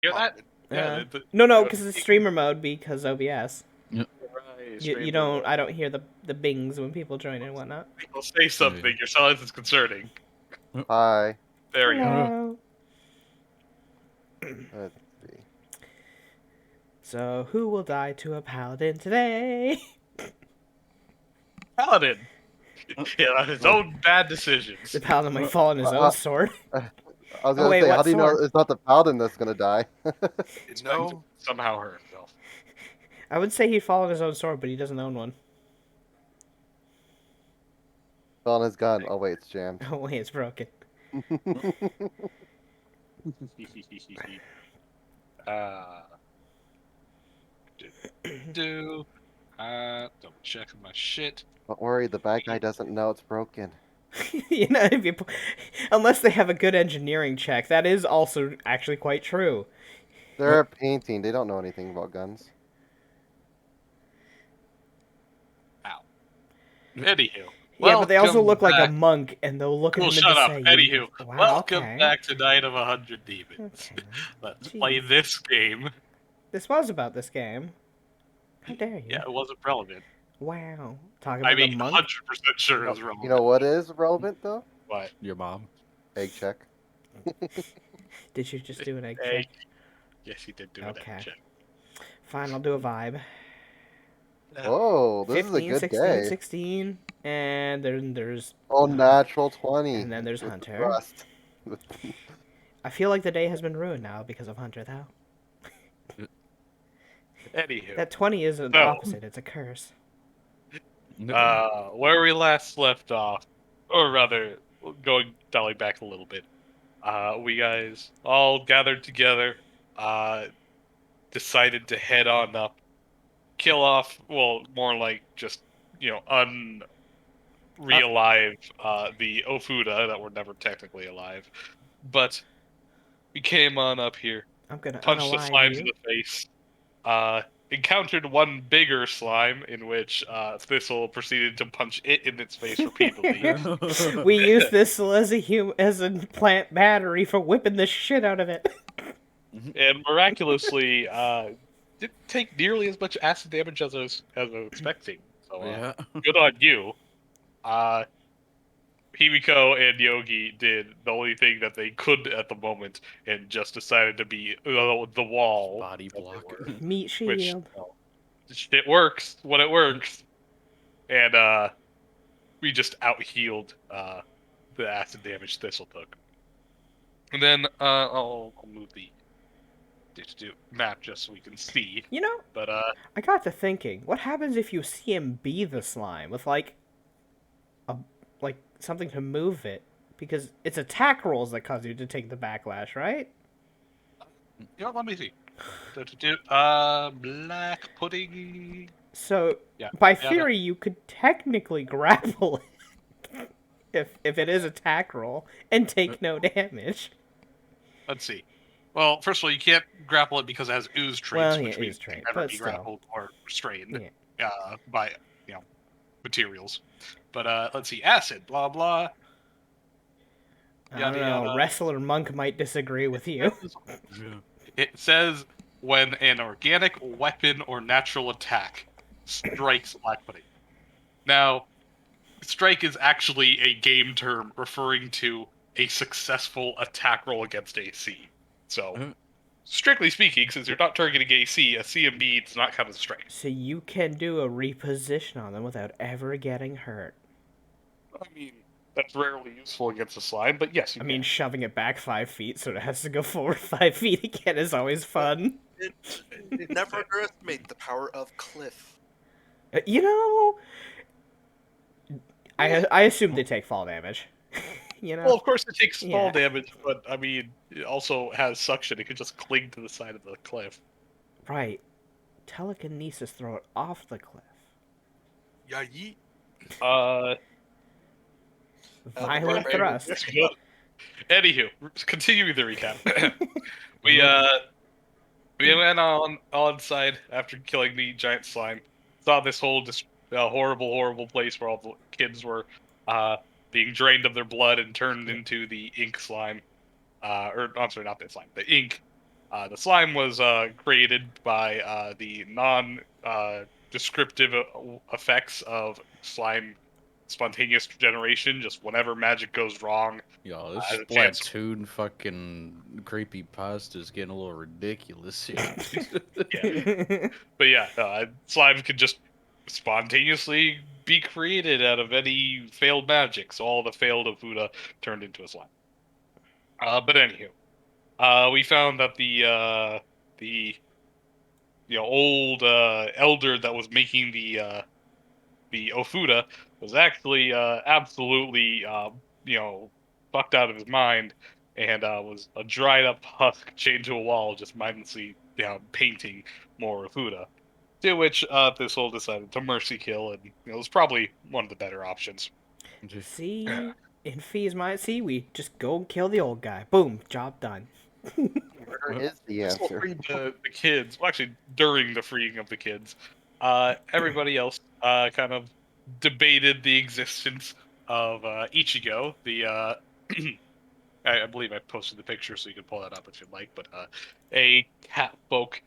Hear that? No, because it's streamer mode because OBS. Yep. Right, You don't. I don't hear the bings when people join and whatnot. People say something. Your silence is concerning. Hi. There you Hello. Let's see. So who will die to a paladin today? Paladin. Yeah, his own bad decisions. The paladin might fall on his own sword. I was Oh, gonna wait, say, what how do you know sword? it's not the paladin that's gonna die? It's going to somehow hurt himself. I would say he'd fall on his own sword, but he doesn't own one. Fell on his gun. Oh wait, it's jammed. Oh wait, it's broken. Double check my shit. Don't worry, the bad guy doesn't know it's broken. You know, unless they have a good engineering check, that is also actually quite true. They're painting. They don't know anything about guns. Anywho. Yeah, but they also welcome look like a back. monk, and they'll look at Well, him shut up. and say, Anywho, wow, welcome okay. back to Night of 100 Demons. Okay. Let's Jeez. play this game. This was about this game. How dare you? Yeah, it wasn't relevant. Wow. Talking about I mean, the monk? 100% sure it was relevant. You know what is relevant though? What? Your mom. Egg check. Did you just do an egg Egg. check? Yes, he did do Okay. an egg check. Fine, I'll do a vibe. Whoa, this 15, is a good 16, day. 16, and then there's... Oh, natural 20. And then there's with Hunter. thrust. I feel like the day has been ruined now because of Hunter, though. Anywho. That 20 isn't the opposite, it's a curse. Where we last left off, or rather, dialing back a little bit, we guys all gathered together, decided to head on up, kill off, well, more like just, re-alive the Ofuda that were never technically alive. But we came on up here, I'm gonna punched the unalive slimes you. in the face, encountered one bigger slime in which Thistle proceeded to punch it in its face repeatedly. We used this as a plant battery for whipping the shit out of it. And miraculously, didn't take nearly as much acid damage as I was expecting. So good on you. Himiko and Yogi did the only thing that they could at the moment, and just decided to be the wall Body block. Meat shield. Which, it works when it works, and we just out-healed the acid damage Thistle took. And then I'll move the map just so we can see. You know, But I got to thinking, what happens if you see him be the slime with like something to move it? Because it's attack rolls that cause you to take the backlash, right? let me see. Black pudding. So, Yeah. by theory, you could technically grapple it if it is attack roll and take no damage. Let's see. Well, first of all, you can't grapple it because it has ooze traits, which means trait, you can never but be still. grappled or restrained Yeah. by materials. But let's see, acid, blah blah. I don't know. Wrestler Monk might disagree with you. It says when an organic weapon or natural attack strikes black pudding. Now, strike is actually a game term referring to a successful attack roll against AC. So, strictly speaking, since you're not targeting AC, a CMB does not count as a strike. So you can do a reposition on them without ever getting hurt. I mean, that's rarely useful against a slime, but yes, you can. Shoving it back 5 feet so it has to go forward 5 feet again is always fun. Never underestimate the power of Cliff. I assume they take fall damage. Well, of course it takes fall damage, but I mean, it also has suction. It can just cling to the side of the cliff. Right. Telekinesis throw it off the cliff. Yeah, yeet. Violent thrust. Anywho, continuing the recap. we went on side after killing the giant slime. Saw this whole horrible place where all the kids were being drained of their blood and turned into the ink slime. I'm sorry, not the slime, the ink. The slime was created by the non-descriptive effects of slime spontaneous generation. Just whenever magic goes wrong, Yo, this has a chance. Splatoon fucking creepy pasta's getting a little ridiculous here. But yeah, slimes can just spontaneously be created out of any failed magic. So all the failed Ofuda turned into a slime. But anywho, we found that the old elder that was making the Ofuda was actually absolutely fucked out of his mind, and was a dried up husk chained to a wall, just mindlessly painting more Ofuda. To which Thistle decided to mercy kill, and it was probably one of the better options. See, in Fee's mind, see, we just go and kill the old guy. Boom, job done. Murder is the Thistle answer. freed the kids. Well, actually, during the freeing of the kids, everybody else kind of debated the existence of Ichigo, the I believe I posted the picture, so you can pull that up if you'd like. But a cat folk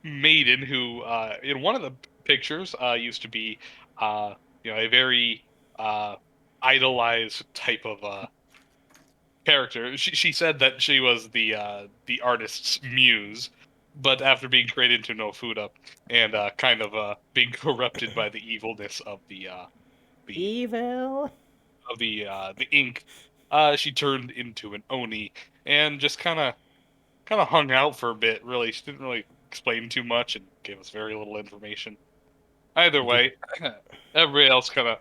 maiden who, in one of the pictures, used to be, a very idolized type of character. She said that she was the artist's muse, but after being created into Nofuda and kind of being corrupted by the evilness of the Evil. of the ink, she turned into an oni and just kind of hung out for a bit. Really, she didn't really explain too much and gave us very little information. Either way, everybody else kind of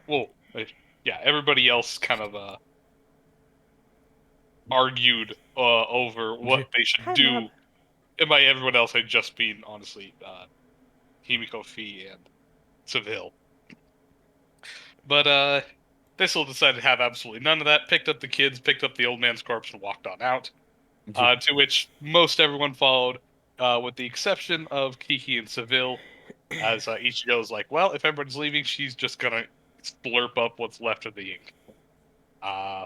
everybody else kind of argued over what they should Kind do. of. And by everyone else, I just mean honestly, Himiko Fi and Seville. But Thistle decided to have absolutely none of that. Picked up the kids, picked up the old man's corpse, and walked on out. To which most everyone followed, with the exception of Kiki and Seville, as Ichigo's like, well, if everyone's leaving, she's just gonna slurp up what's left of the ink. I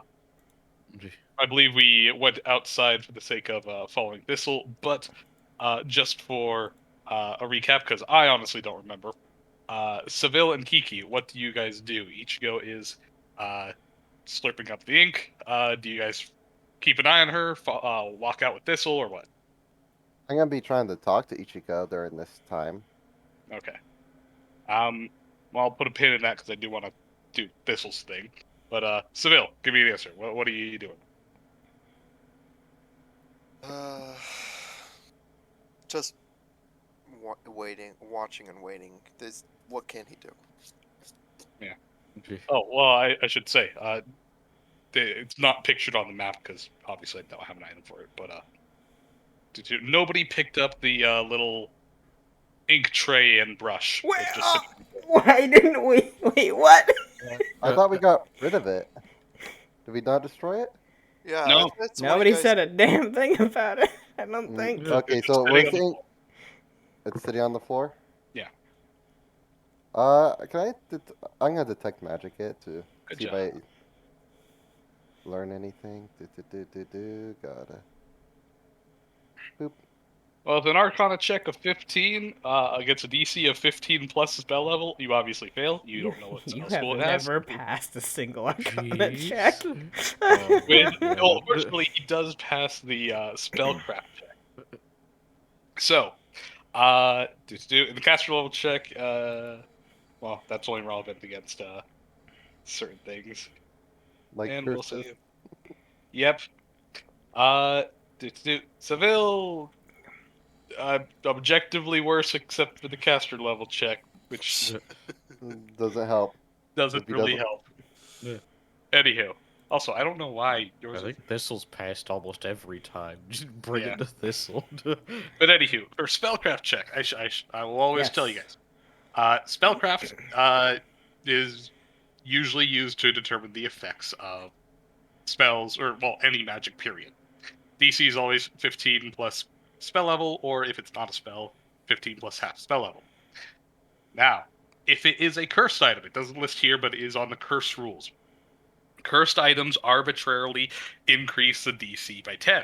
believe we went outside for the sake of following Thistle, but just for a recap, because I honestly don't remember. Seville and Kiki, what do you guys do? Ichigo is slurping up the ink. Do you guys keep an eye on her, walk out with Thistle, or what? I'm gonna be trying to talk to Ichigo during this time. Okay. Well, I'll put a pin in that because I do want to do Thistle's thing. But Seville, give me an answer. What are you doing? Just waiting, watching and waiting. What can he do? Oh, well, I should say, it's not pictured on the map because obviously I don't have an item for it. But nobody picked up the little ink tray and brush. Wait, It's just why didn't we? Wait, what? I thought we got rid of it. Did we not destroy it? Yeah. No. that's why Nobody you guys- said a damn thing about it. I don't think. Okay, It's so sitting we're on the saying it's sitting on the floor. Yeah. Can I? I'm gonna detect magic it to Good see job. if I learn anything. Gotta. Boop. Well, with an Arcana check of 15 against a DC of 15 plus spell level, you obviously fail. You don't know what You spell have school it has. never passed a single Arcana Jeez. check. Well, fortunately, he does pass the spellcraft check. So, in the caster level check, well, that's only relevant against certain things. Like And we'll curses. say, yep. Seville, objectively worse except for the caster level check, which Doesn't help. doesn't If he really doesn't- help. Yeah. Anywho, also, I don't know why I yours is. think Thistle's passed almost every time. Just bring Yeah. it to Thistle. But anywho, for spellcraft check, I will always tell you Yes. guys. Spellcraft is usually used to determine the effects of spells, or, well, any magic, period. DC is always 15 plus spell level, or if it's not a spell, 15 plus half spell level. Now, if it is a cursed item, it doesn't list here, but it is on the curse rules. Cursed items arbitrarily increase the DC by 10.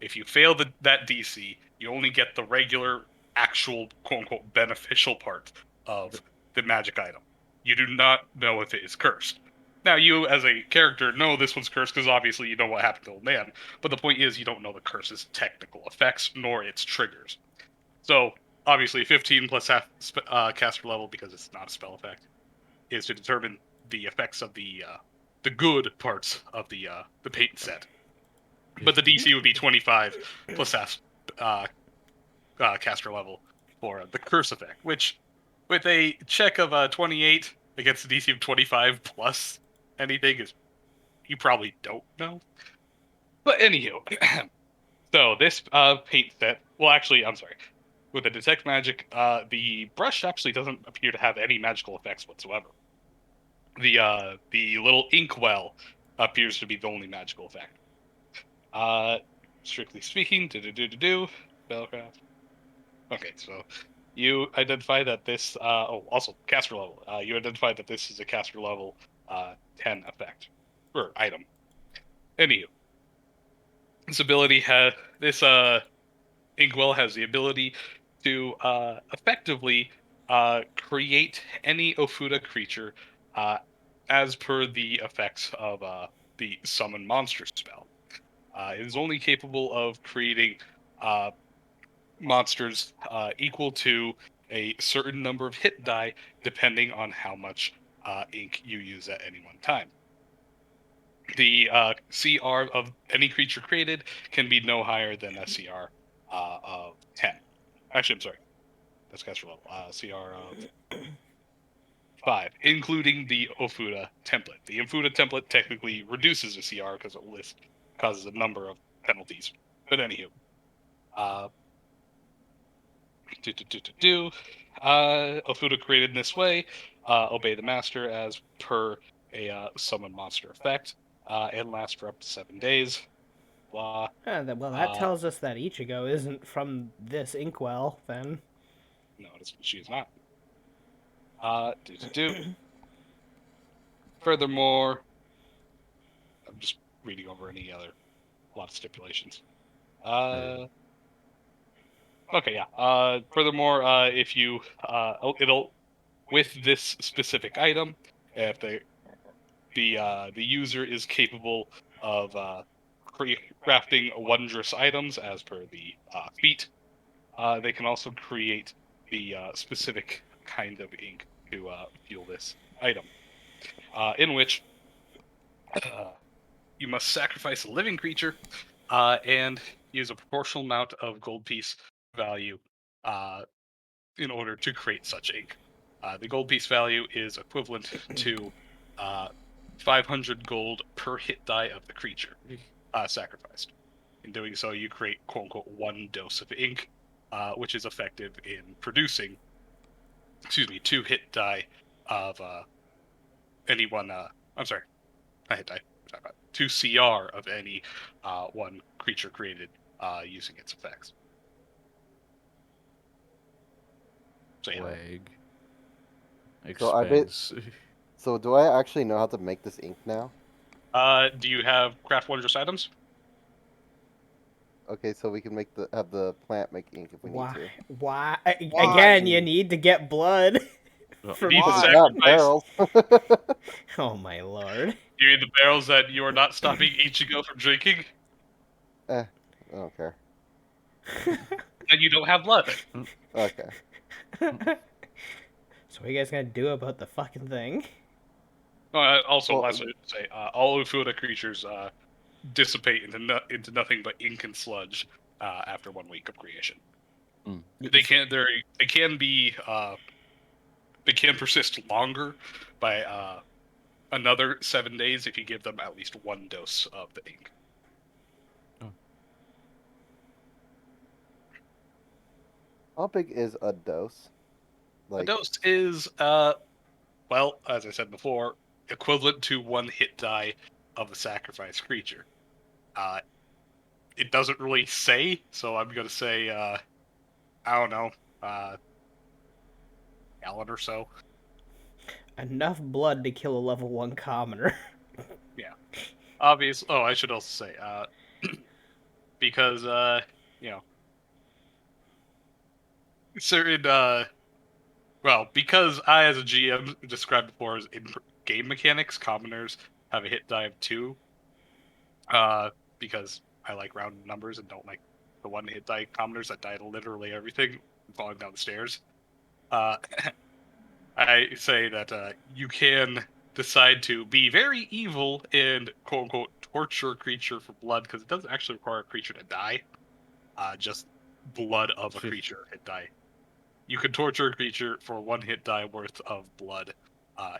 If you fail that DC, you only get the regular, actual, quote-unquote, beneficial part of the magic item. You do not know if it is cursed. Now, you, as a character, know this one's cursed because obviously you know what happened to Old Man, but the point is you don't know the curse's technical effects, nor its triggers. So, obviously, 15 plus half caster level, because it's not a spell effect, is to determine the effects of the good parts of the paint set. But the DC would be 25 plus half caster level for the curse effect, which, with a check of 28 against the DC of 25 plus anything, is you probably don't know. But anywho, so this paint set, well, actually, I'm sorry. With the detect magic, the brush actually doesn't appear to have any magical effects whatsoever. The little inkwell appears to be the only magical effect. Strictly speaking, spellcraft. Okay, so you identify that this. Also caster level. You identify that this is a caster level 10 effect or item. Anywho, this ability has this inkwell has the ability to effectively create any Ofuda creature as per the effects of the summon monster spell. It is only capable of creating monsters equal to a certain number of hit die, depending on how much ink you use at any one time. The CR of any creature created can be no higher than a CR of 10. Actually, I'm sorry. That's caster level. CR of 5, including the Ofuda template. The Ofuda template technically reduces a CR because it causes a number of penalties. But anywho, Ofuda created in this way, obey the master as per a summon monster effect, and last for up to 7 days. Blah. Well, that tells us that Ichigo isn't from this inkwell, then. No, she is not. Furthermore, I'm just reading over any other lot of stipulations. Okay, yeah. Furthermore, if you it'll with this specific item, if the user is capable of crafting wondrous items as per the feat, they can also create the specific kind of ink to fuel this item, in which you must sacrifice a living creature and use a proportional amount of gold piece value in order to create such ink. The gold piece value is equivalent to 500 gold per hit die of the creature sacrificed. In doing so, you create quote-unquote 1 dose of ink, which is effective in producing, 2 hit die of any one, I'm sorry, not hit die, 2 CR of any one creature created using its effects. So, yeah. Flag. So I bet- Expense. So do I actually know how to make this ink now? Do you have craft wondrous items? Okay, so we can have the plant make ink if we need to. Why? Why? Again, you need to get blood. For Need to Why? Because I got sacrifice. barrels. Oh my lord. You need the barrels that you are not stopping Ichigo from drinking, I don't care. and you don't have blood. Okay. So what are you guys gonna do about the fucking thing? Also, Well, last thing to say, all Ufuda creatures dissipate into nothing but ink and sludge after 1 week of creation. They can persist longer by another 7 days if you give them at least 1 dose of the ink. How big is a dose? A dose is, well, as I said before, equivalent to 1 hit die of the sacrificed creature. It doesn't really say, so I'm gonna say, I don't know, gallon or so. Enough blood to kill a level 1 commoner. Obvious. Oh, I should also say, because you know, certain well, because I as a GM described before as in game mechanics, commoners have a hit die of 2. Because I like round numbers and don't like the one hit die commoners that die to literally everything falling down the stairs. I say that you can decide to be very evil and quote unquote torture a creature for blood, because it doesn't actually require a creature to die. Just blood of a creature hit die. You can torture a creature for 1 hit die worth of blood,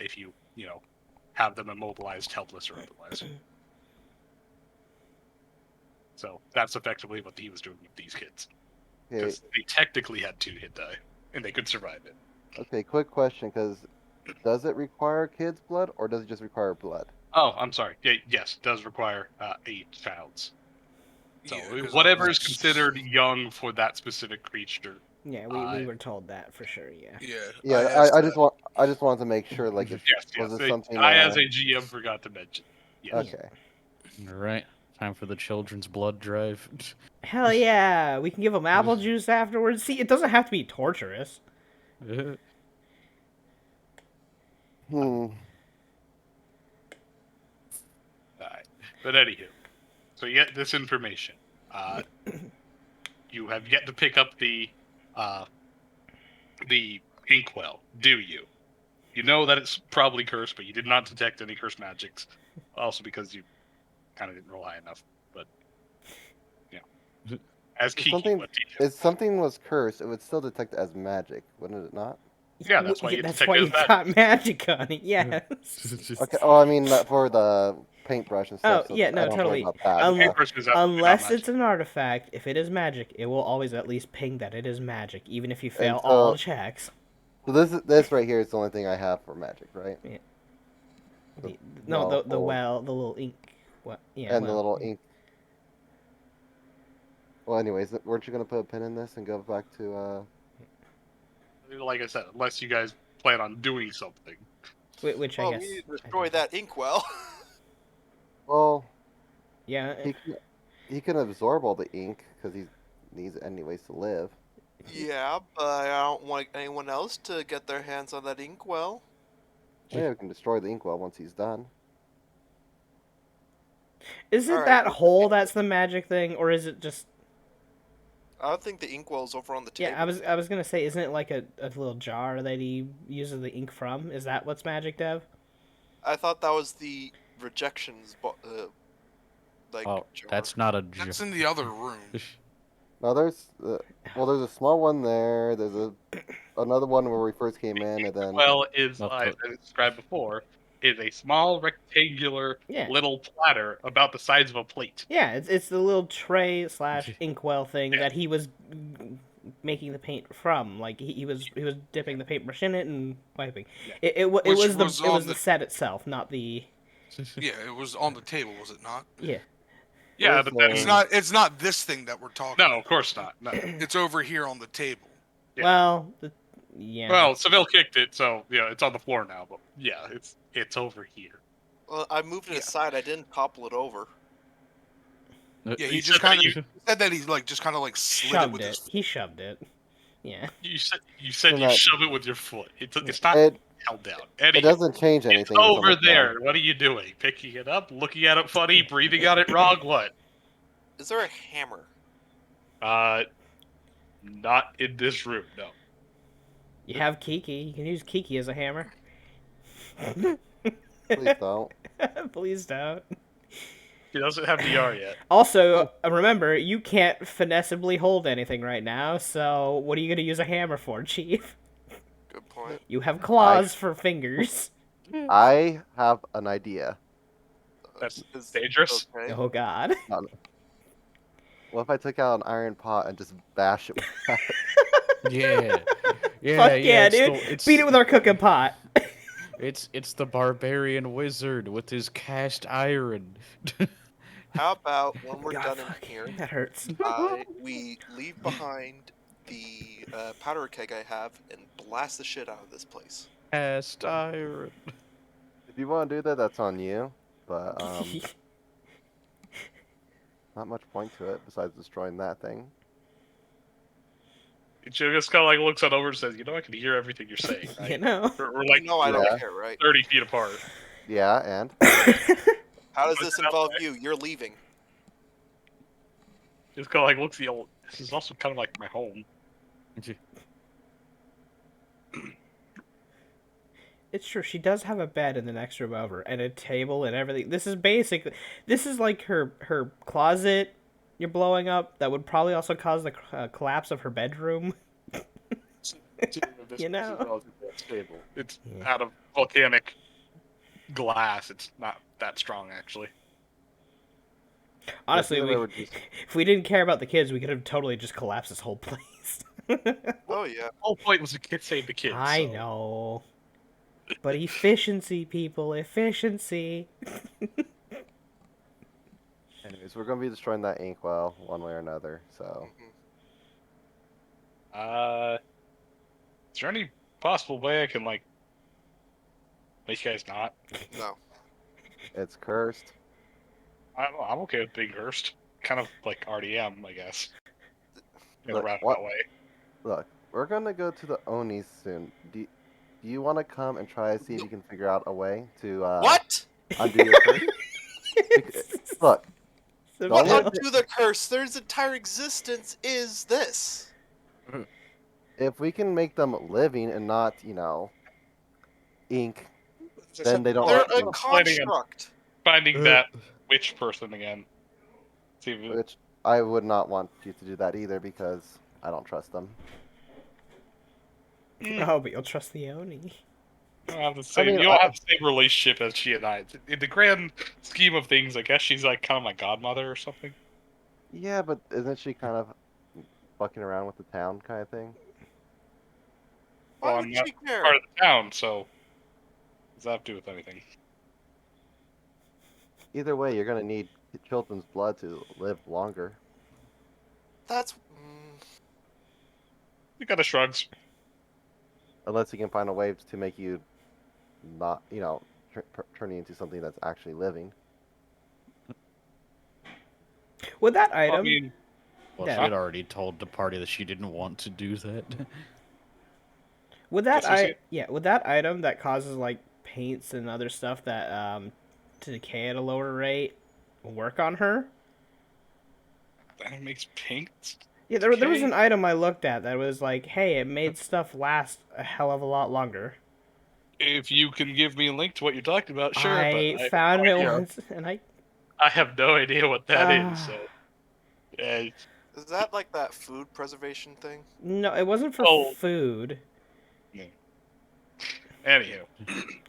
if you have them immobilized, helpless, or otherwise. So that's effectively what he was doing with these kids, Okay, because they technically had 2 hit die and they could survive it. okay, quick question, because does it require kids' blood, or does it just require blood? Oh, I'm sorry. Yeah, yes, it does require a child's. So Yeah, 'cause whatever is it's- considered young for that specific creature. Yeah, we were told that for sure. Yeah. Yeah. Yeah, asked I that. just wanted to make sure, like, if Yes, was yes. it something? I, as a GM, forgot to mention. Yes. Okay. All right, time for the children's blood drive. Hell yeah, we can give them apple juice afterwards. See, it doesn't have to be torturous. Hmm. Alright. But anywho, so you get this information. You have yet to pick up the inkwell, do you? You know that it's probably cursed, but you did not detect any cursed magics. Also because you kind of didn't roll high enough. But as Kiki, Something- what do you do? If something was cursed, it would still detect as magic, wouldn't it not? Yeah, that's why you that's detect why it you as magic. got magic on it. Yes. Okay. Oh, I mean for the paintbrush and stuff. Oh, yeah, no, I don't totally. Worry about that. Unle- Paintbrush is not Unless magic. it's an artifact, if it is magic, it will always at least ping that it is magic, even if you fail so- all checks. So this right here is the only thing I have for magic, right? No, well, the little ink. What? Yeah. And the well, little ink. Well, anyways, weren't you gonna put a pin in this and go back to? Like I said, unless you guys plan on doing something. which I Well, guess. we need to destroy that inkwell. Well, Yeah. he can absorb all the ink because he needs it anyways to live. Yeah, but I don't want anyone else to get their hands on that inkwell. Yeah, we can destroy the inkwell once he's done. Is it Alright, that well, hole that's the magic thing, or is it just? I think the inkwell's over on the table. Yeah, I was gonna say, isn't it like a little jar that he uses the ink from? Is that what's magic, Dev? I thought that was the rejections, like. Oh, jar. that's not a That's joke. in the other room. No, there's there's a small one there. There's another one where we first came in, and then Well, is Not as the- I described before, is a small rectangular Yeah. little platter about the size of a plate. Yeah, it's the little tray / inkwell thing Yeah. that he was making the paint from. Like he was dipping the paintbrush in it and wiping. Yeah. It Which was the was it on was the the- set itself, not the Yeah, it was on the table, was it not? yeah. Yeah, Where's but the- then It's not this thing that we're talking. no, of course not. No. It's over here on the table. Yeah. Well, yeah. Well, Seville kicked it, so it's on the floor now. But yeah, it's over here. Well, I moved it Yeah. aside. I didn't topple it over. Yeah, You he said just that kind of you- said that he's like just kind of like slid it shoved with it. his. He shoved it. Yeah. You said you not- shove it with your foot. It's not it held down. it Anyway, doesn't change anything. it's until over it's done. there. What are you doing? Picking it up, looking at it funny, breathing on it wrong? What? Is there a hammer? Not in this room. No. You have Kiki. You can use Kiki as a hammer. Please don't. Please don't. He doesn't have VR yet. Also, remember, you can't finessibly hold anything right now, so what are you going to use a hammer for, Chief? Good point. You have claws for fingers. I have an idea. That's Is- dangerous. Okay. Oh, God. What if I took out an iron pot and just bash it with that? Yeah. Yeah, Fuck yeah, it's dude. the- it's, Beat it with our cooking pot. It's the barbarian wizard with his cast iron. How about when we're God, done in fuck. here, That hurts. we leave behind the powder keg I have and blast the shit out of this place. Cast iron. If you want to do that, that's on you. But not much point to it besides destroying that thing. She just kind of like looks on over and says, "You know, I can hear everything you're saying, You right? know. We're like No, I Yeah. don't care, right? 30 feet apart." Yeah, and How does Put this it out involve there. you? You're leaving. Just kind of like looks the old. This is also kind of like my home. It's true. She does have a bed in the next room over, and a table and everything. This is like her closet. You're blowing up. That would probably also cause the collapse of her bedroom. You know? It's Yeah. out of volcanic glass. It's not that strong, actually. Honestly, either way, we're just- if we didn't care about the kids, we could have totally just collapsed this whole place. Oh yeah. The whole point was to save the kids. I so- know. But efficiency, people, efficiency. anyways, we're gonna be destroying that inkwell one way or another. So Mhm. Is there any possible way I can like make you guys not? No. it's cursed. I don't know. I'm okay with being cursed. Kind of like already am, I guess. In a Look, roundabout what- way. Look, we're gonna go to the Onis soon. Do you want to come and try to see if you can figure out a way to What? undo your curse? Look, So What Don't- undo the curse? Their entire existence is this. if we can make them living and not, ink, then they don't. They're have a to- construct. Finding that witch person again. See if which I would not want you to do that either because I don't trust them. Oh, but you'll trust the Oni. you don't have the same, mean, you don't have the same relationship as she and I. In the grand scheme of things, I guess she's like kind of my godmother or something. Yeah, but isn't she kind of fucking around with the town kind of thing? Why Well, would I'm not she care? Part of the town, so what does that have to do with anything? Either way, you're gonna need children's blood to live longer. That's. You got a shrugs. Unless you can find a way to make you not, turn you into something that's actually living. With that I item, mean, Well, Yeah. she had already told the party that she didn't want to do that. with that Just as with that item that causes like paints and other stuff that to decay at a lower rate, work on her. that makes pink. Yeah, there was Okay. an item I looked at that was like, hey, it made stuff last a hell of a lot longer. If you can give me a link to what you're talking about, sure. I but found have it no idea. once, and I have no idea what that is. Ah. So, Is that like that food preservation thing? no, it wasn't for Oh. food. anywho,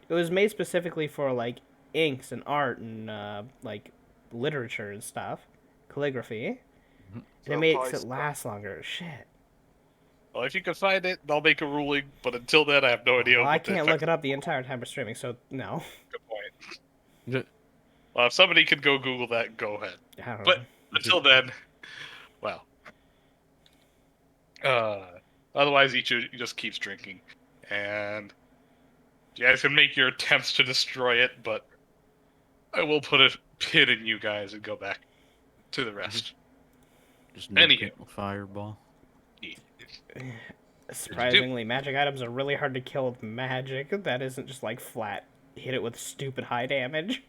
It was made specifically for like inks and art and like literature and stuff, calligraphy. And So it makes probably it stuff. last longer. Shit. well, if you can find it, I'll make a ruling. But until then, I have no idea. Well, I what the can't look effect- it up the entire time we're streaming, so no. Good point. Well, if somebody could go Google that, go ahead. I don't But know. until then, well, otherwise, each of you just keeps drinking, and you guys can make your attempts to destroy it. But I will put a pin in you guys and go back to the rest. Just Anywho. nuke it with fireball. Surprisingly, magic items are really hard to kill with magic. That isn't just like flat hit it with stupid high damage.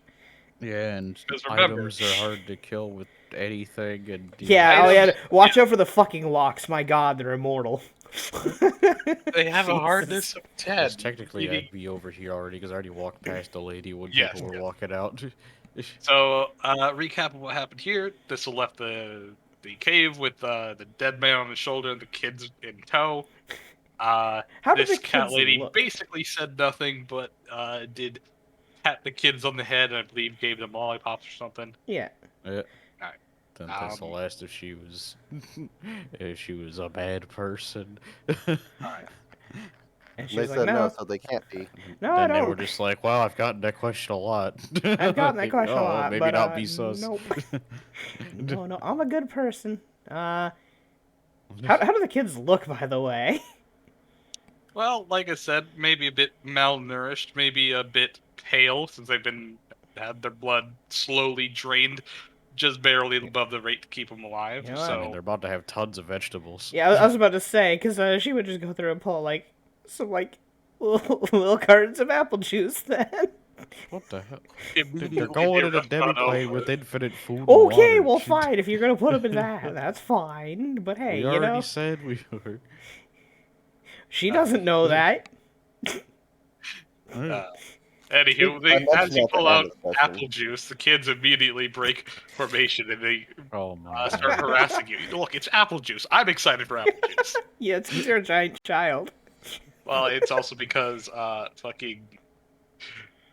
Yeah, and Because remember- items are hard to kill with anything. And Yeah, oh yeah. Items- Watch out for the fucking locks. My god, they're immortal. They have a Jesus. hardness of 10. Because technically, meaning- I'd be over here already because I already walked past the lady when Yes, people were yes. walking out. So, recap of what happened here. This will left the cave with the dead man on his shoulder and the kids in tow. How did This the cat kids lady look? basically said nothing, but did pat the kids on the head and I believe gave them lollipops or something. Yeah. Yeah. Then that's the Um, last if she was if she was a bad person. And she's They like, said no, no, so they can't be. no, I then they were don't. just like, "Well, I've gotten that question a lot." I've gotten that question a "Oh, lot, Maybe but not be sus." nope. No, I'm a good person. How do the kids look, by the way? Well, like I said, maybe a bit malnourished, maybe a bit pale since they've had their blood slowly drained just barely above the rate to keep them alive. You know what? So I mean, they're about to have tons of vegetables. Yeah, I was about to say, because she would just go through and pull, like, some, like, little cartons of apple juice then. What the hell? immediately They're going in a run demi-plane over. with infinite food. Okay, and well, water. fine. If you're going to put them in that, that's fine. But hey, We you already know, said we were. she doesn't know that. Anywho, I mentioned as you at the pull end out of the session. apple juice, the kids immediately break formation and they Oh my start god. harassing you. Look, it's apple juice. I'm excited for apple juice. Yeah, it's 'cause you're a giant child. Well, it's also because fucking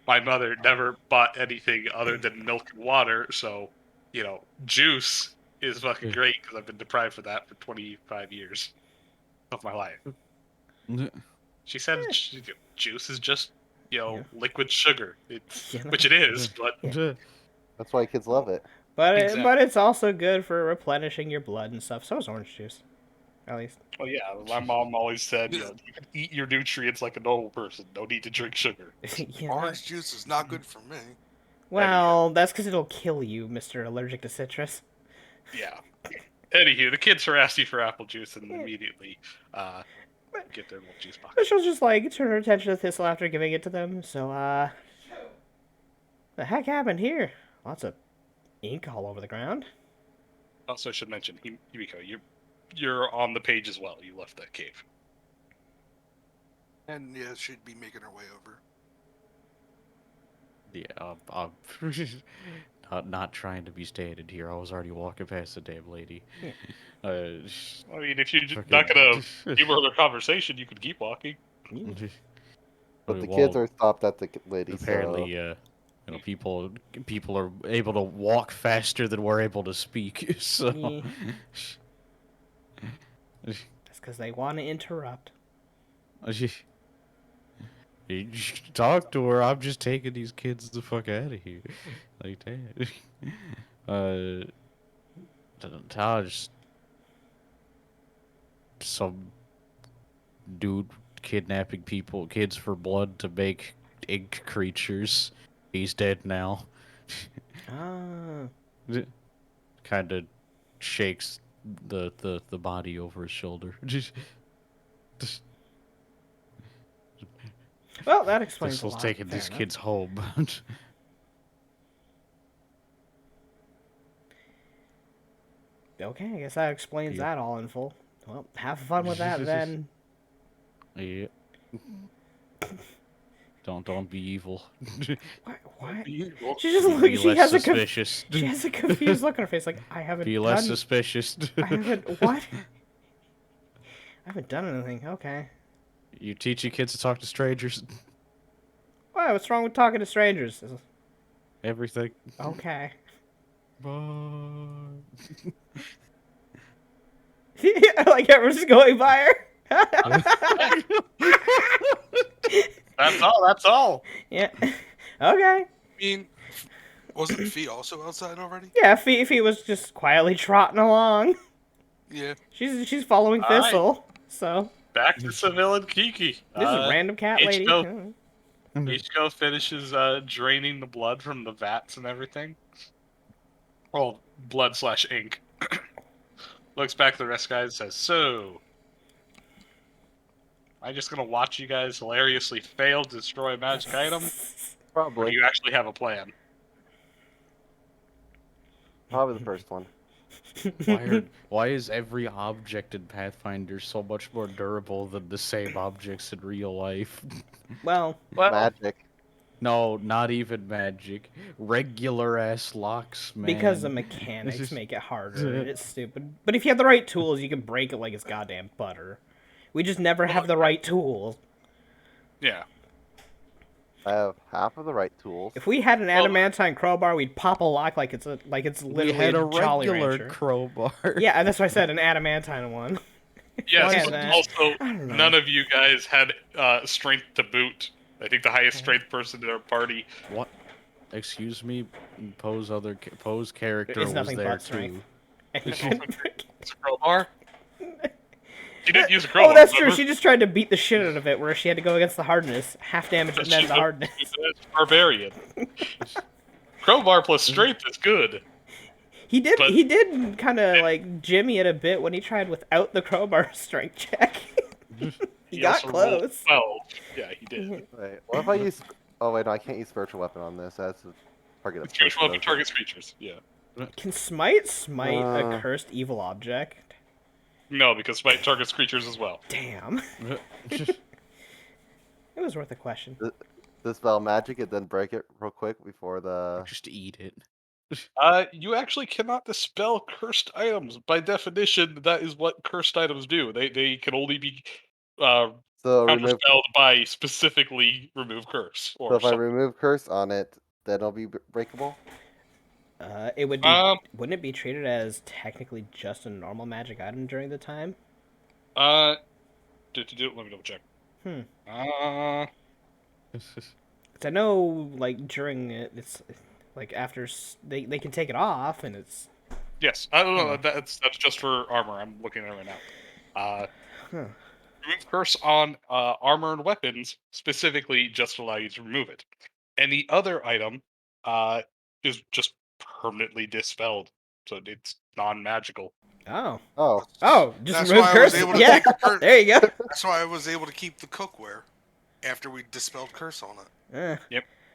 my mother never bought anything other than milk and water, so juice is fucking great because I've been deprived of that for 25 years of my life. She said juice is just Yeah. liquid sugar. It's You know? which it is, but That's why kids love it. But Exactly. but it's also good for replenishing your blood and stuff. So is orange juice, at least. well, yeah, my mom always said you can eat your nutrients like a normal person. No need to drink sugar. You know? Orange juice is not good for me. Well, that's because it'll kill you, Mr. Allergic to Citrus. Yeah. Anywho, the kids harass you for apple juice and immediately get their little juice box. But she'll just like turn her attention to Thistle after giving it to them. So the heck happened here? Lots of ink all over the ground. Also, I should mention, Himiko, you're on the page as well. You left that cave. And yeah, she'd be making her way over. Yeah, I'm not trying to be standing here. I was already walking past the damn lady. I mean, if you're Fucking- not gonna humor their conversation, you could keep walking. But the kids are stopped at the lady. apparently, So people are able to walk faster than we're able to speak. So That's because they want to interrupt. You talk to her. I'm just taking these kids the fuck out of here. Like that. Taj, some dude kidnapping kids for blood to make ink creatures. He's dead now. Ah. Kind of shakes the body over his shoulder. Well, that explains This a was lot. taking Fair these enough. kids home. Okay, I guess that explains Yeah. that all in full. Well, have fun with that then. Yeah. Don't be evil. What? Be She just Be looks. She less has a suspicious. she has a confused look on her face. Like I haven't Be less done. suspicious. I haven't what? I haven't done anything. Okay. You teaching kids to talk to strangers. Why? What's wrong with talking to strangers? Everything. Okay. Bye. Like everyone's just going by her. That's all. That's all. Yeah. Okay. I mean, wasn't Fee also outside already? Yeah. Fifi was just quietly trotting along. Yeah. She's following All right. Thistle. So Back to Seville and Kiki. this is random cat lady. Ichigo- Ichigo finishes draining the blood from the vats and everything. Well, blood/ink. Looks back at the rest guys and says, "So, am I just gonna watch you guys hilariously fail to destroy a magic item? Or do probably you actually have a plan?" the first one. Why is every object in Pathfinder so much more durable than the same objects in real life? Well, Magic. No, not even magic. Regular ass locks, man. because the mechanics make it harder. And it's stupid. But if you have the right tools, you can break it like it's goddamn butter. We just never have the right tools. Yeah. I have half of the right tools. If we had an adamantine crowbar, we'd pop a lock like it's we literally had a Jolly regular Rancher. crowbar. Yeah, and that's why I said an adamantine one. Yes. Yeah, that- Also, I don't know. none of you guys had strength to boot. I think the highest strength person in our party. What? Excuse me. Poe's character was nothing there but strength. too. And he couldn't break it. It's a crowbar. She didn't use a crowbar. Oh, that's true. remember? She just tried to beat the shit out of it, where she had to go against the hardness, half damage and then She's the a- hardness. she's a barbarian. Crowbar plus strength is good. He did. But- He did kind of like jimmy it a bit when he tried without the crowbar strength check. he got also rolled close. 12. Yeah, he did. Wait, what if I use? Oh wait, no, I can't use spiritual weapon on this. That's a target of Spiritual weapon doesn't it? targets creatures. Yeah. Can smite a Uh. cursed evil object? No, because smite targets creatures as well. Damn. It was worth a question. Dispel magic and then break it real quick before the. Just eat it. You actually cannot dispel cursed items. By definition, that is what cursed items do. They can only be So remove. counterspelled by specifically remove curse So or if I something. remove curse on it, then it'll be breakable. It would be. Um, Wouldn't it be treated as technically just a normal magic item during the time? let me double check. Hmm. 'Cause I know, like during it, it's like after they can take it off, and it's. Yes, I don't know. That's just for armor. I'm looking at it right now. Huh. Remove curse on armor and weapons specifically just allow you to remove it. Any other item is just permanently dispelled, so it's non-magical. Oh. Oh, Oh, just That's remove why I was curse. able to Yeah. take the curse. There you go. That's why I was able to keep the cookware after we dispelled curse on it.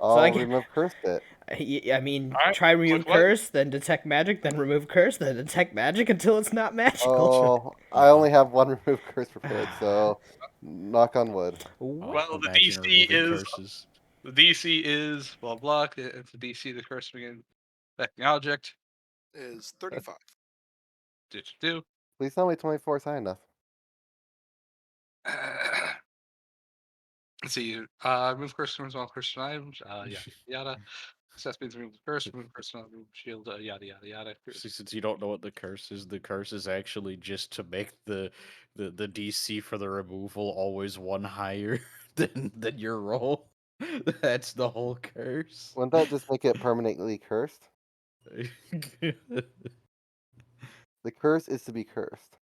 I'll I can- remove curse it. I mean, Alright, try remove click what? curse, then detect magic, then remove curse, then detect magic until it's not magical. Oh, I only have one remove curse prepared, so knock on wood. What? Well, the Imagine DC removing is- curses. The DC is blah blah. It's the DC the curse begin affecting object. Is 35. Do. Please tell me 24 is high enough. Let's see. Remove curse from all curse items. Yada. Success means remove the curse. Remove curse from remove shield. Yada yada yada. Since you don't know what the curse is actually just to make the DC for the removal always one higher than your roll. That's the whole curse. Wouldn't that just make it permanently cursed? The curse is to be cursed.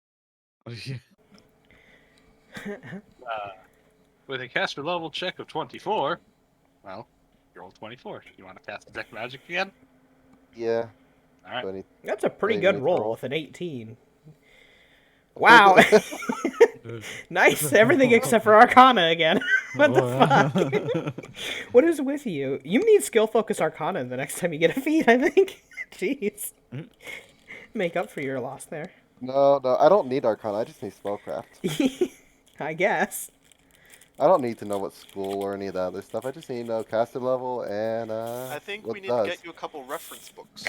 With a caster level check of 24, well, you roll 24. You want to cast detect magic again? Yeah. All right. So any- That's a pretty What do you good need to roll roll? with an 18. Wow. Nice. Everything except for Arcana again. What the fuck? What is with you? You need skill focus Arcana the next time you get a feat, I think. Jeez. Make up for your loss there. No, I don't need Arcana. I just need Spellcraft. I guess. I don't need to know what school or any of that other stuff. I just need to know caster level and I think what we it need does. to get you a couple reference books.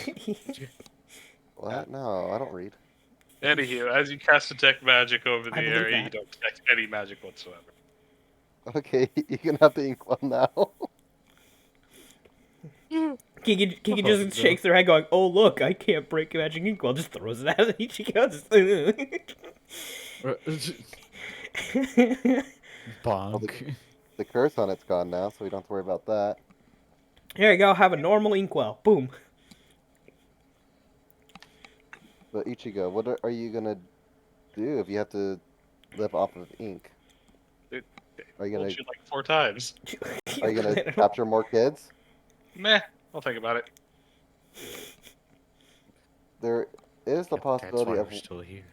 What? No, I don't read. Anywho, as you cast detect magic over the I believe area, you that. don't detect any magic whatsoever. Okay, you can have the ink one now. Kiki Oh, just no. shakes their head going, oh look, I can't break magic ink. Well, just throws it at Ichigo. Bonk. The curse on it's gone now, so we don't have to worry about that. Here you go, have a normal inkwell. Boom. But Ichigo, what are you gonna do if you have to live off of ink? Are you Rolled gonna you like 4 times. are you gonna capture more kids? Meh. I'll think about it. There is the That's possibility why of we're still here.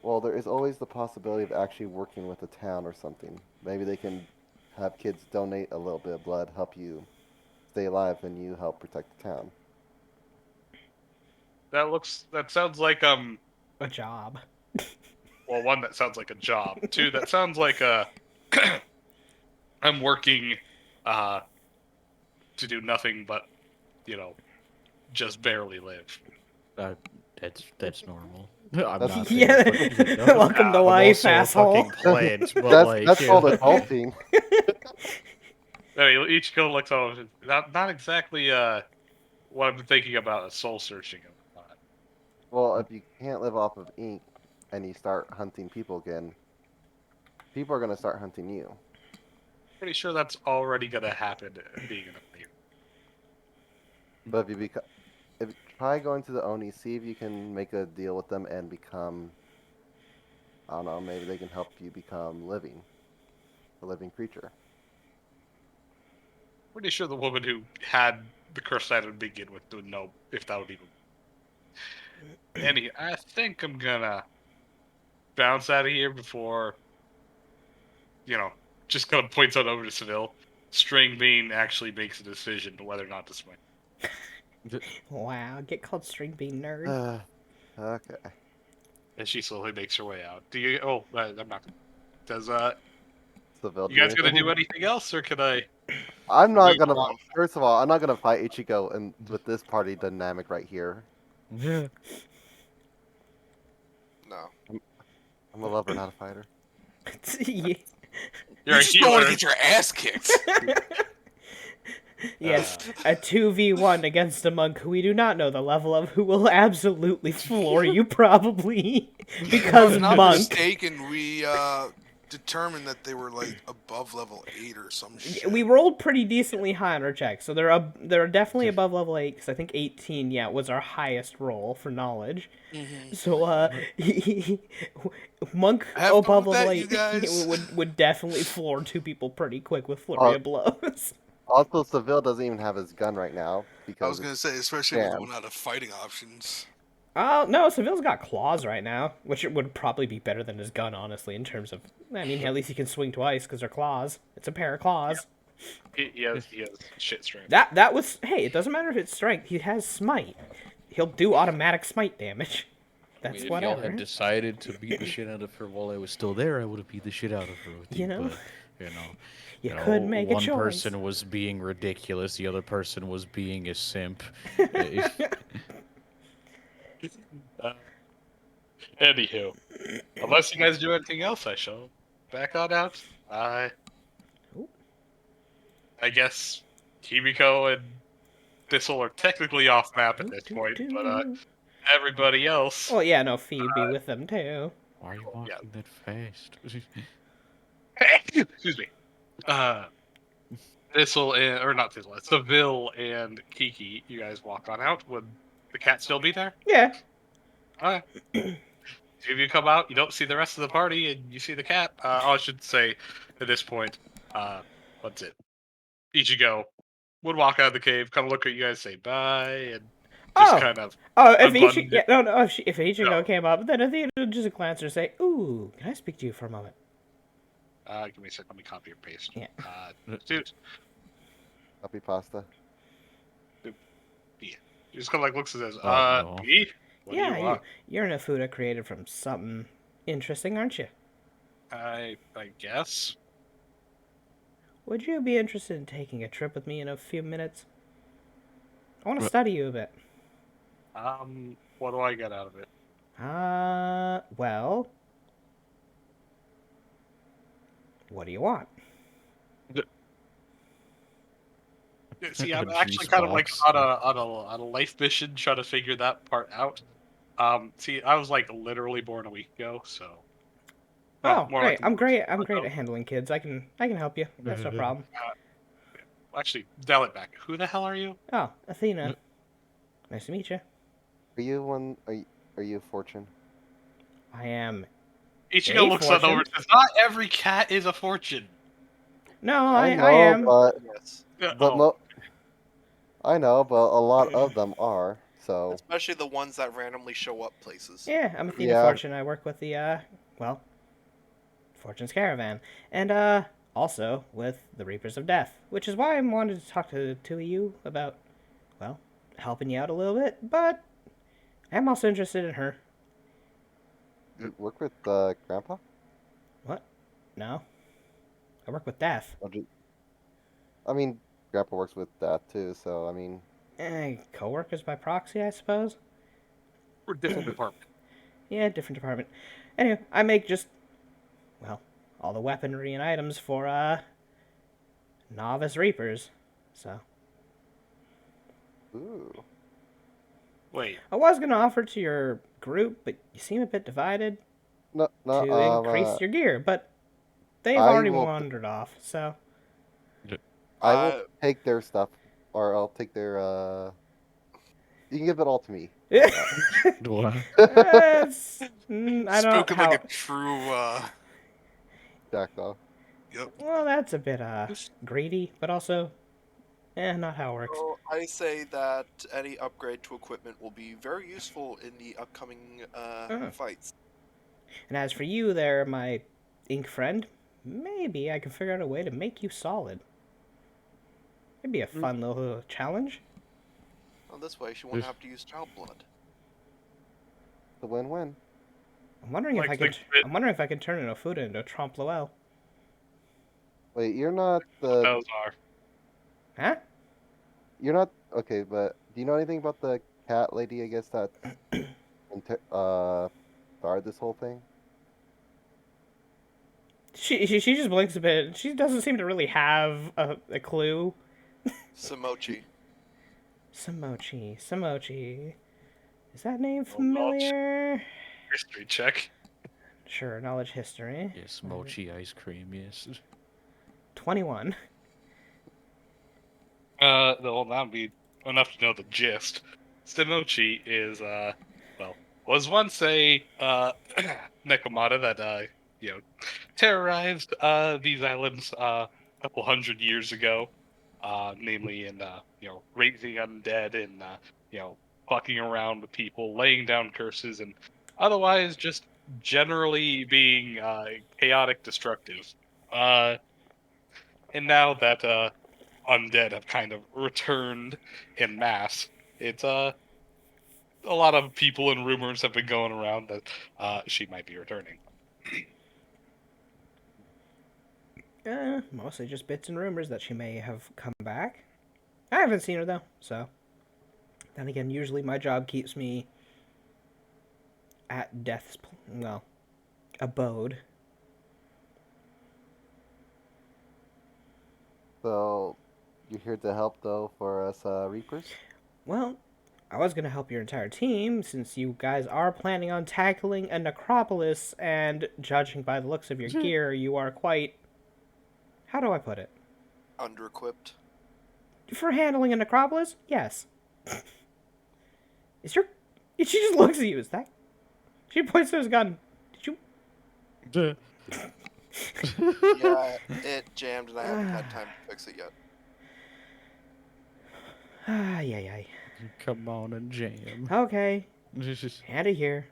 well, there is always the possibility of actually working with the town or something. Maybe they can have kids donate a little bit of blood, help you stay alive, and you help protect the town. That sounds like A job. well, one, that sounds like a job. Two, that sounds like a I'm working to do nothing but, just barely live. That's normal. I'm That's- not Yeah. saying fucking- Welcome to I'm life, also a asshole. fucking plant, but That's like, that's you called know. adulting. Anyway, each kill looks all not exactly what I'm thinking about soul searching. Well, if you can't live off of ink and you start hunting people again, people are gonna start hunting you. Pretty sure that's already gonna happen. Being in a league. But if you try going to the Oni, see if you can make a deal with them and become, I don't know, maybe they can help you become a living creature. Pretty sure the woman who had the cursed item to begin with would know if that would even I think I'm gonna bounce out of here before, just kind of points out over to Seville. String Bean actually makes a decision to whether or not to swing. Wow, get called string bean nerd. Okay. And she slowly makes her way out. Do you? Oh, I'm not. Does Seville, you guys do gonna anything? do anything else, or can I? I'm not move gonna. on? First of all, I'm not gonna fight Ichigo and with this party dynamic right here. No. I'm a lover, not a fighter. Yeah. You're You a just don't want to healer. get your ass kicked. Yes, a 2v1 against a monk who we do not know the level of, who will absolutely floor you probably because If I'm not monk. mistaken, we determined that they were like above level 8 or some shit. We rolled pretty decently high on our checks, so they're definitely above level 8 because I think 18, yeah, was our highest roll for knowledge. So monk Have fun above with level that, you 8 guys. would definitely floor two people pretty quick with flurry of blows. Also, Seville doesn't even have his gun right now I because was gonna say, especially with Damn. one out of fighting options. Oh, no, Seville's got claws right now, which would probably be better than his gun, honestly, in terms of, I mean, at least he can swing twice because they're claws. It's a pair of claws. He has shit strength. That was, hey, it doesn't matter if it's strength, he has smite. He'll do automatic smite damage. I That's mean, if y'all whatever. had decided to beat the shit out of her while I was still there, I would have beat the shit out of her with you. You know? But, You could make a one choice. person was being ridiculous, the other person was being a simp. Anywho, unless you guys do anything else, I shall back on out. Ooh. I guess Himiko and Thistle are technically off map at this point, but everybody else. Well, yeah, no, Phoebe with them, too. Why are you walking that fast? Excuse me. Thistle and, or not Thistle, Seville and Kiki, you guys walk on out. Would the cat still be there? Yeah. Alright. If you come out, you don't see the rest of the party, and you see the cat. I should say, at this point, what's it? Ichigo would walk out of the cave, kind of look at you guys, say bye, and just kind of. Oh, if unbutton Ichigo, yeah, no, if Ichigo No. came up, then Athena would just glance and say, "Ooh, can I speak to you for a moment?" Give me a sec. Let me copy or paste. Yeah. Dude, Copy pasta. he just kind of like looks and says, no. me? What do Yeah, you want? you're Nafuda created from something interesting, aren't you? I guess. Would you be interested in taking a trip with me in a few minutes? I want to What? study you a bit. What do I get out of it? Well, what do you want? See, I'm A actually juice kind of like box. on a life mission trying to figure that part out. See, I was like literally born a week ago, so. Oh, more great! like a I'm great. month. I'm great at handling kids. I can help you. That's no problem. Actually, dial it back. Who the hell are you? Oh, Athena. Nice to meet you. Are you one? Are you Fortune? I am. Ichigo A looks on fortune? over and says, "Not every cat is a fortune." No, I know, I am. but Yes. Oh, I know, but a lot of them are. So Especially the ones that randomly show up places. Yeah, I'm Athena Yeah. Fortune. I work with the well, Fortune's Caravan, and also with the Reapers of Death, which is why I wanted to talk to the two of you about, well, helping you out a little bit. But I'm also interested in her. you work with Grandpa? What? No, I work with Death. I mean, Grandpa works with Death too. So I mean, Co-workers by proxy, I suppose. we're a different department. Yeah, different department. Anyway, I make just, well, all the weaponry and items for, novice reapers. So, ooh. Wait, I was gonna offer to your group, but you seem a bit divided No, to no. increase your gear, but they've I already will- wandered off, so. I will take their stuff, or I'll take their. You can give it all to me. What? It's- I don't Spoken know how. like a true. Jackdaw. Yep. Well, that's a bit, greedy, but also, not how it works. So, I say that any upgrade to equipment will be very useful in the upcoming fights. And as for you there, my ink friend, maybe I can figure out a way to make you solid. It'd be a fun little challenge. Well, this way she won't have to use child blood. The win-win. I'm wondering if Like I can. the bit- I'm wondering if I can turn Inofuda into Trompe l'oeil. Wait, you're not the. Those are. Huh? You're not okay, but do you know anything about the cat lady? I guess that started this whole thing. She just blinks a bit. She doesn't seem to really have a clue. Samochi. Samochi. Is that name Oh, gosh. familiar? History check. Sure, knowledge history. Yes, mochi ice cream. Yes. 21. Well, that'd be enough to know the gist. Stimochi is, was once a, Nekomata that, terrorized, these islands, a couple hundred years ago. Namely in, raising undead and, fucking around with people, laying down curses, and otherwise just generally being, chaotic destructive. And now that, undead have kind of returned in mass. It's a lot of people and rumors have been going around that she might be returning. Mostly just bits and rumors that she may have come back. I haven't seen her though, so. Then again, usually my job keeps me at death's abode. So, you're here to help though for us Reapers. Well, I was gonna help your entire team since you guys are planning on tackling a necropolis, and judging by the looks of your gear, you are quite. How do I put it? Under-equipped. For handling a necropolis, yes. Is your? She just looks at you. Is that? She points to his gun. Did you? Yeah, it jammed and I haven't had time to fix it yet. Yeah. Come on and jam. Okay, hand it here.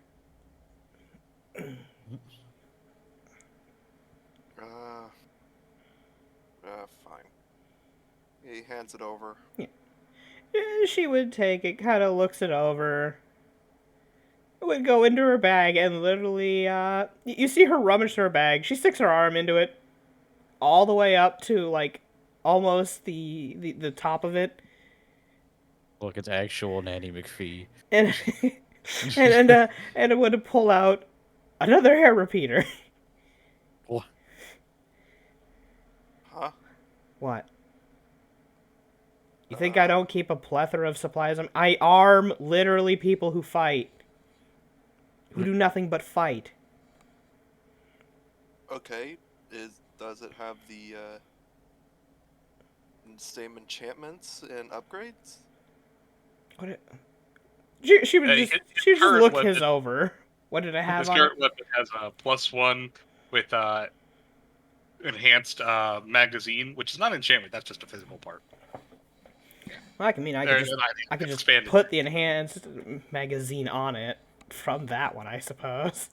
Fine. He hands it over. She would take it, kind of looks it over. Would go into her bag and literally, you see her rummage through her bag. She sticks her arm into it, all the way up to like almost the top of it, Look, it's actual Nanny McPhee. and and it would pull out another hair repeater. What? Huh? What? You think I don't keep a plethora of supplies? I arm literally people who fight. Who do nothing but fight. Okay. Does it have the same enchantments and upgrades? What? She would Hey, just his she would just current look weapon- his over. What did I have His on? current weapon has a +1 with enhanced magazine, which is not enchantment. That's just a physical part. Well, I can just expand it. put the enhanced magazine on it from that one, I suppose.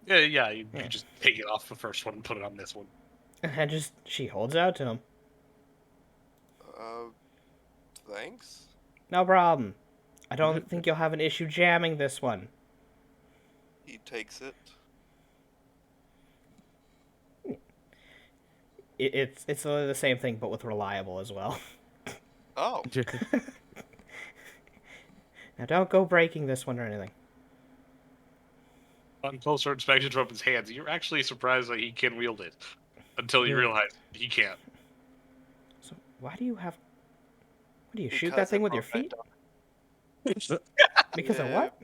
Yeah, you Yeah. just take it off the first one and put it on this one. And she holds it out to him. Thanks. No problem. I don't think you'll have an issue jamming this one. He takes it. It's literally the same thing, but with reliable as well. Oh, Now don't go breaking this one or anything. On closer inspection from his hands, you're actually surprised that he can wield it until you Yeah. realize he can't. So why do you have? What do you shoot because that thing I with your broke that feet? Because of Yeah. what?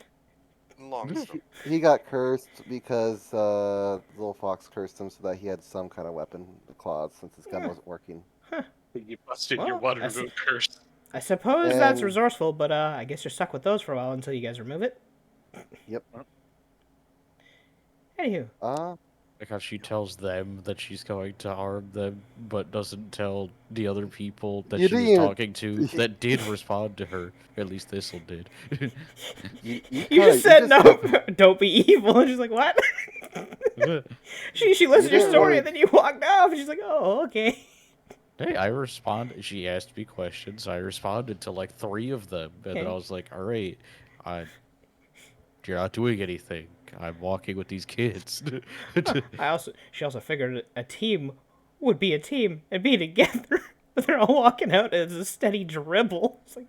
long story. He got cursed because Little Fox cursed him so that he had some kind of weapon, the claws, since his gun Yeah. wasn't working. You busted Well, your water I see. removal curse. I suppose that's And- resourceful, but I guess you're stuck with those for a while until you guys remove it. Yep. Anywho, Like how she tells them that she's going to harm them, but doesn't tell the other people that You she was didn't even- talking to that did respond to her. At least Thistle did. You You kinda- just said no. have- Don't be evil, and she's like, "What?" she listened to your didn't story, really- and then you walked off, and she's like, "Oh, okay." Hey, I responded. She asked me questions. I responded to like 3 of them, and then I Okay. was like, "All right, you're not doing anything. I'm walking with these kids." She also figured a team would be a team and be together, but they're all walking out as a steady dribble. It's like,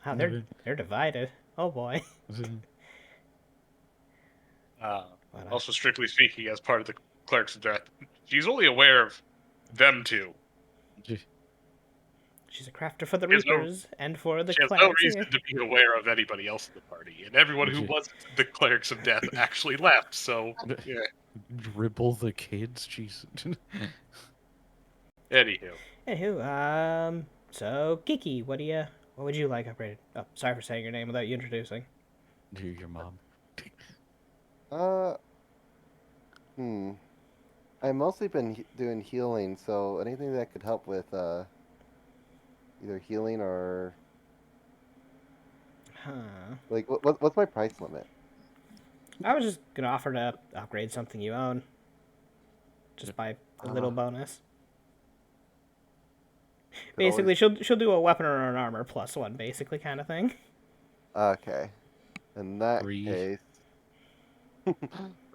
wow, they're divided. Oh boy. But, Also, strictly speaking, as part of the clerk's death, she's only aware of them two. she's a crafter for the She has no- Reapers and for the She has no clerics. reason to be aware of anybody else in the party, and everyone who was the clerics of death actually left. So, yeah. Dribble the kids, Jesus. Anywho, So Kiki, what would you like upgraded? Oh, sorry for saying your name without you introducing. Your mom. I've mostly been doing healing, so anything that could help with either healing or Huh. like what's my price limit? I was just gonna offer to upgrade something you own. Just by a little bonus. Basically, she'll do a weapon or an armor +1, basically, kind of thing. Okay, in that 3. case,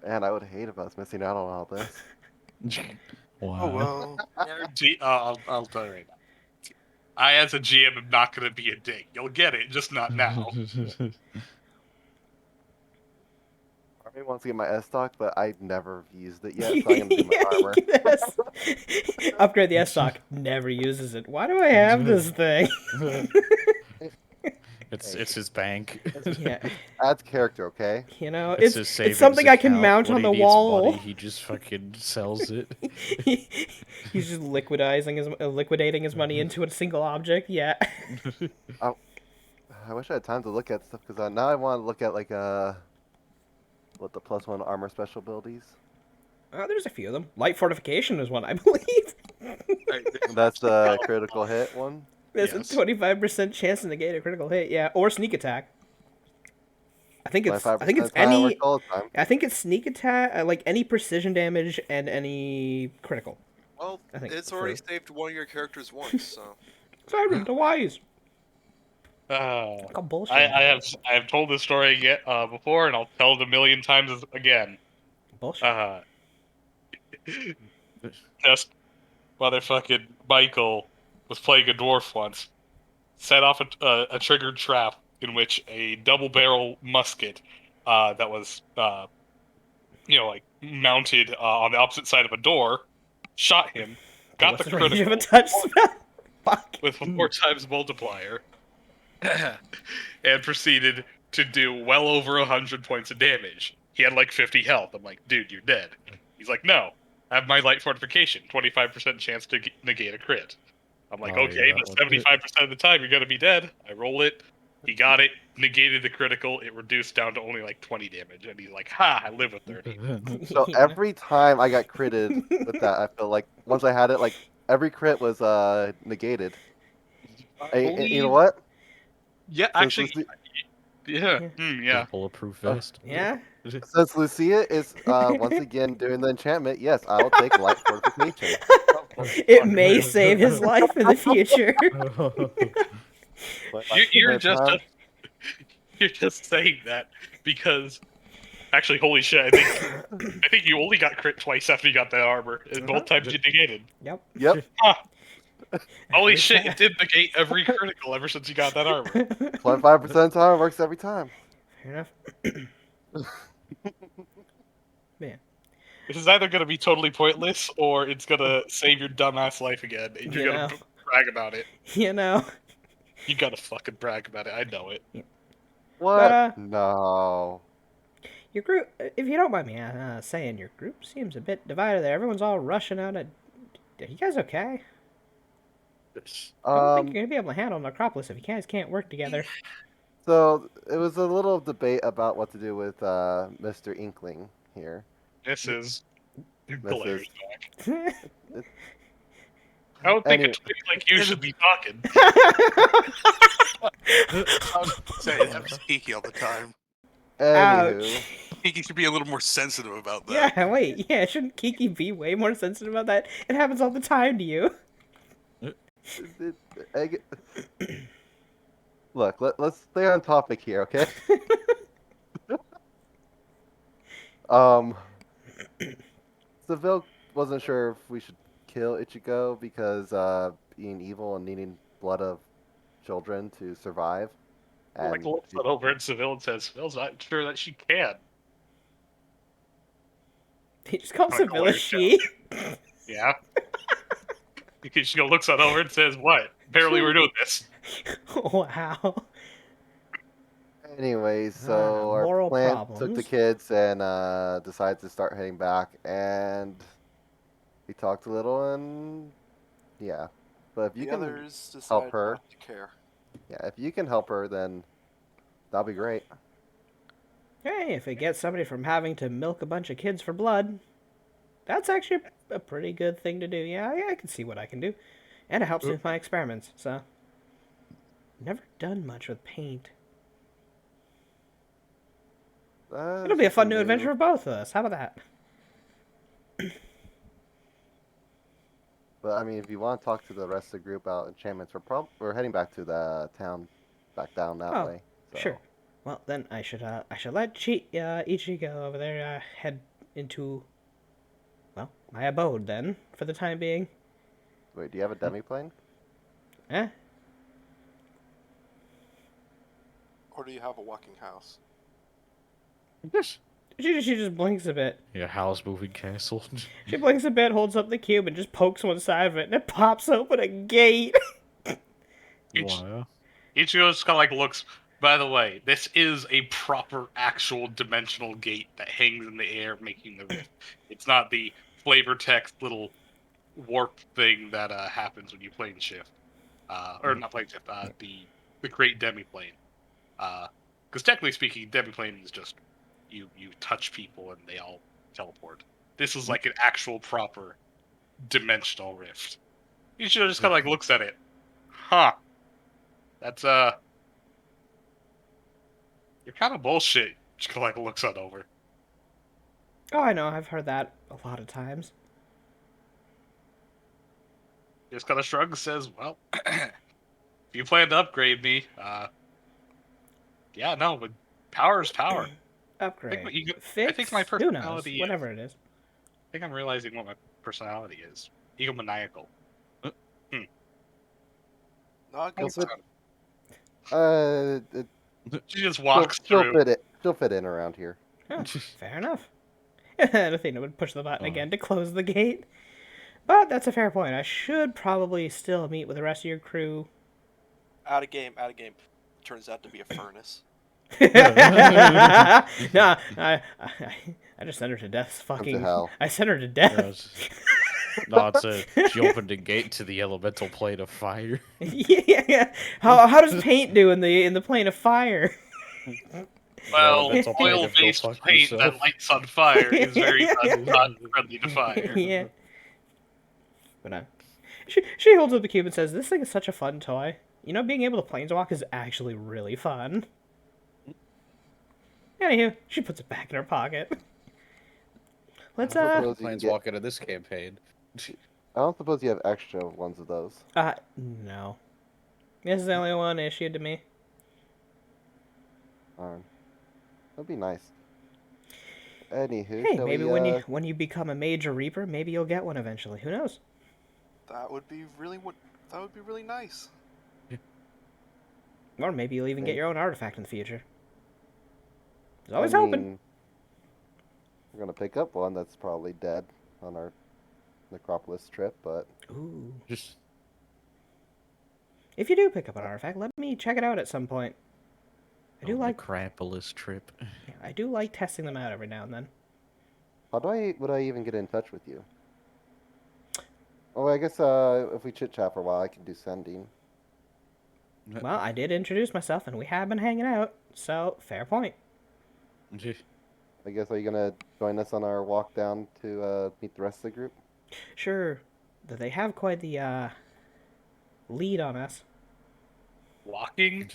man, I would hate if I was missing out on all this. Wow. Oh well. I'll tell you right now. I, as a GM, am not going to be a dick. You'll get it, just not now. Army wants to get my S stock, but I've never used it yet, so I'm gonna do my armor. Yes. Upgrade the S stock. Never uses it. Why do I have this thing? It's his bank. Yeah, Adds character, okay? you know, It's his it's savings something I can account. mount When on he the needs wall. money, he just fucking sells it. He's just liquidating his money into a single object. Yeah. I wish I had time to look at stuff because now I want to look at like what the +1 armor special abilities. There's a few of them. Light fortification is one, I believe. That's the critical hit one. There's Yes. a 25% chance to negate a critical hit. Yeah, or sneak attack. I think it's 25% time any. works all the time. I think it's sneak attack, like any precision damage and any critical. Well, I think it's for- already saved one of your characters once, so. Simon, the wise. Uh, Oh, bullshit. I have told this story before, and I'll tell it a million times again. Bullshit. Just motherfucking Michael was playing a dwarf once, set off a triggered trap in which a double barrel musket that was like mounted on the opposite side of a door shot him, got What's the the range of critical a touch spell? Fuck. with 4 times multiplier, and proceeded to do well over 100 points of damage. He had like 50 health. I'm like, dude, you're dead. He's like, no, I have my light fortification, 25% chance to negate a crit. I'm like, Oh, okay, yeah, but that one. 75% of the time you're gonna be dead. I roll it. He got it, negated the critical. It reduced down to only like 20 damage, and he's like, ha, I live with 30. So every time I got critted with that, I feel like once I had it, like every crit was negated. You know what? Yeah, Since actually, Lucia, yeah. Bulletproof vest. Yeah. since Lucia is once again doing the enchantment, yes, I will take light fortification. It may save his life in the future. But You're by the just time- you're just saying that because actually, holy shit! I think you only got crit twice after you got that armor, and both times you negated. Yep. Yep, Holy shit! It did negate every critical ever since you got that armor. 25% of the time works every time. Fair enough. Man. This is either gonna be totally pointless or it's gonna save your dumbass life again, and you're You gonna know. brag about it. You know. You gotta fucking brag about it. I know it. What? No. Your group, if you don't mind me saying, your group seems a bit divided there. Everyone's all rushing out. Are you guys okay? I don't think you're gonna be able to handle Necropolis if you guys can't work together. So it was a little debate about what to do with Mr. Inkling here. This is Glares Misses. back. I don't think Anyway. a twig like you should be talking. I was saying that was Kiki all the time. Anywho, Ouch. Kiki should be a little more sensitive about that. Yeah, wait, yeah, shouldn't Kiki be way more sensitive about that? It happens all the time to you. Look, let's stay on topic here, okay? Seville wasn't sure if we should kill Ichigo because being evil and needing blood of children to survive. Like And looks it over at Seville and says, Seville's not sure that she can. He just calls Kinda Seville a glares she. Yeah. Because she looks it over and says, what? Barely we're doing this. Wow. anyways, so our moral plant took the problems. kids and decided to start heading back, and we talked a little, and yeah. But if you The can others decided help her, not to care. yeah, if you can help her, then that'll be great. Hey, if it gets somebody from having to milk a bunch of kids for blood, that's actually a pretty good thing to do. Yeah, I can see what I can do. And it helps me with my experiments, so. Never done much with paint. It'll be a fun new adventure for both of us. How about that? But I mean, if you want to talk to the rest of the group about enchantments, we're heading back to the town, back down that Oh, way. So. Sure. Well, then I should let Ichigo over there head into, well, my abode then, for the time being. Wait, do you have a demiplane? Eh? Or do you have a walking house? She just blinks a bit. Yeah, house moving castle. She blinks a bit, holds up the cube, and just pokes one side of it, and it pops open a gate. Wow. Ichigo just kind of like looks. By the way, this is a proper, actual dimensional gate that hangs in the air, making the rift. It's not the flavor text little warp thing that happens when you plane shift, or not plane shift. The great demiplane. Because technically speaking, demiplane is just you touch people and they all teleport. This is like an actual proper dimensional rift. Ichigo just kind of like looks at it. Huh. That's you're kind of bullshit. Just like looks on over. Oh, I know, I've heard that a lot of times. Just kind of shrugs, says, "Well, if you plan to upgrade me, yeah, no, but power is power. Upgrade. my ego- Fix? I think my Who knows? personality is- Whatever it is. I think I'm realizing what my personality is. Egomaniacal. Not Well, good. but- She just walks she'll through. fit it. She'll fit in around here. Huh, fair enough. And Athena would push the button Oh. again to close the gate. But that's a fair point. I should probably still meet with the rest of your crew. Out of game. Turns out to be a furnace. Nah, I just sent her to death. Come to Fucking, hell. I sent her to death. No, it's she opened a gate to the elemental plane of fire. Yeah. How does paint do in the plane of fire? Well, Elemental plane of go oil-based fuck paint yourself. that lights on fire is very not friendly to fire. Yeah. But she holds up the cube and says, "This thing is such a fun toy. You know, being able to planeswalk is actually really fun." Anywho, she puts it back in her pocket. Let's Suppose you can Planes get- walk into this campaign. I don't suppose you have extra ones of those. No. This is the only one issued to me. That'd be nice. Anywho, Hey, shall maybe we, when you become a major reaper, maybe you'll get one eventually. Who knows? That would be really nice. Or maybe you'll even get Maybe. your own artifact in the future. There's I always hoping. mean, we're gonna pick up one that's probably dead on our Necropolis trip, but Ooh. Just If you do pick up an artifact, let me check it out at some point. I do on like the Krampus trip. yeah, I do like testing them out every now and then. would I even get in touch with you? Oh, I guess if we chit chat for a while, I can do sending. Well, I did introduce myself, and we have been hanging out, so fair point. I guess, are you gonna join us on our walk down to meet the rest of the group? Sure, they have quite the lead on us. Walking?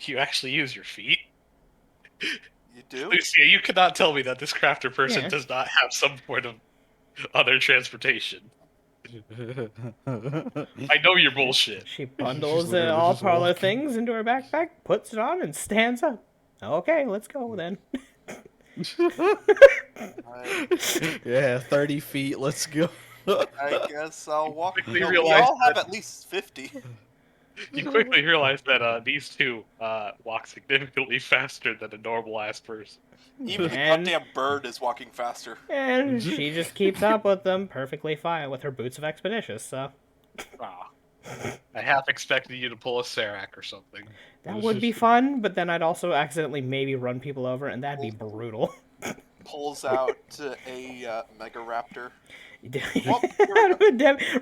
You actually use your feet? You do? Lucia, you cannot tell me that this crafter person Yeah. does not have some sort of other transportation. I know you're bullshit. She bundles literally all just parlor walking. things into her backpack, puts it on, and stands up. Okay, let's go then. Yeah, 30 feet. Let's go. I guess I'll walk. quickly No, we realized all have that- at least 50. You quickly realize that these two walk significantly faster than a normal ass person. Even the And- goddamn bird is walking faster. And she just keeps up with them perfectly fine with her boots of Expeditious, so Ah. I half expected you to pull a Serac or something. that would be fun, but then I'd also accidentally maybe run people over, and that'd be brutal. Pulls out a Mega Raptor.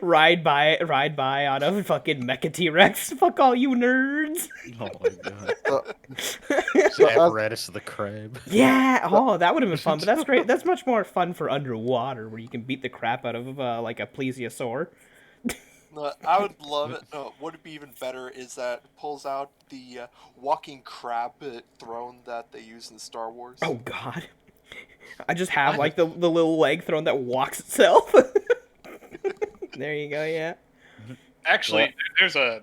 ride by on a fucking Mecha T-Rex. Fuck all you nerds. Oh my god. So, It's so the as, apparatus of the crab. Yeah, oh, that would have been fun, but that's great. That's much more fun for underwater, where you can beat the crap out of like a plesiosaur. No, I would love it. No, what would be even better is that it pulls out the walking crab throne that they use in Star Wars. Oh god. I just have like the little leg throne that walks itself. There you go, yeah. Actually, What?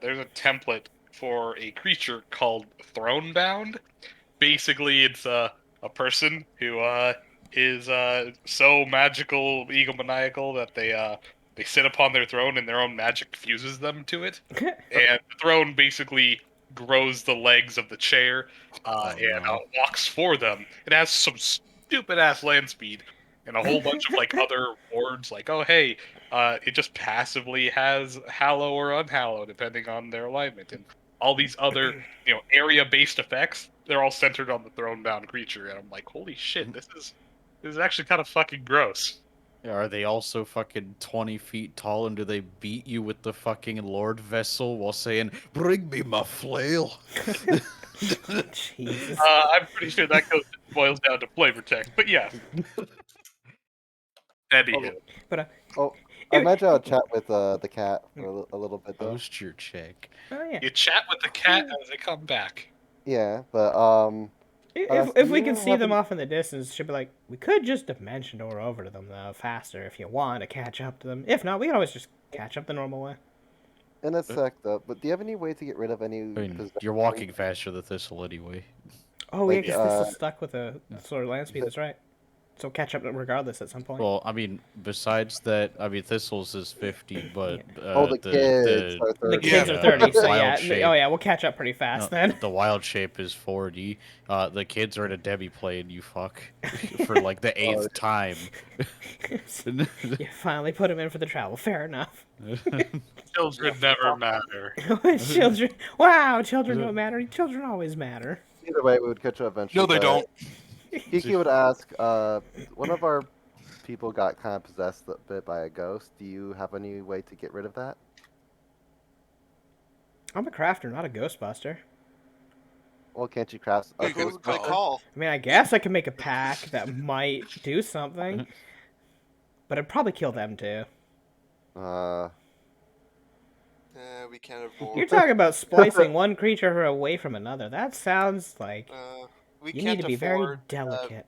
there's a template for a creature called Thronebound. Basically, it's a person who is so magical, egomaniacal that they sit upon their throne and their own magic fuses them to it. And the throne basically grows the legs of the chair and no. walks for them. It has some stupid ass land speed and a whole bunch of like other wards, like oh hey, it just passively has hallow or unhallow depending on their alignment, and all these other area based effects. They're all centered on the throne bound creature, and I'm like, holy shit, this is actually kind of fucking gross. Are they also fucking 20 feet tall, and do they beat you with the fucking Lord Vessel while saying, "Bring me my flail"? Jesus. I'm pretty sure that boils down to flavor text, but yeah. Anywho, But oh, I imagine I'll chat with the cat for a little bit though. Post your check. oh yeah. you chat with the cat as they come back. Yeah, but If we do can you see them happen- off in the distance, she'll be like, we could just dimension door over to them though faster if you want to catch up to them. If not, we can always just catch up the normal way. in a sec though. But do you have any way to get rid of any? I mean, possession? you're walking faster than Thistle anyway. Oh Like, yeah, 'cause this is stuck with a slower land speed. That's right. So catch up regardless at some point. Well, I mean, besides that, I mean, Thistle's is 50, but Oh, the kids are 30. The kids Yeah. are 30, so Wild yeah. shape. Oh yeah, we'll catch up pretty No, fast then. the wild shape is 40. The kids are in a Debbie plane, you fuck. For like the 8th time. You finally put him in for the travel. Fair enough. Children never matter. Children. Wow, children don't matter. Children always matter. Either way, we would catch up eventually. No, they but don't. Kiki would ask, one of our people got kind of possessed a bit by a ghost. Do you have any way to get rid of that? I'm a crafter, not a ghostbuster. Well, can't you craft? Yeah, you Who could could I call. call? I mean, I guess I could make a pack that might do something, but it'd probably kill them too. We can't avoid. You're talking about splicing one creature away from another. That sounds like We you can't need to be very afford delicate.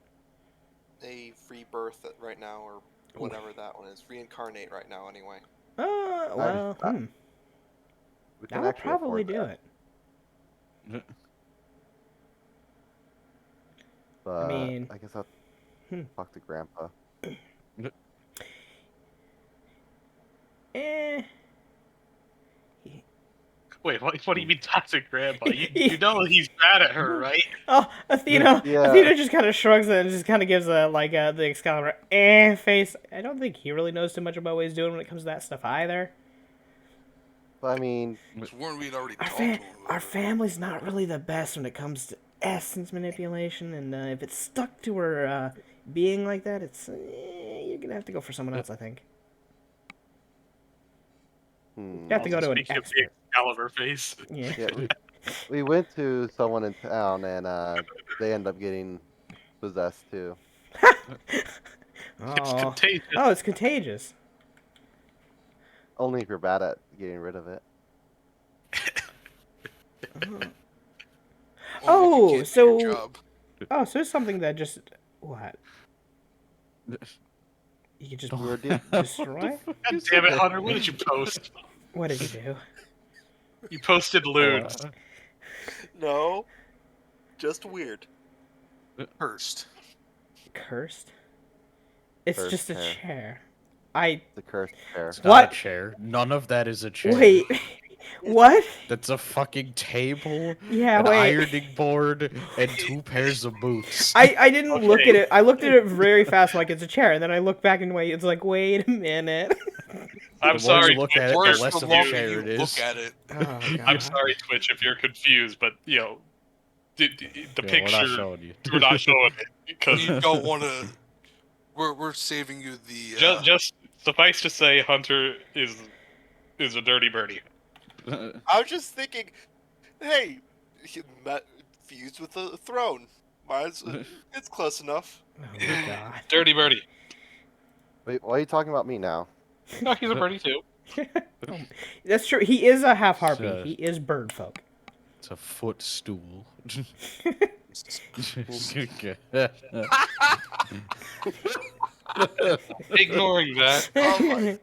a free birth right now, or whatever that one is. Reincarnate right now, anyway. Well, we I would probably do it. But mean- I guess I'll Hmm. talk to Grandpa. Eh. Wait, what do you mean toxic grandpa? You know he's mad at her, right? Oh, Athena. Yeah. Athena just kind of shrugs it and just kind of gives the Excalibur face. I don't think he really knows too much about what he's doing when it comes to that stuff either. But I mean, So weren't we already Our, talked fa- to him about our it? family's not really the best when it comes to essence manipulation, and if it's stuck to her being like that, it's you're gonna have to go for someone else, I think. You have to go to an Speaking of the expert. Excalibur face. Yeah. yeah, we went to someone in town, and they ended up getting possessed too. It's Oh. contagious. Oh, it's contagious. Only if you're bad at getting rid of it. Only if Oh, you can't do so- your job. Oh, so it's something that just what? You could just We're de- destroy? God damn it, Hunter! What did you post? What did you do? You posted loons. No, just weird. Cursed. Cursed? It's Cursed just a chair. chair. I The cursed chair. It's not What? a chair. None of that is a chair. wait. What? That's a fucking table, Yeah, an wait. ironing board, and 2 pairs of boots. I didn't look at Okay. it. I looked at it very fast, like it's a chair, and then I looked back and wait. It's like, wait a minute. The I'm more sorry, you look Twitch, at it, Worse, the less the of a longer chair you it is. look at it. Oh, I'm God. sorry, Twitch, if you're confused, but the Yeah, picture we're not showing you. we're not showing it because You don't want to. We're saving you the. just suffice to say, Hunter is a dirty birdie. I was just thinking, hey, he met, fused with the throne. It's close enough. Oh, my God. Dirty birdie. Wait, why are you talking about me now? No, he's a birdie too. That's true. He is a half harpy. Sure. He is bird folk. It's a footstool. Ignoring that, Oh my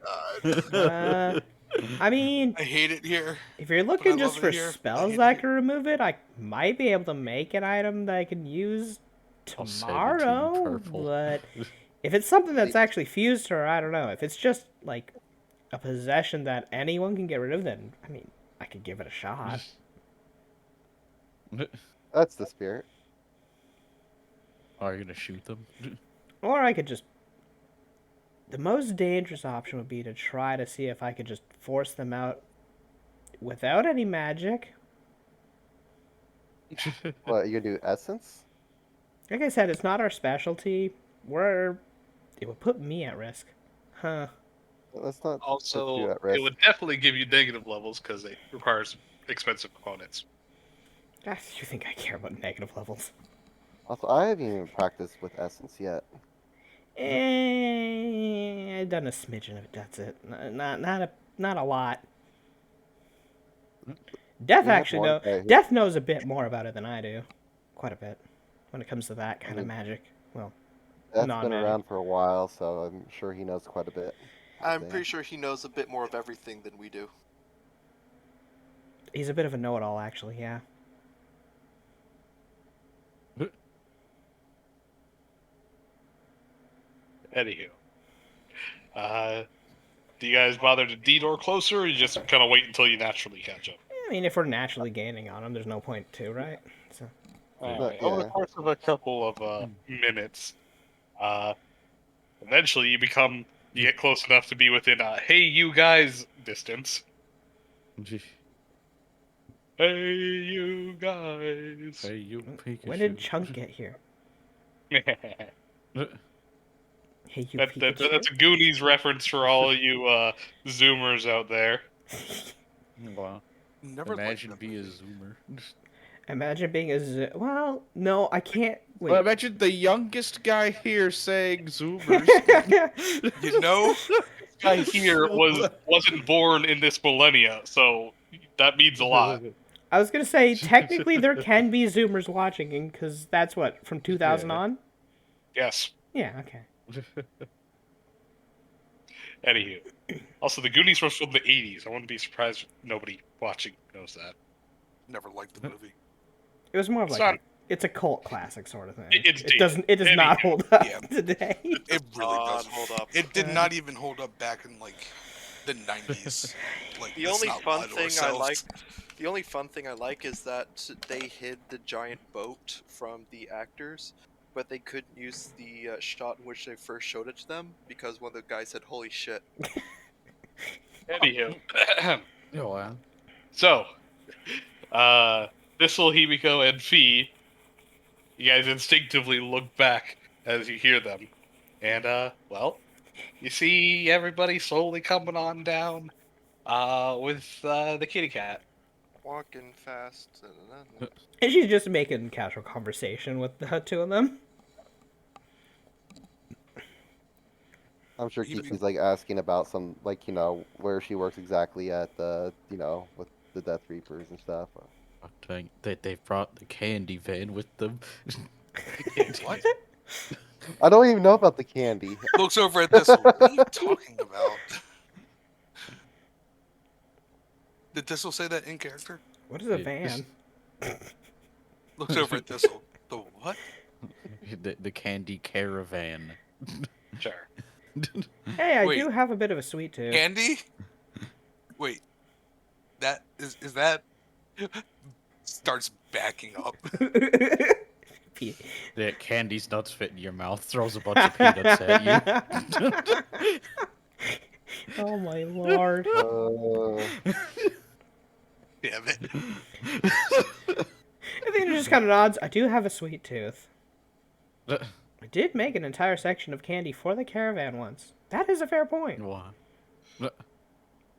god. I mean, I hate it here. if you're I looking love just it for here. I spells hate that it can remove it, I might be able to make an item that I can use I'll send it to you tomorrow. purple. But if it's something that's actually fused to her, I don't know. If it's just like a possession that anyone can get rid of, then I mean, I could give it a shot. That's the spirit. Are you gonna shoot them? Or I could just. The most dangerous option would be to try to see if I could just force them out without any magic. What, you gonna do essence? Like I said, it's not our specialty. It would put me at risk. Huh. That's not put you also at it risk. would definitely give you negative levels because it requires expensive components. You think I care about negative levels? Also, I haven't even practiced with essence yet. I've done a smidgen of it. That's it. Not a lot. Death We have actually one know. guy who- Death knows a bit more about it than I do. Quite a bit. When it comes to that kind of Mhm. magic. Well, That's been non-magic. around for a while, so I'm sure he knows quite a bit. I'm Yeah. pretty sure he knows a bit more of everything than we do. he's a bit of a know-it-all, actually. Yeah. Anywho, do you guys bother to detour closer, or you just kind of wait until you naturally catch up? I mean, if we're naturally gaining on him, there's no point to, right? So. Alright, Yeah. over the course of a couple of minutes, eventually you get close enough to be within a "Hey, you guys" distance. Hey, you guys. Hey, you Pikachu. When did Chunk get here? Hey, you Pikachu. That's a Goonies reference for all you Zoomers out there. Wow. Never liked Imagine that be a movie. zoomer. Imagine being a well, no, I can't. Wait. Well, imagine the youngest guy here saying zoomers. You know, Guy here wasn't born in this millennia, so that means a lot. I was gonna say technically there can be Zoomers watching, because that's what from 2000 Yeah. on. Yes. Yeah. Okay. Anywho, also the Goonies was from the '80s. I wouldn't be surprised if nobody watching knows that. never liked the movie. It was more of It's like not- it's a cult classic sort of thing. It's it doesn't. It does dated. not hold up Yeah. today. It really doesn't. Hold up. It did not even hold up back in like the 90s. Like The let's only not fun lie to thing I ourselves. like, the only fun thing I like is that they hid the giant boat from the actors, but they couldn't use the shot in which they first showed it to them because one of the guys said, "Holy shit!" Anywho, Oh, wow. so Thistle, Himiko, and Fee, you guys instinctively look back as you hear them, and well, you see everybody slowly coming on down with the kitty cat. Walking fast. And she's just making casual conversation with the two of them. I'm sure Even- Kiki's like asking about some like where she works exactly at the with the Death Reapers and stuff. They brought the candy van with them. What? I don't even know about the candy. Looks over at Thistle. What are you talking about? Did Thistle say that in character? What is a It- van? Looks over at Thistle. The what? The candy caravan. Sure. Hey, I Wait. do have a bit of a sweet tooth. Candy? Wait. That is that starts backing up. Pe- Yeah, candy's nuts fit in your mouth, throws a bunch of peanuts at you. Oh my lord. Damn it. I think it just kind of nods. I do have a sweet tooth. I did make an entire section of candy for the caravan once. That is a fair point. What?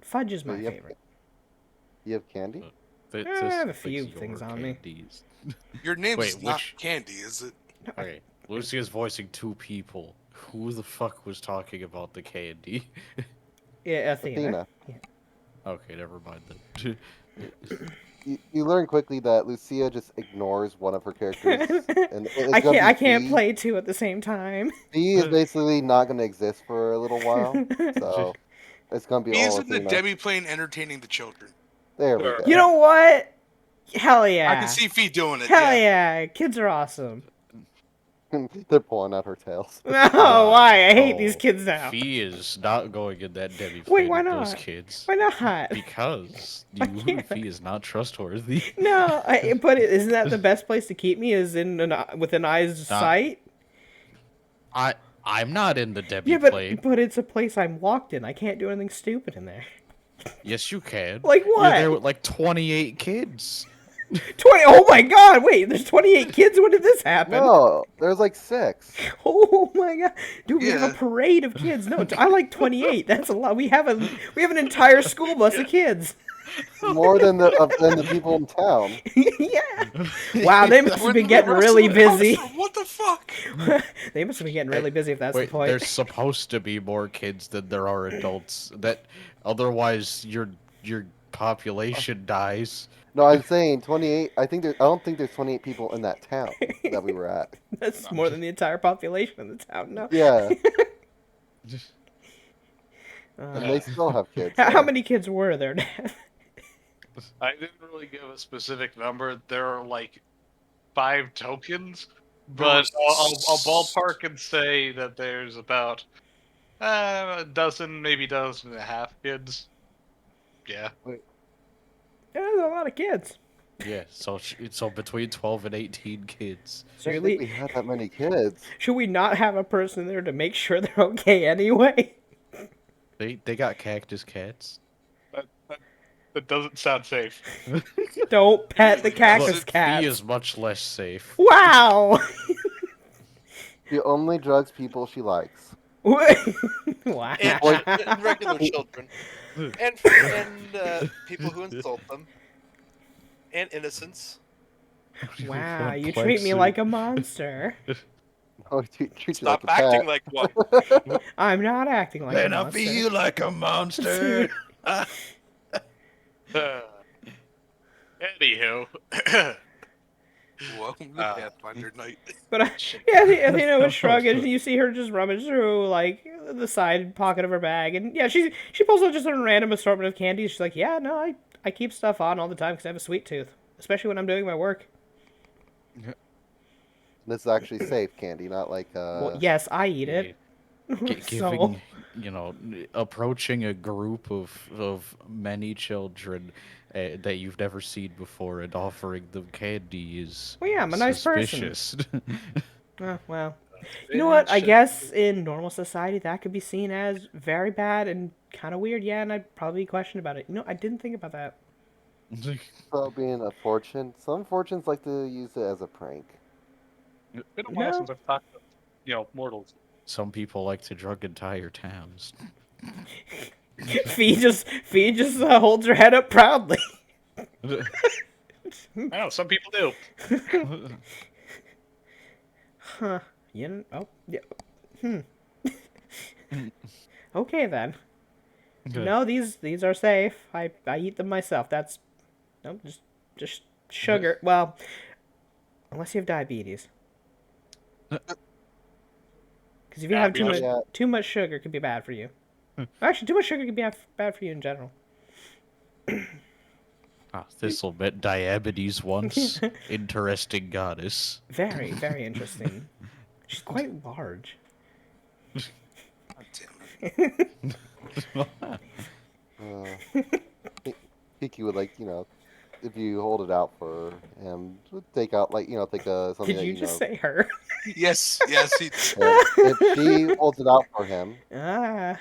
Fudge is So my you have- favorite. You have candy? This I have a fix few your things on me. candies. Your name's Wait, not which- Candy, is it? Okay, Lucia's voicing two people. Who the fuck was talking about the candy? Yeah, Athena. Athena. Okay, never mind then. You learn quickly that Lucia just ignores one of her characters, and it's I gonna be can't Fee. play two at the same time. Fee is basically not going to exist for a little while, so it's going to be He's all in the Athena. Demi plane entertaining the children. There we Sure. go. You know what? Hell yeah. I can see Fee doing it. Hell yeah. yeah. Kids are awesome. They're pulling out her tails. No, why? I hate these kids now. Fee is not going in that Debbie Wait, plane why with those not? kids. Why not? Because I you, can't. Fee is not trustworthy. No, but isn't that the best place to keep me? Is in within eyes sight? I'm not in the Debbie Yeah, but plane. it's a place I'm locked in. I can't do anything stupid in there. Yes, you can. Like You're what? there with like 28 kids. 20. Oh my God! Wait, there's 28 kids. When did this happen? No, there's like 6. Oh my God, dude, we have Yeah. a parade of kids. No, I like 28. That's a lot. We have an entire school bus of kids. More than the people in town. Yeah. Wow, they must have When been the getting rest really of the house- busy. What the fuck? They must have been getting really busy if that's Wait, the point. there's supposed to be more kids than there are adults. That otherwise your population dies. No, I'm saying 28. I don't think there's 28 people in that town that we were at. That's more than the entire population of the town. No. Yeah, Uh, and they still have kids. how there. many kids were there, Dad? I didn't really give a specific number. There are like 5 tokens, but I'll ballpark and say that there's about a dozen, maybe dozen and a half kids. Yeah. Yeah, there's a lot of kids. Yeah, so between 12 and 18 kids. I didn't think we had that many kids. Should we not have a person there to make sure they're okay anyway? They got cactus cats. That doesn't sound safe. Don't pet the cactus Look, cat. Fee is much less safe. Wow. She only drugs people she likes. Wow. And regular children. And people who insult them. And innocents. Wow, you treat me like a monster. Oh, treat you Stop like a acting cat. like one. I'm not acting like a Then I monster. feel like a monster. Anywho. Welcome to Pathfinder Night. But yeah, Athena was shrugging. You see her just rummage through like the side pocket of her bag, and yeah, she pulls out just a random assortment of candies. She's like, "Yeah, no, I keep stuff on all the time because I have a sweet tooth, especially when I'm doing my work." This is actually safe candy, not like Well, yes, I eat it. So Giving, approaching a group of many children that you've never seen before and offering them candy is Well, yeah, I'm a nice person. suspicious. Oh, well, you know what? I guess in normal society that could be seen as very bad and kind of weird. Yeah, and I'd probably question about it. I didn't think about that. so being a fortune. Some fortunes like to use it as a prank. It's been a while No. since I've talked to, mortals. Some people like to drug entire towns. Fee just holds her head up proudly. I know, some people do. Huh. You know, oh, yeah. Okay then. Good. No, these are safe. I eat them myself. That's no, just sugar. Well, unless you have diabetes. Because if you have Diabetes. Yeah. too much sugar, it could be bad for you. Actually, too much sugar could be bad for you in general. Ah, this'll bet diabetes once. Interesting goddess. Very, very interesting. She's quite large. God damn it. Kiki would if you hold it out for him, would take out take something Did that you just say her? Yes, he and if she holds it out for him, Ah,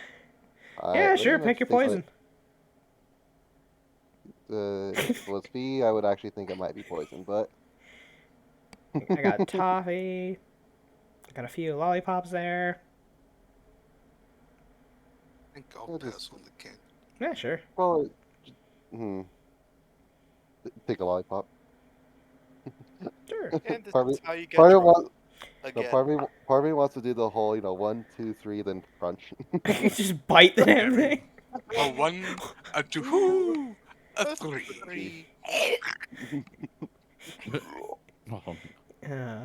I yeah, would, sure. just Pick your take something- poison. If it was B, I would actually think it might be poison, but I got toffee. I got a few lollipops there. I think I'll We'll just- pass on the can. Yeah, sure. well, take a lollipop. Sure. And this Part of is how you get part of drunk. what no, Again. part of me wants to do the whole 1, 2, 3, then crunch. Just bite the damn thing. A 1, a 2, a 3. Oh, Uh,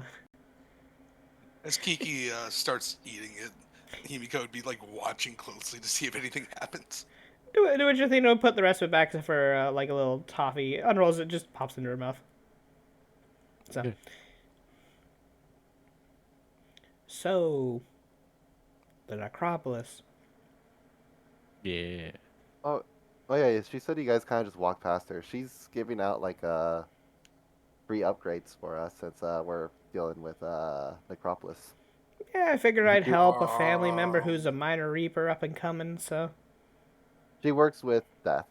As Kiki starts eating it, Himiko would be like watching closely to see if anything happens. do what you think. Put the rest of it back except for like a little toffee. Unrolls it, just pops into her mouth. So. Okay. So. The Necropolis. yeah. Oh yeah, she said you guys kind of just walked past her. She's giving out free upgrades for us since we're dealing with Necropolis. Yeah, I figured I'd help a family Oh. member who's a minor reaper up and coming. So. She works with Death.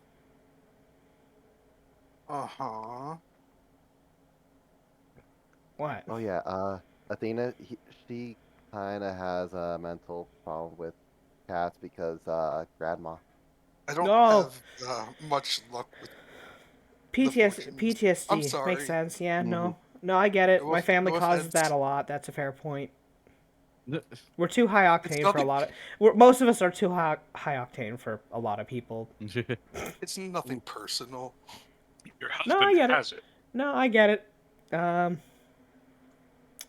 Uh-huh. What? Oh yeah, Athena. She kind of has a mental problem with cats because Grandma. I don't No. have much luck with PTSD. fortunes. I'm PTSD sorry. makes sense. Yeah, Mhm. no, I get it. No My off- family no causes offense. that a lot. That's a fair point. N- We're too high octane for a nothing- lot of. Most of us are too high octane for a lot of people. It's nothing personal. Your No, husband I get it. has it. No, I get it.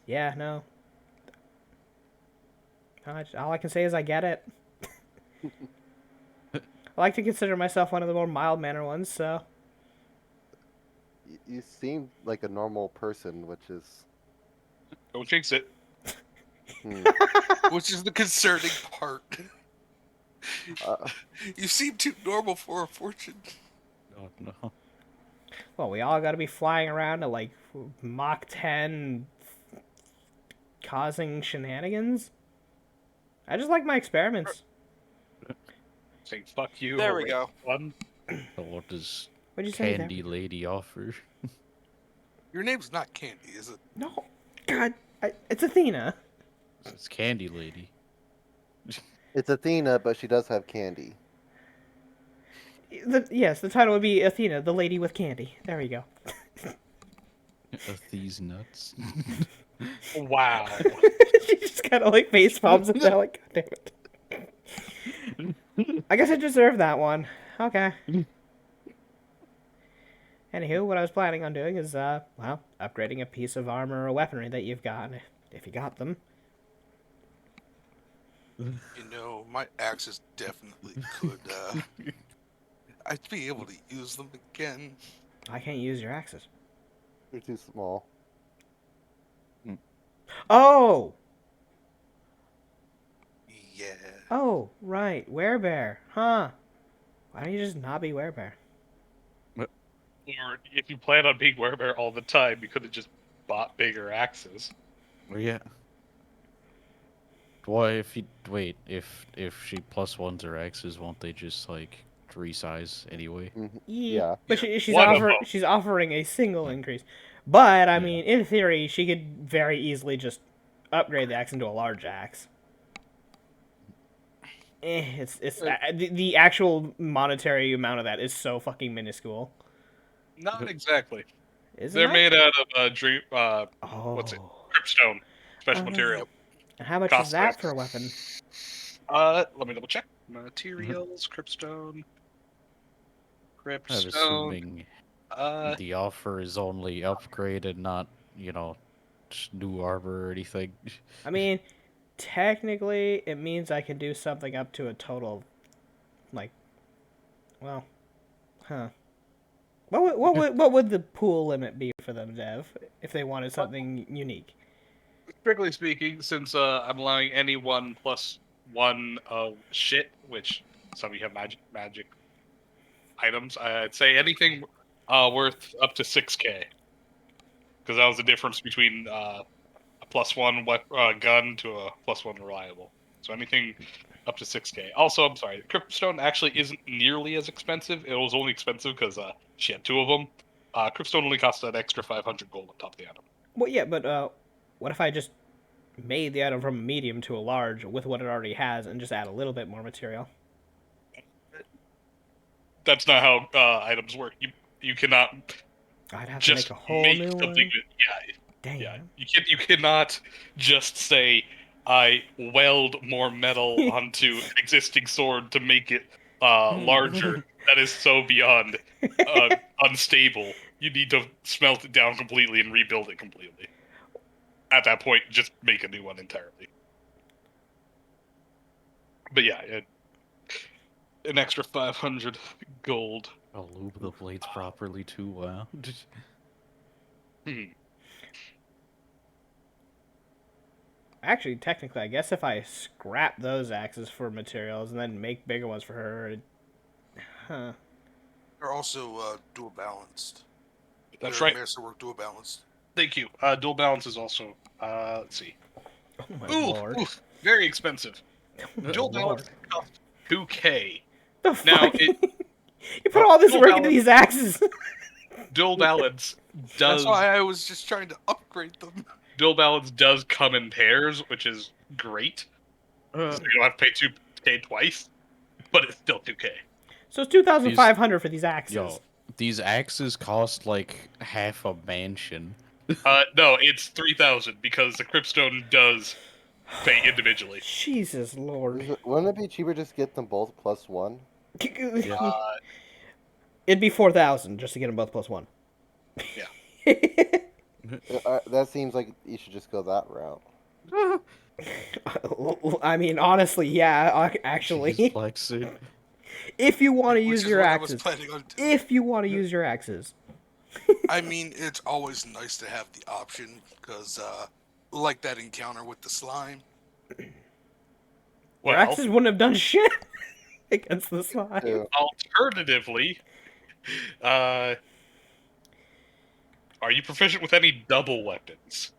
Yeah, no. All I can say is I get it. I like to consider myself one of the more mild-mannered ones, so. You seem like a normal person, which is Don't jinx it. hmm, Which is the concerning part. uh, You seem too normal for a fortune. Oh no. Well, we all gotta be flying around at like Mach 10, causing shenanigans. I just like my experiments. Saying fuck you. There or we wait, go. Fun. So what does What'd you say there? Candy Lady offer? Your name's not Candy, is it? No, God, it's Athena. It's Candy Lady. it's Athena, but she does have candy. Yes, the title would be Athena, the lady with candy. There we go. These nuts. Wow. She just kind of like face palms and they're like, God damn it. I guess I deserve that one. Okay. Anywho, what I was planning on doing is, well, upgrading a piece of armor or weaponry that you've gotten, if you got them. You know, my axes definitely could, I'd be able to use them again. I can't use your axes. They're too small. Oh! Yeah. Oh, right. Werebear. Huh. Why don't you just not be Werebear? Or if you plan on being werebear all the time, you could have just bought bigger axes. Where you at? Why if you wait, if she plus ones her axes, won't they just like resize anyway? Yeah. But she's One of them. she's offering a single increase. But I mean, in theory, she could very easily just upgrade the axe into a large axe. It's the actual monetary amount of that is so fucking minuscule. Not exactly. Is They're it? made out of dream. Oh. What's it? Cryptstone, special Oh. material. And how much Cost is that less. for a weapon? Let me double check. Materials, Cryptstone. I'm Cryptstone. assuming Uh, the offer is only upgraded, not, just new armor or anything. I mean, technically, it means I can do something up to a total of, like, well, huh. What would the pool limit be for them, Dev, if they wanted something unique? strictly speaking, since I'm allowing any 1+1 of shit, which some of you have magic items, I'd say anything worth up to 6k, because that was the difference between a +1 gun to a +1 reliable. So anything up to 6k. Also, I'm sorry, Cryptstone actually isn't nearly as expensive. It was only expensive because she had 2 of them. Cryptstone only cost an extra 500 gold on top of the item. Well, yeah, but what if I just made the item from a medium to a large with what it already has and just add a little bit more material? That's not how items work. You cannot I'd have to just make a whole make new something. one. Yeah, Damn. yeah. You cannot just say I weld more metal onto an existing sword to make it larger. That is so beyond unstable. You need to smelt it down completely and rebuild it completely. At that point, just make a new one entirely. But yeah, an extra 500 gold. I'll lube the blades properly too, wow. Hmm. Actually, technically, I guess if I scrap those axes for materials and then make bigger ones for her, huh? They're also dual balanced. That's They're right. Masterwork dual balanced. Thank you. Dual balance is also. Let's see. Oh my Ooh, lord! ooh, very expensive. Oh my Dual lord. balance costs 2k. The Now, fuck? You put all this dual work into balance- these axes. Dual balance That's does why I was just trying to upgrade them. dual balance does come in pairs, which is great. So you don't have to pay 2k twice, but it's still 2k. So it's 2,500 for these axes. Yo, these axes cost like half a mansion. No, it's 3,000 because the Cryptstone does pay individually. Jesus lord. Wouldn't it be cheaper just get them both +1? It'd be 4,000 just to get them both +1. Yeah. That seems like you should just go that route. I mean, honestly, yeah, actually. He's flexing. If you want to Which use is your what I was axes. planning on doing. If you want to use your axes. I mean, it's always nice to have the option because, like that encounter with the slime. Your Well, axes wouldn't have done shit against the slime. Yeah. alternatively, are you proficient with any double weapons?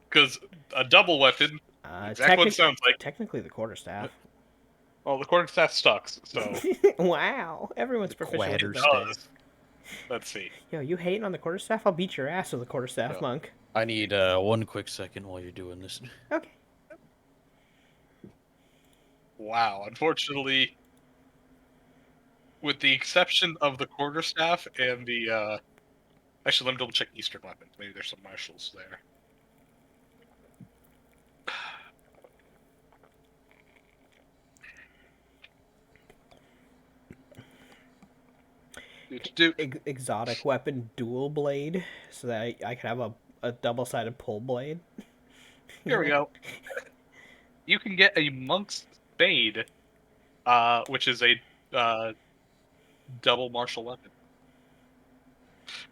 Because a double weapon, exactly what it sounds like. Technically, the quarterstaff. Well, the quarterstaff sucks, so Wow, everyone's proficient with that. Quarterstaff. let's see. Yo, you hating on the quarterstaff? I'll beat your ass with the quarterstaff, Yeah. monk. I need 1 quick second while you're doing this. Okay. Wow, unfortunately, with the exception of the quarterstaff and the actually, let me double check Eastern weapons. Maybe there's some marshals there. Exotic weapon dual blade, so that I can have a double-sided pull blade. Here we go. You can get a monk's spade, which is a double martial weapon.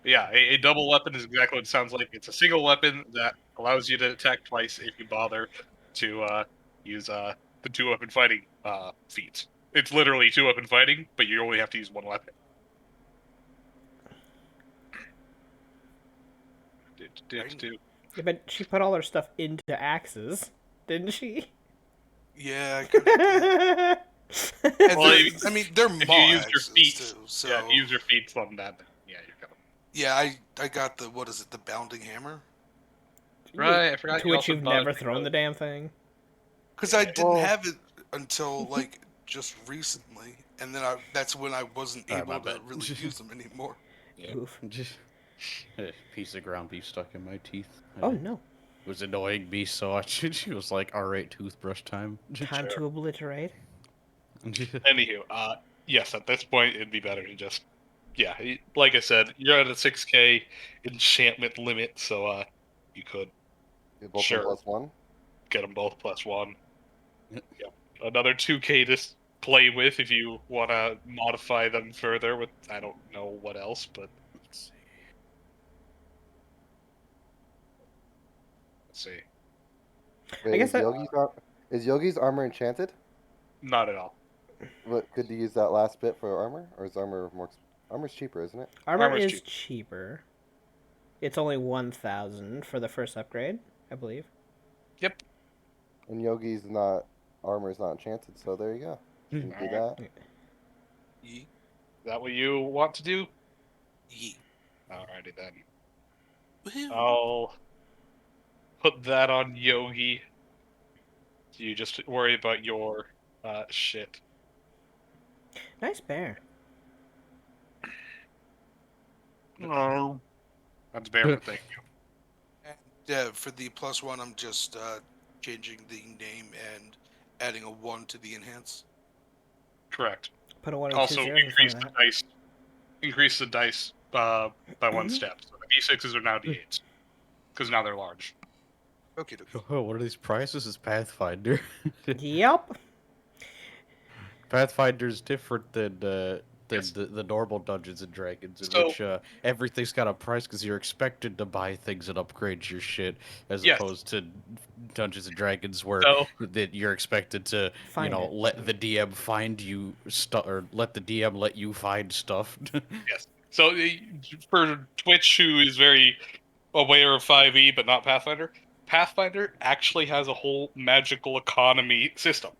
Yeah, a double weapon is exactly what it sounds like. It's a single weapon that allows you to attack twice if you bother to use the 2-weapon fighting feats. It's literally 2-weapon fighting, but you only have to use 1 weapon. Yeah, but she put all her stuff into axes, didn't she? Yeah, I kinda did. And Well, I mean, they're If maw you use your axes, feet, too, so yeah, if you use your feet on that, then yeah, you're kind of yeah, I got the what is it, the bounding hammer? right. I forgot To you which also you've bought never it thrown the damn thing. Because I didn't Well- have it until like just recently, and then that's when I wasn't Alright, my able to bad. really use them anymore. Oof. Just a piece of ground beef stuck in my teeth. Oh no. was annoying me so much. She was like, "All right, toothbrush time." Time to obliterate. Anywho, yes, at this point it'd be better to just, yeah, like I said, you're at a 6K enchantment limit, so you could You both Sure. on +1. get them both +1. Yeah, another 2K to play with if you want to modify them further with I don't know what else, but Let's let's see, Wait, guess is that- is Yogi's armor enchanted? not at all. What could you use that last bit for armor, or is armor more? Armor's cheaper, isn't it? Armor Armor's is cheap. cheaper. It's only 1,000 for the first upgrade, I believe. Yep. And Yogi's not armor's not enchanted, so there you go. You can do that. Yeet. Is that what you want to do? Yeet. Alrighty then. Woohoo. I'll put that on Yogi. You just worry about your shit. Nice bear. Oh. That's bear for thank you. And for the +1, I'm just changing the name and adding a 1 to the enhance. Correct. Put a 1 and 2 Also zeros in increase front the of that. dice. Increase the dice by one Mhm. step. So the D6s are now D8s because now they're large. Okay, dokie. Oh, what are these prices? Is Pathfinder? Yep. Pathfinder's different than Yes. the normal Dungeons and Dragons, in So- which everything's got a price because you're expected to buy things and upgrade your shit, as Yes. opposed to Dungeons and Dragons where So that you're expected to Find it. let the DM find you stuff, or let the DM let you find stuff. yes. So for Twitch, who is very aware of 5e but not Pathfinder, Pathfinder actually has a whole magical economy system.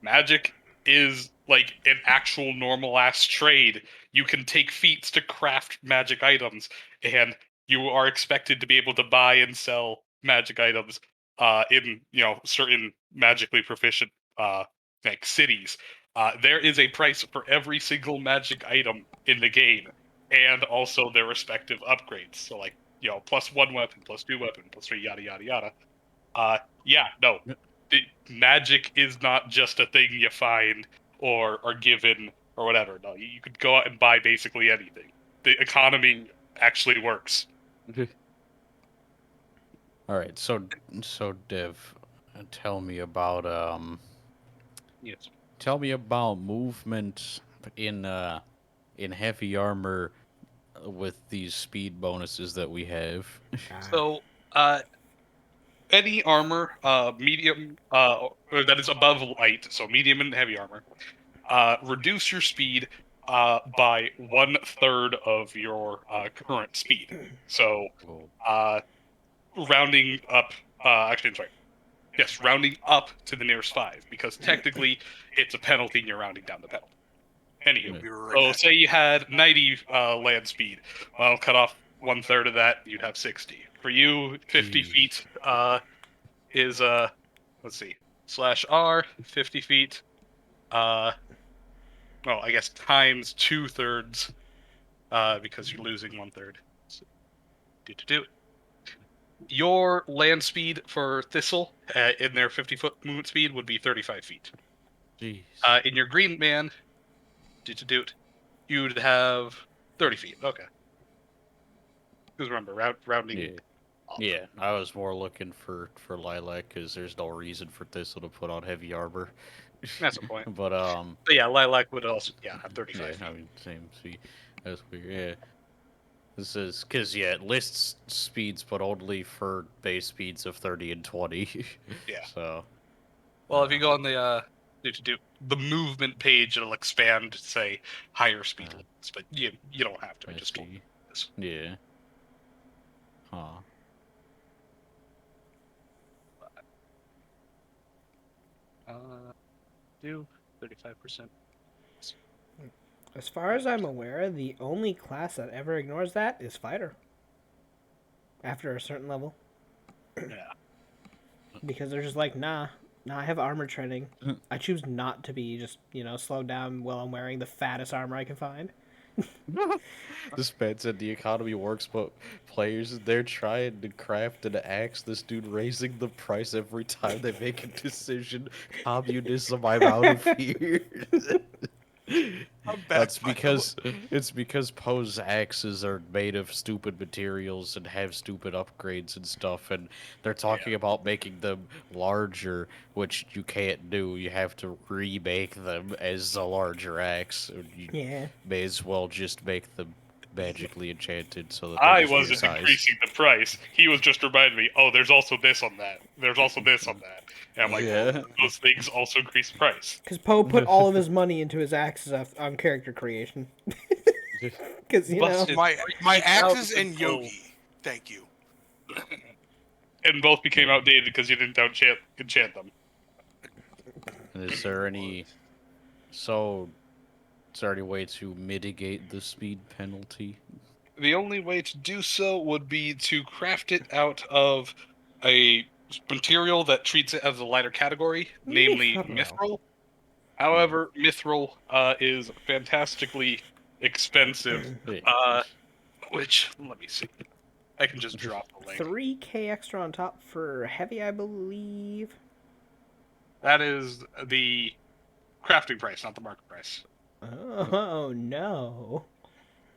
Magic is like an actual normal ass trade. You can take feats to craft magic items, and you are expected to be able to buy and sell magic items in certain magically proficient like cities. There is a price for every single magic item in the game, and also their respective upgrades. So like +1 weapon, +2 weapon, +3 yada yada yada. Yeah, no, magic is not just a thing you find or are given or whatever. No, you could go out and buy basically anything. The economy actually works. All right, so Dev, tell me about Yes. tell me about movement in heavy armor with these speed bonuses that we have. Ah. So, any armor, medium, or that is above light, so medium and heavy armor, reduce your speed by 1/3 of your current speed. So, Oh, rounding up, actually, I'm sorry. Yes, rounding up to the nearest 5, because technically it's a penalty and you're rounding down the penalty. Anywho, Yeah. Be right so back. say you had 90 land speed. Well, cut off 1/3 of that, you'd have 60. For you, 50 Jeez. feet is let's see, /R 50 feet. Well, I guess times 2/3, because you're losing 1/3. So, do. Your land speed for Thistle in their 50-foot movement speed would be 35 feet. jeez. In your Green Man, you'd have 30 feet. Okay. Because remember, rounding. Yeah. Yeah, I was more looking for Lilac because there's no reason for Thistle to put on heavy armor. That's the point. But But yeah, Lilac would also have 35 yeah, feet. I mean same speed. That's weird. Yeah, this is because it lists speeds, but only for base speeds of 30 and 20. Yeah. So Well, if you go on the the movement page, it'll expand to say higher speed limits, but you don't have to. I I just told you see. this. Yeah. Huh. Do 35%. As far as I'm aware, the only class that ever ignores that is fighter. After a certain level. Yeah. Because they're just like, nah, I have armor training. I choose not to be just, slowed down while I'm wearing the fattest armor I can find. This man said the economy works, but players, they're trying to craft an axe. This dude raising the price every time they make a decision. Communism, I'm out of here. I'm back. That's finally. because it's because Poe's axes are made of stupid materials and have stupid upgrades and stuff, and they're talking about making them larger, which you can't do. You have to remake them as a larger axe. You Yeah. may as well just make them magically enchanted so that I they're just your wasn't size. increasing the price. He was just reminding me, oh, there's also this on that. There's also this on that. And I'm like, Yeah. well, those things also increase the price. Because Poe put all of his money into his axes on character creation. Because, you know. Busted. My axes and 3,000 gold. Yogi. Thank you. And both became outdated because you didn't enchant them. Is there any way to mitigate the speed penalty? The only way to do so would be to craft it out of a material that treats it as a lighter category, namely Mithril. mithril. However, mithril is fantastically expensive. Which, let me see. I can just drop the link. 3K extra on top for heavy, I believe. That is the crafting price, not the market price. Oh, no.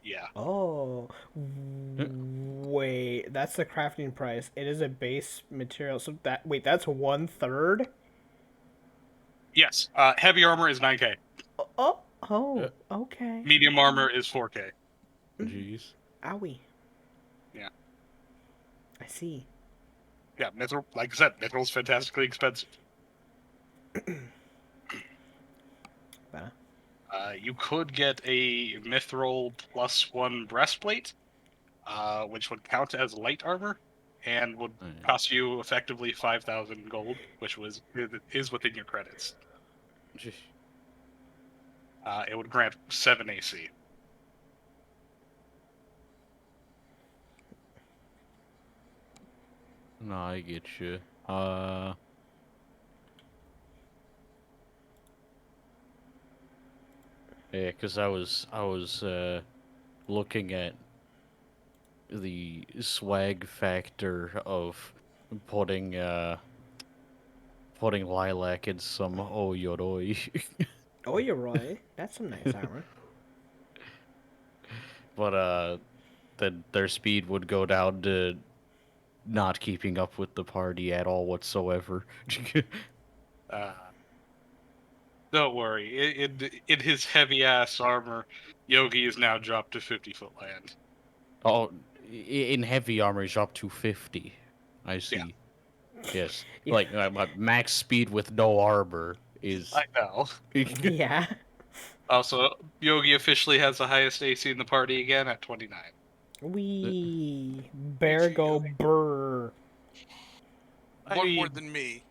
Yeah. Oh. Wait, that's the crafting price. It is a base material. So that's 1/3? Yes. Heavy armor is 9K. Okay. Medium armor is 4K. Jeez. Owie. Yeah. I see. Yeah, mithril, like I said, mithril is fantastically expensive. You could get a mithril +1 breastplate, which would count as light armor, and would cost you effectively 5,000 gold, which is within your credits. It would grant 7 AC. No, I get you. Yeah, because I was looking at the swag factor of putting lilac in some Oyoroi. Oh, you're right. That's some nice armor. But then their speed would go down to not keeping up with the party at all whatsoever. Don't worry. In his heavy ass armor, Yogi is now dropped to 50-foot land. Oh, in heavy armor, he's up to 50. I see. Yeah. Yes. Yeah. Like, max speed with no armor is... I know. Yeah. Also, Yogi officially has the highest AC in the party again at 29. Wee. Bear go brr. One more than me.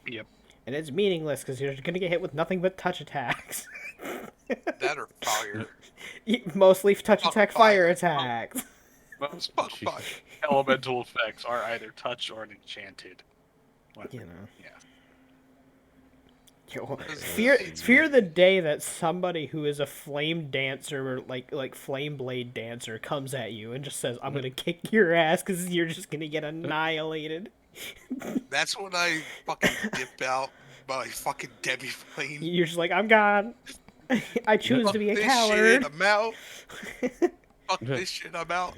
Yep. And it's meaningless because you're gonna get hit with nothing but touch attacks. That or fire. Mostly touch Fuck attack, fire. fire attacks. Most Fuck fire. elemental effects are either touch or an enchanted weapon. You know. Yeah. Yo, fear the day that somebody who is a flame dancer, like flame blade dancer, comes at you and just says, "I'm gonna kick your ass" because you're just gonna get annihilated. That's when I fucking dip out my fucking Debbie flame. You're just like, "I'm gone. I choose Fuck to be a this coward." Shit, I'm out. Fuck this shit, I'm out.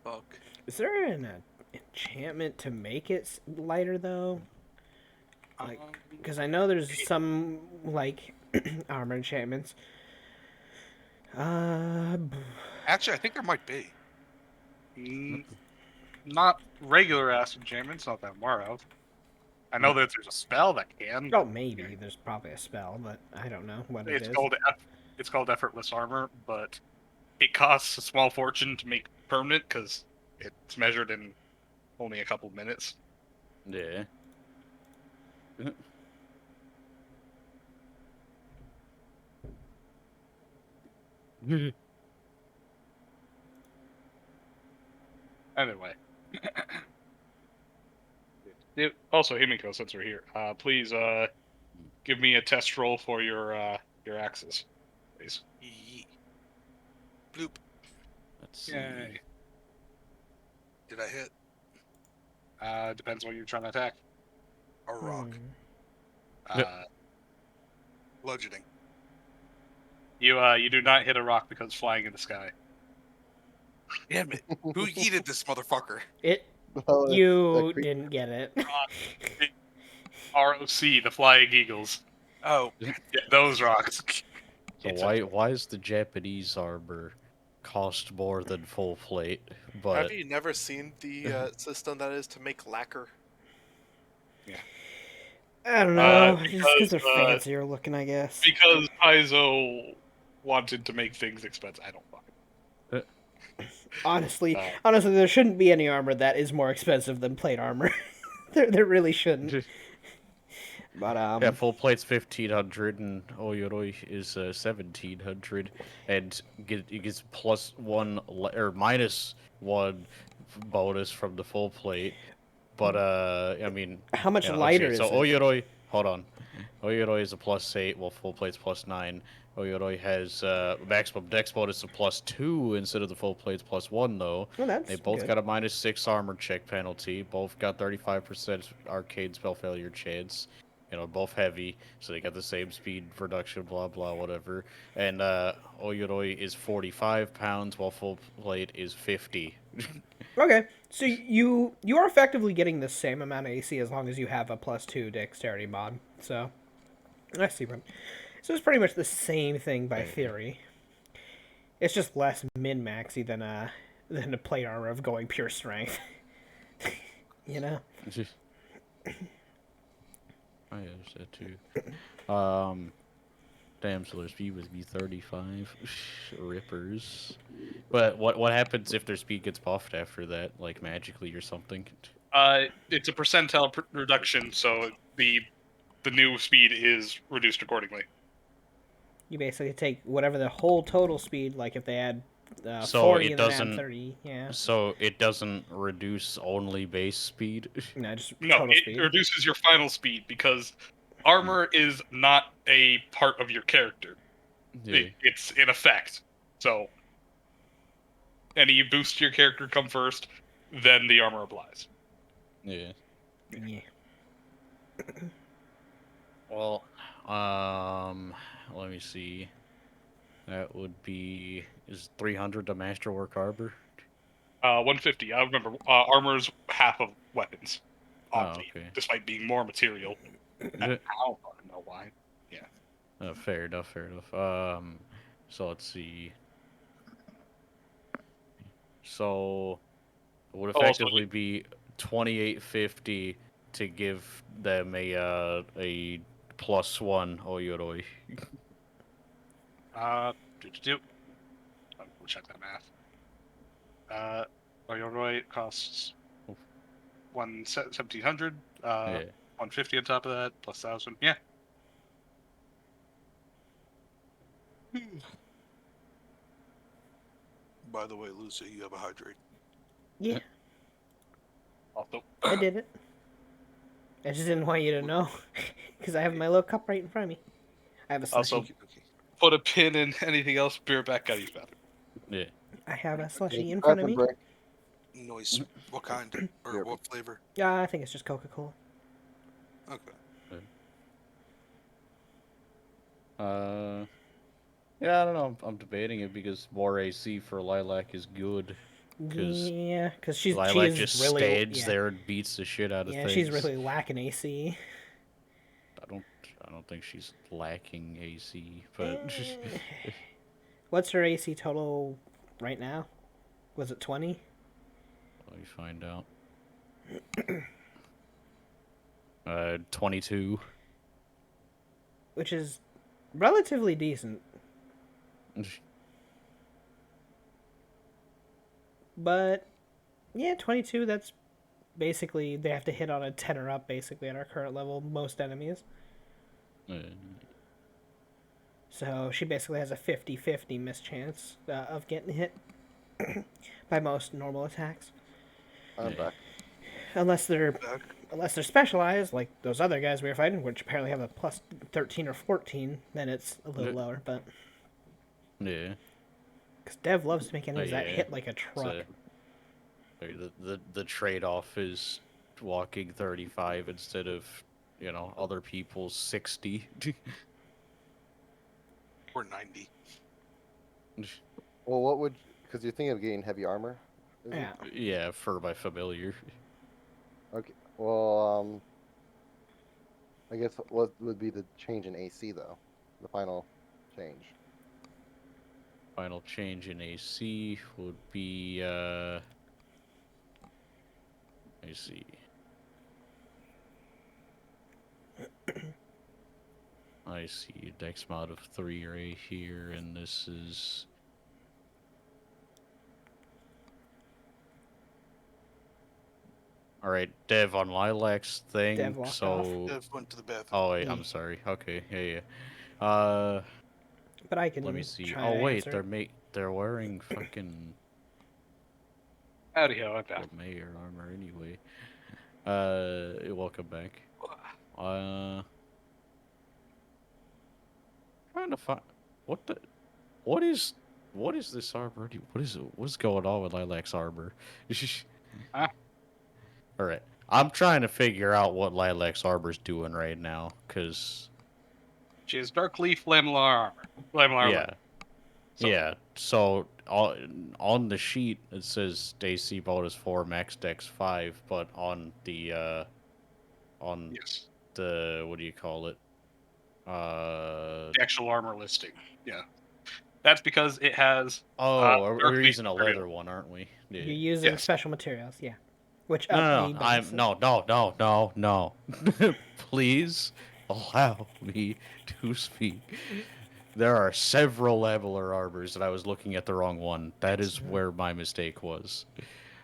Fuck. Is there an enchantment to make it lighter though? Like, because I know there's some like armor enchantments. Actually, I think there might be. Not regular ass enchantments, not that I'm aware of. I know that there's a spell that can. Oh, maybe there's probably a spell, but I don't know what it It's is. it's called effortless armor, but it costs a small fortune to make permanent because it's measured in only a couple minutes. Yeah. Anyway. Also, Himiko, since we're here, please give me a test roll for your axes, please. Yee. Bloop. Let's see. Yay. Did I hit Depends what you're trying to attack. a rock? Yep. Bludgeoning. You do not hit a rock because it's flying in the sky. Damn it! Who yeeted this motherfucker? Oh, You a creep- didn't get it. ROC, the Flying Eagles. Oh, Yeah, those rocks. So It's why is the Japanese armor cost more than full plate? But Have you never seen the system that is to make lacquer? I don't know. Just because because, they're fancier looking, I guess. because Paizo wanted to make things expensive. I don't fucking. Honestly, Uh, honestly, there shouldn't be any armor that is more expensive than plate armor. there really shouldn't. But yeah, full plate's 1,500 and Oyuroi is 1,700, and it gets +1 or -1 bonus from the full plate. But I mean, how much yeah, lighter okay, is so it? Oyuroi, hold on, Oyuroi is a +8, while full plate's +9. Oyuroi has maximum dex bonus of +2 instead of the full plate's +1 though. Well, that's They both good. got a -6 armor check penalty. Both got 35% arcade spell failure chance. You know, both heavy, so they got the same speed reduction, blah blah, whatever. And Oyuroi is 45 pounds, while full plate is 50. Okay, so you are effectively getting the same amount of AC as long as you have a +2 dexterity mod. So I see. So it's pretty much the same thing by theory. It's just less min-maxy than a plate armor of going pure strength. You know? I have that too. Damn, so their speed would be 35. Rippers. But what happens if their speed gets buffed after that, like magically or something? It's a percentile reduction, so the new speed is reduced accordingly. You basically take whatever the whole total speed, like if they add So 40 it and then add doesn't- 30, yeah. So it doesn't reduce only base speed. No, just No, total it speed. reduces your final speed because armor is not a part of your character. Yeah. It's in effect. So any boost to your character come first, then the armor applies. Yeah. Yeah. Well, let me see. That would be is 300 the masterwork arbor. 150. I remember armor's half of weapons. Oh, Oddly, okay. despite being more material. I Yeah. don't fucking know why. Fair enough, fair enough. So let's see. So it would Oh, also- effectively be 2850 to give them a +1 Oyuroi. Do. We'll check that math. Oyuroi costs 1,700. Yeah. 150 on top of that, plus 1,000. Yeah. by the way, Lucy, you have a hydrate. Yeah, Also, I did it. I just didn't want you to know. Because I have my little cup right in front of me. I have a Also- slushie. Okay. put a pin in anything else. Beer back out of your bathroom. Yeah. I have a Take slushie a in front of bathroom me. break. Noise. What kind? Or Here. what flavor? Yeah, I think it's just Coca-Cola. Okay. Yeah, I don't know. I'm debating it because more AC for Lilac is good. 'Cause Yeah, because she's Lilac she's just really stands there and beats the shit out of Yeah, things. she's really lacking AC. I don't think she's lacking AC, but What's her AC total right now? Was it 20? let me find out. 22. Which is relatively decent. But yeah, 22, that's basically they have to hit on a 10 or up basically at our current level, most enemies. So she basically has a 50-50 mischance of getting hit by most normal attacks. I'm back. unless they're Uh, specialized like those other guys we were fighting, which apparently have a plus 13 or 14, then it's a little Yeah. lower. But Yeah. because Dev loves to make enemies that yeah. hit like a It's truck. the trade-off is walking 35 instead of, other people's 60. or 90. Well, what would? Because you're thinking of getting heavy armor. is it? Yeah. Yeah, for my familiar. Okay. Well, I guess what would be the change in AC though? The final change. Final change in AC would be, let me see. I see dex mod of 3 right here, and this is... Alright, Dev on Lilac's thing, Dev walked so... off. Dev went to the bathroom. Oh wait, Me. I'm sorry. Okay, yeah. But I can. Let me see. Try Oh to wait, answer. they're wearing fucking Howdy ho, I'm back. mayor armor anyway. Welcome back. Trying to find what is this armor? What's going on with Lilac's armor? Huh? All right, I'm trying to figure out what Lilac's armor's doing right now, cause She has Dark Leaf Laminar armor. Laminar yeah, leather. So- yeah. So on the sheet it says AC bonus 4, max dex 5, but on the Yes. the what do you call it? The actual armor listing. Yeah. That's because it has We're Dark Leaf using a material. leather one, aren't we? Yeah. You're using Yes. special materials, yeah. Which No, up no, the no. I'm bonuses. no. Please allow me to speak. There are several leveler armors that I was looking at the wrong one. That is where my mistake was.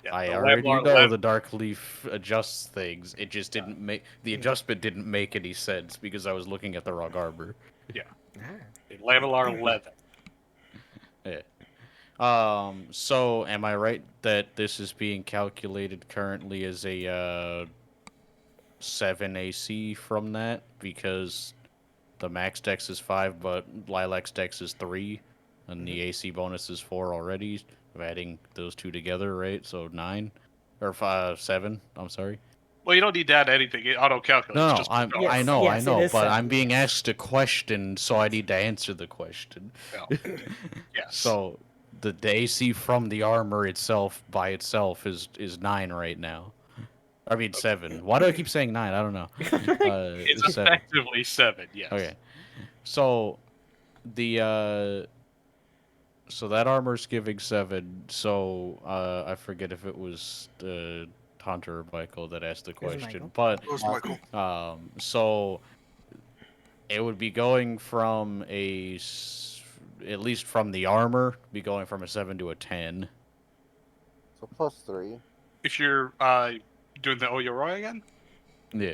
Yeah, I the already Laminar know leather- the Dark Leaf adjusts things. It just didn't make the adjustment didn't make any sense because I was looking at the wrong armor. Ah. the Laminar leather. Yeah. So am I right that this is being calculated currently as a 7 AC from that? Because the max dex is 5, but Lilac's dex is 3, and the AC bonus is 4 already. I'm adding those two together, right? So 9 or 7. I'm sorry. Well, you don't need to add anything. It auto calculates. No, just I Yes, know, yes, it is but 7, I'm being yes. asked a question, so I need to answer the question. Yes. So the AC from the armor itself by itself is 9 right now. I mean 7. Why do I keep saying 9? I don't know. It's 7. effectively 7. Yes. Okay. So the so that armor's giving 7. So I forget if it was Hunter or Michael that asked the It was question, Michael. but Where's Michael? so it would be going from at least from the armor, be going from a 7 to a 10. So +3. If you're doing the Oyoroi again, Yeah.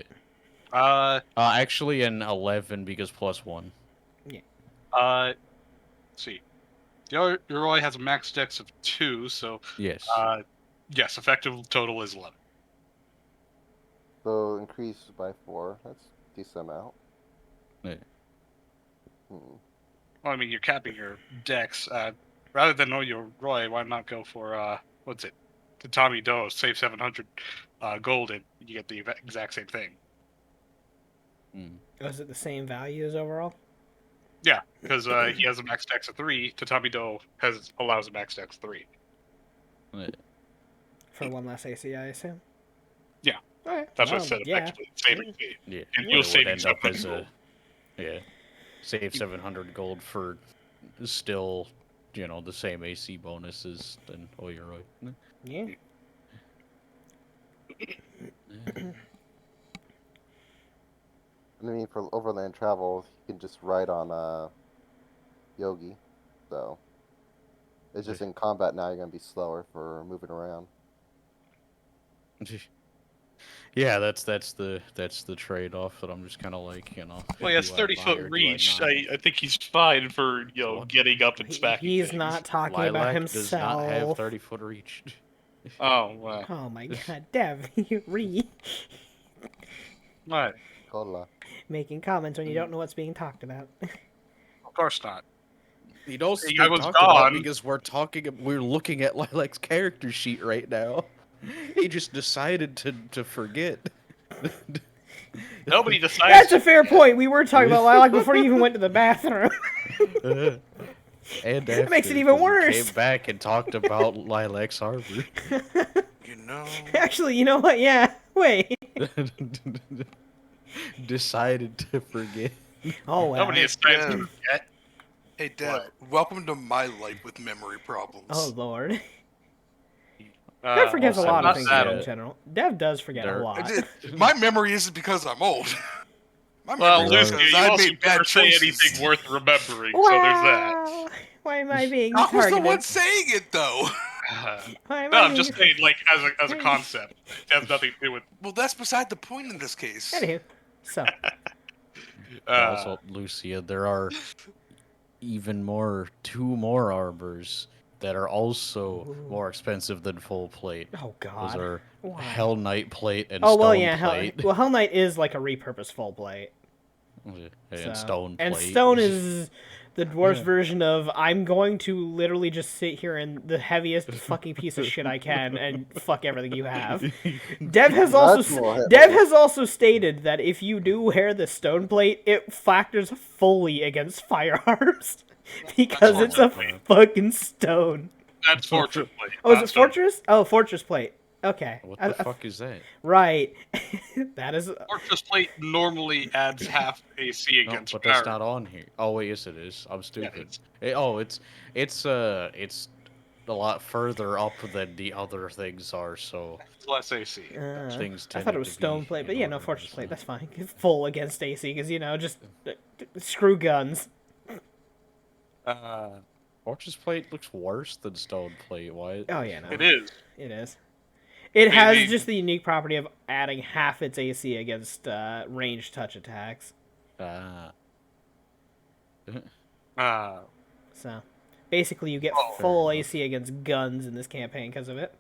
uh, Actually an 11 because +1. let's see. The Oyoroi has a max dex of 2, so Yes. yes, effective total is 11. So increase by 4. That's a decent amount. Yeah. Hmm. Well, I mean, you're capping your dex. Rather than Oyoroi, why not go for what's it? Tatami Do, save 700 gold, and you get the exact same thing. Was it the same value as overall? Yeah, because he has a max dex of 3. Tatami Do allows a max dex 3. Yeah. For one less AC, I assume? Yeah. Alright. That's well, what I said. yeah. Effectively, saving fee. Yeah. And It you'll would save end up as 700 a save 700 gold for still, the same AC bonuses than Oyoroi. Yeah. I mean, for overland travel, you can just ride on Yogi. So it's just in combat now. You're gonna be slower for moving around. Yeah, that's the trade-off that I'm just kind of like, Well, he has do I 30 buy foot or do I reach. not? I think he's fine for What? getting up and smacking He's things. not talking about Lilac himself. does not have 30-foot reach. Oh, wow. Oh my god, Dev, you What? Cola. making comments when you don't know what's being talked about. Of course not. You know, Hey, I was talked about gone. because we're looking at Lilac's character sheet right now. He just decided to forget. Nobody decides. That's a fair point. We were talking about Lilac before you even went to the bathroom. And That after, makes it even 'cause he worse. came back and talked about Lilac's Harbor. You know. Actually, you know what? Yeah. Wait. Decided to forget. Oh well. Nobody decides to Dev. forget. Hey, Dev. What? Welcome to my life with memory problems. Oh lord. Dev forgets a also lot of not things that- in general. Dev does forget a There- lot. My memory isn't because I'm old. My Well, memory is Lucy, because you I also made bad never say choices. anything worth remembering, so there's that. Wow. Why am I being I was the targeted? one saying it, though. Why am No, I I'm being... just saying, like, as a concept. It has nothing to do with. Well, that's beside the point in this case. Anywho, so Also, Lucia, there are two more arbors that are also more expensive than full plate. oh Those god. are Why? Hell Knight plate and Oh Stone well, yeah. plate. Hell Knight is like a repurposed full plate. And So- Stone plate. And Stone is the dwarf's Yeah. version of I'm going to literally just sit here in the heaviest fucking piece of shit I can and fuck everything you have. Dev has That's more also heavy. Dev has also stated that if you do wear the stone plate, it factors fully against firearms because That's it's a fortress fucking stone. That's Fortress Plate. Oh, is not it Stone. Fortress? Oh, Fortress plate. Okay. What the fuck is that? Right. That is. Fortress Plate normally adds half AC No, against but that's power. not on here. Oh wait, yes it is. I'm Yeah, stupid. it's- It's a lot further up than the other things are. So It's less AC. things. I thought it tended was to stone be plate, but in yeah, no, order Fortress as plate. well. That's fine. Full against AC, because just screw guns. Fortress plate looks worse than stone plate. Why? Oh yeah, no, It is. It is. It has Maybe- just the unique property of adding half its AC against ranged touch attacks. Ah. So basically, you get Oh, full fair enough. AC against guns in this campaign because of it.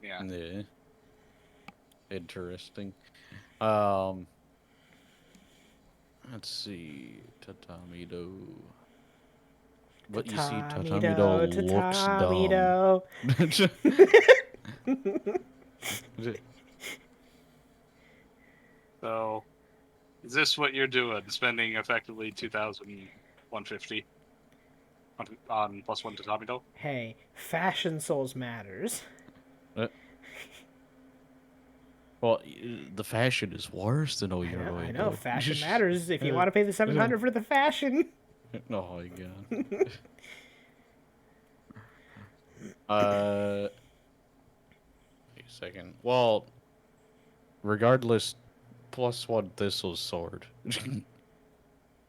Yeah. Yeah. Interesting. Let's see. Tatamido. But you see, Tatamido looks dumb. So, is this what you're doing? Spending effectively 2,150 on +1 Tatamido? Hey, fashion souls matters. Well, the fashion is worse than I Oyuroi. know fashion matters if you want to pay the 700 for the fashion. Oh my god. Wait a second. Well, regardless, +1 Thistle sword.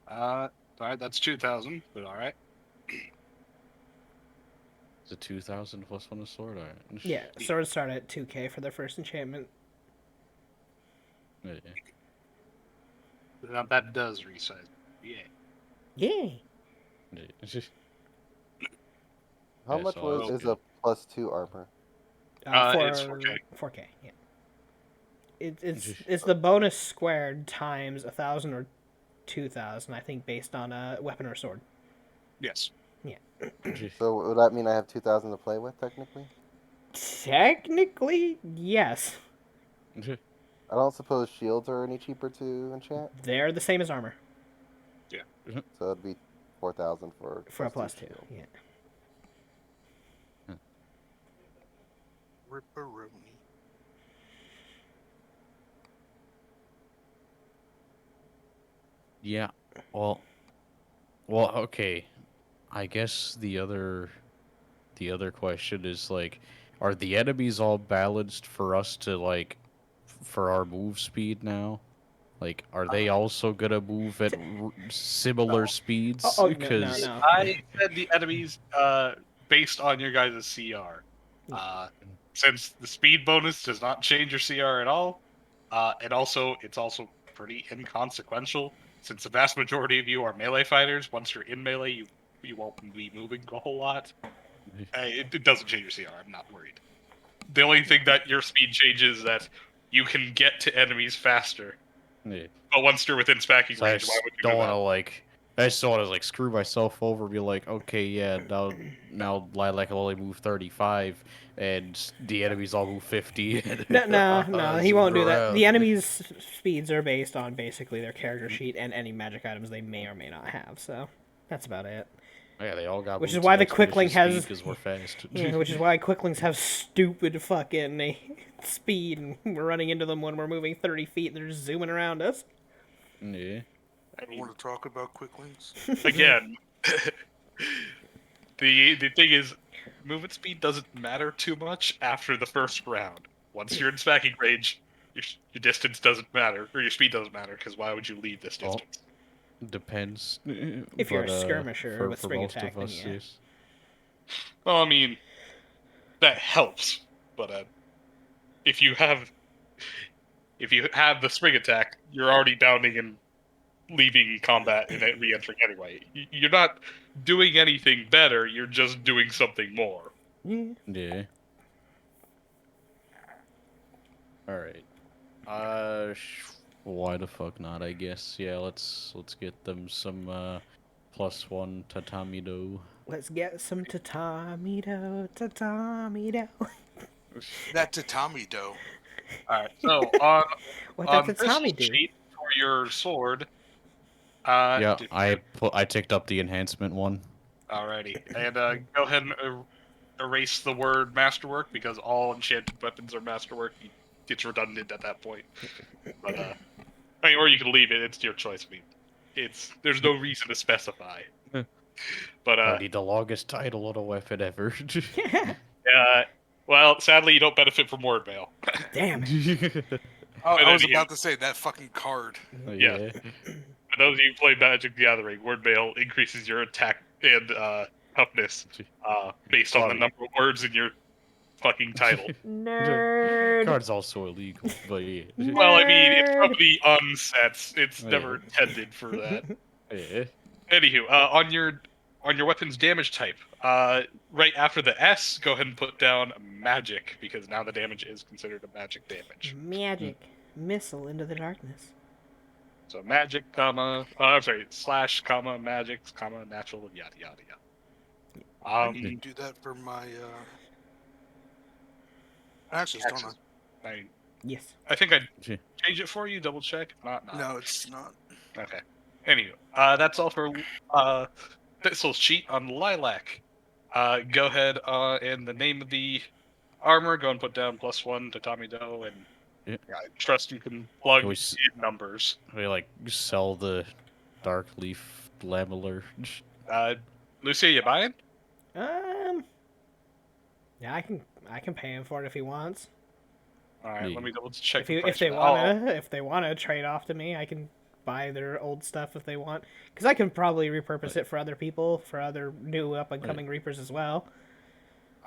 Alright, that's 2,000, but alright. Is it 2,000 +1 a sword? Alright. Yeah, swords start at 2k for their first enchantment. Yeah. Now that does resize. Yeah. Yay! How Yeah, much so was is okay. a +2 armor? It's 4K. 4k, yeah. It's the bonus squared times 1,000 or 2,000, I think, based on a weapon or sword. Yes. So would that mean I have 2,000 to play with technically? Technically, yes. I don't suppose shields are any cheaper to enchant, They're the same as armor so it'd be 4,000 for for a +2 +2. shield. Yeah. Ripperoni. Yeah. Well, okay. I guess the other question is like, are the enemies all balanced for us to like, for our move speed now? Like, are they also gonna move at similar No. speeds? Oh, no, Because no. I said the enemies based on your guys' CR. Since the speed bonus does not change your CR at all, and also it's also pretty inconsequential since the vast majority of you are melee fighters. Once you're in melee, you won't be moving a whole lot. It doesn't change your CR. I'm not worried. The only thing that your speed changes is that you can get to enemies faster. Yeah. But once you're within smacking So I range, why just would you don't do want to that? like. I just don't want to like screw myself over. Be like, okay, yeah, now Lilac will only move 35, and the enemies all move 50. No, he Zoom won't do that. around. The enemies' speeds are based on basically their character sheet and any magic items they may or may not have. So that's about it. Yeah, they all got. Which is boots why of the Quickling has- because we're fast. Yeah, which is why Quicklings have stupid fucking speed, and we're running into them when we're moving 30 feet and they're just zooming around us. Yeah. I I mean, want to talk about quicklings. again, the thing is, movement speed doesn't matter too much after the first round. Once you're in smacking range, your distance doesn't matter, or your speed doesn't matter, because why would you leave this Oh. distance? Depends. If you're a but, skirmisher with for spring most attack, of then us, yeah. yes. Well, I mean, that helps, but if you have the spring attack, you're already downing and leaving combat and re-entering anyway. You're not doing anything better. You're just doing something more. Yeah. Yeah. All right. Why the fuck not? I guess. Yeah. Let's get them some +1 tatami do. Let's get some tatami-do, tatami-do. That tatami dough. All right. So on What on does this tatami do? sheet for your sword, Yeah, d- I ticked up the enhancement one. alrighty, and go ahead and erase the word masterwork because all enchanted weapons are masterwork. It's redundant at that point. But I mean, or you can leave it. It's your choice. I mean, there's no reason to specify. But I need the longest title on a weapon ever. well, sadly, you don't benefit from word mail. Damn it. Oh, But I was anywho. about to say that fucking card. Yeah. For those of you who play Magic the Gathering, word mail increases your attack and toughness based on the Sorry. number of words in your fucking title. Nerd. Card's also illegal, but yeah. Well, I mean, it's from Nerd. the unsets. It's Yeah. never intended for that. Yeah. Anywho, on your weapon's damage type, right after the S, go ahead and put down magic because now the damage is considered a magic damage. Magic. Missile into the darkness. So magic, comma, I'm sorry, slash, comma, magic, comma, natural, yada yada yada. Can you do that for my Actually, hold on. Yes. I think I Gee. change it for you. Double check. Not. No, it's not. Okay. Anyway, that's all for Thistle's sheet on Lilac. Go ahead and the name of the armor. Go and put down +1 to Tommy Doe, and Yeah. I trust you can plug Can we s- in numbers. We like sell the dark leaf lamellar. Lucia, you buying? Yeah, I can pay him for it if he wants. All right, Yeah. let me double check. If the he, price if they for that. wanna trade off to me, I can buy their old stuff if they want, because I can probably repurpose it for other people, for other new up and coming Reapers as well.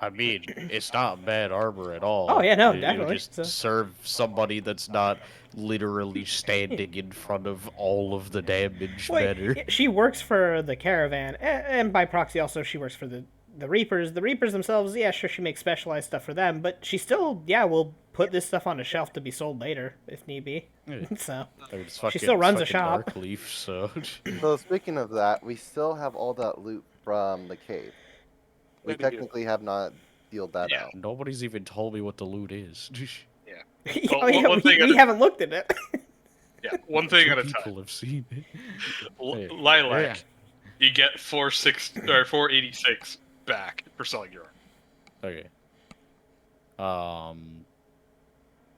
I mean, it's not bad armor at all. Oh, yeah, no, It would definitely, just so- serve somebody that's not literally standing in front of all of the damage better. She works for the caravan, and by proxy also she works for the Reapers. The Reapers themselves, yeah, sure, she makes specialized stuff for them, but she still, yeah, will put this stuff on a shelf to be sold later if need be. Yeah. So I mean, it's She still runs a fucking shop. Dark leaf, so So speaking of that, we still have all that loot from the cave. We Pretty good. technically have not dealed that Yeah. out. nobody's even told me what the loot is. Well, oh, yeah, one thing we haven't looked at it. Yeah, one thing Two at a people time. have seen it. Yeah. Lilac, you get 486 back for selling your armor. Okay.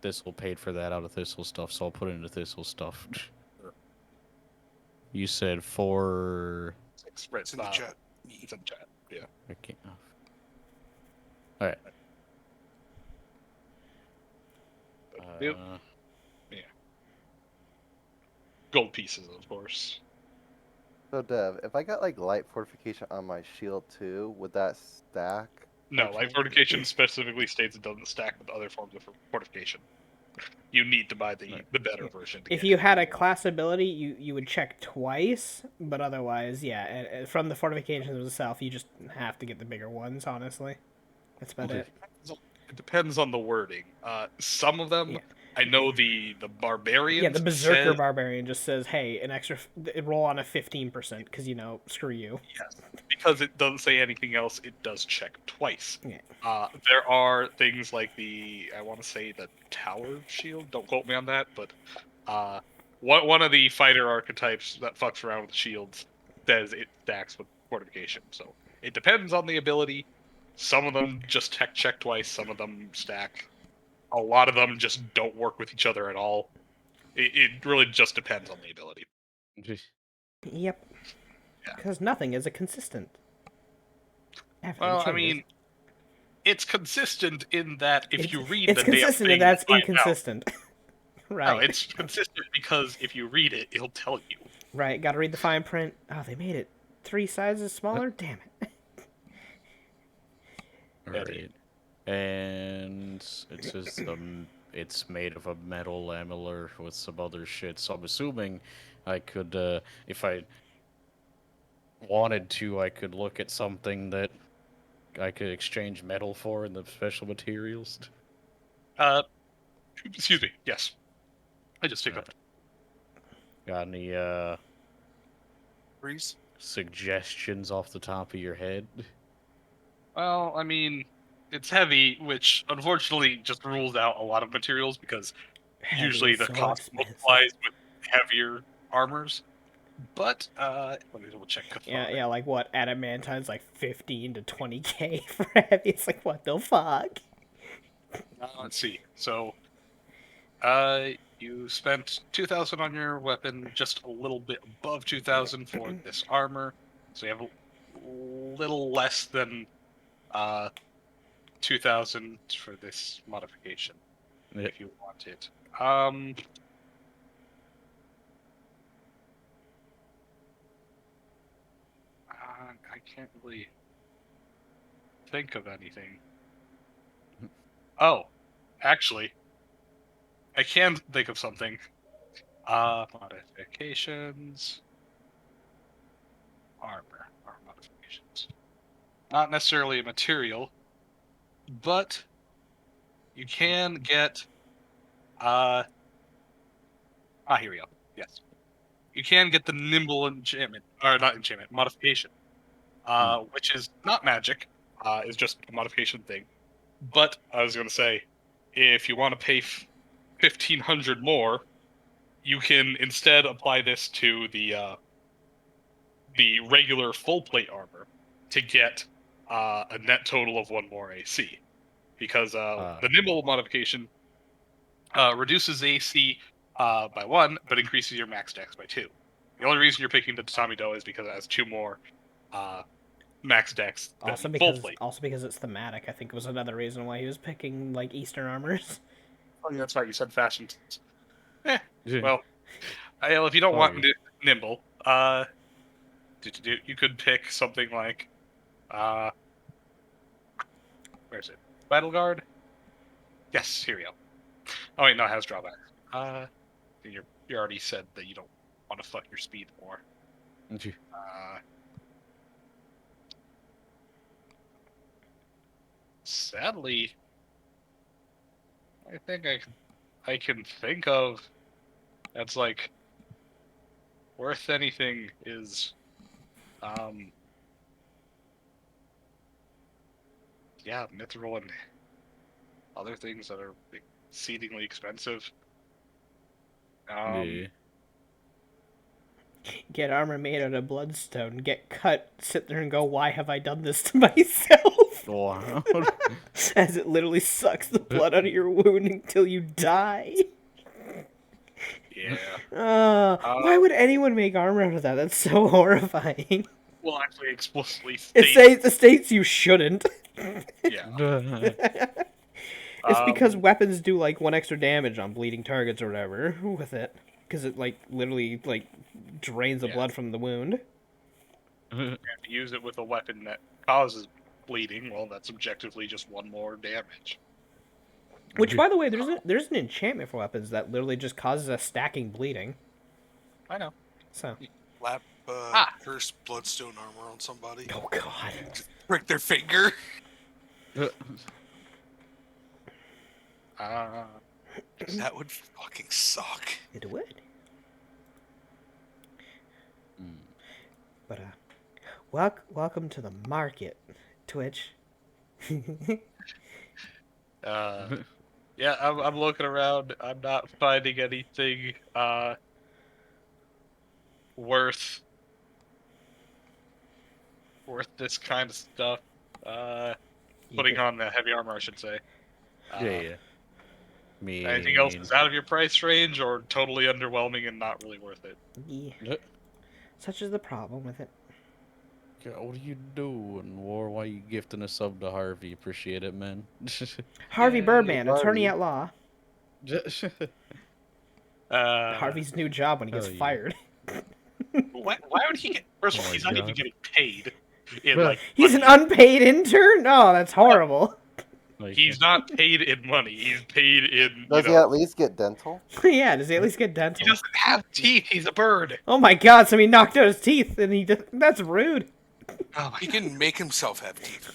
Thistle paid for that out of Thistle stuff, so I'll put it into Thistle stuff. You said 4. Right, It's in the chat. It's in the chat. Yeah. Okay. All right. Yep. Gold pieces, of course. So Dev, if I got like light fortification on my shield too, would that stack? No, Okay. light fortification specifically states it doesn't stack with other forms of fortification. You need to buy the better version. To If get you it. had a class ability, you would check twice, but otherwise, yeah, from the fortifications itself, you just have to get the bigger ones. Honestly, that's about it. it depends on the wording. Some of them, Yeah. I know the barbarians. Yeah, the Berserker says- Barbarian just says, "Hey, an extra roll on a 15%, because screw you." Yes, because it doesn't say anything else. It does check twice. Yeah. There are things like I want to say the Tower Shield. Don't quote me on that, but one of the fighter archetypes that fucks around with shields says it stacks with fortification. So it depends on the ability. Some of them just check twice. Some of them stack. A lot of them just don't work with each other at all. It really just depends on the ability. Yep. Yeah. Because nothing is a consistent. Everything Well, I changes. mean, it's consistent in that if you read it's the damn consistent, thing, and that's you find out. inconsistent. Right. No, it's consistent because if you read it, it'll tell you. Right. Got to read the fine print. Oh, they made it 3 sizes smaller. Damn it. Right. And it says it's made of a metal lamellar with some other shit. So I'm assuming I could, if I wanted to, I could look at something that I could exchange metal for in the special materials. Excuse me. Yes, I just took up. Got any Breeze? suggestions off the top of your head? Well, I mean, it's heavy, which unfortunately just rules out a lot of materials because Heavy usually is the so cost expensive. multiplies with heavier armors. But let me double check. Yeah, like what? Adamantine's like 15 to 20k for heavy. It's like, what the fuck? Let's see. So, you spent 2,000 on your weapon, just a little bit above 2,000 for this armor. So you have a little less than 2,000 for this modification, Yeah. if you want it. I can't really think of anything. Oh, actually, I can think of something. Modifications. Armor modifications. Not necessarily a material, but you can get here we go. Yes. You can get the nimble enchantment, or not enchantment, modification. Which is not magic, is just a modification thing. But I was gonna say, if you want to pay 1,500 more, you can instead apply this to the regular full plate armor to get a net total of 1 more AC, because the nimble modification reduces AC by 1, but increases your max dex by 2. The only reason you're picking the Tatami Do is because it has 2 more max dex than full plate. Also because it's thematic. I think was another reason why he was picking like Eastern armors. Oh, yeah, that's right. You said fashion. Yeah. Well, if you don't want Okay. nimble, you could pick something like, where is it? Battle Guard. Yes, here we go. Oh wait, no, it has drawbacks. You already said that you don't want to fuck your speed more. Sadly, I think I can think of that's like worth anything is yeah, mithril and other things that are exceedingly expensive. Yeah. Get armor made out of bloodstone. Get cut. Sit there and go, why have I done this to myself? Wow. As it literally sucks the blood out of your wound until you die. Yeah. Why would anyone make armor out of that? That's so horrifying. Well, actually, explicitly It states you shouldn't. Yeah. It's because weapons do like 1 extra damage on bleeding targets or whatever with it, because it like literally like drains the Yeah. blood from the wound. If you use it with a weapon that causes bleeding, well, that's objectively just 1 more damage. Which, by the way, there's an enchantment for weapons that literally just causes a stacking bleeding. I know. So. Lap cursed bloodstone armor on somebody. Oh God. Break their finger. That would fucking suck. It would. Mm. But welcome to the market, Twitch. Yeah, I'm looking around. I'm not finding anything worth this kind of stuff. Putting on the heavy armor, I should say. Yeah. Anything else is out of your price range or totally underwhelming and not really worth it? Yeah. Such is the problem with it. God, what are you doing, War? Why you gifting a sub to Harvey? Appreciate it, man. Harvey Yeah, Birdman, attorney Harvey. at law. Harvey's new job when he gets hell yeah. fired. Why would he get? First of Oh all, my he's not even God. getting paid. In, Well, like, He's an money. unpaid intern? No, that's horrible. Like, He's not paid in money. He's paid in. Does you he know, at least get dental? Yeah, does he at least get he dental? doesn't have teeth. He's a bird. Oh my god, so he knocked out his teeth and that's rude. Oh my He can make himself have teeth.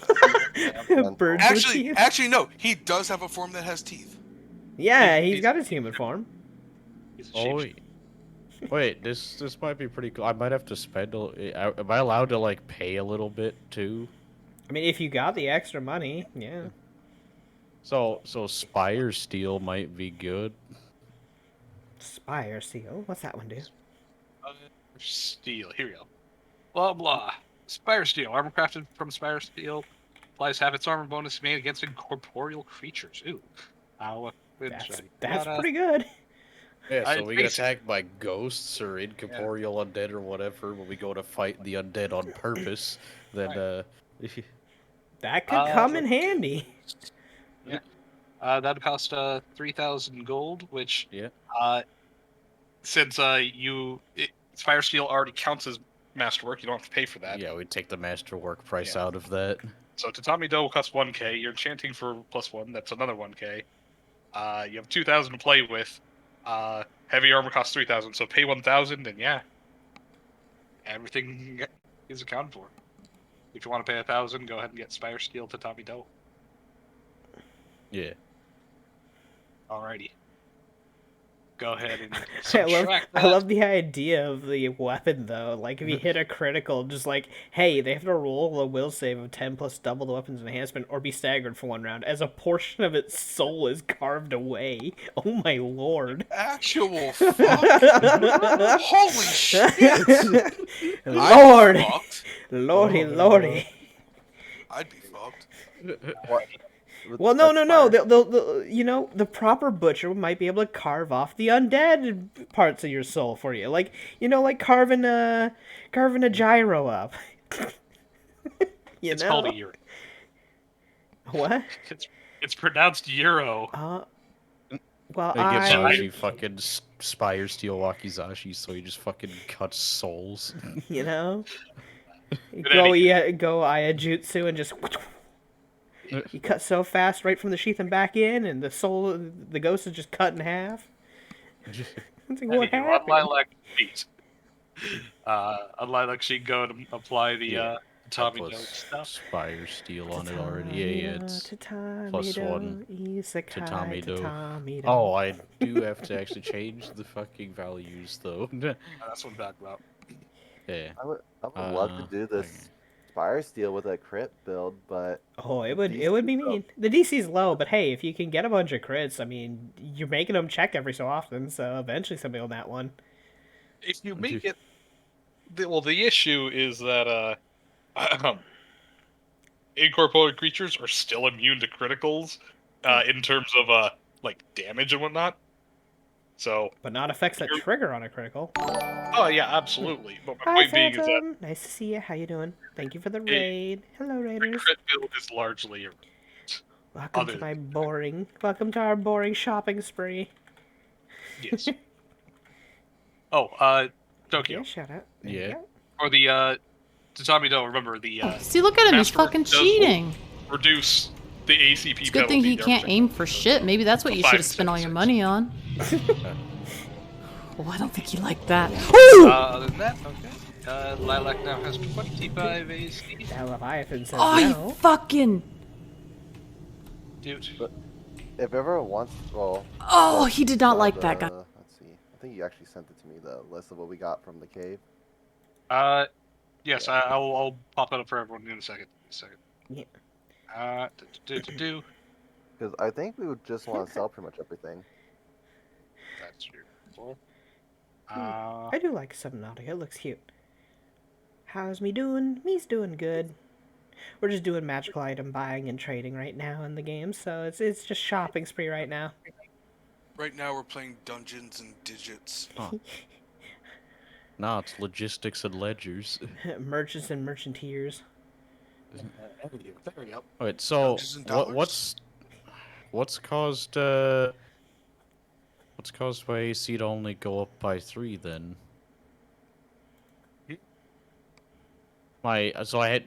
Birds with Actually, teeth. actually, no. He does have a form that has teeth. Yeah, he's he's- got his human form. He's a oh sheep. wait, this might be pretty cool. I might have to spend. Am I allowed to like pay a little bit too? I mean, if you got the extra money, yeah. So Spire Steel might be good. Spire Seal. What's that one do? Steel. Here we go. Blah blah. Spire Steel. Armor crafted from Spire Steel. Applies half its armor bonus made against incorporeal creatures. Ooh. That's pretty good. Yeah, I so we get basi- attacked by ghosts or incorporeal undead or whatever when we go to fight the undead on purpose. Then That could come in handy. That'd cost 3,000 gold, which Yeah. Since Spire Steel already counts as masterwork, you don't have to pay for that. yeah, we take the masterwork price Yeah. out of that. So Tatami Do will cost 1k. You're enchanting for +1. That's another 1k. You have 2,000 to play with. Heavy armor costs 3,000. So pay 1,000, and yeah, everything is accounted for. If you want to pay 1,000, go ahead and get Spire Steel Tatami Do. Yeah. Alrighty. Go ahead and I love, subtract I that. love the idea of the weapon though. Like if you hit a critical, just like, hey, they have to roll a will save of 10 plus double the weapon's enhancement or be staggered for 1 round as a portion of its soul is carved away. Oh my lord. Actual fuck. Holy shit. Lord. Fucked. Lordy, Oh, lordy. I'd be fucked. Well, no. That's They'll, the proper butcher might be able to carve off the undead parts of your soul for you, like like carving a gyro up. It's called a euro. What? It's pronounced euro. Well, They give I Zashi fucking Spire Steel Wakizashi, so he just fucking cuts souls. you go any go Ayajutsu and just. You cut so fast right from the sheath and back in, and the ghost is just cut in half. It's like, what On happened? Lilac sheet. On Lilac sheet, go and apply the Tatami Do Plus stuff. Spire Steel on it already. Yeah, it's plus 1 Tatami Do. Oh, I do have to actually change the fucking values though. That's what I'm talking about. Yeah. I would love to do this Spire Steel with a crit build, but Oh, it would be DC's low. mean. The DC's low, but hey, if you can get a bunch of crits, I mean, you're making them check every so often, so eventually somebody will that one. If you make it, the issue is that incorporeal creatures are still immune to criticals in terms of like damage and whatnot. So, But not affects that trigger on a critical. oh yeah, absolutely. But my Hi, point being is that Phantom. Nice to see you. How you doing? Thank you for the raid. Hello, the raiders. crit build is largely Welcome other to Welcome to our boring shopping spree. yes. Oh, Tokyo. Yeah, shout out. There you Yeah. go. Or the Tatami Do, remember the See, look at him. He's Masterwork fucking does cheating. reduce the ACP It's a good thing he can't aim for shit. Maybe that's what you should have spent all your money on. Oh, I don't think you like that. Other than that, okay. Lilac now has 25 AC. That Leviathan says Oh, no. you fucking... Dude. if everyone wants, well. Oh, well, he did not saw like that guy. Let's see. I think you actually sent it to me, the list of what we got from the cave. Yes, Yeah. I'll pop that up for everyone in a second. Yeah. Do. Because I think we would just want to sell pretty much everything. That's your goal. I do like Subnautica. It looks cute. How's me doing? Me's doing good. We're just doing magical item buying and trading right now in the game, so it's just shopping spree right now. Right now we're playing Dungeons and Digits. No, it's logistics and ledgers. Merchants and merchanteers. Wait, so Dungeons and dollars? what's caused my AC to only go up by 3 then? So I had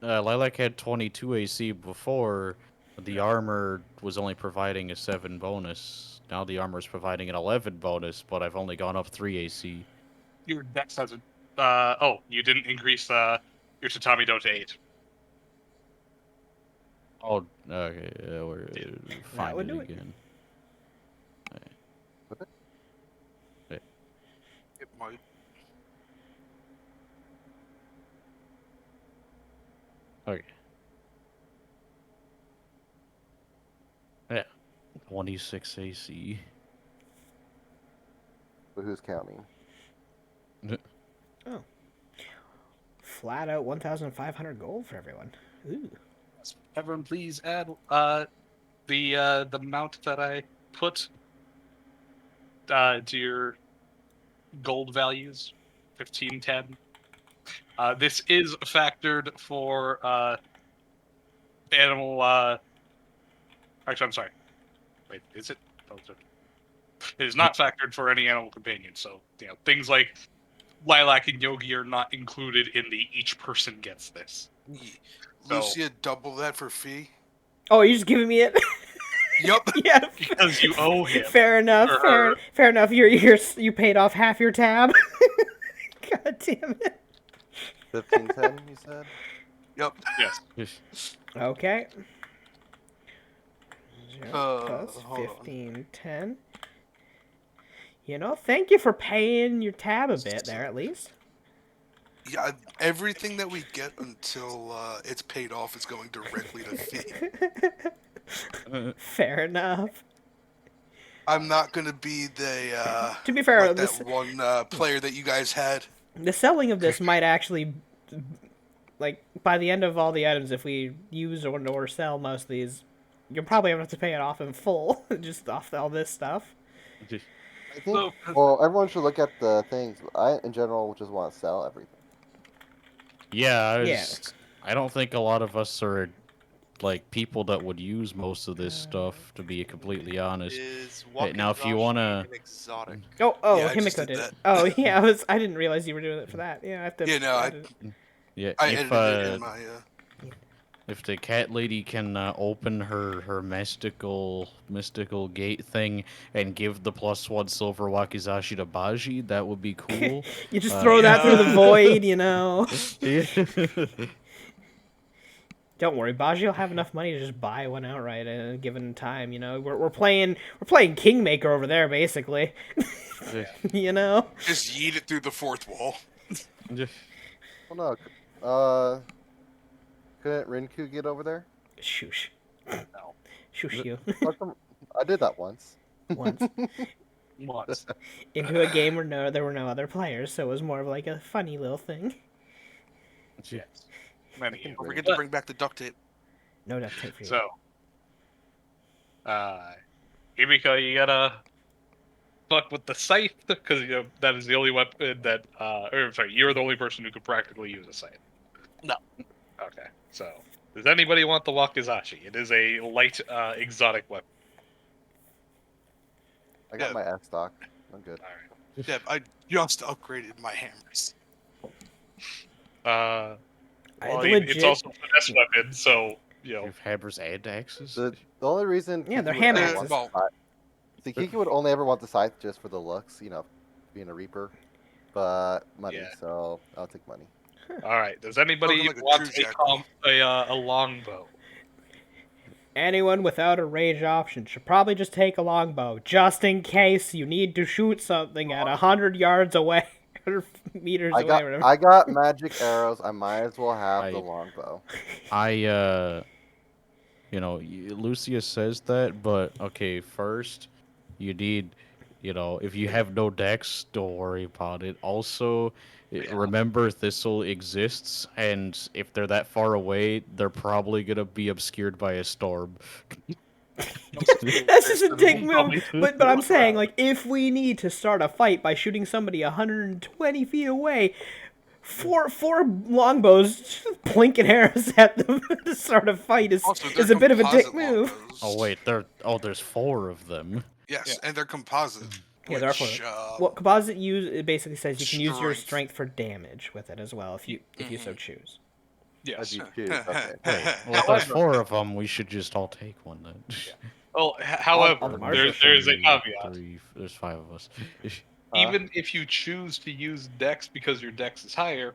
Lilac had 22 AC before. The armor was only providing a 7 bonus. Now the armor is providing an 11 bonus, but I've only gone up 3 AC. Your dex has a. You didn't increase your Tatami Do to 8. Oh, okay, we're find would it do it. again. It might. Okay. Yeah, 26 AC. But who's counting? Flat out 1,500 gold for everyone. Ooh. Everyone, please add the amount that I put to your gold values, 1510. This is factored for animal. Actually, I'm sorry. Wait, is it? Oh, sorry. It is not factored for any animal companion. So things like Lilac and Yogi are not included in the each person gets this. So- Lucia, double that for fee. Oh, you're just giving me it? Yup. Yeah. Because you owe him. Fair enough. Or Fair enough. You paid off half your tab. God damn it. 1510, you said? Yup. Yes. Okay. Plus Hold on. 1510. Thank you for paying your tab a bit there, at least. Yeah, everything that we get until it's paid off is going directly to fee. Fair enough. I'm not gonna be the To be fair, like this, that one player that you guys had. the selling of this might actually, like, by the end of all the items, if we use or sell most of these, you'll probably have to pay it off in full, just off all this stuff. I think, So- well, everyone should look at the things. I, in general, just want to sell everything. Yeah, Yeah. I don't think a lot of us are like people that would use most of this stuff, to be completely honest. Is Wait, now if you Wakizashi wanna- an exotic? Oh, Yeah, I just Himiko did did. that. Oh, yeah, I didn't realize you were doing it for that. Yeah, I have to. Yeah, no, Yeah, I if edited it in my if the cat lady can open her mystical gate thing and give the +1 silver wakizashi to Baji, that would be cool. You just throw that through the void, Don't worry, Baji will have enough money to just buy one outright at a given time. We're playing Kingmaker over there, basically. just yeet it through the fourth wall. Well, no. Couldn't Rinku get over there? Shush. No. Shush you. How come- I did that once. Once. Once. Into a game where there were no other players, so it was more of like a funny little thing. Yes. Many. Don't forget to bring back the duct tape. No duct tape for you. So, Himiko, you gotta fuck with the scythe because that is the only weapon that. You're the only person who could practically use a scythe. No. Okay. So, does anybody want the wakizashi? It is a light, exotic weapon. I got Yeah. my S stock. I'm good. All right. Yeah, I just upgraded my hammers. I It's legit- also a finesse weapon, so You have hammers and axes? The only reason. Yeah, they're Kiki hand would axes. want the scythe- See, Kiki would only ever want the scythe just for the looks, being a reaper. But money, Yeah. so I'll take money. all right. Does anybody Looking like a want true jackal. a longbow? anyone without a range option should probably just take a longbow, just in case you need to shoot something at 100 yards away, 100 meters away, whatever. I got magic arrows. I might as well have the I- longbow. Lucius says that, but okay, first, you need, if you have no dex, don't worry about it. Also, remember Thistle exists, and if they're that far away, they're probably gonna be obscured by a storm. That's just a dick move. But I'm saying, like, if we need to start a fight by shooting somebody 120 feet away, four longbows just plinking arrows at them to start a fight is a bit of a dick move. Longbows. Oh wait, there's 4 of them. Yes, and they're composite. Yeah, there are which, four. Well, composite it basically says you can use your Strength. strength for damage with it as well if you so choose. As Yes. you choose. Okay. Wait, well, if there's 4 of them, we should just all take one then. Well, all however, the marshals there's a Two, caveat. three, there's 5 of us. Even if you choose to use Dex because your Dex is higher,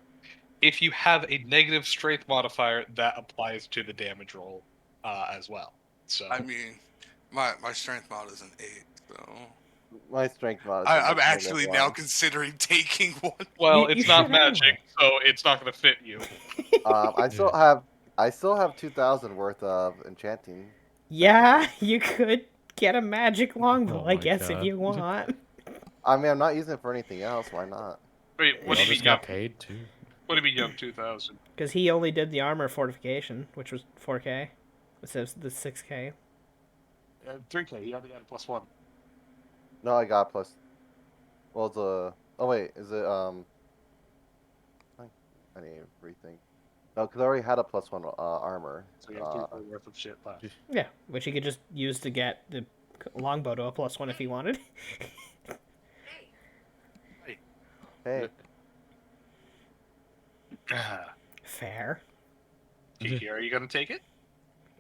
if you have a negative strength modifier, that applies to the damage roll as well. So I mean, my strength mod is an 8, so My strength mod. is I'm a actually negative now one. considering taking one. well, You it's not should magic, anyway. so it's not going to fit you. I still have 2,000 worth of enchanting. Yeah, you could get a magic longbow, Oh I my guess, if God. you want. I mean, I'm not using it for anything else. Why not? Wait, what do I you just mean? got Young? paid too. What do you mean, young 2000? Because he only did the armor fortification, which was 4K. It says the 6K. 3K. You already had +1. No, I got plus. Well, the. Oh wait, is it I need to rethink. No, because I already had a +1 armor. So you have 2K worth of shit left. Yeah, which he could just use to get the longbow to a +1 if he wanted. Hey, Fair. Kiki, are you going to take it?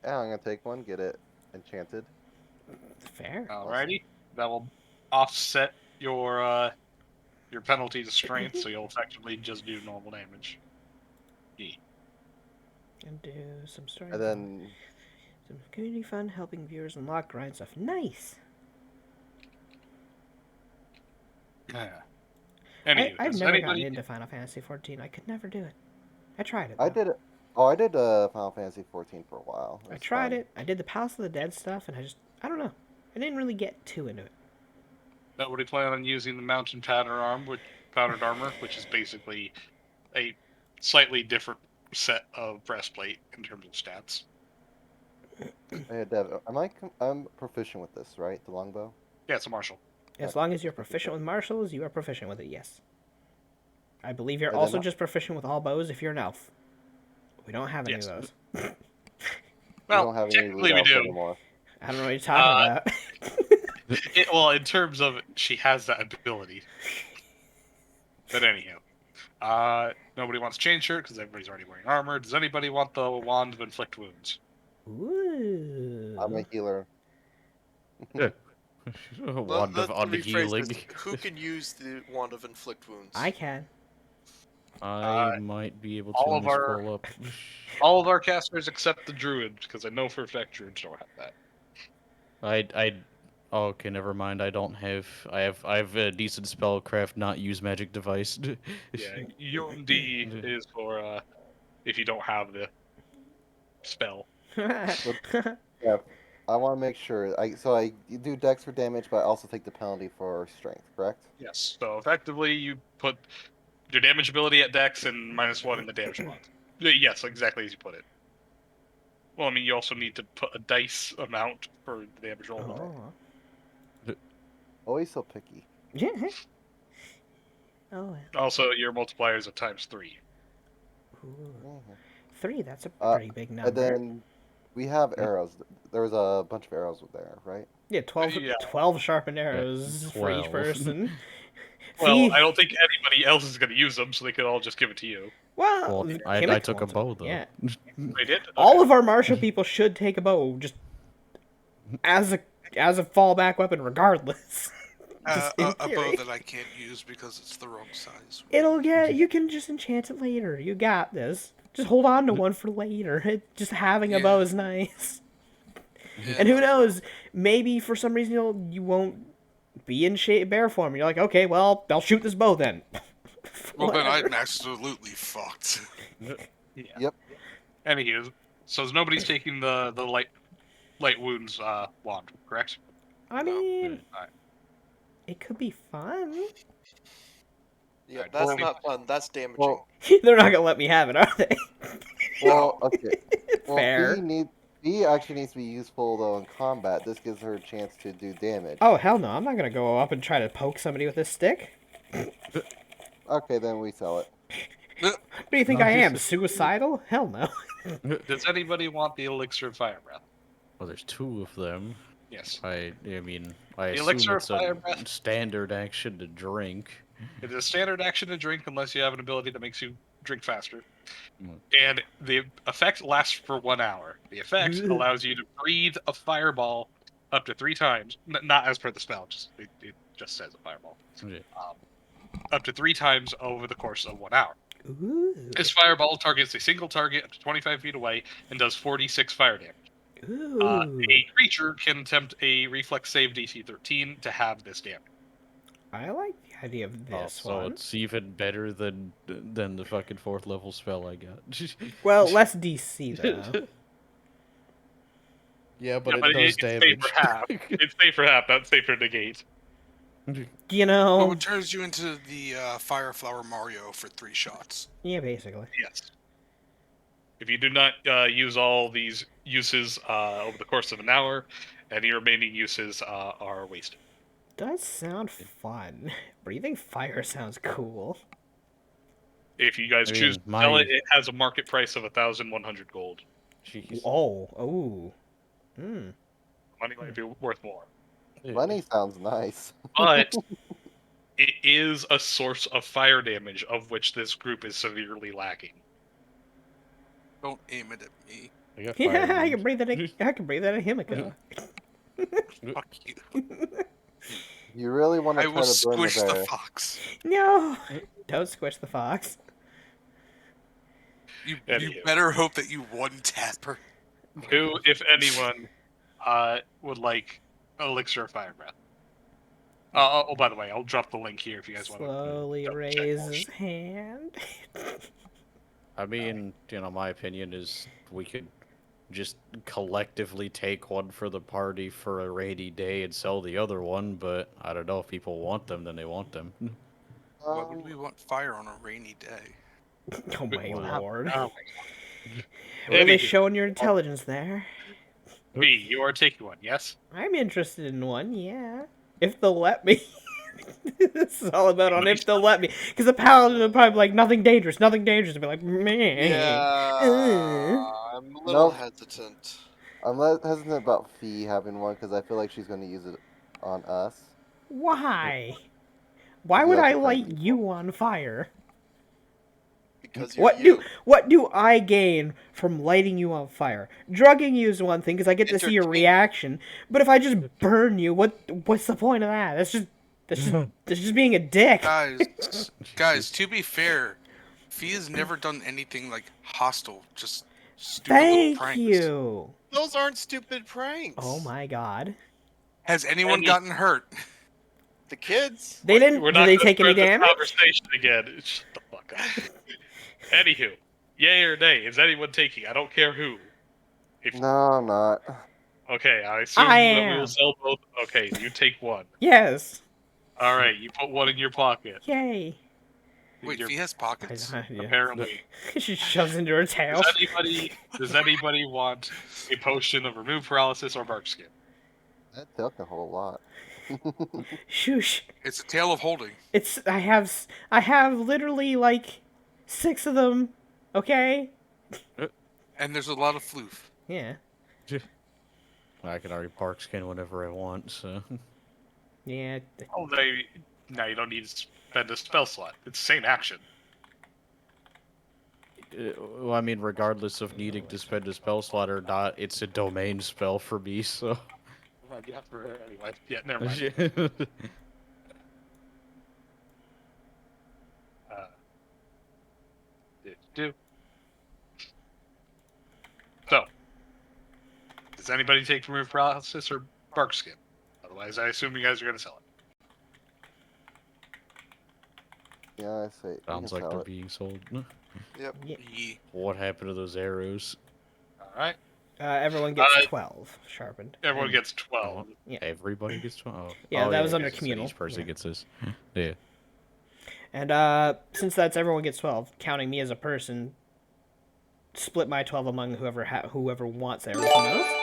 yeah, I'm gonna take one, get it enchanted. Fair. Alrighty. That will offset your penalty to strength, so you'll effectively just do normal damage. And do some story. And then Some community fun, helping viewers unlock grind stuff. Nice. Anyway, I've does never anybody... gotten into Final Fantasy 14. I could never do it. I tried it. I though. did it. Oh, I did Final Fantasy 14 for a while. I was tried fun. it. I did the Palace of the Dead stuff, and I don't know. I didn't really get too into it. Nobody plan on using the mountain powdered armor, which is basically a slightly different set of breastplate in terms of stats. Hey, Dev, I'm proficient with this, right? The longbow. Yeah, it's a martial. As long as you're proficient with martials, you are proficient with it, yes. I believe you're And then also what- just proficient with all bows if you're an elf. We don't have any Yes. of those. We Well, don't have any technically we elves do. anymore. I don't know what you're talking about. Well, in terms of she has that ability. But anyhow, nobody wants chain shirt because everybody's already wearing armor. Does anybody want the wand of inflict wounds? Ooh. I'm a healer. Wand of Let me rephrase unhealing. this. Who can use the wand of inflict wounds? I can. I might be able to all let of me our- scroll up. All of our casters except the druid, because I know for a fact druids don't have that. Oh, okay, never mind. I don't have. I have a decent spellcraft, not use magic device. Yeah, UMD is for if you don't have the spell. I want to make sure. I do dex for damage, but I also take the penalty for strength. Correct? Yes. So effectively, you put your damage ability at dex and -1 in the damage mod. Yes, exactly as you put it. Well, I mean, you also need to put a dice amount for the damage roll. Oh. Always so picky. Yeah. Oh. Well. Also, your multiplier is a ×3. Ooh. Mhm. 3, that's a Uh, pretty big number. And then we have arrows. There was a bunch of arrows there, right? Yeah, 12, Yeah. 12 sharpened arrows for each 12. person. Well, See? I don't think anybody else is going to use them, so they could all just give it to you. Well, Well, I Kimmick took a wants it. bow though. Yeah. They did. All Okay. of our martial people should take a bow, just as a fallback weapon, regardless. Just in A bow theory. that I can't use because it's the wrong size. It'll get. You can just enchant it later. You got this. Just hold on to one for later. Just having a Yeah. bow is nice. And who knows? Maybe for some reason you won't be in bear form. You're like, okay, well, I'll shoot this bow then. Well, then Whatever. I'm absolutely fucked. Yeah. Yep. Anywho, so nobody's taking the light wounds wand, correct? I mean, Alright. it could be fun. Yeah, Alright, that's well- not fun. That's damaging. Well, They're not gonna let me have it, are they? well, okay. Well, Fair. B actually needs to be useful though in combat. This gives her a chance to do damage. Oh hell no! I'm not gonna go up and try to poke somebody with this stick. Okay, then we sell it. What do you think I am? Suicidal? Hell no. Does anybody want the elixir of fire breath? Well, there's 2 of them. Yes. I mean, I The assume elixir of it's fire a breath? standard action to drink. It is a standard action to drink unless you have an ability that makes you drink faster. Mm. And the effect lasts for 1 hour. The effect allows you to breathe a fireball up to 3 times. Not as per the spell, it just says a fireball. Yeah. Up to 3 times over the course of 1 hour. Ooh. This fireball targets a single target up to 25 feet away and does 46 fire damage. Ooh. A creature can attempt a reflex save DC 13 to have this damage. I like the idea of this so one. it's even better than the fucking 4th level spell I got. Well, less DC though. Yeah, but Yeah, but it's safe for half. It's safe for half, not safe for negate. You Well, know. it turns you into the Fire Flower Mario for 3 shots. Yeah, basically. Yes. If you do not use all these uses over the course of an hour, any remaining uses are wasted. Does sound fun. Breathing fire sounds cool. If you guys I mean, choose to sell it, it has a market price of 1,100 gold. Jeez. Oh. Hmm. Money might be worth more. Money sounds nice. But it is a source of fire damage, of which this group is severely lacking. Don't aim it at me. I got Yeah, fire I wounds. can breathe that. I can breathe that at Himiko. Fuck you. You really want to I try will to burn squish the the bear. fox. No, don't squish the fox. You Anywho. better hope that you one-tap her. Who, if anyone, would like Elixir of Fire Breath? Oh, by the way, I'll drop the link here if you guys want to. Slowly double check raise more his shit. hand. I mean, my opinion is we could just collectively take one for the party for a rainy day and sell the other one, but I don't know if people want them, then they want them. Why would we want fire on a rainy day? Oh my Wow. lord. Oh, Really Anywho. showing your intelligence there. B, you are taking one, yes? I'm interested in one, yeah. If they'll let me. This is all about on if they'll let me. Because the paladin will probably be like, nothing dangerous, nothing dangerous. And be like, meh. Yeah, I'm a little Nope. hesitant. I'm hesitant about Fee having one because I feel like she's going to use it on us. Why? Why You would like I to prank light people. you on fire? Because you're What do I gain from lighting you on fire? Drugging you is one thing because I get to see your Entertain- reaction. But if I just burn you, what's the point of that? That's just being a dick. Guys, to be fair, Fee has never done anything like hostile, just stupid little Thank pranks. you. Those aren't stupid pranks. Oh my god. Has anyone Any- gotten hurt? The kids. They didn't. We're Did not they gonna take any spread this damage? Conversation again. Shut the fuck up. Anywho, yay or nay? Is anyone taking? I don't care who. No, I'm not. Okay, I assume I that we am. will sell both. Okay, you take one. Yes. All right, you put one in your pocket. Yay. Wait, Your- Fee has pockets? Yeah. Apparently. She shoves into her tail. Does anybody want a potion of remove paralysis or bark skin? That took a whole lot. Shoosh. It's a tale of holding. I have literally like 6 of them. Okay. And there's a lot of floof. Yeah. I can already park skin whenever I want, so. Yeah. Oh, now you don't need to spend a spell slot. It's the same action. Well, I mean, regardless of needing to spend a spell slot or not, it's a domain spell for me, so. Anyway, yeah, never mind. So, does Does anybody take remove paralysis or bark skin? Otherwise, I assume you guys are gonna sell it. Yeah, I say you Sounds can like sell they're it. being sold. Yep. Ye- What happened to those arrows? All right. Everyone gets Uh, 12 sharpened. Everyone And- gets 12. Yeah. Everybody gets 12. Yeah, that was under 'cause it said communal, Each person yeah. gets this. Yeah. And since that's everyone gets 12, counting me as a person, split my 12 among whoever wants arrows the most.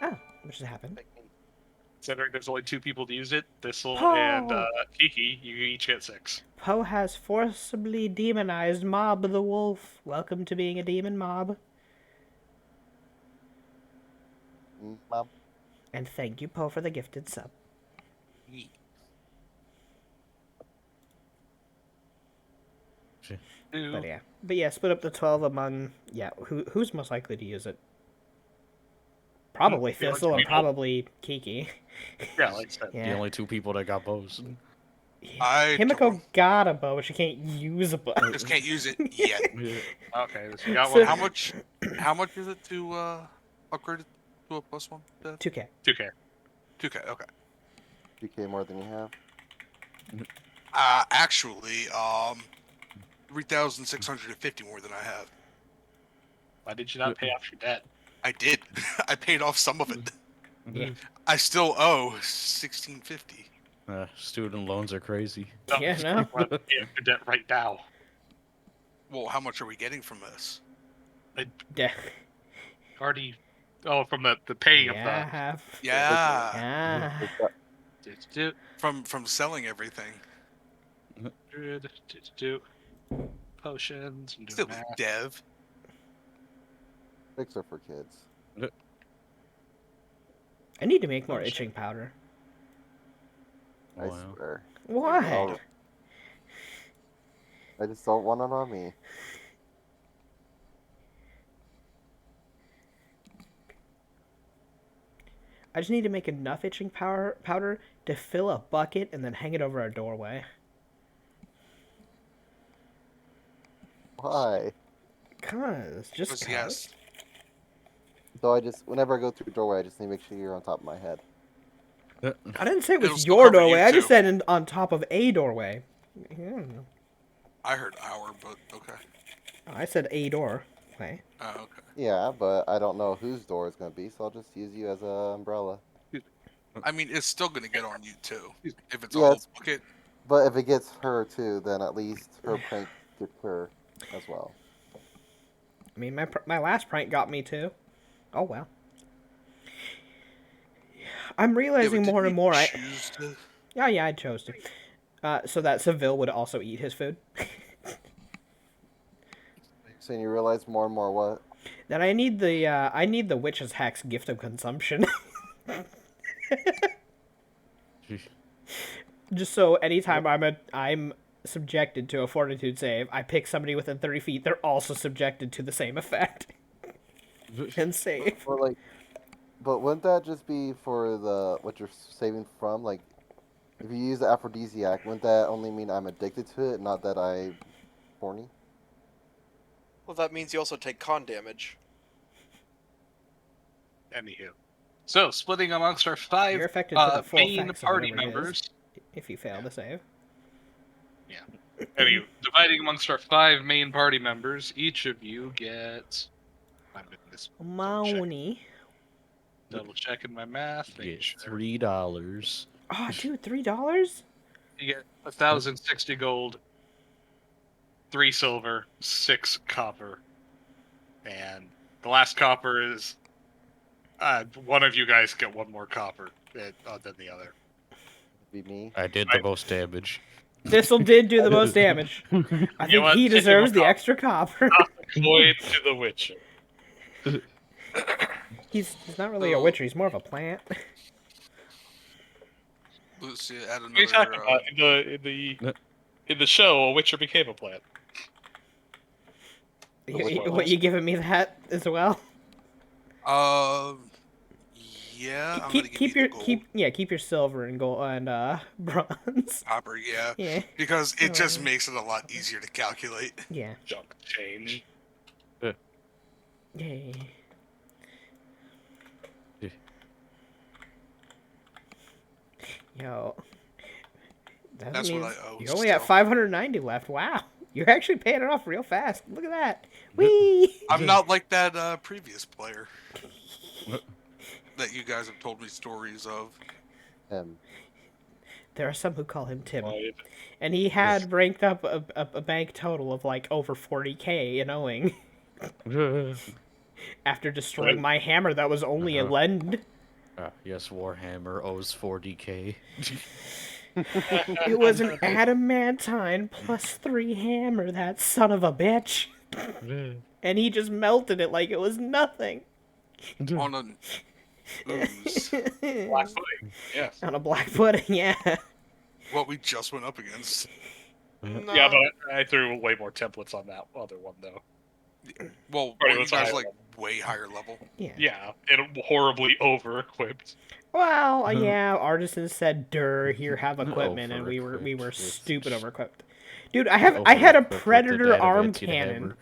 Oh, which has happened. Considering there's only 2 people to use it, Thistle Paul! and Kiki, you each get 6. Poe has forcibly demonized Mob the Wolf. Welcome to being a demon, Mob. Mom, And thank you, Poe, for the gifted sub. ye- But yeah, split up the 12 among who's most likely to use it? Probably The only Thistle two and people. probably Kiki. Yeah, like I said. The Yeah. only 2 people that got bows. I Himiko don't- got a bow, but she can't use a bow. just can't use it yet. Okay, so you got So- one. How much? How much is it to upgrade it to a +1? 2K. 2K. 2K. Okay. 2K more than you have. Actually, 3,650 more than I have. Why did you not pay off your debt? I did. I paid off some of it. Yeah. I still owe 1,650. Student loans are crazy. Yeah, no. You want to pay off your debt right now. Well, how much are we getting from this? Yeah. Already. Oh, from the paying of Yeah. Yeah, Yeah. the. from selling everything. Potions. And Still doing math. dev. 6 are for kids. I need to make more itching powder. I Wow. swear. Why? Oh. I just don't want it on me. I just need to make enough itching powder to fill a bucket and then hang it over our doorway. Why? Just Because cause. yes, So I just, whenever I go through a doorway, I just need to make sure you're on top of my head. I didn't say it It'll was still your cover you, doorway. I just too. said on top of a doorway. I don't know. I heard hour, but okay. I said a doorway. Oh, okay. Yeah, but I don't know whose door it's gonna be, so I'll just use you as an umbrella. I mean, it's still gonna get on you too. If it's Yeah, a whole it's- bucket. But if it gets her too, then at least her prank gets her as well. I mean, my last prank got me too. Oh well. I'm Yeah, realizing but more didn't and you more. choose to- Yeah, I chose to. So that Seville would also eat his food. So you realize more and more what? Then I need the witch's hex gift of consumption. Just so anytime I'm subjected to a fortitude save, I pick somebody within 30 feet, they're also subjected to the same effect. And save. Or like, but wouldn't that just be for the what you're saving from? Like, if you use the aphrodisiac, wouldn't that only mean I'm addicted to it, not that I'm horny? Well, that means you also take con damage. Anywho. So, splitting amongst our 5 You're affected to the full main effects of party whatever it is. members. If you fail to save. Anywho, dividing amongst our 5 main party members, each of you gets. I'm doing this Mauni. double checking my math. making Get sure. $3. Oh, dude, $3? You get 1,060 gold, 3 silver, 6 copper, and the last copper is. One of you guys get 1 more copper than the other. Be me. I did the most damage. Thistle did do the most damage. I You know think what? he Take him deserves the a extra copper. Coin to the Witcher. He's not really a witcher, he's more of a plant. Let's see, add What are you talking another. about? In the show, a Witcher became a plant. What, you giving me that as well? Yeah. I'm Keep gonna give keep you your the gold. keep your silver and gold and bronze. Copper, yeah. Yeah. Because it just makes it a lot easier to calculate. Yeah. Junk change. Yeah. Yo. That That's what means I owe you're only at still. 590 left. Wow. You're actually paying it off real fast. Look at that. Whee! I'm not like that previous player that you guys have told me stories of. There are some who call him Tim. Well, And he had ranked up a bank total of like over 40k in owing after destroying my hammer that was only a lend. Yes, Warhammer owes 40k. It was an adamantine plus 3 hammer, that son of a bitch. And he just melted it like it was nothing. On an ooze. black pudding. Yes. On a black pudding, yeah. What we just went up against. Yeah, but I threw way more templates on that other one though. Well, Right, you it's guys higher like way higher level. Yeah, and horribly over-equipped. Well, yeah, Artisan said, "Dur, here have equipment," and we were Over-equipped with- stupid over-equipped. Dude, I had a Over-equipped with Predator the arm adamantium cannon. hammer.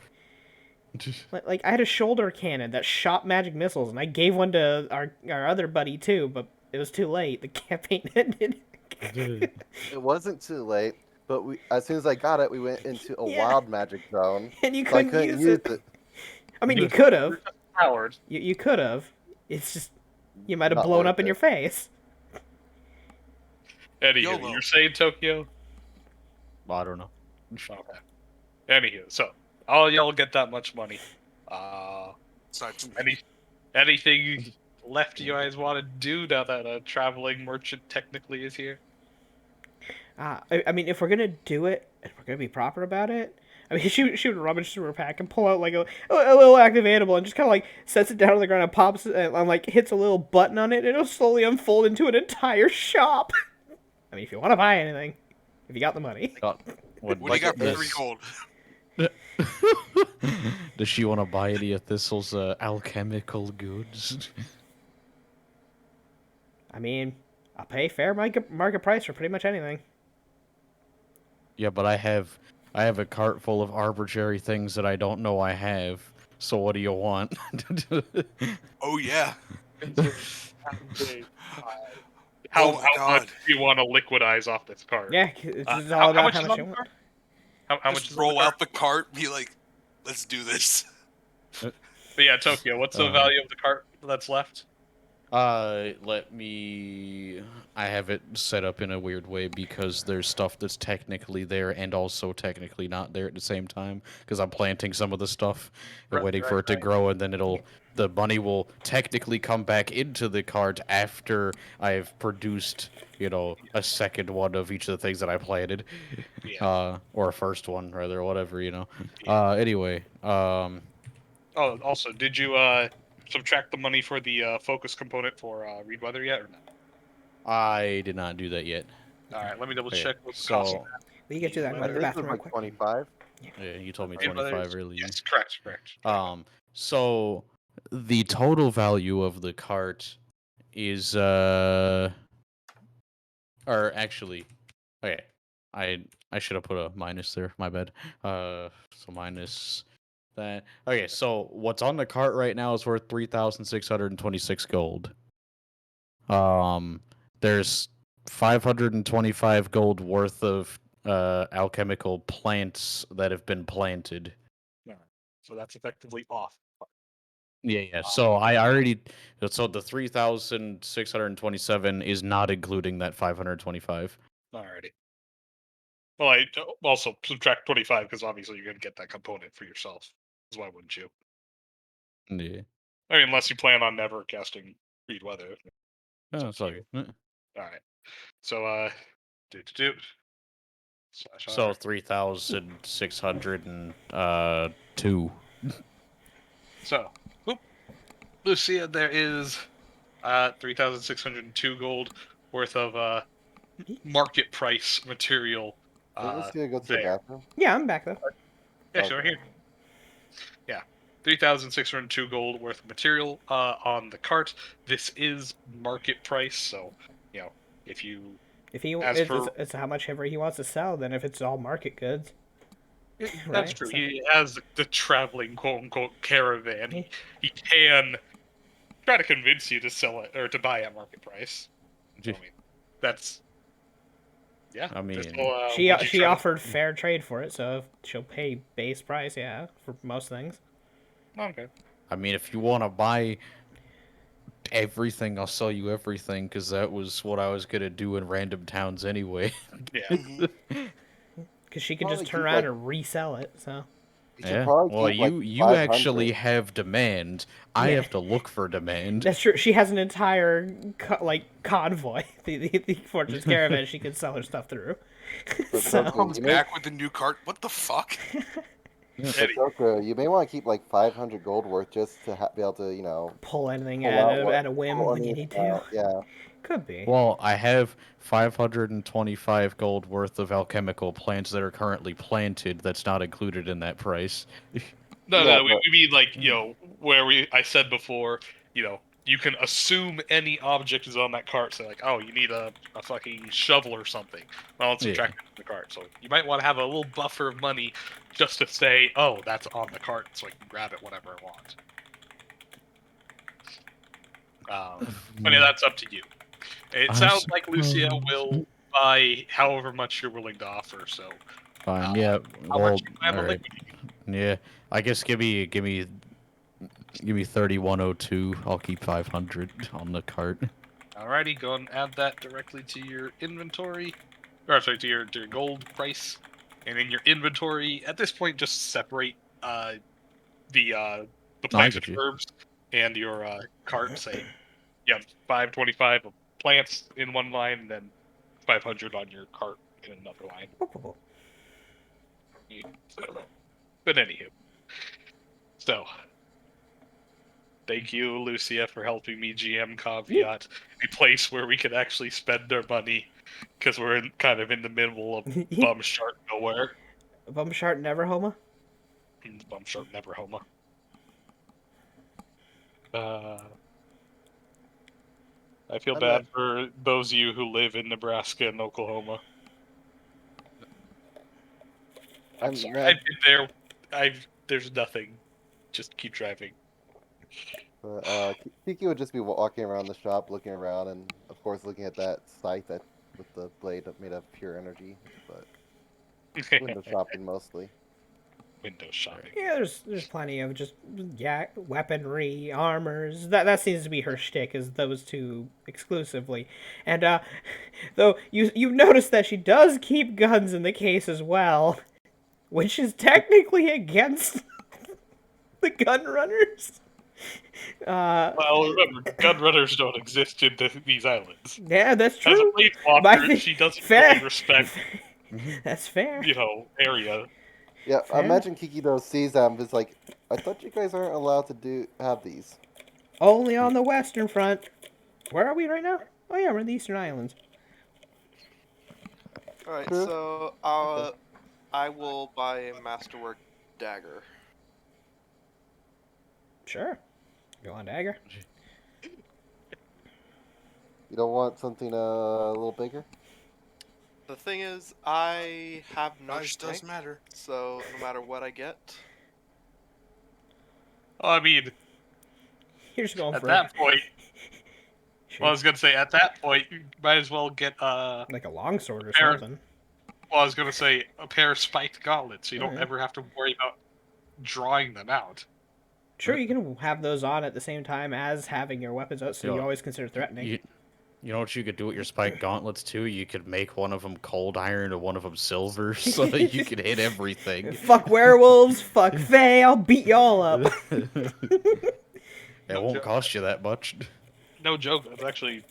Like I had a shoulder cannon that shot magic missiles, and I gave one to our other buddy too, but it was too late. The campaign ended. It wasn't too late, but as soon as I got it, we went into a Yeah. wild magic zone. And you So I couldn't couldn't use it. I mean, you could have. Howard. You could have. It's just you might have Not blown worth up in it. your face. Anywho, YOLO. you're saying Tokyo? I don't know. Okay. Anywho, so all y'all get that much money. Aside from Anything left you guys want to do now that a traveling merchant technically is here? I mean, if we're gonna do it, and we're gonna be proper about it. I mean, she would rummage through her pack and pull out like a little activatable and just kind of like sets it down on the ground and pops it and like hits a little button on it and it'll slowly unfold into an entire shop. I mean, if you want to buy anything, if you got the money. what do you got for 3 gold? Does she want to buy any of Thistle's alchemical goods? I mean, I'll pay fair market price for pretty much anything. Yeah, but I have a cart full of arbitrary things that I don't know I have. So what do you want? Oh yeah. How, Oh my how God. much do you want to liquidize off this card? Yeah, it's Uh, just all about much how is much on you the want. card? How much Just is on the roll card? out the cart, be like, let's do this. But yeah, Tokyo, what's the value of the cart that's left? Let me. I have it set up in a weird way because there's stuff that's technically there and also technically not there at the same time. Because I'm planting some of the stuff and Right, waiting for it to grow, and then the money will technically come back into the cart after I've produced, a second one of each of the things that I planted. Yeah. Or a first one rather, whatever. Anyway. Oh, also, did you subtract the money for the focus component for Read Weather yet or not? I did not do that yet. All right, let me double Okay, check what's the cost. so We can get to that. I Go to the think it bathroom was real like quick. 25. yeah, you told me Read Weather 25 is- earlier. Yes, correct. So the total value of the cart is or actually, okay, I should have put a minus there. My bad. So minus that. Okay, so what's on the cart right now is worth 3,626 gold. There's 525 gold worth of alchemical plants that have been planted. So that's effectively off. Yeah. So I already. So the 3,627 is not including that 525. Alrighty. Well, I also subtract 25 because obviously you're going to get that component for yourself. So why wouldn't you? Yeah. I mean, unless you plan on never casting Read Weather. Oh, sorry. Alright. So, So 3,602. So, whoop. Lucia, there is 3,602 gold worth of market price material. Let's go to the there. bathroom. Yeah, I'm back though. Yeah, sure, here. Yeah. 3,602 gold worth of material on the cart. This is market price, so, if you... If he As for- it's how much ever he wants to sell, then if it's all market goods. That's Right, true. so- He has the traveling quote-unquote caravan. He can try to convince you to sell it, or to buy at market price. I mean, that's Yeah. I mean, she would you she try to- offered fair trade for it, so she'll pay base price, yeah, for most things. Okay. I mean, if you want to buy everything, I'll sell you everything, because that was what I was gonna do in random towns anyway. Yeah. Mhm. Because she could Probably just turn keep, around like- and resell it. So You should Yeah. probably Well, keep like you 500. actually have demand. I Yeah. have to look for demand. that's true. She has an entire convoy, the Fortune's Caravan. She could sell her stuff through. But So Joker, Comes you may, back with a new cart. What the fuck? but Joker, you may want to keep like 500 gold worth just to be able to, pull anything pull at out at a whim pull when you anything need to. out. Yeah. Could be. Well, I have 525 gold worth of alchemical plants that are currently planted. That's not included in that price. No, Yeah, no, we, but- we mean like, where I said before, you can assume any object is on that cart. So like, oh, you need a fucking shovel or something. Well, it's Yeah. subtracted from the cart. So you might want to have a little buffer of money just to say, oh, that's on the cart, so I can grab it whenever I want. But yeah, that's up to you. It I sounds like Lucia suppose- will buy however much you're willing to offer. So Fine. Yeah. how Well, much you plan on alright. liquidating? Yeah. I guess give me 3102. I'll keep 500 on the cart. Alrighty, go and add that directly to your inventory, or sorry, to your gold price, and in your inventory. At this point, just separate the plants get and you. herbs and your cart. Say you have 525 of plants in one line, and then 500 on your cart in another line. But anywho, so thank you, Lucia, for helping me GM Caveat, a place where we can actually spend our money, because we're kind of in the middle of Bumshart nowhere. Bumshart Neverhoma? Bumshart Neverhoma. I feel I'm bad for those of you who live in Nebraska and Oklahoma. I'm I'm sorry. mad. I've been there. There's nothing. Just keep driving. Kiki would just be walking around the shop, looking around, and of course looking at that scythe that with the blade made of pure energy, but window shopping mostly. Window shopping. Yeah, there's plenty of just weaponry, armors. That seems to be her shtick, is those two exclusively. And though you notice that she does keep guns in the case as well, which is technically against the gun runners. Well, remember, gun runners don't exist in these islands. Yeah, that's As a true. planeswalker, she doesn't fair. really respect, That's fair. area. Yeah, Fair. imagine Kiki though sees them and is like, I thought you guys aren't allowed to have these. Only on the western front. Where are we right now? Oh yeah, we're in the Eastern Islands. Alright, Sure. so I will buy a masterwork dagger. Sure. Go on, dagger. You don't want something a little bigger? The thing is, I have no Size does strength, matter. so no matter what I get, I mean, You're just going at for that point, Sure. well, I was gonna say, at that point, you might as well get like a longsword or Fair. something. well, I was gonna say a pair of spiked gauntlets, so you don't Alright. ever have to worry about drawing them out. Sure, you can have those on at the same time as having your weapons out, so you Yeah. always consider threatening. You know what you could do with your spike gauntlets too? You could make one of them cold iron and one of them silver, so that you could hit everything. Fuck werewolves, fuck Fae, I'll beat y'all up. It won't joke. cost you that much. No joke, that's actually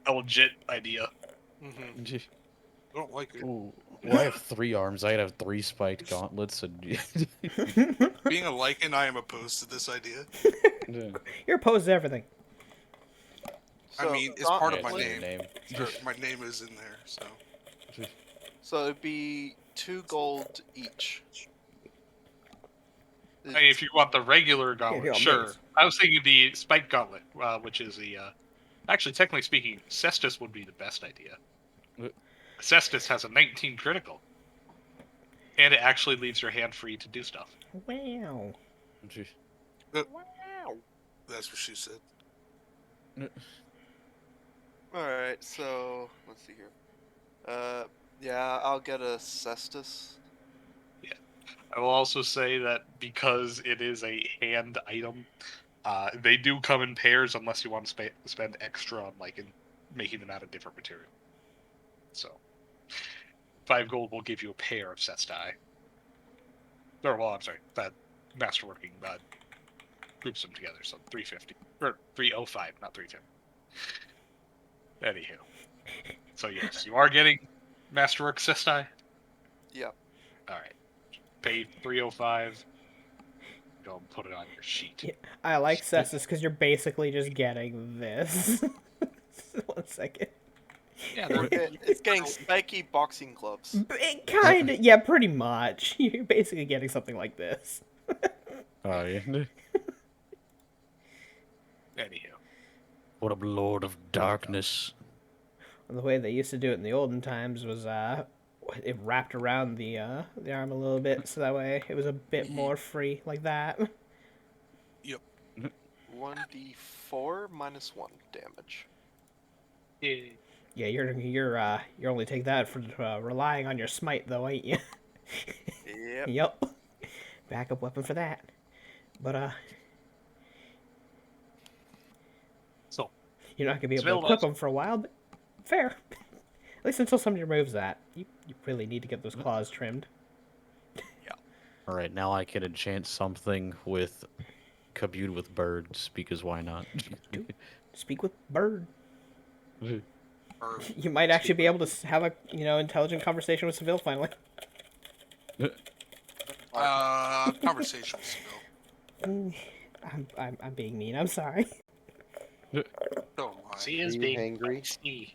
a legit idea. mm-hmm. I don't like it. Ooh, well, I have 3 arms. I'd have 3 spiked gauntlets, and Being a Lycan, I am opposed to this idea. You're opposed to everything. I mean, it's part of Yeah, my it's in name. your name. Or my name is in there, so. So it'd be 2 gold each. I mean, if you want the regular gauntlet, yeah, sure. base. I was thinking the spiked gauntlet, which is the actually, technically speaking, Cestus would be the best idea. What? Cestus has a 19 critical, and it actually leaves your hand free to do stuff. Wow. Wow. That's what she said. Alright, so let's see here. Yeah, I'll get a Cestus. I will also say that because it is a hand item, they do come in pairs unless you want to spend extra on making them out of different material. So 5 gold will give you a pair of Cestai. Or well, I'm sorry, that masterworking groups them together, so 350 or 305, not 310. Anywho, so yes, you are getting masterwork Cestai. Yep. All right, pay 305. Go and put it on your sheet. Yeah, I like Cestus because you're basically just getting this. 1 second. Yeah, It's getting spiky boxing gloves. It kind of, yeah, pretty much. You're basically getting something like this. Oh, yeah. Anywho, What a lord of darkness. The way they used to do it in the olden times was it wrapped around the arm a little bit, so that way it was a bit more free, like that. 1d4 minus 1 damage. yeah. Yeah, you're only take that for relying on your smite, though, ain't you? Yep. Yep. Backup weapon for that. But So you're not gonna be able Seville to equip does. them for a while, but fair. At least until somebody removes that. You really need to get those claws trimmed. Alright, now I can enchant something with Commune with birds, because why not? Speak with bird. Or You might actually be able to have a intelligent conversation with Seville finally. conversation still. I'm being mean. I'm sorry. Don't mind. She is you being hangry? feisty.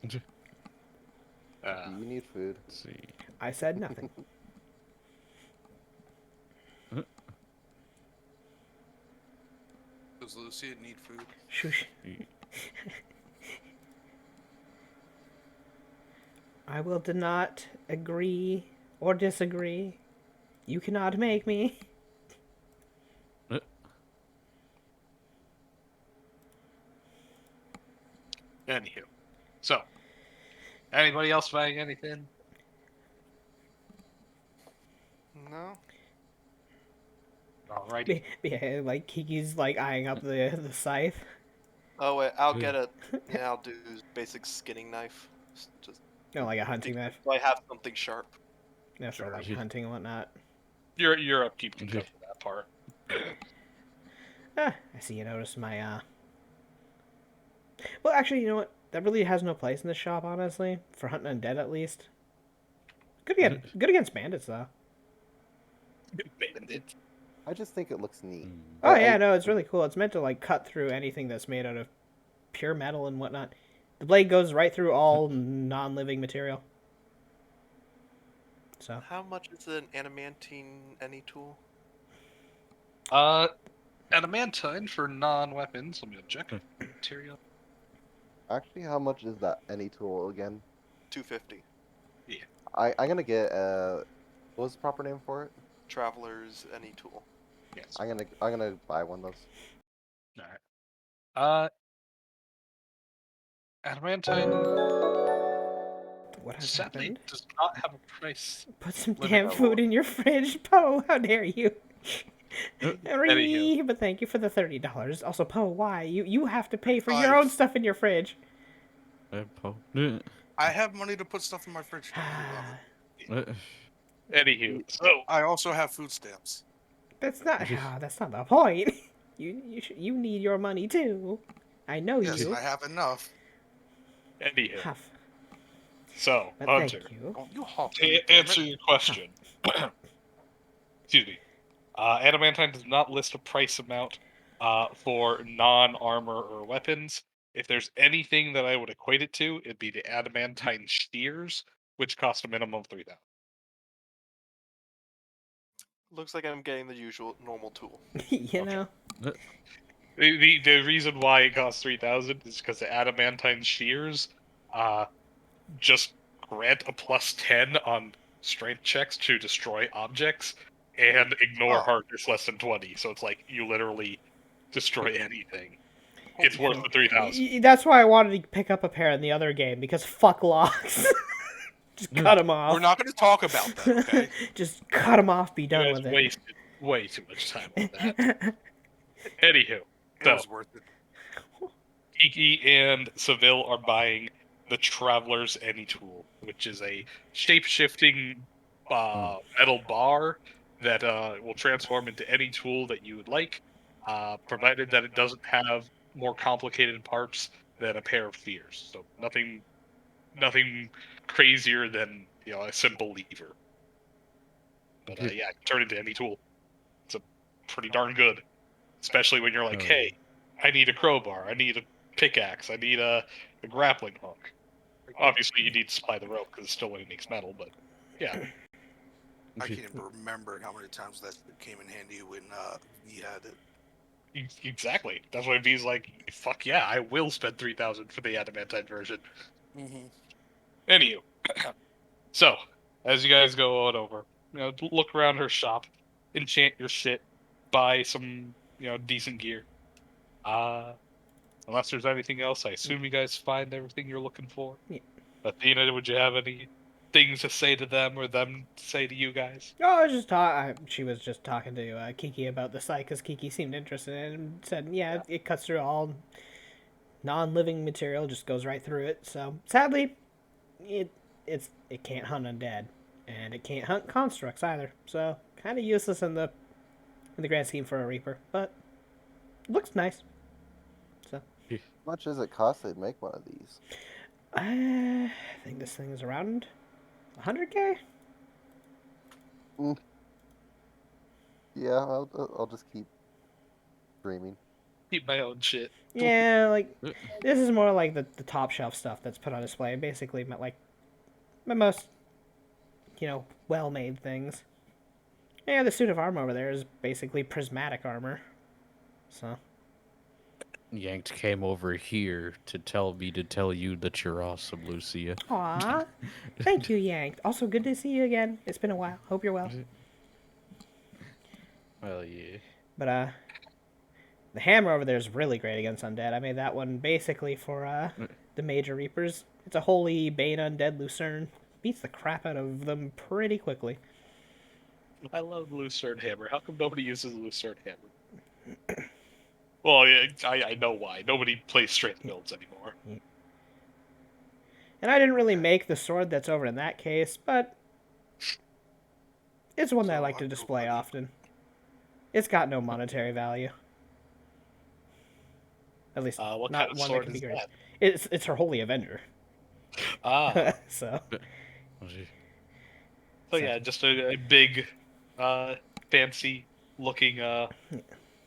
Do you need food? Let's see. I said nothing. Does Lucia need food? Shush. I will not agree or disagree. You cannot make me. Anywho, so anybody else buying anything? No? Alrighty. Yeah, like Kiki's like eyeing up the scythe. Oh wait, I'll get a. Yeah, I'll do basic skinning knife. Just No, like a hunting knife. so I have something sharp. Yeah, for like Sure. hunting and whatnot. Your upkeep can cover that part. Ah, I see you noticed my Well, actually, you know what? That really has no place in the shop, honestly. For hunting undead, at least. Good against bandits, though. Bandit. I just think it looks neat. Oh yeah, no, it's really cool. It's meant to like cut through anything that's made out of pure metal and whatnot. The blade goes right through all non-living material. So How much is an adamantine any tool? Adamantine for non-weapons. Let me check. Material. Actually, how much is that any tool again? 250. I'm gonna get what was the proper name for it? Traveler's any tool. Yes. I'm gonna buy one of those. Alright. Adamantine what has sadly happened? does not have a price. Put some limit damn or food in your fridge, Poe. How dare you? Anywho. But thank you for the $30. Also, Poe, why? You have to pay for your own stuff in your fridge. I have money to put stuff in my fridge. Anywho, so I also have food stamps. That's not the point. You need your money too. I know Yes, you. I have enough. anywho, Huff. so But Hunter, thank you. Don't you hop to in, answer damn it. your question, excuse me, Adamantine does not list a price amount for non-armor or weapons. If there's anything that I would equate it to, it'd be the Adamantine shears, which cost a minimum of 3,000. Looks like I'm getting the usual normal tool. You know. The reason why it costs 3,000 is because the Adamantine shears just grant a +10 on strength checks to destroy objects and ignore Oh. hardness less than 20. So it's like you literally destroy anything. It's worth the 3,000. That's why I wanted to pick up a pair in the other game because fuck locks. Just cut him off. We're not going to talk about that, okay? Just cut him off. Be You done guys with it. wasted way too much time on that. Anywho, It so was worth it. Kiki and Seville are buying the Traveler's Any Tool, which is a shape-shifting metal bar that will transform into any tool that you would like, provided that it doesn't have more complicated parts than a pair of fears. So nothing crazier than a simple lever. But yeah, turn into any tool. It's a pretty darn good, especially when you're like, Oh, hey, I need a crowbar, I need a pickaxe, I need a grappling hook. Obviously, you need to supply the rope because it's still what makes metal. But yeah, I can't even remember how many times that came in handy when we had it. exactly. That's why V's like, fuck yeah, I will spend 3,000 for the adamantine version. Mm-hmm. Anywho, so as you guys go on over, look around her shop, enchant your shit, buy some decent gear. Unless there's anything else, I assume you guys find everything you're looking for. Yeah. Athena, would you have any things to say to them or them to say to you guys? Oh, I was just she was just talking to Kiki about the site because Kiki seemed interested in it and said, yeah, it cuts through all non-living material, just goes right through it. So sadly, it can't hunt undead, and it can't hunt constructs either. So kind of useless in the grand scheme for a Reaper, but looks nice. So How much does it cost to make one of these? I think this thing is around 100K. Yeah, I'll just keep dreaming. Keep my own shit. Yeah, like this is more like the top shelf stuff that's put on display. Basically, like my most well-made things. Yeah, the suit of armor over there is basically prismatic armor. So Yanked came over here to tell you that you're awesome, Lucia. aw, thank you, Yanked. Also, good to see you again. It's been a while. Hope you're well. Well, yeah. But the hammer over there is really great against undead. I made that one basically for the major reapers. It's a holy bane undead lucerne. Beats the crap out of them pretty quickly. I love Lucerne Hammer. How come nobody uses Lucerne Hammer? Well, yeah, I know why. Nobody plays strength builds anymore. And I didn't really make the sword that's over in that case, but it's one that I like to display often. It's got no monetary value. At least What not kind of one that sword can be is great. that? It's her holy avenger. Ah, So so yeah, just a big, fancy looking,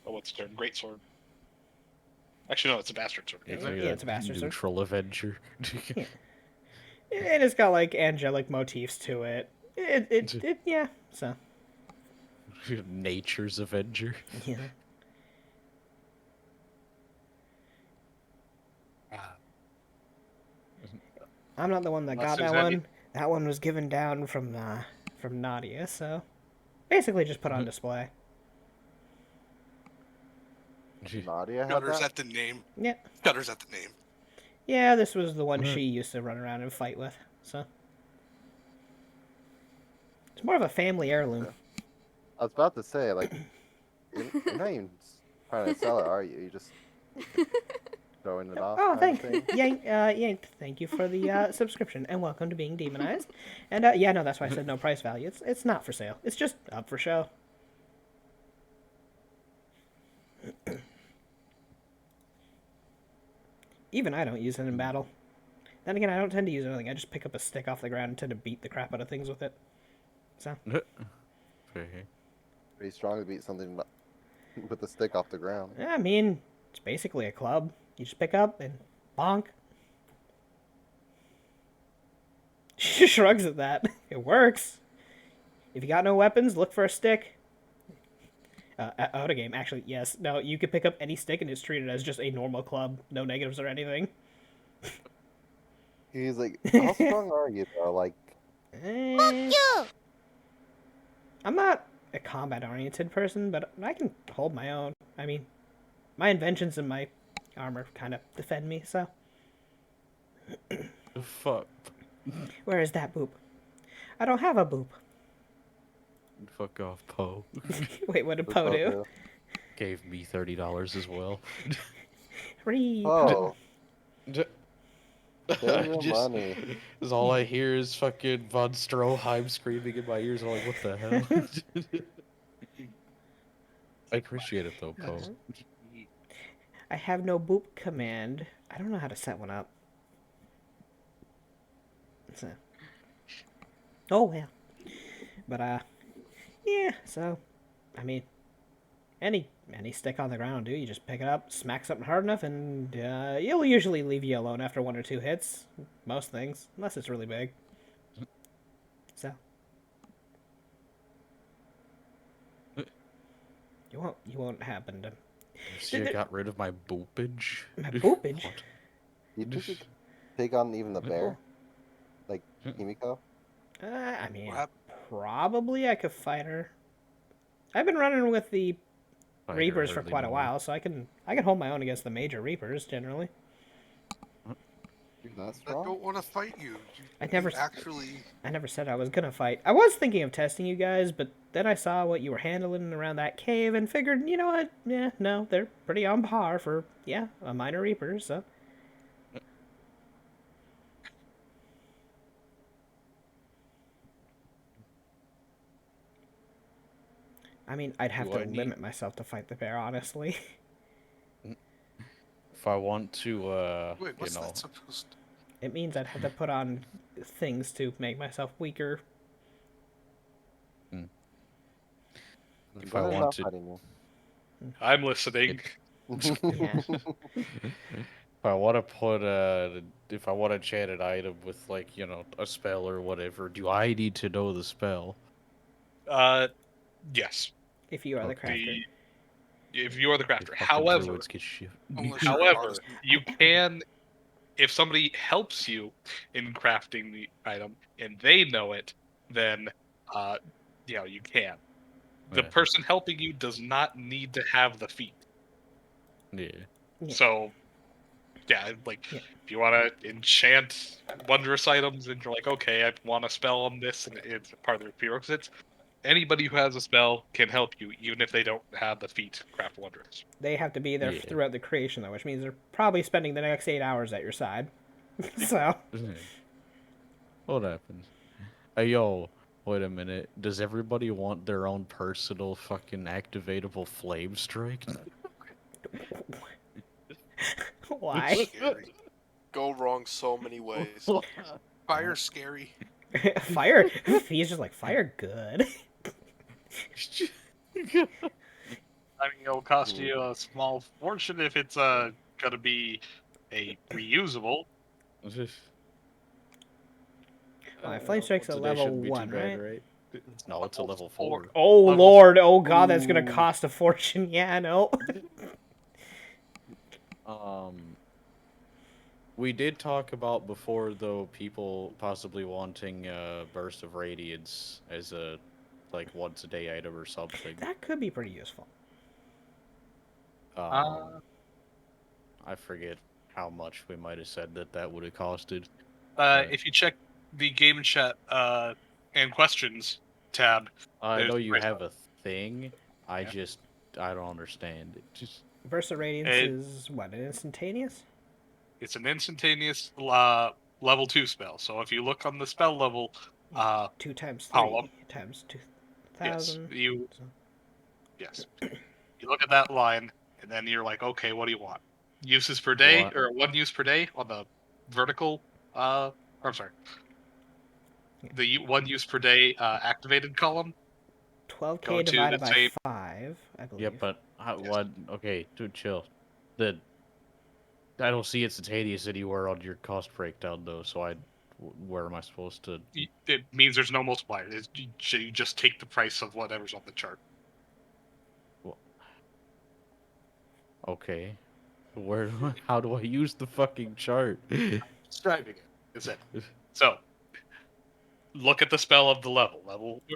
what's the term? Great sword. Actually, no, it's a bastard sword. It's Yeah, it's a bastard sword. neutral Avenger. and it's got like angelic motifs to it. It yeah. So Nature's Avenger. yeah. I'm not the one that Unless got that there's any- one. That one was given down from Nadia, so basically just put on display. Nadia had Gutters that? at the name. Yeah. Gutters at the name. Yeah, this was the one she used to run around and fight with, so. It's more of a family heirloom. I was about to say, like, you're not even trying to sell it, are you? You're just throwing it off. Oh, kind of thank thing? Yank, thank you for the subscription, and welcome to being demonized. And yeah, no, that's why I said no price value. It's not for sale. It's just up for show. Even I don't use it in battle. Then again, I don't tend to use anything. I just pick up a stick off the ground and tend to beat the crap out of things with it. So. Pretty strong to beat something with a stick off the ground. Yeah, I mean, it's basically a club. You just pick up and bonk. She shrugs at that. It works. If you got no weapons, look for a stick. Out of game, actually, yes. No, you could pick up any stick and it's treated as just a normal club. No negatives or anything. He's like, how strong are you, though? Like, I'm not a combat-oriented person, but I can hold my own. I mean, my inventions and my armor kind of defend me, so. Fuck. Where is that boop? I don't have a boop. Fuck off, Poe. Wait, what did What's Poe up, do? Bill? Gave me $30 as well. Free Oh, J- save your Just, money. is all I hear is fucking Von Stroheim screaming in my ears. I'm like, what the hell? I appreciate it though, Poe. I have no boop command. I don't know how to set one up. So. Oh well. But yeah. So, I mean, any stick on the ground, dude. You just pick it up, smack something hard enough, and you'll usually leave you alone after 1 or 2 hits. Most things, unless it's really big. So. You won't happen to. See, I got rid of my boopage. My boopage? What? You think you could take on even the bear? Like Himiko? I mean, What? probably I could fight her. I've been running with the Fight her Reapers for early quite a morning. while, so I can hold my own against the major Reapers generally. You're that I strong? don't want to fight you. I never You actually. I never said I was gonna fight. I was thinking of testing you guys, but then I saw what you were handling around that cave and figured, you know what? Yeah, no, they're pretty on par for a minor Reaper. So I mean, I'd have Do to I need- limit myself to fight the bear, honestly. If I want to, Wait, what's you know, that supposed to... It means I'd have to put on things to make myself weaker. if I Brother's want not to, fighting you. I'm listening. Yeah. if I want to put if I want to chant an item with like a spell or whatever, do I need to know the spell? Yes. If you are the Okay. crafter. If you are the crafter. Fucking However, druids get shit. Unless you're an however, artist. you can, if somebody helps you in crafting the item and they know it, then you can. The Yeah. person helping you does not need to have the feat. Yeah. Yeah. So, like, Yeah. if you want to enchant wondrous items and you're like, okay, I want to spell on this and it's part of the prerequisites, anybody who has a spell can help you, even if they don't have the feat to craft wondrous. They have to be there Yeah. throughout the creation, though, which means they're probably spending the next 8 hours at your side. So, What happens? Hey, yo, wait a minute. Does everybody want their own personal fucking activatable flame strike? why? Scary. Go wrong so many ways. Fire's scary. Fire? He's just like, fire good. I mean, it'll cost you a small fortune if it's gonna be a reusable. My flame strike's a Today level shouldn't be too 1, bad, right? No, it's a level 4. Oh, Level Lord. Oh, God, that's going Ooh. to cost a fortune. Yeah, I know. We did talk about before, though, people possibly wanting Burst of Radiance as a, like, once-a-day item or something. That could be pretty useful. I forget how much we might have said that would have costed. If you check the game chat and questions tab, I There's know the you price have a thing. I Yeah. don't understand it. Just Burst of Radiance It- is, what, an instantaneous? it's an instantaneous level 2 spell. So if you look on the spell level, 2 times 3 column. times yes, 2,000. yes, you look at that line, and then you're like, okay, what do you want? Uses per day, What? or 1 use per day on the vertical, I'm sorry. The 1 use per day activated column. 12k Go to divided the by same- 5, I believe. yeah, but how, Yes. what? Okay, dude, chill. I don't see instantaneous anywhere on your cost breakdown though. So where am I supposed to? It means there's no multiplier. You just take the price of whatever's on the chart. Okay, how do I use the fucking chart? Describing it. Is it? So, look at the spell of the level,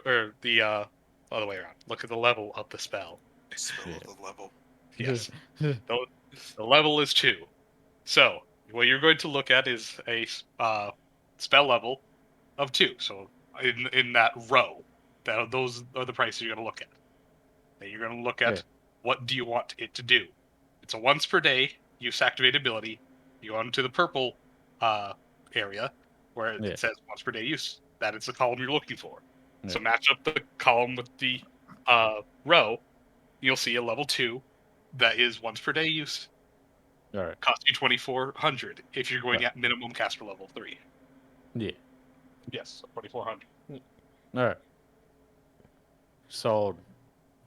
or the other way around. Look at the level of the spell. Spell Yeah. of the level. Yes, the level is 2. So, what you're going to look at is a spell level of 2. So, in that row. Those are the prices you're going to look at. Then you're going to look at Yeah. what do you want it to do. It's a once per day use activated ability. You go into the purple area where Yeah. it says once per day use. That is the column you're looking for. So Yeah. match up the column with the row. You'll see a level 2 that is once per day use. All right. Cost you 2,400 if you're going Right. at minimum caster level 3. Yeah. Yes, 2,400. All right. So,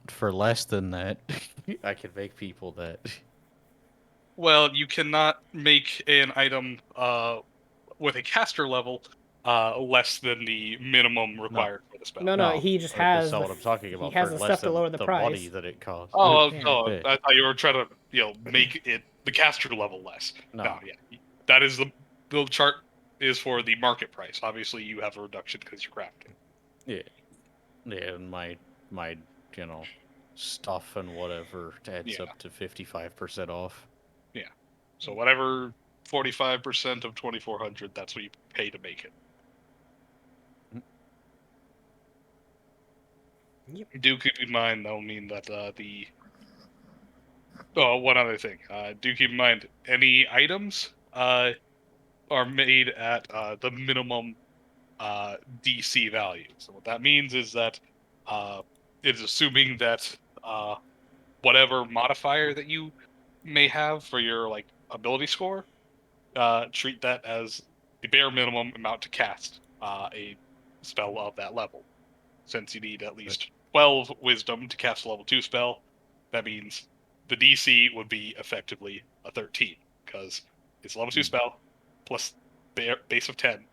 for less than that, I can make people that. Well, you cannot make an item with a caster level less than the minimum required for the spell. No, he just like, has. That's not the what I'm f- talking He about. has for the less stuff to than lower the price. money that it costs. Oh, Yeah. oh, Yeah. I thought you were trying to, make it the caster level less. No. Yeah, that is the build chart is for the market price. Obviously, you have a reduction because you're crafting. Yeah. Yeah, and my stuff and whatever adds Yeah. up to 55% off. So whatever 45% of 2,400, that's what you pay to make it. Yep. Do keep in mind, that'll mean that Oh, one other thing. Do keep in mind, any items are made at the minimum DC value. So what that means is that it's assuming that whatever modifier that you may have for your ability score, treat that as the bare minimum amount to cast a spell of that level. Since you need at least 12 wisdom to cast a level 2 spell, that means the DC would be effectively a 13, because it's a level 2 spell, plus base of 10,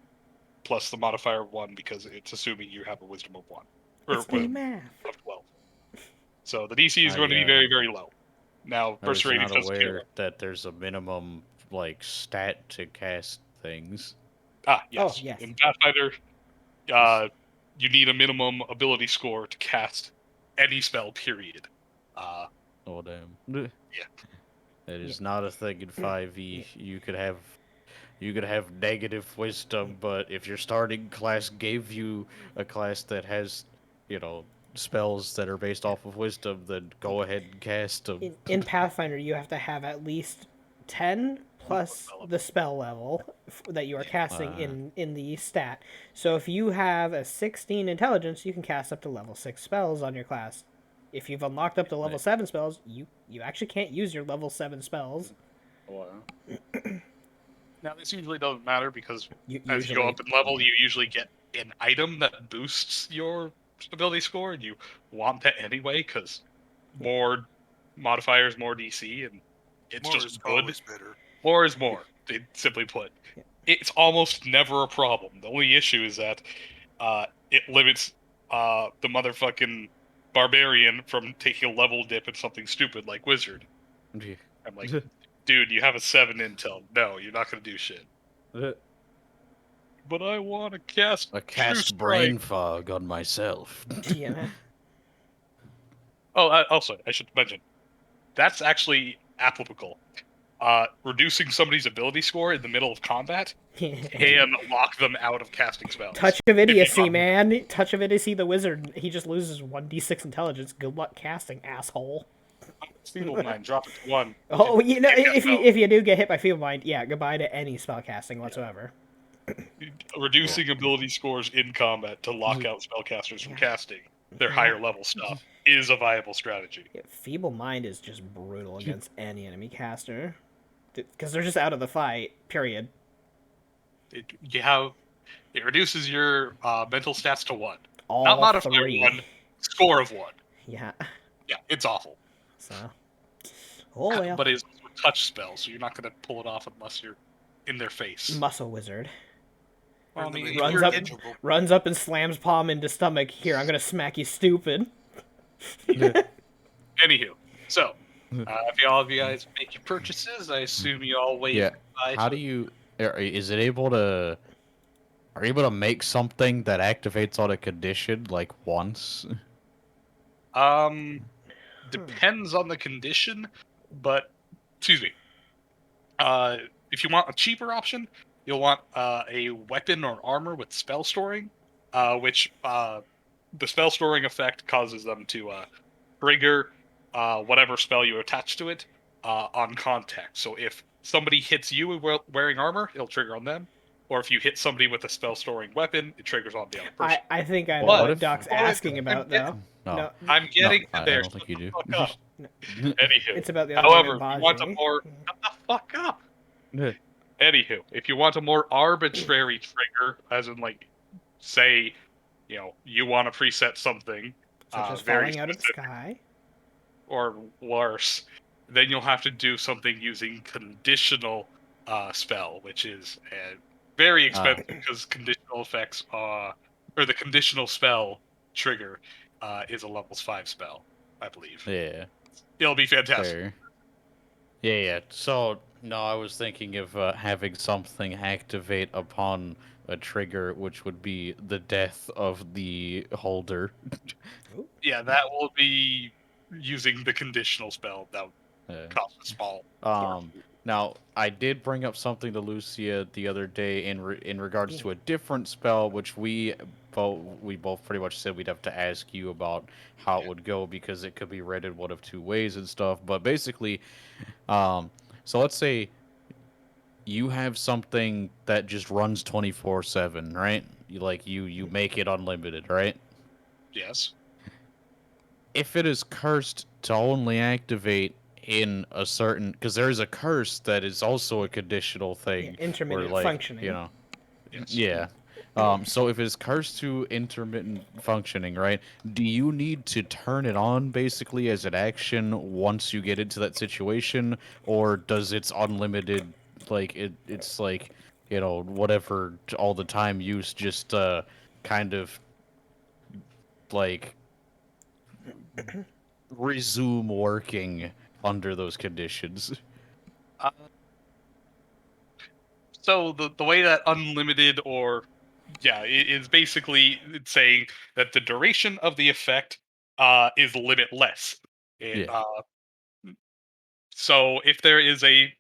plus the modifier of 1, because it's assuming you have a wisdom of 1. Or It's me math. of 12. So the DC is going to be very, very low. Now, I was Burst Radiance not doesn't care. aware that there's a minimum stat to cast things. Yes. yes. In Pathfinder, you need a minimum ability score to cast any spell, period. Oh damn. Yeah. That is Yeah. not a thing in 5e. You could have negative wisdom, but if your starting class gave you a class that has, spells that are based off of wisdom, then go ahead and cast them. In Pathfinder, you have to have at least 10 plus the spell level that you are casting in the stat. So if you have a 16 intelligence, you can cast up to level 6 spells on your class. If you've unlocked up to level 7 spells, you actually can't use your level 7 spells. Now, this usually doesn't matter because You as you go up in level, you usually get an item that boosts your ability score, and you want that anyway because more modifiers, more DC, and it's More just is good. always better. More is more, simply put. Yeah. It's almost never a problem. The only issue is that it limits the motherfucking barbarian from taking a level dip in something stupid like wizard. Yeah. I'm like, dude, you have a 7 intel. No, you're not going to do shit. But I want to cast I True cast Strike. brain fog on myself. Yeah. Oh, also, I should mention, that's actually applicable. Reducing somebody's ability score in the middle of combat can lock them out of casting spells. Touch of idiocy, man. Touch of idiocy, the wizard. He just loses 1d6 intelligence. Good luck casting, asshole. Feeble Mind, drop it to 1. Oh, if spell. you do get hit by Feeble Mind, yeah, goodbye to any spell casting whatsoever. Reducing ability scores in combat to lock out spellcasters from casting their higher level stuff is a viable strategy. Yeah, Feeble Mind is just brutal against any enemy caster. Because they're just out of the fight, period. It reduces your mental stats to 1. All Not modifier 3. 1, score of 1. Yeah. Yeah, it's awful. So. Oh, well. But it's a touch spell, so you're not going to pull it off unless you're in their face. Muscle Wizard. Well, I mean, runs you're up- integral. Runs up and slams palm into stomach. Here, I'm gonna smack you, stupid. Anywho, so if all of you guys make your purchases, I assume you all wait. Yeah. Buy How do you? Is it able to? Are you able to make something that activates on a condition once? Depends on the condition, but excuse me. If you want a cheaper option, you'll want a weapon or armor with spell storing, which the spell storing effect causes them to trigger whatever spell you attach to it on contact. So if somebody hits you wearing armor, it'll trigger on them. Or if you hit somebody with a spell storing weapon, it triggers on the other person. I think I know But- what Doc's asking I'm about, getting- though. No, I'm getting to I there. don't think Shut you the do. fuck up. Anywho, It's about the however, if Unlimited you want a Baji. more shut the fuck up. Anywho, if you want a more arbitrary trigger, as in like, say, you want to preset something, Such as very falling out of the specific, sky. or worse, then you'll have to do something using conditional spell, which is very expensive because conditional effects or the conditional spell trigger is a levels 5 spell, I believe. Yeah. It'll be fantastic. Fair. Yeah. So no, I was thinking of having something activate upon a trigger, which would be the death of the holder. Yeah, that will be using the conditional spell that would cost a small. Now I did bring up something to Lucia the other day in regards to a different spell, which we both pretty much said we'd have to ask you about how it would go because it could be read in one of two ways and stuff. But basically, so let's say you have something that just runs 24/7, right? You make it unlimited, right? Yes. If it is cursed to only activate in a certain, because there is a curse that is also a conditional thing, Intermittent where, functioning. Yes. Yeah. So if it's cursed to intermittent functioning, right? Do you need to turn it on basically as an action once you get into that situation, or does its unlimited, like it's like, whatever all the time use just kind of like resume working under those conditions? So the way that unlimited is basically it's saying that the duration of the effect is limitless. Yeah. So if there is a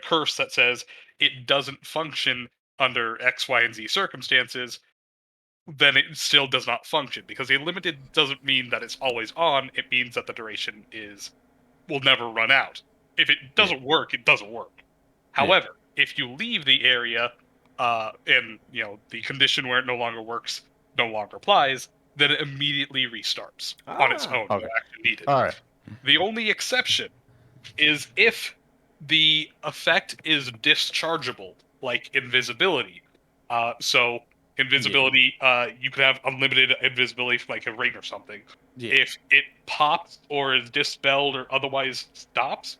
curse that says it doesn't function under X, Y, and Z circumstances, then it still does not function because a limited doesn't mean that it's always on. It means that the duration will never run out. If it doesn't work, it doesn't work. However, if you leave the area, and the condition where it no longer works no longer applies, then it immediately restarts on its own. Okay. No action needed. All right. The only exception is if the effect is dischargeable, like invisibility. So invisibility, you could have unlimited invisibility for like a ring or something. Yeah. If it pops or is dispelled or otherwise stops,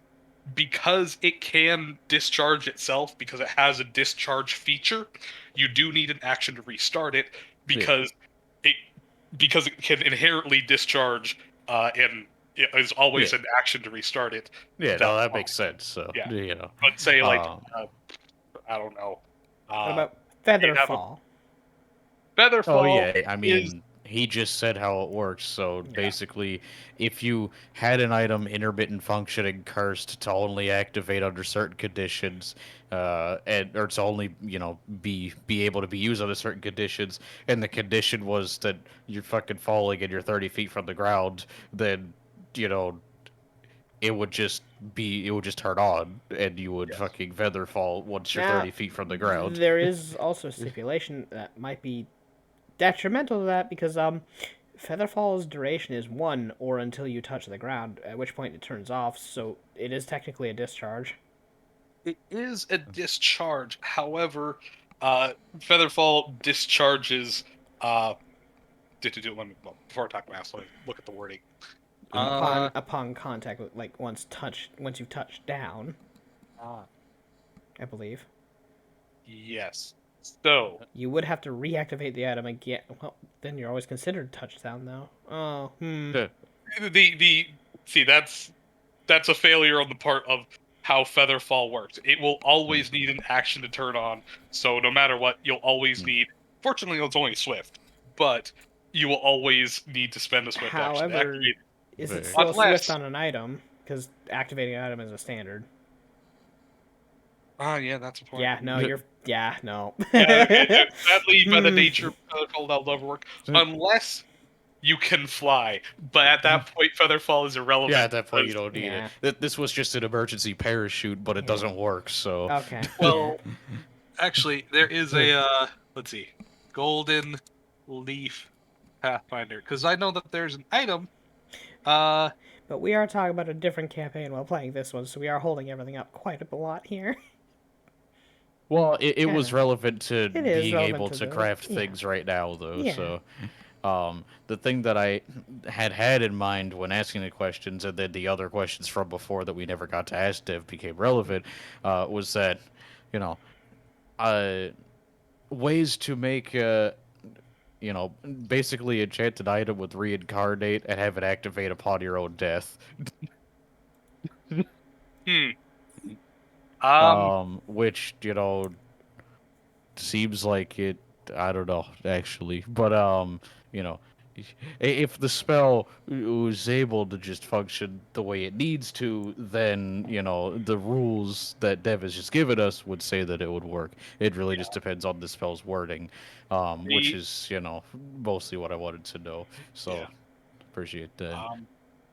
because it can discharge itself, because it has a discharge feature, you do need an action to restart it because it can inherently discharge, and it is always an action to restart it. Yeah, no, that makes sense. So, Yeah. But say like I don't know. What about Featherfall? Featherfall. Oh yeah, I mean, he just said how it works. So basically, if you had an item intermittent functioning cursed to only activate under certain conditions, or to only be able to be used under certain conditions, and the condition was that you're fucking falling and you're 30 feet from the ground, then it would just turn on, and you would fucking Featherfall once you're Now, 30 feet from the ground. There is also a stipulation that might be detrimental to that because Featherfall's duration is 1 or until you touch the ground, at which point it turns off, so it is technically a discharge. It is a discharge. However, Featherfall discharges. Let me, before I talk about, let me look at the wording. Upon contact, like once you touch down. I believe. Yes. So you would have to reactivate the item again. Well, then you're always considered touchdown, though. Oh, See, that's a failure on the part of how Featherfall works. It will always need an action to turn on. So no matter what, you'll always need. Fortunately, it's only Swift, but you will always need to spend a Swift action to activate. Is it still Swift on an item? Because activating an item is a standard. Yeah, that's a point. Yeah, no, you're. Yeah, no. Sadly, by the Hmm. nature of protocol, that'll never work unless you can fly. But at that point, featherfall is irrelevant. Yeah, at that point you because- don't need Yeah. it. This was just an emergency parachute, but it Yeah. doesn't work. So Okay. Well, actually, there is a let's see, golden leaf pathfinder, because I know that there's an item. But we are talking about a different campaign while playing this one, so we are holding everything up quite a lot here. well, it was Kinda. relevant to It is being relevant able to to the- craft yeah. things right now, though. Yeah. So, the thing that I had in mind when asking the questions, and then the other questions from before that we never got to ask Dev became relevant, was that, you know, ways to make basically enchanted item with reincarnate and have it activate upon your own death. Which, seems like it, I don't know, actually. But, if the spell was able to just function the way it needs to, then, the rules that Dev has just given us would say that it would work. It really just depends on the spell's wording, which The- is, mostly what I wanted to know. So, Yeah. appreciate that.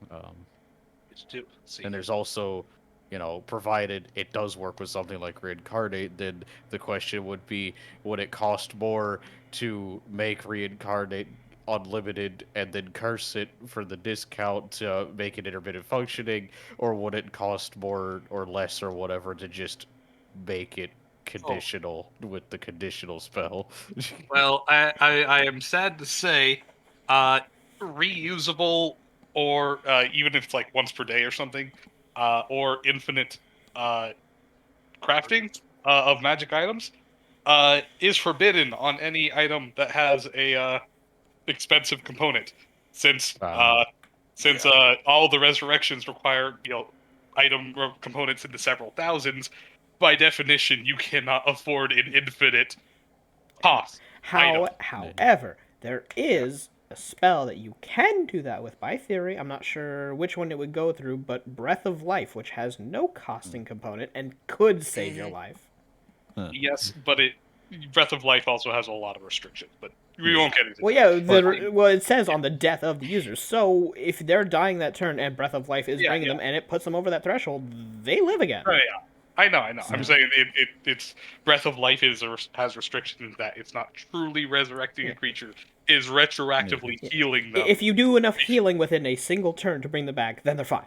Let's see. And there's also, provided it does work with something like Reincarnate, then the question would be, would it cost more to make Reincarnate unlimited and then curse it for the discount to make it intermittent functioning, or would it cost more or less or whatever to just make it conditional with the conditional spell? Well, I am sad to say, reusable, or even if it's like once per day or something, or infinite crafting of magic items, is forbidden on any item that has a expensive component, since Ah. all the resurrections require components in the several thousands. By definition, you cannot afford an infinite cost. However, there is a spell that you can do that with by theory. I'm not sure which one it would go through, but Breath of Life, which has no costing component and could save your life. Yes, but Breath of Life also has a lot of restrictions, but we won't get into Well, that. yeah, well, it says on the death of the user. So if they're dying that turn and Breath of Life is bringing them and it puts them over that threshold, they live again. Oh, yeah. I know. I'm saying it's Breath of Life has restrictions that it's not truly resurrecting a creature, is retroactively healing them. If you do enough healing within a single turn to bring them back, then they're fine.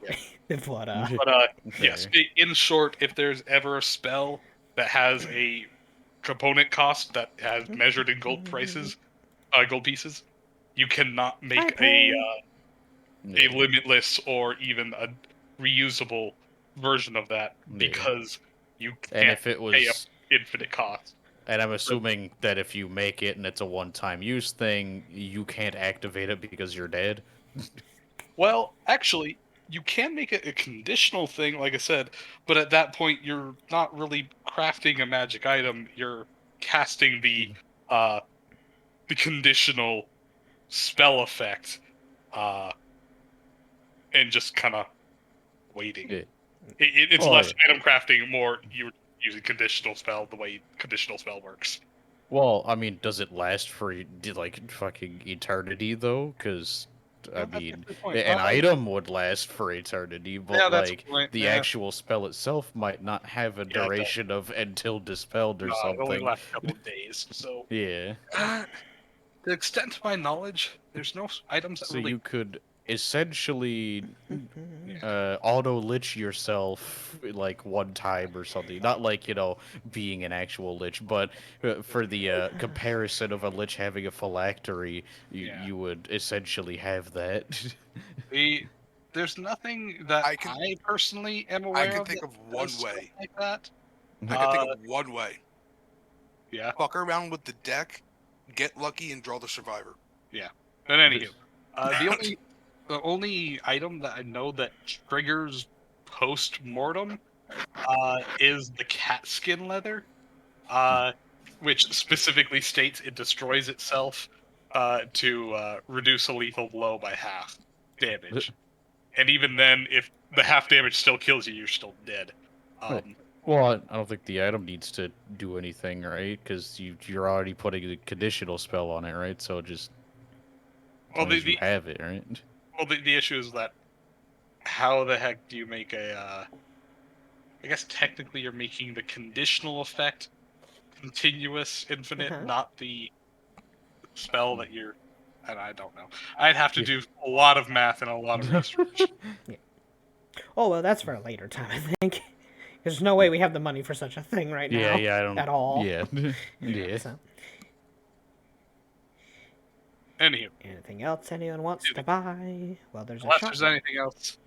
But yes, in short, if there's ever a spell that has a component cost that has measured in gold pieces, you cannot make a limitless or even a reusable version of that because you can't And if it was pay a infinite cost. And I'm assuming that if you make it and it's a one-time use thing, you can't activate it because you're dead. Well, actually, you can make it a conditional thing, like I said, but at that point, you're not really crafting a magic item. You're casting the conditional spell effect, and just kind of waiting. Yeah. It's less item crafting, more you're using conditional spell the way conditional spell works. Well, I mean, does it last for like fucking eternity though? Because I mean, an item would last for eternity, but like the actual spell itself might not have a duration of until dispelled or something. It only lasts a couple of days. So yeah. The extent to my knowledge, there's no items that So really. you could essentially auto lich yourself like one time or something. Not like, being an actual lich, but for the comparison of a lich having a phylactery, you would essentially have that. There's nothing that I personally am aware of. I can think of one way. Like that. I can think of one way. Yeah. Fuck around with the deck, get lucky, and draw the survivor. Yeah. But anywho, the only item that I know that triggers post-mortem is the cat skin leather, which specifically states it destroys itself to reduce a lethal blow by half damage. And even then, if the half damage still kills you, you're still dead. Well, I don't think the item needs to do anything, right? Because you're already putting a conditional spell on it, right? So just as Well, long as you have it, right? the issue is that how the heck do you make a? I guess technically you're making the conditional effect continuous, infinite, Uh-huh. not the spell that you're. And I don't know. I'd have to Yeah. do a lot of math and a lot of research. Oh well, that's for a later time, I think. There's no way we have the money for such a thing right now. Yeah, I don't. At all. Yeah, yeah. So, Anywho, anything else anyone wants to buy? Well, there's a unless shop. there's anything else,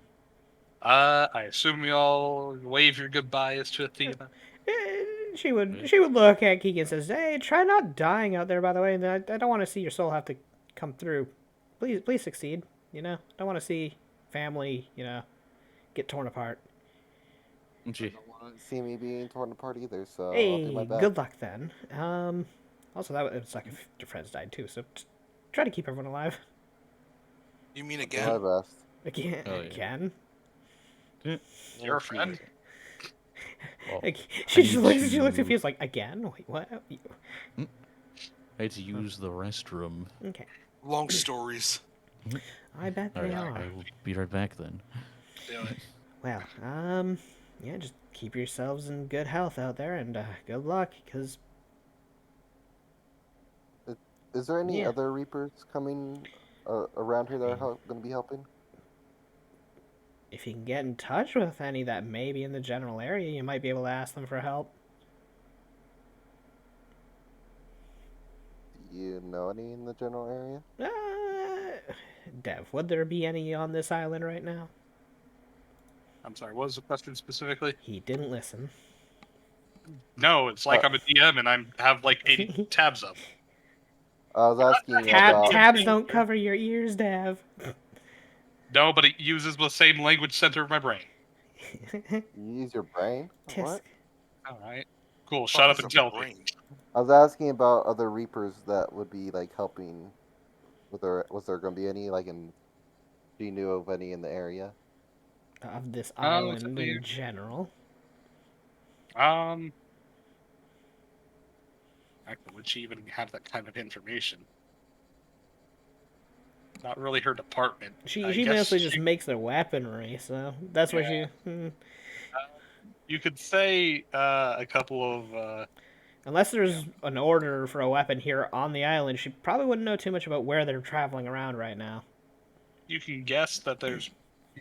I assume you all wave your goodbyes to Athena. She would look at Kiki and says, "Hey, try not dying out there. By the way, I don't want to see your soul have to come through. Please succeed. You know, don't want to see family, get torn apart. Gee. don't want to see me being torn apart either, so I'll do my Hey, best. good luck then. Also it was like if your friends died too, so try to keep everyone alive. You mean Do again? my best. Again, Oh, yeah. again. You're a friend. Well, Like, she just need looks. She looks to- confused. Like again? Wait, what? I had to use the restroom. Okay, Long stories. I bet All they right, are. I will be right back then. Do it. Well, yeah, just keep yourselves in good health out there, and good luck, because Is there any Yeah. other Reapers coming around here that are going to be helping? if you can get in touch with any that may be in the general area, you might be able to ask them for help. Do you know any in the general area? Dev, would there be any on this island right now? I'm sorry, what was the question specifically? He didn't listen. No, it's like I'm a DM and I have like 80 tabs up. I was asking about. Tabs don't cover your ears, Dev. No, but it uses the same language center of my brain. You use your brain? Tisk. What? All right. Cool. Shut up and tell me. Range. I was asking about other Reapers that would be like helping. Was there going to be any like in? Do you know of any in the area? Of this Oh, island it's in up general. Actually, would she even have that kind of information? Not really her department. She I she guess mostly just makes their weaponry, so that's what she. You could say a couple of. Unless there's an order for a weapon here on the island, she probably wouldn't know too much about where they're traveling around right now. You can guess that there's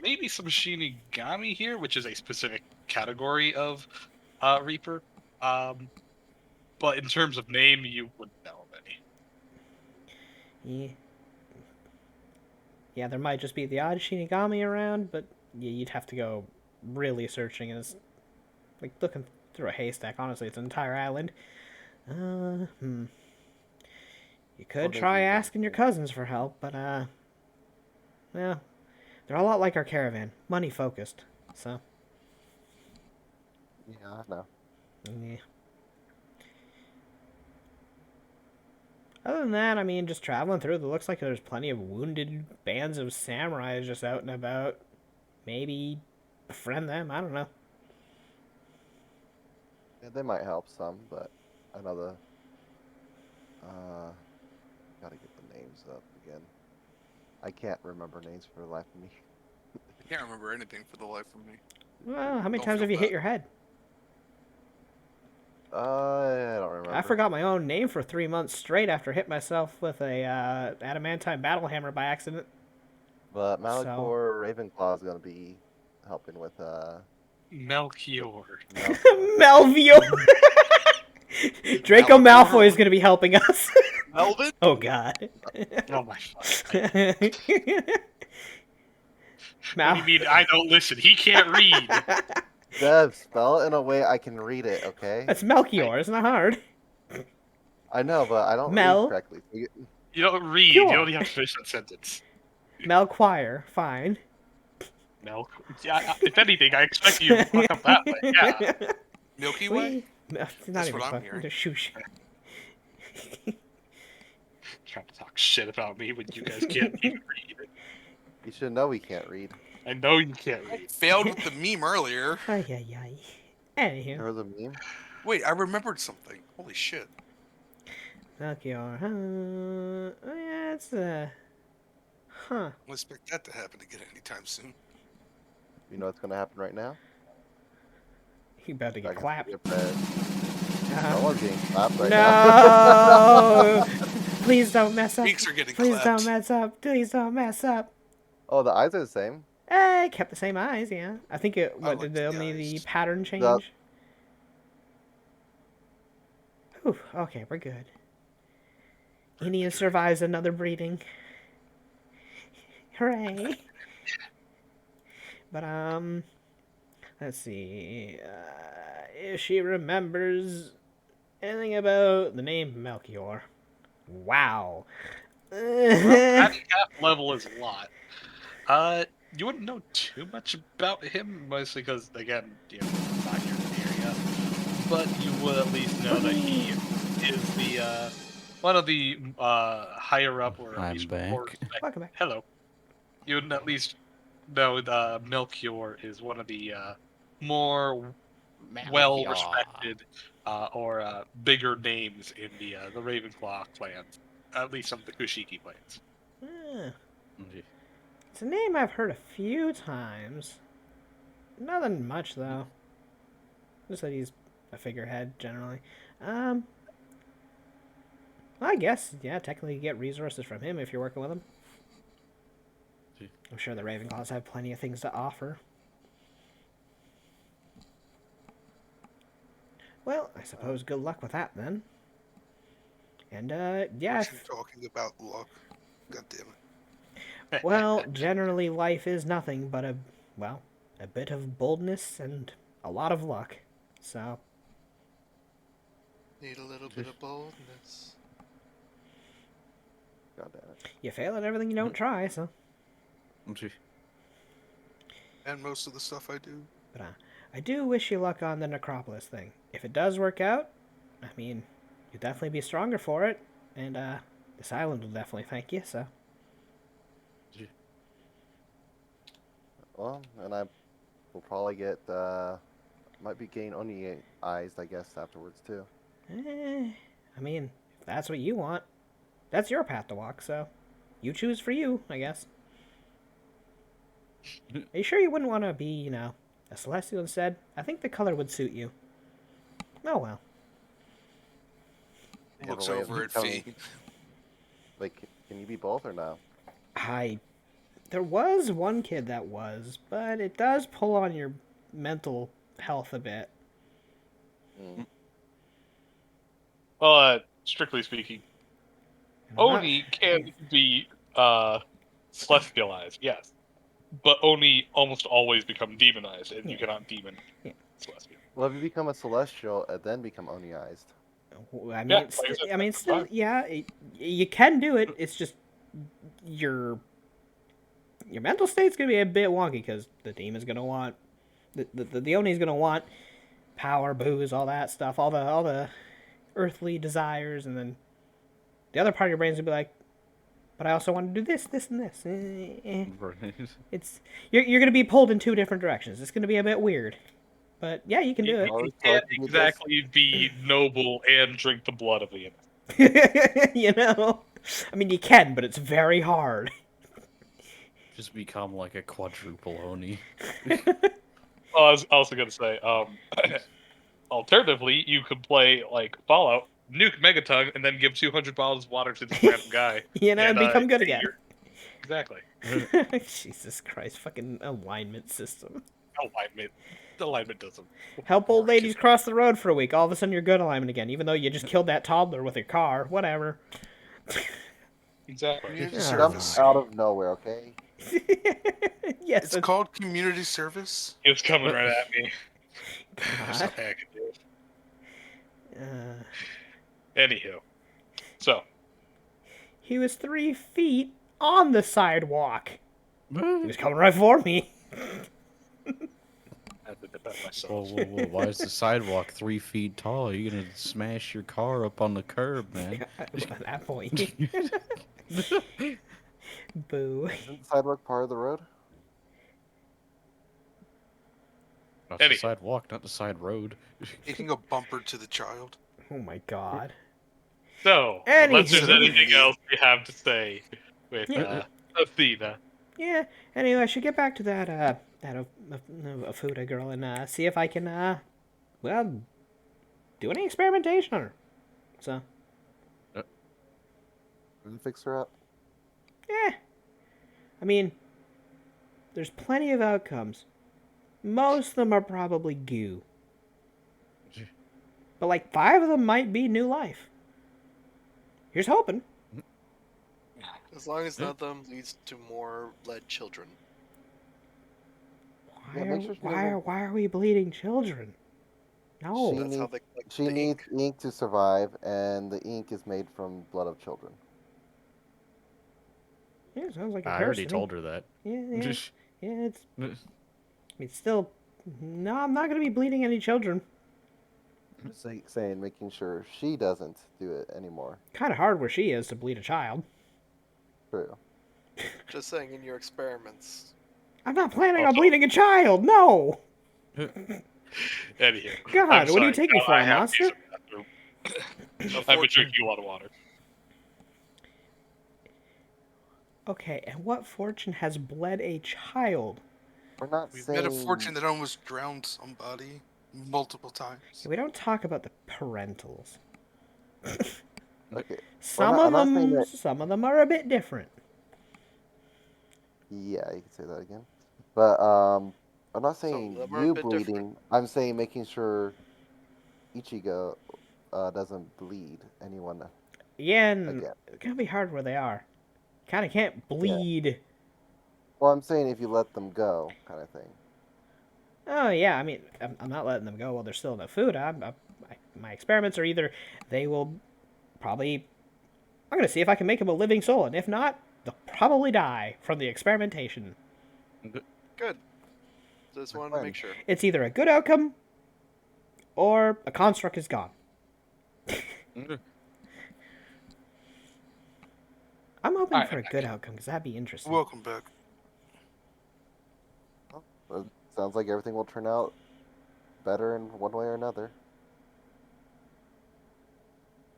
maybe some Shinigami here, which is a specific category of Reaper. But in terms of name, you wouldn't know of any. Yeah. Yeah, there might just be the odd Shinigami around, but yeah, you'd have to go really searching. As like looking through a haystack. Honestly, it's an entire island. You could Well, try maybe- asking your cousins for help, but well, they're a lot like our caravan, money focused. So Yeah, I know. yeah. Other than that, I mean, just traveling through, it looks like there's plenty of wounded bands of samurais just out and about. Maybe befriend them, I don't know. Yeah, they might help some, but I know the. Gotta get the names up again. I can't remember names for the life of me. Can't remember anything for the life of me. Well, how many Don't times feel have you hit bad. your head? I don't remember. I forgot my own name for 3 months straight after hit myself with a adamantine battle hammer by accident. But Malachor Ravenclaw is gonna be helping with Melchior. Melvio! Draco Malfoy is going to be helping us. Melvin? Oh, God. Oh my fuck. Mal- What do you mean I don't listen? He can't read. Dev, spell it in a way I can read it, okay? That's Melchior. It's not hard. I know, but I don't Mel. read correctly. So You don't read. Sure. You don't even have to finish that sentence. Melquire. Fine. Yeah, if anything, I expect you to fuck up that way. Yeah. Milky Way? Not That's even what I'm fuck. hearing. Just shoosh. Trying to talk shit about me when you guys can't even read. you should know we can't read. I know you can't read. Failed with the meme earlier. Ay, ay, ay. Anywho, Heard the meme? Wait, I remembered something. Holy shit. Melchior, huh? Oh, yeah, it's huh. I expect that to happen again anytime soon. You know what's gonna happen right now? You about to get Dragon's clapped. gonna get fed. Uh-huh. Someone's getting clapped right now. No! Please don't mess up. Cheeks are getting Please clapped. don't mess up. Please don't mess up. Oh, the eyes are the same. Kept the same eyes, yeah. I think it. I What like did the only the eyes. pattern change? Whew, okay, we're good. Inia survives another breeding. Hooray! But let's see. If she remembers anything about the name Melchior. Wow. Well, handicap level is a lot. You wouldn't know too much about him, mostly because, again, not here in the area. But you would at least know that he is the one of the higher up, or at I'm least back. more respected. Welcome back. Hello. You would at least know Melchior is one of the more well-respected or bigger names in the Ravenclaw clans, at least some of the Kushiki clans. Ah, it's a name I've heard a few times. Nothing much though. Just that he's a figurehead generally. Well, I guess technically you get resources from him if you're working with him. I'm sure the Ravenclaws have plenty of things to offer. Well, I suppose good luck with that then. And yeah. What you talking about luck? God damn it. Well, generally life is nothing but a bit of boldness and a lot of luck. So, Need a little bit of boldness. God damn it. you fail at everything you don't try, so. And most of the stuff I do. But I do wish you luck on the Necropolis thing. If it does work out, I mean, you'll definitely be stronger for it, and this island will definitely thank you, so. Well, and I will probably get might be getting Oni eyes, I guess, afterwards too. I mean, if that's what you want, that's your path to walk, so you choose for you, I guess. Are you sure you wouldn't want to be, a Celestial instead? I think the color would suit you. Oh well. Have a Looks way of over at becoming- Fee. Like, can you be both or no? There was one kid that was, but it does pull on your mental health a bit. Mm. Well, strictly speaking, And I'm not- Oni can be celestialized, yes, but Oni almost always become demonized, and you Yeah. cannot demon Yeah. celestial. Well, if you become a celestial and then become Oni-ized. I mean, Yeah, like I said, still, fine. yeah, you can do it. It's just your mental state's gonna be a bit wonky because the demon's gonna want the Oni's gonna want power, booze, all that stuff, all the earthly desires, and then the other part of your brain's gonna be like, but I also want to do this, this, and this. It's you're gonna be pulled in two different directions. It's gonna be a bit weird, but yeah, you can do Oh, You so I can't can do this? exactly be noble and drink the blood of the innocent. it. I mean, you can, but it's very hard. Just become like a quadruple Oni. Oh, I was also gonna say, alternatively, you could play like Fallout, nuke Megatongue, and then give 200 bottles of water to this random guy. And become good again. Exactly. Jesus Christ, fucking alignment system. Alignment doesn't. Help old ladies cross the road for a week. All of a sudden, you're good alignment again, even though you just killed that toddler with your car. Whatever. Exactly. Community Yeah. Jump service. out of nowhere, okay? Yes. It's called community service. He was coming right at me. There's God. nothing I could do. Anywho, so He was 3 feet on the sidewalk. He was coming right for me. I have to defend myself. Whoa. Why is the sidewalk 3 feet tall? You're gonna smash your car up on the curb, man. At that point. Boo. Isn't the sidewalk part of the road? Not the Any- sidewalk, not the side road. You can go bumper to the child. Oh my god. So, unless there's Anywho. anything else you have to say with Yeah. Athena. Yeah. Anyway, I should get back to that Afuda girl and see if I can well, do any experimentation on her. So, Fix her up. yeah. I mean, there's plenty of outcomes. Most of them are probably goo. But like 5 of them might be new life. Here's hoping. As long as none of them leads to more lead children. Why, Yeah, make sure she doesn't- why are we bleeding children? No. She That's how needs- they collect She the needs ink. ink to survive, and the ink is made from blood of children. Yeah, sounds like a I curse already to me. told her that. Yeah, yeah. It's still. No, I'm not gonna be bleeding any children. Just saying, making sure she doesn't do it anymore. Kind of hard where she is to bleed a child. True. Just saying, in your experiments. I'm not planning on Also- bleeding a child. No. Anywho. God, I'm what do you sorry. take me No, for, I a have to monster? use the bathroom. I've been drinking a lot of water. Okay, and what fortune has bled a child? We're not We've saying. met a fortune that almost drowned somebody multiple times. We don't talk about the parentals. Okay. Some not- of I'm not saying them, that- some of them are a bit different. Yeah, you can say that again. But I'm not saying them are a you bit different. bleeding. I'm saying making sure Ichigo doesn't bleed anyone Yeah, and again. it's gonna be hard where they are. Kind of can't bleed. Well, I'm saying if you let them go, kind of thing. Oh yeah, I mean, I'm not letting them go while there's still enough food. My experiments are either they will probably. I'm gonna see if I can make them a living soul, and if not, they'll probably die from the experimentation. Good. Just wanted to make sure. It's either a good outcome, or a construct is gone. I'm hoping Alright, for a good outcome because that'd be interesting. Welcome back. It sounds like everything will turn out better in one way or another.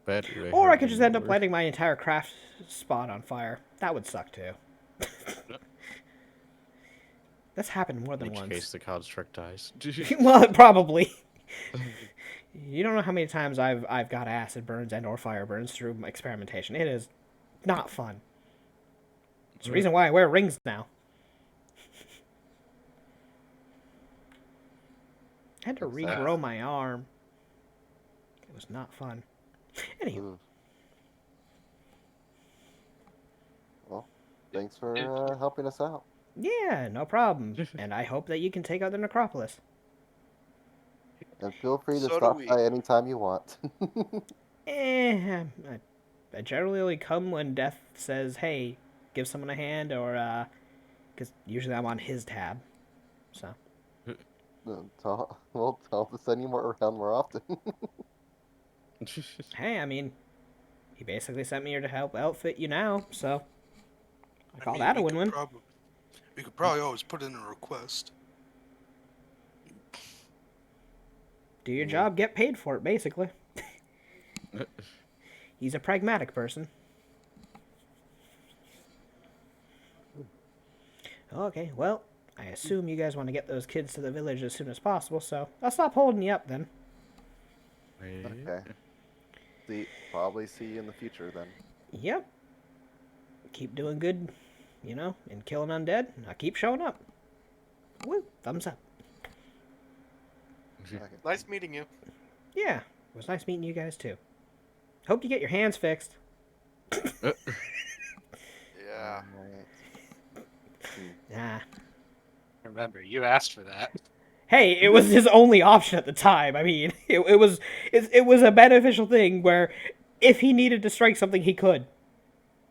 Better, Or I could just end up worse. lighting my entire craft spot on fire. That would suck too. That's happened more In than which once. case the construct dies. Well, probably. You don't know how many times I've got acid burns and or fire burns through my experimentation. It is not fun. It's the reason why I wear rings now. I had to What's that? regrow my arm. It was not fun. Anywho, Ooh. Well, thanks for helping us out. yeah, no problem. And I hope that you can take out the necropolis. And feel free to So do stop we. by anytime you want. I generally only come when Death says, "Hey, give someone a hand," or because usually I'm on his tab. So We'll tell him to send you around more often. hey, I mean, he basically sent me here to help outfit you now. So I call mean, that a we could win-win. We could probably always put in a request. Do your job, get paid for it. Basically, he's a pragmatic person. Okay, well, I assume you guys want to get those kids to the village as soon as possible, so I'll stop holding you up then. Okay. Probably see you in the future then. Yep. Keep doing good, you know, and killing undead. I'll keep showing up. Woo, thumbs up. Okay. Nice meeting you. Yeah, it was nice meeting you guys too. Hope you get your hands fixed. Yeah. Alright. Nah. Remember, you asked for that. Hey, it was his only option at the time. I mean, it was a beneficial thing where if he needed to strike something, he could.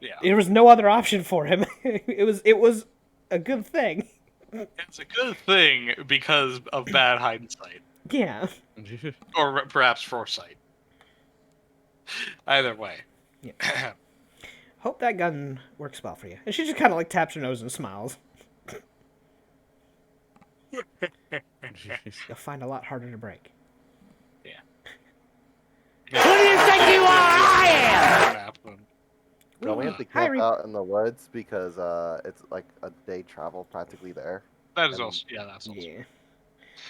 Yeah. There was no other option for him. It was a good thing. It's a good thing because of bad hindsight. Yeah. Or perhaps foresight. Either way. Yeah. Hope that gun works well for you. And she just kind of like taps her nose and smiles. You'll find a lot harder to break. Who do you think you are? I am. Don't we have to Hi, camp Reap. out in the woods because it's like a day travel practically there? That is And- also that's also. Yeah.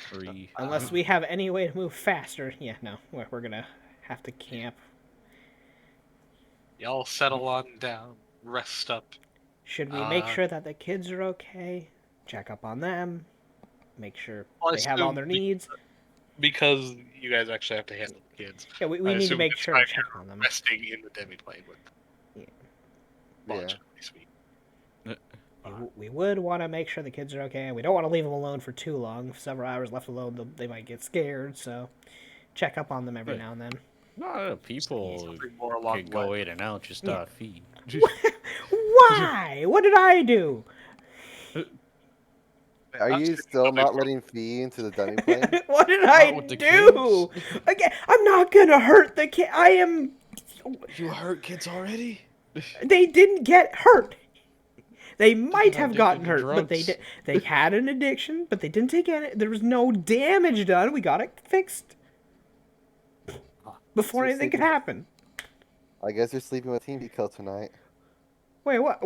Free. Unless we have any way to move faster. Yeah, no. We're gonna have to camp. Y'all settle on down, rest up. Should we make sure that the kids are okay? Check up on them. Make sure Well, I they have all assume their needs. Because you guys actually have to handle the kids. Yeah, we I need to assume make it's sure to fine check on them. Resting in the demiplane with Yeah. Bunch, Yeah. sweet. We would want to make sure the kids are okay, and we don't want to leave them alone for too long. Several hours left alone, they might get scared, so check up on them every Right. now and then. No, people Something more along can the go lines. in and out, just Yeah. feed. Why? What did I do? Are That's you just still something not for- letting Fee into the demiplane? What did I with the do? Okay, I'm not gonna hurt the kid. I am. You hurt kids already? They didn't get hurt. They might have addicted gotten to hurt, but they drugs. did. They had an addiction, but they didn't take any. There was no damage done. We got it fixed before So anything could sleeping- happen. I guess you're sleeping with Team Pico tonight. Wait, what?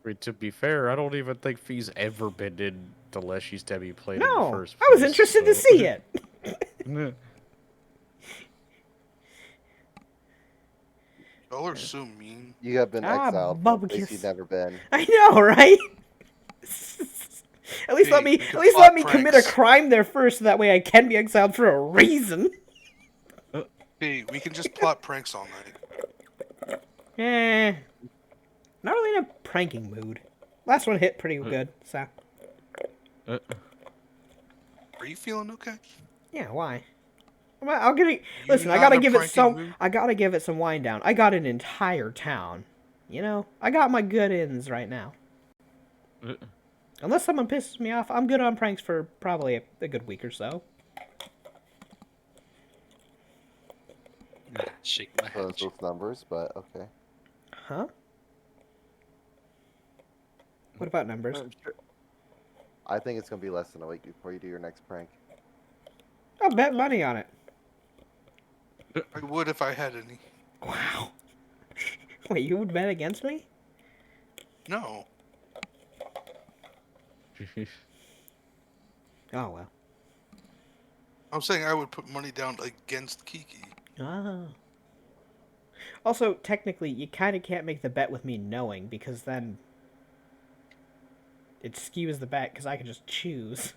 Wait, to be fair, I don't even think Fee's ever been in the Leshy's demi plane in the No, first I was place, interested to so- see it. Y'all are so mean. You have been Ah, exiled from a place Bubkus. you've never been. I know, right? At least Hey, let me you can let plot me commit a pranks. crime there first, so that way I can be exiled for a reason. Hey, we can just plot pranks all night. Not really in a pranking mood. Last one hit pretty good, so Are you feeling okay? yeah. Why? Well, I'll give it. You Listen, I not gotta in a give it pranking some. mood? I gotta give it some wind down. I got an entire town. You know, I got my good ends right now. Unless someone pisses me off, I'm good on pranks for probably a good week or so. Shake my Those head. numbers, but okay. Huh? What about numbers? I'm sure- I think it's gonna be less than a week before you do your next prank. I'll bet money on it. I would if I had any. Wow. Wait, you would bet against me? No. Oh well. I'm saying I would put money down against Kiki. Ah. Also, technically, you kind of can't make the bet with me knowing, because then it skews the bet, because I can just choose.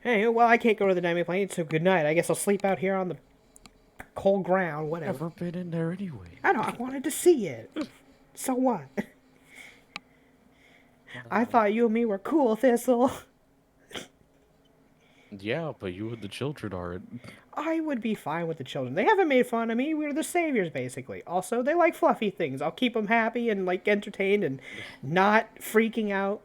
Hey, well, I can't go to the demiplane, so good night. I guess I'll sleep out here on the cold ground, whatever. Never been in there anyway. I know, I wanted to see it. So what? I thought you and me were cool, Thistle. Yeah, but you and the children aren't. I would be fine with the children. They haven't made fun of me. We're the saviors, basically. Also, they like fluffy things. I'll keep them happy and, like, entertained and not freaking out.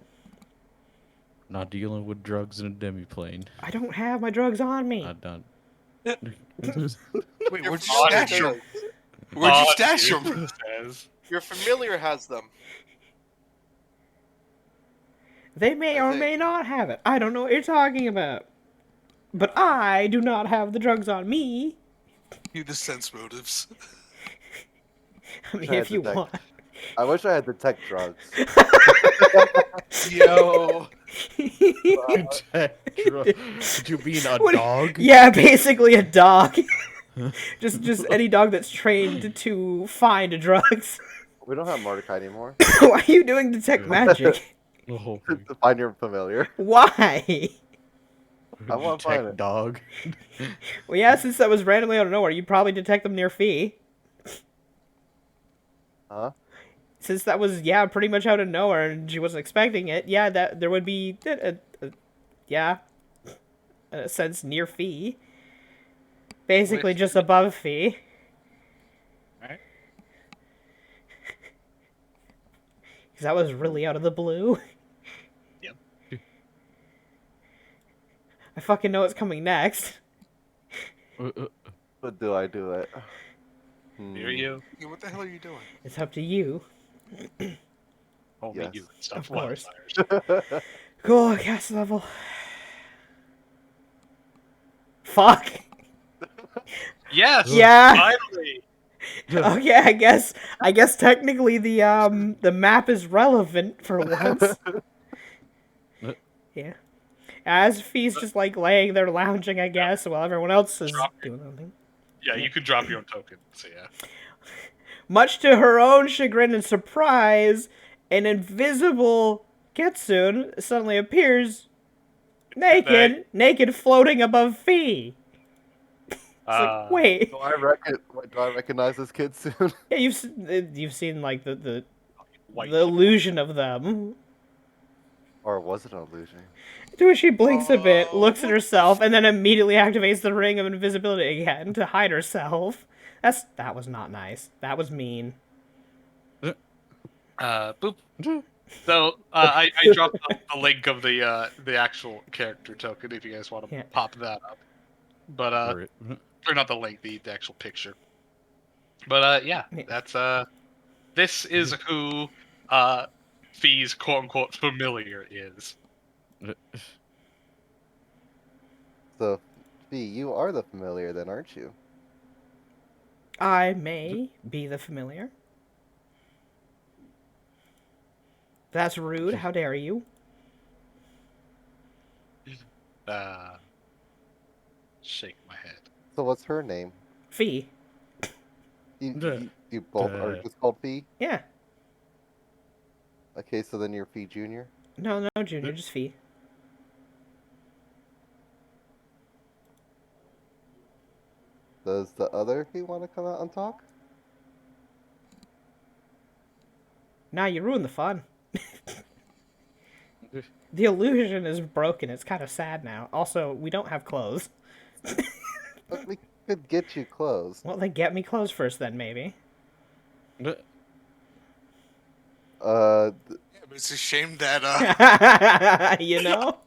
Not dealing with drugs in a demi-plane. I don't have my drugs on me. Not done. Wait, where'd you father stash does. them? Where'd you Oh, stash dude, them? it says. Your familiar has them. They may I or think- may not have it. I don't know what you're talking about. But I do not have the drugs on me. You the sense motives. I mean, I if had you to want. I wish I had detect drugs. Yo. Did you mean a What- dog? Yeah, basically a dog. just any dog that's trained to find drugs. We don't have Mordecai anymore. Why are you doing detect magic? Oh, To find your familiar. Why? I want to find detect it. dog. Well, yeah, since that was randomly out of nowhere, you'd probably detect them near Fee. Huh? Since that was, yeah, pretty much out of nowhere and she wasn't expecting it, yeah, that there would be, a sense near Fee. Basically With- just above Fee. Right. Because that was really out of the blue. Yep. I fucking know it's coming next. But do I do it? Hear you? Yeah, what the hell are you doing? It's up to you. Only Yes. you. Stuff Of course. wildfires. Go cast level. Fuck. Yes. Yeah. Finally. Okay, I guess technically the map is relevant for once. Yeah. As Fee's just like laying there lounging, I guess, while everyone else is Drop doing something. Yeah, you can drop your own token. So yeah. Much to her own chagrin and surprise, an invisible Kitsune suddenly appears naked, floating above Fee. It's like, wait. Do I recognize this kid soon? Yeah, you've seen like the White. illusion of them. Or was it an illusion? To which she blinks a bit, looks at what the herself, and then immediately activates the ring of invisibility again to hide herself. That was not nice. That was mean. Boop. So I dropped the link of the actual character token if you guys want to Yeah. pop that up. But Right. or not the link, the actual picture. But yeah, Yeah. that's this is who Fee's quote unquote familiar is. So, Fee, you are the familiar then, aren't you? I may be the familiar. That's rude. How dare you? Shake my head. So what's her name? Fee. You both are just called Fee? Yeah. Okay, so then you're Fee Junior? No, Junior, just Fee. Does the other Fee want to come out and talk? Nah, you ruined the fun. The illusion is broken. It's kind of sad now. Also, we don't have clothes. But we could get you clothes. Well, then get me clothes first, then maybe. Uh, Yeah, but it's a shame that You know?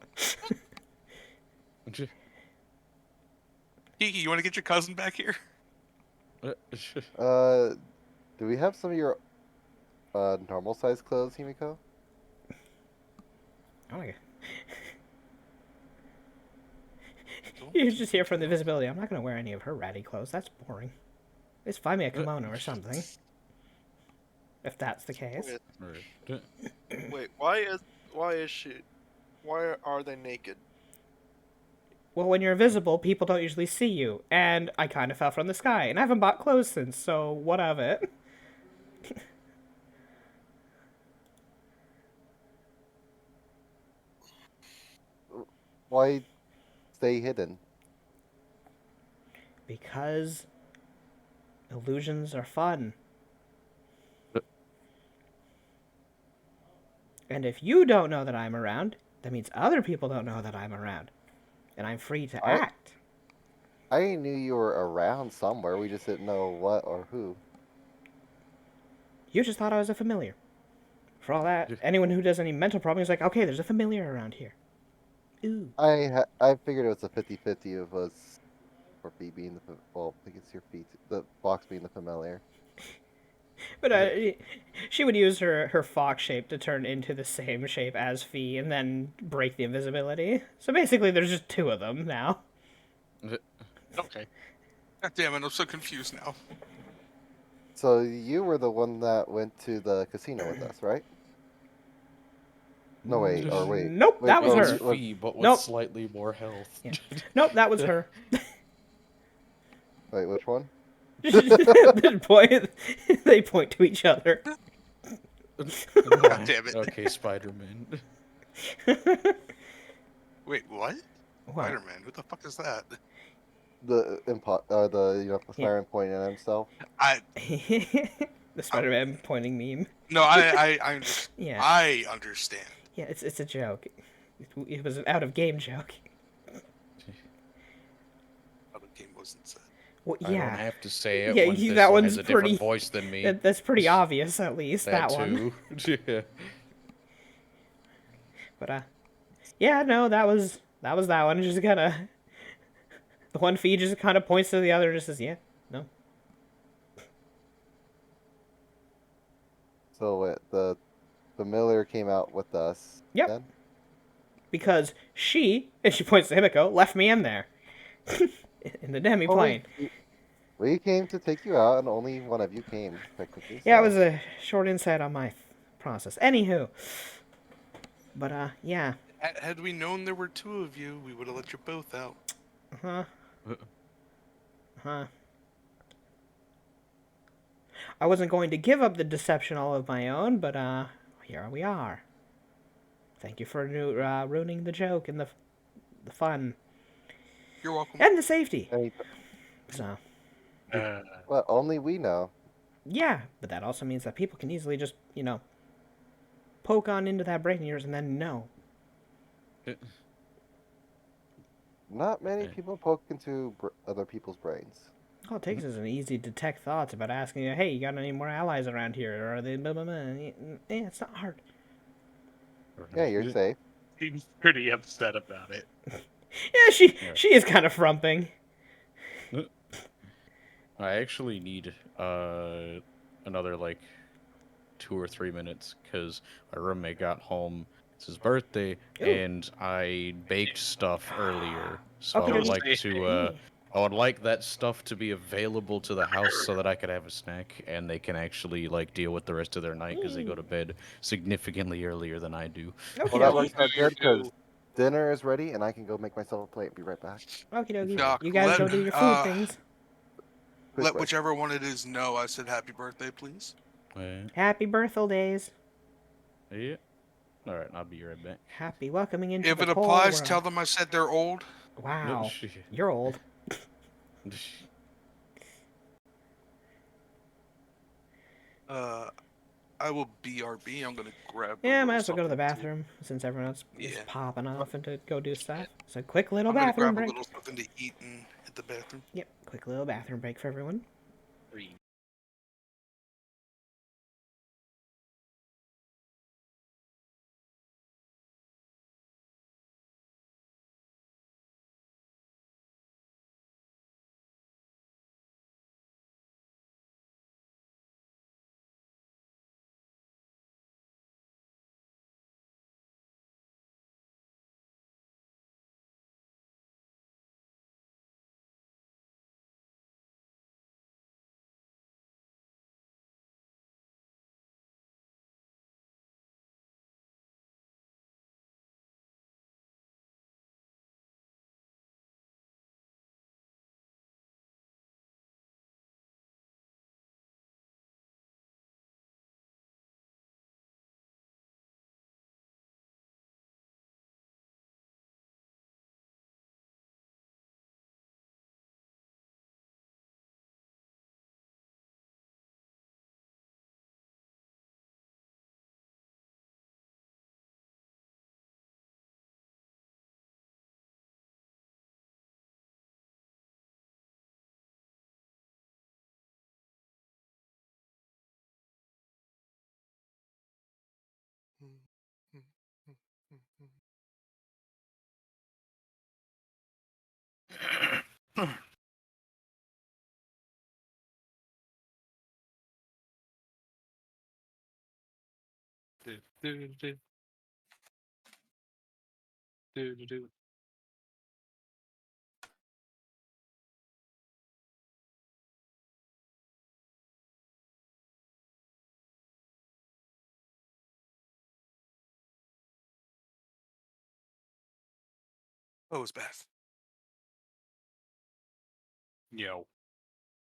Kiki, you want to get your cousin back here? do we have some of your normal size clothes, Himiko? Oh my god. You're just here from the visibility. I'm not gonna wear any of her ratty clothes. That's boring. Just find me a kimono or something. If that's the case. Wait, why are they naked? Well, when you're invisible, people don't usually see you. And I kind of fell from the sky. And I haven't bought clothes since, so what of it? Why stay hidden? Because illusions are fun. And if you don't know that I'm around, that means other people don't know that I'm around. And I'm free to act. I knew you were around somewhere. We just didn't know what or who. You just thought I was a familiar. For all that, anyone who does any mental problem is like, okay, there's a familiar around here. Ooh. I figured it was a 50-50 of us, or Fee being the well, I think it's your feet, the fox being the familiar. But she would use her fox shape to turn into the same shape as Fee and then break the invisibility. So basically, there's just two of them now. Okay. God damn it, I'm so confused now. So you were the one that went to the casino with us, right? No, wait, or wait. Nope, Wait, that was no, her. Fee, but with Nope. slightly more health. Yeah. Nope, that was her. Wait, which one? They point to each other. God damn it. Okay, Spider-Man. Wait, what? What? Spider-Man, who the fuck is that? The siren pointing at himself. The Spider-Man pointing meme. No, I understand. Yeah. I understand. Yeah, it's a joke. It was an out-of-game joke. Oh, the game wasn't said. Well, I don't yeah. have to say it Yeah, when that this one one's has a different pretty- voice than me. That's pretty obvious, at least, that one. too. Yeah. But, yeah, no, that was that one. Just kind of The one Fee just kind of points to the other and just says, yeah, no. So the familiar came out with us. Yep. Then? Because she, and she points to Himiko, left me in there. In the demi plane. We came to take you out, and only one of you came, technically. Yeah, it so- was a short insight on my process. Anywho. But, yeah. Had we known there were two of you, we would have let you both out. Huh. Huh. I wasn't going to give up the deception all of my own, but, here we are. Thank you for ruining the joke and the fun. You're welcome. And the safety. Any- So, Well, only we know. yeah, but that also means that people can easily just, poke on into that brain of yours and then know. Not many Yeah. people poke into other people's brains. All it takes is an easy detect thoughts about asking you, hey, you got any more allies around here? Or are they blah, blah, blah. Yeah, it's not hard. Yeah, you're safe. He's pretty upset about it. Yeah, she is kind of frumping. I actually need another like 2 or 3 minutes because my roommate got home. It's his birthday, Ooh. and I baked stuff earlier, so Okay, I would dokie. like to. I would like that stuff to be available to the house so that I could have a snack and they can actually like deal with the rest of their night because they go to bed significantly earlier than I do. Okie Well, that dokie. works out good because dinner is ready, and I can go make myself a plate. Be right back. Okie dokie. Doc, You guys let- go do your food things. Quick Let break. whichever one it is know I said happy birthday, please. Happy birthdays. Yeah. All right, I'll be right back. Happy welcoming into If the it cold applies, world. tell them I said they're old. Wow. shit. You're old. I will BRB. I'm gonna grab. a Yeah, little might as well go to the something bathroom since everyone else is Yeah. popping off and to go do stuff. So quick little I'm gonna bathroom grab a break. little something to eat and hit the bathroom. Yep, quick little bathroom break for everyone. Oh, it's Beth. Yo.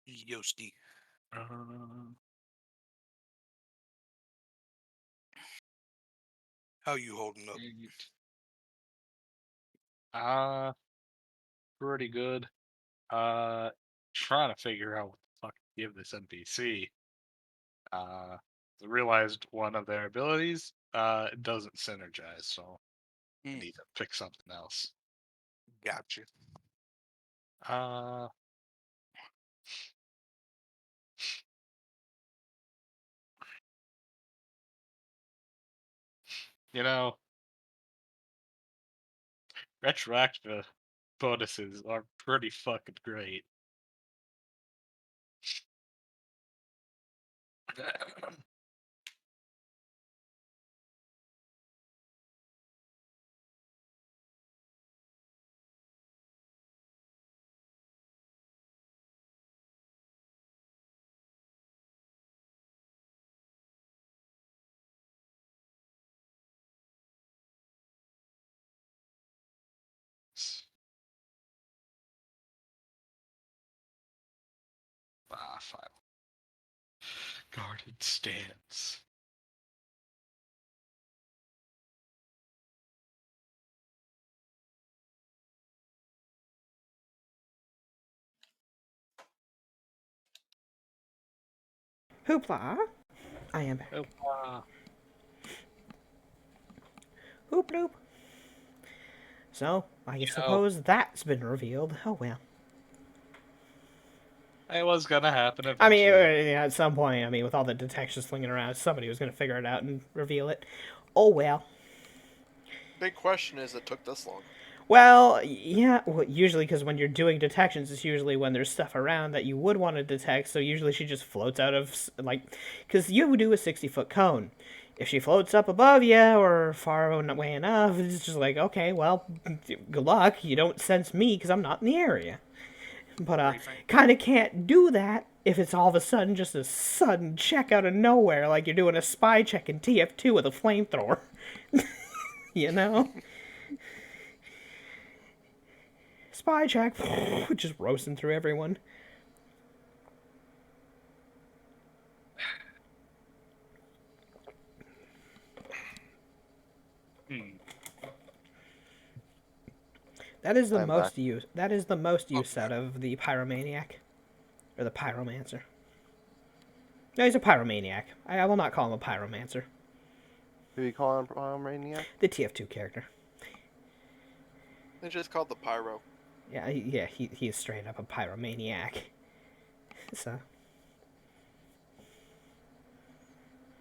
Yosti. How you holding up? Pretty good. Trying to figure out what the fuck to give this NPC. I realized one of their abilities doesn't synergize, so I Mm, need to pick something else. gotcha. Uh, you know, retroactive bonuses are pretty fucking great. Fine. Guarded stance. Hoopla! I am back. Hoop loop. So, I suppose that's been revealed. Oh well. It was gonna happen I mean, eventually. at some point, with all the detections slinging around, somebody was going to figure it out and reveal it. Oh well. Big question is it took this long. Well, yeah, usually because when you're doing detections, it's usually when there's stuff around that you would want to detect, so usually she just floats out of, because you would do a 60-foot cone. If she floats up above you or far away enough, it's just like, okay, well, good luck. You don't sense me because I'm not in the area. But, kind of can't do that if it's all of a sudden just a sudden check out of nowhere, like you're doing a spy check in TF2 with a flamethrower. You know? Spy check, just roasting through everyone. That is the I'm most back. use. That is the most use out of the pyromaniac, or the pyromancer. No, he's a pyromaniac. I will not call him a pyromancer. Who you calling Pyromaniac? The TF2 character. They just called the pyro. Yeah, he is straight up a pyromaniac. So.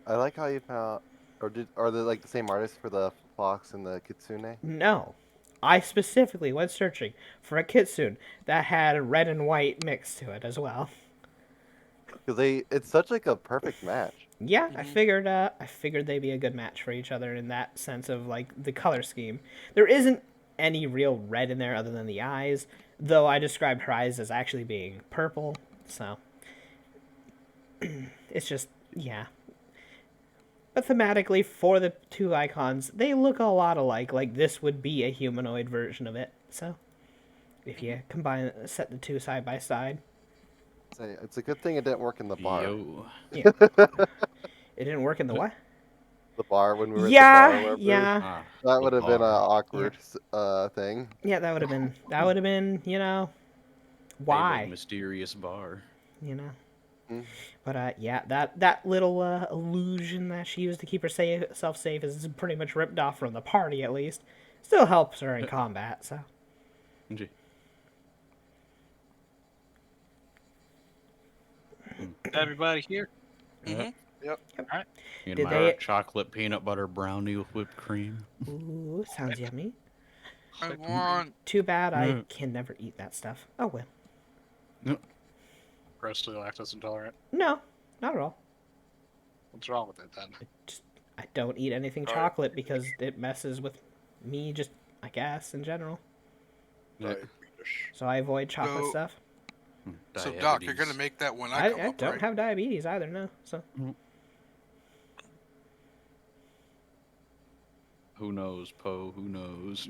I like how you found, are they like the same artist for the fox and the kitsune? No. I specifically went searching for a kitsune that had red and white mixed to it as well. Because it's such like a perfect match. Yeah, I figured they'd be a good match for each other in that sense of like the color scheme. There isn't any real red in there other than the eyes, though I described her eyes as actually being purple, so it's just, yeah. But thematically, for the two icons, they look a lot alike. Like, this would be a humanoid version of it. So, if you set the two side by side. It's a good thing it didn't work in the bar. Yo. Yeah. It didn't work in the what? The bar when we were Yeah, at the bar. yeah. Ah, That the would have been an bar. awkward thing. Yeah, that would have been, why? Fabled mysterious bar. Mm. But yeah, that little illusion that she used to keep herself safe is pretty much ripped off from the party, at least. Still helps her in combat, so. Gee. Everybody here? Mhm. Yep. In Did my they- chocolate peanut butter brownie with whipped cream. Ooh, sounds yummy. I want. Too bad I Mm. can never eat that stuff. Oh well. Grossly lactose intolerant. No, not at all. What's wrong with it then? I don't eat anything Alright. chocolate because it messes with me, just, I guess, in general. Diabetes. So I avoid chocolate So- stuff. So Doc, you're gonna Diabetes. make that when I come I up, don't right? have diabetes either, no. So Who knows, Poe? Who knows?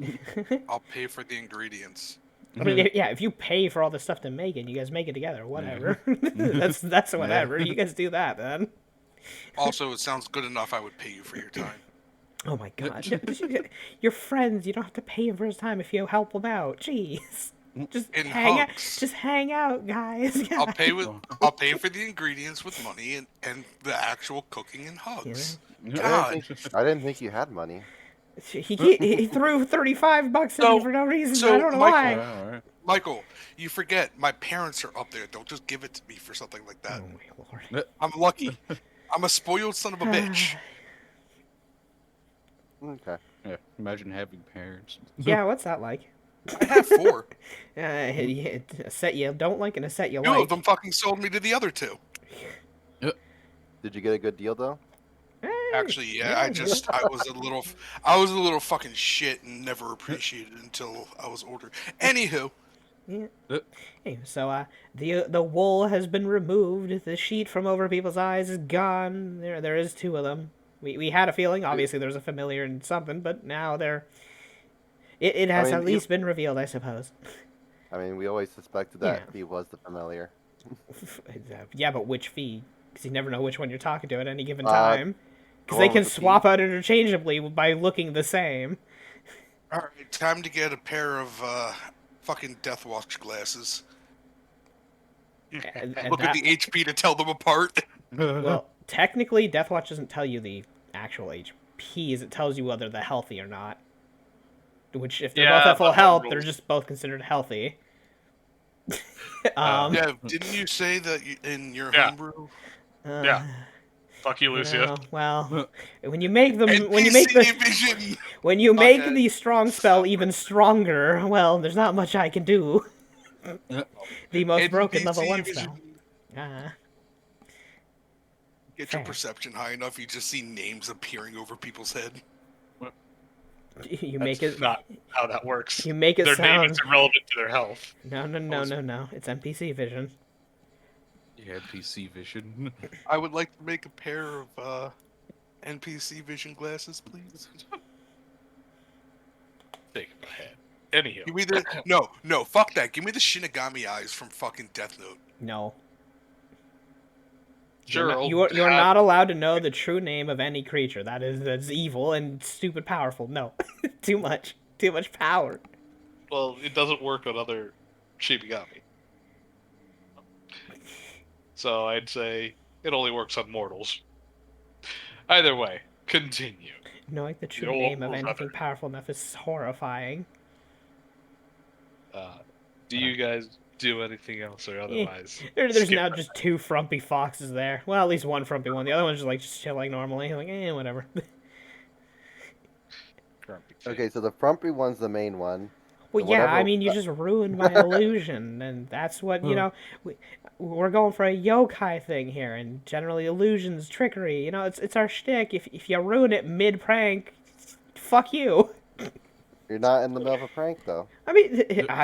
I'll pay for the ingredients. I mean, yeah, if you pay for all the stuff to make it, you guys make it together, whatever. that's whatever. You guys do that, then. Also, it sounds good enough. I would pay you for your time. Oh my god. You're friends. You don't have to pay him for his time if you help him out. Jeez. Just In hang out. hunks. Just hang out, guys. I'll pay for the ingredients with money and the actual cooking and hugs. God. I didn't think you had money. He threw $35 at So- me for no reason. so I don't know Michael- why. Alright. Michael, you forget my parents are up there. Don't just give it to me for something like that. Oh my lord. I'm lucky. I'm a spoiled son of a bitch. Okay. Yeah, imagine having parents. Yeah, what's that like? I have 4. A set you don't like and a set you 2 like. of them fucking sold me to the other 2. Did you get a good deal though? Actually, yeah, I was a little fucking shit and never appreciated it until I was older. Anywho, Yeah. Hey, so the wool has been removed. The sheet from over people's eyes is gone. There is 2 of them. We had a feeling. Obviously, there was a familiar and something, but now it has mean, at least been revealed, I suppose. I mean, we always suspected that Yeah. he was the familiar. Yeah, but which fee? Because you never know which one you're talking to at any given Uh, time. Because the they one can with the swap out interchangeably by looking the same. alright, time to get a pair of fucking Death Watch glasses. And Look at that, the HP to tell them apart. well, technically, Deathwatch doesn't tell you the actual HPs. It tells you whether they're healthy or not. Which, if they're both Yeah, at full but health, rules. they're just both considered healthy. Yeah, didn't you say that in your Yeah. homebrew? Yeah. Fuck you, Lucia. know, well, when you make them, when you make NPC the, vision. when you make Fuckhead. the strong spell even stronger, well, there's not much I can do. The most broken level NPC 1 vision. spell. Get your Fair. perception high enough, you just see names appearing over people's head. You That's make it. not how that works. You make it Their name sound. is irrelevant to their health. No. It's NPC vision. Yeah, PC vision. I would like to make a pair of NPC vision glasses, please. Think in my head. Anywho. Give me the no, fuck that. Give me the Shinigami eyes from fucking Death Note. No. Sure, You're I'll have- not allowed to know the true name of any creature. That's evil and stupid powerful. No. Too much power. Well, it doesn't work on other Shinigami. So I'd say it only works on mortals. Either way, continue. Knowing the true You know, name of almost anything other. powerful enough is horrifying. Do you guys do anything else or otherwise? There's skip now that? just 2 frumpy foxes there. Well, at least one frumpy one. The other one's just chilling normally. Like, whatever. Okay, so the frumpy one's the main one. Well, So yeah, I whatever- mean, you just ruined my illusion, and that's what, we're going for a yokai thing here, and generally illusions, trickery, it's our shtick. If you ruin it mid-prank, fuck you. You're not in the middle of a prank though. I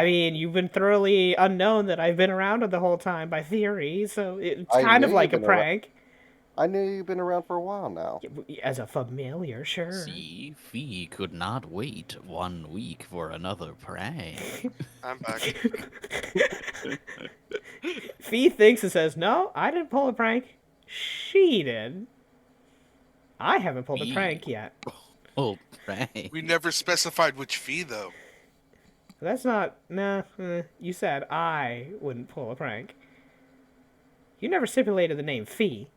mean, you've been thoroughly unknown that I've been around the whole time by theory, so it's I kind of knew like a you've been around- prank. I knew you've been around for a while now. As a familiar, sure. See, Fee could not wait 1 week for another prank. I'm back. Fee thinks and says, no, I didn't pull a prank. She did. I haven't pulled a Fee. prank yet. Oh, prank. We never specified which fee though. That's not... Nah, you said I wouldn't pull a prank. You never stipulated the name Fee.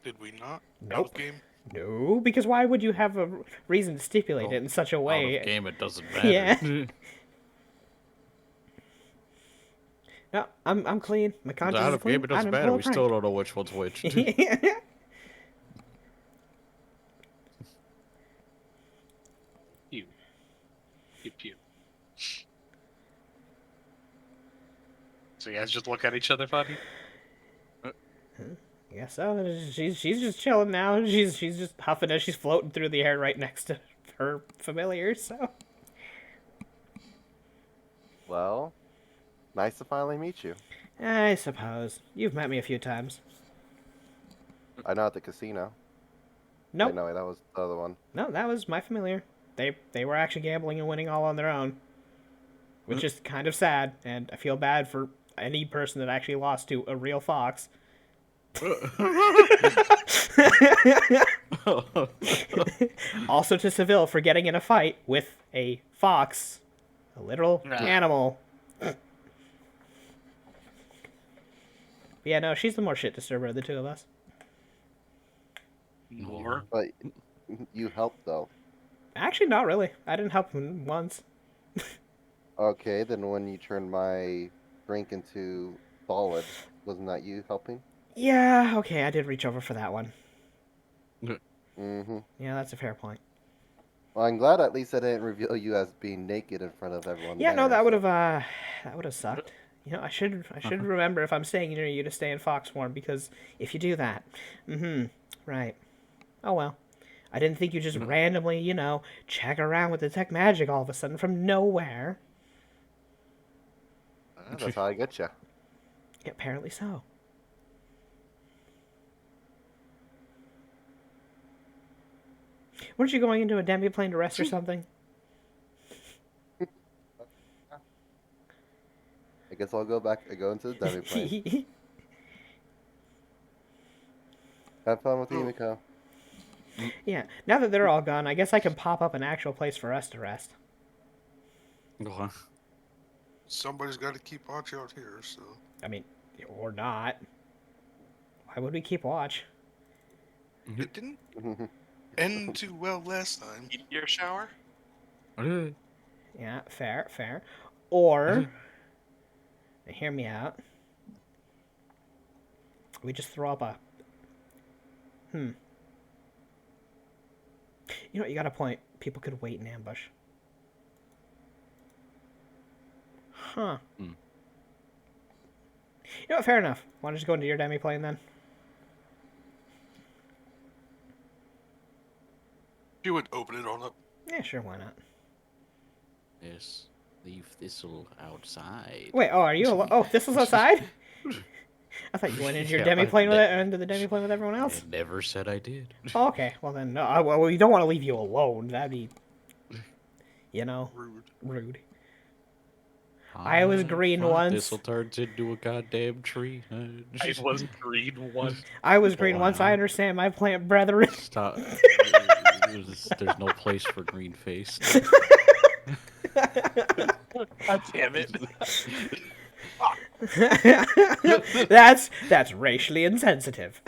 Did we not? Nope. Out of game? No, because why would you have a reason to stipulate it in such a Out way? of game, it doesn't matter. Yeah. No, I'm clean. My conscience Out is of clean. game, it I doesn't didn't matter. pull a We still prank. don't know which one's which. Pew. Pew pew. So you guys just look at each other funny? Yeah, so she's just chilling now. She's just huffing as she's floating through the air right next to her familiar. So Well, nice to finally meet you. I suppose you've met me a few times. I know at the casino. Nope, Wait, no, that was the other one. no, that was my familiar. They were actually gambling and winning all on their own, which is kind of sad, and I feel bad for any person that actually lost to a real fox. Also to Seville for getting in a fight with a fox, a literal Nah. animal. Yeah, no, she's the more shit disturber of the 2 of us. More? But you helped though. Actually, not really. I didn't help him once. Okay, then when you turned my drink into solid, wasn't that you helping? Yeah, okay, I did reach over for that one. Mm-hmm. Yeah, that's a fair point. Well, I'm glad at least I didn't reveal you as being naked in front of everyone. Yeah, no, there, so- that would have sucked. You know, I should remember if I'm staying near you to stay in fox form, because if you do that, right. Oh well. I didn't think you just randomly, you know, check around with detect magic all of a sudden from nowhere. That's how I get you. Apparently so. Weren't you going into a demiplane to rest or something? I guess I'll go into the demi-plane. Have fun with Himiko. Yeah. Now that they're all gone, I guess I can pop up an actual place for us to rest. Somebody's got to keep watch out here, so. I mean, or not. Why would we keep watch? It didn't end too well last time. Meteor shower? Yeah, fair. Or, hear me out. We just throw up a. You know what? You got a point. People could wait in ambush. Huh. You know what? Fair enough. Want to just go into your demi-plane then? You would open it on up. Yeah, sure. Why not? Yes. Leave Thistle outside. Wait. Oh, are you? Oh, this was outside. I thought you went into your Yeah, demi-plane with it, into the demi-plane with everyone else. I never said I did. Oh, okay. Well then, no. Well, we don't want to leave you alone. That'd be, you know, rude. I was green once. Thistle turns into a goddamn tree. I was green one. I was green once. I Wow. understand my plant brethren. Stop. There's no place for green face. God damn it. That's racially insensitive.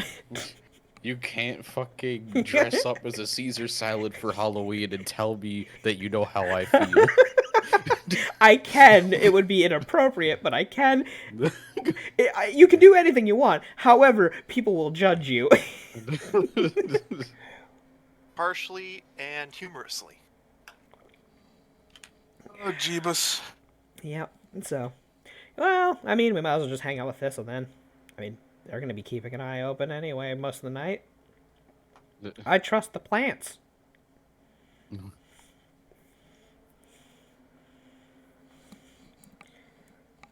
You can't fucking dress up as a Caesar salad for Halloween and tell me that you know how I feel. I can. It would be inappropriate, but I can. You can do anything you want. However, people will judge you. Partially and humorously. Oh, Jeebus. Yep. So, well, I mean, we might as well just hang out with Thistle then. I mean, they're going to be keeping an eye open anyway most of the night. I trust the plants.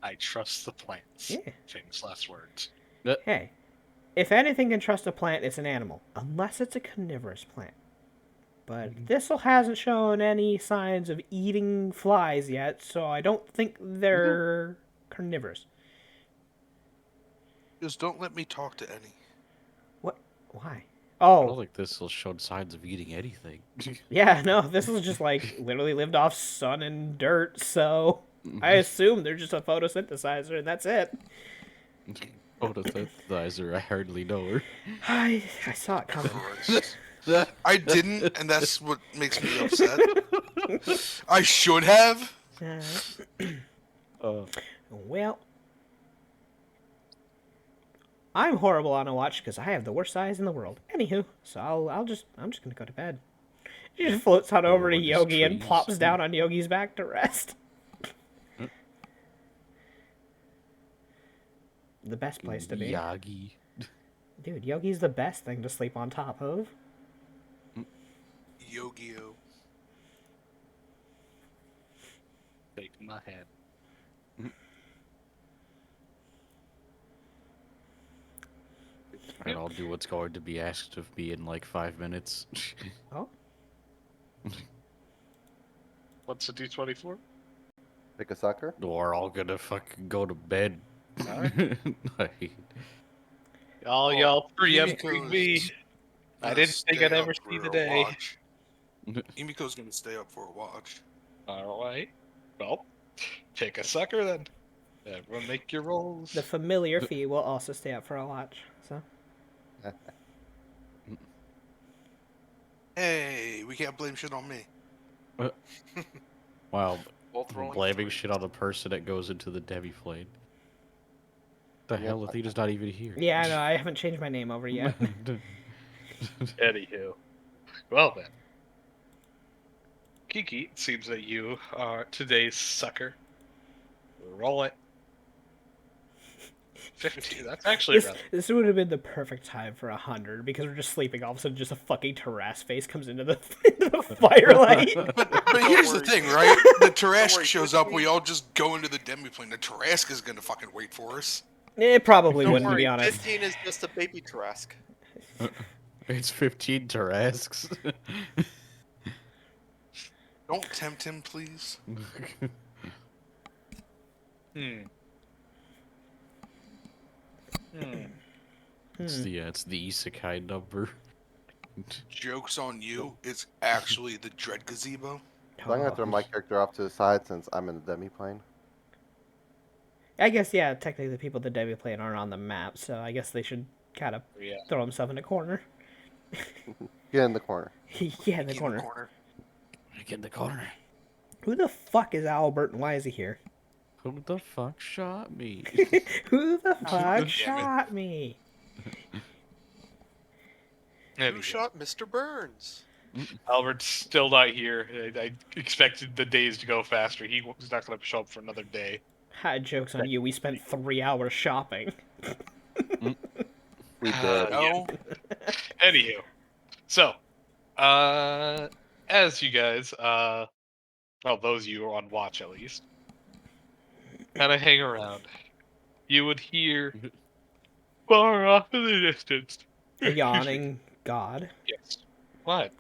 I trust the plants. Yeah. Famous last words. Hey, if anything can trust a plant, it's an animal. Unless it's a carnivorous plant. But Thistle hasn't shown any signs of eating flies yet, so I don't think they're carnivorous. Just don't let me talk to any. What? Why? I don't Oh, think Thistle showed signs of eating anything. yeah, no, Thistle's just like literally lived off sun and dirt, so I assume they're just a photosynthesizer and that's it. Photosynthesizer, I hardly know her. I saw it coming. Christ. I didn't, and that's what makes me upset. I should have. Well, I'm horrible on a watch because I have the worst eyes in the world. Anywho, so I'm just gonna go to bed. She just floats on over to just Yogi and trees. plops down on Yogi's back to rest. The best place to be. Yagi. Dude, Yogi's the best thing to sleep on top of. Yu-Gi-Oh. Take my head. And I'll do what's going to be asked of me in like 5 minutes. Oh, What's a D24? Pick a sucker. We're all gonna fucking go to bed. Like, Y'all preempting Himiko's me. I gonna didn't think I'd stay ever up see for the a day. watch. Himiko's gonna stay up for a watch. Alright. Well, pick a sucker then. Everyone make your rolls. the familiar fee will also stay up for a watch. So Hey, we can't blame shit on me. wow, Both rolling blaming threes. shit on the person that goes into the demi-plane. The hell, Athena's not even here. yeah, no, I haven't changed my name over yet. Anywho. Well then. Kiki, it seems that you are today's sucker. Roll it. 50. That's actually rather. This would have been the perfect time for 100 because we're just sleeping. All of a sudden, just a fucking Tarrasque face comes into the, into the firelight. But here's the worry. thing, right? The Tarrasque worry, shows good up, thing- we all just go into the demiplane. The Tarrasque is gonna fucking wait for us. It probably Don't wouldn't, to worry, be honest. 15 is just a baby Tarrasque. It's 15 Tarrasques. Don't tempt him, please. Hmm. It's the isekai number. Joke's on you. It's actually the Dread Gazebo. So I'm gonna throw my character off to the side since I'm in the demiplane. I guess, yeah, technically the people at the demiplane aren't on the map, so I guess they should kind of Yeah. throw themselves in a corner. Get in the corner. Yeah, in the corner. Get in the corner. Who the fuck is Albert and why is he here? Who the fuck shot me? Who the damn fuck it. shot me? Who shot Mr. Burns? Albert's still not here. I expected the days to go faster. He's not going to show up for another day. Ha, joke's on you. We spent 3 hours shopping. We Uh, did. No, Anywho, so, as you guys, well, those of you who are on watch at least, kind of hang around, you would hear far off in the distance. A yawning god. Yes. What?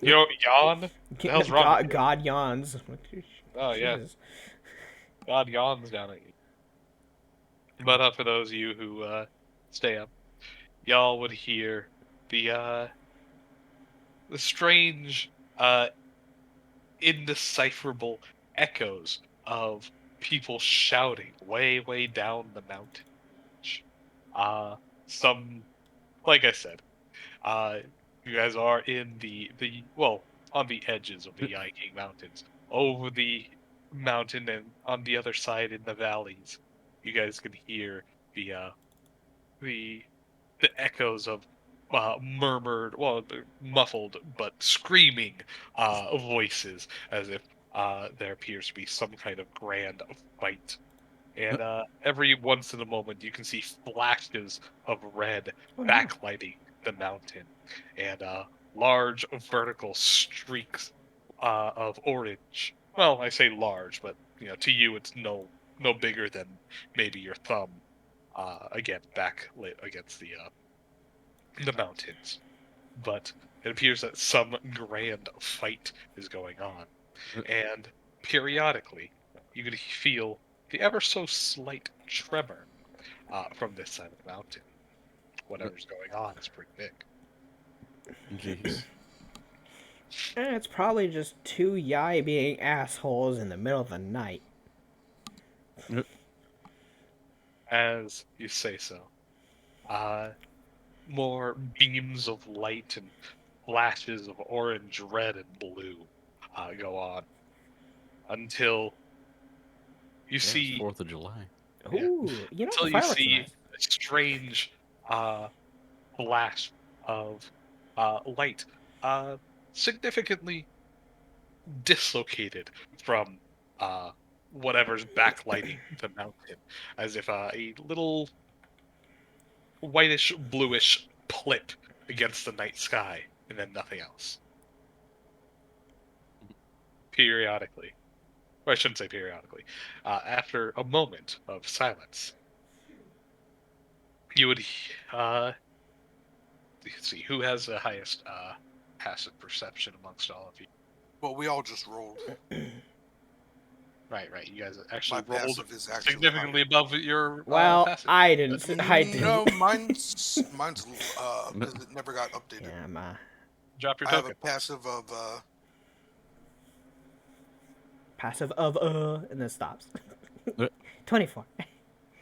Yo, yawn? The hell's wrong God, with you? God yawns. Oh, yeah. Jesus. God yawns down at you. But for those of you who stay up, y'all would hear the strange, indecipherable echoes of people shouting way, way down the mountain. Some, like I said, you guys are in the well, on the edges of the Yiking Mountains, over the mountain and on the other side in the valleys. You guys can hear the echoes of murmured, well, they're muffled but screaming voices, as if there appears to be some kind of grand fight. And every once in a moment, you can see flashes of red Oh, no. backlighting the mountain, and large vertical streaks of orange. Well, I say large, but to you, it's no bigger than maybe your thumb. Again, backlit against the mountains, but it appears that some grand fight is going on, and periodically you can feel the ever so slight tremor from this side of the mountain. Whatever's going on is pretty big. Jeez. It's probably just 2 Yai being assholes in the middle of the night. As you say so, more beams of light and flashes of orange, red, and blue go on until you see 4th of July. Yeah. Ooh, you know, until you fireworks are see nice. a strange flash of light significantly dislocated from whatever's backlighting the mountain, as if a little whitish bluish plip against the night sky, and then nothing else. Periodically, or I shouldn't say periodically, after a moment of silence, you would let's see who has the highest passive perception amongst all of you. well, we all just rolled. Right. You guys My actually rolled passive is actually significantly above your Well, passive. I didn't. I didn't. No, mine's because it never got updated. Yeah, my Drop your I have token. a passive of passive of and then stops. 24.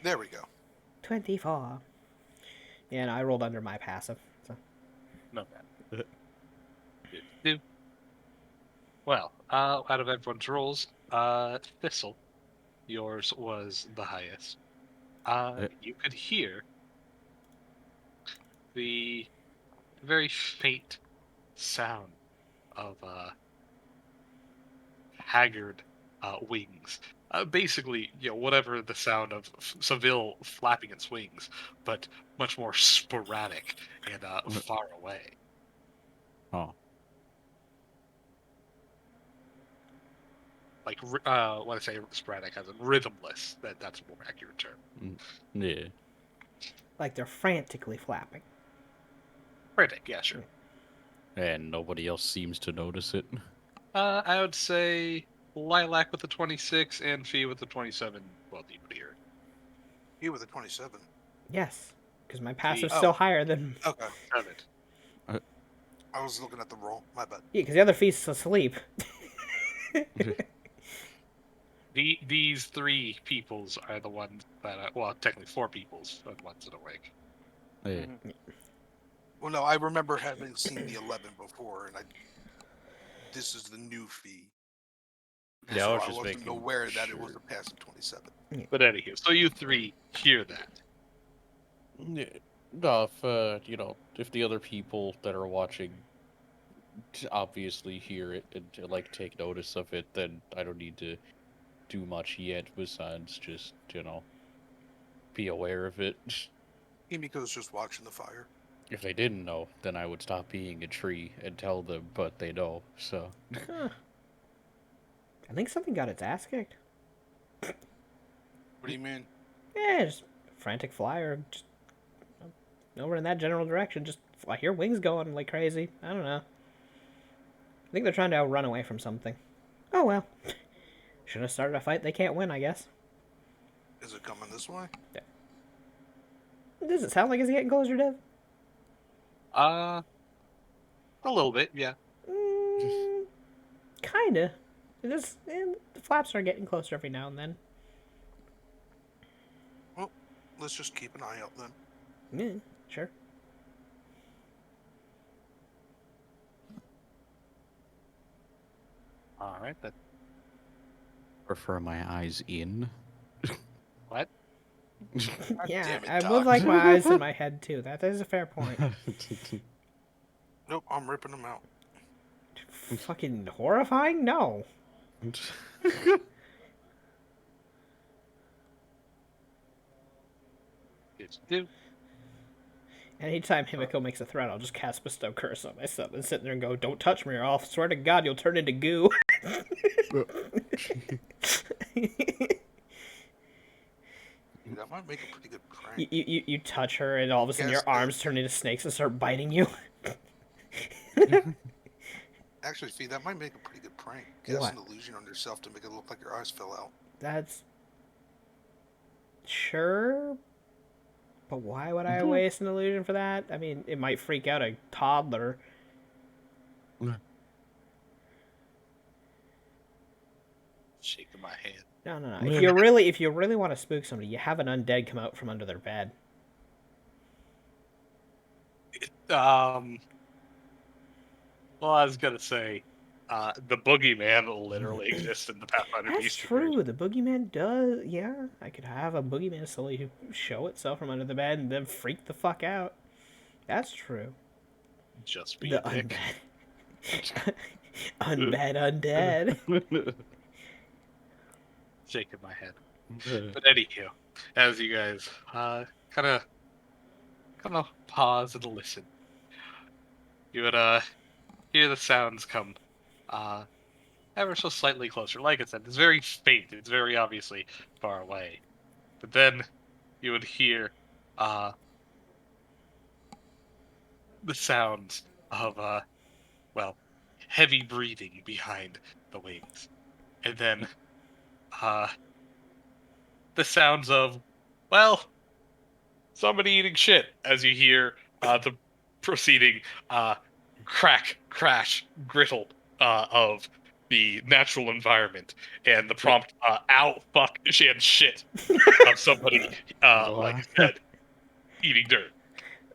there we go. 24. Yeah, no, I rolled under my passive. So. No bad. Do. Well, out of everyone's rolls, Thistle, yours was the highest. You could hear the very faint sound of haggard wings. Basically, whatever the sound of Seville flapping its wings, but much more sporadic and far away. Oh. Like, when I say sporadic, as in rhythmless, that's a more accurate term. Yeah. Like they're frantically flapping. Frantic, yeah, sure. And nobody else seems to notice it. I would say Lilac with the 26 and Fee with the 27. Well, you would hear. He with a 27. Yes, because my passive's Oh. still higher than. Okay. 7. I was looking at the roll. My bad. Yeah, because the other feast's asleep. These 3 peoples are the ones that, well, technically 4 peoples are the ones that are awake. Yeah. Well, no, I remember having seen the 11 before, and this is the new fee. Yeah, So I was I just wasn't making aware that it was sure. a passive 27. But anywho, so you 3 hear that. Yeah. No, if if the other people that are watching obviously hear it and like take notice of it, then I don't need to do much yet besides just be aware of it. Himiko's just watching the fire. If they didn't know, then I would stop being a tree and tell them, but they know, so. Huh. I think something got its ass kicked. What do you mean? Yeah, just frantic flyer, just over in that general direction. Just I hear wings going like crazy. I don't know. I think they're trying to run away from something. Oh well. Should have started a fight they can't win, I guess. Is it coming this way? Does it sound like it's getting closer, Dev? A little bit, yeah. Kinda. The flaps are getting closer every now and then. Well, let's just keep an eye out then. Yeah, sure. All right, that Prefer my eyes in. what? Yeah, damn it, I Doc. would like my eyes in my head too. That is a fair point. Nope, I'm ripping them out. Fucking horrifying? No. It's do. Anytime Himiko makes a threat, I'll just cast Bestow Curse on myself and sit there and go, "Don't touch me, or I'll swear to God you'll turn into goo." That might make a pretty good prank. you touch her, and all of a sudden Yes, your arms turn into snakes and start biting you. Actually, Fee, that might make a pretty good prank. Cast What? an illusion on yourself to make it look like your eyes fell out. That's sure, but why would I waste an illusion for that? I mean, it might freak out a toddler. Shaking my head. No. If you really want to spook somebody, you have an undead come out from under their bed. Well, I was gonna say, the boogeyman literally exists in the Pathfinder That's Beast true. The boogeyman does. Yeah, I could have a boogeyman slowly show itself from under the bed and then freak the fuck out. That's true. Just be The a dick. undead. Undead. Shaking my head. But anywho, as you guys kind of pause and listen, you would hear the sounds come ever so slightly closer. Like I said, it's very faint. It's very obviously far away. But then you would hear the sounds of heavy breathing behind the wings, and then the sounds of somebody eating shit as you hear the proceeding crack, crash, grittle of the natural environment and the prompt ow, fuck, and shit of somebody, like I said, eating dirt.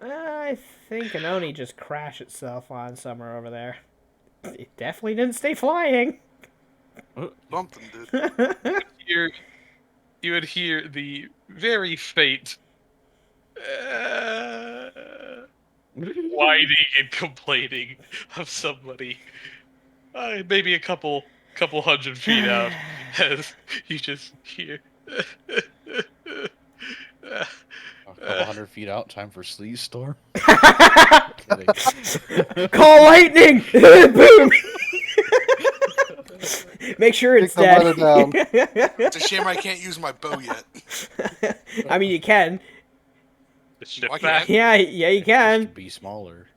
I think an Oni just crashed itself on somewhere over there. It definitely didn't stay flying. Something did. You would hear the very faint whining and complaining of somebody. Maybe a couple couple hundred feet out, as you just hear. A couple hundred feet out, time for Sleaze Storm. Call lightning! Boom! Make sure it's Kick the runner dead. It's a shame I can't use my bow yet. I mean, you can. Shift Why back. Yeah, you can. Be smaller.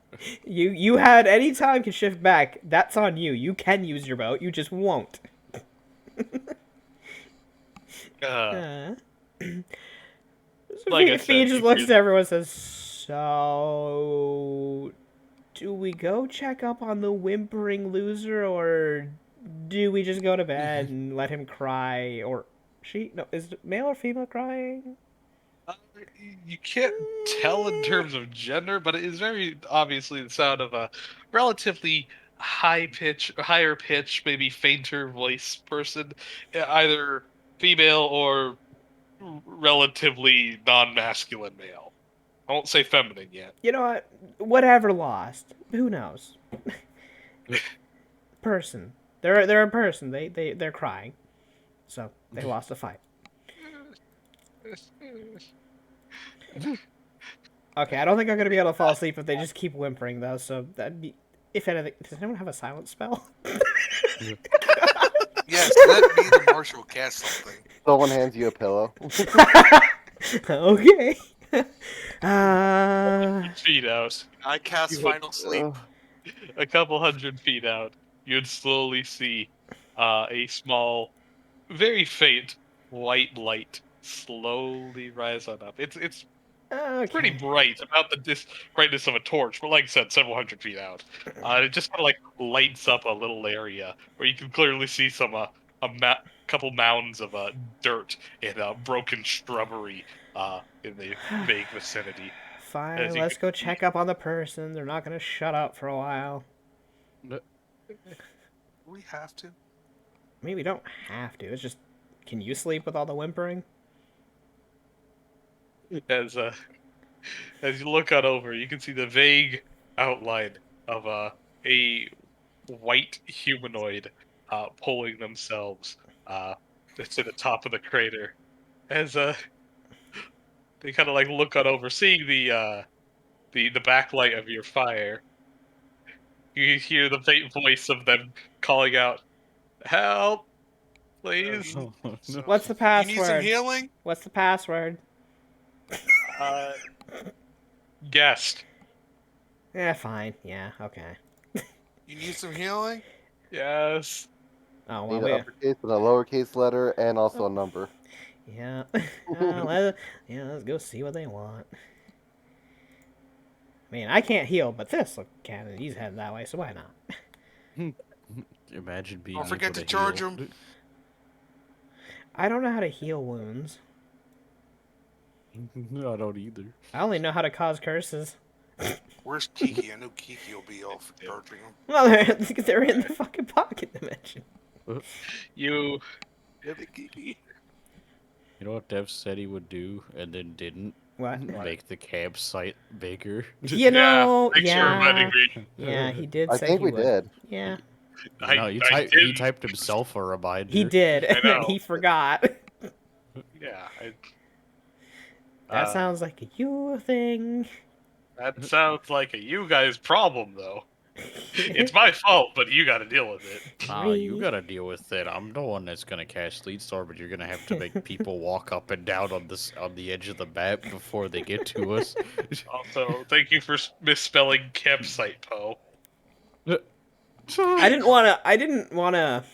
You had any time can shift back. That's on you. You can use your boat. You just won't. Like I Fee said, just you looks could- at everyone and says, "So, do we go check up on the whimpering loser, or do we just go to bed and let him cry, or she? No, is it male or female crying? You can't tell in terms of gender, but it is very obviously the sound of a relatively higher pitch, maybe fainter voice person, either female or relatively non-masculine male. I won't say feminine yet. You know what? Whatever lost. Who knows? Person. They're a person. They're crying, so they lost a fight. Okay, I don't think I'm gonna be able to fall asleep if they just keep whimpering though. So that'd be, if anything. Does anyone have a silent spell? Yes, let me the marshal cast something. Someone hands you a pillow. Okay. feet out, I cast Final Sleep. a couple hundred feet out, you'd slowly see a small, very faint white light slowly rise on up. It's Okay. pretty bright, about the brightness of a torch, but like I said, several hundred feet out. It just kind of like lights up a little area where you can clearly see some couple mounds of Uh, dirt and broken shrubbery in the vague vicinity. Fine, As you let's can go check up on the person. They're not gonna shut up for a while. We have to. I mean, we don't have to. It's just, can you sleep with all the whimpering? As you look on over, you can see the vague outline of a white humanoid pulling themselves to the top of the crater. As they kind of like look on over, seeing the backlight of your fire. You hear the faint voice of them calling out, "Help, please!" Oh, no. What's the You need some password? healing? What's the password? Guest. Yeah, fine. Yeah, okay. You need some healing? Yes. Oh, well, Need an we, uppercase and a lowercase letter and also a number. yeah. Let's go see what they want. I mean, I can't heal, but this look can, and he's heading that way, so why not? Imagine being. Don't forget able to charge heal. him. I don't know how to heal wounds. No, I don't either. I only know how to cause curses. Where's Kiki? I know Kiki will be all for charging him. Well, they're in the fucking pocket dimension. You. Kiki. You know what Dev said he would do and then didn't? What? Make the campsite bigger. You know, Thanks for reminding yeah. me. Yeah, he did I say think he we would. did. Yeah, No, he did. typed himself a reminder. he did, and then know. he forgot. Yeah. That sounds like a you thing. That sounds like a you guys problem, though. It's my fault, but you got to deal with it. You gotta deal with it. I'm the one that's gonna cast Sleet Storm, but you're gonna have to make people walk up and down on the edge of the map before they get to us. Also, thank you for misspelling campsite, Poe. I didn't wanna,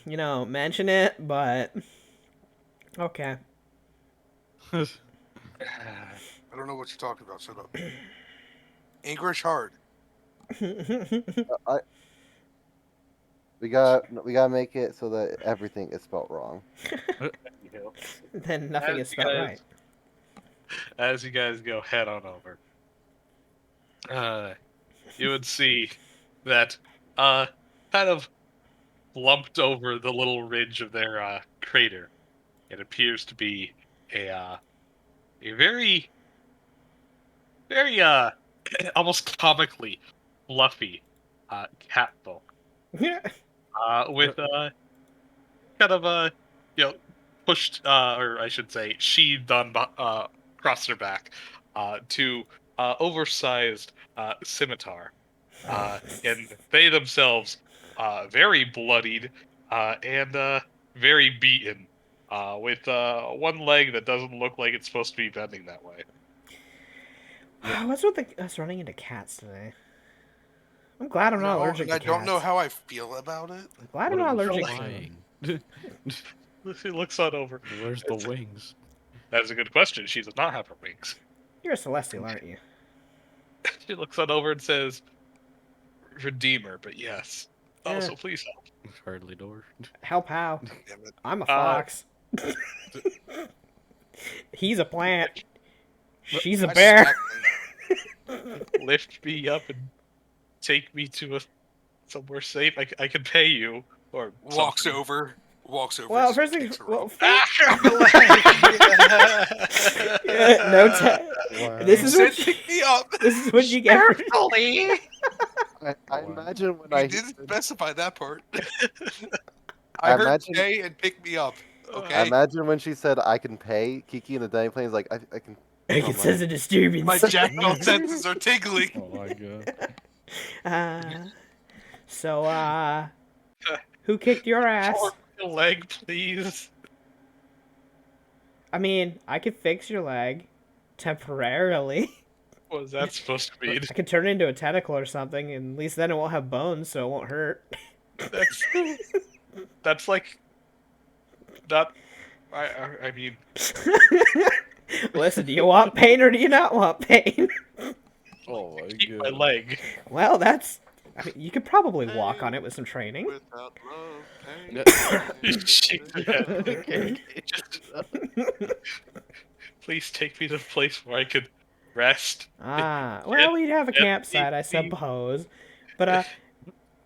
you know, mention it, but okay. I don't know what you're talking about. Shut up. English hard. We gotta make it so that everything is spelled wrong. Then nothing As is you spelled guys- right. As you guys go head on over, you would see that kind of lumped over the little ridge of their crater, it appears to be a very, very almost comically fluffy cat folk. with kind of pushed, or I should say, sheathed on across their back, to oversized scimitar, and they themselves very bloodied and very beaten, with one leg that doesn't look like it's supposed to be bending that way. What's with us running into cats today? I'm glad I'm not No, allergic and to I cats. don't know how I feel about it. I'm glad I'm What not are we allergic to flying? She looks on over. Where's the wings? That's a good question. She does not have her wings. You're a celestial, aren't you? She looks on over and says, "Redeemer, but yes. Eh. Also, please help." Hardly door. Help how? Damn it. I'm a fox. He's a plant. She's a I bear. smacked him. Lift me up and take me to somewhere safe. I can pay you. Or Walks something. over. Walks over. Well, and first kicks thing, her well, off. no This He is said, what you, pick me up. this is what you get. I Wow. imagine when We I didn't specify that part. I I heard imagine- pay and pick me up. I Okay. imagine when she said I can pay, Kiki in the dining plane is like, I can. It Oh, says a disturbance. My jackal senses are tingling. Oh my god. So, who kicked your ass? For my leg, please. I mean, I could fix your leg temporarily. What was that supposed to mean? I could turn it into a tentacle or something, and at least then it won't have bones, so it won't hurt. That's like not. I mean, Listen, do you want pain or do you not want pain? Oh my keep my god. leg. Well, that's. I mean, you could probably walk on it with some training. Without love, pain. Shake your head. Okay. Just, please take me to a place where I could rest. Well, we'd have a Yeah, campsite, I suppose. But,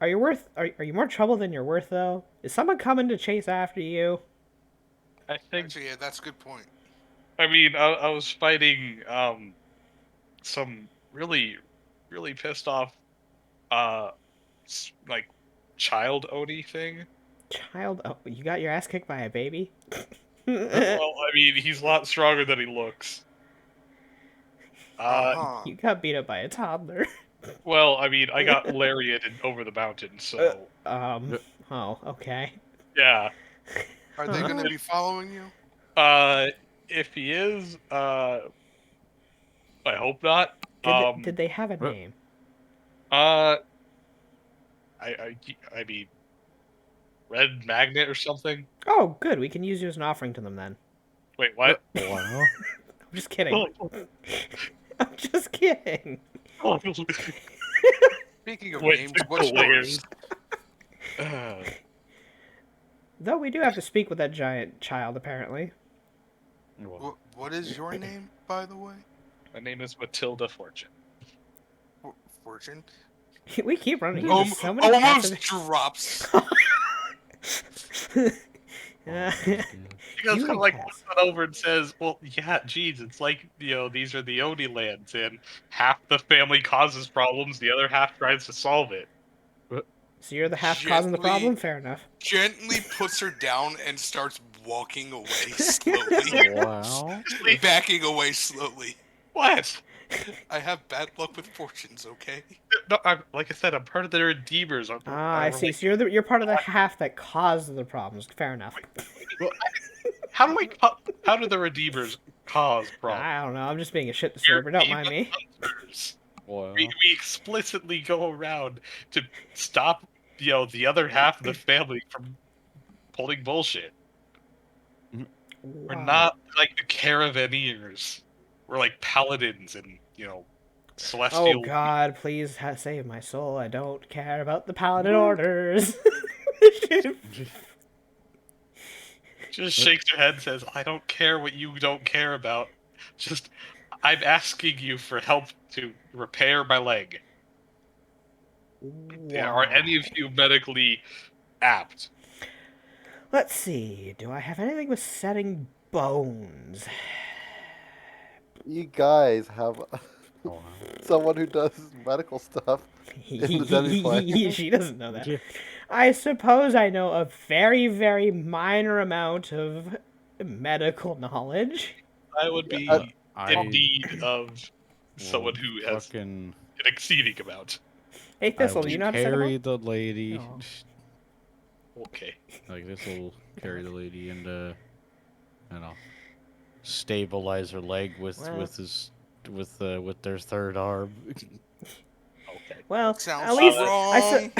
are you worth? Are you more trouble than you're worth, though? Is someone coming to chase after you? I think. Actually, yeah, that's a good point. I mean, I was fighting some really pissed off like child Oni thing. Child, oh, you got your ass kicked by a baby? Well, I mean, he's a lot stronger than he looks. Uh-huh. You got beat up by a toddler. Well, I mean, I got lariated over the mountain, so Oh, okay. yeah. Are they going to be following you? If he is, I hope not. Did they have a what? name? I mean, Red Magnet or something. Oh, good. We can use you as an offering to them then. Wait, what? Wow. I'm just kidding. I'm just kidding. Speaking of Wait, names, what's layers. yours? Though we do have to speak with that giant child, apparently. What is your name, by the way? My name is Matilda Fortune. Fortune? We keep running into so many Almost cats. drops. She goes You kind of and like cats. looks over and says, "Well, yeah, geez, it's like these are the Oni lands, and half the family causes problems, the other half tries to solve it." So you're the half causing the Gently- problem? Fair enough. Gently puts her down and starts walking away slowly. Wow. Backing away slowly. What? I have bad luck with fortunes, okay? No, like I said, I'm part of the Redeemers. I see. So you're part of the half that caused the problems. Fair enough. How do the Redeemers cause problems? I don't know. I'm just being a shit disturber. Don't mind me. Hunters. Wow. We explicitly go around to stop, the other half of the family from pulling bullshit. We're Wow. not like the Caravanneers. We're like paladins and, celestial. Oh God! Please save my soul. I don't care about the paladin orders. Just shakes her head and says, "I don't care what you don't care about. Just, I'm asking you for help to repair my leg. Are any of you medically apt?" Let's see. Do I have anything with setting bones? You guys have Wow. someone who does medical stuff. In the demi-plane. She doesn't know that. Yeah. I suppose I know a very, very minor amount of medical knowledge. I would be I in need of someone who has fucking an exceeding amount. Hey, I Thistle, will do you know how to set 'em carry up? the lady. Oh. Okay. Like this will carry the lady and stabilize her leg with Well- with their third arm. Okay. Well, That sounds at least wrong.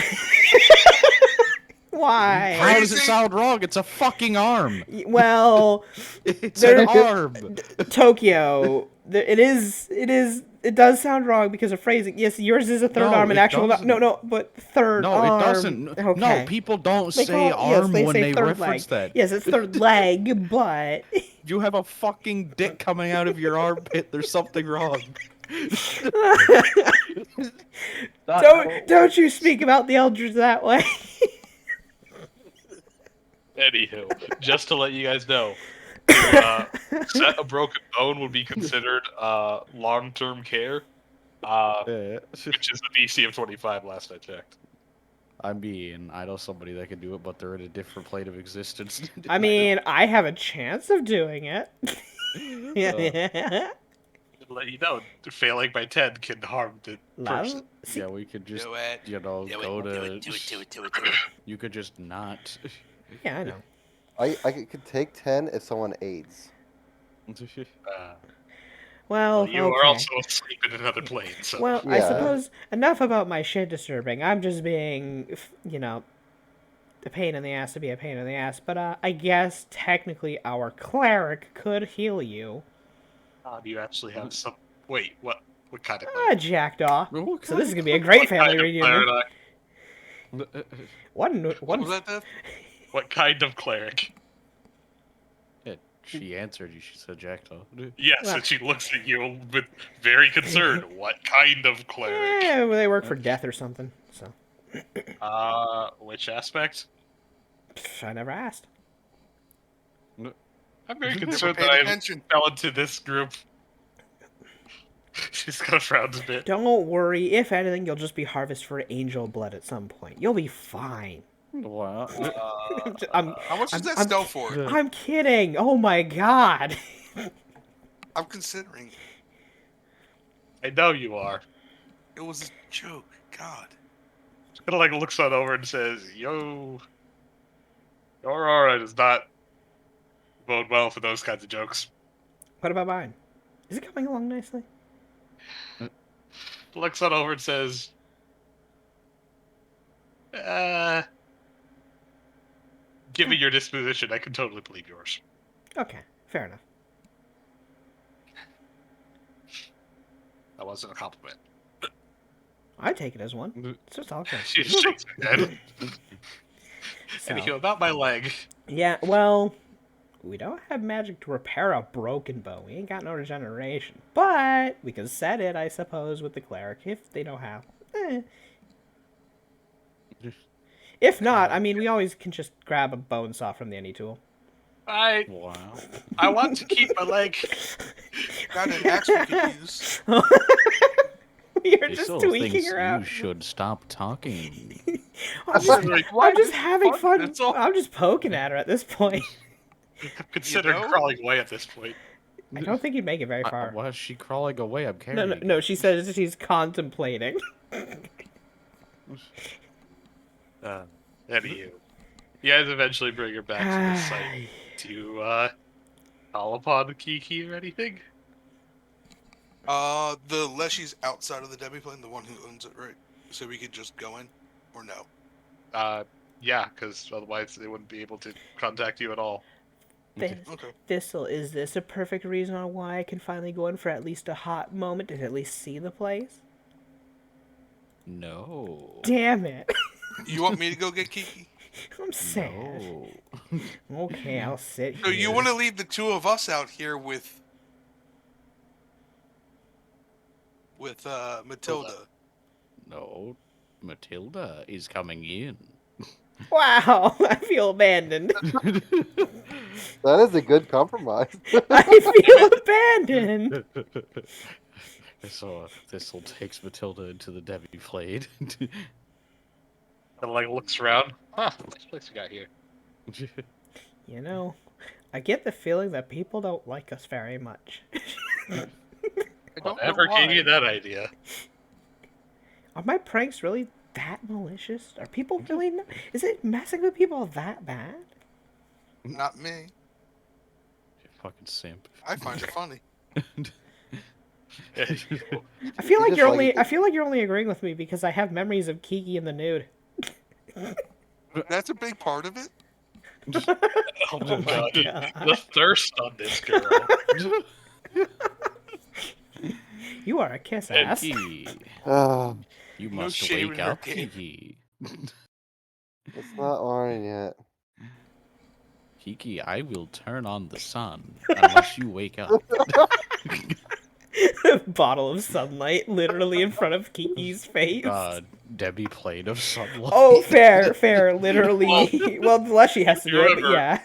Why? How does it Crazy. sound wrong? It's a fucking arm. Well, It's There- an arm. Tokyo, it does sound wrong because of phrasing. Yes, yours is a third No, arm and it actual. doesn't. No, but third No, arm. it doesn't. Okay. No, people don't They say call- yes, arm they when say they third reference leg. that. Yes, it's third leg, but You have a fucking dick coming out of your armpit. There's something wrong. don't you speak about the elders that way. Anywho, just to let you guys know, to, set a broken bone would be considered long-term care, Yeah. which is a DC of 25 last I checked. I mean, I know somebody that can do it, but they're in a different plane of existence. I mean, I have a chance of doing it. Yeah. To let you know, failing by 10 can harm the person. Love? See, yeah, we could just, Do it. go Do to. it. Do it. You could just not. yeah, I know. I could take 10 if someone aids. Well, You okay. are also asleep in another plane, so Well, I Yeah. suppose enough about my shit disturbing. I'm just being, a pain in the ass to be a pain in the ass. But I guess technically our cleric could heal you. do you actually have some? Wait, what? What kind of? Jackdaw. What So this is gonna be a great what family kind of reunion. cleric? One, What one. was that, Dev? What kind of cleric? Yeah, she answered you. She said Jackdaw. Yes, Well- and she looks at you with very concerned. What kind of cleric? Yeah, they work for death or something. So Which aspect? I never asked. I'm very Never concerned paid that I attention. fell into this group. She's gonna frown a bit. Don't worry. If anything, you'll just be harvested for angel blood at some point. You'll be fine. Wow. I'm How much does that I'm- sell for? I'm kidding. Oh my god. I'm considering. I know you are. It was a joke. God. She kind of like looks on over and says, "Yo, your aura does not bode well for those kinds of jokes." What about mine? Is it coming along nicely? Looks on over and says, given your disposition, I can totally believe yours." Okay, fair enough. That wasn't a compliment. I take it as one. It's just all good. She shakes her head. So, Anywho, about my leg. yeah, well, we don't have magic to repair a broken bone. We ain't got no regeneration. But we can set it, I suppose, with the cleric if they don't have. If not, I mean, we always can just grab a bone saw from the any tool. I Wow. want to keep my leg. Got an axe we could use. You're He just still tweaking thinks her you out. should stop talking. I'm just having fun. That's all. I'm just poking at her at this point. Consider know? crawling away at this point. I don't think you'd make it very far. Why is she crawling away? I'm No, carrying. no, she says she's contemplating. Anywho, you guys eventually bring her back to the site. Do you call upon Kiki or anything? The Leshy's outside of the demiplane, the one who owns it, right? So we could just go in, or no? Yeah, because otherwise they wouldn't be able to contact you at all. Th- Okay. Thistle, is this a perfect reason on why I can finally go in for at least a hot moment to at least see the place? No. Damn it. You want me to go get Kiki? I'm sad. No. Okay, I'll sit So here. you want to leave the two of us out here with Matilda? No. Matilda is coming in. Wow, I feel abandoned. That is a good compromise. I feel abandoned. So Thistle takes Matilda into the demi-plane. And like looks around. Huh, nice place we got here. You know, I get the feeling that people don't like us very much. I don't know Whatever gave you why. that idea? Are my pranks really that malicious? Are people really? Is it messing with people that bad? Not me. You fucking simp. I find it funny. I feel You like just you're like only. it. I feel like you're only agreeing with me because I have memories of Kiki in the nude. That's a big part of it. Oh Oh my my god. God. The thirst on this girl. You are a kiss And ass. Kiki, Ah, you No must shame wake in her up, game. Kiki. it's not morning yet. Kiki, I will turn on the sun unless you wake up. Bottle of sunlight literally in front of Kiki's face. Debbie Plate of sunlight. Oh, fair. Literally. Well, Leshy has to do it, but Remember- yeah.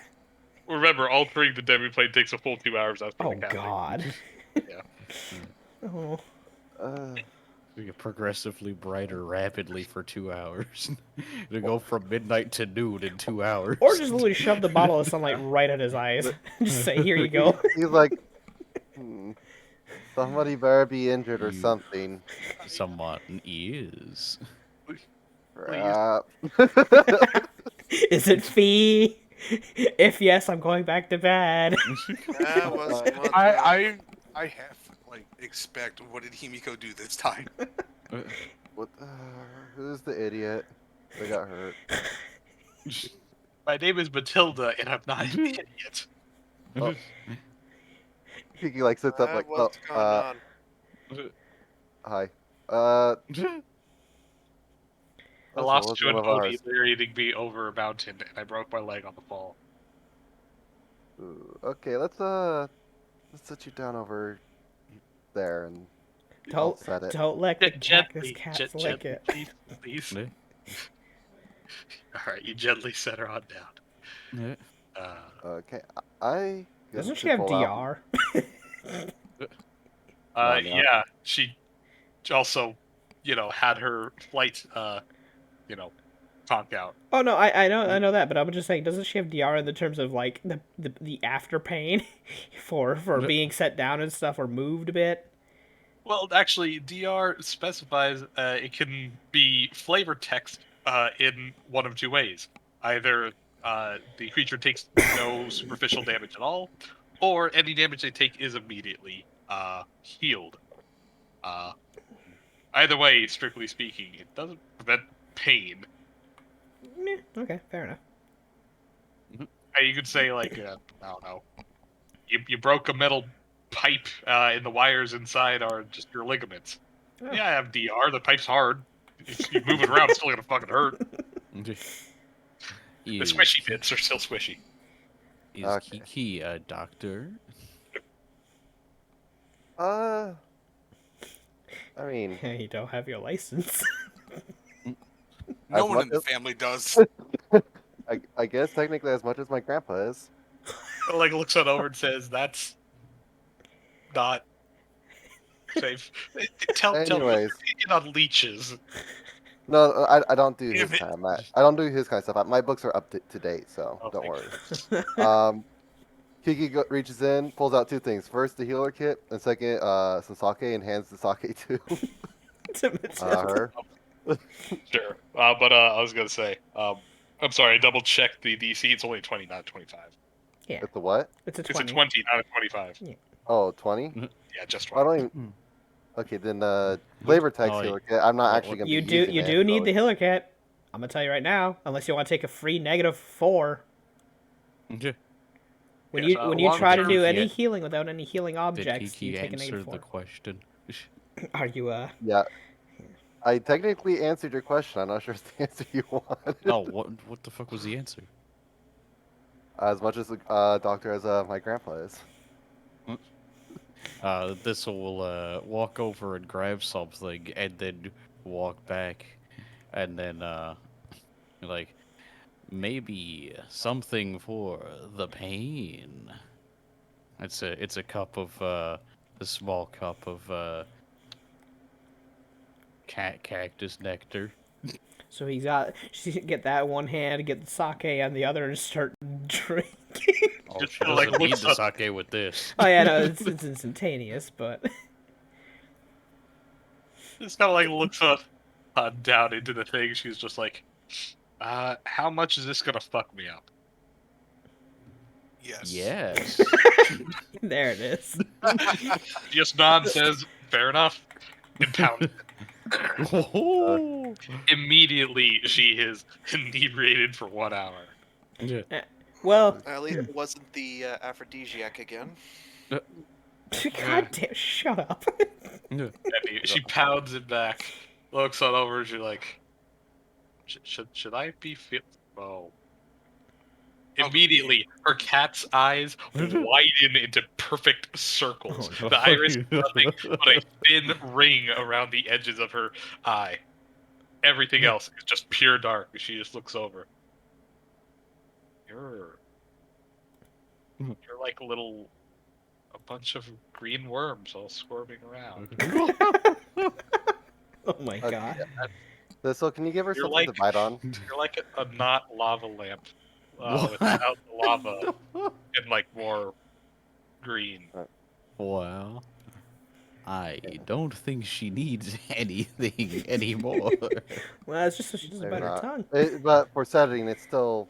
Remember, altering the demi plate takes a full 2 hours after Oh the casting. God. Yeah. Oh. We get progressively brighter rapidly for 2 hours. To go from midnight to noon in 2 hours. Or just literally shove the bottle of sunlight right at his eyes. Just say, "Here you go." He's like, somebody better be injured or You- something. Someone is. Crap. Is it Fee? If yes, I'm going back to bed. That was one I have like expect what did Himiko do this time? What? Who's the idiot that got hurt? My name is Matilda, and I'm not an idiot. Oh. Kiki like sits up like, what's going on? hi. I Also, lost what's to an one of Oni ours? leading me over a mountain, and I broke my leg on the fall. Ooh, okay, let's sit you down over there and I'll Don't set it. let the cactus Gently, cats lick gently, it. please, please. All right, you gently set her on down. Okay, I. guess Doesn't we she should have pull out. DR? No. Yeah, she also, had her flight, conk out. Oh no, I know that, but I'm just saying, doesn't she have DR in the terms of like the after pain for being set down and stuff or moved a bit? Well, actually, DR specifies it can be flavor text in one of two ways. Either the creature takes no superficial damage at all, or any damage they take is immediately healed. Either way, strictly speaking, it doesn't prevent pain. Meh, okay, fair enough. You could say, like, I don't know, you broke a metal pipe and the wires inside are just your ligaments. Oh. Yeah, I have DR. The pipe's hard. If you move it around, it's still gonna fucking hurt. The squishy bits are still squishy. Is Okay. Kiki a doctor? I mean, You don't have your license. No As one in much the family does. I guess technically as much as my grandpa is. Like, looks on over and says, "That's not safe." Tell me your Anyways. opinion on leeches. No, I don't do his Damn it. kind of I don't do his kind of stuff. My books are up to date, so Oh, don't thank worry. Kiki reaches in, pulls out two things. First, the healer kit, and second, some sake, and hands the sake to To Matilda. her. Sure, but I was gonna say, I'm sorry, I double checked the DC. It's only 20, not 25. Yeah, It's a what? it's a It's 20. a 20, not a 25. Oh, 20? Yeah, just I 20. don't even. Okay, then flavor text Oh, healer kit. I'm not what- actually gonna You be do using you it, do need so the healer kit. I'm gonna tell you right now. Unless you want to take a free -4. When Yes, you long try to term- do any Did healing without any healing Did objects, Kiki you take a answer the -4. question? Are you Yeah. I technically answered your question. I'm not sure it's the answer you wanted. Oh, what the fuck was the answer? As much as doctor as my grandpa is. This will walk over and grab something, and then walk back, and then like maybe something for the pain. It's a cup of a small cup of cactus nectar. So she get that one hand, get the sake on the other, and start drinking. Oh, Just she kinda, like, doesn't need looks the up. sake with this. Oh yeah, no, it's instantaneous, but Just kind of like looks up down into the thing. She's just like, how much is this gonna fuck me up? Yes. Yes. there it is. Just nods, says, fair enough, and pounds. Oh. Immediately, she is inebriated for 1 hour. Yeah. Well, At least it wasn't the aphrodisiac again. god damn, shut up. And she pounds it back, looks on over, and she's like, should I be Oh. Immediately, her cat's eyes widen into perfect circles. Oh, no. The iris is nothing but a thin ring around the edges of her eye. Everything else is just pure dark. She just looks over. You're like a bunch of green worms all squirming around. Oh my Okay, god. So can you give her You're something like- to bite on? You're like a not lava lamp without the lava and like more green. Wow. I don't think she needs anything anymore. Well, it's just so she doesn't Maybe bite her not. tongue. But for setting, it's still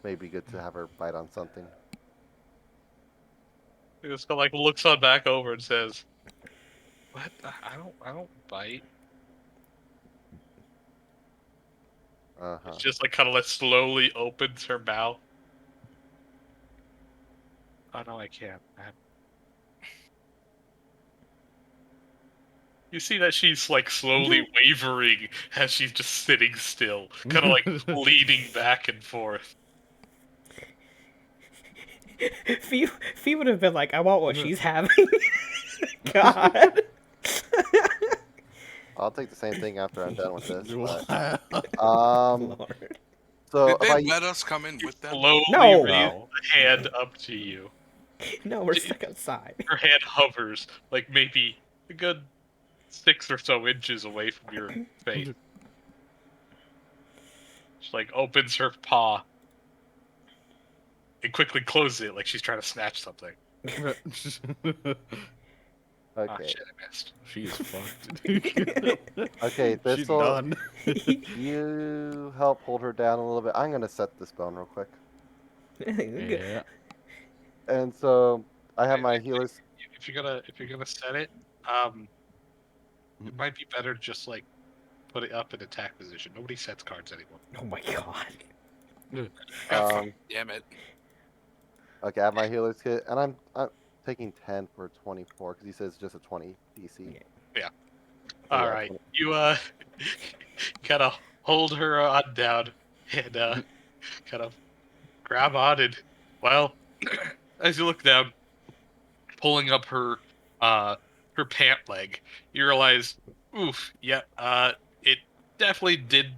maybe good to have her bite on something. He just like looks on back over and says, "What? I don't bite." Uh-huh. Just like kind of like slowly opens her mouth. Oh no, I can't. You see that she's like slowly wavering as she's just sitting still, kind of like leaning back and forth. Fee would have been like, I want what she's having. God. I'll take the same thing after I'm done with this. But, Wow. Lord. so Did if they I let us come in with them? Slowly No. raise the hand up to you. No, we're stuck outside. Her hand hovers like maybe a good 6 or so inches away from your face. She like opens her paw and quickly closes it like she's trying to snatch something. Ah, okay, shit, I missed. She is fucked. okay, She's this will done. you help hold her down a little bit. I'm gonna set this bone real quick, Yeah. and so I have my healers. If you're gonna set it, it might be better to just like put it up in attack position. Nobody sets cards anymore. Oh my god. Damn it. Okay, I have my healers kit, and I'm taking 10 for 24 because he says just a 20 DC. Yeah. All Yeah, right, you kind of hold her on down and kind of grab on and as you look down, pulling up her pant leg, you realize, oof, yeah, it definitely did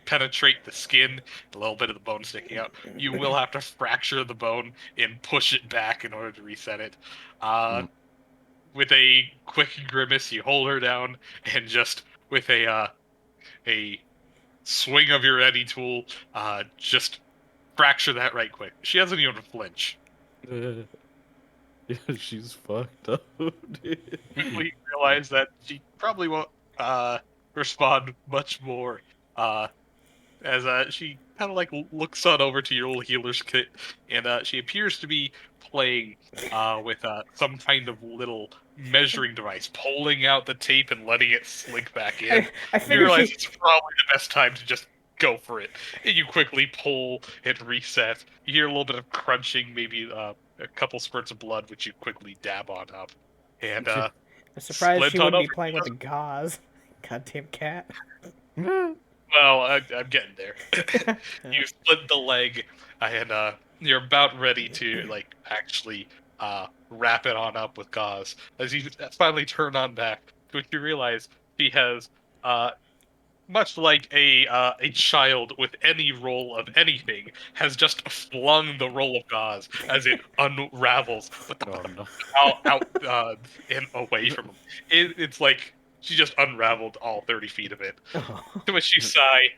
penetrate the skin, a little bit of the bone sticking out. You will have to fracture the bone and push it back in order to reset it. With a quick grimace, you hold her down and just with a swing of your Eddie tool, just fracture that right quick. She doesn't even flinch. Yeah, she's fucked up, dude. Quickly realize that she probably won't respond much more. As she kind of like looks on over to your little healer's kit, and she appears to be playing with some kind of little measuring device, pulling out the tape and letting it slink back in. I You figured realize she... it's probably the best time to just go for it. And you quickly pull and reset. You hear a little bit of crunching, maybe a couple spurts of blood, which you quickly dab on up. And I'm surprised she splint on wouldn't be over playing to with the gauze. Goddamn cat. well, I'm getting there. You split the leg, and you're about ready to like actually wrap it on up with gauze. As you finally turn on back, which you realize she has, much like a child with any roll of anything, has just flung the roll of gauze as it unravels Oh no. out and away from him. It's like she just unraveled all 30 feet of it. Oh. To which you sigh,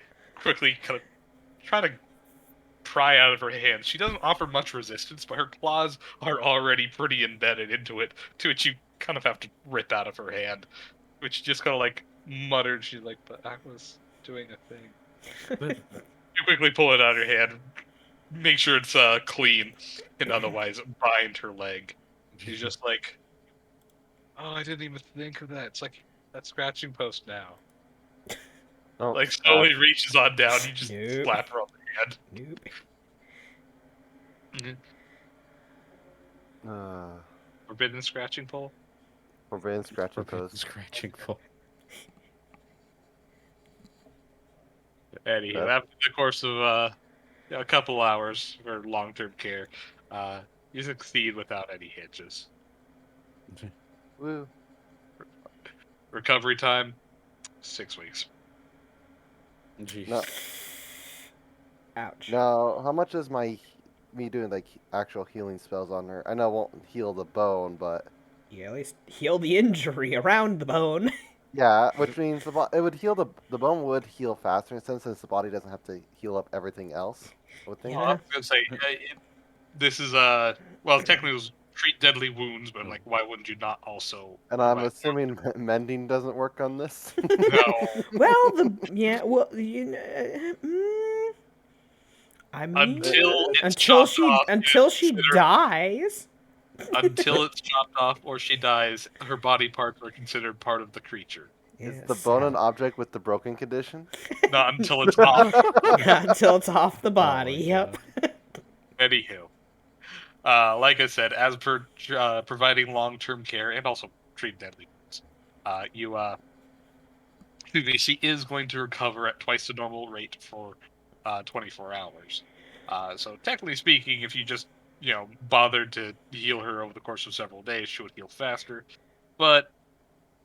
quickly kind of try to pry out of her hand. She doesn't offer much resistance, but her claws are already pretty embedded into it, to which you kind of have to rip out of her hand. Which just kind of like muttered. She's like, "But I was doing a thing." You quickly pull it out of your hand, make sure it's clean, and otherwise bind her leg. She's just like, "Oh, I didn't even think of that. It's like that scratching post now." Oh, Like slowly reaches on down. You just Nope. slap her on the hand. Nope. Forbidden scratching pole. Forbidden scratching Forbidden post. scratching pole. Anywho, Yep. after the course of a couple hours for long-term care, you succeed without any hitches. Woo. Recovery time, 6 weeks. Jeez. No. Ouch. Now, how much is me doing like actual healing spells on her? I know it won't heal the bone, but You at least heal the injury around the bone. yeah, which means it would heal the bone would heal faster in a sense since the body doesn't have to heal up everything else. I would think. Well, I was gonna say this is well, technically it was treat deadly wounds, but like, why wouldn't you not also? And I'm provide- assuming mending doesn't work on this. No, Well, you know, I mean, until it's until chopped off, until she consider- dies. until it's chopped off or she dies, her body parts are considered part of the creature. Is the bone an object with the broken condition? Not until it's off. Until it's off the Oh body. my Yep. God. Anywho, like I said, as per providing long-term care and also treat deadly wounds, excuse me, she is going to recover at twice the normal rate for 24 hours. So technically speaking, if you just bothered to heal her over the course of several days, she would heal faster. But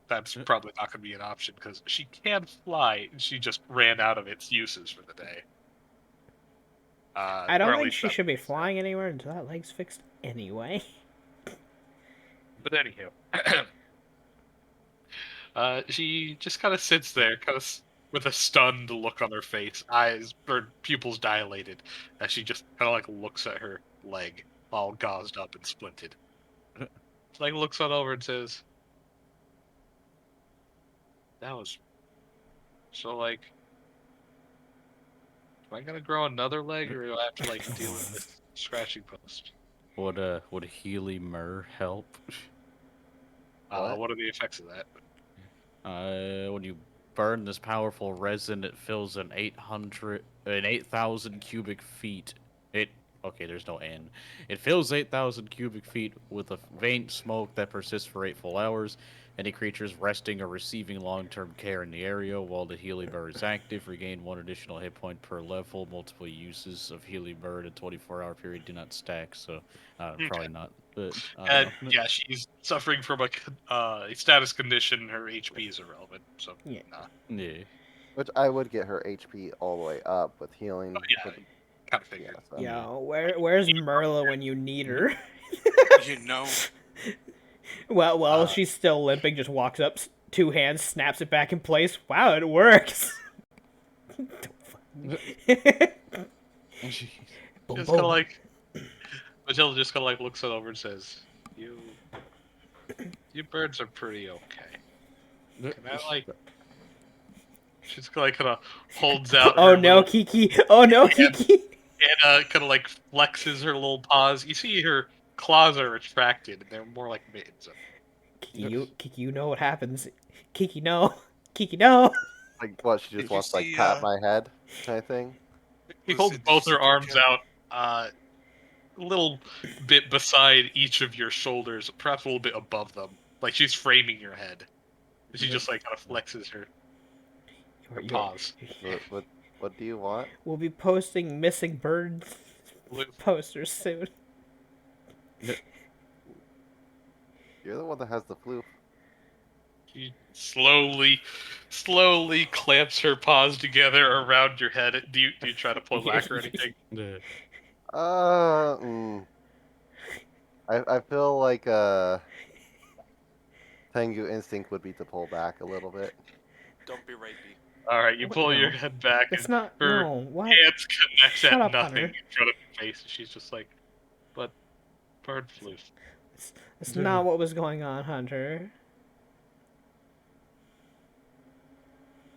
that's probably not going to be an option because she can fly. And she just ran out of its uses for the day. I or don't at think least she that's should be what they said. flying anywhere until that leg's fixed anyway. But anywho, she just kind of sits there, with a stunned look on her face, her pupils dilated, as she just kind of like looks at her leg, all gauzed up and splinted. She like looks on over and says, "That was so like. Am I gonna grow another leg, or do I have to like deal with this scratching post? Would Healy Myrrh help? What are the effects of that?" When you burn this powerful resin, it fills an 8,000 cubic feet. Okay, there's no N. It fills 8,000 cubic feet with a faint smoke that persists for 8 full hours. Any creatures resting or receiving long-term care in the area while the Healy Bird is active regain 1 additional hit point per level. Multiple uses of Healy Bird in a 24-hour period do not stack, so probably not. But Yeah, she's suffering from a status condition. Her HP is irrelevant, so Yeah. nah. yeah. Which I would get her HP all the way up with healing. Yeah, but- kind of figured. so- Yo, where's Merla when you need her? You know, Well, she's still limping. Just walks up, 2 hands, snaps it back in place. Wow, it works. Boom, Just boom. kind of like Matilda just kind of like looks it over and says, "You birds are pretty okay." Can I like?" She's kind of holds out. Oh her no, little- Kiki! Oh no, Kiki! and kind of like flexes her little paws. You see her claws are retracted, and they're more like mittens. Kiki, you know what happens. Kiki, no. Kiki, no. Like what? She Did just you wants to like see, pat my head, kind of thing. She Was holds it both her super arms kill? out, a little bit beside each of your shoulders, perhaps a little bit above them, like she's framing your head. She just like kind of flexes her paws. What do you want? We'll be posting missing birds posters soon. You're the one that has the flu. She slowly clamps her paws together around your head. Do you try to pull back or anything? Yeah. I feel like Tengu instinct would be to pull back a little bit. Don't be rapey. All right, you pull your No. head back, It's and not. her No. What? hands connect Shut at up, nothing Hunter. in front of your face, and she's just like, "But bird flu." It's not what was going on, Hunter.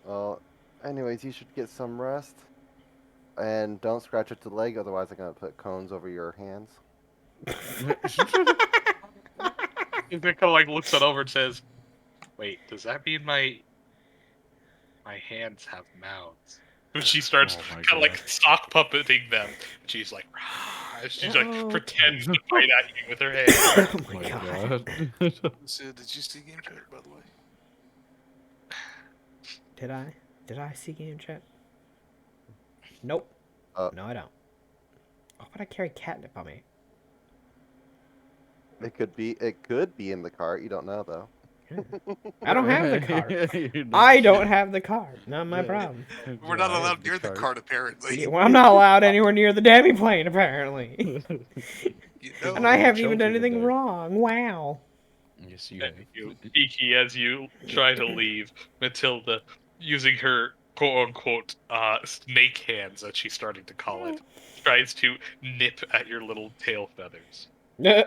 Well, anyways, you should get some rest. And don't scratch at the leg, otherwise I'm gonna put cones over your hands. He kind of like looks it over and says, "Wait, does that mean my hands have mouths?" And she starts Oh my kind of like God. sock puppeting them. She's like, "Rah," she like Oh. pretends to bite at you with her hand. Oh Oh my my god. god. So, did you see game chat, by the way? Did I? Did I see game chat? Nope. No, I don't. Why would I carry catnip on me? It could be in the cart. You don't know though. I don't have the card. You know I shit. don't have the card. Not my Yeah. problem. We're not Yeah, I have allowed near the card. cart, apparently. Yeah, well, I'm not allowed anywhere near the demiplane, apparently. You know, And I the haven't even done children anything today. wrong. Wow. Yes, you And have. you, Kiki, as you try to leave, Matilda, using her quote-unquote snake hands, as she's starting to call it, tries to nip at your little tail feathers. Oh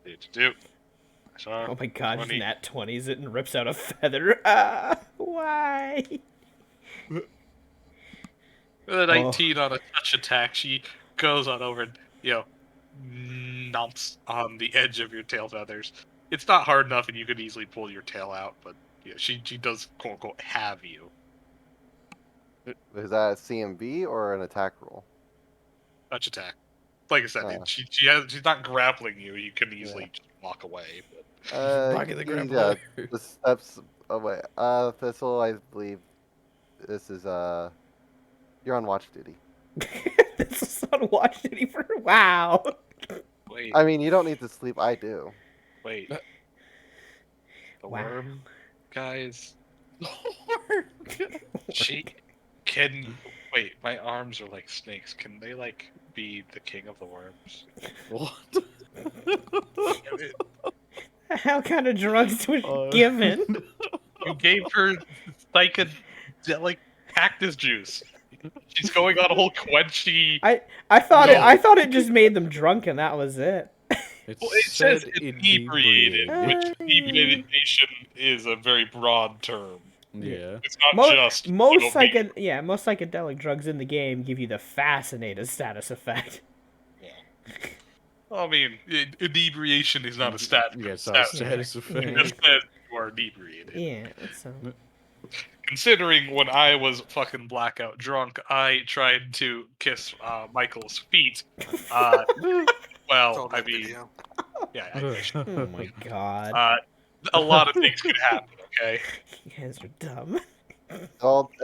Did you do? Sure. my god, just 20. nat 20s it and rips out a feather. Ah, why? With a 19 on a touch attack, she goes on over and, numps on the edge of your tail feathers. It's not hard enough, and you could easily pull your tail out, but she does quote unquote have you. Is that a CMB or an attack roll? Touch attack. Like I said, Ah. she's not grappling you. You can easily just walk away. But Pocket the Yeah, grappler. the steps away. Thistle, I believe this is you're on watch duty. This is on watch duty for. Wow. wait, I mean, you don't need to sleep. I do. wait. The Wow. worm guys. She can wait. My arms are like snakes. Can they like be the king of the worms? What? How kind of drugs was given? You gave her psychedelic cactus juice. She's going on a whole quenchy. I thought No. I thought it just made them drunk and that was it. Well, it says said inebriated, which inebriation is a very broad term. Yeah. It's not Most just most you know, most psychedelic drugs in the game give you the fascinated status effect. I mean, inebriation is not a stat. Yeah, it's not a status It effect. just says you are inebriated. Yeah, so Considering when I was fucking blackout drunk, I tried to kiss Michael's feet. Well, Saw I that mean, video. yeah, oh my god, a lot of things could happen. Okay. you guys are dumb.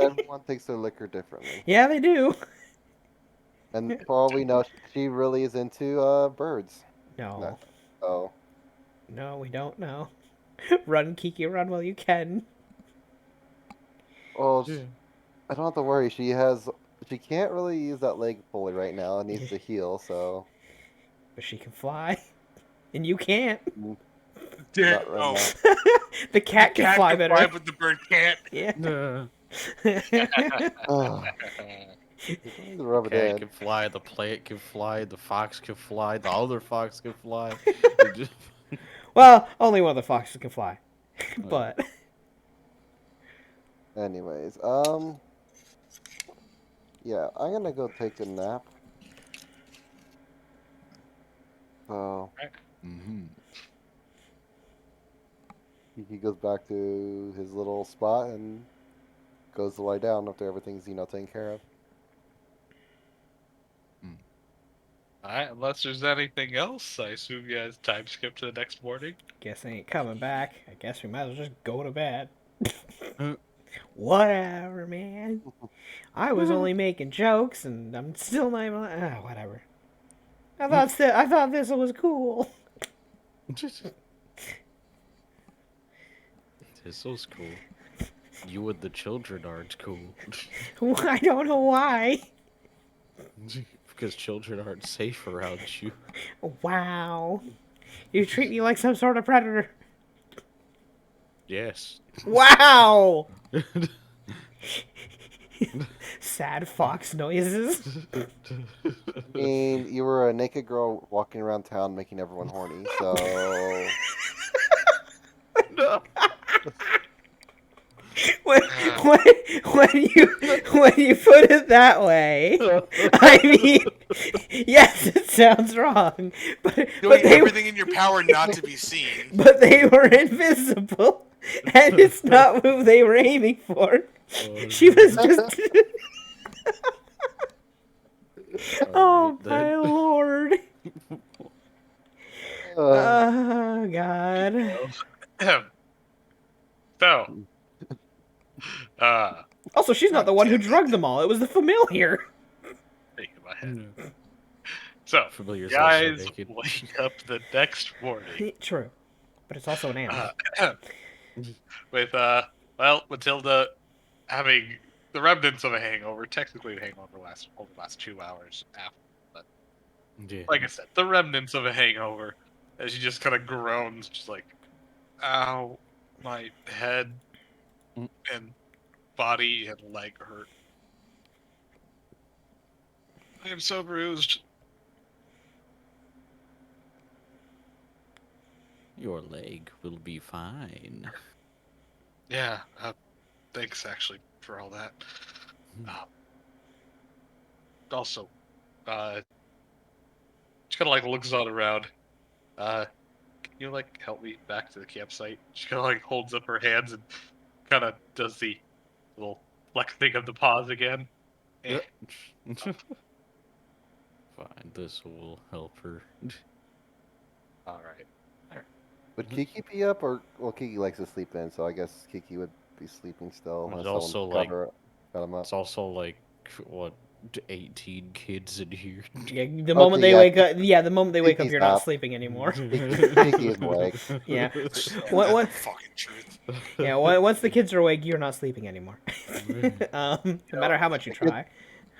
Everyone takes their liquor differently, Yeah, they do. and for all we know, she really is into birds. No, Oh, no, we don't know. Run, Kiki, run while you can. well, I don't have to worry. She can't really use that leg fully right now. It needs to heal, so But she can fly, and you can't. not right Oh. now. The cat can fly better. fly, but the bird can't. Yeah. Ugh, rub it Cat in. can fly, the plant can fly, the fox can fly, the other fox can fly. Well, only one of the foxes can fly. But Anyways, yeah, I'm gonna go take a nap. So Mhm. he goes back to his little spot and goes to lie down after everything's taken care of. Alright, unless there's anything else, I assume you guys time skip to the next morning. guess I ain't coming back. I guess we might as well just go to bed. Uh. Whatever, man. I was only making jokes, and I'm still not even. Whatever. I thought this was cool. Thistle's cool. You and the children aren't cool. I don't know why. Because children aren't safe around you. Wow. You treat me like some sort of predator. Yes. Wow. Sad fox noises. I mean, you were a naked girl walking around town making everyone horny, so No. when, when, when you put it that way, I mean, yes, it sounds wrong, but Doing they everything in your power not to be seen. but they were invisible, and it's not who they were aiming for. She was just. Oh Alright, my then. lord! Oh god. So, Also, she's not the one who drugged them all. It was the familiar. thinking in my head. So, Familiar's also guys naked. wake up the next morning True, but it's also an animal. with well, Matilda having the remnants of a hangover. Technically, the hangover lasts over the last 2 hours after. But Yeah. like I said, the remnants of a hangover. As she just kind of groans, just like, "Ow, my head Mm. and body and leg hurt. I am so bruised." Your leg will be fine. Yeah, thanks actually for all that. Also, she kind of like looks all around. Can you like help me back to the campsite? She kind of like holds up her hands and kind of does the little flexing of the paws again. Eh. Fine, this will help her. All right. would Kiki be up, or well, Kiki likes to sleep in, so I guess Kiki would be sleeping still. There's Unless also, someone like- got him up. It's also like, what, 18 kids in here? Yeah, the moment they yeah, wake up, the moment they wake up, Kiki's you're not up. sleeping anymore. Kiki is awake. Yeah. Yeah, What- that's the fucking truth. Yeah, once the kids are awake, you're not sleeping anymore. No matter how much you try.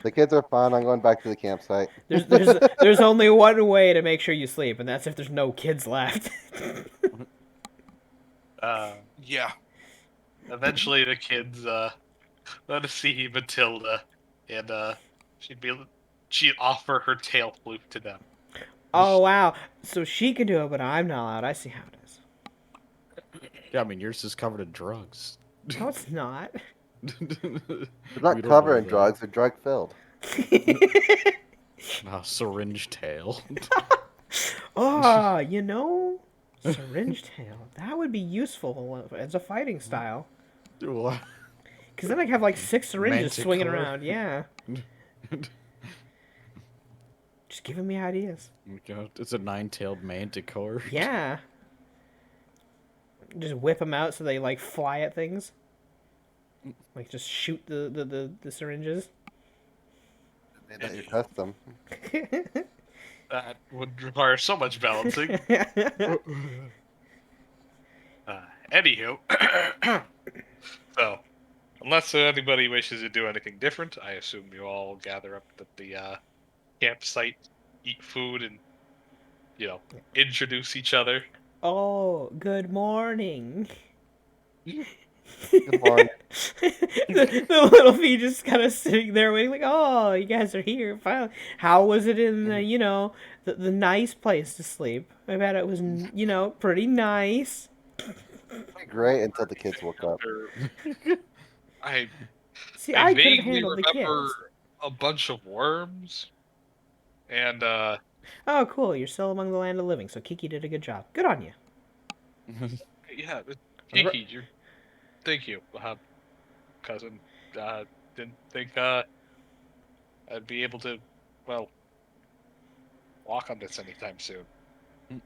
The kids are fine. I'm going back to the campsite. There's only one way to make sure you sleep, and that's if there's no kids left. Yeah. Eventually, the kids let us see Matilda, and she'd offer her tail flute to them. Oh wow! So she can do it, but I'm not allowed. I see how it is. Yeah, I mean, yours is covered in drugs. No, it's not. They're not We don't covered know in that. drugs. They're drug filled. Syringe tail. Oh, syringe tail. That would be useful as a fighting style. What? Because then I have like 6 syringes swinging Manticore. around. Yeah. Just giving me ideas. God, it's a 9-tailed manticore. Yeah. Just whip them out so they like fly at things. Like just shoot the syringes. They let you test them. That would require so much balancing. Anywho, so unless anybody wishes to do anything different, I assume you all gather up at the campsite, eat food, and introduce each other. Oh, good morning. Good morning. the little fee just kind of sitting there waiting, like, oh, you guys are here. Finally. How was it in the nice place to sleep? I bet it was, pretty nice. Great until the kids woke up. I See, I I could have vaguely handled the remember kids. a bunch of worms, and Oh, cool. You're still among the land of living, so Kiki did a good job. Good on you. yeah, Kiki, thank you, cousin. Didn't think I'd be able to, walk on this anytime soon.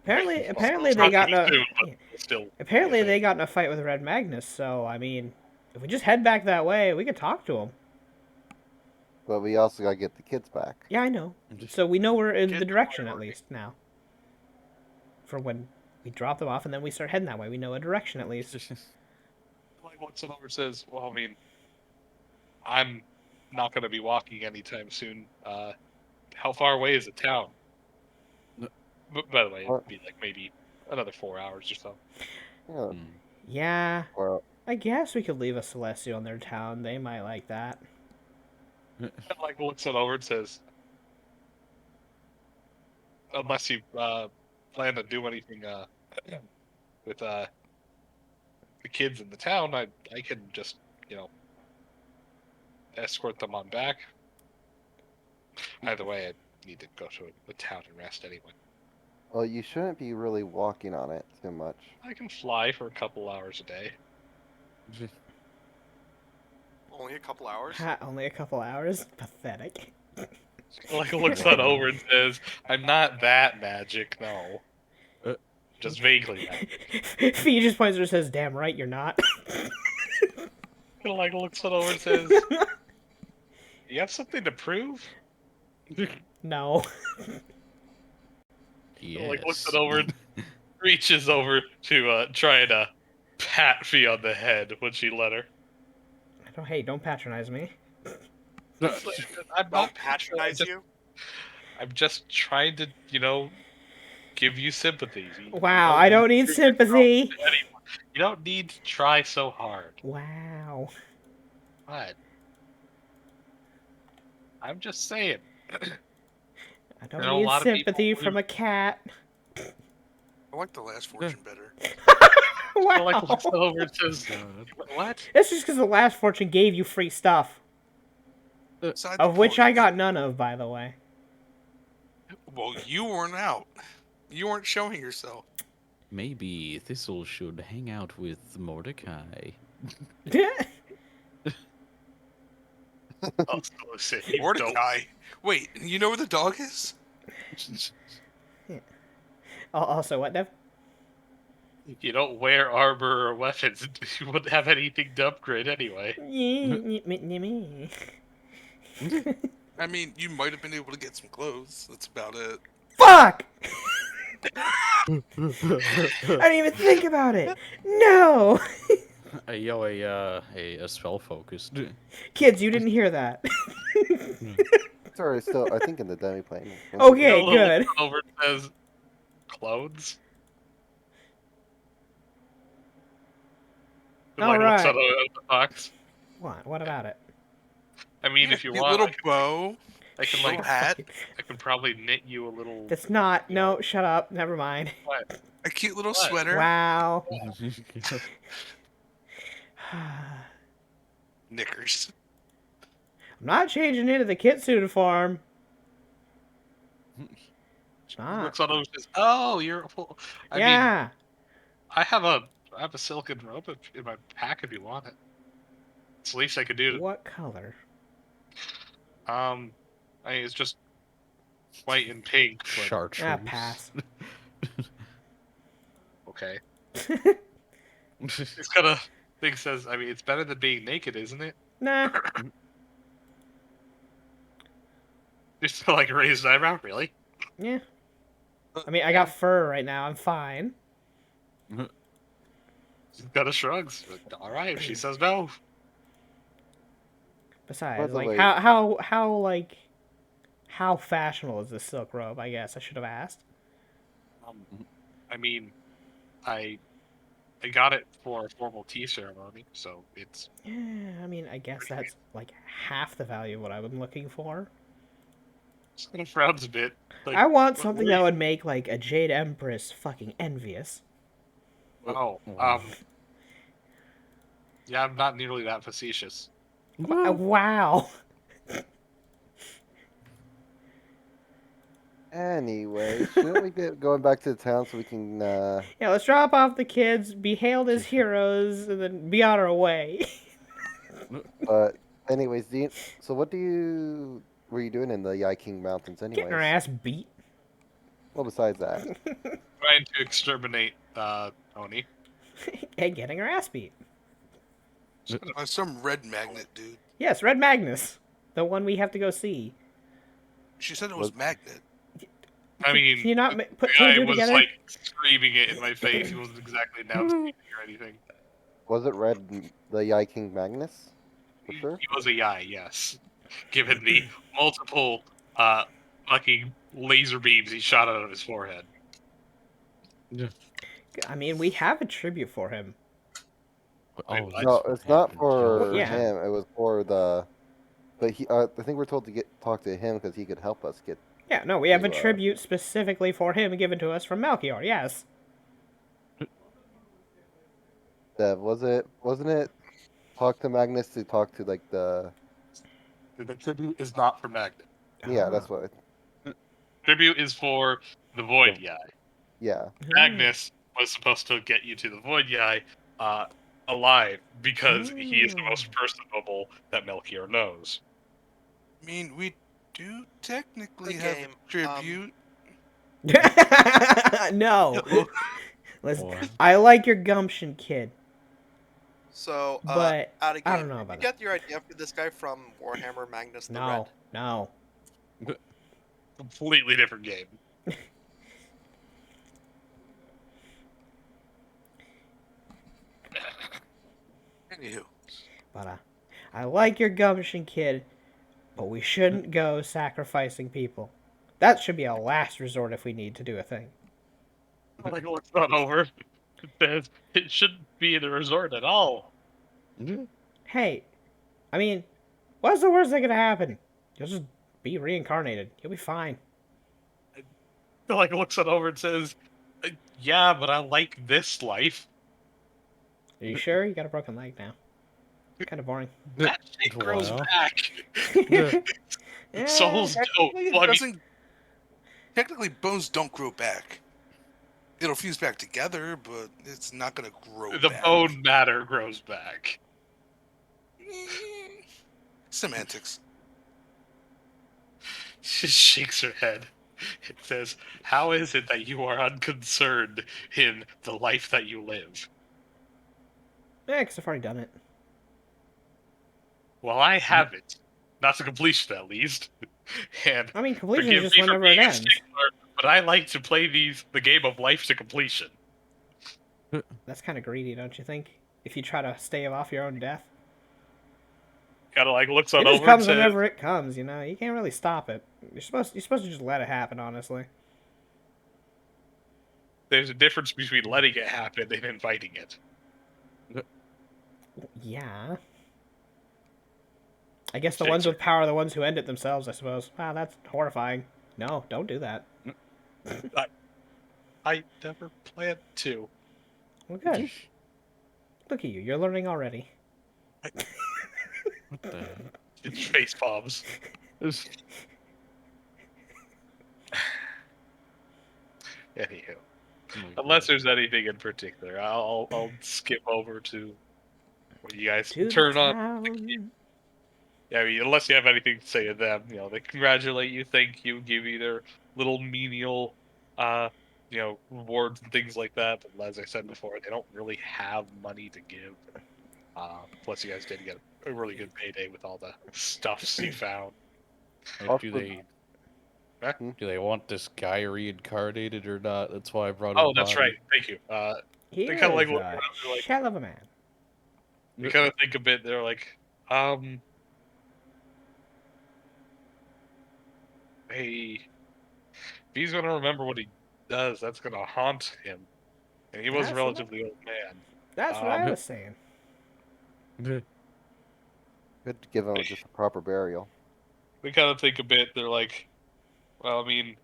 Apparently It's they not got in too a soon, but still. apparently yeah, they got in a fight with Red Magnus. So I mean, if we just head back that way, we could talk to him. But we also gotta get the kids back. Yeah, I know. So we know we're in the Kids direction at priority. least now. For when we drop them off and then we start heading that way, we know a direction at least. Like what Sonoma says, well, I mean, I'm not going to be walking anytime soon. How far away is the town? By the way, it'd be like maybe another 4 hours or so. Yeah, Yeah. or I guess we could leave a Celestial in their town. They might like that. Like looks it over and says, "Unless you plan to do anything with the kids in the town, I can just escort them on back. Either way, I need to go to the town and rest anyway. Well, you shouldn't be really walking on it too much. I can fly for a couple hours a day." Only a couple hours. Ha, only a couple hours? Pathetic. Like looks that over and says, "I'm not that magic, no. Just vaguely magic." Fee just points and says, "Damn right you're not." Like looks that over and says, "You have something to prove?" No. Yes. Like looks it over and reaches over to try and pat Fee on the head when she let her. Don't patronize me. I'm Don't not patronize you. I'm just trying to, give you sympathy. Wow, I don't need sympathy. You don't need to try so hard. Wow. What? I'm just saying. I don't There are a need lot of people sympathy who- from a cat. I like the last fortune better. I like Wow. looks it over and says, "What?" That's just because the last fortune gave you free stuff. Beside Of the which I point, got none of, by the way. Well, you weren't out. You weren't showing yourself. Maybe Thistle should hang out with Mordecai. Oh, so say you don't. Mordecai. Wait, you know where the dog is? Also, what, Dev? You don't wear armor or weapons. You wouldn't have anything to upgrade anyway. Me. I mean, you might have been able to get some clothes. That's about it. Fuck! I didn't even think about it. No! A spell focus. Kids, you didn't hear that. It's already still, I think, in the demi-plane. Okay, Little good. looks over and says, "Clothes?" All Like, looks right. out of the box. What about it? I mean, Yeah, if you cute want, little bow. I can little like, hat. I can probably knit you a little. That's not. No, shut up. Never mind. What? A cute little What? sweater. Wow. Knickers. I'm not changing into the Kitsune form. It's not. Looks out over and says, "Oh, you're." I mean, Yeah. I have a silken robe in my pack if you want it. It's the least I could do. What color? I mean, it's just white and pink. But, Chartreuse. Ah, pass. okay. It's kind of thing says. I mean, it's better than being naked, isn't it? Nah. Just like raised eyebrow, really? Yeah. I mean, I got fur right now. I'm fine. Kind of shrugs. All right, if she says no. Besides, the like, way- how fashionable is this silk robe? I guess I should have asked. I mean, I got it for a formal tea ceremony, so it's. Yeah, I mean, I guess that's like half the value of what I've been looking for. Just kind of frowns a bit. Like, I want what something were that you- would make like a Jade Empress fucking envious. Oh, Wow. yeah, I'm not nearly that facetious. Wow. Anyway, shouldn't we get going back to the town so we can, Yeah, let's drop off the kids, be hailed as heroes, and then be on our way. anyways, so what were you doing in the Yi King Mountains anyways? Getting our ass beat. Well, besides that. Trying to exterminate Oni. And getting our ass beat. Some red magnet dude. Yes, Red Magnus. The one we have to go see. She said it was magnet. I mean, Can you not put the two and guy two was together? like screaming it in my face. He wasn't exactly announcing anything or anything. Was it the Yi King Magnus? For sure? He was a Yai, yes. Given the multiple fucking laser beams he shot out of his forehead. I mean, we have a tribute for him. Oh, what? No, that's what it's not happened, for Joe. Yeah. him. It was for the. But he, I think we're told to talk to him because he could help us get. Yeah, no, we have a To, tribute specifically for him given to us from Melchior, yes. Dev, wasn't it? Talk to Magnus to talk to like the. The tribute is not for Magnus. Yeah, that's Ah. what. Tribute is for the Void Yai. Yeah. Magnus was supposed to get you to the Void Yai alive because he is the most personable that Melchior knows. I mean, we do technically The have game, a tribute. No. Hello. Listen, What? I like your gumption, kid. So, But out of I game, don't know did about you get your idea for this guy from Warhammer Magnus the No, Red? no. Completely different game. Anywho, But I like your gumption, kid. But we shouldn't go sacrificing people. That should be a last resort if we need to do a thing. Like, it's not over. It shouldn't be in a resort at all. Hey, I mean, what's the worst that could happen? You'll just be reincarnated. You'll be fine. Like, looks it over and says, "Yeah, but I like this life." Are you sure? You got a broken leg now. Kind of boring. That shit grows Well. back. Eh, Souls don't. technically, Well, I mean, technically, bones don't grow back. It'll fuse back together, but it's not gonna grow the back. bone matter grows back. Semantics. She shakes her head. It says, "How is it that you are unconcerned in the life that you live?" Yeah, because I've already done it. Well, I haven't. Not to completion, at least. And I mean, completion forgive is just me for whenever it being a ends. stickler, but I like to play the game of life to completion. That's kind of greedy, don't you think? If you try to stave off your own death. Kind of like looks It on just over and comes says, whenever it comes, you know? You can't really stop it. You're supposed to just let it happen, honestly. "There's a difference between letting it happen and inviting it." Yeah. I guess the Shakes ones her with power are the ones who end it themselves, I suppose. Wow, that's horrifying. No, don't do that. I never planned to. Well, good. Look at you. You're learning already. What the heck? It's face bombs. Anywho, Oh my unless God. there's anything in particular, I'll skip over to what you guys To the turn on. town. Yeah, I mean, unless you have anything to say to them, they congratulate you, thank you, give you their little menial, rewards and things like that. But as I said before, they don't really have money to give. Plus, you guys did get a really good payday with all the stuffs you found. Oh, do Also- they Huh? do they want this guy reincarnated or not? That's why I brought Oh, his that's body. right. Thank you. He They kinda, like, is look a around, they're like- shell of a man. You kind of think a bit. They're like, hey, if he's gonna remember what he does, that's gonna haunt him. And he was a That's what- relatively old man. That's what I was saying. Good to give him just a proper burial. They kind of think a bit. They're like, well, I mean,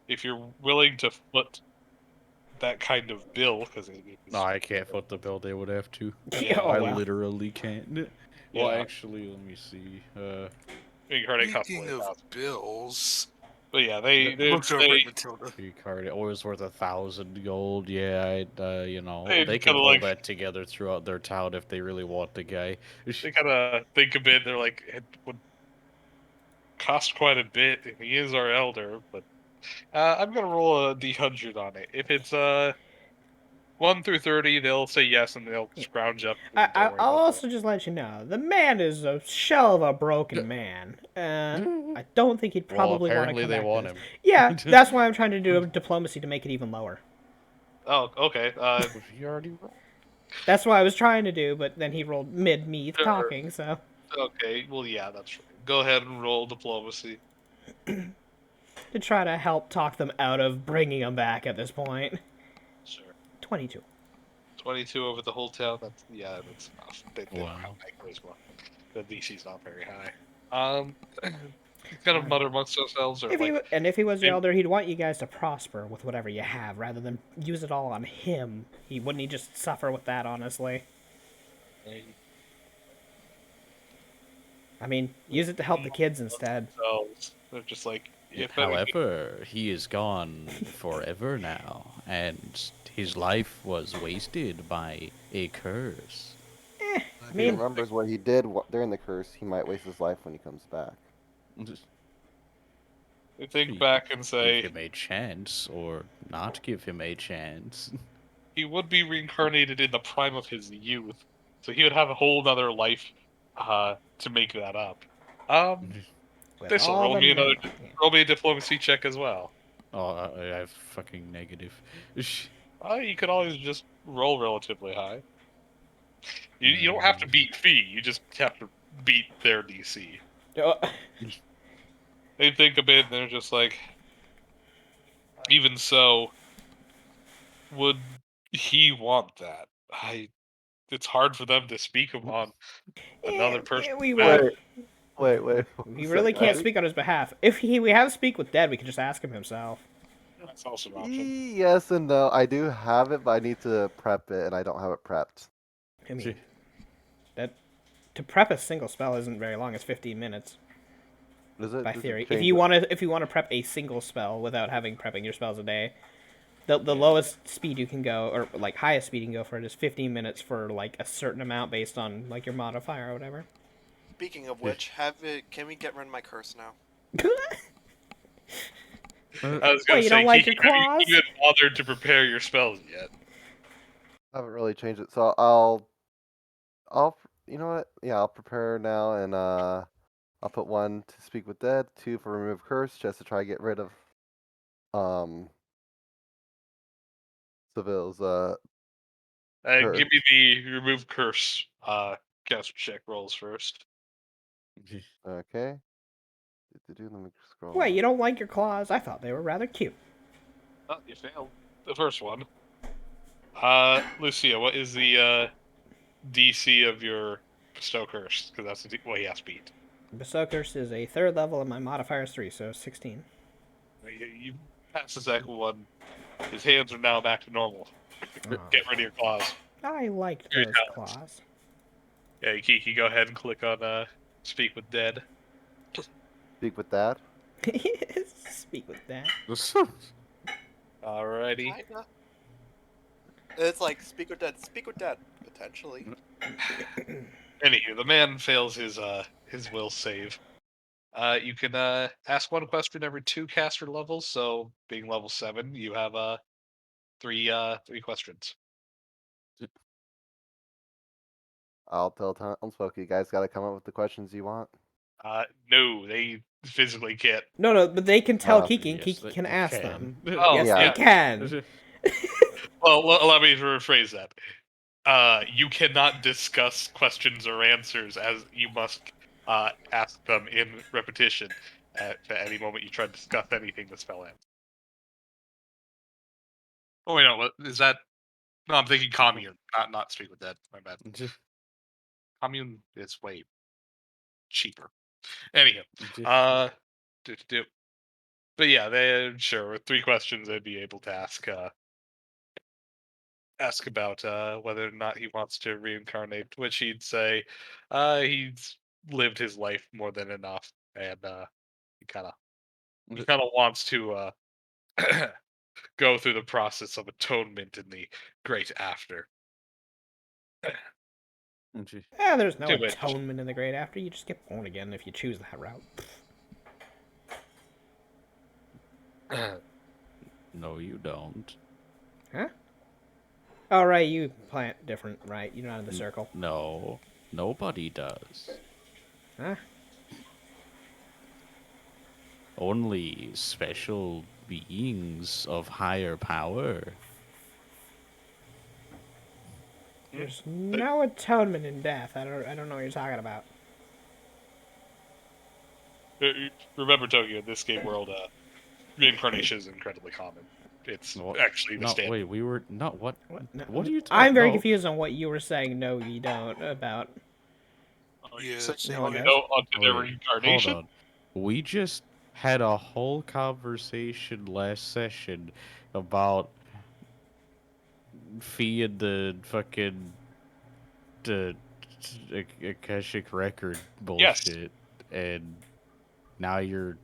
if you're willing to foot that kind of bill, because No, I can't foot the bill. They would have to. Yeah, Oh, I wow. literally can't. Well, Yeah. actually, let me see. incarnate costs Speaking only of 1,000. bills, But yeah, they looks over say at Matilda. Card always worth 1,000 gold. Yeah, They they can kinda pull like- that together throughout their town if they really want the guy. they kind of think a bit. They're like, it would cost quite a bit. And he is our elder, but I'm gonna roll a d100 on it. If it's 1 through 30, they'll say yes, and they'll scrounge up. Don't worry I'll about also just let you know, the man is a shell of a broken man. I don't think he'd Well, probably want to apparently come they back to want this. him. Yeah, that's why I'm trying to do diplomacy to make it even lower. that. Oh, okay. He already rolled. That's what I was trying to do, but then he rolled mid-me Sure. talking, so... Okay. Well, yeah, that's right. Go ahead and roll diplomacy. To try to help talk them out of bringing him back at this point. Sure. 22. 22 over the whole town. That's enough. They don't Wow. have high charisma. The DC's not very high. Kind of mutter amongst themselves, or If he was your and- elder, he'd want you guys to prosper with whatever you have, rather than use it all on him. Wouldn't he just suffer with that? Honestly, I mean, use it to help the kids instead. themselves. They're just like, if However, he is gone forever now, and his life was wasted by a curse. If he mean- remembers what he did during the curse, he might waste his life when he comes back. they think back and say Give him a chance, or not give him a chance. he would be reincarnated in the prime of his youth, so he would have a whole other life to make that up. With This'll all roll the me another men- roll me a diplomacy check as well. Oh, I have fucking negative. You could always just roll relatively high. You don't have to beat Fee, you just have to beat their DC. Oh, They think a bit and they're just like, even so, would he want that? It's hard for them to speak on another person. we behalf. will. Wait. We really can't speak on his behalf. If we have speak with Dead, we can just ask him himself. That's also an option. Yes and no. I do have it, but I need to prep it, and I don't have it prepped. I mean, to prep a single spell isn't very long. It's 15 minutes Is it? by Does it theory. If change you it? want to prep a single spell without having prepping your spells a day, the lowest speed you can go, or like highest speed you can go for it, is 15 minutes for like a certain amount based on like your modifier or whatever. Speaking of which, can we get rid of my curse now? I was What, gonna you say, don't like Kiki, your have claws? you even bothered to prepare your spells yet? I haven't really changed it, so I'll, you know what? Yeah, I'll prepare now, and I'll put 1 to speak with Dead, 2 for remove curse, just to try to get rid of, Seville's, curse. Give me the remove curse caster check rolls first. Okay. Let me scroll. Wait, you don't like your claws? I thought they were rather cute. Oh, you failed the first one. Lucia, what is the DC of your bestow curse? Because that's what he has to beat. Bestow Curse is a 3rd level, and my modifier is 3, so 16. You pass the second one. His hands are now back to normal. Get rid of your claws. I liked Your those talents. claws. Yeah, Kiki, go ahead and click on Speak with Dead. Speak with Dad. Speak with that. Alrighty. Kinda. It's like speak with dad, potentially. Anywho, the man fails his will save. You can ask one question every 2 caster levels. So, being level 7, you have 3 questions. I'll tell Townsfolk, you guys got to come up with the questions you want. No, they physically can't. No, but they can tell Oh, Kiki, and yes, Kiki they can ask can. them. Oh, Yes, yeah. they can. Well, allow me to rephrase that. You cannot discuss questions or answers, as you must ask them in repetition at any moment you try to discuss anything the spell ends. Oh wait, no, what is that? No, I'm thinking commune, not Speak with Dead. My bad. Commune is way cheaper. Anyhow, but yeah, they sure with 3 questions they'd be able to ask about whether or not he wants to reincarnate, which he'd say he's lived his life more than enough, and he kind of wants to go through the process of atonement in the great after. Yeah, there's no Too much. atonement in the Great After. You just get born again if you choose that route. No, you don't. Huh? Oh, right, you plant different, right? You're not in the circle. No, nobody does. Huh? Only special beings of higher power. There's no atonement in death. I don't know what you're talking about. Remember, Tokyo, in this game world, reincarnation is incredibly common. It's What? actually the No, standard. wait, we were not what? No, What are you talking? I'm very no. confused on what you were saying. No, you don't about. Oh, Yeah, you said same No one here. knows. no onto their Wait, reincarnation. hold on. We just had a whole conversation last session about Fee and the fucking the Akashic record Yes. bullshit, and now you're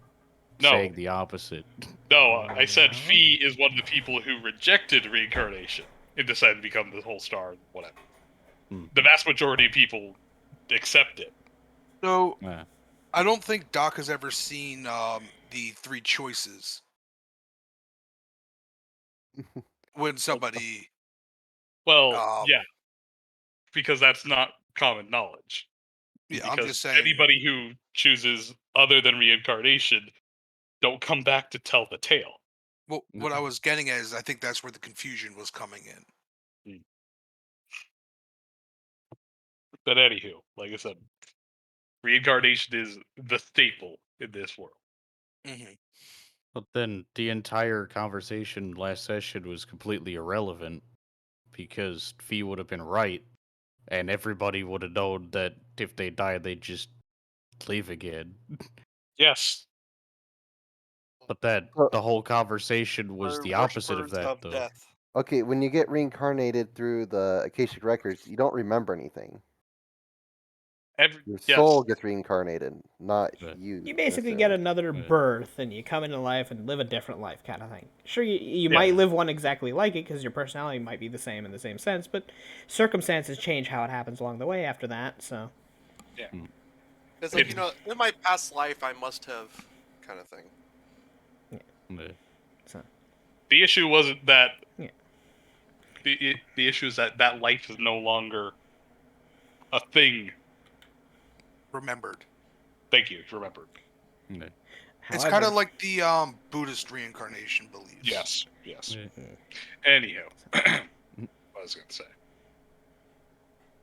No. saying the opposite. No, I said No. Fee is one of the people who rejected reincarnation and decided to become the whole star, whatever. Hmm. The vast majority of people accept it. So Yeah. I don't think Doc has ever seen the three choices when somebody. Well, Um, yeah, because that's not common knowledge. Yeah, Because I'm just saying. anybody who chooses other than reincarnation don't come back to tell the tale. Well, what I was getting at is I think that's where the confusion was coming in. But anywho, like I said, reincarnation is the staple in this world. Mm-hmm. But then the entire conversation last session was completely irrelevant because Fee would have been right, and everybody would have known that if they died, they'd just leave again. Yes. But that Well- the whole conversation was We're the opposite of worshippers that, of though. death. Okay, when you get reincarnated through the Akashic records, you don't remember anything. Your Yes. soul gets reincarnated, not Right. you. You basically get necessarily. another Right. birth, and you come into life and live a different life, kind of thing. Sure, you Yeah. might live one exactly like it because your personality might be the same in the same sense, but circumstances change how it happens along the way after that. So It's like, It's- you know, in my past life, I must have, kind of thing. Yeah. The issue wasn't that. Yeah. The issue is that life is no longer a thing. Remembered. Thank you. Remember. Yeah. It's kind of like the Buddhist reincarnation beliefs. Yes. Yes. Yeah. Anyhow, what I was gonna say.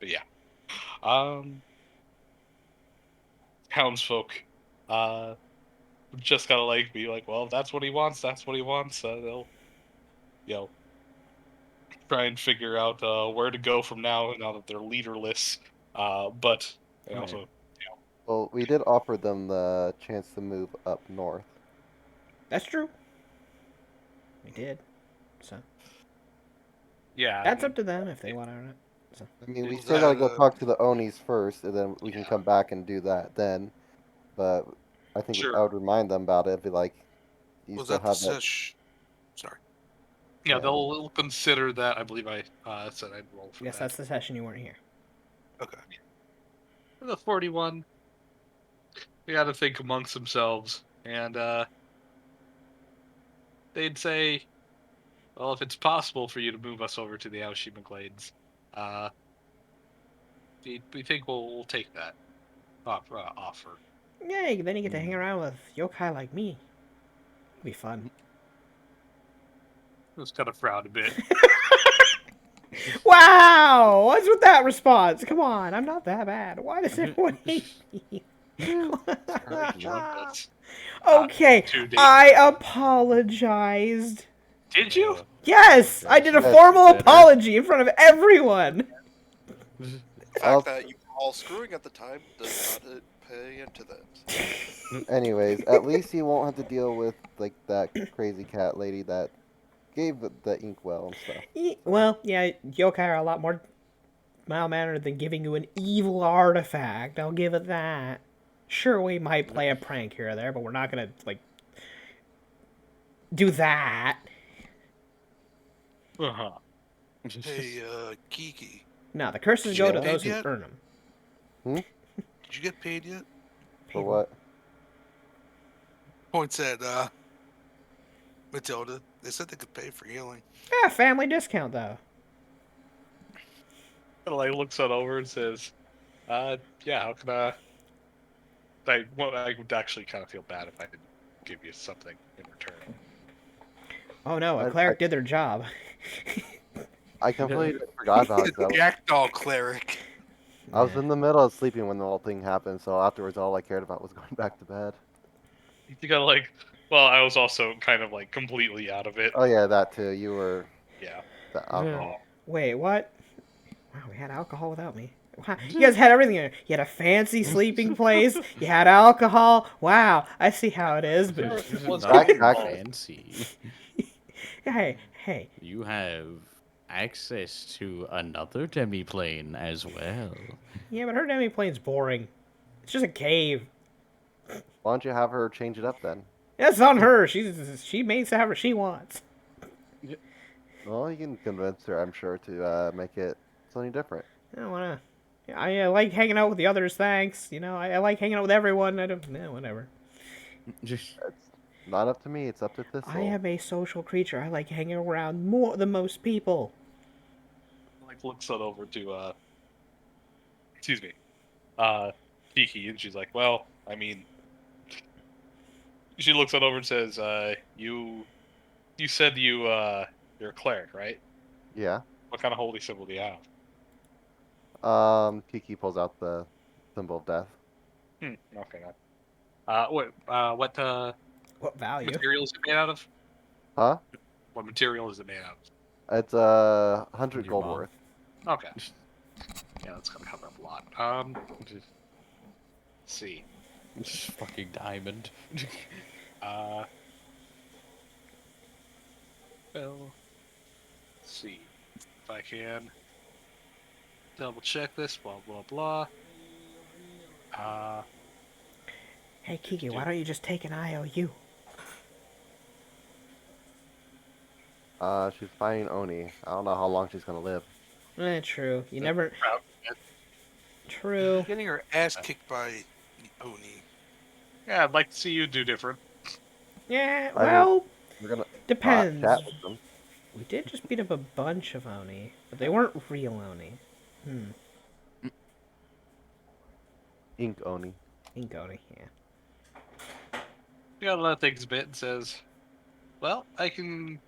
But yeah, townsfolk, just gotta like be like, well, if that's what he wants. That's what he wants. They'll, try and figure out where to go from now that they're leaderless. But they Right. also, Well, we did offer them the chance to move up north. that's true. We did. So yeah, that's up to them if they want to or not. I mean, we Was still that, gotta go talk to the Onis first, and then we can Yeah. come back and do that then. But I think Sure. I would remind them about it. Be like, you Was still that the have that. sesh? Sorry. yeah, Yeah. they'll consider that. I believe I said I'd roll for Yes, that. that's the session you weren't here. Okay. For the 41, they got to think amongst themselves, and they'd say, well, if it's possible for you to move us over to the Aoshima Glades, we think we'll take that offer. Yay! Then you get to hang around with yokai like me. It'll be fun. Just kind of frowned a bit. Wow! What's with that response? Come on, I'm not that bad. Why does everyone hate me? That's- Okay, Too deep. I apologized. Did you? Yes, I did a That's formal better. apology in front of everyone. The I'll- fact that you were all screwing at the time does not pay into that. Anyways, at least you won't have to deal with like that crazy cat lady that gave the inkwell and stuff. Well, yeah, yokai are a lot more mild-mannered than giving you an evil artifact. I'll give it that. Sure, we might play a prank here or there, but we're not gonna like do that. Uh-huh. Hey, Kiki, No, the curses Did you go to get those paid who yet? earn them. did you get paid yet? For what? Points at Matilda. They said they could pay for healing. Yeah, family discount though. Like looks it over and says, yeah, how can I would actually kind of feel bad if I didn't give you something in return. Oh no, a I- cleric I- did their job. I completely forgot about The that. Jackdaw cleric. I was in the middle of sleeping when the whole thing happened, so afterwards all I cared about was going back to bed. You gotta like Well, I was also kind of like completely out of it. Oh yeah, that too. You were Yeah. the alcohol. Wait, what? Wow, we had alcohol without me. Wow, you guys had everything. You had a fancy sleeping place. You had alcohol. Wow, I see how it is. But was Nothing back- fancy. hey, You have access to another demiplane as well. yeah, but her demi-plane's boring. It's just a cave. Why don't you have her change it up then? That's on her. She makes however she wants. Well, you can convince her, I'm sure, to make it something different. I don't wanna. I like hanging out with the others. Thanks. You know, I like hanging out with everyone. I don't. Yeah, whatever. It's not up to me. It's up to Thistle. I am a social creature. I like hanging around more than most people. Like looks on over to excuse me, Kiki, and she's like, well, I mean, she looks on over and says, you said you're a cleric, right? Yeah. What kind of holy symbol do you have? Kiki pulls out the symbol of death. Okay. What What value? material is it made out of? Huh? What material is it made out It's 100 Your gold mom. worth. of? Okay. Yeah, that's gonna cover up a lot. Let's see. Just fucking diamond. Well, let's see if I can double check this. Blah blah blah. Hey Kiki, why don't you just take an IOU? She's fighting Oni. I don't know how long she's gonna live. True. You never. Proud. True. Getting her ass kicked by Oni. Yeah, I'd like to see you do different. Yeah. I mean, Well, We're gonna depends. chat with them. We did just beat up a bunch of Oni, but they weren't real Oni. Ink Oni. Ink Oni, yeah. You gotta let things a bit and says, well, I can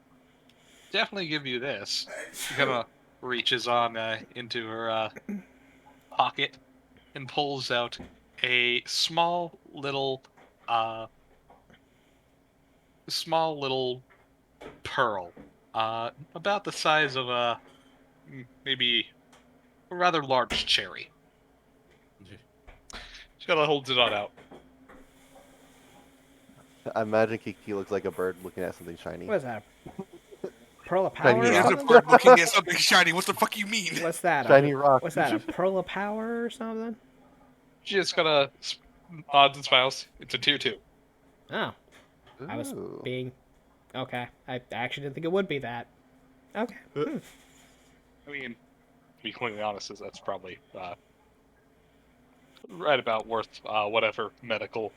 definitely give you this. She kind of reaches on into her pocket and pulls out a small little pearl, about the size of maybe a rather large cherry. She kind of holds it on out. I imagine Kiki looks like a bird looking at something shiny. What is that? Pearl of power? Shiny or Here's a something? bird looking at something shiny. What the fuck you mean? What's that? Shiny rock. What's that? A pearl of power or something? She just kind of nods and smiles. It's a tier 2. Oh, I was Ooh. being. Okay, I actually didn't think it would be that. Okay. I mean, to be completely honest, that's probably right about worth whatever medical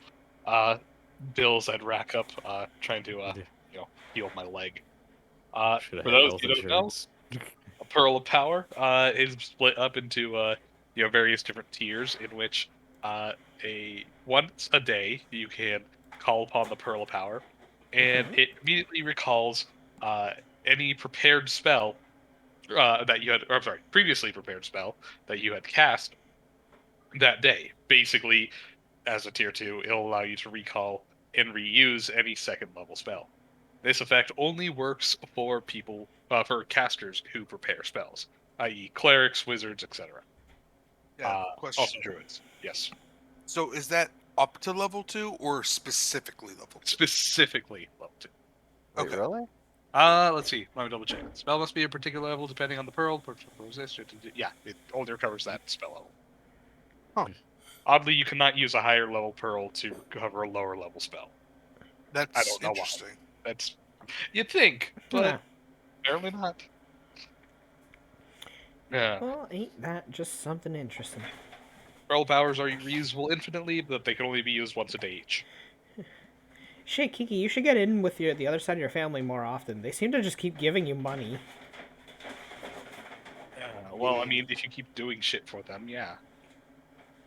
bills I'd rack up trying to heal my leg. Should have For had those health who don't know, insurance. a pearl of power is split up into various different tiers in which once a day you can call upon the pearl of power, and it immediately recalls any prepared spell that you had, or I'm sorry, previously prepared spell that you had cast that day. Basically, as a tier 2, it'll allow you to recall and reuse any second level spell. This effect only works for people, for casters who prepare spells, i.e., clerics, wizards, etc. Yeah, question. Also druids. Yes, So is that up to level 2 or specifically level 2? specifically level 2. Wait, Okay. really? Let's see. Let me double check. Spell must be a particular level depending on the pearl. Yeah, it only recovers that spell level. Huh. Oddly, you cannot use a higher level pearl to cover a lower level spell. That's I don't know why. interesting. That's you'd think, but Yeah. apparently not. Yeah, Well, ain't that just something interesting? pearl powers are reusable infinitely, but they can only be used once a day each. Shit, Kiki, you should get in with the other side of your family more often. They seem to just keep giving you money. Well, I mean, if you keep doing shit for them, yeah.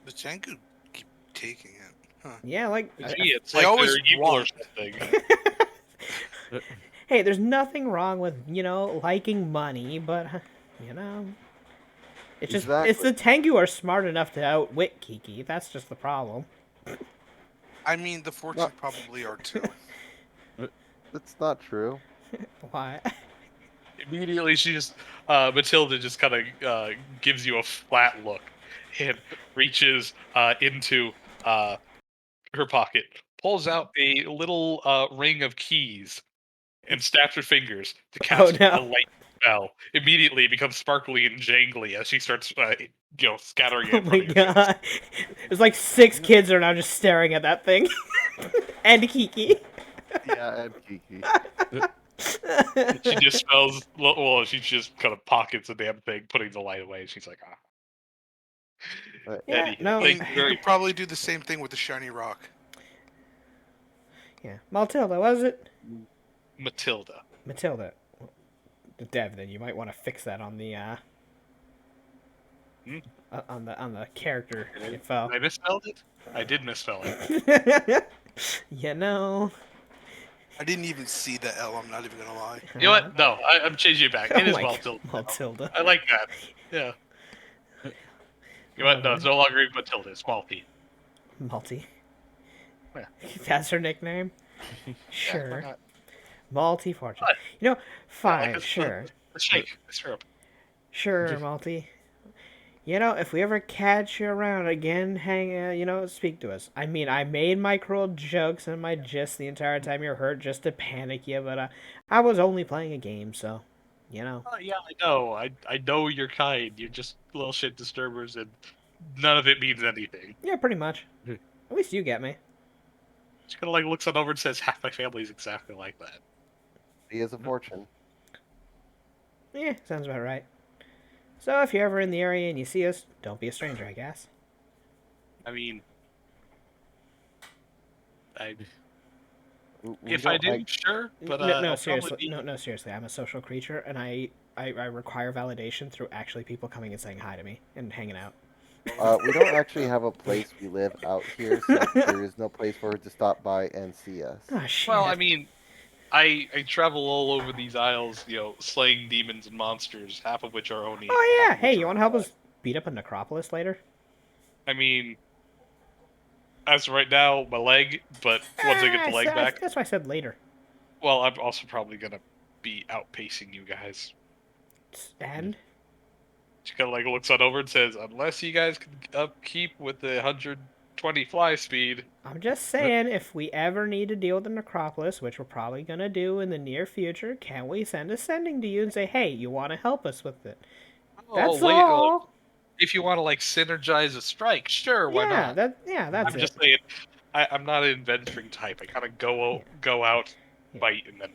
The Tengu keep taking it. Huh. Yeah, like. Gee, it's They like always they're evil or want- something. Hey, there's nothing wrong with, liking money, but, it's just, it's the Tengu are smart enough to outwit Kiki. That's just the problem. I mean, the Fortune probably are too. That's not true. Why? Immediately, she just Matilda just kind of gives you a flat look and reaches into her pocket, pulls out a little ring of keys, and snaps her fingers to Oh cast a no! light spell. Immediately, it becomes sparkly and jangly as she starts, scattering it Oh in my front of your face. god! There's like 6 kids are now just staring at that thing, and Kiki. Yeah, and Kiki. She just smells. Well, she just kind of pockets the damn thing, putting the light away. She's like, ah. Right. Yeah, Eddie, no. thank You you very could probably do the same thing with the shiny rock. Yeah, Matilda, was it? Matilda. Matilda. Dev, then you might want to fix that on the Hmm? on the character Did info. I misspelled it? I did misspell it. You know. I didn't even see the L. I'm not even gonna lie. You know what? No, I'm changing it back. It Oh is my Matilda. God, Matilda. I like that. Yeah. You know what? No, it's no longer even Matilda. It's Malty. Malty. Yeah. That's her nickname. Yeah, why Sure. not? Malty Fortune. What? You know, Yeah, fine, like sure. the shake, the syrup. Sure, Malty. You know, if we ever catch you around again, speak to us. I mean, I made my cruel jokes and my gist the entire time you're hurt just to panic you, but I was only playing a game, so, you know. Oh, yeah, I know. I know you're kind. You're just little shit disturbers, and none of it means anything. Yeah, pretty much. Hmm. At least you get me. She kind of like looks on over and says, "Half my family's exactly like that." He is a fortune. Yeah, sounds about right. So if you're ever in the area and you see us, don't be a stranger, I guess. I mean, We if I don't do, act- sure, but no, I'll seriously, probably be. no, seriously. I'm a social creature, and I require validation through actually people coming and saying hi to me and hanging out. we don't actually have a place we live out here, so there is no place for her to stop by and see us. Oh shit. Well, I mean, I travel all over these isles, slaying demons and monsters, half of which are Oni. Oh yeah. half of which Hey, you are want to help Oni. us beat up a necropolis later? I mean, as of right now, my leg, but once I get the leg back, That's why I said later. well, I'm also probably gonna be outpacing you guys. And She kind of like looks on over and says, "Unless you guys can upkeep with the 120 fly speed." I'm just saying, if we ever need to deal with the necropolis, which we're probably gonna do in the near future, can we send a sending to you and say, "Hey, you want to help us with it?" That's wait, all. if you want to like synergize a strike, sure, why not? That's I'm it. just saying, I'm not an adventuring type. I kind of go out, Yeah. fight, and then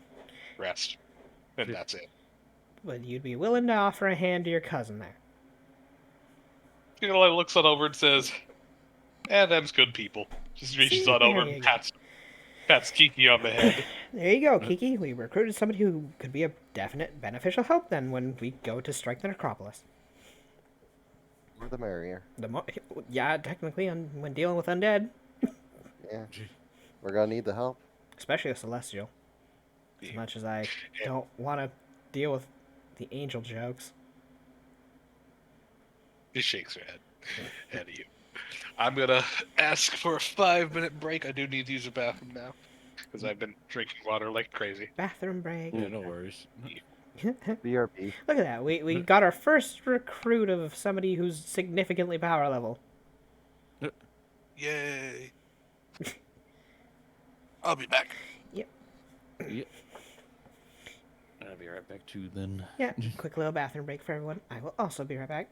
rest, and that's it. But you'd be willing to offer a hand to your cousin there. Like looks on over and says, them's good people." Just reaches See? on over There and you go. pats Kiki on the head. There you go, Kiki. We recruited somebody who could be a definite beneficial help then when we go to strike the necropolis. The more the merrier. Yeah, technically, when dealing with undead, Yeah. We're gonna need the help. especially a celestial. As much as I don't want to deal with the angel jokes. She shakes her head at you. I'm gonna ask for a 5-minute break. I do need to use the bathroom now because I've been drinking water like crazy. Bathroom break. Yeah, no worries. BRB. Look at that. We got our first recruit of somebody who's significantly power level. Yay! I'll be back. Yeah. I'll be right back too then. Yeah, quick little bathroom break for everyone. I will also be right back.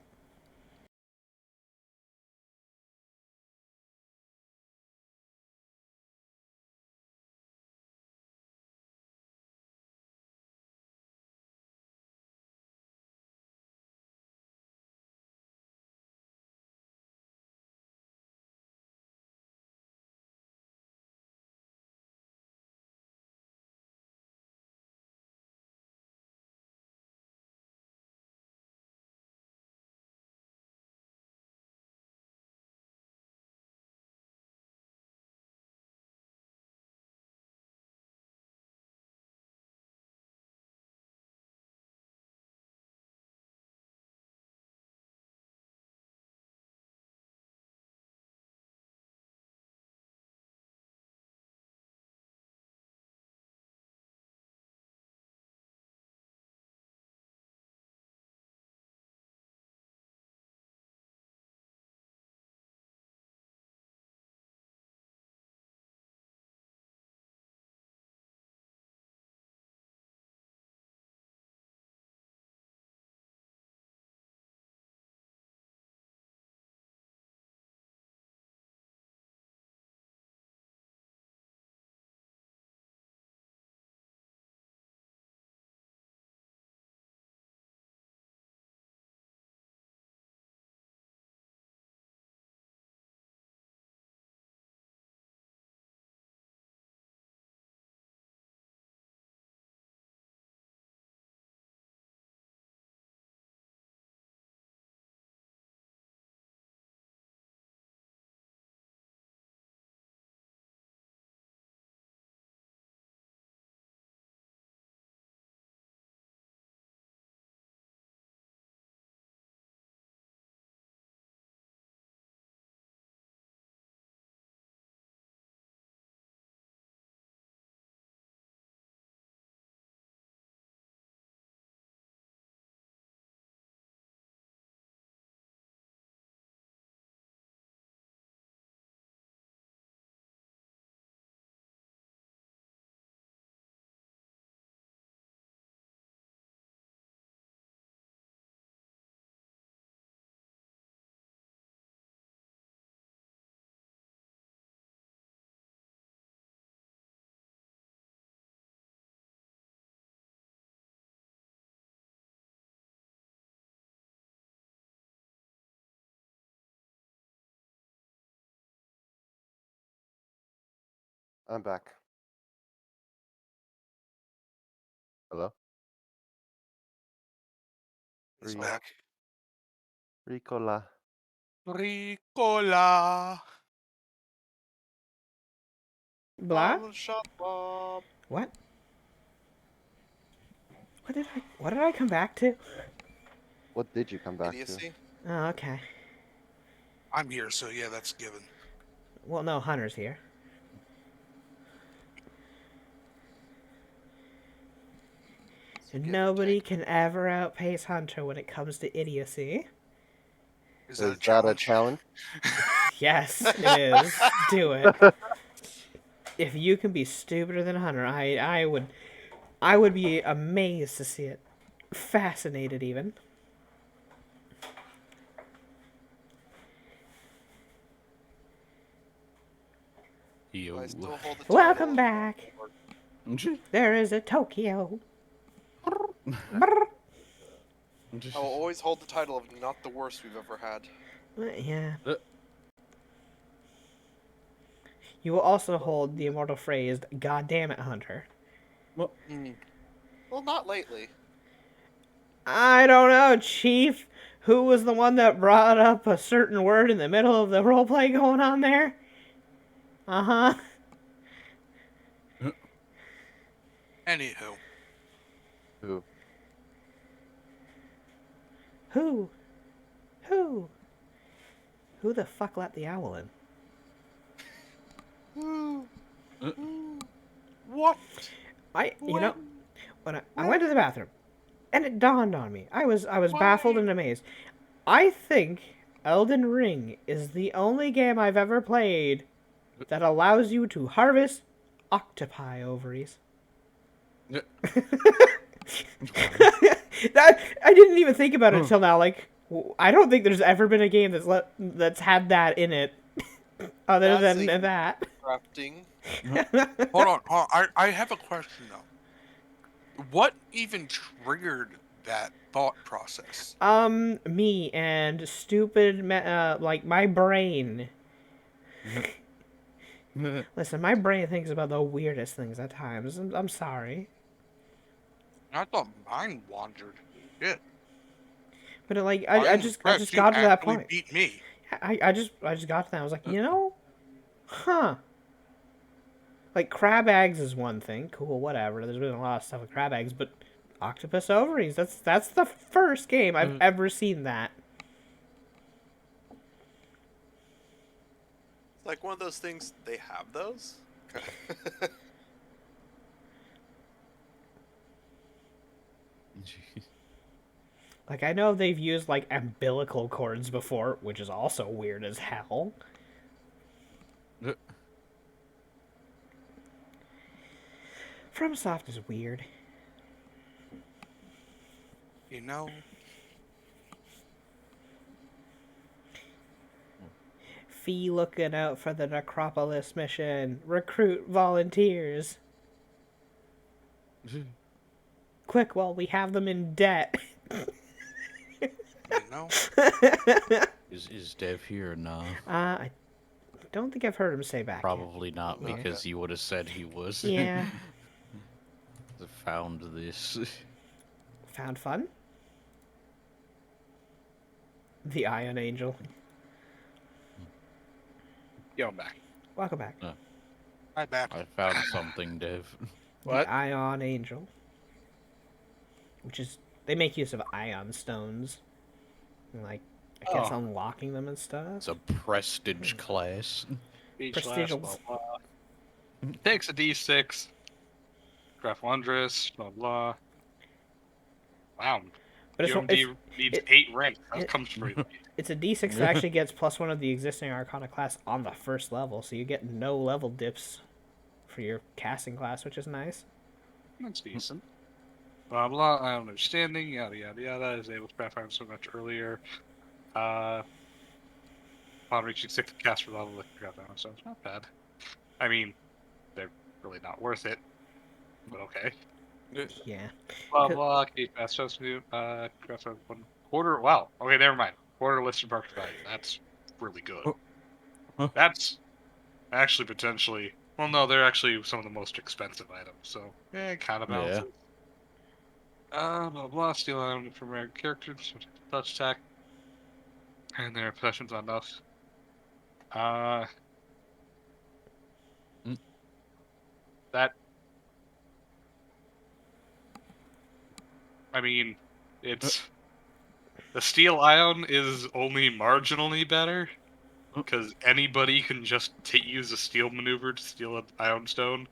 I'm back. Hello? He's Re- back. Ricola. Ricola. Blah? Mama shop Bob. What? What did I come back to? What did you come back to? Idiocy. Oh, okay. I'm here, so yeah, that's given. Well, no, Hunter's here. Give or Nobody take. can ever outpace Hunter when it comes to idiocy. Is Is that a that a challenge? challenge? Yes, it is. Do it. If you can be stupider than Hunter, I would be amazed to see it. Fascinated even. Yo. I still hold the Welcome title. back. There is a Tokyo. Brr. I will always hold the title of not the worst we've ever had. Yeah. You will also hold the immortal phrase, "God damn it, Hunter." Well, not lately. I don't know, Chief. Who was the one that brought up a certain word in the middle of the roleplay going on there? Uh-huh. Anywho, Who? Who? Who? Who the fuck let the owl in? what? You know, when I went to the bathroom, and it dawned on me. I was baffled and amazed. I think Elden Ring is the only game I've ever played that allows you to harvest octopi ovaries. That I didn't even think about it until now. Like, I don't think there's ever been a game that's had that in it, other That's than that. Crafting. Hold on. I have a question though. What even triggered that thought process? Me and stupid, like my brain. Listen, my brain thinks about the weirdest things at times. I'm sorry, I thought mine wandered. Shit. but I just got to that actually point. Beat me. I just got to that. I was like, huh. Like, crab eggs is one thing. Cool, whatever. There's been a lot of stuff with crab eggs, but octopus ovaries, that's the first game I've ever seen that. It's like one of those things, they have those? Like, I know they've used, like, umbilical cords before, which is also weird as hell. FromSoft is weird. You know, Fee looking out for the Necropolis mission. Recruit volunteers. Quick, while we have them in debt. you know. Is Dev here or no? I don't think I've heard him say back yet. Probably not, Yeah. because he would have said he was. Yeah. Found this. Found fun? The Ion Angel. Yo, I'm back. Welcome back. I back. I found something, Dev. What? The Ion Angel. Which is, they make use of Ion Stones. And, like, I guess Oh. unlocking them and stuff. It's a prestige class. Prestigious. Takes a D6. Craft wondrous. Blah blah. Wow. But UMD needs it- 8 ranks. That it- comes pretty late. it's a D6 that actually gets +1 of the existing Arcana class on the first level, so you get no level dips for your casting class, which is nice. That's decent. Blah blah. Understanding. Yada yada yada. Is able to craft items so much earlier. Upon reaching 6th caster level, they can craft items, so it's not bad. I mean, they're really not worth it, but okay. Yeah. Blah blah. Keep fast new. Craft item 1/4. Wow. Okay, never mind. Quarter listed market value. That's really good. That's actually potentially Well, no, they're actually some of the most expensive items, so kind of balances. Blah blah. Steel item from rare characters, touch attack, and their possessions on enough. That. I mean, it's the steel ion is only marginally better because anybody can just use a steel maneuver to steal an ion stone.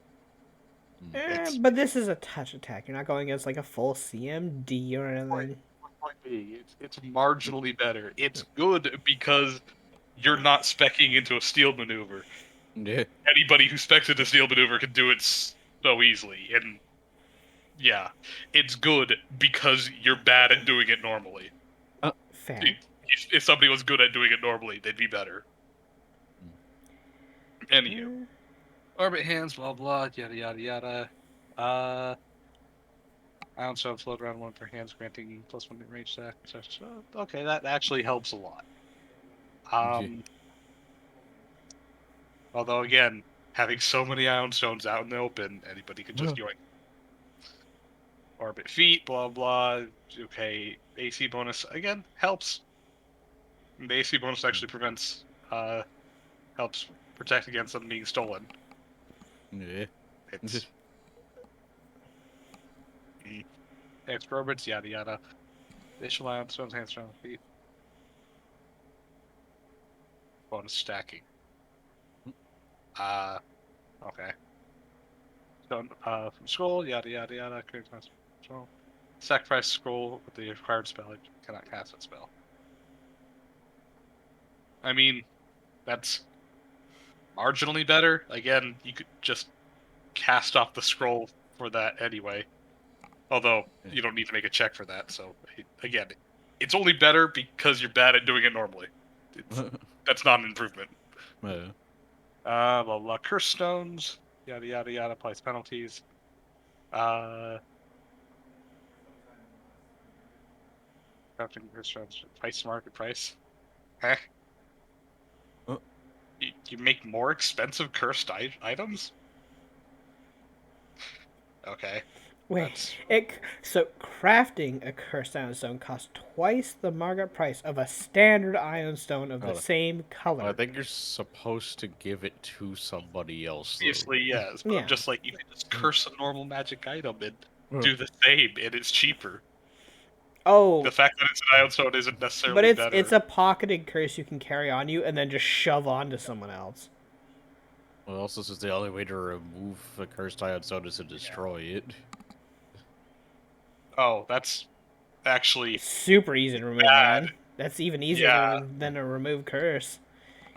But this is a touch attack. You're not going against like a full CMD or anything. It's marginally better. It's good because you're not specking into a steel maneuver. Yeah. Anybody who specs into steel maneuver can do it so easily, and yeah, it's good because you're bad at doing it normally. Fair. If somebody was good at doing it normally, they'd be better. Anywho, orbit hands, blah blah, yada yada yada. Ion stone float around one per hands, granting +1 in range attack. Okay, that actually helps a lot. Although again, having so many ion stones out in the open, anybody could just join. Orbit feet, blah blah. Okay, AC bonus again helps. The AC bonus actually helps protect against them being stolen. Yeah. It's extra orbits, yada yada. Additional ion stones, hands, strong feet. Bonus stacking. Okay. Stone from scroll, yada yada yada. Scroll. Sacrifice scroll with the acquired spell. You cannot cast that spell. I mean, that's marginally better. Again, you could just cast off the scroll for that anyway. Although, you don't need to make a check for that, so, again, it's only better because you're bad at doing it normally. That's not an improvement. Blah blah. Curse stones, yada yada yada, applies penalties. Crafting curse stones, price market price. Heh. You make more expensive cursed items? Okay. Wait, so crafting a cursed ion stone costs twice the market price of a standard ion stone of the same color. Well, I think you're supposed to give it to somebody else. Though. Obviously, yes, but Yeah. just like you can just curse a normal magic item and do the same, and it's cheaper. Oh, The fact that it's an ion stone isn't necessarily but better. it's a pocketed curse you can carry on you and then just shove onto someone else. Well, also, this is the only way to remove a cursed ion stone is to destroy it. Oh, that's actually super easy to remove. Man. That's even easier than to remove curse.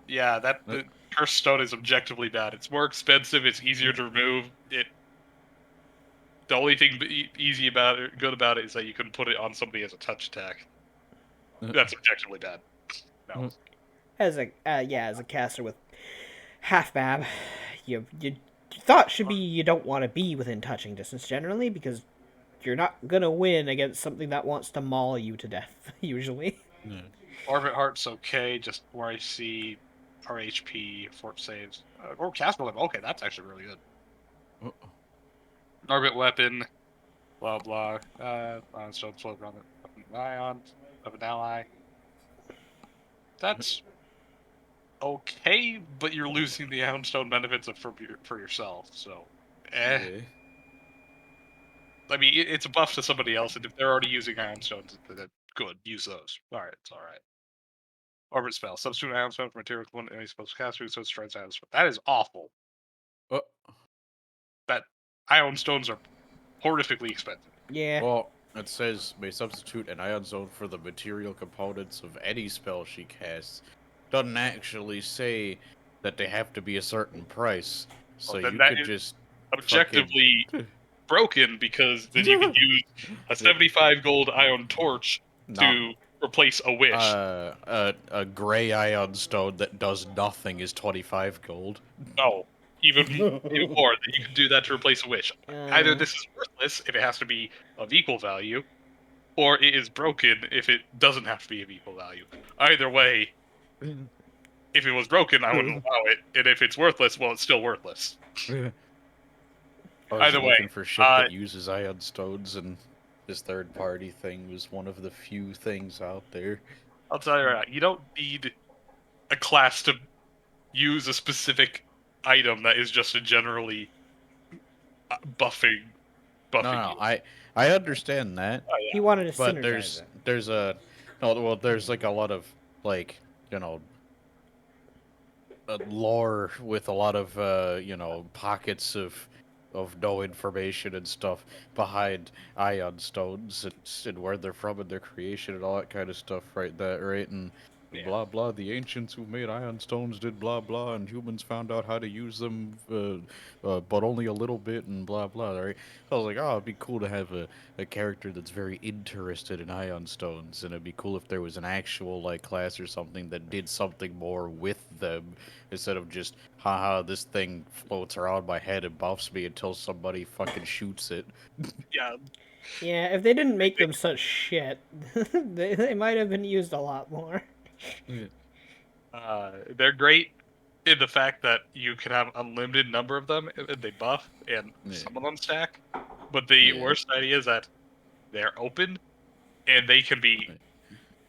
Yeah, the cursed stone is objectively bad. It's more expensive. It's easier to remove. The only thing good about it is that you can put it on somebody as a touch attack. That's objectively bad. No. As a caster with half bab, you thought should be you don't want to be within touching distance generally because you're not gonna win against something that wants to maul you to death usually. Orbit Heart's okay, just where I see RHP, fort saves, or caster level. Okay, that's actually really good. Orbit weapon, blah blah. Ion stone float around the ion of an ally. That's okay, but you're losing the ion stone benefits for yourself. So, Yeah. I mean, it's a buff to somebody else, and if they're already using ion stones, then good. Use those. All right, it's all right. Orbit spell. Substitute ion stone for material equivalent any supposed caster, so it strikes ion stone. That is awful. That ion stones are horrifically expensive. Yeah. Well, it says may substitute an ion stone for the material components of any spell she casts. Doesn't actually say that they have to be a certain price. So you could just objectively broken because then you could use a 75 gold ion torch to replace a wish. A gray ion stone that does nothing is 25 gold. No, even more. That you can do that to replace a wish. Either this is worthless if it has to be of equal value, or it is broken if it doesn't have to be of equal value. Either way, if it was broken, I wouldn't allow it, and if it's worthless, well, it's still worthless. I was Either way, looking for shit that uses ion stones, and this third-party thing was one of the few things out there. I'll tell you right now, you don't need a class to use a specific item that is just a generally buffing. No, I understand that, He wanted to but synergize it. there's like a lot of like lore with a lot of pockets of no information and stuff behind ion stones and where they're from and their creation and all that kind of stuff, right? And Yeah. blah blah. The ancients who made ion stones did blah blah, and humans found out how to use them, but only a little bit, and blah blah. Right? I was like, oh, it'd be cool to have a character that's very interested in ion stones, and it'd be cool if there was an actual like class or something that did something more with them instead of just, haha, this thing floats around my head and buffs me until somebody fucking shoots it. Yeah, Yeah, if they didn't make them such shit, they might have been used a lot more. they're great in the fact that you can have unlimited number of them, and they buff, and Yeah. some of them stack. But the Yeah. worst idea is that they're open, and they can be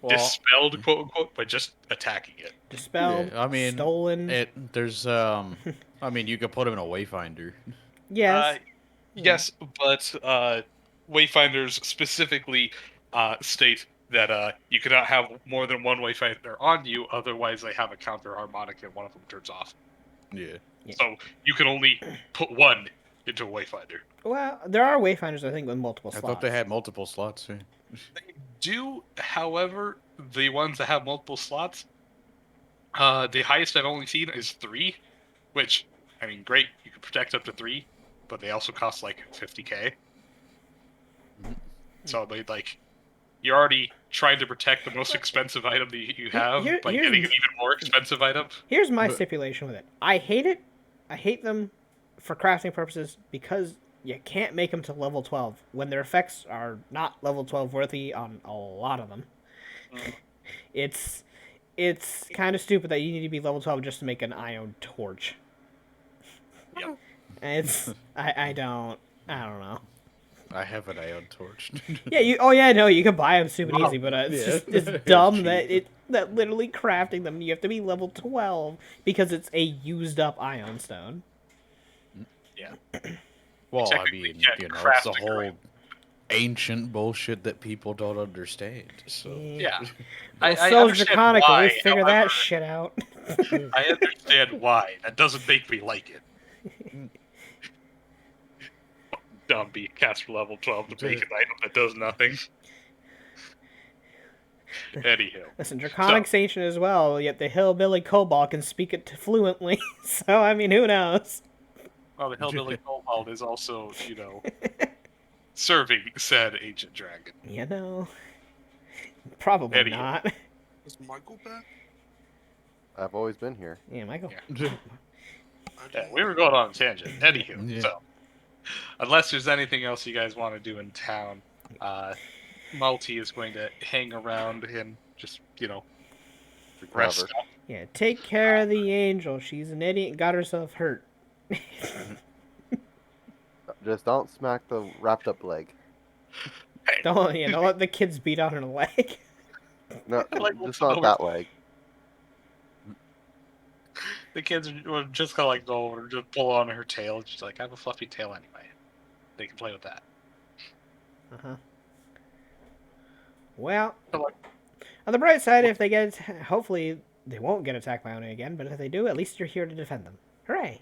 Well, dispelled, quote unquote, by just attacking it. Dispelled, I mean, stolen. there's I mean, you could put him in a wayfinder. Yes. Yes, but Wayfinders specifically state that you cannot have more than one Wayfinder on you, otherwise they have a counter harmonic and one of them turns off. Yeah. Yeah. So you can only put one into a Wayfinder. Well, there are wayfinders, I think, with multiple I slots. thought they had multiple slots. Yeah. Do, however, the ones that have multiple slots, the highest I've only seen is 3, which, I mean, great, you can protect up to 3, but they also cost like 50k. So they you're already trying to protect the most expensive item that you have by here's- getting an even more expensive item. Here's my But- stipulation with it. I hate it. I hate them for crafting purposes because you can't make them to level 12 when their effects are not level 12 worthy on a lot of them. Mm. It's kind of stupid that you need to be level 12 just to make an ion torch. Yep. It's I don't know. I have an ion torch. Yeah, you can buy them super Wow. easy, but it's Yeah. just it's dumb Cheap. that literally crafting them you have to be level 12 because it's a used up ion stone. Yeah. Well, I Technically mean, can't it's craft the a whole grain. ancient bullshit that people don't understand. So Yeah. Well, I so understand draconic, why, we figure however, that shit out. I understand why. That doesn't make me like it. Dumb be cast for level 12 to make an item that does nothing. Anywho. Listen, Draconic's ancient as well, yet the hillbilly kobold can speak it fluently. So, I mean, who knows? Well, the Hillbilly Kobold is also, serving said ancient dragon. You know. Probably Eddie. not. Is Michael back? I've always been here. Yeah, Michael. Yeah, we were going on a tangent. Anywho, Yeah. so unless there's anything else you guys want to do in town, Malty is going to hang around and just, rest Recover. up. Yeah, take care of the angel. She's an idiot and got herself hurt. Just don't smack the wrapped up leg. Don't let the kids beat on her leg. No, Like, just what's not that leg. The kids are just gonna go over, just pull on her tail. She's like, I have a fluffy tail anyway. They can play with that. Uh-huh. Well, Come on. on the bright side, if they get, hopefully they won't get attacked by Oni again, but if they do, at least you're here to defend them. Hooray!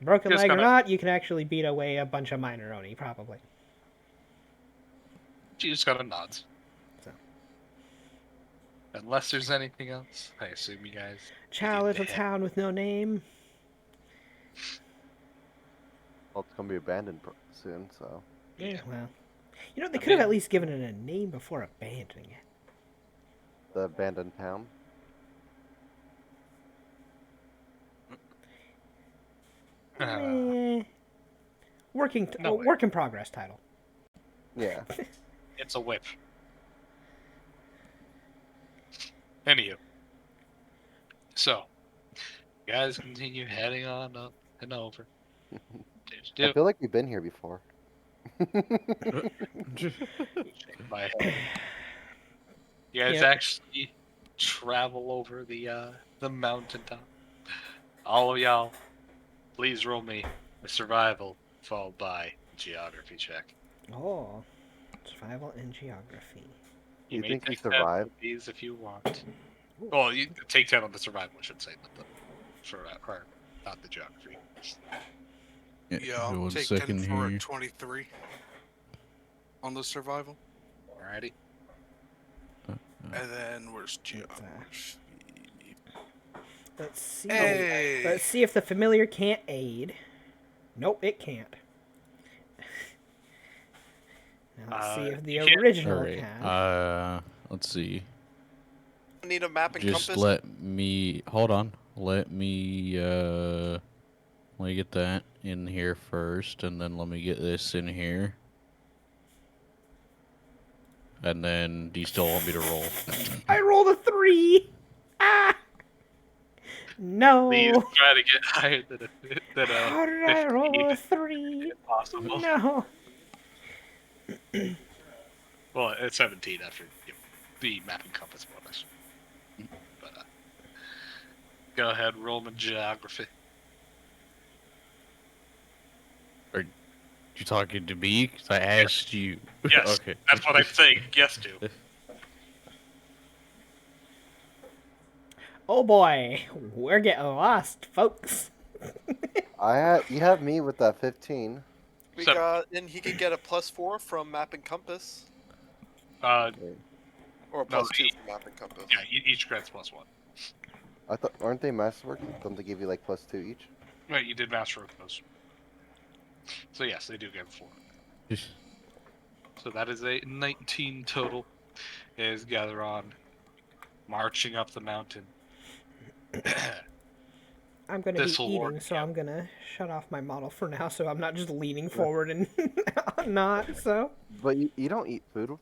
Broken Just leg or kinda- not, you can actually beat away a bunch of minor Oni, probably. She just kind of nods. So. Unless there's anything else, I assume you guys. Child little Yeah. town with no name. Well, it's gonna be abandoned soon, so Yeah. Well, they I could have mean- at least given it a name before abandoning it. the abandoned town. Eh, No way. work in progress title. Yeah. It's a whip. Anywho, So, you guys continue heading on up and over. I feel like we've been here before. My head. You guys Yep. actually travel over the mountaintop. All of y'all, please roll me a survival followed by geography check. Oh, survival and geography. You may think we take 10 survived? of these if you want. Well, you take 10 on the survival, I should say, not the not the geography. Yeah, I'll one take 10 second for here. 23 on the survival. Alrighty. And then where's It's, geography? Let's see. Hey! Let's see if the familiar can't aid. Nope, it can't. Now let's see if the you can't- original Alright. can. Let's see. I need a map and Just compass. let me hold on. Let me get that in here first, and then let me get this in here. And then, do you still want me to roll? I rolled a 3. Ah. No. Please try to get higher than How did I 15 roll a if 3? possible. No. Well, it's 17 after the map and compass bonus. But go ahead, roll my geography. You talking to me? 'Cause I asked you. Yes, Okay. that's what I'm saying. Yes, to. Oh boy, we're getting lost, folks. You have me with that 15. We So- got, and he could get a +4 from map and compass, Uh, or a No, +2 from map and compass. yeah, each grants +1. I thought, aren't they masterwork? Don't they give you like +2 each? Right, you did master of those. So yes, they do get 4. So that is a 19 total. Is Gatheron marching up the mountain. I'm gonna be This'll eating, work, so yeah. I'm gonna shut off my model for now, so I'm not just leaning forward and not. So But you don't eat food.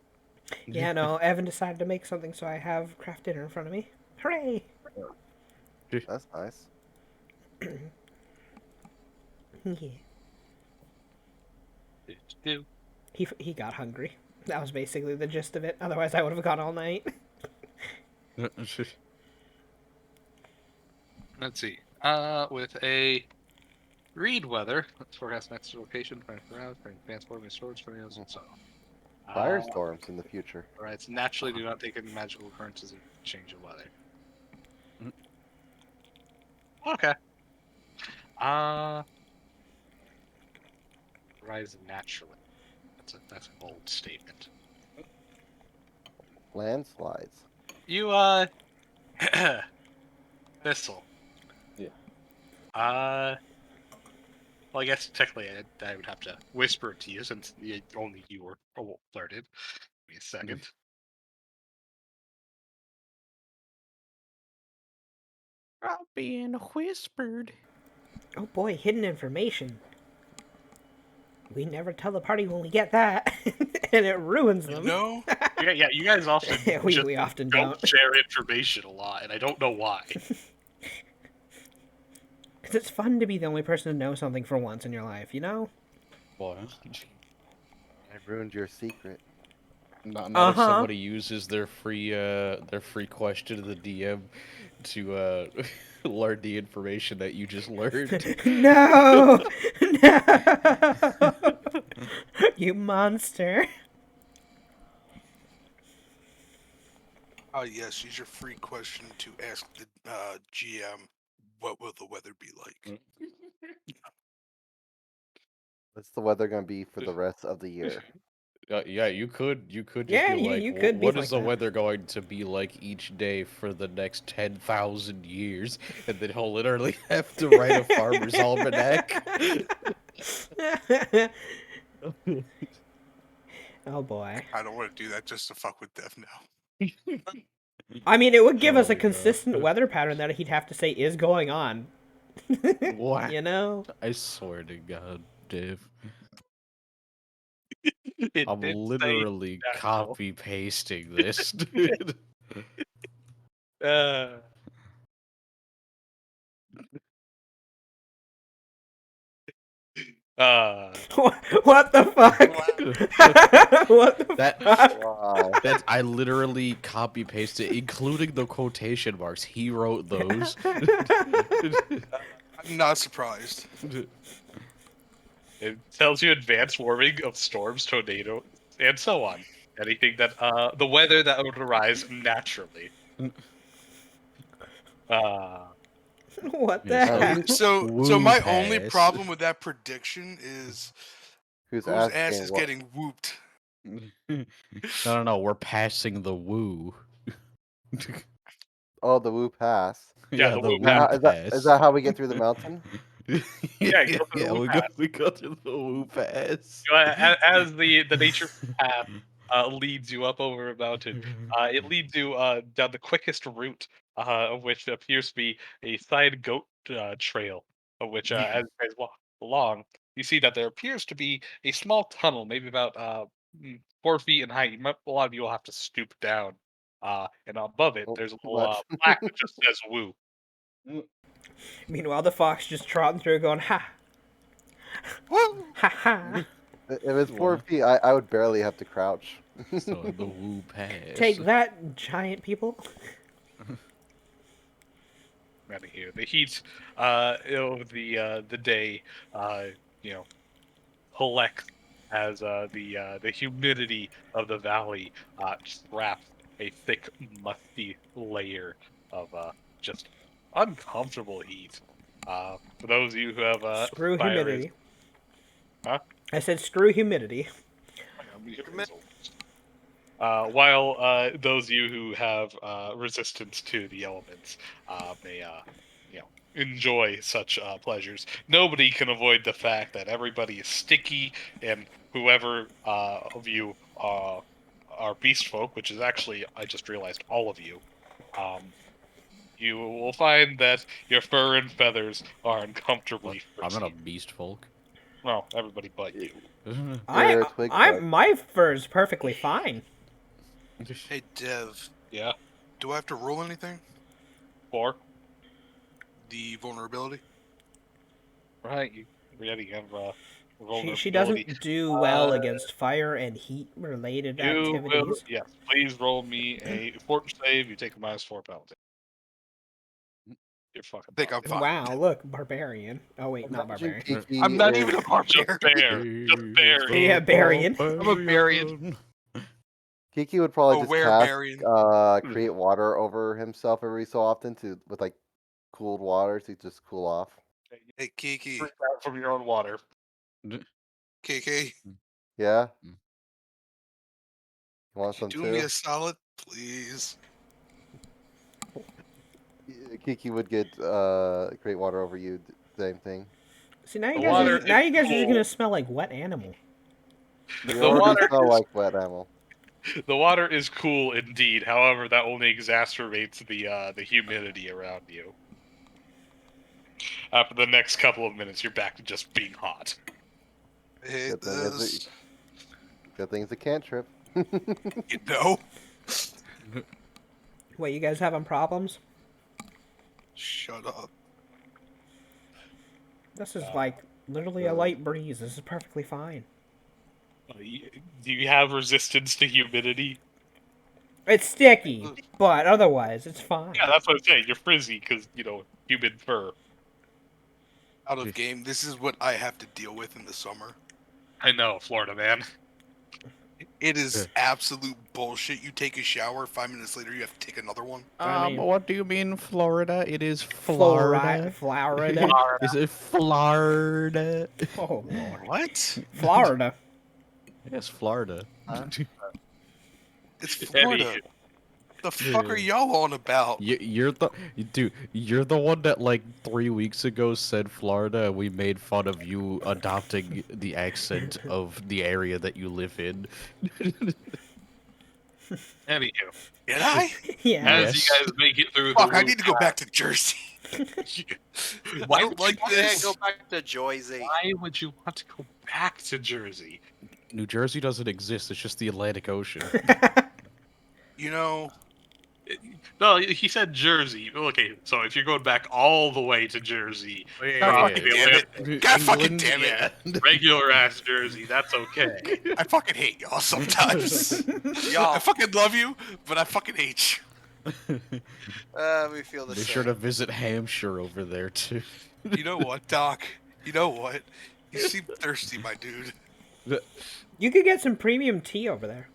yeah, no. Evan decided to make something, so I have craft dinner in front of me. Hooray! That's nice. Yeah. Do. He got hungry. That was basically the gist of it. Otherwise, I would have gone all night. Let's see. With a read weather, let's forecast next location, for routes, transporting swords, tornadoes, and so. Firestorms in the future. Alright, so naturally do not take any magical occurrences of change of weather. Okay. Rise naturally. That's a bold statement. Landslides. You, Thistle. Yeah. Well, I guess technically I would have to whisper it to you since only you were alerted. Give me a second. I'm being whispered. Oh boy, hidden information. We never tell the party when we get that, and it ruins them. No? Yeah, you guys often we often don't. share information a lot, and I don't know why. Because it's fun to be the only person to know something for once in your life, you know? What? I ruined your secret. Not if Uh-huh. somebody uses their free question to the DM to learn the information that you just learned. No! No! You monster. Yes, use your free question to ask the GM, what will the weather be like? What's the weather gonna be for the rest of the year? Yeah, you could just Yeah, be you- like, you could be what like is the that." weather going to be like each day for the next 10,000 years? And then he'll literally have to write a farmer's almanac. Oh boy. I don't want to do that just to fuck with Dev now. I mean, it would give us Oh, a consistent God. weather pattern that he'd have to say is going on. What? You know? I swear to God, Dave. It I'm did say literally that, though. copy pasting this, dude. What the fuck? What the That- fuck? Wow. That's I literally copy pasted, including the quotation marks. He wrote those. I'm not surprised. It tells you advanced warming of storms, tornadoes, and so on. Anything that the weather that would arise naturally. What the Yes, heck? So Woo my only pass. problem with that prediction is Whose whose ass, ass is what? getting whooped. No. We're passing the woo. Oh, the Woo Pass. Yeah, the woo Is that, woo is that is that how we get through the mountain? Yeah, you go through the woo we pass. go through the woo pass. As the nature path leads you up over a mountain, it leads you down the quickest route, of which appears to be a side goat trail, of which as you guys walk along, you see that there appears to be a small tunnel, maybe about 4 feet in height. A lot of you will have to stoop down, and above it, Oh, there's a too little much. plaque that just says "Woo." Meanwhile, the fox just trotting through, going ha Woo! ha ha. If it's 4 feet, I would barely have to crouch. So the woo pass. Take that, giant people. Out of here, the heat of the day, collects as the humidity of the valley traps a thick, musty layer of just uncomfortable heat. For those of you who have Screw fires- humidity. Huh? I said screw humidity. While those of you who have resistance to the elements may enjoy such pleasures, nobody can avoid the fact that everybody is sticky, and whoever of you are beast folk, which is actually, I just realized, all of you, you will find that your fur and feathers are uncomfortably I'm not a frizzy. beast folk. Well, everybody but you. You're a twig bug. My fur is perfectly fine. Hey Dev, Yeah, do I have to roll anything? 4. The vulnerability? Right, you already have She vulnerability. doesn't do well against fire and heat related You will, activities. yes. Please roll me a fortune save. You take a -4 penalty. You're fucking. I think I'm fine. Wow, look, barbarian. Oh wait, not Imagine barbarian. Kiki I'm not is- even a Just barbarian. bear. Just bear. Yeah, Barian. I'm a Barian. Kiki would probably A just were-barian. cast create water over himself every so often with like cooled water to just cool off. Hey Kiki, Drink out from your own water. KK, Yeah. Mm. You want some do me too? a solid, please. Kiki would get create water over you. Same thing. See, now you The guys, water now is you guys are just cool. gonna smell like wet animal. You The already water smell is- like wet animal. The water is cool indeed. However, that only exacerbates the humidity around you. After the next couple of minutes, you're back to just being hot. Hey, Good thing it's this, Good thing it's a cantrip. you know? Wait, you guys having problems? Shut up. This is like literally a light breeze. This is perfectly fine. Do you have resistance to humidity? It's sticky, but otherwise it's fine. Yeah, that's what I'm saying. You're frizzy because humid fur. Out of game, this is what I have to deal with in the summer. I know, Florida man. It is absolute bullshit. You take a shower, 5 minutes later you have to take another one. I mean- What do you mean, Florida? It is Florida. Florida. Is it Florida? Oh lord. What? Florida. Yes, Florida. It's Florida. The fuck are y'all on about? You're the one that like 3 weeks ago said Florida, and we made fun of you adopting the accent of the area that you live in. Anywho, Did I? Yeah. as Yes. you guys make it through Fuck, the I need to go back to Jersey. Why I don't would like I this. can't go back to Joyzy. Why would you want to go back to Jersey? New Jersey doesn't exist. It's just the Atlantic Ocean. You know, No, he said Jersey. Okay, so if you're going back all the way to Jersey, God fucking damn it. God fucking England, damn it. yeah. regular ass Jersey, that's okay. I fucking hate y'all sometimes. Y'all. I fucking love you, but I fucking hate you. We feel the Be same. sure to visit Hampshire over there too. You know what, Doc? You know what? You seem thirsty, my dude. You could get some premium tea over there.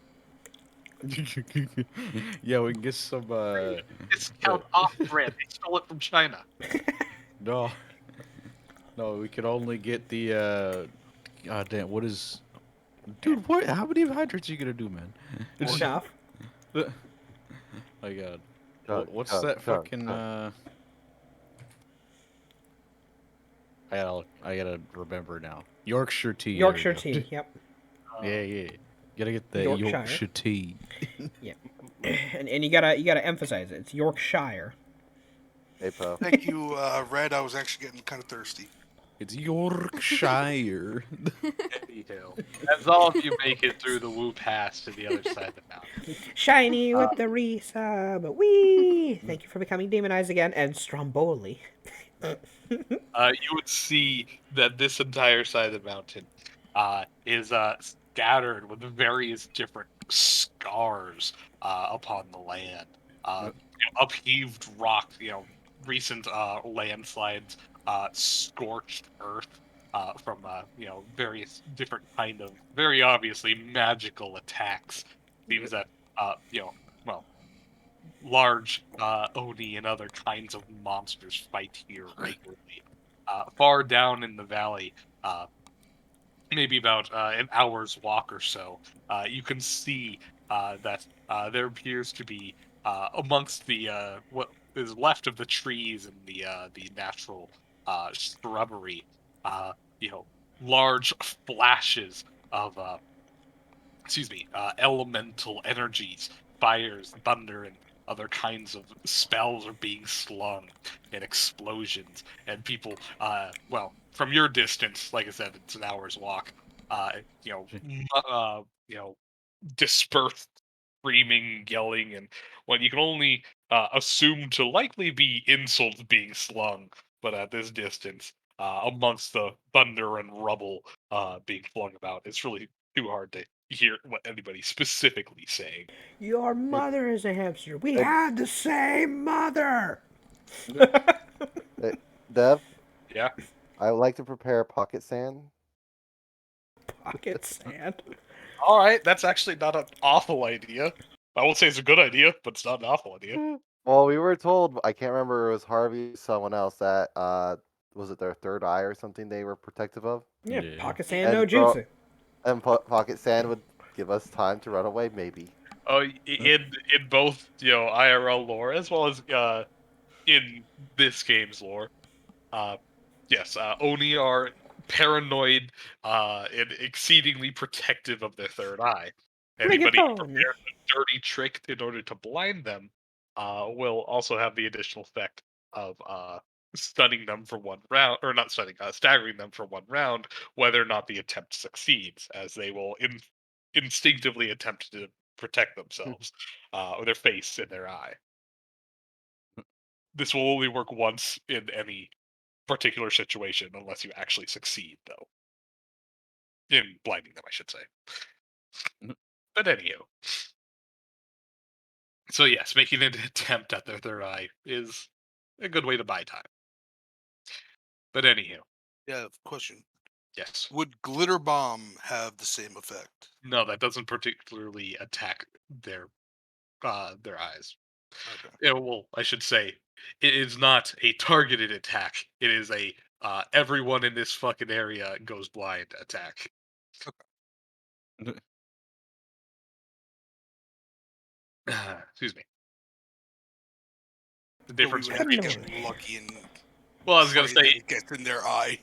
Yeah, we can get some. Discount off brand. They stole it from China. No, no, we could only get the. God damn, what is? Dude, what? How many hydrates are you gonna do, man? Enough. My God. Chug, What's chug, that chug, fucking? chug. I gotta remember now. Yorkshire tea. there we Yorkshire go. tea. Yep. Yeah, yeah. Gotta get the Yorkshire. Yorkshire tea. And you gotta emphasize it. It's Yorkshire. Hey, Poe. Thank you, Red. I was actually getting kind of thirsty. It's Yorkshire. Anyhow, as all of you make it through the Wu Pass to the other side of the mountain, Shiny with the resub. Wee! Thank you for becoming demonized again. And Stromboli. you would see that this entire side of the mountain is scattered with various different scars upon the land. Upheaved rock, recent landslides, scorched earth from various different kind of very obviously magical attacks. Seems that well, large oni and other kinds of monsters fight here regularly. Far down in the valley, maybe about an hour's walk or so, you can see that there appears to be amongst the what is left of the trees and the natural shrubbery, you know, large flashes of elemental energies, fires, thunder, and other kinds of spells are being slung, and explosions, and people, from your distance, like I said, it's an hour's walk, dispersed screaming, yelling, and what you can only assume to likely be insults being slung, but at this distance, amongst the thunder and rubble being flung about, it's really too hard to hear what anybody's specifically saying. Your mother is a hamster. We had the same mother. Hey, Dev, Yeah. I would like to prepare pocket sand. Pocket sand. All right, that's actually not an awful idea. I won't say it's a good idea, but it's not an awful idea. Well, we were told, I can't remember, it was Harvey, someone else, that, was it their third eye or something they were protective of? Yeah, Yeah. pocket sand, no And bro- juicy. And pocket sand would give us time to run away, maybe. Oh, in both IRL lore as well as in this game's lore, yes, Oni are paranoid and exceedingly protective of their third eye. Bring it Anybody who on. prepares a dirty trick in order to blind them will also have the additional effect of stunning them for one round, or not stunning, staggering them for one round, whether or not the attempt succeeds, as they will instinctively attempt to protect themselves, or their face and their eye. This will only work once in any particular situation, unless you actually succeed, though. In blinding them, I should say. But anywho. So yes, making an attempt at their third eye is a good way to buy time. But anywho, Yeah, question. yes. Would glitter bomb have the same effect? No, that doesn't particularly attack their eyes. Okay. Yeah, well, I should say, it is not a targeted attack. It is a everyone in this fucking area goes blind attack. Excuse me. The So we difference would have to between get lucky and well, I was gonna pray that say it gets in their eye.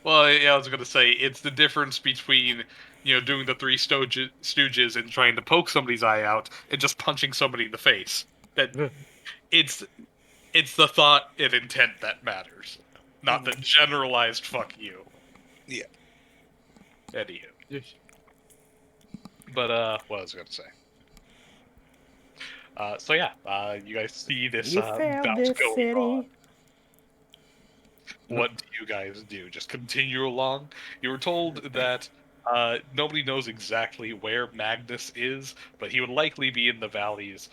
well, yeah, I was gonna say it's the difference between doing the Three Stooges and trying to poke somebody's eye out and just punching somebody in the face. That it's the thought and intent that matters, not the generalized fuck you. Yeah. Anywho. But what was I gonna say? So yeah, you guys see this You failed bout this going on. city. What do you guys do? Just continue along? You were told that nobody knows exactly where Magnus is, but he would likely be in the valleys,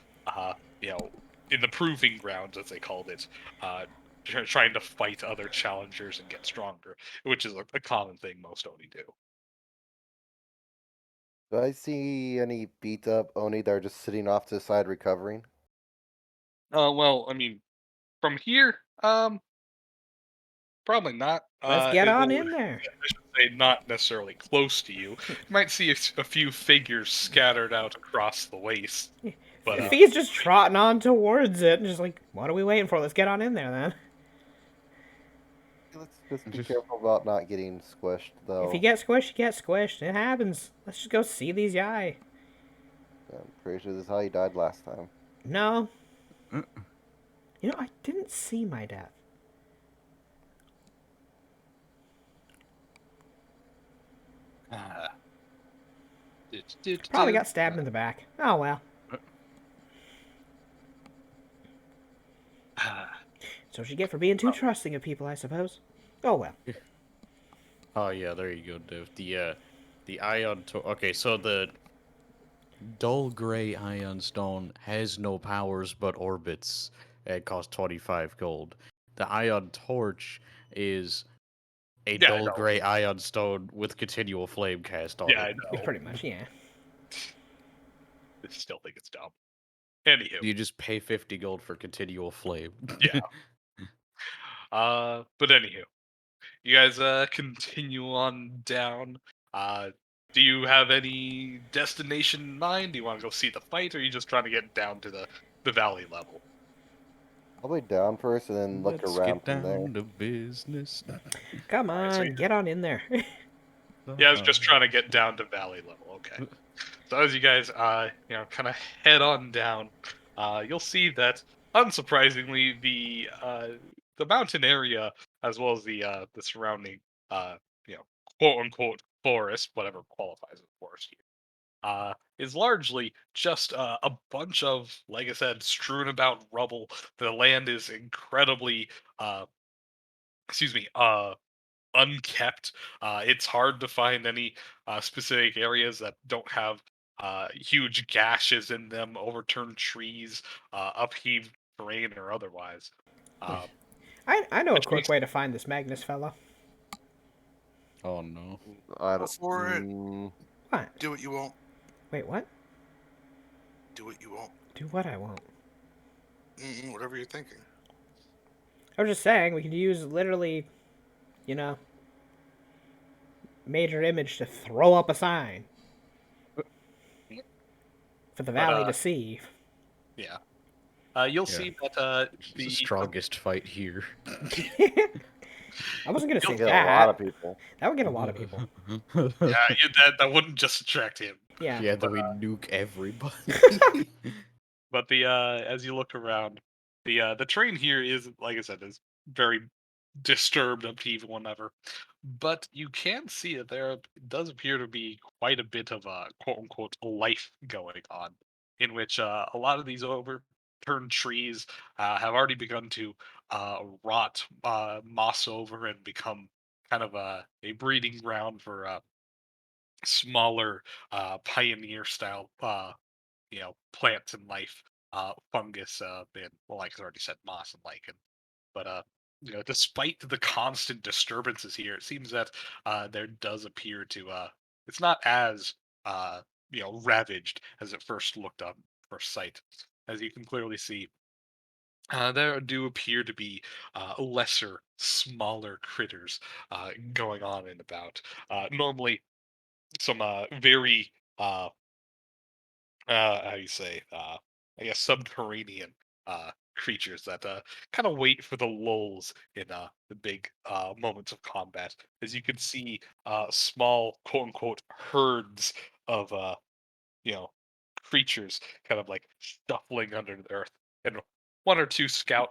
you know, in the proving grounds, as they called it, trying to fight other challengers and get stronger, which is a common thing most Oni do. Do I see any beat up Oni that are just sitting off to the side recovering? Well, I mean, from here, probably not. Let's get Well, on in there. I should say not necessarily close to you. You might see a few figures scattered out across the waste. But If he's just trotting on towards it, and just like, what are we waiting for? Let's get on in there then. Let's just be careful about not getting squished, though. If you get squished, you get squished. It happens. Let's just go see these guy. I'm pretty sure this is how he died last time. No. You know, I didn't see my death. Probably got stabbed in the back. Oh well. So what you get for being too trusting of people, I suppose. Oh well. Oh yeah, there you go, Div. The ion. Okay, so the dull gray ion stone has no powers but orbits. It costs 25 gold. The ion torch is a Yeah, I dull know. gray ion stone with continual flame cast on Yeah, I it. know. Pretty much, yeah. I still think it's dumb. Anywho, You just pay 50 gold for continual flame. yeah. But anywho, you guys continue on down. Do you have any destination in mind? Do you want to go see the fight, or are you just trying to get down to the valley level? Probably down first and then look Let's around get from there. down to business. Come Alright, so on, get on in there. Yeah, I was just trying to get down to valley level. Okay. So as you guys, kind of head on down, you'll see that, unsurprisingly, the mountain area as well as the surrounding, uh, quote unquote forest, whatever qualifies as forest here, is largely just a bunch of, like I said, strewn about rubble. The land is incredibly, excuse me, unkept. It's hard to find any specific areas that don't have huge gashes in them, overturned trees, upheaved terrain, or otherwise. Um, I know a which quick makes way to find this Magnus fella. Oh no. I Go don't. for it. What? Do what you want. Wait, what? Do what you want. Do what I want. Whatever you're thinking. I was just saying, we could use literally, major image to throw up a sign for the valley to see. Yeah. You'll Yeah. see that The strongest fight here. I wasn't gonna say Get that. a lot of people. That would get a lot of people. that wouldn't just attract him. Yeah. Yeah, then we nuke everybody. But as you look around, the terrain here is, like I said, is very disturbed, upheaved, whatever. But you can see that there does appear to be quite a bit of quote unquote life going on, in which a lot of these overturned trees have already begun to rot, moss over, and become kind of a breeding ground for smaller pioneer style plants and life, fungus, and, well, like I already said, moss and lichen. But despite the constant disturbances here, it seems that there does appear to it's not as ravaged as it first looked on first sight. As you can clearly see, there do appear to be lesser, smaller critters going on and about. Normally, some very how you say, I guess subterranean creatures that kind of wait for the lulls in the big moments of combat. As you can see, small quote unquote herds of you know creatures kind of like shuffling under the earth, and one or two scout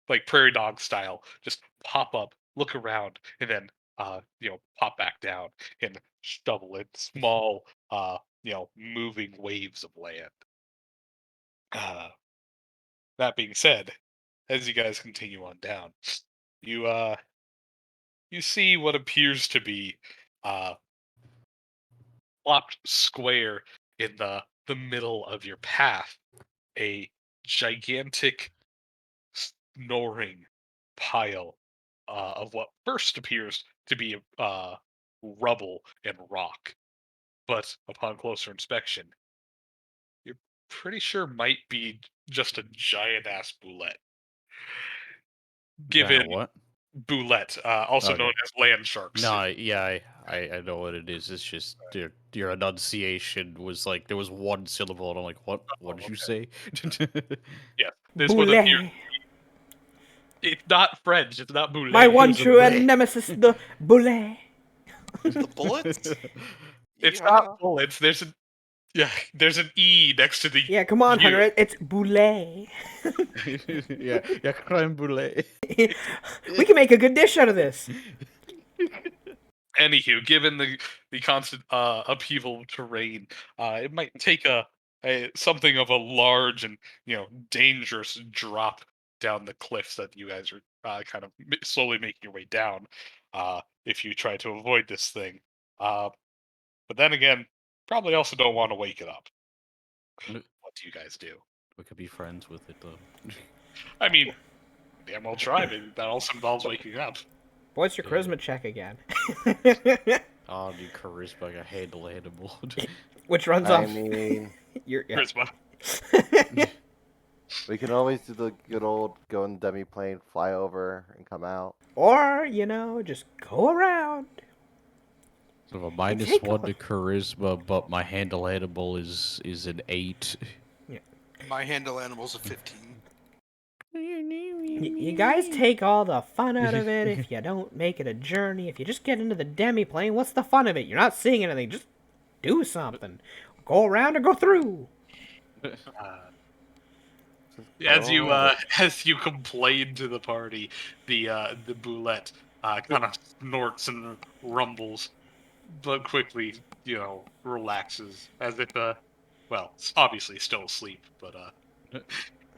like prairie dog style just pop up, look around, and then pop back down and shovel in small moving waves of land. That being said, as you guys continue on down, you you see what appears to be uh plopped square in the middle of your path, a gigantic snoring pile of what first appears to be rubble and rock, but upon closer inspection, you're pretty sure might be just a giant ass boulette. Given What? boulette, also Okay. known as land sharks. No, yeah, I know what it is. It's just your enunciation was like there was one syllable, and I'm like, what? What did you say? Yeah, this would appear. Boulet. It's not French. It's not boulette. My one It's a true boulet. nemesis, the Boulet. The bullets? It's Yeehaw. not bullets. There's an E next to the. Yeah, come on, U. Hunter. It's Boulet. yeah, creme brulee. We can make a good dish out of this. Anywho, given the constant upheaval of terrain, it might take a something of a large and dangerous drop down the cliffs that you guys are kind of slowly making your way down. If you try to avoid this thing, but then again, probably also don't want to wake it up. What do you guys do? We could be friends with it though. I mean, damn well try, but that also involves waking up. What's your Yeah. charisma check again? Oh, the charisma got handle animal. Which runs I off mean, your. Yeah. Charisma. we can always do the good old go in demi-plane, fly over, and come out. Or, just go around. So a minus take one a- to charisma, but my handle animal is an 8. My handle animal's a 15. You guys take all the fun out of it if you don't make it a journey. If you just get into the demi-plane, what's the fun of it? You're not seeing anything. Just do something. Go around or go through. As you Oh. as you complain to the party, the boulette kind of snorts and rumbles, but quickly relaxes as if well, it's obviously still asleep, but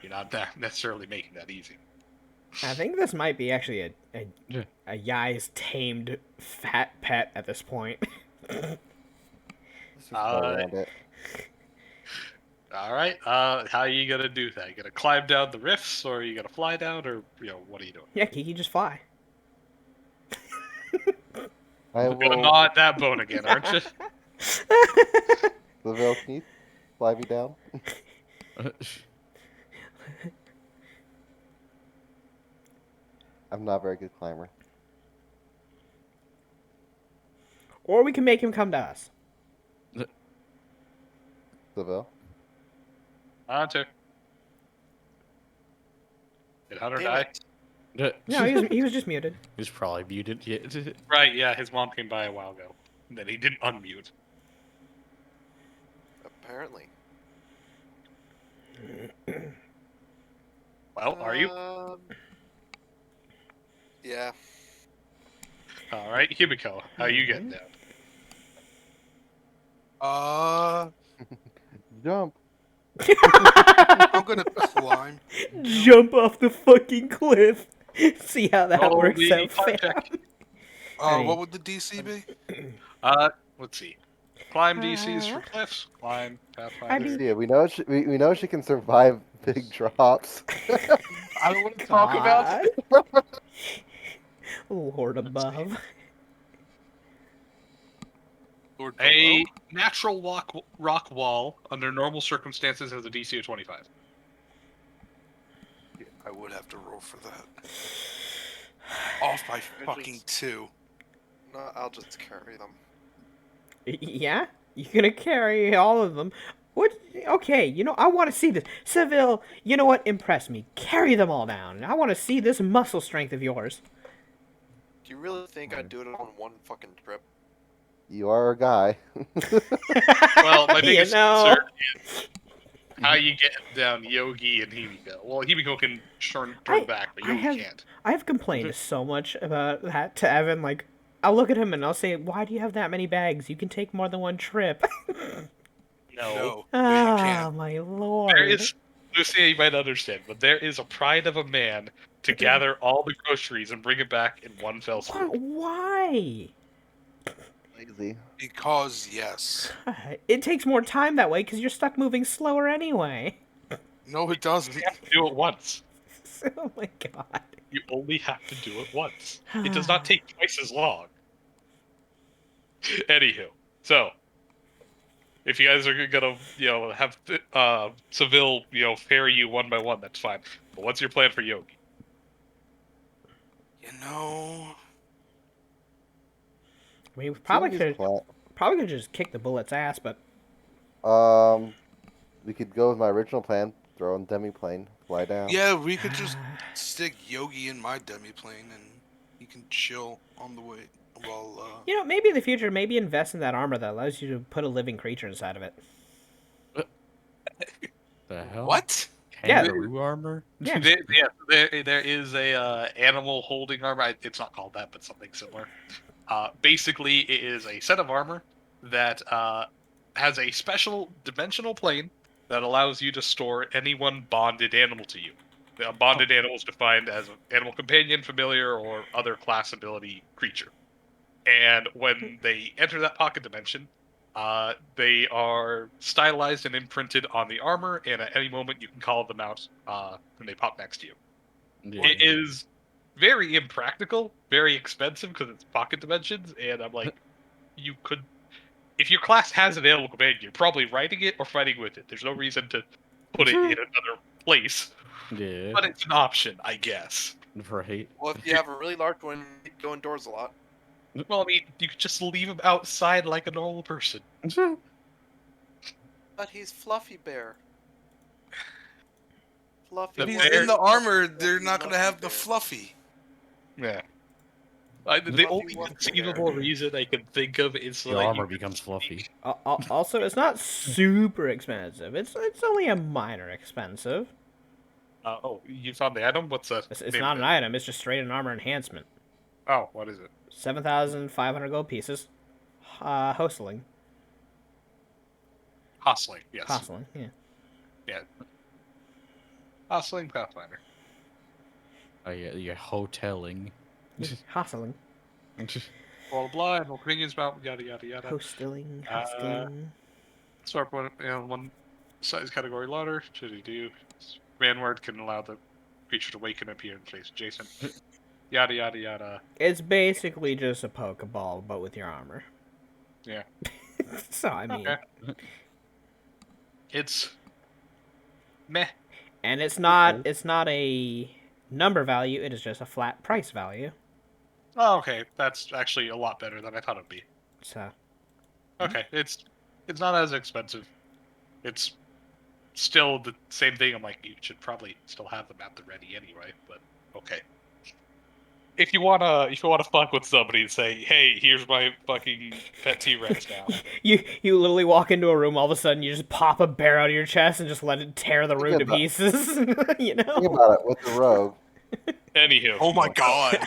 you're not necessarily making that easy. I think this might be actually Yeah. a Yai's tamed fat pet at this point. Let's just go around it. All right, how are you gonna do that? You gonna climb down the rifts, or are you gonna fly down, or what are you doing? Yeah, Kiki, just fly. I You're gonna will. gnaw at that bone again, aren't you? Lavelle, can you fly me down? I'm not a very good climber. Or we can make him come to us. Lavelle? Hunter. Did Hunter Damn die? it. No, he was just muted. He's probably muted. Yeah. Right, yeah, his mom came by a while ago. And then he didn't unmute. Apparently. Well, are you? Yeah. All right, Himiko, how you getting down? Jump! I'm gonna climb. Jump off the fucking cliff. See how that Roll works the out. climb fam. check. Hey. What would the DC be? Let's see. Climb DCs for cliffs. Climb Pathfinder. Yeah, we know she can survive big drops. I don't want to talk about it. God. Lord above. Lord A below? natural rock wall under normal circumstances has a DC of 25. Yeah, I would have to roll for that. Off by fucking 2. No, I'll just carry them. Yeah? You're gonna carry all of them? What? Okay, I want to see this. Seville, you know what? Impress me. Carry them all down. I want to see this muscle strength of yours. Do you really think I'd do it on one fucking trip? You are a guy. Well, my biggest concern is how you get down Yogi and Himiko. Well, Himiko can turn back, but Yogi can't. I've complained so much about that to Evan. Like, I'll look at him and I'll say, "Why do you have that many bags? You can take more than one trip." No. No, you Ah, can't. my lord. Lucia, you might understand, but there is a pride of a man to gather all the groceries and bring it back in one fell swoop. Why? Lazy. Because yes. It takes more time that way because you're stuck moving slower anyway. No, it doesn't. You have to do it once. Oh my god. You only have to do it once. It does not take twice as long. Anywho, so if you guys are gonna, have Seville, ferry you one by one, that's fine. But what's your plan for Yogi? You know, I mean, we probably Yogi's could just kick the bullet's ass, but We could go with my original plan. Throw in demi-plane, fly down. yeah, we could just stick Yogi in my demi-plane and he can chill on the way while, maybe in the future, maybe invest in that armor that allows you to put a living creature inside of it. The hell? What? Yeah. Kangaroo armor? Yeah. There is a animal holding armor. It's not called that, but something similar. Basically, it is a set of armor that has a special dimensional plane that allows you to store any one bonded animal to you. A bonded animal is defined as an animal companion, familiar, or other class ability creature. And when they enter that pocket dimension, they are stylized and imprinted on the armor, and at any moment you can call them out when they pop next to you. Yeah. It is very impractical, very expensive because it's pocket dimensions, and I'm like, you could, if your class has an animal companion, you're probably riding it or fighting with it. There's no reason to put it in another place, Yeah. but it's an option, I guess. Right. Well, if you have a really large one, you go indoors a lot. Well, I mean, you could just leave him outside like a normal person. But he's Fluffy Bear. Fluffy The He's bear- in the armor, they're not gonna have the fluffy. Yeah. The only conceivable reason I can think of is Your like armor you could becomes fluffy. Also, it's not super expensive. It's only a minor expensive. You found the item? What's that? It's name not of an it? item. It's just straight an armor enhancement. Oh, what is it? 7,500 gold pieces. Hostling. Hostling, yes. Hostling, yeah. Yeah. Hostling Pathfinder. Oh yeah, you're hoteling. Hostling. Blah blah, animal opinions about yada yada yada. Hostilling. Hosting. Start one size category louder. Should he do? Command word can allow the creature to wake and appear in face adjacent. Yada yada yada. It's basically just a Pokeball, but with your armor. Yeah. So, I mean... Okay. It's meh. And it's not a number value, it is just a flat price value. Oh, okay. That's actually a lot better than I thought it'd be. So, Okay, it's not as expensive. It's still the same thing. I'm like, you should probably still have them at the ready anyway. But okay. If you wanna fuck with somebody and say, hey, here's my fucking pet T-Rex now. you literally walk into a room, all of a sudden you just pop a bear out of your chest and just let it tear the room to about- pieces. You know? Think about it with the rogue. Anywho. Oh my god.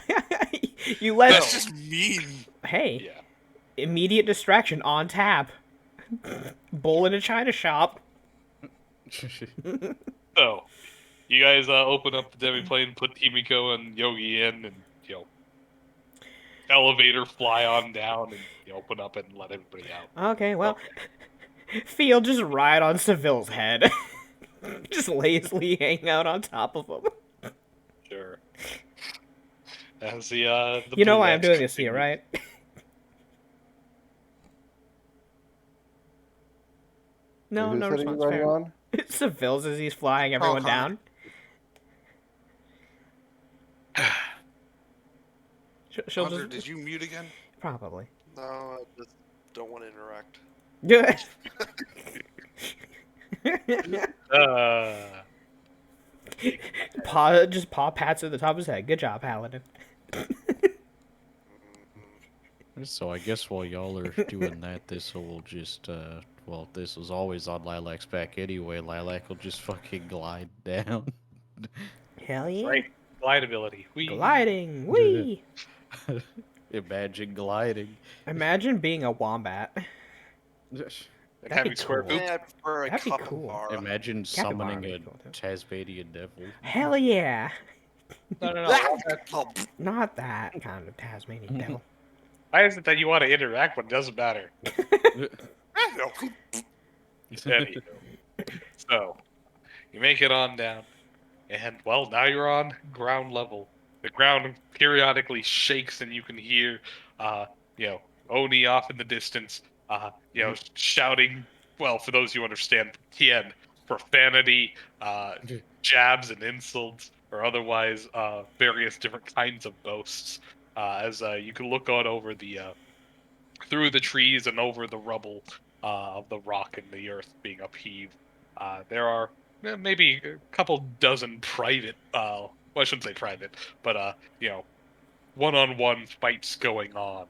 You let That's just mean. Hey, Yeah. immediate distraction on tap. Bull in a china shop. So, you guys open up the demi-plane, put Himiko and Yogi in, and, elevator fly on down, and you open up and let everybody out. Okay, well, Field just ride on Seville's head. Just lazily hang out on top of him. Sure. As the You know blue why I'm X doing this to you, continues. right? No, Whose no head are you response. riding Fair. on? Seville's as he's flying everyone Connor. down. She'll Hunter, just did you mute again? probably. No, I just don't want to interact. Paw pats at the top of his head. Good job, Paladin. So I guess while y'all are doing that, this will just well, this was always on Lilac's back anyway. Lilac will just fucking glide down. Hell yeah. Right. Glide ability. Whee. Gliding. Wee. Imagine gliding. Imagine being a wombat. and That'd having be square cool. boots. I prefer a That'd be cool. capybara. Imagine Capybara summoning would a be cool, too. Tasmanian devil. Hell yeah! No. Not that kind of Tasmanian devil. Why is it that you want to interact when it doesn't matter? Anywho. So, you make it on down, and well, now you're on ground level. The ground periodically shakes, and you can hear, you know, Oni off in the distance, shouting. Well, for those you understand, Tien, profanity, jabs and insults, or otherwise various different kinds of boasts. As you can look on over the through the trees and over the rubble of the rock and the earth being upheaved. There are maybe a couple dozen private, well, I shouldn't say private, but one-on-one fights going on.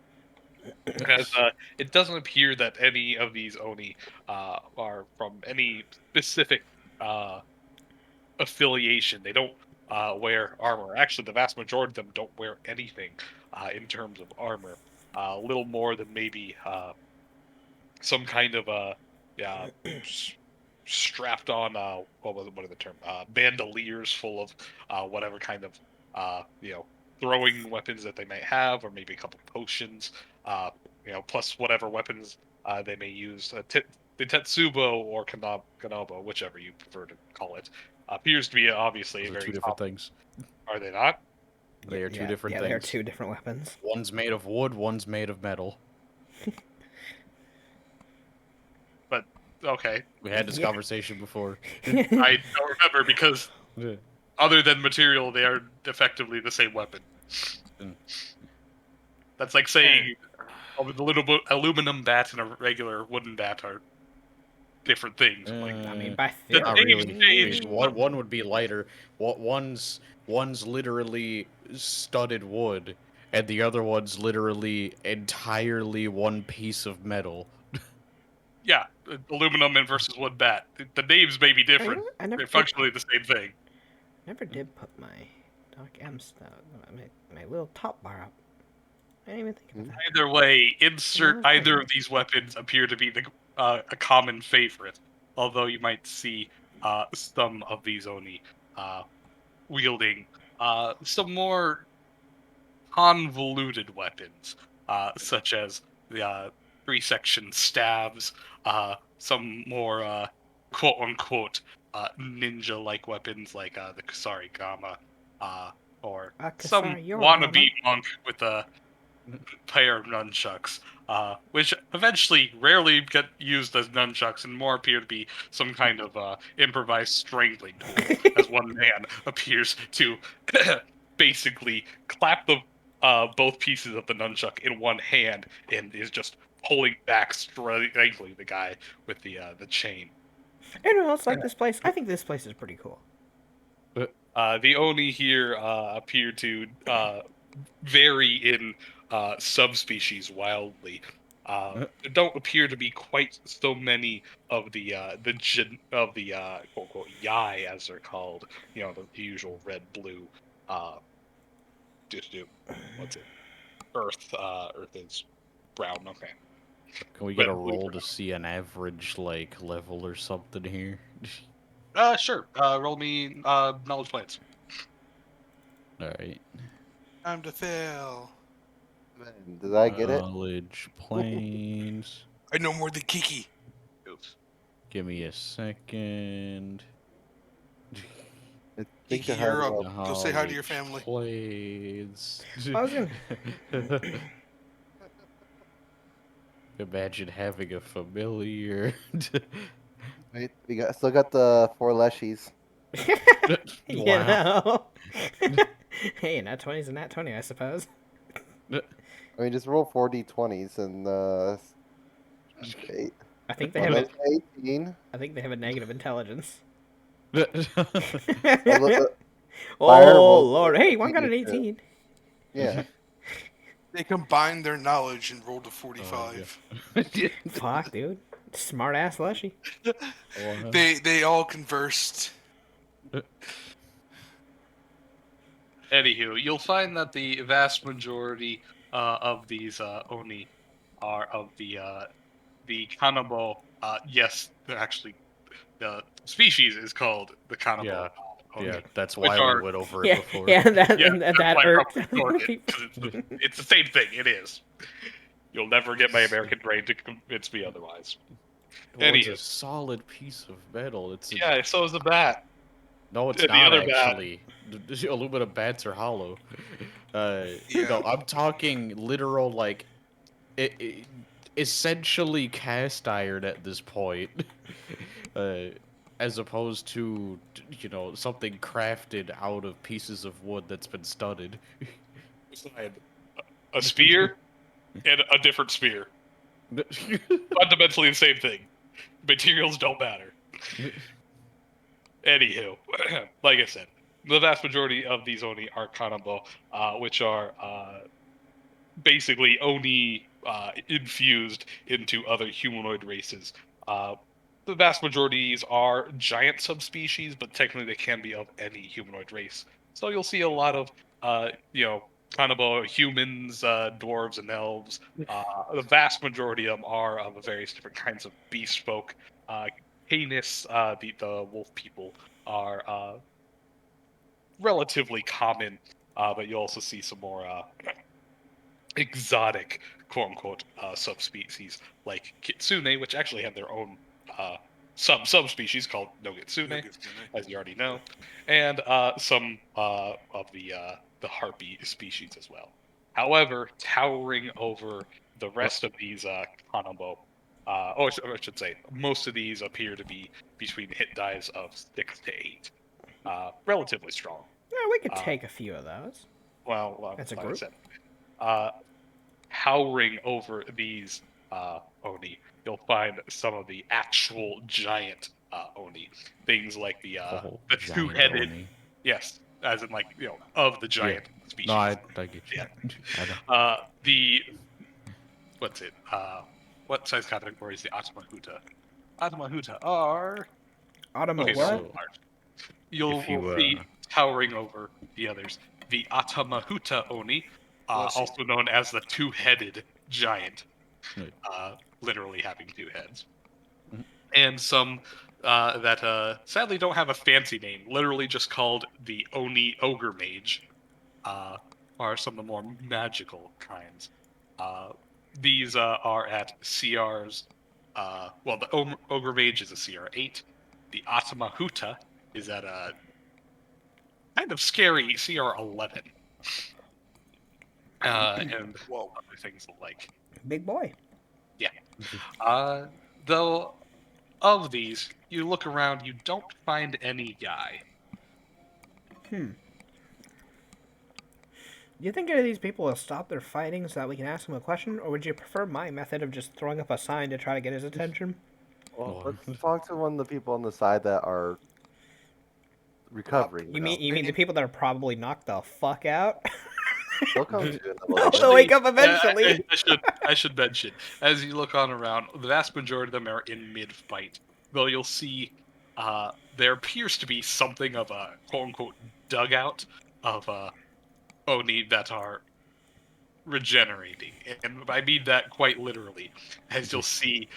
As it doesn't appear that any of these Oni are from any specific affiliation. They don't wear armor. Actually, the vast majority of them don't wear anything in terms of armor. A little more than maybe some kind of yeah, strapped on what are the term bandoliers full of whatever kind of throwing weapons that they may have, or maybe a couple potions, plus whatever weapons they may use. The Tetsubo or Kanabo, whichever you prefer to call it, appears to be obviously Those a are very two different top. things. Are they not? They are two different yeah, things. they are two different weapons. One's made of wood, one's made of metal. But okay, We had this Yeah. conversation before. I don't remember because other than material, they are effectively the same weapon. Mm. That's like saying the little aluminum bat and a regular wooden bat are different things. Like, I mean, by The Not thing really. changed. One would be lighter. One's literally studded wood, and the other one's literally entirely one piece of metal. Yeah, aluminum and versus wood bat. The names may be different. I never They're did functionally the same thing. Never did put my Doc M stuff, my little top bar up. I didn't even think about that. Either way, insert Okay. either of these weapons appear to be a common favorite. Although you might see some of these Oni wielding some more convoluted weapons, such as the three-section stabs, some more quote-unquote ninja-like weapons like the Kusari Gama, or some Kasari wannabe Yorama. monk with a pair of nunchucks, which eventually rarely get used as nunchucks and more appear to be some kind of improvised strangling tool, as one man appears to basically clap the both pieces of the nunchuck in one hand and is just pulling back, strangling the guy with the chain. Anyone else like this place? I think this place is pretty cool. The Oni here appear to vary in subspecies wildly. There don't appear to be quite so many of the quote unquote yai, as they're called. The usual red, blue. What's it? Earth. Earth is brown. Okay. Can we get a Red, blue, roll to see an average level or something here? Sure. Roll me knowledge plants. All right. Time to fail. Did I get it? Knowledge planes. I know more than Kiki. Oops. Give me a second. I think Kiki, I heard you're up. about- Go say hi to your family. Planes. I was gonna. Imagine having a familiar. Wait, still got the 4 leshies. You Wow. know. Hey, nat 20's a nat 20, I suppose. I mean, just roll 4d20s and eight. I think they Well, have. that's 18. I think they have a negative intelligence. Oh, Oh Firebolt. Lord! Hey, one got an You too. 18. Yeah. They combined their knowledge and rolled a Oh, 45. Fuck, dude. Smart ass Leshy. They all conversed. Anywho, you'll find that the vast majority of these Oni are of the Kanabo yes, they're actually the species is called the Kanabo. Yeah. Oni, Yeah, that's which why are- we went over it Yeah, before. yeah, that Yeah, and that's that why I irked probably ignored it, people. 'cause it's the same thing. It is. You'll never get my American brain to convince me otherwise. Well, it's Anywho. a solid piece of metal. It's a, Yeah, so is the bat. no, it's and the not other bat- actually. The aluminum bats are hollow. Yeah. No, I'm talking literal like, essentially cast iron at this point, as opposed to something crafted out of pieces of wood that's been studded. A spear and a different spear. Fundamentally the same thing. Materials don't matter. Anywho, like I said, the vast majority of these Oni are Kanabo, which are basically Oni infused into other humanoid races. The vast majorities are giant subspecies, but technically they can be of any humanoid race. So you'll see a lot of, Kanabo humans, dwarves, and elves. The vast majority of them are of various different kinds of beast folk. Canis, the wolf people, are relatively common, but you also see some more exotic, quote unquote, subspecies like Kitsune, which actually have their own subspecies called Nogitsune, as you already know, and some of the harpy species as well. However, towering over the rest of these Kanabo, or I should say, most of these appear to be between hit dies of 6 to 8. Relatively strong. Yeah, we could take a few of those. Well, That's a like I group. said, towering over these Oni, you'll find some of the actual giant Oni. Things like the Giant two-headed, Oni. yes, as in like of the giant species. No, I get you. Yeah. I know. The what's it? What size category is the Atamahuta? Atamahuta are Automa okay. what? So large. You'll If you, see towering over the others. The Atamahuta Oni, Bless you. also known as the two-headed giant, Right. literally having 2 heads, Mhm. and some that sadly don't have a fancy name, literally just called the Oni Ogre Mage, are some of the more magical kinds. These are at CRs. Well, the Ogre Mage is a CR 8. The Atamahuta is at a kind of scary CR 11. And Whoa. other things like. Big boy. Though, of these, you look around, you don't find any guy. Do you think any of these people will stop their fighting so that we can ask him a question, or would you prefer my method of just throwing up a sign to try to get his attention? Well, Oh. let's talk to one of the people on the side that are recovering. You mean the people that are probably knocked the fuck out? They'll come to in a little They'll bit. wake up eventually. I should mention, as you look on around, the vast majority of them are in mid-fight. Though you'll see, there appears to be something of a quote-unquote dugout of Oni that are regenerating, and I mean that quite literally, as you'll see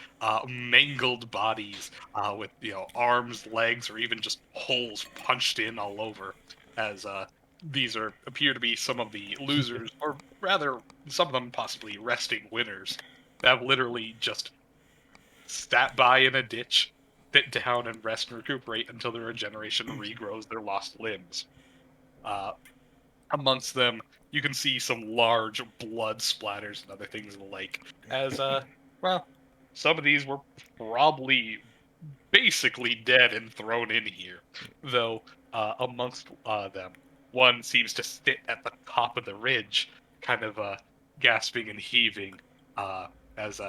mangled bodies with arms, legs, or even just holes punched in all over, as these appear to be some of the losers, or rather, some of them possibly resting winners, that have literally just sat by in a ditch, sit down and rest and recuperate until their regeneration regrows their lost limbs. Amongst them, you can see some large blood splatters and other things of the like, as, some of these were probably basically dead and thrown in here, though amongst them, one seems to sit at the top of the ridge, kind of gasping and heaving as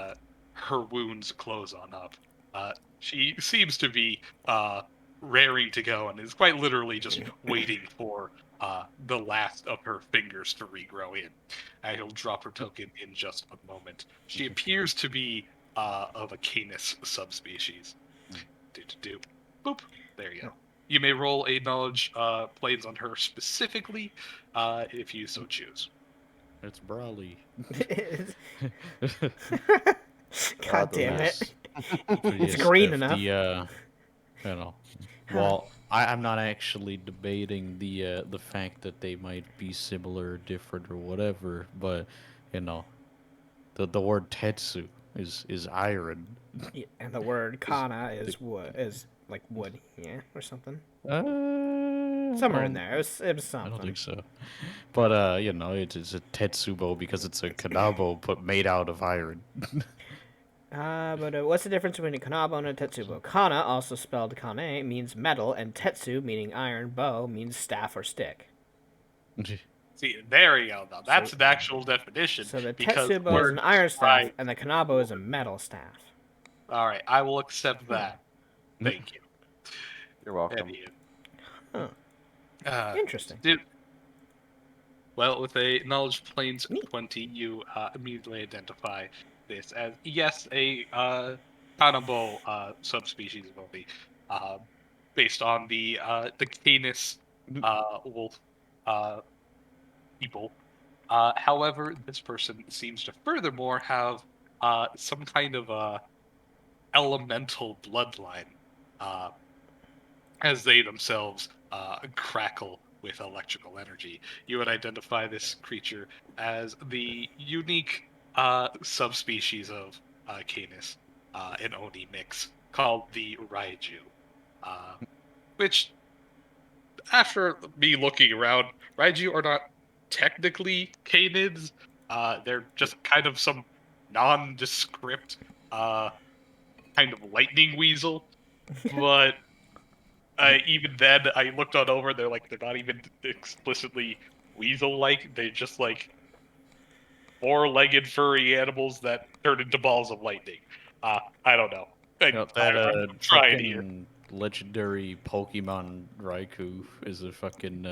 her wounds close on up. She seems to be raring to go and is quite literally just waiting for the last of her fingers to regrow in. And he'll drop her token in just a moment. She appears to be of a Canis subspecies. Do. Boop. There you go. You may roll a knowledge planes on her specifically, if you so choose. It's Brawly. God damn it. But It's yes, green Steph, enough. you know, Huh. well, I'm not actually debating the fact that they might be similar, or different, or whatever, but you know, the word tetsu is iron. Yeah, and the word Is kana the is wood, is like wood, yeah, or something. I Somewhere in don't there. It was I don't something. think so. But you know, it's a tetsubo because it's a kanabo but made out of iron. But what's the difference between a kanabo and a tetsubo? Kana, also spelled kane, means metal, and tetsu, meaning iron, bo, means staff or stick. See, there you go. Though that's an actual definition So the because the tetsubo is an word iron staff, right. and the kanabo is a metal staff. All right, I will accept that. Thank you. You're welcome. Anywho. Huh. Uh, Interesting. dude, well, with a knowledge planes Neat. 20, you immediately identify this as yes, a cannibal subspecies of the based on the Canis wolf people. However, this person seems to furthermore have some kind of elemental bloodline, uh, as they themselves crackle with electrical energy. You would identify this creature as the unique subspecies of Canis, an Oni mix, called the Raiju. Uh, which, after me looking around, Raiju are not technically canids. They're just kind of some nondescript kind of lightning weasel. But even then, I looked on over. They're not even explicitly weasel-like. They're just like four-legged furry animals that turn into balls of lightning. I don't know. You know, that I'm trying here. fucking legendary Pokemon Raikou is a fucking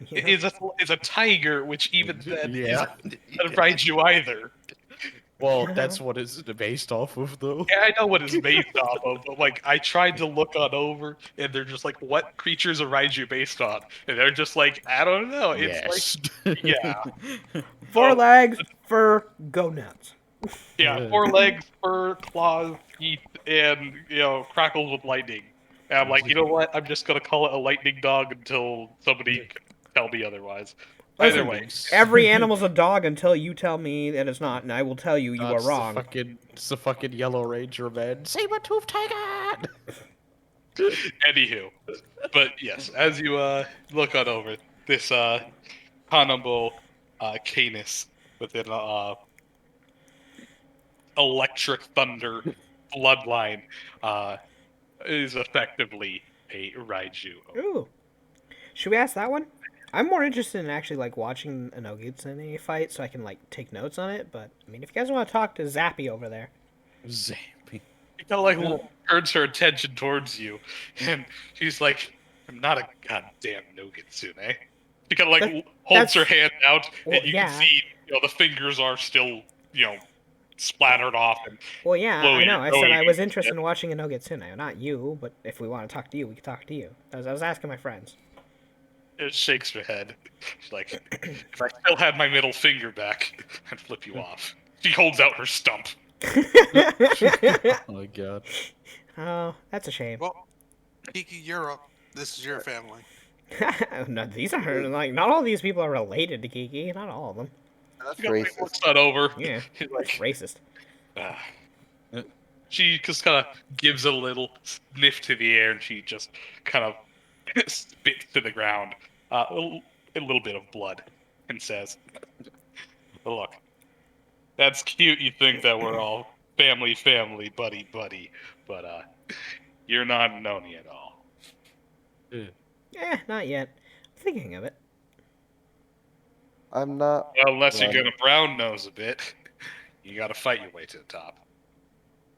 Yeah. Is a tiger, which even then yeah. isn't a Raiju either. Well, that's what it's based off of, though. Yeah, I know what it's based off of, but like I tried to look on over, and they're just like, "What creatures are Raiju based on?" And they're just like, "I don't know." It's Yes. like, yeah, 4 legs, fur, go nuts. yeah, 4 legs, fur, claws, teeth, and crackles with lightning. And I'm like, you know what? I'm just gonna call it a lightning dog until somebody can tell me otherwise. Either Listen, way, every animal's a dog until you tell me that it's not, and I will tell you you are It's wrong. it's the fucking Yellow Ranger, man. Saber-tooth tiger! anywho, but yes, as you look on over this Hanabo Canis within electric thunder bloodline is effectively a Raiju. Ooh. Should we ask that one? I'm more interested in actually like watching an Ogitsune fight so I can like take notes on it, but I mean if you guys want to talk to Zappy over there. Zappy. She kind of turns her attention towards you, and she's like, "I'm not a goddamn Nogitsune." She kind of holds her hand out, Well, and you yeah. can see the fingers are still splattered off and Well, yeah, slowly I know. I said growing I was again. interested in watching a Nogitsune. Not you, but if we want to talk to you, we can talk to you. I was asking my friends. It shakes her head. She's like, "If I still had my middle finger back, I'd flip you off." She holds out her stump. Oh my god. Oh, that's a shame. Well, Kiki, you're up. This is your family. No, these are like not all these people are related to Kiki. Not all of them. That's She looks racist. that over. Yeah, She's that's like, racist. ah. She just kind of gives a little sniff to the air, and she just kind of spits to the ground a little bit of blood, and says, "Look, that's cute. You think that we're all family, buddy, but you're not an Oni at all." Not yet. I'm thinking of it. I'm not. Well, unless you're one. gonna brown nose a bit, you gotta fight your way to the top.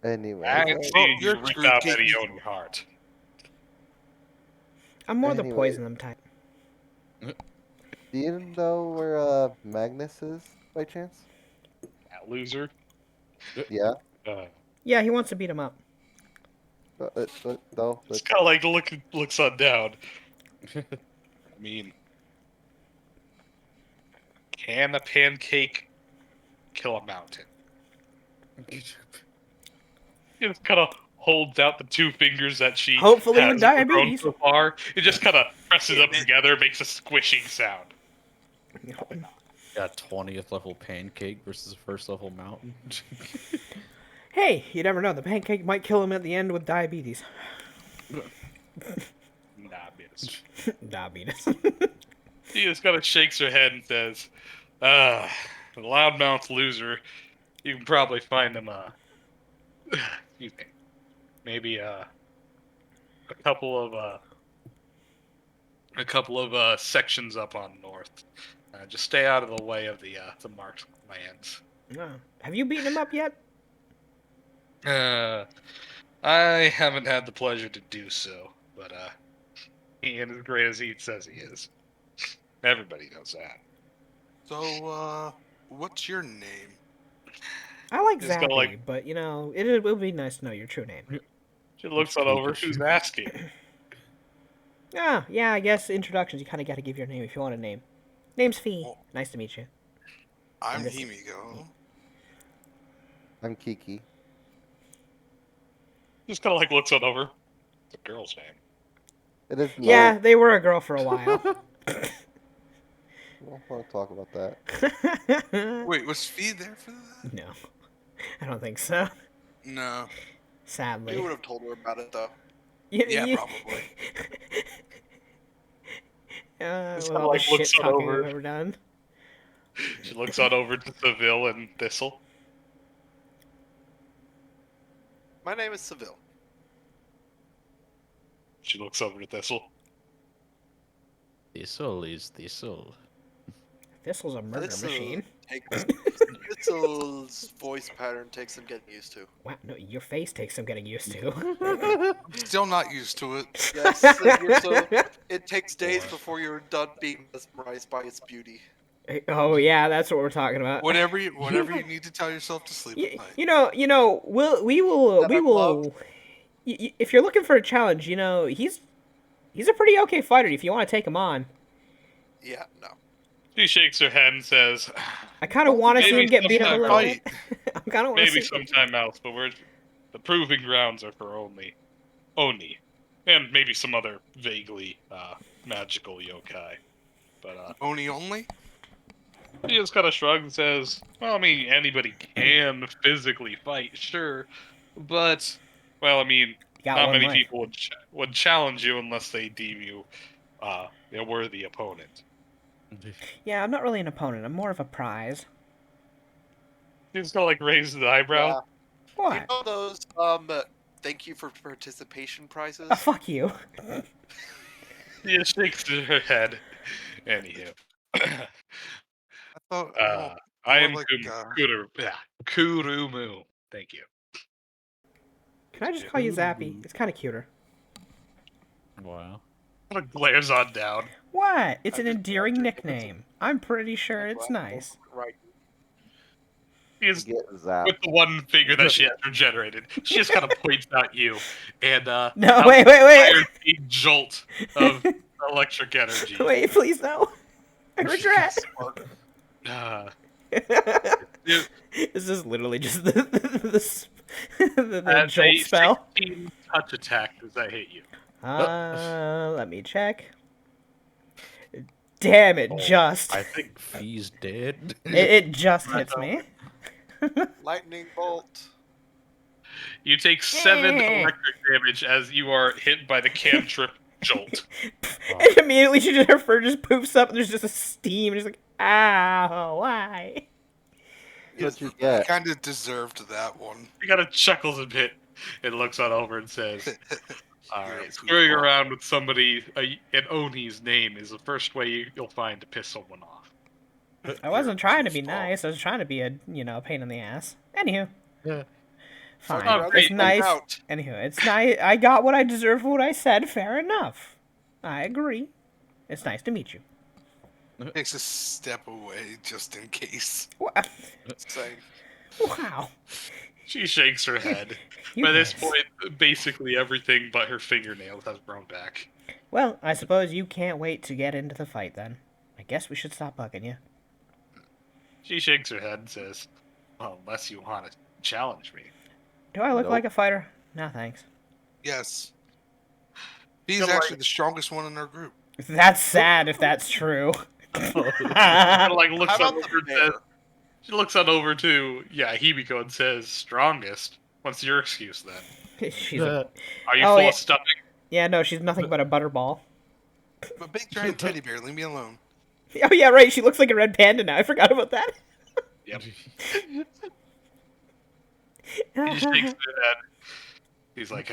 Anyway. I can so- see you you're rip screwed, out any Kiki. Oni heart. I'm more the Anyway. poison type. Do you know where Magnus is by chance? That loser. Yeah. Yeah, he wants to beat him up. No. It's kind of like looks on down. I mean, can a pancake kill a mountain? He just kind of holds out the two fingers that she Hopefully has with grown diabetes. so far. It just kind of presses up together, makes a squishing sound. Got 20th level pancake versus first level mountain. Hey, you never know. The pancake might kill him at the end with diabetes. Nah, miss. Diabetes. She just kind of shakes her head and says, the loudmouth loser, you can probably find him, excuse me, maybe, a couple of sections up on north. Just stay out of the way of the marked lands. Have you beaten him up yet? I haven't had the pleasure to do so, but, he ain't as great as he says he is. Everybody knows that. So, what's your name? I like It's kinda Zappy, like- but it will be nice to know your true name. She looks on over, who's asking? Yeah, I guess introductions, you kind of got to give your name if you want a name. Name's Fee. Oh. Nice to meet you. I'm Yes. Himiko. I'm Kiki. Just kind of like looks on over. It's a girl's name. It is Yeah, they were a girl for a while. I don't want to talk about that. Wait, was Fee there for that? No, I don't think so. No. Sadly. You would have told her about it though. Yeah, probably. Just With kinda all the like shit looks on talking over. we've ever done. She looks on over to Seville and Thistle. My name is Seville. She looks over to Thistle. Thistle is Thistle. Thistle's a murder machine. Thistle's voice pattern takes some getting used to. Wow, no, your face takes some getting used to. Still not used to it. Yes, it takes days before you're done being mesmerized by its beauty. Oh yeah, that's what we're talking about. Whatever you need to tell yourself to sleep at night. You know, we will. That I'm loved. If you're looking for a challenge, he's a pretty okay fighter. If you want to take him on, Yeah, no. She shakes her head and says, I kind of want to see maybe him get beat up a sometime little fight. bit. I kind of want to maybe see. sometime else, but the proving grounds are for Oni, and maybe some other vaguely magical yokai. But Oni only? he just kind of shrugs and says, well, I mean, anybody can physically fight, sure, but, well, I mean, Got not one many life. people would challenge you unless they deem you a worthy opponent. Yeah, I'm not really an opponent. I'm more of a prize. He just kind of like raises the eyebrow. Yeah. What? You know those thank you for participation prizes? Fuck you. He just shakes her head. Anywho. I thought. I am like, Kurumu. Thank you. Can I just call you Zappy? It's kind of cuter. Wow. Kind of glares on down. What? It's an endearing nickname. I'm pretty sure it's nice. Right. He is Get zapped. with the one figure that she has regenerated. She just kind of points at you, and No, out wait. fires a jolt of electric energy. Wait, please no. I regret. Uh, This is literally just the as jolt a spell. 16 touch attack, does that hit you? Let me check. Damn it, just. I think Fee's dead. It just hits me. Lightning bolt. You take 7 electric damage as you are hit by the cantrip jolt. And immediately her fur just poofs up and there's just a steam. And she's like, ow, why? That's what you I get. kind of deserved that one. He kind of chuckles a bit and looks on over and says, all You're a right, screwing goofball. around with somebody, an Oni's name is the first way you'll find to piss someone off. I wasn't trying to be goofball. nice. I was trying to be a pain in the ass. Anywho. Yeah. Fine. Oh, It's great. nice. Out. Anywho, it's nice. I got what I deserve for what I said. Fair enough. I agree. It's nice to meet you. Takes a step away just in case. Same. Wow. She shakes her head. You By this guys. point, basically everything but her fingernails has grown back. Well, I suppose you can't wait to get into the fight then. I guess we should stop bugging you. She shakes her head and says, well, unless you want to challenge me. Do I look Nope. like a fighter? No, thanks. Yes. He's Kinda actually like- the strongest one in our group. That's sad if that's true. Kinda like looks How on about over the and says, bear? she looks on over to Himiko and says, "Strongest. What's your excuse then? She's a... Are you Oh, full yeah. of stuffing?" Yeah, no, she's nothing but a butterball. But big giant teddy bear, leave me alone. Oh yeah, right. She looks like a red panda now. I forgot about that. Yep. He shakes his head. He's like,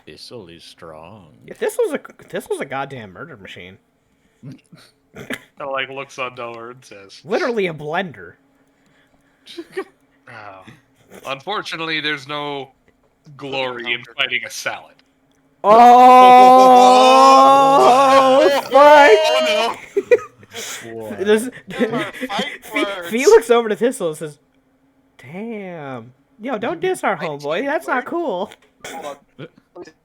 Thistle is strong. If this was a goddamn murder machine. kinda like looks on over and says, Literally a blender. "Oh, unfortunately, there's no glory in fighting a salad." Oh, fuck! What? This, Fight words. Fee looks over to Thistle and says, "Damn, yo, don't diss our homeboy. That's not cool." Hold on.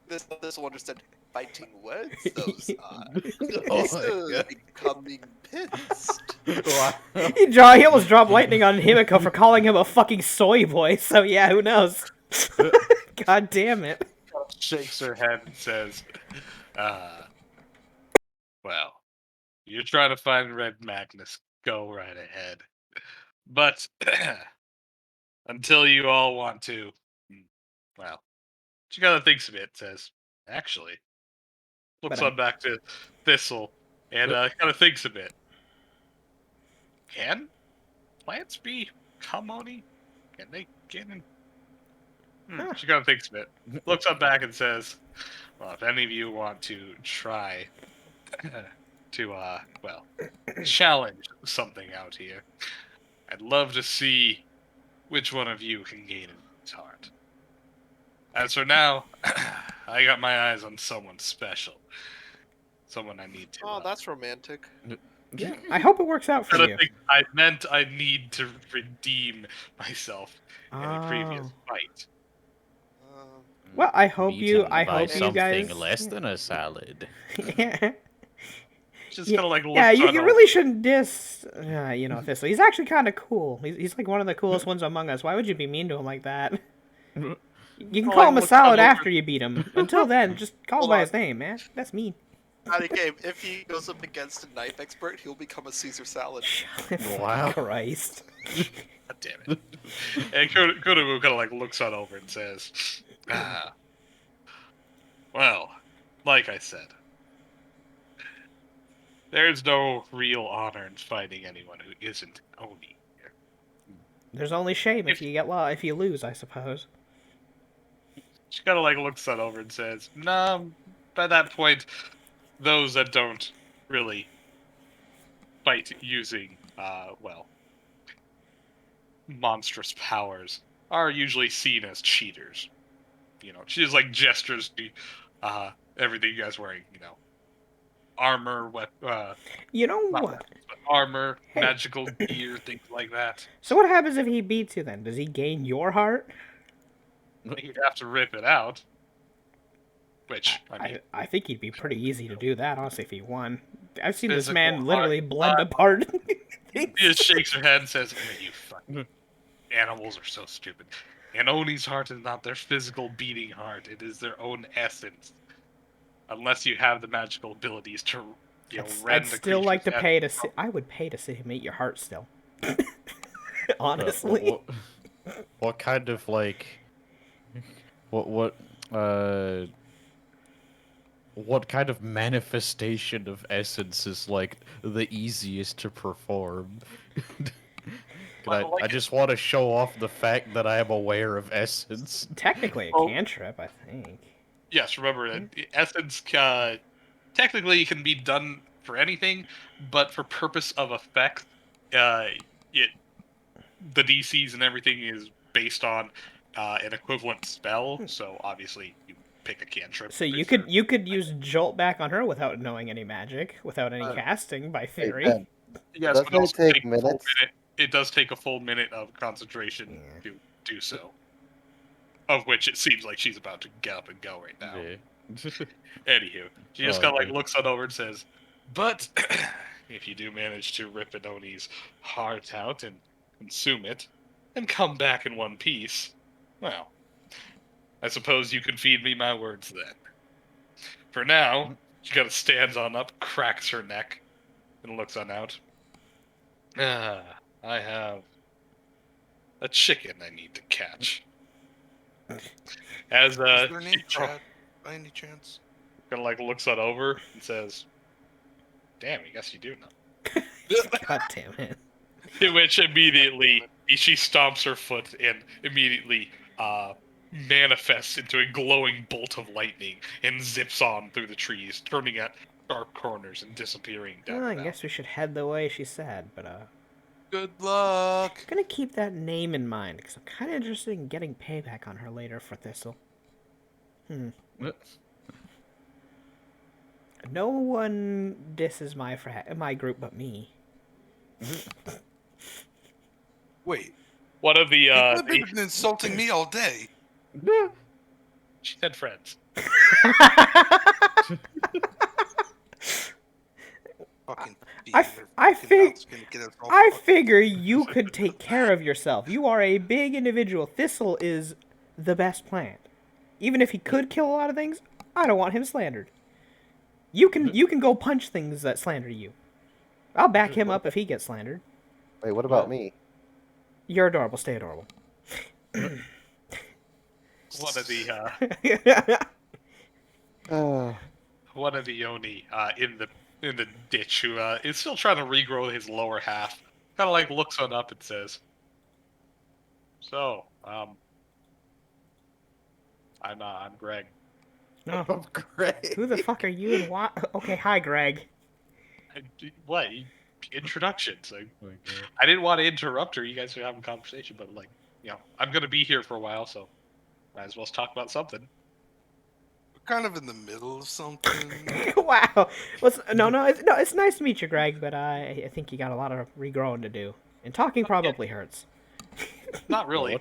This will understand. Fighting words? Those are. Oh This my is God. becoming pissed. He almost dropped lightning on Himiko for calling him a fucking soy boy. So yeah, who knows? God damn it. Shakes her head and says, well, you're trying to find Red Magnus. Go right ahead. But until you all want to, well, she kind of thinks of it, says, actually, looks But, on back to Thistle, and kind of thinks a bit. Can plants become Oni? Can they get in? Huh. She kind of thinks a bit. Looks up back and says, well, if any of you want to try to, well, challenge something out here, I'd love to see which one of you can gain his heart. As for now, I got my eyes on someone special. Someone I need to. Oh, that's romantic. Yeah, I hope it works out for I you. think I meant I need to redeem myself in a previous Oh. fight. Well, I hope you. Beaten I by hope you something guys. less than a salad. Yeah. Just Yeah, kind of like looks Yeah, you on really shouldn't diss, Thistle. He's actually kind of cool. He's like one of the coolest ones among us. Why would you be mean to him like that? You can Well, call I him a looked salad up over- after you beat him. Until then, just call him Hold by on. his name, man. That's mean. At a game, if he goes up against a knife expert, he'll become a Caesar salad. Wow. Christ. God damn it. And Kurumu kind of like looks on over and says, well, like I said, there's no real honor in fighting anyone who isn't Oni here. There's only shame if you if you lose, I suppose. She kind of like looks on over and says, no, by that point, those that don't really fight using, well, monstrous powers are usually seen as cheaters. You know, she just like gestures to everything you guys wearing, armor, You know not what? weapons, but armor, Hey. magical gear, things like that. So what happens if he beats you then? Does he gain your heart? You'd have to rip it out. Which, I mean, I think he'd be pretty easy to do that, honestly, if he won. I've seen this Physical man literally heart, blend apart. he just shakes her head and says, you fucking animals are so stupid. And Oni's heart is not their physical beating heart. It is their own essence. Unless you have the magical abilities to, rend I'd the still like to creature's pay to essence. see. I would pay to see him eat your heart still. Uh, Honestly. what kind of like what kind of manifestation of essence is like the easiest to perform? Well, I just want to show off the fact that I am aware of essence. Technically a Oh. cantrip, I think. Yes, remember that essence technically can be done for anything, but for purpose of effect, the DCs and everything is based on an equivalent spell. So obviously, you pick a cantrip. So you if could you're- you could use jolt back on her without knowing any magic, without any casting by Hey, theory. Ben, Yes, doesn't but it also take take a full minutes? minute. It does take a full minute of concentration Yeah. to do so. Of which it seems like she's about to get up and go right now. Yeah. Anywho, she just Oh, kind of like okay. looks on over and says, "But if you do manage to rip an Oni's heart out and consume it, and come back in one piece, well, I suppose you could feed me my words then. For now, she kind of stands on up, cracks her neck, and looks on out. I have a chicken I need to catch. As Is there a she name Chad by any chance? kind of like looks on over and says, "Damn, I guess you do know." God damn it. To which immediately she stomps her foot and immediately manifests into a glowing bolt of lightning and zips on through the trees, turning at sharp corners and disappearing down Well, the I mountain. guess we should head the way she said, but Good luck. I'm gonna keep that name in mind because I'm kind of interested in getting payback on her later for Thistle. No one disses my group but me. Wait, One of the you have been insulting me all day. she said friends. Fucking I Steve, I fucking fig- mouth's gonna get us all I fucked. figure you could take care of yourself. You are a big individual. Thistle is the best plant. Even if he could kill a lot of things, I don't want him slandered. You can go punch things that slander you. I'll back him up if he gets slandered. Wait, what about me? You're adorable. Stay adorable. One of the one of the Oni in the ditch who is still trying to regrow his lower half, kind of like looks on up and says, "So, I'm Greg." Oh, Great. who the fuck are you and why? Okay, hi, Greg. What introductions? Oh my God. I didn't want to interrupt her. You guys are having a conversation, but like, I'm gonna be here for a while, so might as well talk about something. We're kind of in the middle of something. Wow. It's nice to meet you, Greg, but I think you got a lot of regrowing to do, and talking probably hurts. Not really.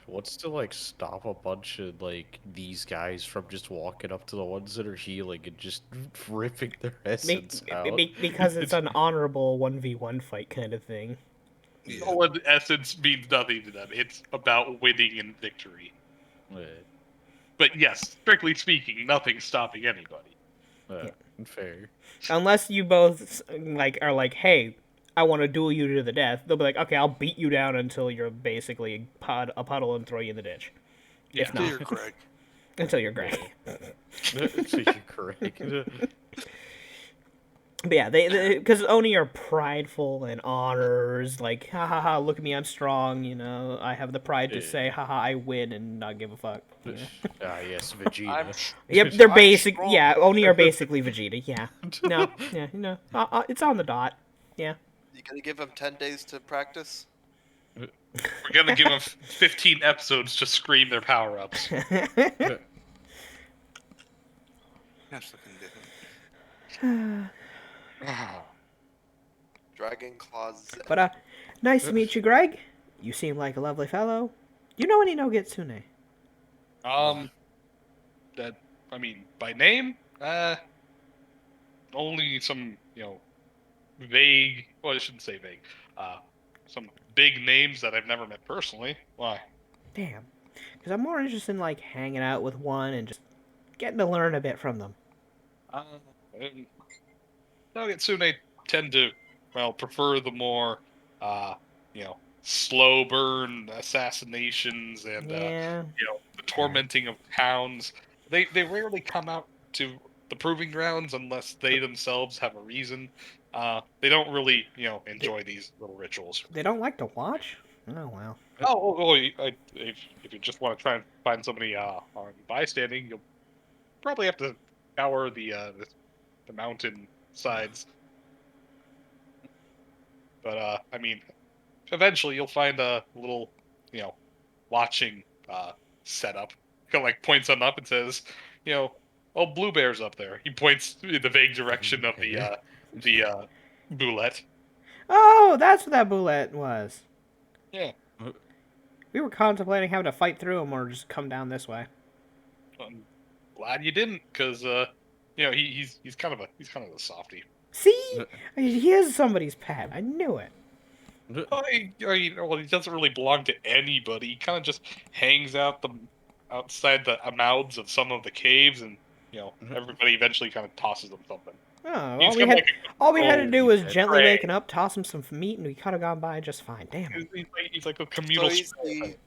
What's to like stop a bunch of like these guys from just walking up to the ones that are healing and just ripping their essence out? Because it's an honorable 1v1 fight kind of thing. Yeah. No one essence means nothing to them. It's about winning and victory. But yes, strictly speaking, nothing's stopping anybody. Fair. Unless you both are like, hey, I want to duel you to the death. They'll be like, okay, I'll beat you down until you're basically a puddle and throw you in the ditch. Yeah. If Until not, you're Greg. until you're Greg. So you're correct. But yeah, because Oni are prideful and honors, like, ha ha ha, look at me, I'm strong, I have the pride to Yeah. say, haha, I win and not give a fuck. Yes, Vegeta. Yep, they're I'm basic. strong. Yeah, Oni are basically Vegeta. Yeah, no, yeah, it's on the dot. Yeah. You gonna give them 10 days to practice? We're gonna give them 15 episodes to scream their power-ups. That's fucking different. Dragon Claws. But nice to meet you, Greg. You seem like a lovely fellow. Do you know any no Getsune? That I mean, by name, only some vague. Well, I shouldn't say vague. Some big names that I've never met personally. Why? Damn. Because I'm more interested in like hanging out with one and just getting to learn a bit from them. No Getsune tend to prefer the more slow burn assassinations and Yeah. the tormenting of towns. They rarely come out to the proving grounds unless they themselves have a reason. They don't really enjoy these little rituals. They don't like to watch? Oh, wow. If you just want to try and find somebody on bystanding, you'll probably have to scour the mountain sides. But I mean, eventually you'll find a little watching setup. Kind of like points on up and says, "Oh, Blue Bear's up there." He points in the vague direction of the boulette. Oh, that's what that boulette was. Yeah. We were contemplating having to fight through him or just come down this way. I'm glad you didn't, because he's kind of a softie. See? He is somebody's pet. I knew it. Well, he doesn't really belong to anybody. He kind of just hangs out outside the mouths of some of the caves, and everybody eventually kind of tosses him something. Oh, He's kind of like all we had to do was yeah, gently prey. wake him up, toss him some meat, and we could have gone by just fine. Damn it. he's like a So communal. he's spirit.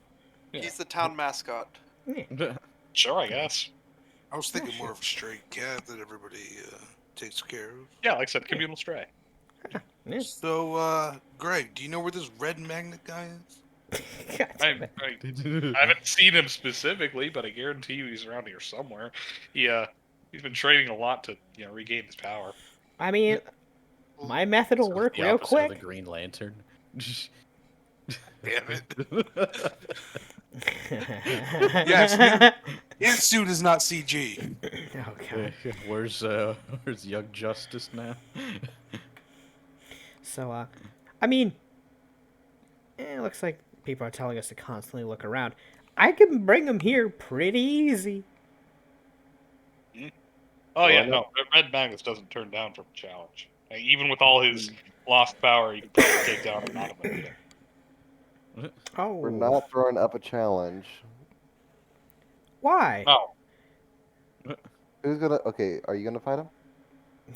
the Yeah. he's the town mascot. Sure, I guess. I was thinking more of a stray cat that everybody takes care of. Yeah, like I said, communal stray. Yeah. So, Greg, do you know where this red magnet guy is? God I damn it. haven't seen him specifically, but I guarantee you he's around here somewhere. He's been training a lot to regain his power. I mean, my method will work The real opposite of quick. the Green Lantern. Damn it. Yes, His suit is not CG. Oh god. Where's Young Justice now? So, I mean, it looks like people are telling us to constantly look around. I can bring him here pretty easy. Oh yeah, Well, no, Red Magnus doesn't turn down from a challenge. Like, even with all his lost power, he can probably take down a lot of it. Oh. We're not throwing up a challenge. Why? Oh, Who's gonna? Okay, are you gonna fight him?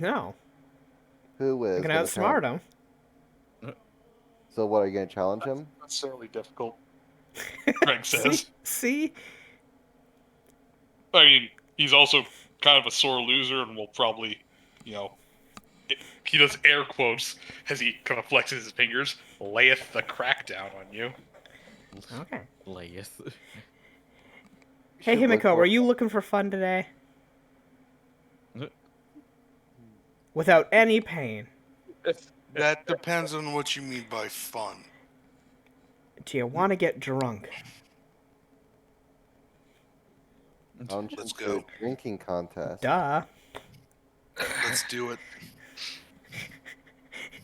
No. Who is? I'm gonna outsmart challenge- him. So what are you gonna challenge him? necessarily difficult. Greg says. See? I mean, he's also kind of a sore loser, and will probably, he does air quotes as he kind of flexes his fingers, layeth the crackdown on you. Okay. Layeth. Hey, Should look Himiko, for- were you looking for fun today? Without any pain. That depends on what you mean by fun. Do you want to get drunk? Launch Let's into go. a drinking contest. Duh. Let's do it.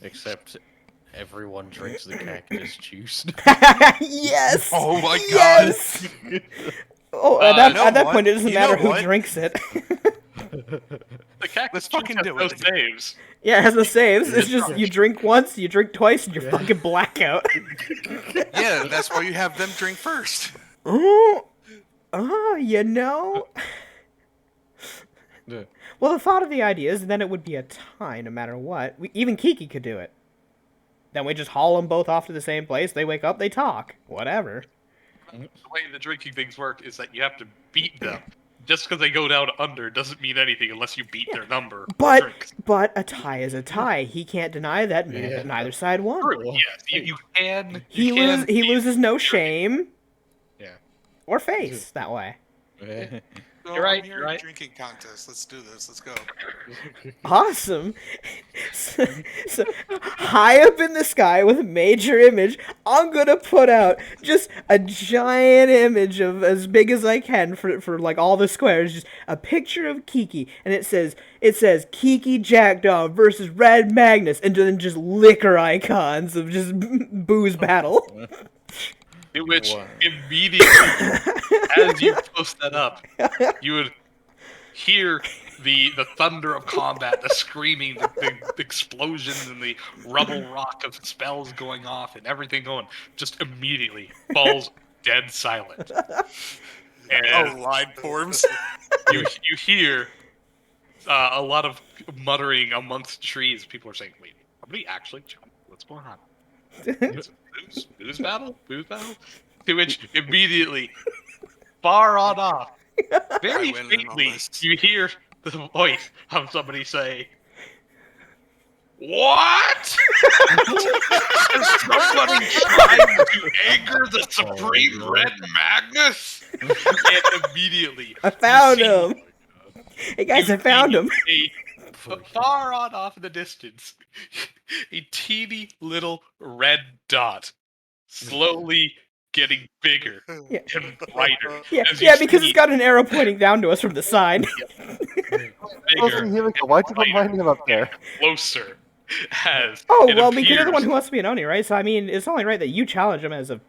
Except everyone drinks the cactus juice. Yes! Oh my Yes! Oh, at you know that what? point, it doesn't You know matter who what? drinks it. The cactus Let's fucking has do no it. saves. Yeah, it has no saves. It's just you drink once, you drink twice, and you're fucking blackout. Yeah, that's why you have them drink first. You know? Yeah. Well, the thought of the idea is then it would be a tie no matter what. Even Kiki could do it. Then we just haul them both off to the same place. They wake up, they talk. Whatever. The way the drinking things work is that you have to beat them. Just because they go down under doesn't mean anything unless you beat their number. of But drinks. a tie is a tie. He can't deny that Yeah. neither side won. True, yes, you can. He loses no shame Yeah. or face that way. So You're right, I'm you're here right. Drinking contest. Let's do this. Let's go. Awesome. So high up in the sky with a major image, I'm gonna put out just a giant image of as big as I can for like all the squares, just a picture of Kiki, and it says Kiki Jackdaw versus Red Magnus, and then just liquor icons of just booze battle. In which Wow. immediately, as you post that up, you would hear the thunder of combat, the screaming, the explosions, and the rubble rock of spells going off, and everything going just immediately falls dead silent. And line forms. you hear a lot of muttering amongst trees. People are saying, "Wait, somebody actually jumped? What's going on? Booze battle? Booze battle?" To which immediately, far on off, very I win on faintly, this. you hear the voice of somebody say, "What?" Is somebody trying to anger the Supreme God. Red Magnus? And immediately, I found you see him. Hey guys, you I found him. Far on off in the distance, a teeny little red dot, slowly getting bigger Yeah. and brighter. Yeah, as you yeah, because see it's got an arrow pointing down to us from the side. bigger Listen, Himiko, why'd you put my name up there? closer. As Oh, it well, because you're the one appears- who wants to be an Oni, right? So, I mean, it's only right that you challenge him as a,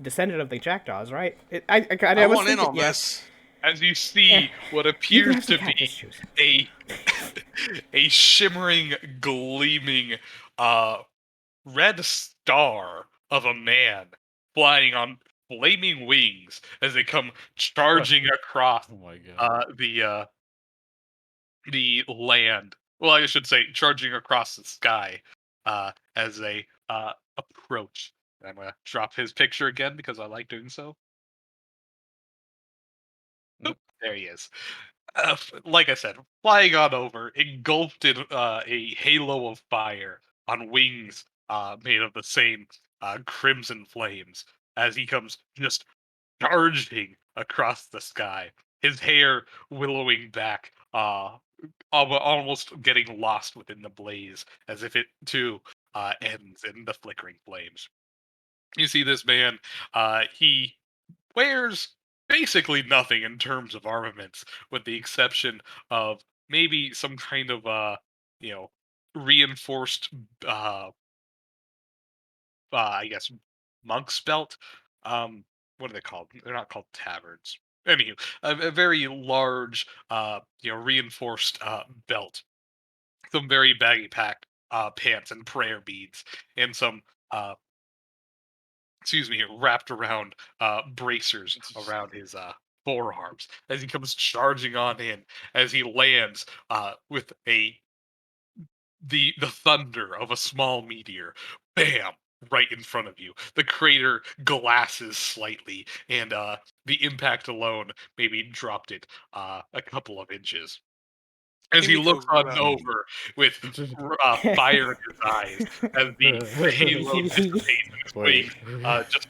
descendant of the Jackdaws, right? I was want in thinking, on yeah. this. as you see Yeah. what You can appears have some to cactus be juice. a shimmering, gleaming red star of a man flying on flaming wings as they come charging across Oh my god. the land. Well, I should say charging across the sky as they approach. And I'm gonna drop his picture again because I like doing so. Oop, there he is. Like I said, flying on over, engulfed in a halo of fire on wings made of the same crimson flames as he comes just charging across the sky. His hair willowing back, almost getting lost within the blaze, as if it too ends in the flickering flames. You see this man, he wears basically nothing in terms of armaments, with the exception of maybe some kind of you know, reinforced uh, I guess monk's belt. What are they called? They're not called tabards. Anywho, a very large, reinforced belt, some very baggy packed pants and prayer beads, and some uh, wrapped around bracers around his forearms as he comes charging on in as he lands with the thunder of a small meteor. Bam! Right in front of you. The crater glasses slightly, and the impact alone maybe dropped it a couple of inches. As he Himiko, looks on over with fire in his eyes, as the halo dissipates and his Wait. wings just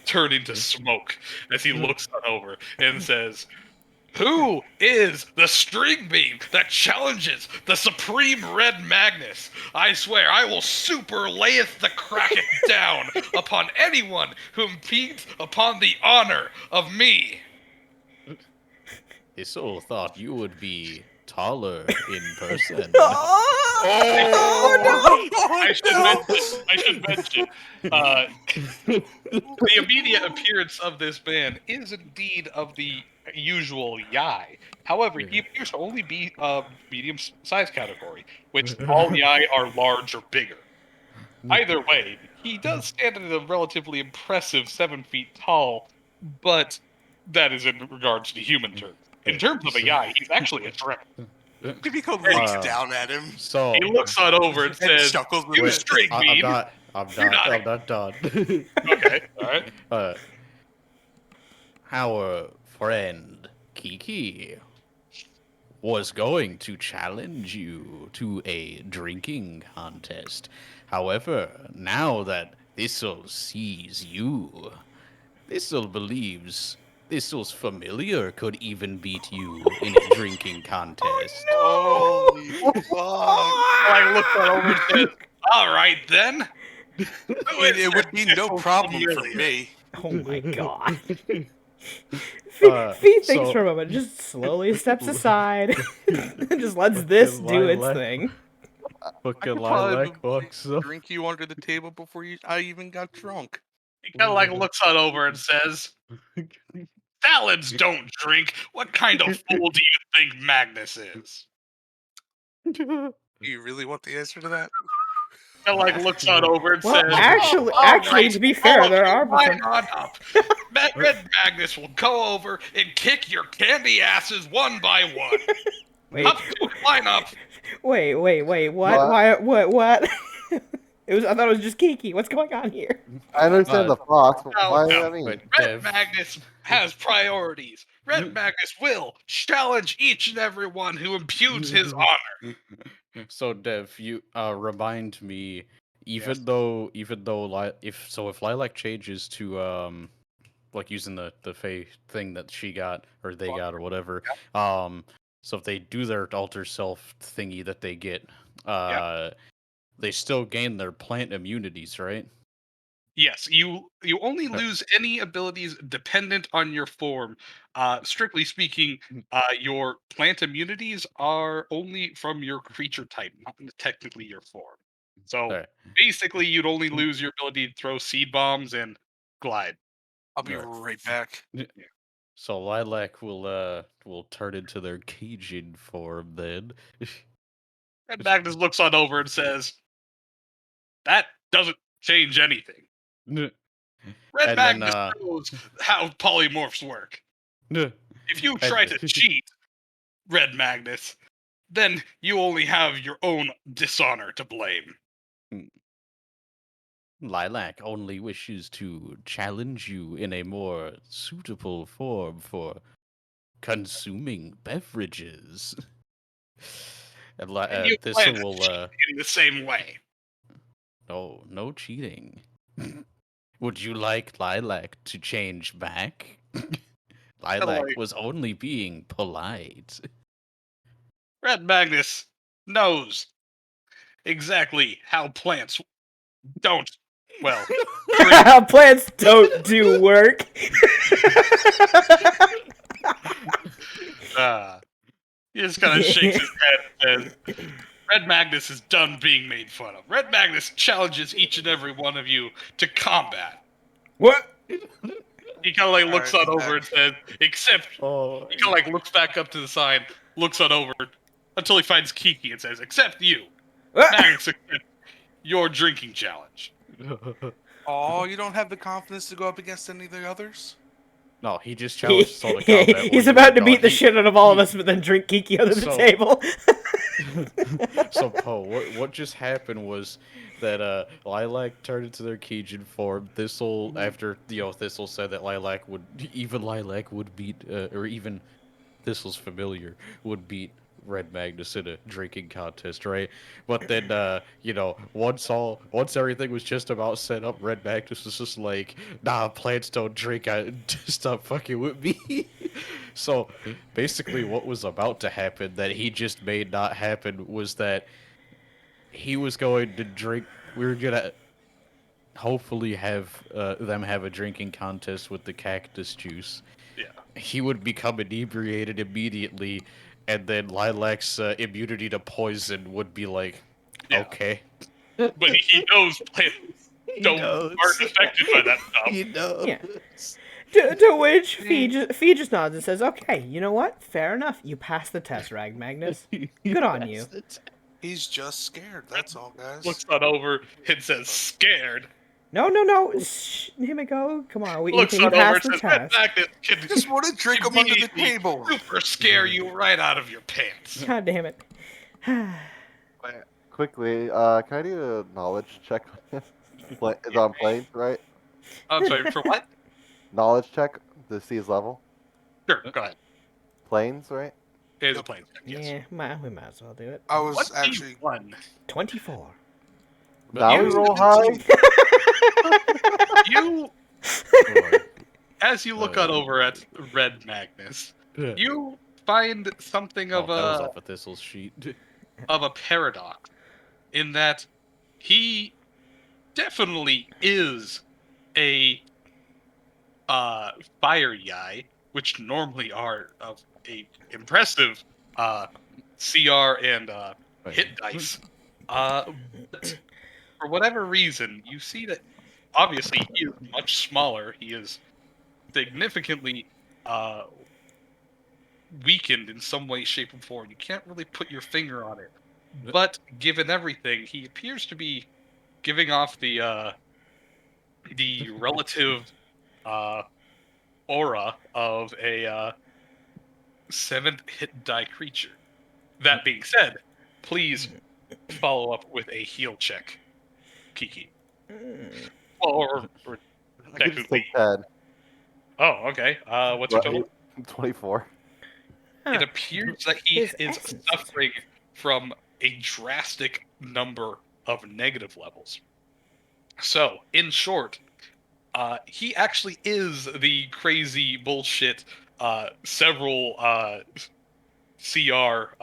turn into smoke as he looks on over and says, "Who is the string beam that challenges the supreme Red Magnus? I swear I will super layeth the Kraken down upon anyone who impedes upon the honor of me." Isil thought you would be taller in person. I should mention, the immediate appearance of this man is indeed of the usual Yai. However, he appears to only be medium size category, which all Yai are large or bigger. Either way, he does stand at a relatively impressive 7 feet tall, but that is in regards to human terms. In terms of a Yai, he's actually a shrimp. Himiko looks Uh, down at him So He looks on over and and says, chuckles "You with it. string I'm beam." not. You're not I'm not done. Okay, alright. Our friend Kiki was going to challenge you to a drinking contest. However, now that Thistle sees you, Thistle believes Thistle's familiar could even beat you in a drinking contest. Holy fuck! I looked on over and says, "Alright then." It would be no problem for me. Oh my god. Uh, Fee thinks so- for a moment, just slowly steps aside, and just lets this do its Lilac. thing. Fucking could lilac probably walks up. drink you under the table before I even got drunk. He kind of like looks on over and says, "Salads don't drink. What kind of fool do you think Magnus is?" Do you really want the answer to that? Kind of like looks on over and Well, says, actually, "All to be fair, all of there you are line some. on up. Red Magnus will go over and kick your candy asses one by one. Wait, Up to it, line up." wait, what? What? Why? What? It was. I thought it was just Kiki. What's going on here? I understand the fox, but No, why no, I mean? but- Red Dev. Magnus has priorities. Red Magnus will challenge each and every one who impugns his honor. So Dev, you remind me, Yes. even though if Lilac changes to like using the Fae thing that she got or they got or whatever, so if they do their alter self thingy that they get, they still gain their plant immunities, right? Yes, you only lose any abilities dependent on your form. Strictly speaking, your plant immunities are only from your creature type, not technically your form. So Alright. basically, you'd only lose your ability to throw seed bombs and glide. I'll be Alright. right back. So Lilac will turn into their Cajun form then. And Magnus looks on over and says, That doesn't change anything. Nuh. Red And then, Magnus knows how polymorphs work. Nuh. If you And- try to cheat, Red Magnus, then you only have your own dishonor to blame. Lilac only wishes to challenge you in a more suitable form for consuming beverages. And And you plan Thistle to will cheat in the same way. no cheating. Would you like Lilac to change back? Lilac Like- was only being polite. Red Magnus knows exactly how plants don't, well, Plants don't do work. he just kind of shakes his head and says, Red Magnus is done being made fun of. Red Magnus challenges each and every one of you to combat. What? He kind of like looks on over and says, except, Oh, he kind of like looks back up to the sign, looks on over until he finds Kiki and says, except you. Magnus accepts your drinking challenge. Oh, you don't have the confidence to go up against any of the others? no, he just challenged us all to combat. He's about to beat the shit out of all of us, but then drink Kiki under the So- table. So Poe, what just happened was that Lilac turned into their Cajun form. Thistle, after Thistle said that Lilac would beat, or even Thistle's familiar would beat Red Magnus in a drinking contest, right? But then, once everything was just about set up, Red Magnus was just like, "Nah, plants don't drink. Stop fucking with me." So basically, what was about to happen that he just made not happen was that he was going to drink. We were gonna hopefully have them have a drinking contest with the cactus juice. Yeah. He would become inebriated immediately, and then Lilac's immunity to poison would be like, Yeah. okay. But he knows plants aren't affected by that stuff. He knows. Yeah. To which Fee just nods and says, "Okay, you know what? Fair enough. You passed the test, Rag Magnus. Good on you." He's just scared, that's all, guys. Looks on over and says, scared. No. Shh, Himiko, come on. You Looks can on over pass and the says, Red test. Magnus can I just want to drink him under the immediately table. super scare you right out of your pants. God damn it. Quickly, can I do a knowledge check on him? It's on planes, right? I'm sorry, for what? Knowledge check to see his level. Sure, go ahead. Planes, right? It is a plane check, yes. Yeah, we might as well do it. I was What actually. one? 24. Now we you- roll high. You, as you look on over at Red Magnus, you find something Oh, of that was a off of Thistle's sheet. of a paradox, in that he definitely is a fire yai, which normally are of a impressive CR and hit dice. But for whatever reason, you see that obviously he is much smaller. He is significantly weakened in some way, shape, and form. You can't really put your finger on it. But given everything, he appears to be giving off the relative aura of a 7th hit die creature. That being said, please follow up with a heal check, Kiki. Or I can just technically. take 10. Oh, okay. What's your total? 24. It appears that he His is essence. suffering from a drastic number of negative levels. So, in short, he actually is the crazy bullshit several CR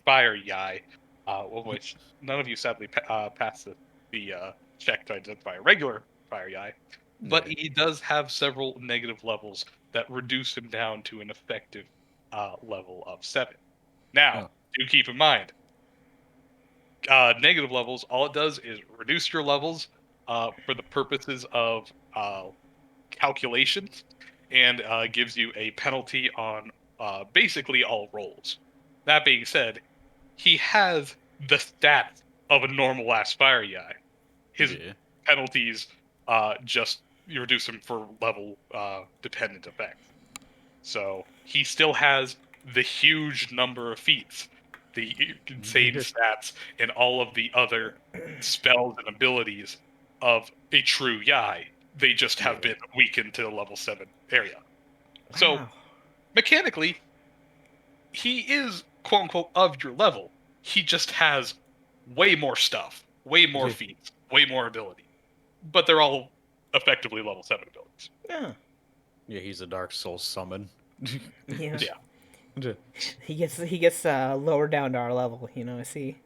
fire yai, of which none of you sadly passed the check to identify a regular fire yai. But he does have several negative levels that reduce him down to an effective level of 7. Now, do keep in mind, negative levels, all it does is reduce your levels for the purposes of calculations and gives you a penalty on basically all rolls. That being said, he has the stats of a normal ass fire Yai. His Yeah. penalties just you reduce him for level dependent effects. So he still has the huge number of feats, the insane stats, and all of the other spells and abilities of a true Yai. They just have been weakened to the level 7 area. So Wow. mechanically, he is quote unquote of your level. He just has way more stuff, way more Yeah. feats, way more ability. But they're all effectively level 7 abilities. Yeah. Yeah, he's a Dark Souls summon. Yeah. Yeah. He gets lowered down to our level. I see.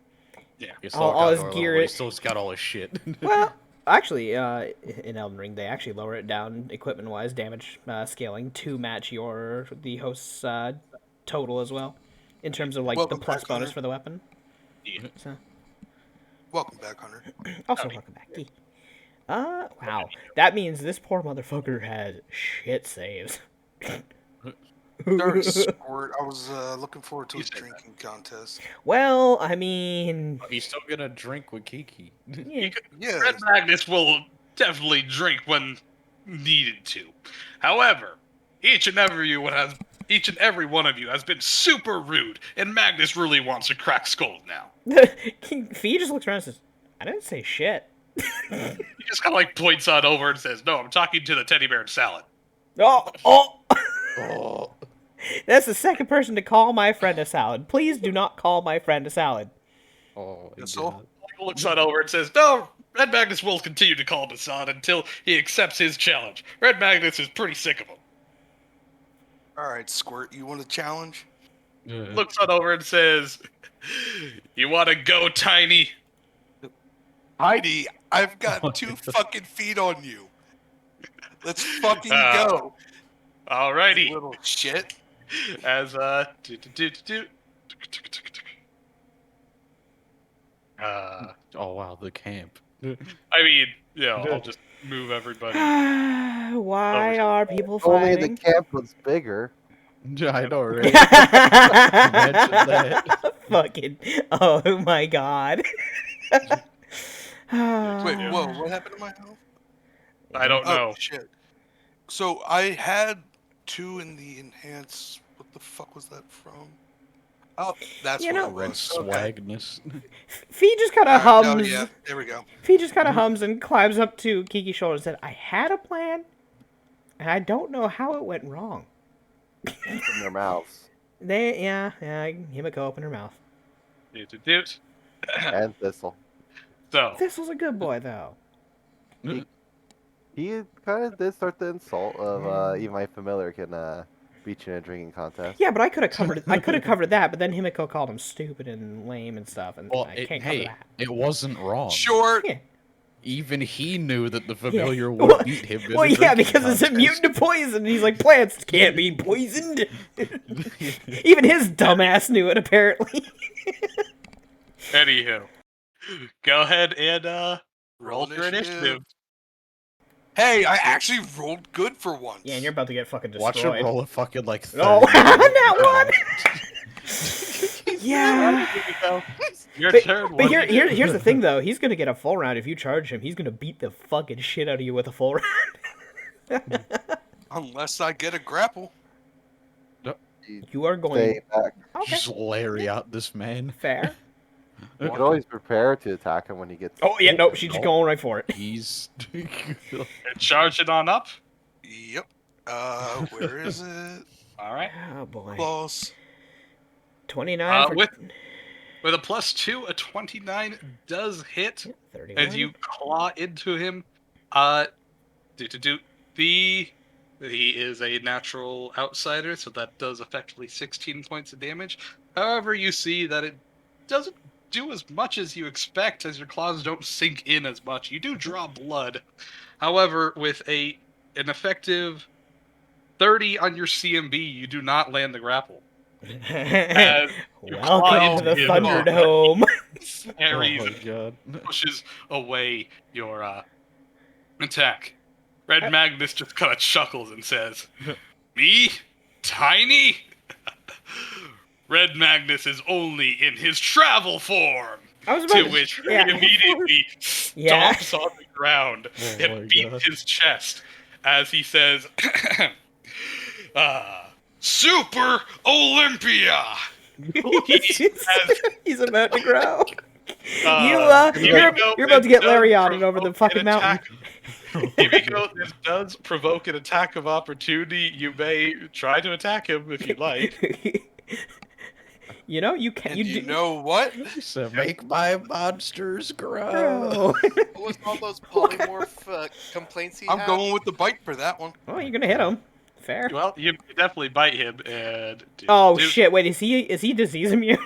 He's All still got his our level, gear- but He still's got all his shit. Well, actually, in Elden Ring, they actually lower it down equipment-wise, damage scaling to match the host's total as well, in terms of like Welcome the plus back, bonus Hunter. for the weapon. Yeah. So, Welcome back, Hunter. also welcome back. Wow, that means this poor motherfucker has shit saves. Dark Squirt, I was looking forward to You a said that. drinking contest. Well, I mean, He's still gonna drink with Kiki. yeah. Yeah, Red Magnus will definitely drink when needed to. However, each and every one of you has been super rude, and Magnus really wants to crack skulls now. Fee just looks around and says, "I didn't say shit." He just kind of like points on over and says, "No, I'm talking to the teddy bear and salad." Oh, oh. Oh. That's the second person to call my friend a salad. Please do not call my friend a salad. Oh, Yes, so? God. He looks on over and says, "No, Red Magnus will continue to call him a salad until he accepts his challenge. Red Magnus is pretty sick of him." Alright, Squirt, you want a challenge? Looks on over and says, "You want to go, Tiny?" Heidi, I've got 2 fucking feet on you. Let's fucking go. Alrighty. You little shit. As uh, Oh wow, the camp. I mean, I'll just move everybody. Why are people Only the fighting? camp was bigger. I know, right? Imagine that. Fucking. Oh my god. Wait, whoa, what happened to my health? I don't know. Oh, shit. So I had 2 in the enhance. What the fuck was that from? Oh, that's You what know- it Red was. Okay. swagness. Fee just kind of Alright, no, hums. yeah, there we go. Fee just kind of hums and climbs up to Kiki's shoulder and said, "I had a plan, and I don't know how it went wrong." In their mouths. Himiko opened her mouth. And Thistle. So, This was a good boy, though. He kind of did start the insult of even my familiar can beat you in a drinking contest. Yeah, but I could have covered. I could have covered that, but then Himiko called him stupid and lame and stuff, and Well, I can't cover hey, that. it wasn't wrong. Short. Yeah. Even he knew that the Yeah. familiar would Well, beat him. in well, the yeah, drinking because it's contest. immune to poison. And he's like, plants can't be poisoned. Even his dumbass knew it, apparently. anywho, go ahead and roll Roll your initiative. Hey, I actually rolled good for once. Yeah, and you're about to get fucking Watch destroyed. him roll a fucking like. Oh, 30. that one! Yeah. Your But, turn. but what do you do? here's the thing, though. He's gonna get a full round if you charge him. He's gonna beat the fucking shit out of you with a full round. Unless I get a grapple. You are going. Stay back. Okay, Just Larry out this man. fair. You can always prepare to attack him when he gets. Oh yeah, nope. She's just Nope. going right for it. He's. And charge it on up. Yep. Where is it? All right. Oh boy. Close. 29 for With a +2, a 29 does hit 31. as you claw into him. He is a natural outsider, so that does effectively 16 points of damage. However, you see that it doesn't do as much as you expect, as your claws don't sink in as much. You do draw blood. However, with an effective 30 on your CMB, you do not land the grapple. As you claw Welcome to into the him, Thunderdome. Harry Oh my god. pushes away your attack. Red Magnus just kind of chuckles and says, "Me? Tiny?" Red Magnus is only in his travel form. I was about To to- which he yeah. immediately Yeah. stomps on the ground Oh and my beats God. his chest as he says, Super Olympia! He's about to grow. Uh, You're about to get Lariated over the fucking mountain. Himiko, this does provoke an attack of opportunity. You may try to attack him if you like. You know, you can. And You you do. know what? So make my monsters grow. Grow. What was all those polymorph complaints he I'm had? going with the bite for that one. Oh, you're gonna hit him. Fair. Well, you definitely bite him and. Oh shit! Wait, is he disease immune?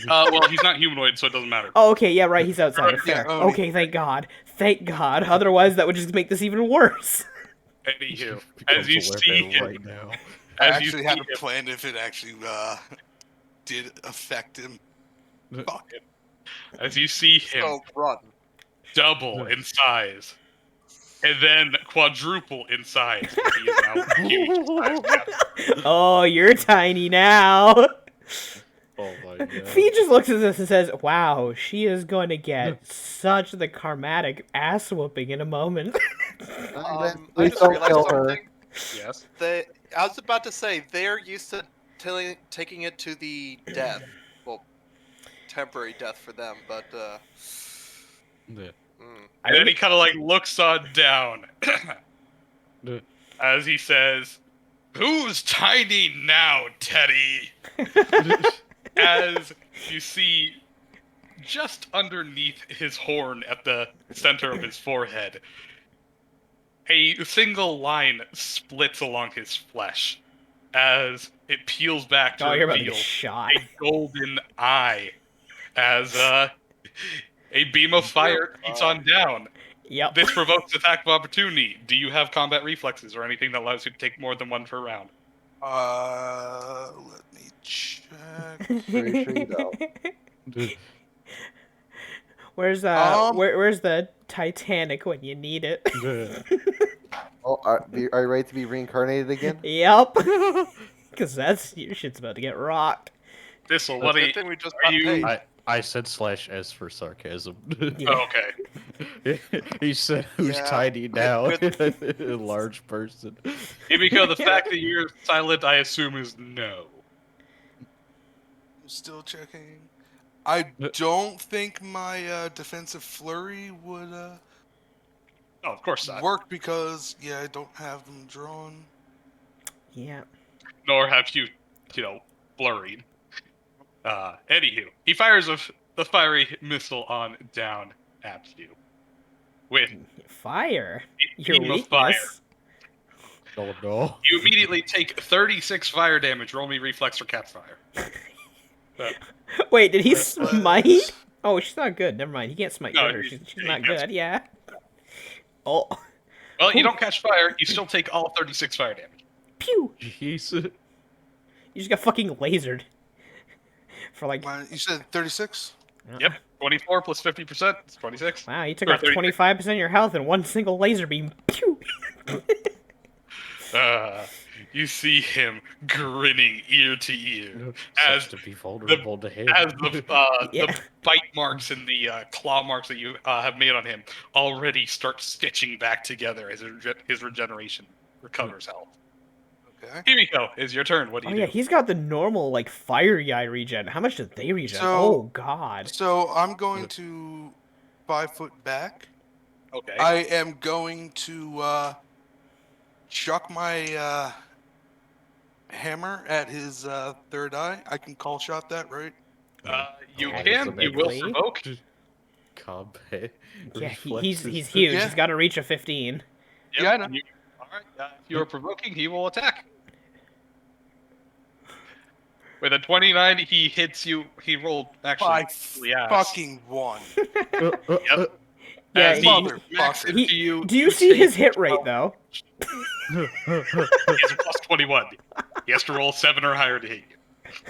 Well, he's not humanoid, so it doesn't matter. Oh, okay, yeah, right. He's outside. Yeah, Fair. Oni. Okay, thank God. Thank God. Otherwise, that would just make this even worse. Anywho, Becomes as you a see weapon him, right now. I as you actually see had him, a plan if it actually did affect him. Fuck. as you see him So run. double in size, and then quadruple in size. He is now huge size now. Oh, you're tiny now. Oh my god. Fee just looks at this and says, "Wow, she is going to get such the karmatic ass whooping in a moment." I Please just don't realized kill her. something. Yes. I was about to say they're used to taking it to the death. Well, temporary death for them, but Yeah. And then he kind of like looks on down as he says, "Who's tiny now, Teddy?" As you see, just underneath his horn at the center of his forehead, a single line splits along his flesh as it peels back to Oh, you're about to get reveal shot. a golden eye as a beam of fire beats on down. Yep. This provokes attack of opportunity. Do you have combat reflexes or anything that allows you to take more than one per round? Let me check. Pretty sure you don't. Where's Um, where's the Titanic when you need it? Oh, are you ready to be reincarnated again? Yep. Because that's your shit's about to get rocked. This'll, what good are thing we just are got you- paid. I said /s for sarcasm. Yeah. Oh, okay. He said, "Who's Yeah, tiny now?" good- A large person. Himiko, the fact that you're silent, I assume, is no. I'm still checking. I don't think my defensive flurry would Oh, of course not. work because I don't have them drawn. Yeah. Nor have you, blurried. Anywho, he fires the fiery missile on down at you. With Fire. a Your beam of fire. weakness. Oh no. You immediately take 36 fire damage. Roll me reflex or catch fire. Wait, did he smite? Oh, she's not good. Never mind. He can't smite No, her. he- She's he not can't. good. Yeah. Oh. Well, you don't catch fire. You still take all 36 fire damage. Pew. Jeez. You just got fucking lasered. For like, You said 36? Yep. 24 plus 50%. It's 26. wow, you took Or off 36. 25% of your health in one single laser beam. Pew. You see him grinning ear to ear as Sucks to be vulnerable to him. as the Yeah. the bite marks and the claw marks that you have made on him already start stitching back together as his regeneration recovers health. Okay. Himiko, is your turn. What do Oh you yeah, do? he's got the normal like fire guy regen. How much did they regen? So- Oh god. So I'm going to 5 foot back. Okay. I am going to chuck my hammer at his third eye. I can call shot that, right? You Yeah, can. You will absolutely. provoke. Combat. Yeah, he's reflexes. huge. Yeah. He's got to reach a 15. Yep, Yeah, I know. All right. If you are provoking, he will attack. With a 29, he hits you. He rolled actually. By yeah. fucking one. Yep. Yeah, As he Motherfucker. smacks into you, Do you see take his hit rate though? He has a plus 21. He has to roll 7 or higher to hit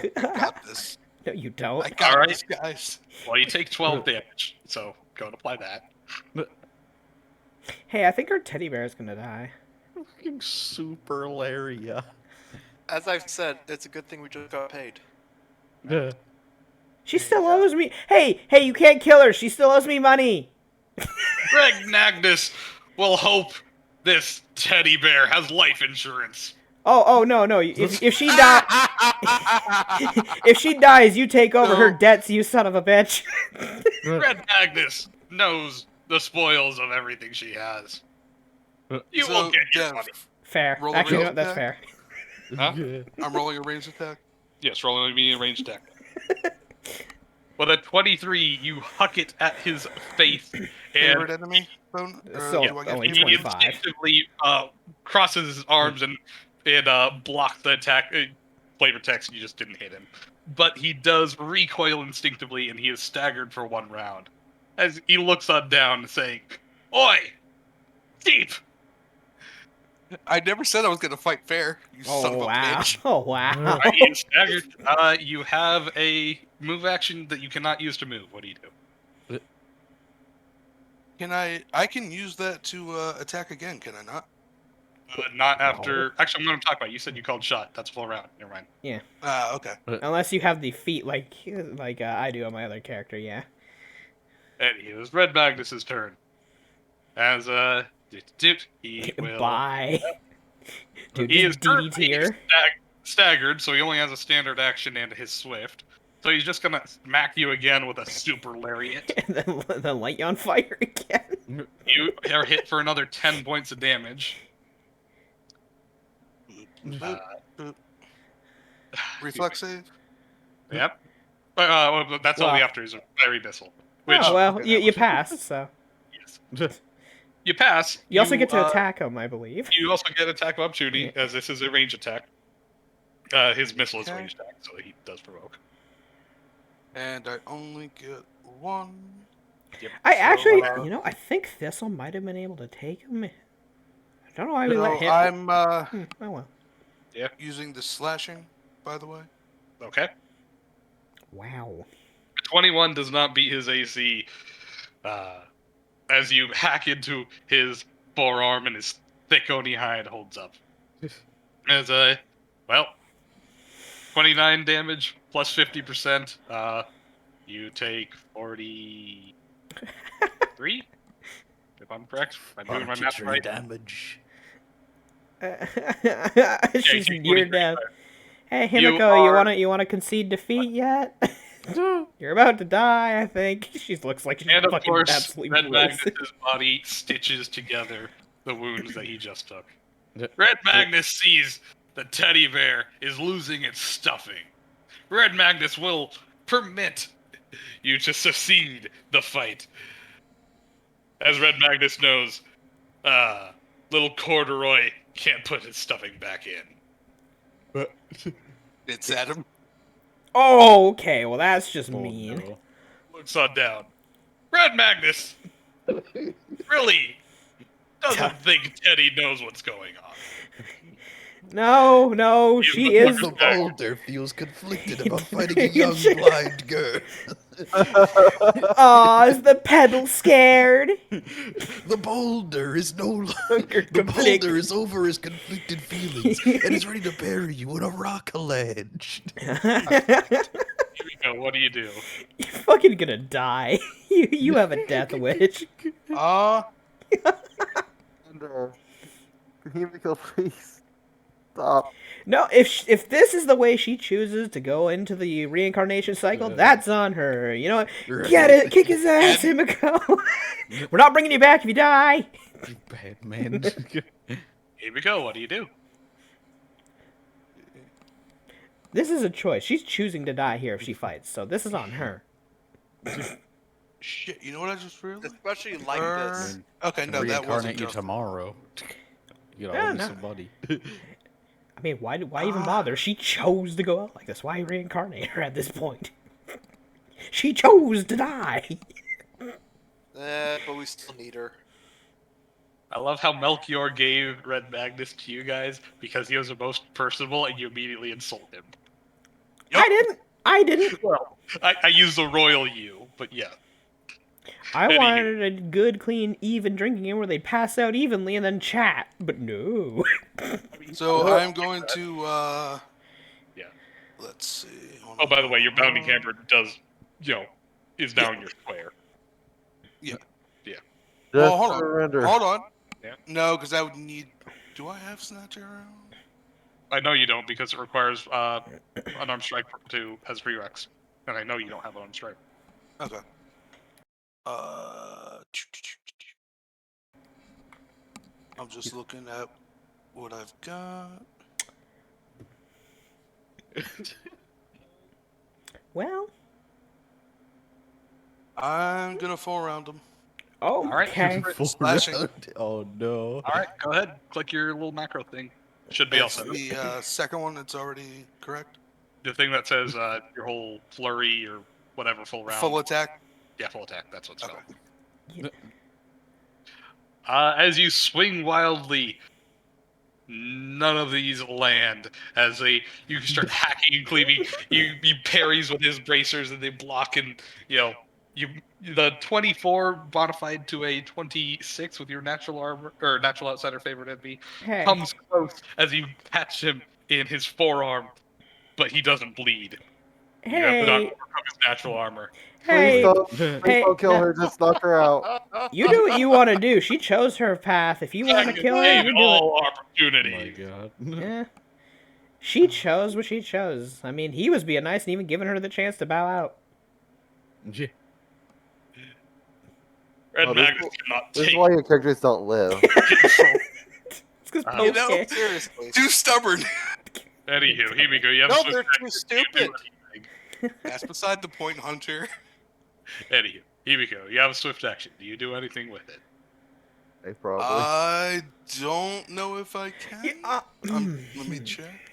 you. Got this. No, you don't. I got Alright. this, guys. Well, you take 12 damage, so go and apply that. Hey, I think our teddy bear is gonna die. Fucking super Laria. As I've said, it's a good thing we just got paid. She still owes me. Hey, you can't kill her. She still owes me money. Greg Magnus will hope this teddy bear has life insurance. Oh no. If she dies, if she dies, you take over her No. debts. You son of a bitch. Red Magnus knows the spoils of everything she has. You So, will get your Dev, money. Fair. Roll a Actually, you know real what? That's attack? fair. Huh? I'm rolling a ranged attack. Yes, rolling a medium range attack. With a 23, you huck it at his face, Favorite and enemy? Phone? So, do I get only he favorite? 25. instinctively crosses his arms and blocks the attack. Flavor text, you just didn't hit him. But he does recoil instinctively, and he is staggered for 1 round. As he looks on down, saying, "Oi! Deep!" I never said I was gonna fight fair. You son of Oh a wow. bitch. Oh wow. He is staggered. You have a move action that you cannot use to move. What do you do? Can I can use that to attack again, can I not? Not after. Actually, I'm going to talk about it. You said you called shot. That's full round. Never mind. Okay. Unless you have the feet like I do on my other character. Yeah. And it was Red Magnus's turn. As he will. Bye. Dude, He is just DD here. staggered, so he only has a standard action and his swift. So he's just gonna smack you again with a super lariat. And then light you on fire again. You are hit for another 10 points of damage. Boop, boop. Reflex save. Yep. Well, that's only Well- after his fiery missile. Which, Oh well, okay, you that was- passed. So yes. You pass. you also get to attack him, I believe. You also get attack of opportunity, as this is a range attack. His missile is a Okay. range attack, so he does provoke. And I only get 1. I So, actually, I think Thistle might have been able to take him. I don't know why we No, let him. I'm Oh well. using the slashing, by the way. Okay. Wow. 21 does not beat his AC. As you hack into his forearm and his thick oni hide holds up. As 29 damage plus 50%. You take 43, if I'm correct. I'm doing my math right. damage. She's take near 43. death. Hey You Himiko, are- you wanna concede defeat yet? You're about to die, I think. She looks like she's And of fucking course, absolutely Red wasted. Magnus's body stitches together the wounds that he just took. Yeah. Red Magnus sees the teddy bear is losing its stuffing. Red Magnus will permit you to succeed the fight. As Red Magnus knows, little Corduroy can't put his stuffing back in. It's Adam. Oh, okay. Well, that's just Oh, mean. no. Looks on down. Red Magnus really doesn't think Teddy knows what's going on. No, she look is. The like- boulder feels conflicted about fighting a young blind girl. Aw, is the pedal scared? The boulder is no longer. The Conflict. boulder is over his conflicted feelings and is ready to bury you in a rock ledge. Himiko, what do you do? You're fucking gonna die. You have a death wish. And, Himiko, please stop. No, if this is the way she chooses to go into the reincarnation cycle, that's on her. You know what? Get it, kick his ass, Himiko. We're not bringing you back if you die. You bad man. Himiko, what do you do? This is a choice. She's choosing to die here if she fights, so this is on her. Shit, you know what I just realized? Especially like this. Okay, no, that wasn't Reincarnate you just. tomorrow. You Yeah, know, no. somebody. I mean, why even bother? She chose to go out like this. Why reincarnate her at this point? She chose to die. But we still need her. I love how Melchior gave Red Magnus to you guys because he was the most personable and you immediately insult him. I didn't. Well, I use the royal you, but yeah. I Anywho. wanted a good, clean, even drinking game where they pass out evenly and then chat, but no. So I'm going to. Yeah. Let's see. Hold Oh, on. by the way, your bounty camper does is now in your square. Well, Just hold on. surrender. Hold on. Yeah. No, because I would need. Do I have Snatch Arrow? I know you don't because it requires unarmed strike has prereqs, and I know you don't have unarmed strike. Okay. I'm just looking at what I've got. Well, I'm gonna full round him. oh, All right, okay. Full Slashing. round. Oh no. All right, go ahead. Click your little macro thing. Should be all That's set. the second one that's already correct. The thing that says your whole flurry or whatever full round. Full attack. Yeah, full attack. That's what's Okay. called. As you swing wildly, none of these land. As you start hacking and cleaving, you parries with his bracers, and they block. And the 24 modified to a 26 with your natural armor or natural outsider favorite envy Hey, comes close as you catch him in his forearm, but he doesn't bleed. You have to knock hey, overcome his natural armor. Please hey. don't, Hey, please don't kill no. her. Just knock her out. You do what you want to do. She chose her path. If you want to kill her, Gave you do it. all Oh my opportunity. god. Yeah. She chose what she chose. I mean, he was being nice and even giving her the chance to bow out. Yeah. Red Oh, this Magnus cannot This is take. why your characters don't live. It's because You know, seriously. Too stubborn. Anywho, here we go. You have No, swift they're action. too Do you do stupid. anything? That's beside the point, Hunter. Anywho, here we go. You have a swift action. Do you do anything with it? They probably. I don't know if I can. Yeah, Let me check.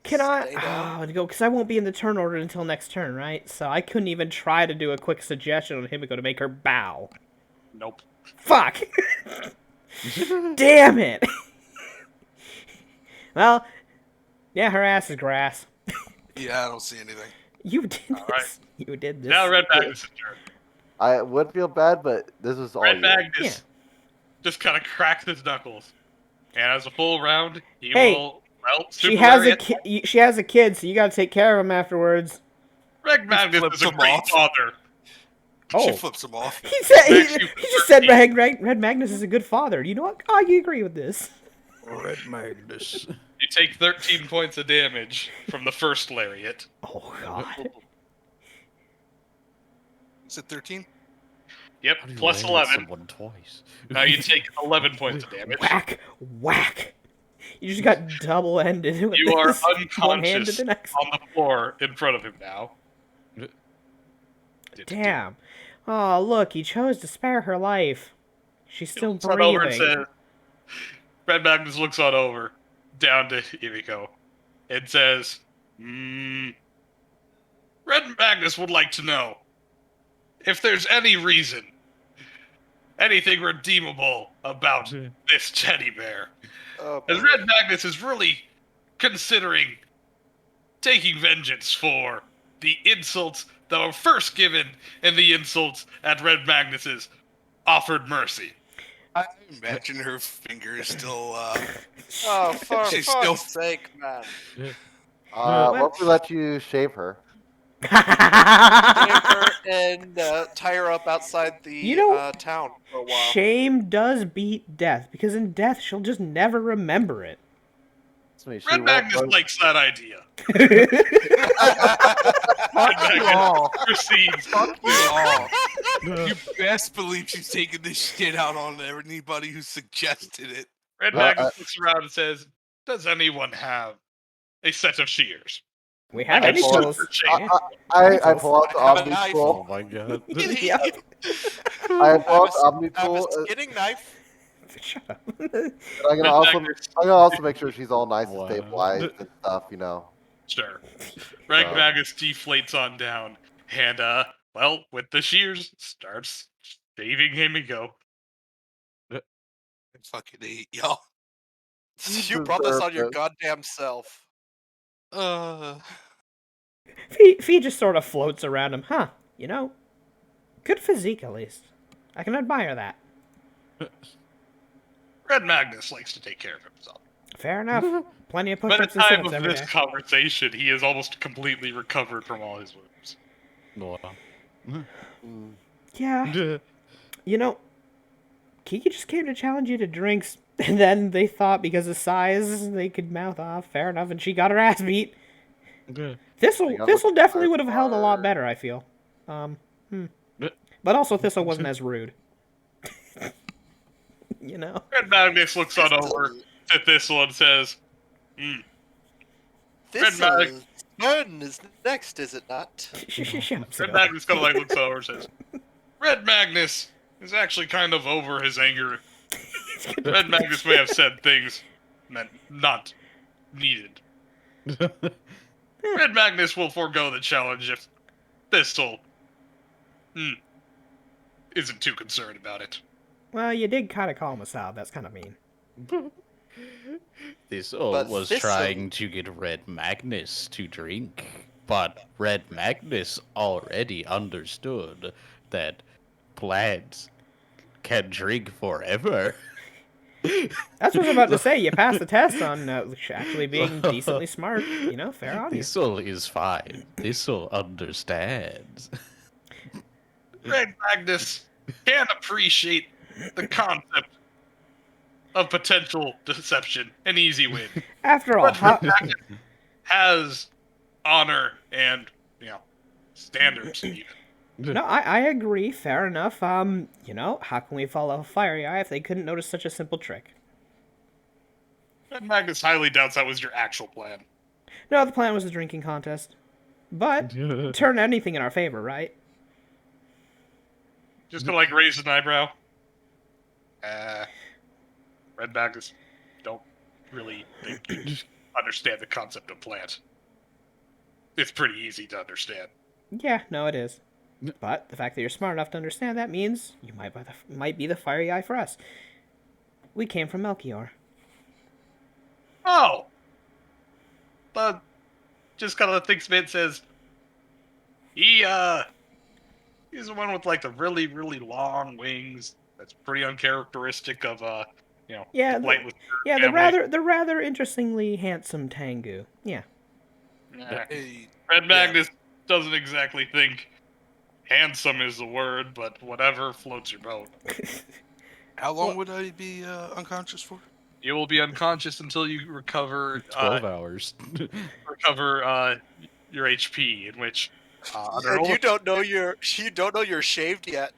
Can Stay I? down. Oh, go because I won't be in the turn order until next turn, right? So I couldn't even try to do a quick suggestion on Himiko to make her bow. Nope. Fuck! Damn it! Well, yeah, her ass is grass. Yeah, I don't see anything. You did this. right. You did this. Now Red Magnus' turn. I would feel bad, but this was all Red you. Magnus just kind of cracks his knuckles, and as a full round, he Hey, will. Well, She super has a lariat. kid. She has a kid, so you gotta take care of him afterwards. Red Magnus flips is a him great off. father. She Oh. flips him off. He said he Actually, just said Red Magnus is a good father. You know what? I agree with this. Red Magnus. You take 13 points of damage from the first lariat. Oh God. Is it 13? Yep, How do you plus land 11. someone twice? Now you take 11 points of damage. Whack, whack. You just got double-ended with You are this. One-handed unconscious the next. on the floor in front of him now. Damn. Oh, look, he chose to spare her life. She's still Looks on over and breathing. says, Red Magnus looks on over, down to Himiko, and says, Red Magnus would like to know if there's any reason, anything redeemable about this teddy bear. Oh, As Red Magnus is really considering taking vengeance for the insults that were first given and the insults at Red Magnus's offered mercy. I imagine her finger is still. oh, for She's fuck's still- sake, man. What if we let you shave her? Shave her and tie her up outside the You know- town for a while. Shame does beat death, because in death she'll just never remember it. She Red won't Magnus vote. likes that idea. Fuck Red you Magnus all. proceeds. Fuck you all. You best believe she's taking this shit out on anybody who suggested it. Red Magnus looks around and says, "Does anyone have a set of shears?" We have I any can tools. super shave. I pull out the I have a Omni knife. Oh tool. my god. Yep. I pull out the Omni I have a tool. skinning knife. Shut up. And Red I'm Magnus- gonna also make sure she's all nice Wow. and stabilized and stuff. You know. Sure. Red So- Magnus deflates on down, and well, with the shears, starts shaving Himiko. I fucking hate y'all. You brought this on your Deserve goddamn self. Fee just sort of floats around him. Huh, you know, good physique at least. I can admire that. Red Magnus likes to take care of himself. Fair enough. Plenty of By the push-ups and time sit-ups of every this day. conversation, he is almost completely recovered from all his wounds. Wow. Mm. Yeah. You know, Kiki just came to challenge you to drinks, and then they thought because of size they could mouth off. Fair enough, and she got her ass beat. This'll got what definitely you would have held a lot are. better, I feel. But also Thistle wasn't as rude. You know. Red Magnus looks on over at Thistle and says, This Mag- turn is next, is it not? Shut up, Red Seville. Magnus kind of like looks over and says, Red Magnus is actually kind of over his anger. Red Magnus may have said things meant not needed. Red Magnus will forego the challenge if Thistle isn't too concerned about it. Well, you did kind of call him a sob. That's kind of mean. Thistle But was Thistle- trying to get Red Magnus to drink, but Red Magnus already understood that plants can drink forever. That's what I was about to say. You passed the test on actually being decently smart. You know, fair on you. Thistle is fine. Thistle understands. Red Magnus can appreciate the concept of potential deception, an easy win. After all, But Red Magnus has honor and, standards. Even. no, I agree. Fair enough. You know, how can we follow Fiery Eye if they couldn't notice such a simple trick? Red Magnus highly doubts that was your actual plan. No, the plan was a drinking contest, but turn anything in our favor, right? Just to raise an eyebrow. Red Magnus don't really think you understand the concept of plant. It's pretty easy to understand. Yeah, no, it is. But the fact that you're smart enough to understand that means you might be the Fiery Eye for us. We came from Melchior. Oh! But just kind of thinks Mint says, he's the one with the really, really long wings. That's pretty uncharacteristic of Yeah, Lightless the family. rather interestingly handsome Tengu. Yeah. Nah. Hey, Red Magnus doesn't exactly think handsome is the word, but whatever floats your boat. how long would I be unconscious for? You will be unconscious until you recover 12 hours. your HP, in which under, And normal, you don't know you're shaved yet.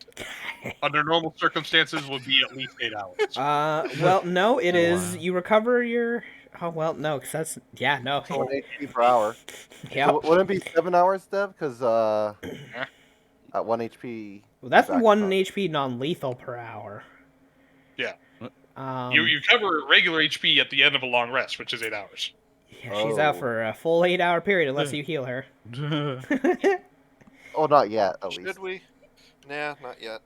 under normal circumstances would be at least 8 hours. Well, no, it is. Wow. You recover your. Oh well, no, because that's no. 1 HP per hour. Yeah. So wouldn't it be 7 hours, Dev? Because at 1 HP. Well, that's back 1 up. HP non-lethal per hour. Yeah. Um, You cover regular HP at the end of a long rest, which is 8 hours. yeah, she's out Oh. for a full 8-hour period unless you heal her. Oh, not yet, at least. Should we? Nah, not yet.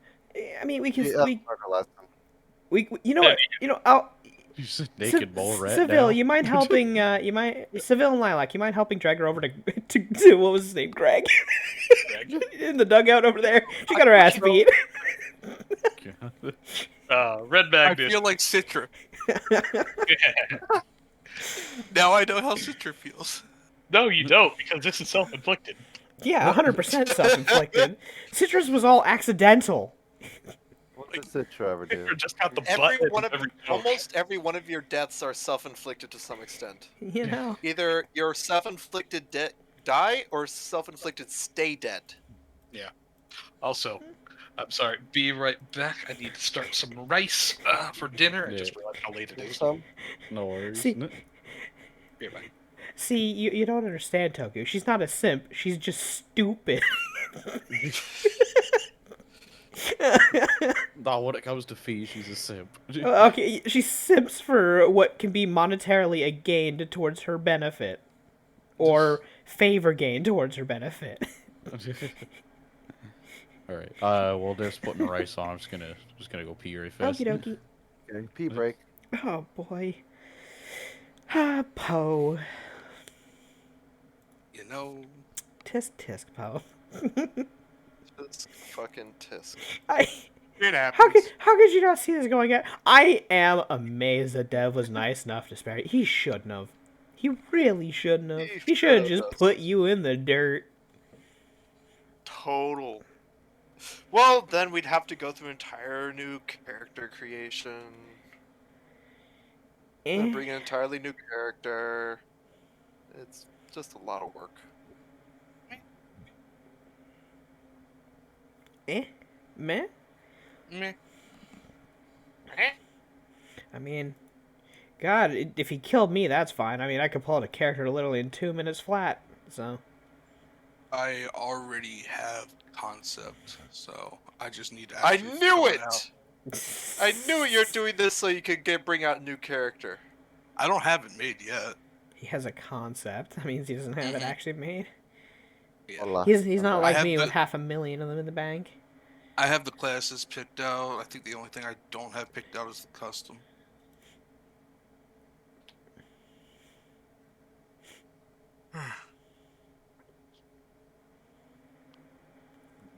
I mean, we can. Yeah, that's we, part of the lesson. you know what? You know, I'll. You said naked mole rat Seville, now. you mind helping? Seville and Lilac, you mind helping drag her over to what was his name, Greg? In the dugout over there. She got her ass beat. Red I Magnus. feel like Citra. Now I know how Citra feels. No, you don't, because this is self-inflicted. Yeah, 100% self-inflicted. Citrus was all accidental. What does Citra ever do? Victor just got the Every butt one of of every joke. almost every one of your deaths are self-inflicted to some extent. You know. Either you're self-inflicted die or self-inflicted stay dead. Also, I'm sorry, be right back. I need to start some rice for dinner. I Yeah. just realized how late it is. Some? No worries. See- Be right back. See, you don't understand, Toku. She's not a simp. She's just stupid. No, when it comes to fees, she's a simp. Okay, she simps for what can be monetarily a gain towards her benefit. Or favor gain towards her benefit. All right. Well, they're putting rice on. I'm just gonna go pee really fast. Okie dokie. Okay, pee break. Oh boy. Ah, Poe. You know, Tisk tisk, Poe. Just fucking tisk. it happens. How could you not see this going on? I am amazed that Dev was nice enough to spare you. He shouldn't have. He really shouldn't have. He He should have should've. just put you in the dirt. total. Well, then we'd have to go through entire new character creation. And Eh, bring an entirely new character. It's just a lot of work. meh. Meh. I mean, God, if he killed me, that's fine. I mean, I could pull out a character literally in 2 minutes flat. So, I already have concept, so I just need to. I actually knew fill it! out. I knew you're doing this so you could bring out a new character. I don't have it made yet. he has a concept. That means he doesn't have it Mhm. actually made. Yeah. Voila. He's not Okay. like have me with the- 500,000 of them in the bank. I have the classes picked out. I think the only thing I don't have picked out is the custom.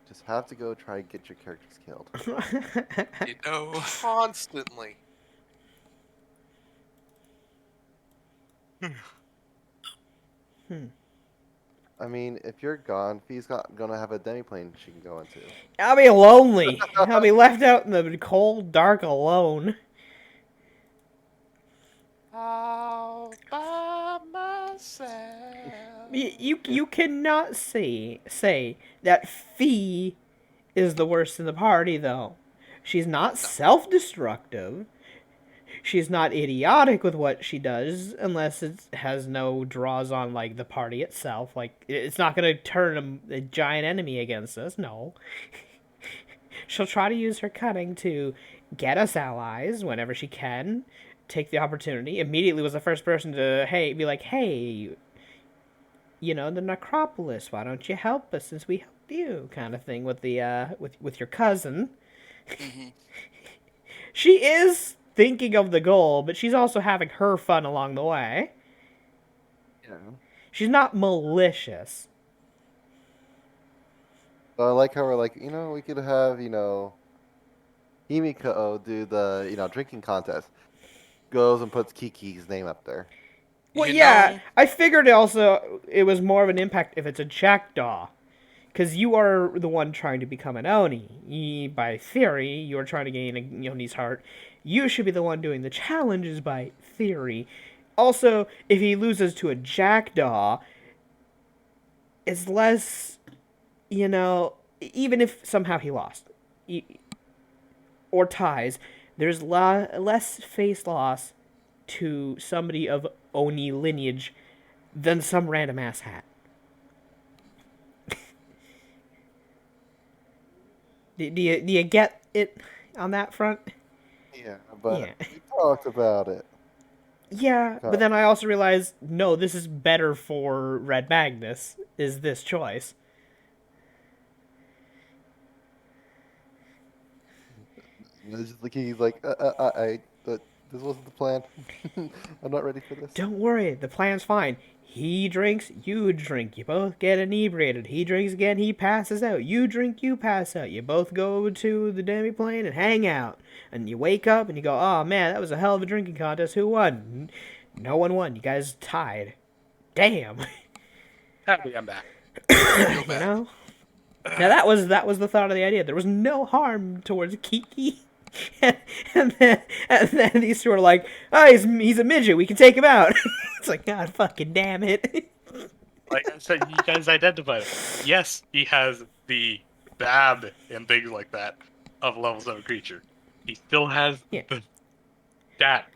Just have to go try and get your characters killed. You know. Constantly. I mean, if you're gone, Fee's gonna have a demiplane she can go into. I'll be lonely. I'll be left out in the cold, dark, alone. All by myself. You cannot say that Fee is the worst in the party, though. She's not self-destructive. She's not idiotic with what she does, unless it has no draws on, like, the party itself. Like, it's not going to turn a giant enemy against us, no. She'll try to use her cunning to get us allies whenever she can, take the opportunity. Immediately was the first person to, be like, hey, you know, the Necropolis, why don't you help us since we helped you, kind of thing, with the, with your cousin. Mhm. She is thinking of the goal, but she's also having her fun along the way. Yeah. She's not malicious. So I like how we're like, we could have, Himiko do the, drinking contest. Goes and puts Kiki's name up there. Well, You yeah, know- I figured also it was more of an impact if it's a jackdaw. Because you are the one trying to become an Oni. By theory, you're trying to gain a Oni's heart. You should be the one doing the challenges by theory. Also, if he loses to a jackdaw, it's less, even if somehow he lost, or ties, there's less face loss to somebody of Oni lineage than some random ass hat. Do you get it on that front? Yeah, but Yeah. we talked about it. Yeah, Oh. but then I also realized, no, this is better for Red Magnus, is this choice. It's just like he's like, this wasn't the plan. I'm not ready for this. Don't worry, the plan's fine. He drinks, you drink. You both get inebriated. He drinks again, he passes out. You drink, you pass out. You both go to the demiplane and hang out. And you wake up and you go, oh man, that was a hell of a drinking contest. Who won? No one won. You guys tied. Damn. Happy I'm back. You know? Now that was the thought of the idea. There was no harm towards Kiki. and then these two are like, oh, he's a midget. We can take him out. It's like, God fucking damn it. Like I said, you guys identified it. Yes, he has the bab and things like that of level 7 creature. He still has Yeah. the stat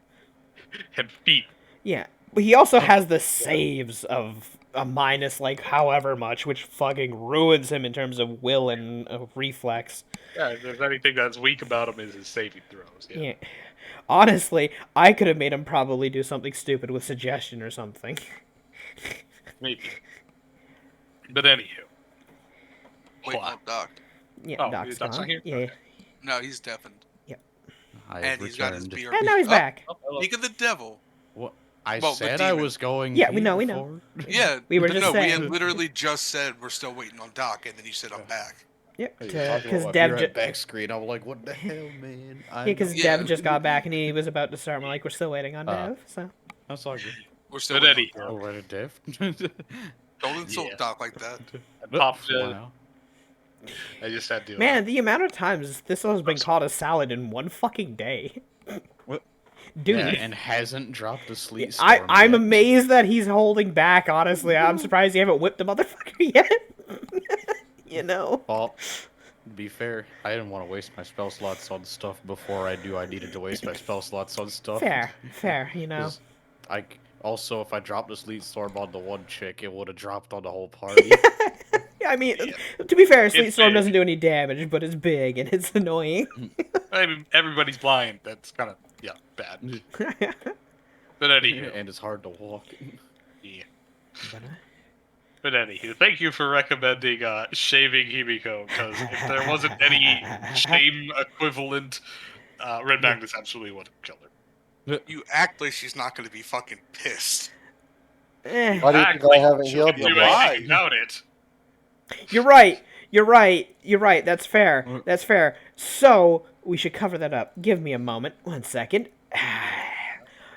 and feet. Yeah, but he also has the saves of a minus like however much, which fucking ruins him in terms of will and reflex. Yeah, if there's anything that's weak about him is his saving throws. Yeah. Yeah. Honestly, I could have made him probably do something stupid with suggestion or something. Maybe. But anywho. Wait, Wow. no, Doc. Yeah, Oh, Doc's Doc's gone. not here? Yeah, Okay. No, he's deafened. I And he's got his returned. beer. and now he's Oh, back. Oh, hello. Speak of the devil. What? I Well, the said I demon. was going. Yeah, we here know, we know. before. Yeah, We were no, just no, we saying. had literally just said we're still waiting on Doc, and then you said I'm back. Yep, Hey, you're talking because about Dev, your ju- back screen. I'm like, what the hell, man? yeah, because Yeah. Dev just got back and he was about to start. We're like, we're still waiting on Uh, Dev. So That's all good. We're still But waiting anyway. on Oh, right, Dev. Doc. Don't insult Yeah. Doc like that. Pop Wow. I just had to. Man, the amount of times this has been called a salad in one fucking day. What? Dude. Yeah, and hasn't dropped a sleet I'm storm yet. amazed that he's holding back, honestly. I'm surprised you haven't whipped the motherfucker yet. You know? Well, to be fair, I didn't want to waste my spell slots on stuff before I knew I needed to waste my spell slots on stuff. Fair, you know. 'Cause also, if I dropped the sleet storm on the one chick, it would have dropped on the whole party. I mean, to be fair, Sleet It's Storm big. doesn't do any damage, but it's big and it's annoying. I mean, everybody's blind. That's kind of bad. But anywho, and it's hard to walk. yeah. But anywho, thank you for recommending shaving Himiko, because if there wasn't any shame equivalent, Red Magnus absolutely would have killed her. You act like she's not going to be fucking pissed. Eh. Why do you think Exactly. I haven't She healed wouldn't you? do Why? anything about it. You're right. That's fair. So, we should cover that up. Give me a moment. 1 second.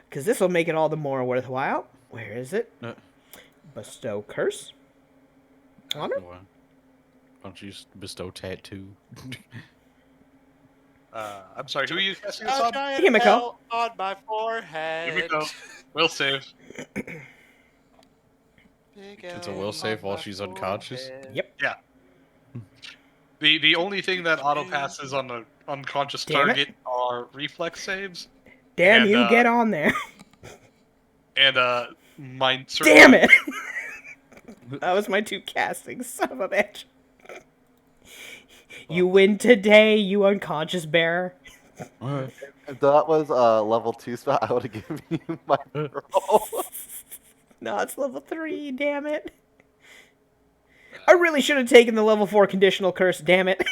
Because this will make it all the more worthwhile. Where is it? Bestow curse. Honor? Why don't you just bestow tattoo? I'm sorry, who are you casting this on? Himiko. On my forehead. Himiko. Will save. It's a will save while she's unconscious? Yep. The only thing that auto passes on the unconscious Damn it. target are reflex saves Damn And, you, get on there. and mind. Damn it! That was my 2 castings, son of a bitch. You win today, you unconscious bearer. If that was level 2 spell, I would have given you my roll. No, it's level 3, damn it. I really should have taken the level 4 conditional curse, damn it.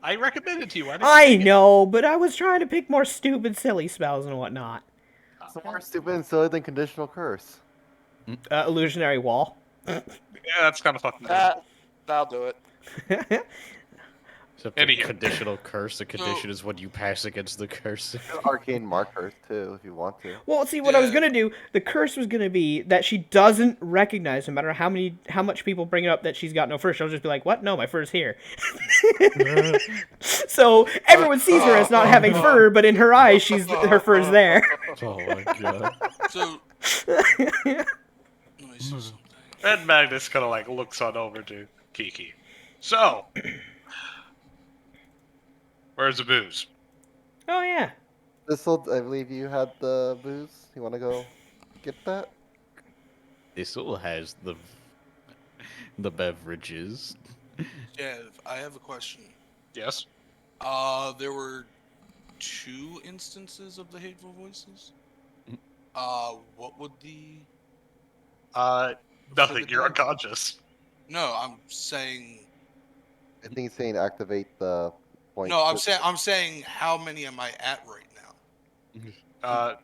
I recommended it to you. Why didn't you I take it? know, but I was trying to pick more stupid, silly spells and whatnot. It's more stupid and silly than conditional curse. Illusionary wall. Yeah, that's kind of fucking. That'll do it. Except a Anywho. conditional curse. The condition is when you pass against the curse. Arcane markers too, if you want to. Well, see, what I was gonna do, the curse was gonna be that she doesn't recognize, no matter how much people bring it up that she's got no fur, she'll just be like, "What? No, my fur's here." So everyone sees her as not having fur, but in her eyes, her fur's there. Oh my god. So, let me see something. Red Magnus kind of like looks on over to Kiki. So, where's the booze? Oh yeah. This'll, I believe you had the booze. You want to go get that? Thistle has the beverages. Jev, I have a question. Yes. There were 2 instances of the hateful voices. What would the? Nothing. You're unconscious. No, I'm saying. I think he's saying activate the point. No, I'm saying how many am I at right now?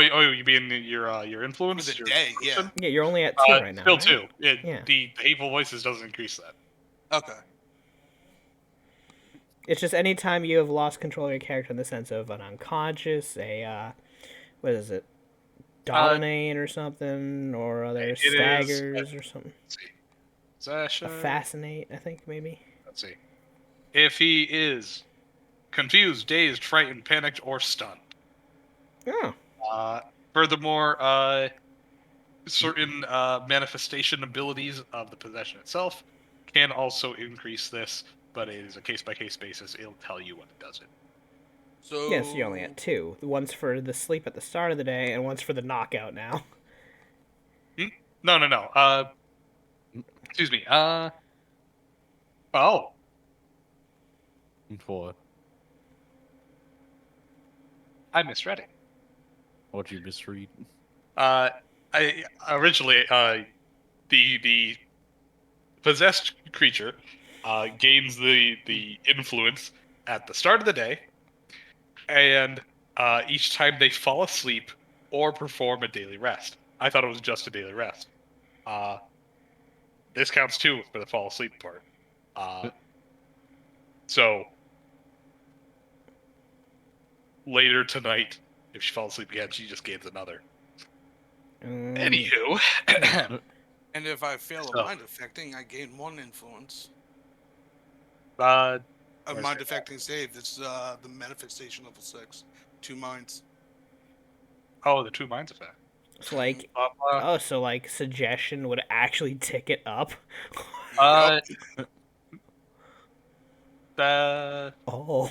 You mean your influence? For the your day, yeah. person? Yeah, you're only at 2 right now. Still right? 2. Yeah. The hateful voices doesn't increase that. Okay. It's just any time you have lost control of your character in the sense of an unconscious, what is it? Dominate or something, or other it is- staggers or something. Let's see. Possession. Fascinate, I think, maybe. Let's see. If he is confused, dazed, frightened, panicked, or stunned. Oh. Furthermore, certain manifestation abilities of the possession itself can also increase this, but it is a case-by-case basis. It'll tell you when it does it. So. Yes, you're only at 2. One's for the sleep at the start of the day, and one's for the knockout now. No. Excuse me. Oh. What? I misread it. What you misread? I originally the possessed creature gains the influence at the start of the day, and each time they fall asleep or perform a daily rest. I thought it was just a daily rest. This counts too for the fall asleep part. So later tonight, if she falls asleep again, she just gains another. Anywho, And if I fail So- a mind affecting, I gain 1 influence. A mind affecting save. It's the manifestation level 6. 2 minds. Oh, the 2 minds effect. So like, Uh, oh, so like suggestion would actually tick it up. uh, the Oh.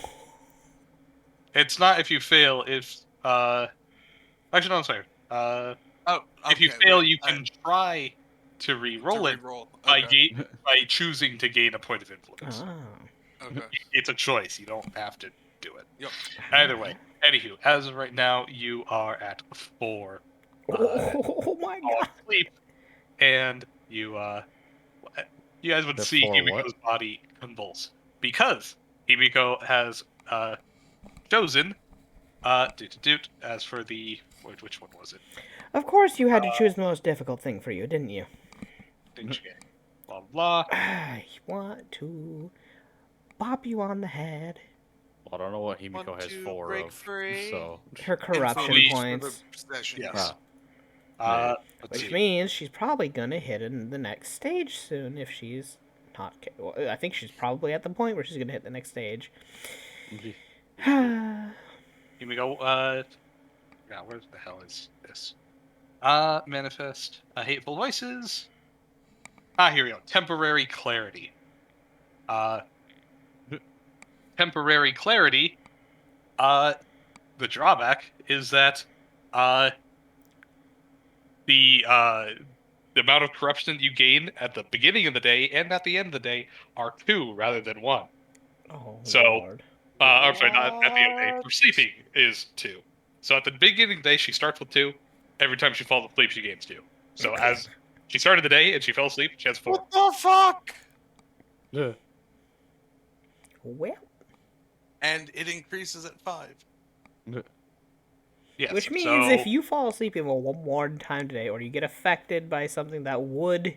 it's not if you fail. If actually no, I'm sorry. Oh, If you okay, fail, right. you can try to re-roll it Re-roll. by Okay. by choosing to gain a point of influence. Oh. Okay. It's a choice. You don't have to do it. Yep. Either way. Anywho, as of right now, you are at 4. Oh my Fall god. asleep, and you guys would The see 4 what? Himiko's body convulse because Himiko has chosen as for the which one was it? Of course you had to choose the most difficult thing for you, didn't you? Didn't you? Blah blah. I want to bop you on the head. I don't know what Himiko Want has to 4 break of. free? So Her corruption Influence For the points. possession. Yes. Yeah. Let's Which see. means she's probably gonna hit in the next stage soon if she's not. Well, I think she's probably at the point where she's gonna hit the next stage. Himiko, yeah, where the hell is this? Manifest hateful voices. Here we go. Temporary clarity. Temporary clarity. The drawback is that the amount of corruption that you gain at the beginning of the day and at the end of the day are 2 rather than 1. Oh So, Lord. I'm sorry, not at the end of the day. For sleeping is 2. So at the beginning of the day, she starts with 2. Every time she falls asleep, she gains 2. So as she started the day and she fell asleep, she has 4. What the fuck? Yeah. Well, And it increases at 5. Yes. which means so, if you fall asleep even one more time today, or you get affected by something that would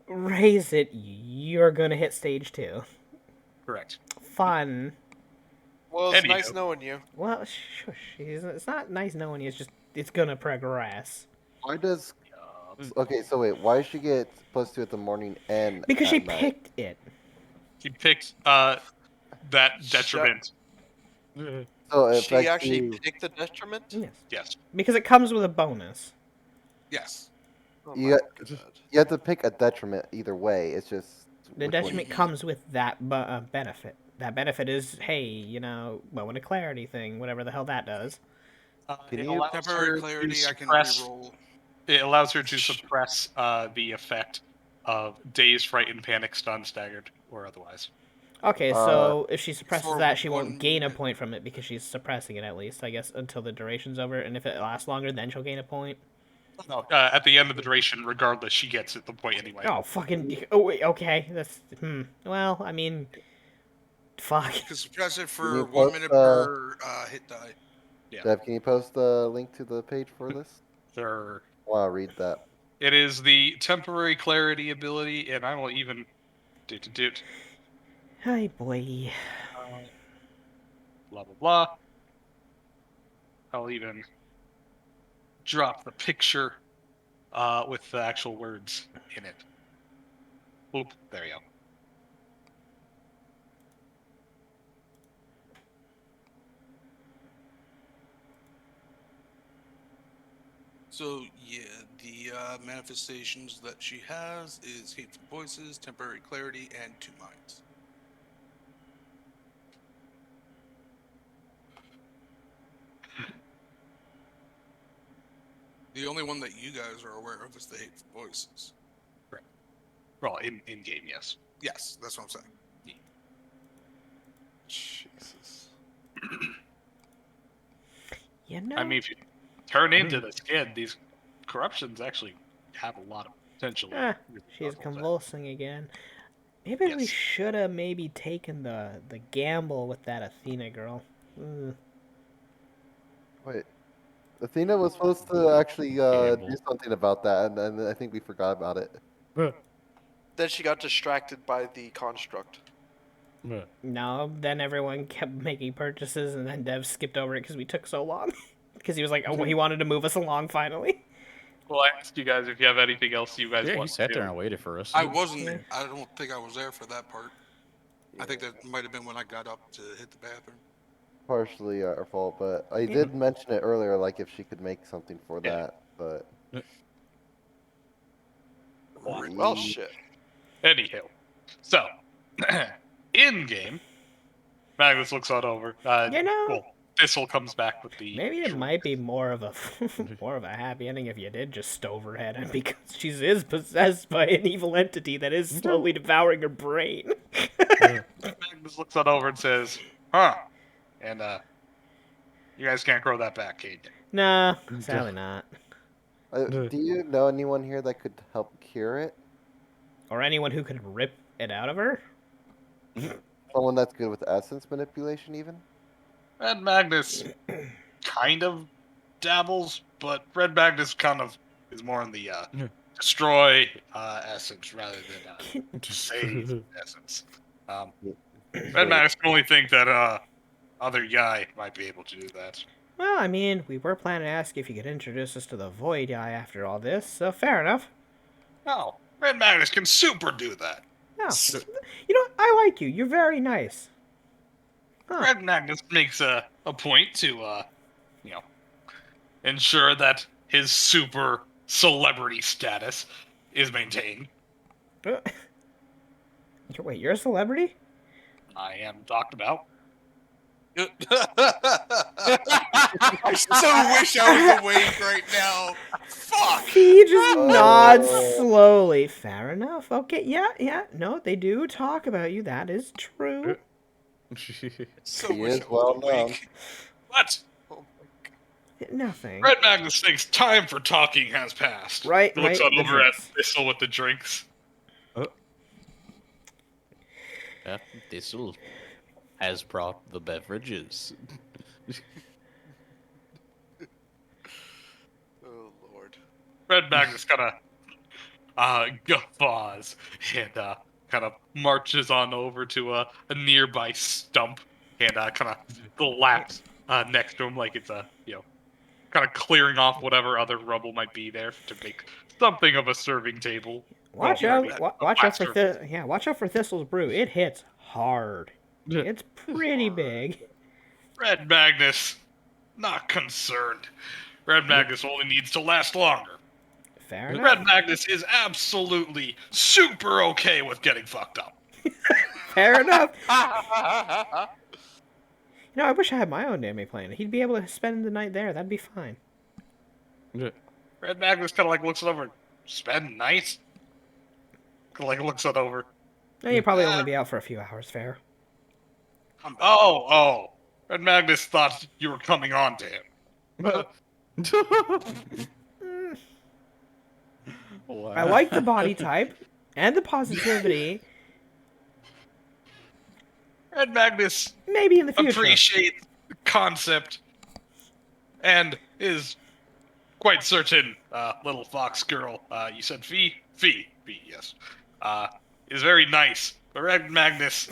raise it, you're gonna hit stage 2. correct. Fun. Well, it's Anywho. nice knowing you. Well, shush. It's not nice knowing you. It's just it's gonna progress Why does? Okay, so wait. Why does she get +2 at the morning and because at she night? picked it. She picked that detriment. So it She affects actually you- picked the detriment? Yes, Yes. because it comes with a bonus. Yes. Oh You my got- god. You have to pick a detriment either way. It's just The which one detriment you- comes with that benefit. That benefit is, hey, you know, moment of clarity thing, whatever the hell that does. Can It you- allows Temporary her to clarity, I can suppress- re-roll. It allows her to suppress the effect of dazed, frightened, panic, stunned, staggered, or otherwise. Okay, so if she suppresses for that, she 1 won't gain a minute. point from it because she's suppressing it at least, I guess, until the duration's over. And if it lasts longer, then she'll gain a point. No, at the end of the duration, regardless, she gets at the point anyway. Oh, fucking. Oh, wait, okay. That's. Well, I mean. Fuck. You can suppress it you for 1 post, minute per hit die. Dev, can you post a link to the page for this? Sure. Wow, read that. It is the temporary clarity ability, and I will even Hi, boy. blah blah blah. I'll even drop the picture with the actual words in it. Oop, there you go. So yeah, the manifestations that she has is hateful voices, temporary clarity, and 2 minds. The only one that you guys are aware of is the hateful voices. Well, in game, yes. Yes, that's what I'm saying. Jesus. You know. I mean, if you turn into the skin, these corruptions actually have a lot of potential. She's convulsing again. Maybe we Yes. should have maybe taken the gamble with that Athena girl. Wait, Athena was supposed to actually Gamble. do something about that, and then I think we forgot about it. Then she got distracted by the construct. No, then everyone kept making purchases, and then Dev skipped over it because we took so long. Because he was like, oh, he wanted to move us along finally. Well, I asked you guys if you have anything else you guys Yeah, he want sat to there do. and waited for us. I wasn't. I don't think I was there for that part. I think that might have been when I got up to hit the bathroom. Partially our fault, but I did mention it earlier, like if she could make something for Yeah. that, but Well, shit. Anyhow, so in game, Magnus looks on over. You know- well, Thistle comes back with the. Maybe it might be more of a happy ending if you did just stove her head, and because she is possessed by an evil entity that is slowly devouring her brain. Magnus looks on over and says, "Huh," and you guys can't grow that back, can you? Nah, sadly not. do you know anyone here that could help cure it? Or anyone who could rip it out of her. Someone that's good with essence manipulation, even? Red Magnus kind of dabbles, but Red Magnus kind of is more in the destroy essence rather than save essence. Red Magnus can only think that other guy might be able to do that. Well, I mean, we were planning to ask if you could introduce us to the Void Guy after all this, so fair enough. No, Red Magnus can super do that. No, you know, I like you. You're very nice. Huh. Red Magnus makes a point to, ensure that his super celebrity status is maintained. Wait, you're a celebrity? I am talked about. I so wish I was awake right now. Fuck. He just nods Oh. slowly. Fair enough. Okay, yeah. No, they do talk about you. That is true. So He wish is I was well known. awake. But Oh Nothing. Red Magnus thinks time for talking has passed. Right, He looks right, on the over at drinks. Thistle with the drinks. Thistle has brought the beverages. Oh lord. Red Magnus kind of guffaws and kind of marches on over to a nearby stump and kind of laps next to him like it's kind of clearing off whatever other rubble might be there to make something of a serving table. Watch Well, out! Watch out for faster. watch out for Thistle's brew. It hits hard. It's pretty big. Red Magnus, not concerned. Red Magnus only needs to last longer. Fair enough. Red Magnus is absolutely super okay with getting fucked up. Fair enough. You know, I wish I had my own Dame plane. He'd be able to spend the night there. That'd be fine. Red Magnus kind of like looks it over. Spend nights? Like looks it over. No, you'd probably only be out for a few hours. Fair. Oh. Red Magnus thought you were coming on to him. I like the body type and the positivity. Red Magnus Maybe in the future. appreciates the concept and is quite certain, little fox girl, you said Fee, yes, is very nice. But Red Magnus,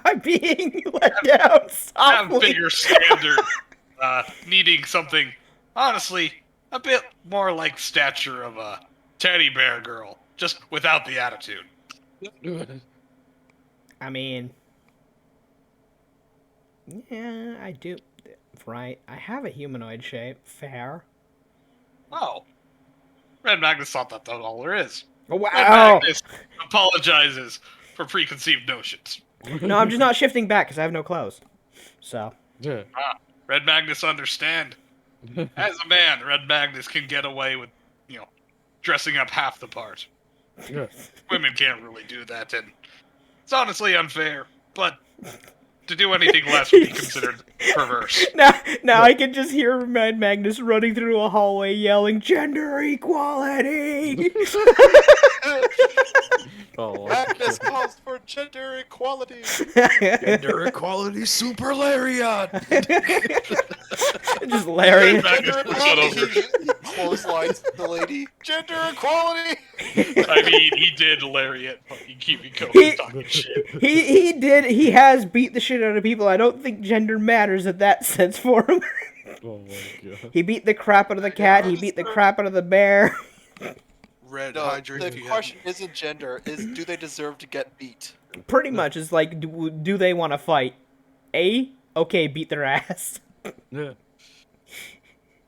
I'm being let down have softly. bigger standard, needing something, honestly, a bit more like stature of a teddy bear girl, just without the attitude. I mean, yeah, I do. Right, I have a humanoid shape. Fair. Oh. Red Magnus thought that's all there is. Oh, Red wow. Magnus apologizes for preconceived notions. No, I'm just not shifting back because I have no clothes. So. Red Magnus understand. As a man, Red Magnus can get away with, dressing up half the part. Women can't really do that, and it's honestly unfair, but to do anything less would be considered perverse. Now I can just hear Red Magnus running through a hallway yelling, "Gender equality!" Magnus calls for gender equality. Gender equality super lariat. Just lariat. Magnus Gender puts it over. equality. He clotheslines the lady. Gender equality. I mean, he did lariat fucking Kimiko He- talking shit. He has beat the shit out of people. I don't think gender matters in that sense for him. Oh my god. He beat the crap out of the cat. He beat the crap out of the bear. Red, No, hydrate the if you have. question isn't gender. Is do they deserve to get beat? Pretty much, it's like, do they want to fight? A, okay, beat their ass. Yeah.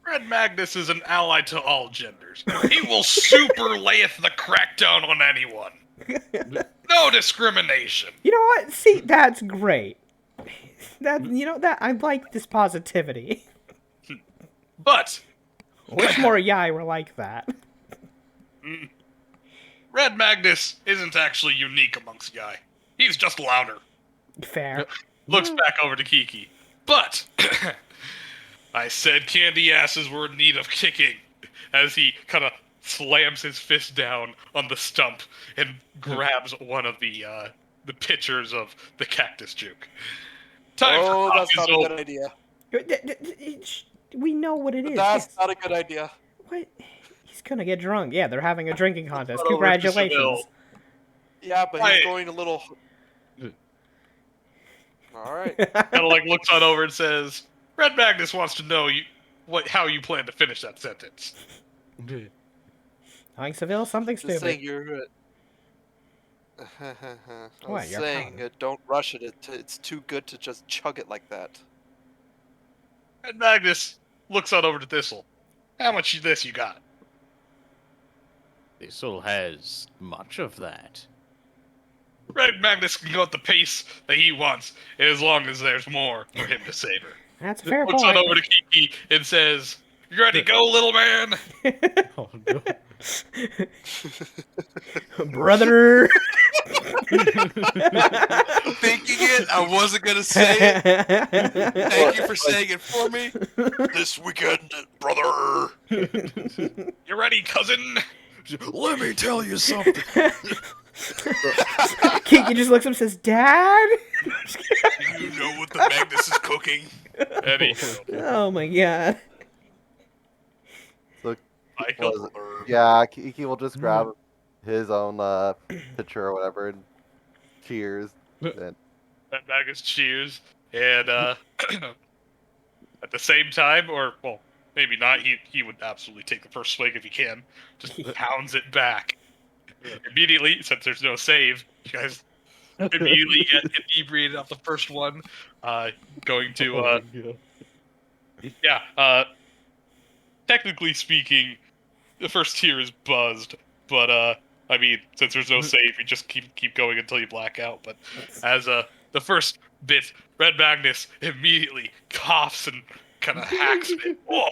Red Magnus is an ally to all genders. He will super layeth the crackdown on anyone. No discrimination. You know what? See, that's great. That I like this positivity. But Wish more Yai were like that. Red Magnus isn't actually unique amongst Guy. He's just louder. Fair. Looks back over to Kiki. But I said candy asses were in need of kicking, as he kind of slams his fist down on the stump and grabs one of the pitchers of the cactus juke. Time Oh, for that's not a Kaku's good idea. We know what it is. That's yes. not a good idea. What? He's gonna get drunk. Yeah, they're having a drinking contest. Over to Congratulations. Seville. Yeah, but Right. he's going a little. All right. Kind of like looks on over and says, Red Magnus wants to know how you plan to finish that sentence. Telling Seville something Just stupid. saying you're. I What, was you're saying, calm. don't rush it. It's too good to just chug it like that. Red Magnus looks on over to Thistle. How much of this you got? Thistle has much of that. Red Magnus can go at the pace that he wants, as long as there's more for him to savor. That's a fair Looks on point. over to Kiki and says, "You ready to go, little man?" Oh no. Brother. Thinking it, I wasn't gonna say it. Thank you for saying it for me. This weekend, brother. You ready, cousin? Let me tell you something. Kiki just looks up and says, Dad? You know what the Magnus is cooking. Eddie. Oh my god. Michael. Yeah, Kiki will just grab his own pitcher or whatever and cheers. And Red Magnus cheers, and at the same time, or well, maybe not. He would absolutely take the first swig if he can. Just pounds it back immediately. Since there's no save, you guys immediately get inebriated off the first one. Going to technically speaking, the first tier is buzzed, but I mean, since there's no save, you just keep going until you black out. But as the first bit, Red Magnus immediately coughs and kind of hacks it. Oh,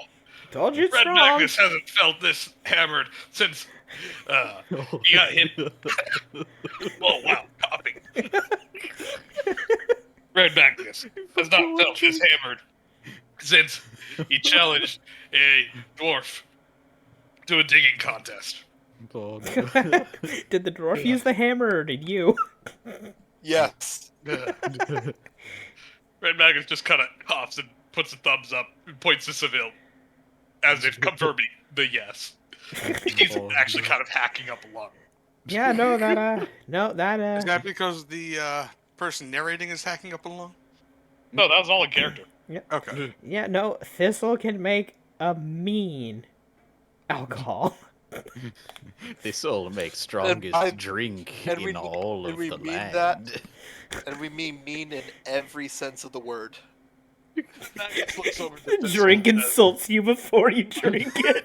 Told you it's Red strong. Magnus hasn't felt this hammered since he got hit. Oh wow, coughing. Red Magnus has not felt this hammered since he challenged a dwarf to a digging contest. Oh, no. Did the dwarf use the hammer or did you? Yes. Red Magnus just kind of coughs and puts a thumbs up and points to Seville, as if confirming the yes. He's Oh, actually no. kind of hacking up a lung. Yeah, no, that Is that because the person narrating is hacking up a lung? No, that was all in character. Okay. yeah, no, Thistle can make a mean alcohol. This'll make strongest I- drink and we- in all and of we the mean land. that. And we mean in every sense of the word. Magnus looks over to The Thistle drink and says- insults you before you drink it.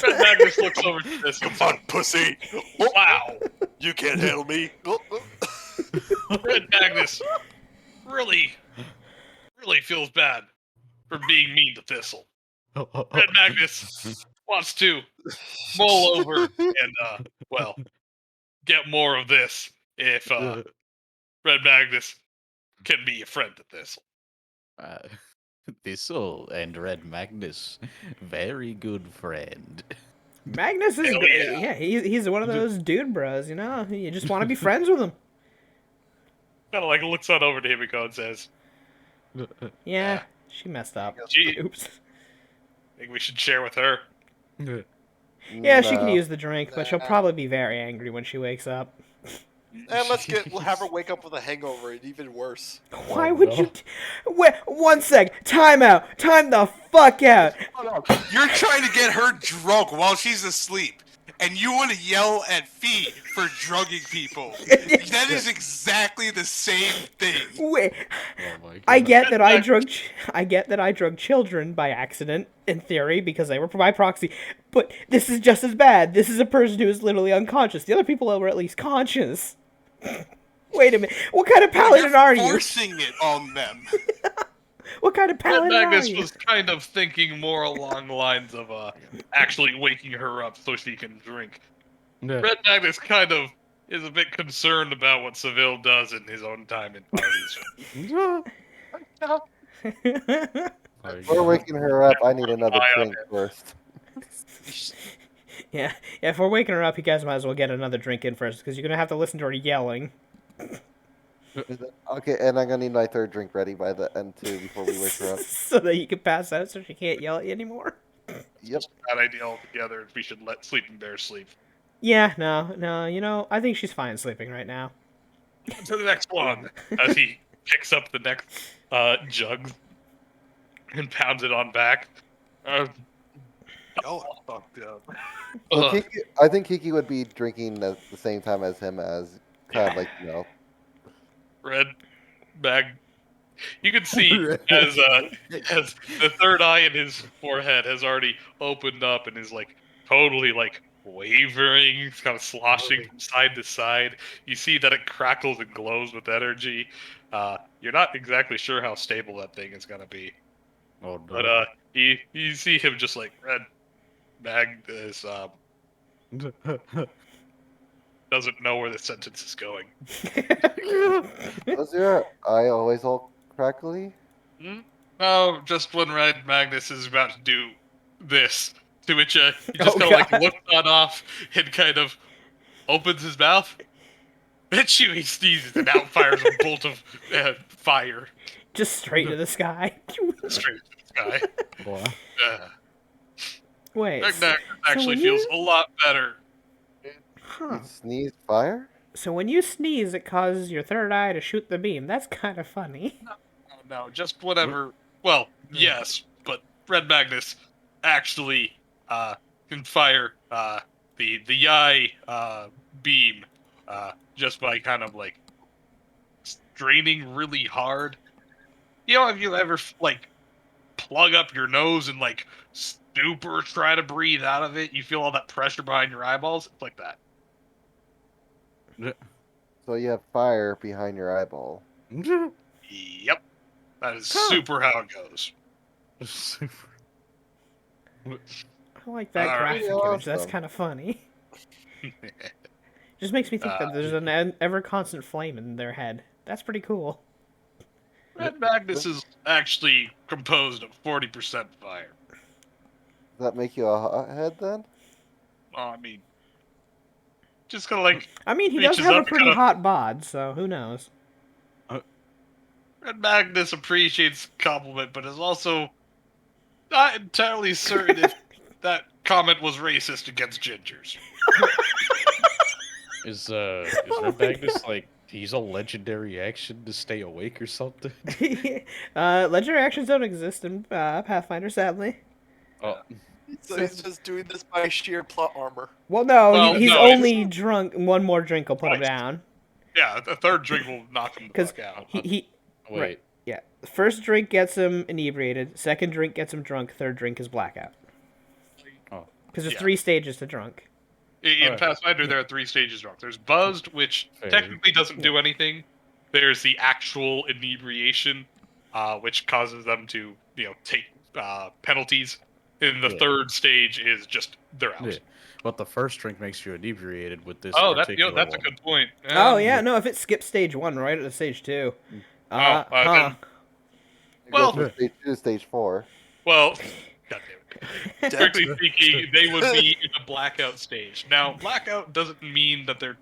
Red Magnus looks over to this. Come on, pussy. Wow. You can't handle me. Red Magnus really feels bad for being mean to Thistle. Red Magnus wants to mull over and, well, get more of this if Red Magnus can be a friend to Thistle. Thistle and Red Magnus, very good friend. Magnus is Hell great. yeah. Yeah, he's one of those dude bros, you know? You just want to be friends with him. Kind of like looks on over to Himiko and says, Yeah, she messed up. Gee, Oops. I think we should share with her. Yeah, she can no. use the drink, but she'll probably be very angry when she wakes up. And we'll have her wake up with a hangover and even worse. Why would you... Wait, 1 sec. Time out. Time the fuck out. You're trying to get her drunk while she's asleep. and you want to yell at feet for drugging people. That is exactly the same thing. Wait, Oh my I god. get that I get that I drug children by accident, in theory, because they were by proxy. But this is just as bad. This is a person who is literally unconscious. The other people were at least conscious. Wait a minute. What kind of paladin You're are you? forcing it on them. What kind of Red paladin are Magnus you? was kind of thinking more along the lines of actually waking her up so she can drink. Yeah. Red Magnus kind of is a bit concerned about what Seville does in his own time in parties. My Before god. waking her up, I need another Eye on drink first. Yeah, if we're waking her up, you guys might as well get another drink in first, because you're gonna have to listen to her yelling. Okay, and I'm gonna need my third drink ready by the end too before we wake her up. So that you can pass out so she can't yell at you anymore. Yep. Bad idea altogether. We should let Sleeping Bear sleep. Yeah, no, you know, I think she's fine sleeping right now. To the next one, as he picks up the next jug and pounds it on back. Y'all are fucked up. So Ugh. Kiki, I think Kiki would be drinking at the same time as him, as kind of like Red bag. You can see as the third eye in his forehead has already opened up and is like totally like wavering. It's kind of sloshing from side to side. You see that it crackles and glows with energy. You're not exactly sure how stable that thing is gonna be, Oh no. but you see him just like Red bag is doesn't know where the sentence is going. Was your eye always all crackly? Oh, just when Red Magnus is about to do this, to which he just Oh, kind of like God. looks on off and kind of opens his mouth. At you, he sneezes and out fires a bolt of fire Just straight to the sky. straight to the sky. Boy. Wait, Red Magnus actually when feels you- a lot better. huh. You sneeze fire? So when you sneeze, it causes your third eye to shoot the beam. That's kind of funny. No, just whatever. Well, yes, but Red Magnus actually can fire the eye beam just by kind of like straining really hard. You know, have you ever like plug up your nose and like super try to breathe out of it? You feel all that pressure behind your eyeballs. It's like that. So you have fire behind your eyeball. Yep, that is super how it goes. I like that Alright. graphic image. That's Awesome. kind of funny. Just makes me think that there's an ever constant flame in their head. That's pretty cool. Red Magnus is actually composed of 40% fire. Does that make you a hothead then? I mean, just kind of like I mean, he does Reaches have a up pretty kinda- hot bod, so who knows? Red Magnus appreciates compliment, but is also not entirely certain if that comment was racist against gingers. Is Red Magnus like he's a legendary action to stay awake or something? Legendary actions don't exist in Pathfinder, sadly. Oh, So he's just doing this by sheer plot armor. Well, no, Well, he's no, it's- only drunk. One more drink will put him Right. down. Yeah, the third drink will knock him the Because fuck out. he wait. Right. Yeah. The first drink gets him inebriated. Second drink gets him drunk. Third drink is blackout. Oh. Because there's Yeah. 3 stages to drunk. In Alright. Pathfinder, there are 3 stages drunk. There's buzzed, which Fair. technically doesn't do anything. There's the actual inebriation, which causes them to, take penalties. And the Yeah. third stage is just they're out. Yeah. But the first drink makes you inebriated with this. Oh, particular that's a one. good point. Oh yeah, no, if it skips stage 1 right at stage 2. Oh, Huh. It Well- goes from stage 2 to stage 4. Well, goddamn. Strictly speaking, they would be in the blackout stage. Now, blackout doesn't mean that they're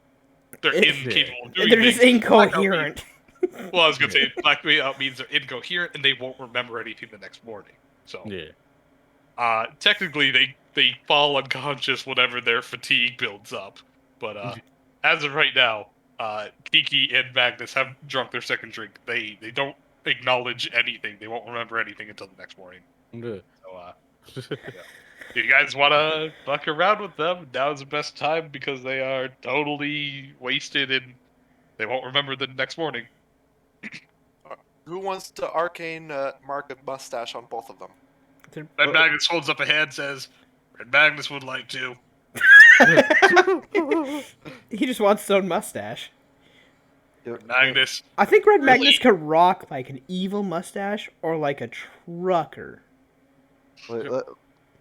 incapable of doing They're just things. Blackout incoherent. means- well, I was gonna say blackout means they're incoherent and they won't remember anything the next morning. So, Yeah. technically, they fall unconscious whenever their fatigue builds up. But as of right now, Kiki and Magnus have drunk their second drink. They don't acknowledge anything. They won't remember anything until the next morning. Yeah. So, You guys want to fuck around with them? Now's the best time because they are totally wasted and they won't remember the next morning. Who wants to arcane mark a mustache on both of them? Red Magnus holds up a hand and says, Red Magnus would like to. He just wants his own mustache. Magnus. I think Red Really? Magnus could rock like an evil mustache or like a trucker. Wait,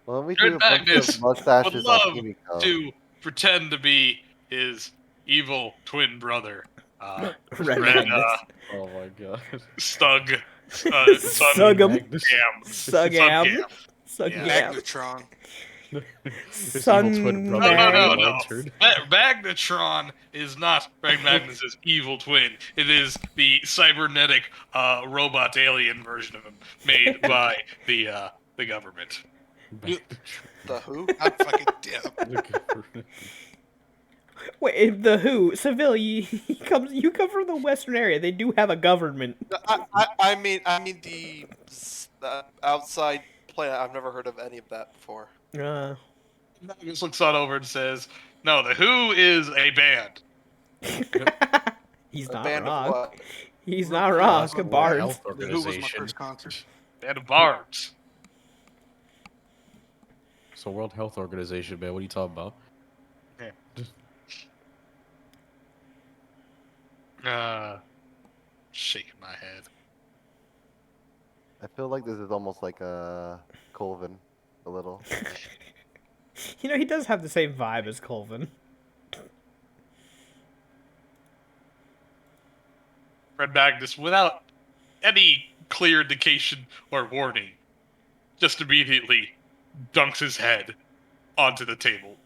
let me Red do a bunch Magnus of mustaches would on love Kimiko. to pretend to be his evil twin brother. Red Red, Magnus. Oh my god. Stug. Sug'em. Magnus. Sugam. Yeah. Sugam. Magnetron. His Sun evil twin No, brother. no, no, Mary. no. Lantern. Magnetron is not Red Magnus's evil twin. It is the cybernetic robot alien version of him made by the government. The who? God fucking damn. Wait, the Who? Seville, you come from the Western area. They do have a government. I mean the outside planet. I've never heard of any of that before. Magnus looks on over and says, "No, the Who is a band. He's A not band of wrong. what? He's not wrong. World Bards. Health Who was my Organization. first concert? Band of bards." So World Health Organization, man. What are you talking about? Shaking my head. I feel like this is almost like a Colvin, a little. You know, he does have the same vibe as Colvin. Red Magnus, without any clear indication or warning, just immediately dunks his head onto the table.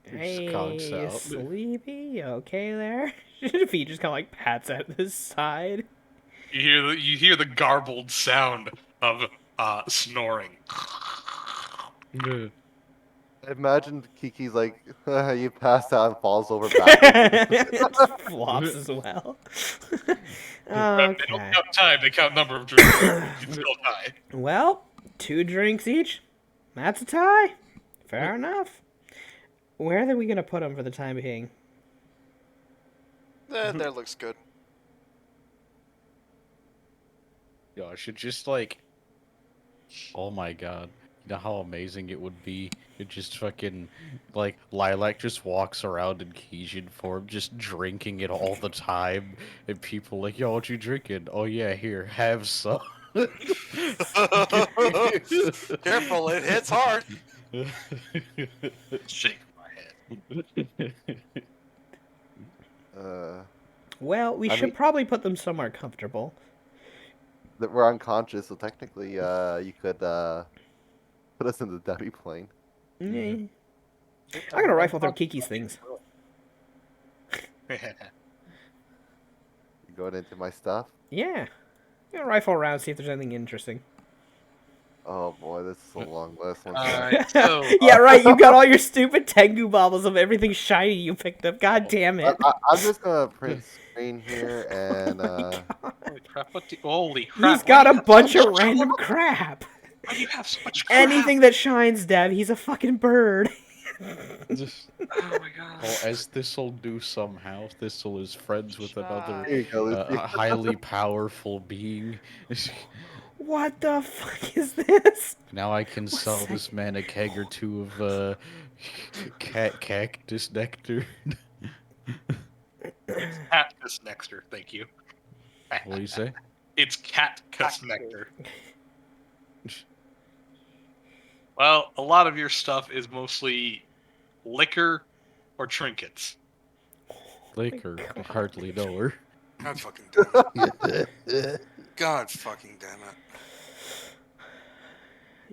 Hey, conks you out. sleepy? You okay there? If he just kind of like pats at his side. You hear the garbled sound of snoring. I imagine Kiki's like, you passed out and falls over backwards. Flops as well. They don't Okay. count time, they count number of drinks. It's still tie. Well, 2 drinks each. That's a tie. Fair enough. Where are we gonna put him for the time being? That looks good. Yo, I should just like. Oh my god. You know how amazing it would be? It just fucking. Like, Lilac just walks around in Keijin form, just drinking it all the time. And people like, yo, what you drinking? Oh yeah, here, have some. Careful, it hits hard. Shake my head. Well, we I should mean- probably put them somewhere comfortable. That we're unconscious, so technically, you could put us in the demi plane. I'm gonna rifle through Kiki's things. Going into my stuff. Yeah. I'm gonna rifle around, see if there's anything interesting. Oh boy, this is a long list. One Alright, so Yeah, right, you got all your stupid Tengu baubles of everything shiny you picked up. God damn it. I'm just gonna print screen here and holy crap! Holy crap! He's got why a do you bunch have of so random much- crap. Why do you have so much crap? Anything that shines, Dev, he's a fucking bird. Just, Oh my god. oh, as Thistle do somehow, Thistle is friends with another here you go. Lucy. highly powerful being. What the fuck is this? Now I can sell this man a keg or two of cactus nectar. Cactus nectar, thank you. What do you say? It's cactus nectar. Well, a lot of your stuff is mostly liquor or trinkets. Liquor. I hardly know her. God fucking damn it. God fucking damn it.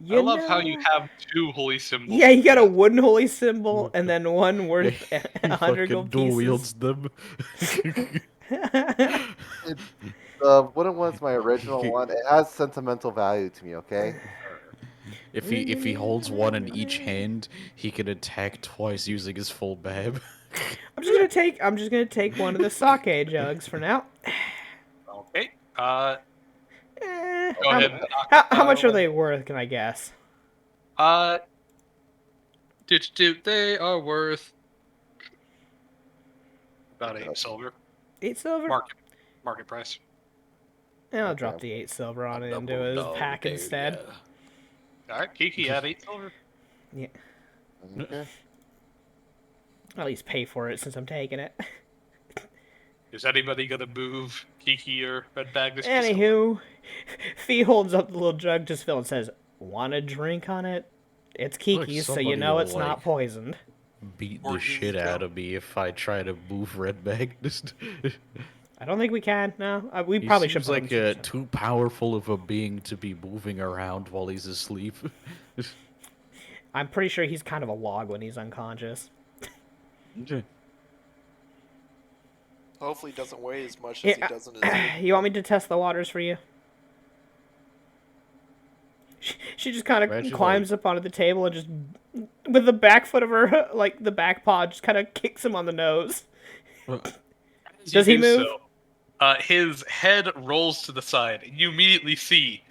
You I love how you know- have 2 holy symbols. Yeah, you got a wooden holy symbol and then one worth He 100 fucking gold dual pieces. wields them. Wooden one's my original one. It has sentimental value to me. Okay. If he holds one in each hand, he can attack twice using his full bab. I'm just gonna take one of the sake jugs for now. Okay. Eh, Go ahead. how much are they worth? Can I guess? They are worth about Okay. 8 silver. 8 silver? Market price. Yeah, I'll Okay. drop the 8 silver on it Double into his dog, pack there instead. ya. All right, Kiki had 8 silver. Yeah, Okay. I'll at least pay for it since I'm taking it. Is anybody gonna move Kiki or Red Magnus? Anywho, Fee holds up the little jug to Phil and says, "Want a drink on it? It's Kiki's, so you somebody know will, it's not poisoned." Beat Or the shit Himiko. out of me if I try to move Red Magnus. I don't think we can. No, we He probably should seems put him like to too powerful of a being to be moving around while he's asleep. I'm pretty sure he's kind of a log when he's unconscious. Hopefully, he doesn't weigh as much as he Yeah, does in his. you want me to test the waters for you? She just kind of Imagine, climbs up onto the table and just, with the back foot of her, like the back paw, just kind of kicks him on the nose. Does he move? His head rolls to the side. You immediately see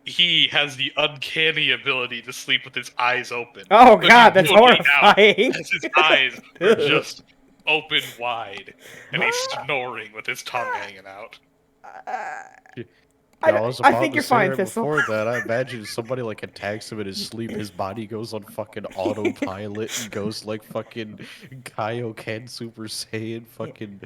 he has the uncanny ability to sleep with his eyes open. Oh But god, he's that's looking out horrifying. as his eyes are just open wide, and he's snoring with his tongue hanging out. I was I about think to you're say fine, right Thistle. Before that, I imagine somebody like attacks him in his sleep, his body goes on fucking autopilot and goes like fucking Kaioken Super Saiyan, fucking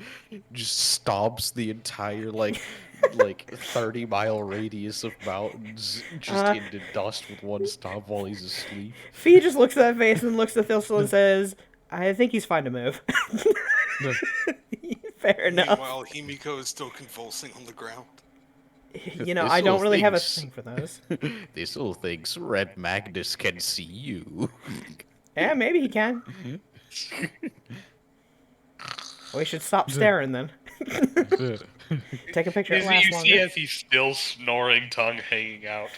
just stomps the entire like 30-mile radius of mountains just into dust with one stomp while he's asleep. Fee just looks at that face and looks at Thistle and says, "I think he's fine to move." Fair enough. Meanwhile, Himiko is still convulsing on the ground. You know, I don't Thistle really have a thinks- thing for those. Thistle thinks Red Magnus can see you. Yeah, maybe he can. We should stop staring then. Take a picture. It You lasts see longer. as he's still snoring, tongue hanging out.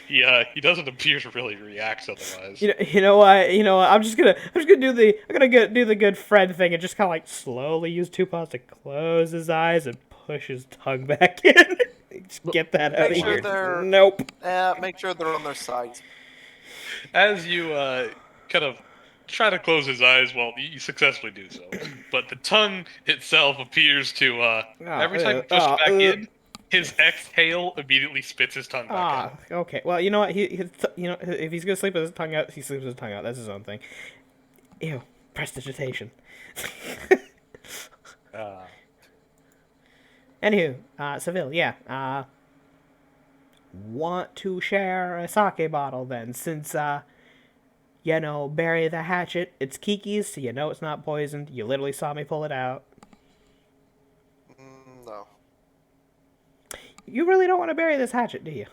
He doesn't appear to really react otherwise. You know what? I'm just gonna do the good friend thing and just kind of like slowly use 2 paws to close his eyes and push his tongue back in. Just get that out of Make sure here. they're- Nope. Make sure they're on their sides. As you kind of try to close his eyes, well, you successfully do so. But the tongue itself appears to every time you push it back in, his exhale immediately spits his tongue back out. Okay. Well, you know what? If he's gonna sleep with his tongue out, he sleeps with his tongue out. That's his own thing. Ew. Prestidigitation. Anywho, Seville, yeah. Want to share a sake bottle then, since, bury the hatchet. It's Kiki's, so you know it's not poisoned. You literally saw me pull it out. No. You really don't want to bury this hatchet, do you?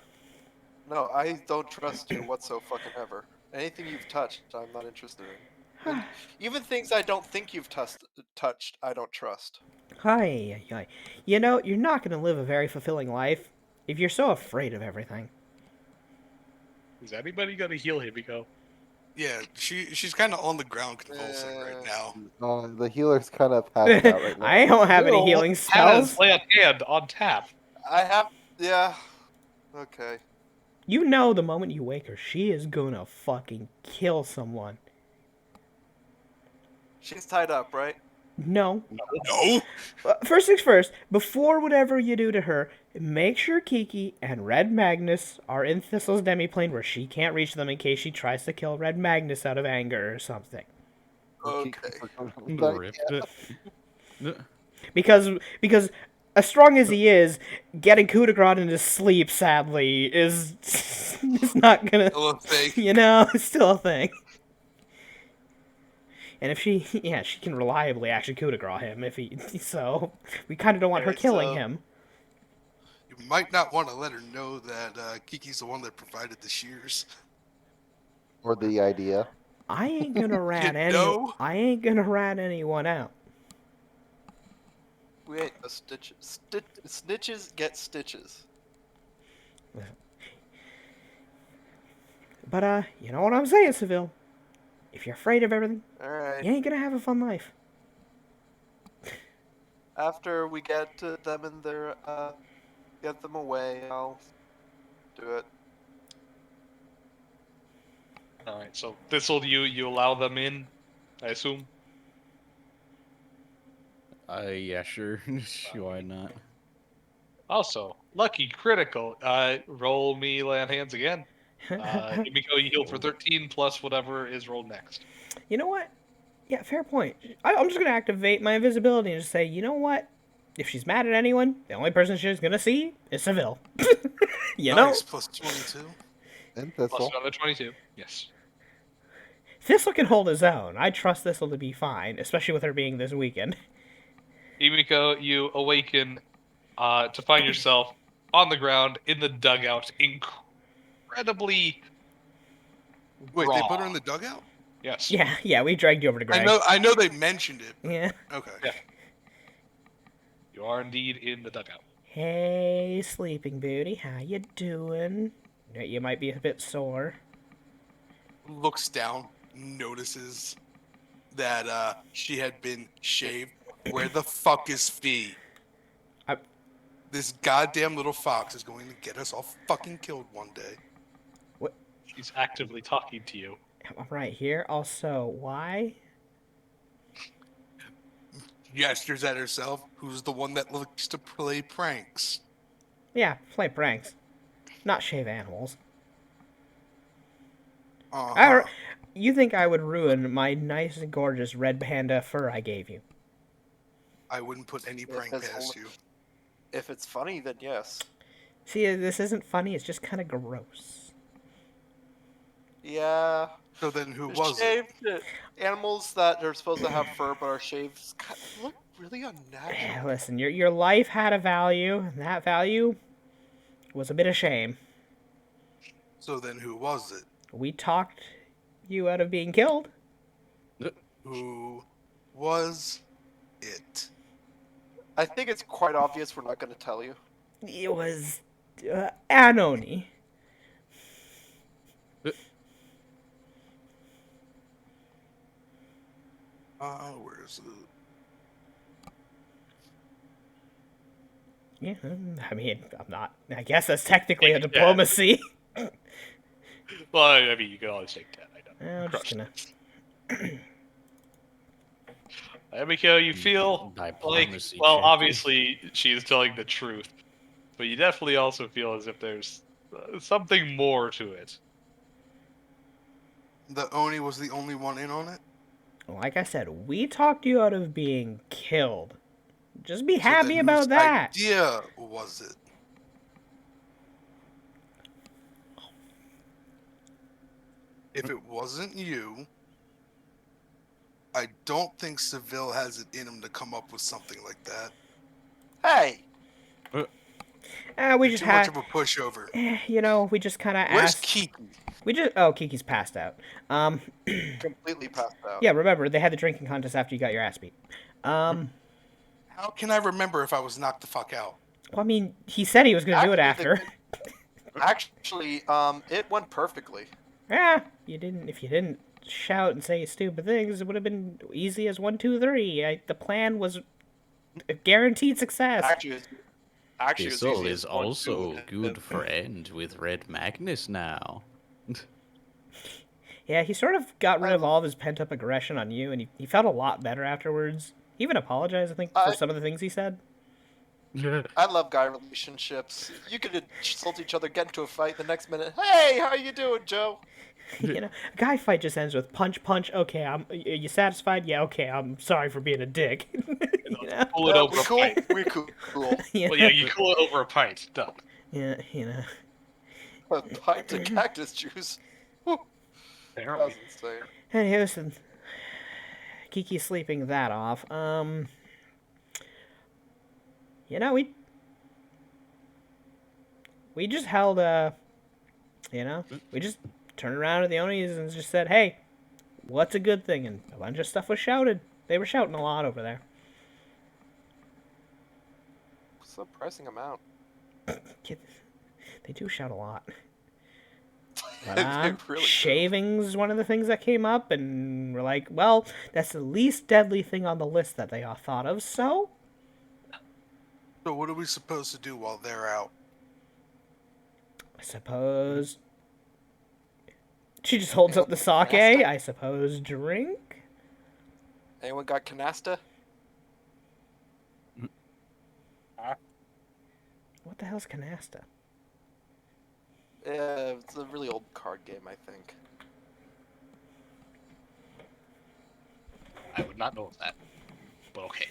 No, I don't trust you whatsoever. Anything you've touched, I'm not interested in. And even things I don't think you've touched, I don't trust. Hi. You know, you're not going to live a very fulfilling life if you're so afraid of everything. Is anybody gonna heal Himiko? Yeah, she's kind of on the ground convulsing right now. The healer's kind of passed out right now. I don't have any Will healing has spells. lay on hand on tap. I have. Yeah. Okay. You know the moment you wake her, she is gonna fucking kill someone. She's tied up, right? No. No. First things first, before whatever you do to her, make sure Kiki and Red Magnus are in Thistle's demiplane where she can't reach them in case she tries to kill Red Magnus out of anger or something. Okay. Ripped it. Because as strong as he is, getting coup de grace into sleep, sadly, is not gonna... Still a thing. It's still a thing. And if she can reliably actually coup de grace him so we kind of don't want her Alright, killing so- him. You might not want to let her know that Kiki's the one that provided the shears. Or the idea. I ain't gonna rat know? I ain't gonna rat anyone out. We ain't the stitches. Snitches get stitches. But you know what I'm saying, Seville? If you're afraid of everything, Alright. you ain't gonna have a fun life. After we get them in their, get them away, I'll do it. All right, so Thistle, you allow them in, I assume. Yeah, sure. Why not? Also, lucky critical. Roll me land hands again. Yumiko, you heal for 13 plus whatever is rolled next. You know what? Yeah, fair point. I'm just gonna activate my invisibility and just say, you know what? If she's mad at anyone, the only person she's gonna see is Seville. You know, Nice, plus 22. And Plus Thistle. another 22. Yes. Thistle can hold his own. I trust Thistle to be fine, especially with her being this weekend. Yumiko, you awaken to find yourself on the ground in the dugout, incredibly Wait, they put her raw. in the dugout? Yes. Yeah, we dragged you over to Greg. I know they mentioned it. But... Yeah. Okay. Yeah. You are indeed in the dugout. Hey, sleeping beauty, how you doing? You might be a bit sore. Looks down, notices that she had been shaved. Where the fuck is Fee? I- This goddamn little fox is going to get us all fucking killed one day. She's actively talking to you. I'm right here. Also, why? Gestures at herself, who's the one that likes to play pranks. Yeah, play pranks. Not shave animals. Uh-huh. You think I would ruin my nice and gorgeous red panda fur I gave you? I wouldn't put any prank it's past only- you. If it's funny, then yes. See, this isn't funny, it's just kind of gross. Yeah. So then who The was it? shaved animals that are supposed to have fur but are shaved look really unnatural. Listen, your life had a value, and that value was a bit of shame. So then who was it? We talked you out of being killed. Who was it? I think it's quite obvious we're not going to tell you. It was Anoni. Where is it? Yeah, I mean, I'm not. I guess that's technically a diplomacy. Well, I mean, you can always take 10. I know. I'm just gonna. Yumiko, you feel like, Diplomacy well, check. obviously she's telling the truth, but you definitely also feel as if there's something more to it. The Oni was the only one in on it? Like I said, we talked you out of being killed. Just be So happy then about whose that. idea was it? If it wasn't you, I don't think Seville has it in him to come up with something like that. Hey! We just Too much had, of a pushover. we just kind of Where's asked. Kiki? Kiki's passed out. Completely passed out. Yeah, remember they had the drinking contest after you got your ass beat. How can I remember if I was knocked the fuck out? Well, I mean, he said he was gonna do it Actually, after. Actually, it went perfectly. Yeah, you didn't. If you didn't shout and say stupid things, it would have been easy as 1, 2, 3. The plan was a guaranteed success. Actually, it's Thistle easy is as one, also two, a good friend with Red Magnus now. Yeah, he sort of got rid of all of his pent up aggression on you, and he felt a lot better afterwards. He even apologized, I think, for some of the things he said. I love guy relationships. You could insult each other, get into a fight, the next minute, hey, how you doing, Joe? A guy fight just ends with punch, punch. Okay, are you satisfied? Yeah, okay. I'm sorry for being a dick. Pull it over we a cool? pint. We cool. Yeah. Well, yeah, you cool it over a pint. Done. Yeah, A pint of cactus juice. Whew, Apparently. that's insane. Anyway, listen. Kiki's sleeping that off. We just held we just turned around to the Onis and just said, hey, what's a good thing? And a bunch of stuff was shouted. They were shouting a lot over there. Surprising amount. They do shout a lot. But, They really do. shaving's one of the things that came up, and we're like, well, that's the least deadly thing on the list that they all thought of, so So what are we supposed to do while they're out? I suppose She just holds up the sake. I suppose drink. Anyone got canasta? What the hell's canasta? Yeah, it's a really old card game, I think. I would not know of that. But okay.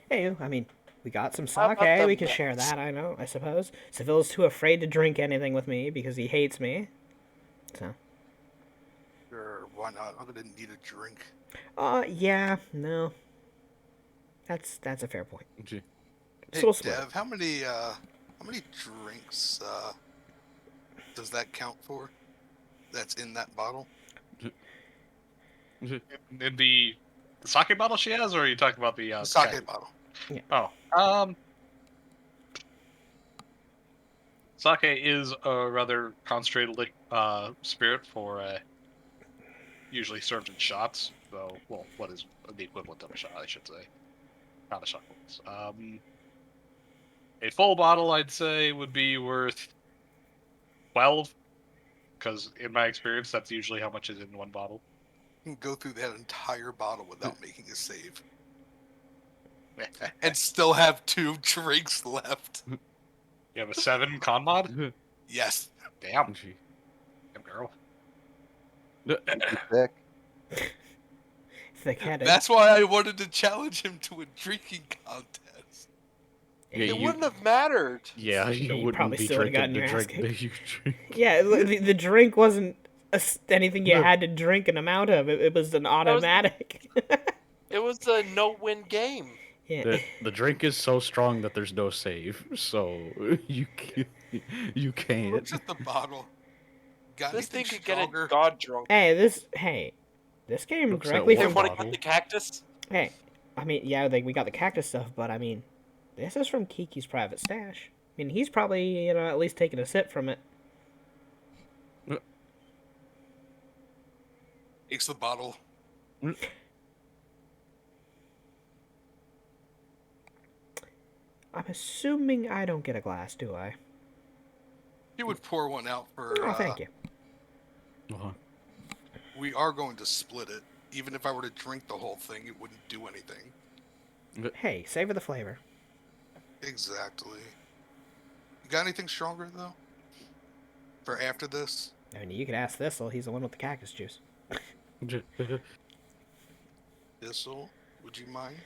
Hey, I mean, we got some How about sake. We them can share bets? that. I suppose. Seville's too afraid to drink anything with me because he hates me. So. Sure, why not? I'm gonna need a drink. Yeah, no. That's a fair point. Gee. Hey, So we'll split. Dev, how many drinks does that count for? That's in that bottle? In the sake bottle she has, or are you talking about the Sake sake? bottle. Oh, sake is a rather concentrated spirit for usually served in shots. So, well, what is the equivalent of a shot, I should say. Not a shot. A full bottle, I'd say, would be worth 12, because in my experience, that's usually how much is in one bottle. You can go through that entire bottle without making a save. And still have 2 drinks left. You have a 7 con mod? Yes. Damn. Gee. Damn girl. Thick. Thick-headed. That's why I wanted to challenge him to a drinking contest. Yeah, It you- wouldn't have mattered. Yeah, you you wouldn't probably be still would've drinking gotten the your ass drink that you drink. Yeah, the drink wasn't anything you No. had to drink an amount of. It was an automatic. It was a no-win game. Yeah. The drink is so strong that there's no save, so you can't. Looks at the bottle. Got This thing anything could get stronger? it god drunk. Hey, this game Looks at directly one from. Anyone want to bottle. get the cactus? Hey, I mean, yeah, we got the cactus stuff, but I mean, this is from Kiki's private stash. I mean, he's probably at least taking a sip from it. Takes the bottle. I'm assuming I don't get a glass, do I? He would pour one out for. Oh, thank you. Uh-huh. We are going to split it. Even if I were to drink the whole thing, it wouldn't do anything. Hey, savor the flavor. Exactly. You got anything stronger though? For after this? I mean, you could ask Thistle. He's the one with the cactus juice. Thistle, would you mind?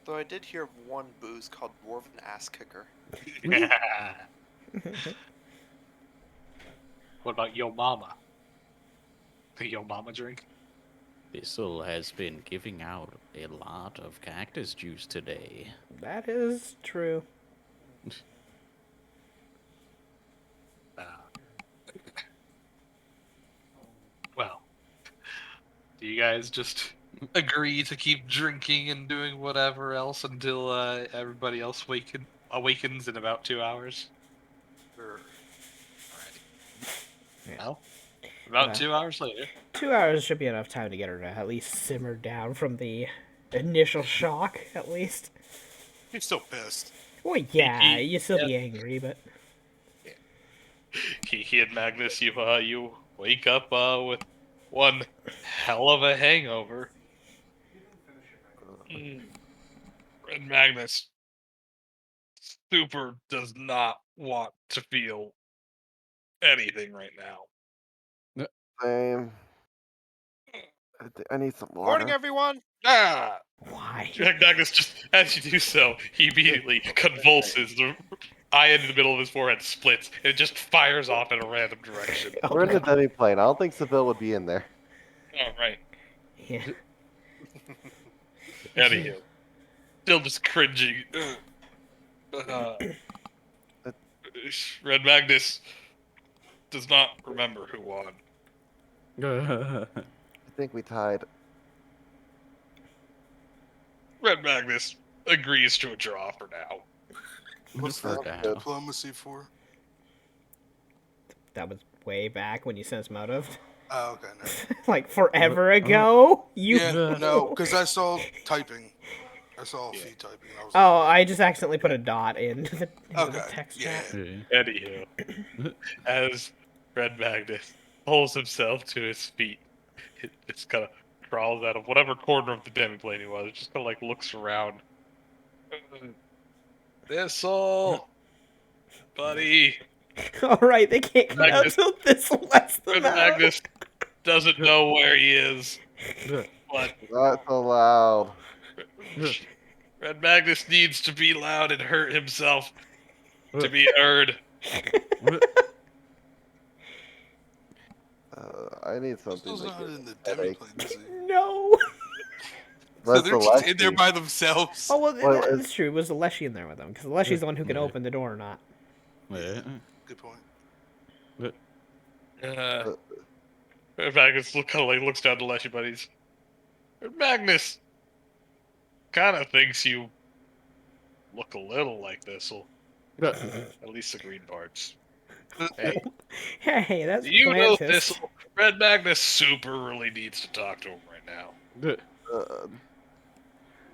Though I did hear of one booze called Dwarven Ass Kicker. What about Yo Mama? The Yo Mama drink? Thistle has been giving out a lot of cactus juice today. That is true. Well, do you guys just agree to keep drinking and doing whatever else until everybody else awakens in about 2 hours? Or Yeah. Well, about Yeah. 2 hours later. 2 hours should be enough time to get her to at least simmer down from the initial shock, at least. he's still pissed. Well, yeah, you still be angry, but He and Magnus, you wake up with one hell of a hangover. And Magnus super does not want to feel anything right now. Same. I need some water. Morning, everyone! Ah! why? Magnus just, as you do so, he immediately convulses. The eye in the middle of his forehead splits, and it just fires off in a random direction. Oh, We're in the God. demi-plane. I don't think Seville would be in there. All right. Yeah. Anywho, still just cringing. Red Magnus does not remember who won. I think we tied. Red Magnus agrees to a draw for now. What's For that now. diplomacy for? That was way back when you sensed motive. Oh, okay, no. Like forever ago? You Yeah, no, because I saw typing. I saw Yeah. Fee typing. I was Oh, like, I just accidentally put a dot into the Okay, text yeah. chat. Anywho, as Red Magnus pulls himself to his feet, it just kind of crawls out of whatever corner of the demiplane he was. Just kind of like looks around. Thistle, buddy. All right, they can't get out Magnus- till this lets them Red out. Magnus doesn't know where he is, but Not so loud. Red Magnus needs to be loud and hurt himself to be heard. I need something Crystal's to not get in the headache. demiplane, is he? No. So That's they're the just in there Leshy. by themselves. Oh well, Well, that's true. Was the Leshy in there with them? Because the Leshy's the one who can Yeah. open the door or not. Yeah. Good point. Red Magnus kind of like looks down to Leshy buddies. Red Magnus kind of thinks you look a little like Thistle. At least the green parts. Hey, Hey, that's you know Plantis. Thistle. Red Magnus super really needs to talk to him right now.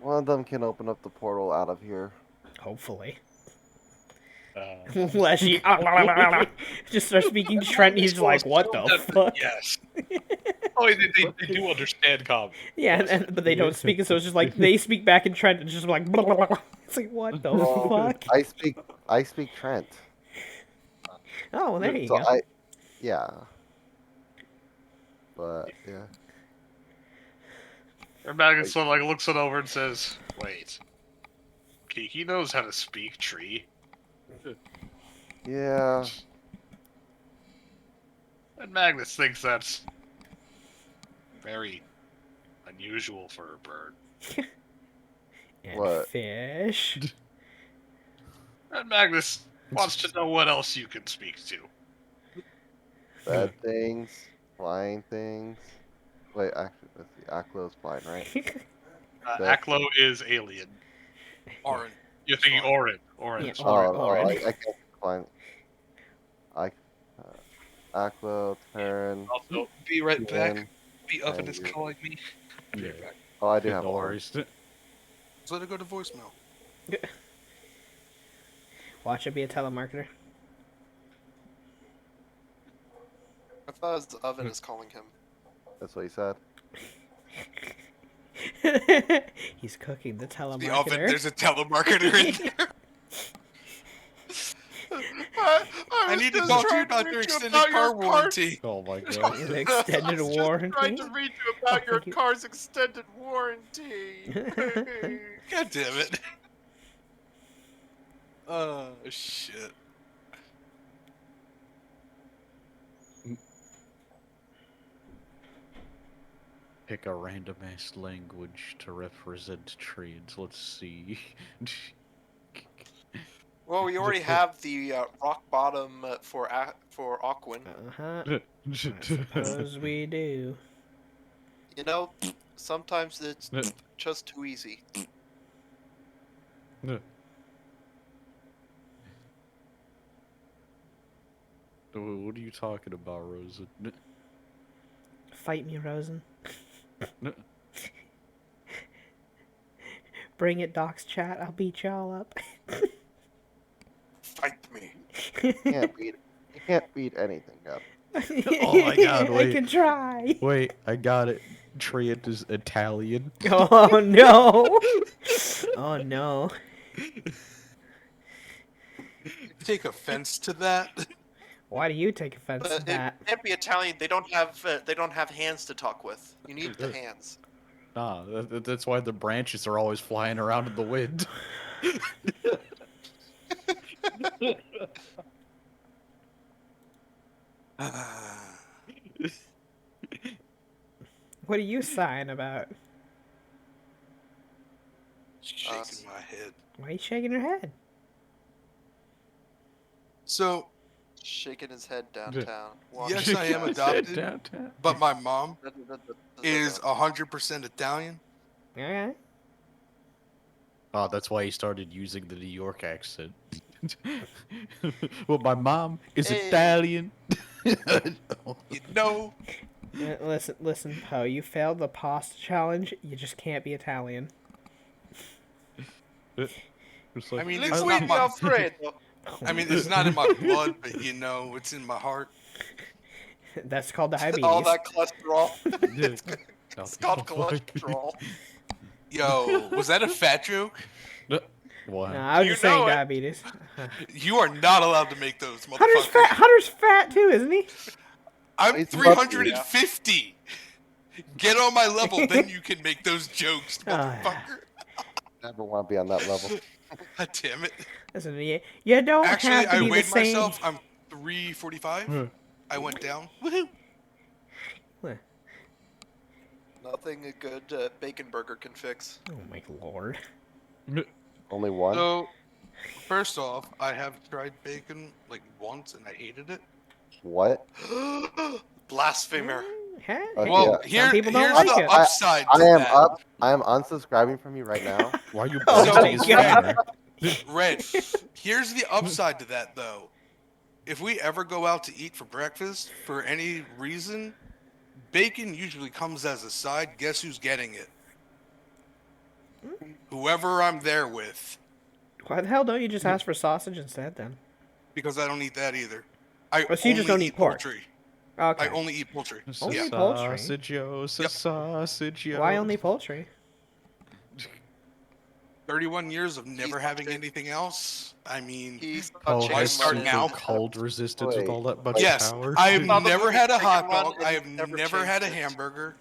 One of them can open up the portal out of here. Hopefully. Uh, Leshy just starts speaking Trent. He's like, "What the fuck?" Yes. Oh, they do understand common. Yeah, but they don't speak it, so it's just like they speak back in Trent, and it's just like, it's like, what the fuck? I speak Trent. Oh, well, there you So go. yeah. But yeah. Red Magnus sort of like looks it over and says, "Wait, Kiki knows how to speak tree." Yeah. And Magnus thinks that's very unusual for a bird. And What? fish. And Magnus wants to know what else you can speak to. Bad things, flying things. Wait, actually, let's see. Aklo's flying, right? That- Aklo is alien. Orin. You're thinking Orin. Orin. Yeah, I Orin. can't flying. Aklo, Terran. Also, be right back. Ian. The oven is Thank you. calling me. Yeah. Oh, I do have No one. worries. Just let it go to voicemail. Watch it be a telemarketer. I thought his oven is calling him. That's what he said. He's cooking the The oven, telemarketer. there's a telemarketer in there. I need to talk to you about your extended car warranty. Oh my god. An extended warranty. Trying to read you about Oh, your thank you. car's extended warranty. God damn it. Oh, shit. Pick a random ass language to represent trades. Let's see. Well, we already have the rock bottom for Aquin. Uh-huh. I suppose we do. You know, sometimes it's just too easy. What are you talking about, Rosa? Fight me, Rosen. Bring it, Doc's chat. I'll beat y'all up. Fight me. You can't beat anything up. Oh my god, I wait. can try. Wait, I got it. Triad is Italian. Oh no. Oh no. Take offense to that. Why do you take offense to It that? can't be Italian. They don't have hands to talk with. You need the hands. Nah, that's why the branches are always flying around in the wind. What are you sighing about? Shaking my head. Why are you shaking your head? So, Shaking his head downtown. yes, I am adopted, Downtown. but my mom is 100% Italian. Okay. Oh, that's why he started using the New York accent. Well, my mom is Hey. Italian. You know, Listen, Poe. You failed the pasta challenge. You just can't be Italian. It's like, I mean, I it's love not my. Alfredo. I mean, it's not in my blood, but it's in my heart. That's called diabetes. All that cholesterol. Yeah. It's called cholesterol. Yo, was that a fat joke? What? No, I was You just saying know it. diabetes. You are not allowed to make those, Hunter's motherfucker. Hunter's fat too, isn't he? I'm He's 350. Get on my level, then you can make those jokes, Ah. motherfucker. Never want to be on that level. God damn it. Listen, you don't Actually, have to I be the weighed same. myself. I'm 345. I went down. Woohoo. Nothing a good bacon burger can fix. Oh my lord. Only one? So, first off, I have tried bacon like once and I hated it. What? Blasphemer. Huh? Okay, Well, yeah. Some people don't here's like the it. upside I to am that. up. I am unsubscribing from you right now. Why are you Oh So, my boasting his God. finger? Red, here's the upside to that, though. If we ever go out to eat for breakfast, for any reason, bacon usually comes as a side. Guess who's getting it? Whoever I'm there with, Why the hell don't you just ask for sausage instead then? because I don't eat that either. I Oh, so you just don't only eat pork? poultry. Okay. I only eat poultry. Only Yeah. poultry? Sausage-o, Yep. sausage-o. Why only poultry? 31 years of never He's having touching- anything else. I mean, He's Oh, touching Why has start super now? cold resistance with Wait, all that much yes, power? I have Saw the never movie had a Chicken hot Run dog. and I have never never had a changed it. hamburger.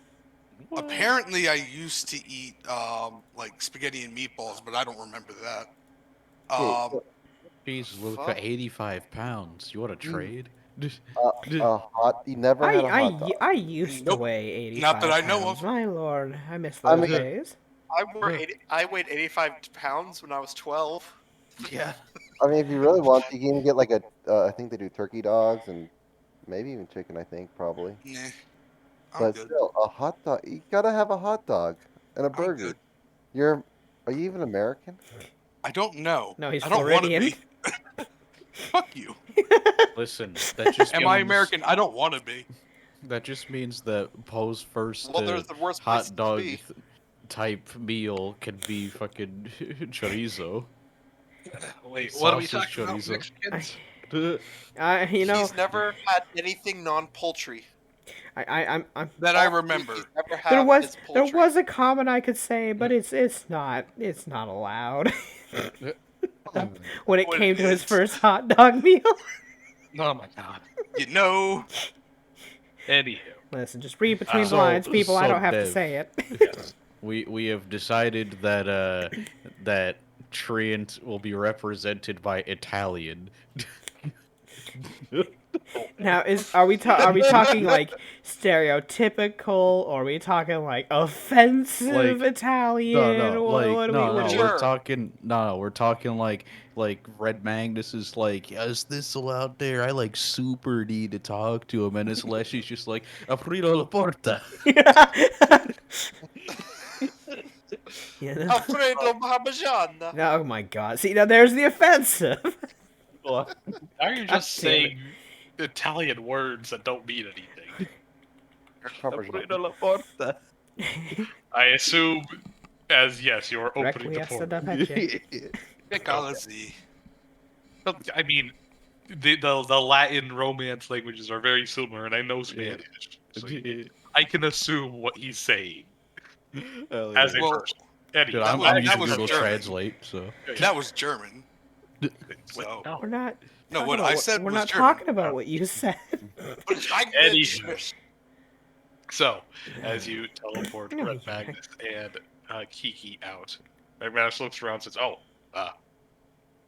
Apparently, I used to eat like spaghetti and meatballs, but I don't remember that. Jesus, Luke, Fuck. 85 pounds. You want to trade? You never had a hot dog. I used to Nope. weigh 85 Not that I know pounds. of. My lord, I miss I those mean- days. I weighed 85 pounds when I was 12. Yeah. I mean, if you really want, you can even get like a. I think they do turkey dogs and maybe even chicken. I think probably. Nah, I'm But good. still, a hot dog. You gotta have a hot dog and a I'm burger. good. Are you even American? I don't know. No, he's I don't want to Floridian. be. Fuck you. Listen, that just Am I means- American? I don't want to be. That just means that Poe's first Well, there's the worst places hot to dog be. type meal can be fucking chorizo. Wait, what are we Sausage talking about, chorizo. Mexicans? You know, He's never had anything non-poultry. I'm That I remember. He's never had there was is poultry. a comment I could say, but it's not allowed. When it What came it to his is. first hot dog meal. Oh my god. You know. Anywho. Listen, just read between the So- lines, people. I so don't have to Dev. say it. Yes. We have decided that that Trient will be represented by Italian. Now, are we talking like stereotypical, or are we talking like offensive Like, Italian? No, What like do we- no, what no, do we- we're talking no, we're talking like Red Magnus is like, is this allowed there? I like super need to talk to him, and his Leslie's just like, aprilo la porta. You know? Alfredo Parmigiana. Oh my god! See, now there's the offensive. Why are you just damn it. saying Italian words that don't mean anything? Aprilo la porta. I assume, as yes, you are opening the Requiescat portal. da fece. Ecology. I mean, the Latin Romance languages are very similar, and I know Spanish, so I can assume what he's saying Hell as yeah. a Well, person. Anyway, Dude, that I'm was- using that was Google German. Translate, so That was German. So no. We're not. No, talking what about I said We're was not German. talking about what you said. Anywho. So, as you teleport No, Red you're Magnus and Kiki out, Red Magnus looks around and says, "Oh,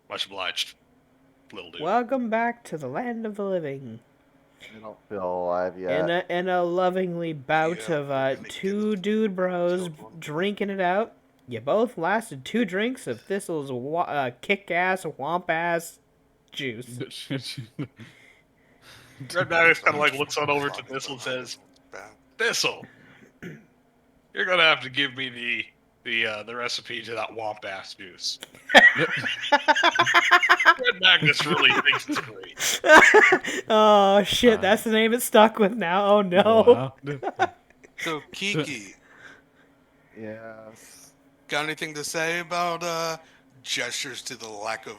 much obliged, little dude." Welcome back to the land of the living. I don't feel alive yet. In a lovingly bout Yeah, of we're gonna two get dude bros killed one. drinking it out. You both lasted 2 drinks of Thistle's kick-ass, womp-ass juice. Red Magnus kind of like looks on over to Thistle and says, "Thistle, you're gonna have to give me the recipe to that womp ass juice." Red Magnus really thinks it's great. Oh shit, that's the name it's stuck with now. Oh no. Wow. So Kiki, Yes. got anything to say about gestures to the lack of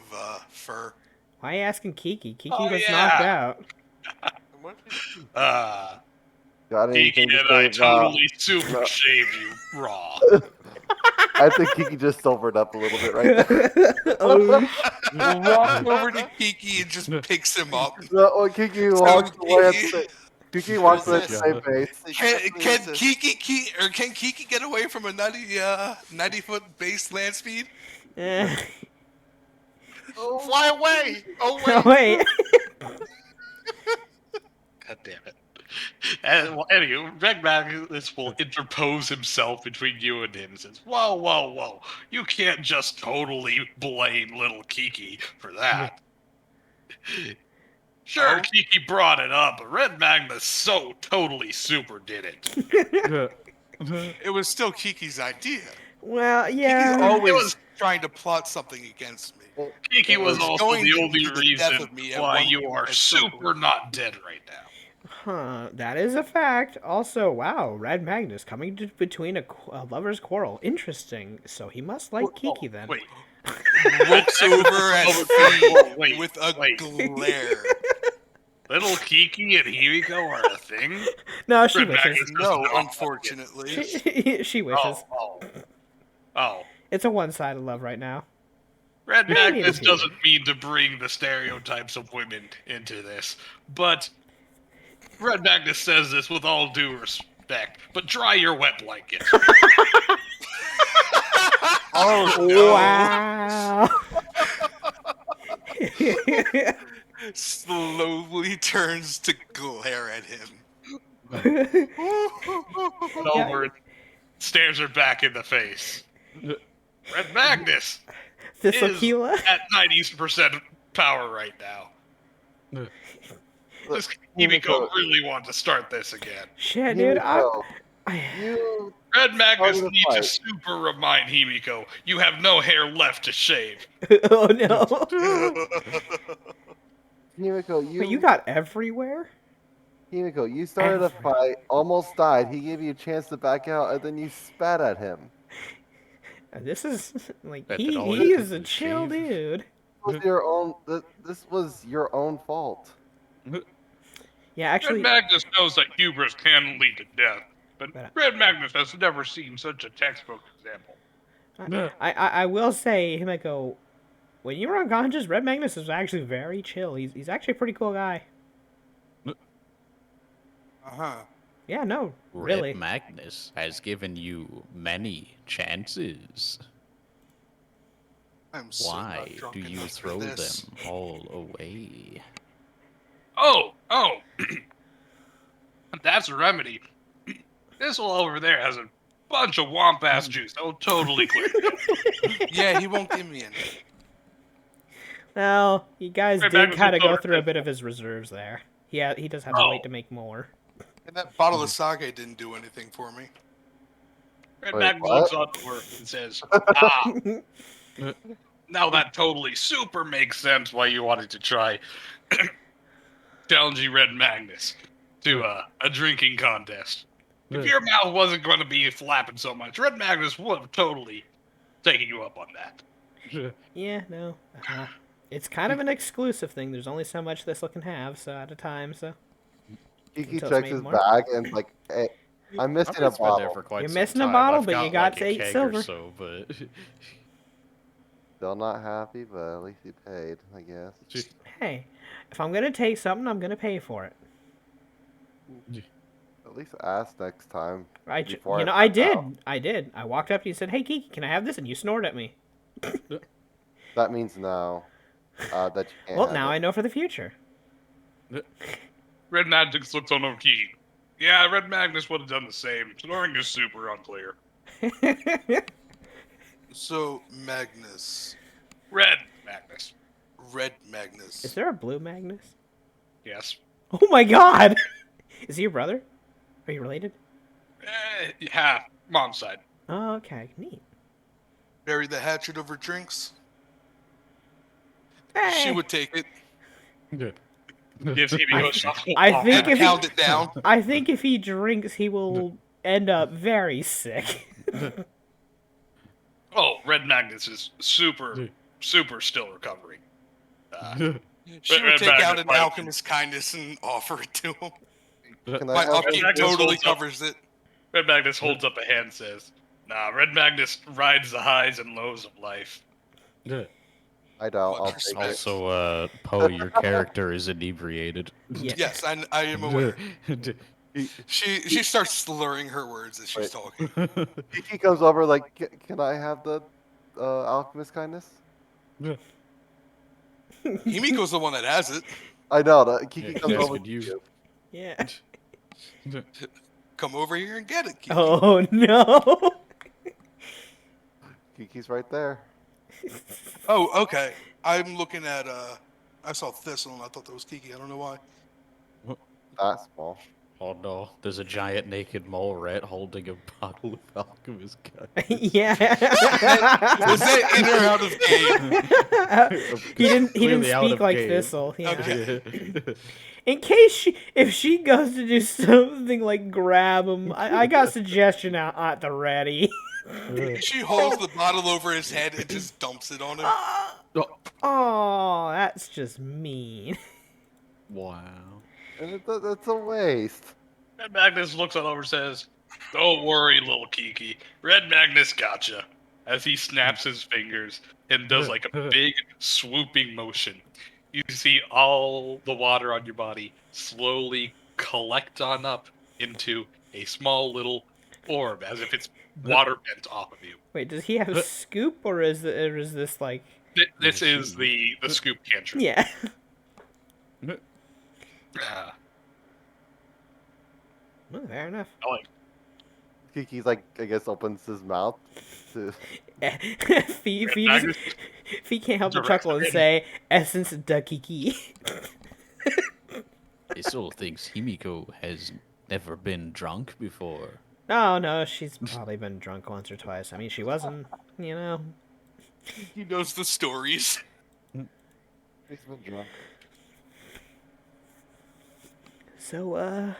fur. Why are you asking Kiki? Kiki Oh, was yeah. knocked out. What is- Got Kiki anything to and I save? totally super no. shaved you raw. I think Kiki just sobered up a little bit right there. Oh, Walks over to Kiki and just picks him up. No, when Kiki walks away at the Kiki walks away at the same pace. Can Kiki get away from a 90-foot base land speed? eh. Fly away! Oh Oh, wait! wait. God damn it. And, well, anyway, Red Magnus will interpose himself between you and him and says, whoa, whoa, whoa. You can't just totally blame little Kiki for that. Sure, Kiki brought it up, but Red Magnus so totally super did it. It was still Kiki's idea. Well, Kiki's yeah. always trying to plot something against me. Kiki was It's also going the to only be the death reason of me at why one you point are at some super not dead right now. Huh, that is a fact. Also, wow, Red Magnus coming between a lover's quarrel. Interesting. So he must like Kiki then. Wait, Looks over at Wait, me with a wait. glare. little Kiki and Himiko are a thing? No, she Red wishes. Magnus No, doesn't know. unfortunately. She wishes. Oh. It's a one-sided love right now. Red Maybe Magnus it's you. doesn't mean to bring the stereotypes of women into this, but Red Magnus says this with all due respect, but dry your wet blanket. Oh no! Wow. Slowly turns to glare at him. And over, stares her back in the face. Red Magnus Thistlekeela? at 90% power right now. Does Himiko really want to start this again? Shit, dude. Himiko, you Red Magnus Started a needs to fight. super remind Himiko, you have no hair left to shave. Oh no. Himiko, Wait, you got everywhere? Himiko, you started a fight, almost died. He gave you a chance to back out, and then you spat at him. This is like Bet he that all he it is a took was chill shave. dude. Was your own. This was your own fault. Yeah, Red actually, Magnus knows that hubris can lead to death, but But- Red Magnus has never seen such a textbook example. I will say, Himiko, when you were unconscious, Red Magnus is actually very chill. He's actually a pretty cool guy. Uh-huh. Yeah, no, Red really. Magnus has given you many chances. I'm so Why not drunk do you enough for throw this. them all away? Oh! That's a remedy. This one over there has a bunch of womp-ass juice. That'll totally clear it up. Yeah, he won't give me any. Well, you guys Red did Magnus kind of will go go through a to- bit of his reserves there. Yeah, he does have to wait to make more. And that bottle of sake didn't do anything for me. Red Wait, Magnus what? looks on the work and says, ah, now that totally super makes sense why you wanted to try challenging Red Magnus to a drinking contest. If your mouth wasn't going to be flapping so much, Red Magnus would have totally taken you up on that. Yeah, no. It's kind of an exclusive thing. There's only so much this can have, so at a time. So Kiki Until it's checks made his more. bag and like, hey, I'm missing a It's been there bottle. for quite You're some missing a time. bottle, I've but you got like a 8 keg silver. Or so, but Still not happy, but at least he paid, I guess. hey, if I'm gonna take something, I'm gonna pay for it. At least ask next time. Right? Before You I know, I find did. out. I did. I walked up to you and said, "Hey, Kiki, can I have this?" And you snored at me. That means no. That you can't. Well, have now it. I know for the future. Red Magnus looks on over Kiki. Yeah, Red Magnus would have done the same. Snoring is super unclear. So, Magnus. Red Magnus. Red Magnus. Is there a blue Magnus? Yes. Oh my God! Is he your brother? Are you related? Yeah, mom's side. Oh, okay, neat. Bury the hatchet over drinks. Hey. She would take it Gives Himiko a shuffle. I Oh, think and if he- pound it down. I think if he drinks, he will end up very sick. Oh, Red Magnus is super still recovering. She would Red take out Magnus an might- alchemist kindness and offer it to him. Can My I have upkeep Magnus totally holds up- covers it. Red Magnus holds up a hand and says, "Nah, Red Magnus rides the highs and lows of life." I don't. Much I'll respect. take it. Also, Poe, your character is inebriated. Yeah. Yes, I am aware. She starts slurring her words as she's Wait. talking. Kiki comes over like, can I have the alchemist kindness? Himiko's the one that has it. I know. Kiki Yeah, comes yes, over. would to you- you. Yeah. Come over here and get it. Kiki. Oh no. Kiki's right there. Oh, okay. I'm looking at I saw Thistle and I thought that was Kiki. I don't know why. That small. Oh no, there's a giant naked mole rat holding a bottle of alchemist gun. Yeah. Was that in or out of game? he didn't Clearly out speak of like game. Thistle. Yeah. Okay. In case if she goes to do something like grab him, I got a suggestion out at the ready. She holds the bottle over his head and just dumps it on him. Oh, that's just mean. Wow. And it's a waste. Red Magnus looks on over and says, "Don't worry, little Kiki. Red Magnus gotcha." As he snaps his fingers and does like a big swooping motion. You see all the water on your body slowly collect on up into a small little orb, as if it's water bent off of you. Wait, does he have a scoop or is this like? This is the scoop cantrip. Yeah. Well, fair enough. I like Kiki's like, I guess, opens his mouth to. Fee Magnus. can't help but Direct chuckle and him. say, "Essence da Kiki." Thistle thinks Himiko has never been drunk before. No, she's probably been drunk once or twice. I mean, she wasn't, you know. He knows the stories. He's been drunk. So,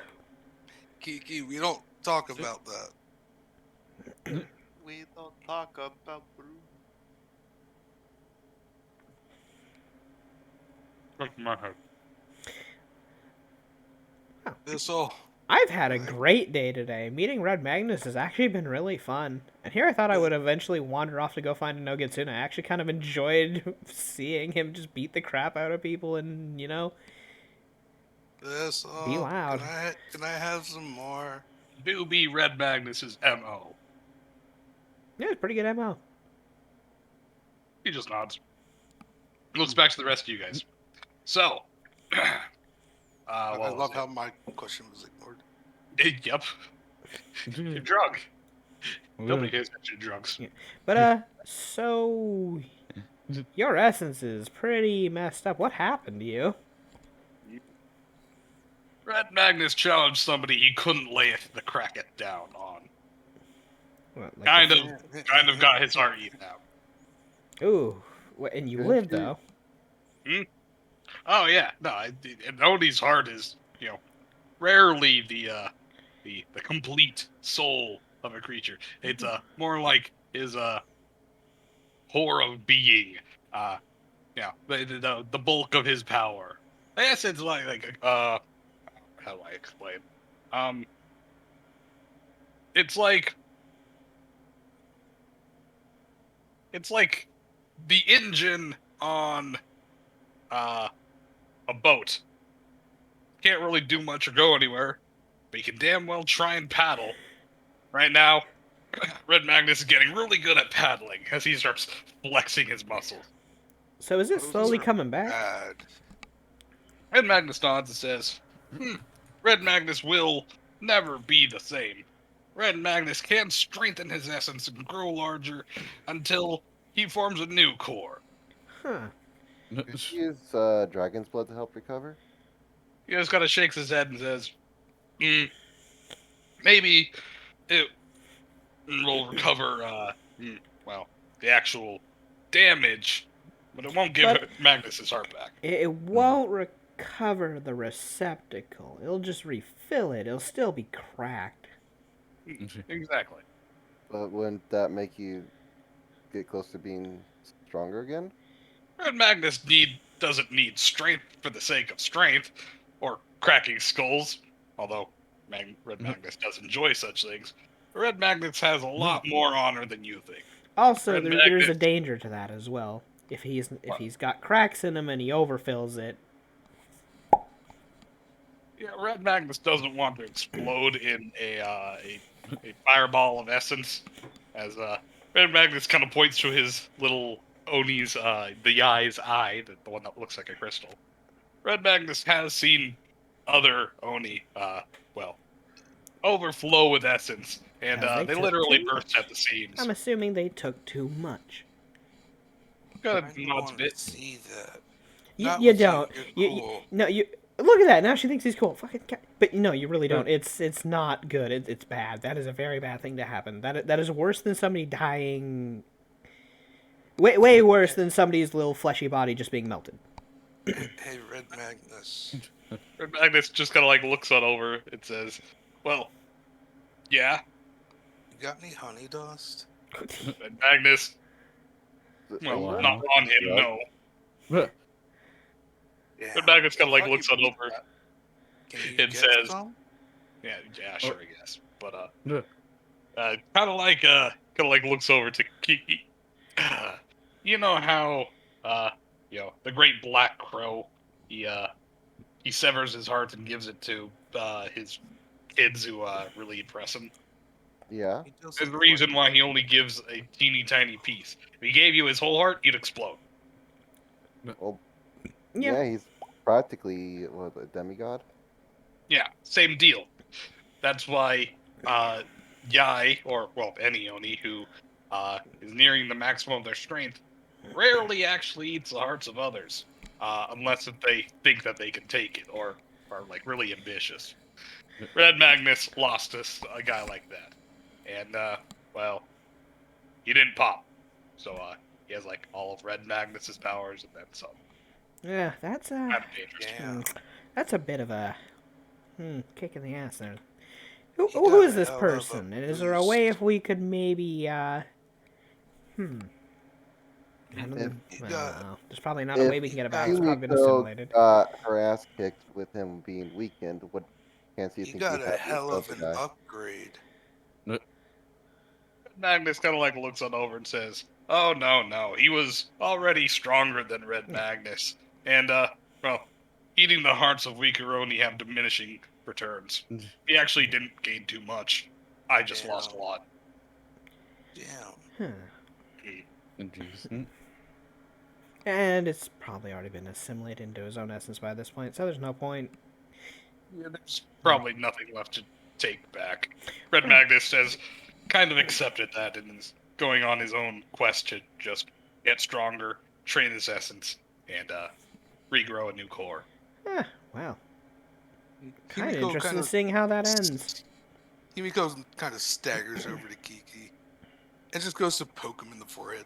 Kiki, we don't talk about that. We don't talk about brew. Look my head. Thistle. I've had a great day today. Meeting Red Magnus has actually been really fun. And here I thought I would eventually wander off to go find a Nogitsuna. I actually kind of enjoyed seeing him just beat the crap out of people and, you know. Thistle. Be loud. Can I have some more? Do be Red Magnus's MO. Yeah, it's pretty good MO. He just nods. Looks back to the rest of you guys. So, I what was love it? how my question was ignored. Yep, you're drunk. Nobody cares about your drugs. But, so your essence is pretty messed up. What happened to you? Red Magnus challenged somebody he couldn't lay the Kraken down on. What, like Kind of got his heart eaten out. Ooh, and you Good live shit. though. Oh yeah, no, Odie's heart is, rarely the complete soul of a creature. It's more like his core of being. The bulk of his power. I guess it's like how do I explain? It's like the engine on a boat. Can't really do much or go anywhere, but you can damn well try and paddle. Right now, Red Magnus is getting really good at paddling as he starts flexing his muscles. So is it Those slowly are coming back? Bad. Red Magnus nods and says, Red Magnus will never be the same. Red Magnus can strengthen his essence and grow larger until he forms a new core. Huh. Did you use dragon's blood to help recover? He just kind of shakes his head and says, maybe it will recover, the actual damage, but it won't give But- Magnus his heart back. It won't recover the receptacle. It'll just refill it. It'll still be cracked. Exactly. But wouldn't that make you get close to being stronger again? Red Magnus doesn't need strength for the sake of strength, or cracking skulls, although Red Magnus does enjoy such things. Red Magnus has a lot more honor than you think. Also, Red there's a Magnus- danger to that as well. If he's got cracks in him and he overfills it, Yeah, Red Magnus doesn't want to explode in a fireball of essence. As Red Magnus kind of points to his little Oni's the Yai's eye, the one that looks like a crystal. Red Magnus has seen other Oni, overflow with essence, and Because they they took literally too burst at the seams. I'm assuming they took too much. Good I nods want bit. to see that. You, Not you with don't. You're You, cool. no, you look at that. Now she thinks he's cool. Fucking, but no, you really don't. It's not good. It's bad. That is a very bad thing to happen. That is worse than somebody dying. Way worse than somebody's little fleshy body just being melted. Hey, Red Magnus. Red Magnus just kind of like looks on over and says, "Well, yeah." You got any honey dust? Red Magnus, well, wow. not on him, no. Yeah. Red Magnus kind of like Thought looks you on beat over. that. Can you it get says- some? Yeah, sure, I guess. But Yeah. kind of like looks over to Kiki. You know how the great black crow, he severs his heart and gives it to his kids who really impress him. Yeah. He does There's look a reason like- why he only gives a teeny tiny piece. If he gave you his whole heart, you'd explode. Well, Yeah. yeah, he's practically a demigod. Yeah, same deal. That's why Yai, or any Oni who is nearing the maximum of their strength, rarely actually eats the hearts of others, unless if they think that they can take it or are like really ambitious. Red Magnus lost us a guy like that, and he didn't pop, so he has like all of Red Magnus's powers and then some. Yeah, that's Kind of dangerous. Yeah. that's a bit of a kick in the ass there. He Who got is a this hell of a person? And is there a way if we could maybe I don't know. He got- There's probably not a way we can get it back. It's probably been Kimiko assimilated. got her ass kicked with him being weakened. What chance do you He think got he a had hell to of kill an the guy? upgrade. Magnus kind of like looks on over and says, "Oh no, he was already stronger than Red Magnus, and eating the hearts of weaker Oni have diminishing returns. He actually didn't gain too much. I just lost a lot." Damn. Jeez. And it's probably already been assimilated into his own essence by this point, so there's no point. Yeah, there's probably nothing left to take back. Red Magnus has kind of accepted that and is going on his own quest to just get stronger, train his essence, and regrow a new core. Wow. Kind of Kimiko interested in kinda- seeing how that ends. Kimiko kind of staggers over to Kiki and just goes to poke him in the forehead.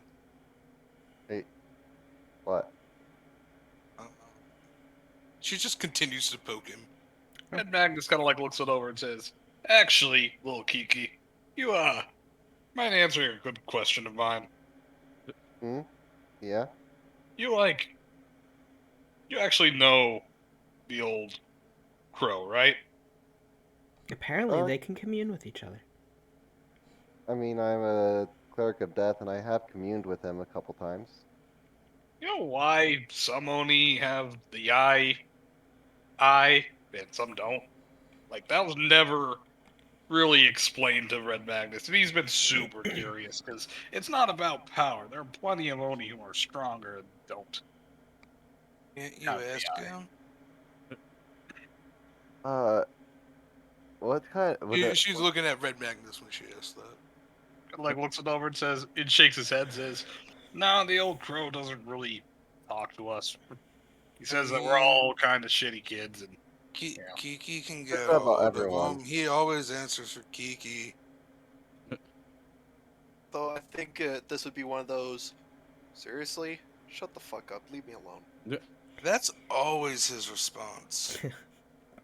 What? She just continues to poke him. Red Magnus kind of like looks it over and says, "Actually, little Kiki, you might answer a good question of mine. Yeah. You actually know the old crow, right?" Apparently, they can commune with each other. I mean, I'm a cleric of death, and I have communed with him a couple times. You know why some Oni have the eye, and some don't? Like, that was never really explained to Red Magnus, and he's been super curious, because it's not about power. There are plenty of Oni who are stronger and don't. Can't you Not the ask eye. him? What kind? She's looking at Red Magnus when she asks that. Like, looks it over and says, it shakes his head and says, "No, the old crow doesn't really talk to us. He says that we're all kind of shitty kids, and Kiki can It's go. about but everyone. He always answers for Kiki. Though I think this would be one of those. Seriously? Shut the fuck up. Leave me alone. That's always his response.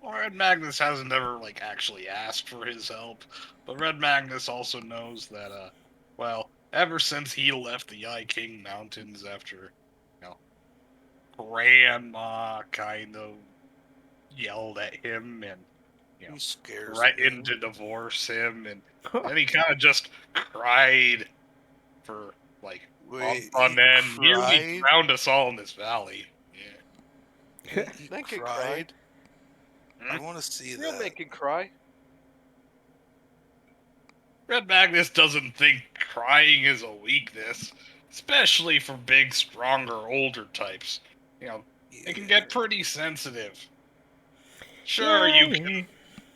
Well, Red Magnus hasn't ever, actually asked for his help, but Red Magnus also knows that, ever since he left the Eye King Mountains after, you know, Grandma kind of yelled at him and, you know, He scares threatened me. to divorce him, and then he kind of just cried for like Wait, on he end. Nearly cried? drowned us all in this valley. Yeah. He That kid cried? I Hmm? want to see Real that. make it cry. Red Magnus doesn't think crying is a weakness, especially for big, stronger, older types. You know, they can get pretty sensitive. Sure, Yeah, you can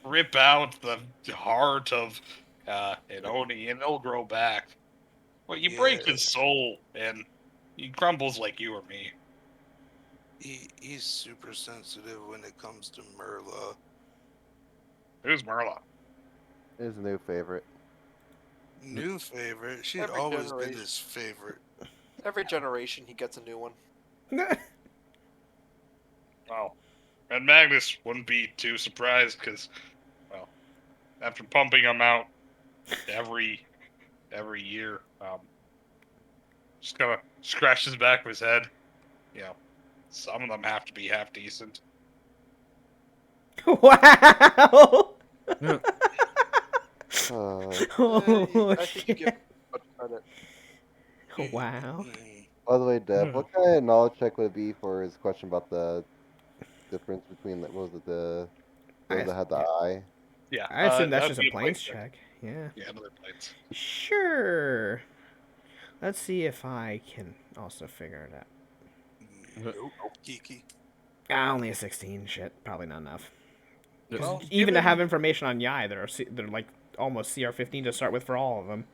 rip out the heart of an Oni and it'll grow back. But you break Yeah. his soul and he crumbles like you or me. He's super sensitive when it comes to Merla. Who's Merla? His new favorite. New favorite. She'd Every always been generation. his favorite. Every generation he gets a new one. Well, Red Magnus wouldn't be too surprised because, well, after pumping him out every year, just kind of scratches the back of his head. You know, some of them have to be half decent. Wow. Oh, I think you give him too much credit. Wow. By the way, Dev, what kind of knowledge check would it be for his question about the difference between what was it, the those that had the eye? Yeah, I assume that's that'd just be a planes check. Yeah. Yeah, another planes. Sure. Let's see if I can also figure it out. Nope. Geeky. Only a 16. Shit, probably not enough. 'Cause Well, even to given- have information on Yai, they're like almost CR15 to start with for all of them.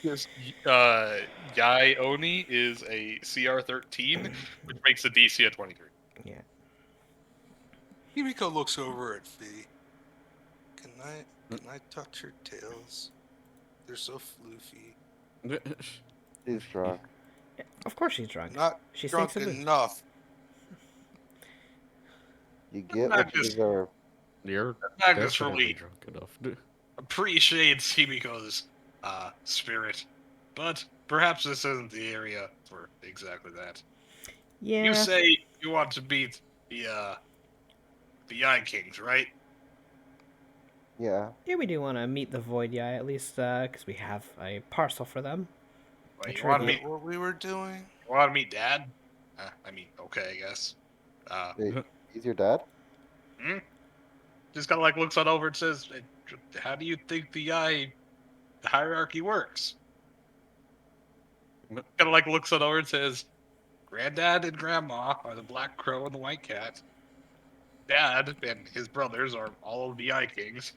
This Yai Oni is a CR13, which makes the DC at 23. Yeah. Himiko looks over at Fee. Can I touch her tails? They're so floofy. He's drunk. Of course she's drunk. Not She drunk stinks of booze. enough. You get Not what you just- deserve. You're Magnus definitely really drunk enough. appreciates Himiko's spirit, but perhaps this isn't the area for exactly that. Yeah. You say you want to beat the Eye Kings, right? Yeah. Yeah, we do want to meet the Void Yai at least, because we have a parcel for them. Well, I you tried want to to- meet? What we were doing? You want to meet Dad? I mean, okay, I guess. Wait, he's your dad? Just kind of like looks on over and says, "How do you think the hierarchy works?" Kind of like looks on over and says, "Granddad and Grandma are the Black Crow and the White Cat. Dad and his brothers are all of the Eye Kings,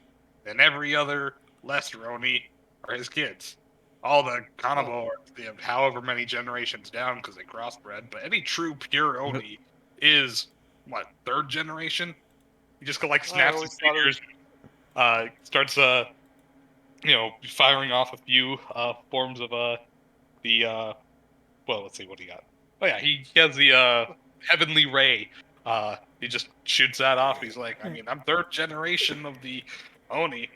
and every other Lester Oni are his kids. All the Kanabo are however many generations down because they crossbred, but any true pure Oni is, what, third generation? You just go like snaps his always thought it fingers, starts, firing off a few forms of well, let's see what he got. Oh yeah, he has the Heavenly Ray. He just shoots that off. He's like, I mean, I'm third generation of the Oni.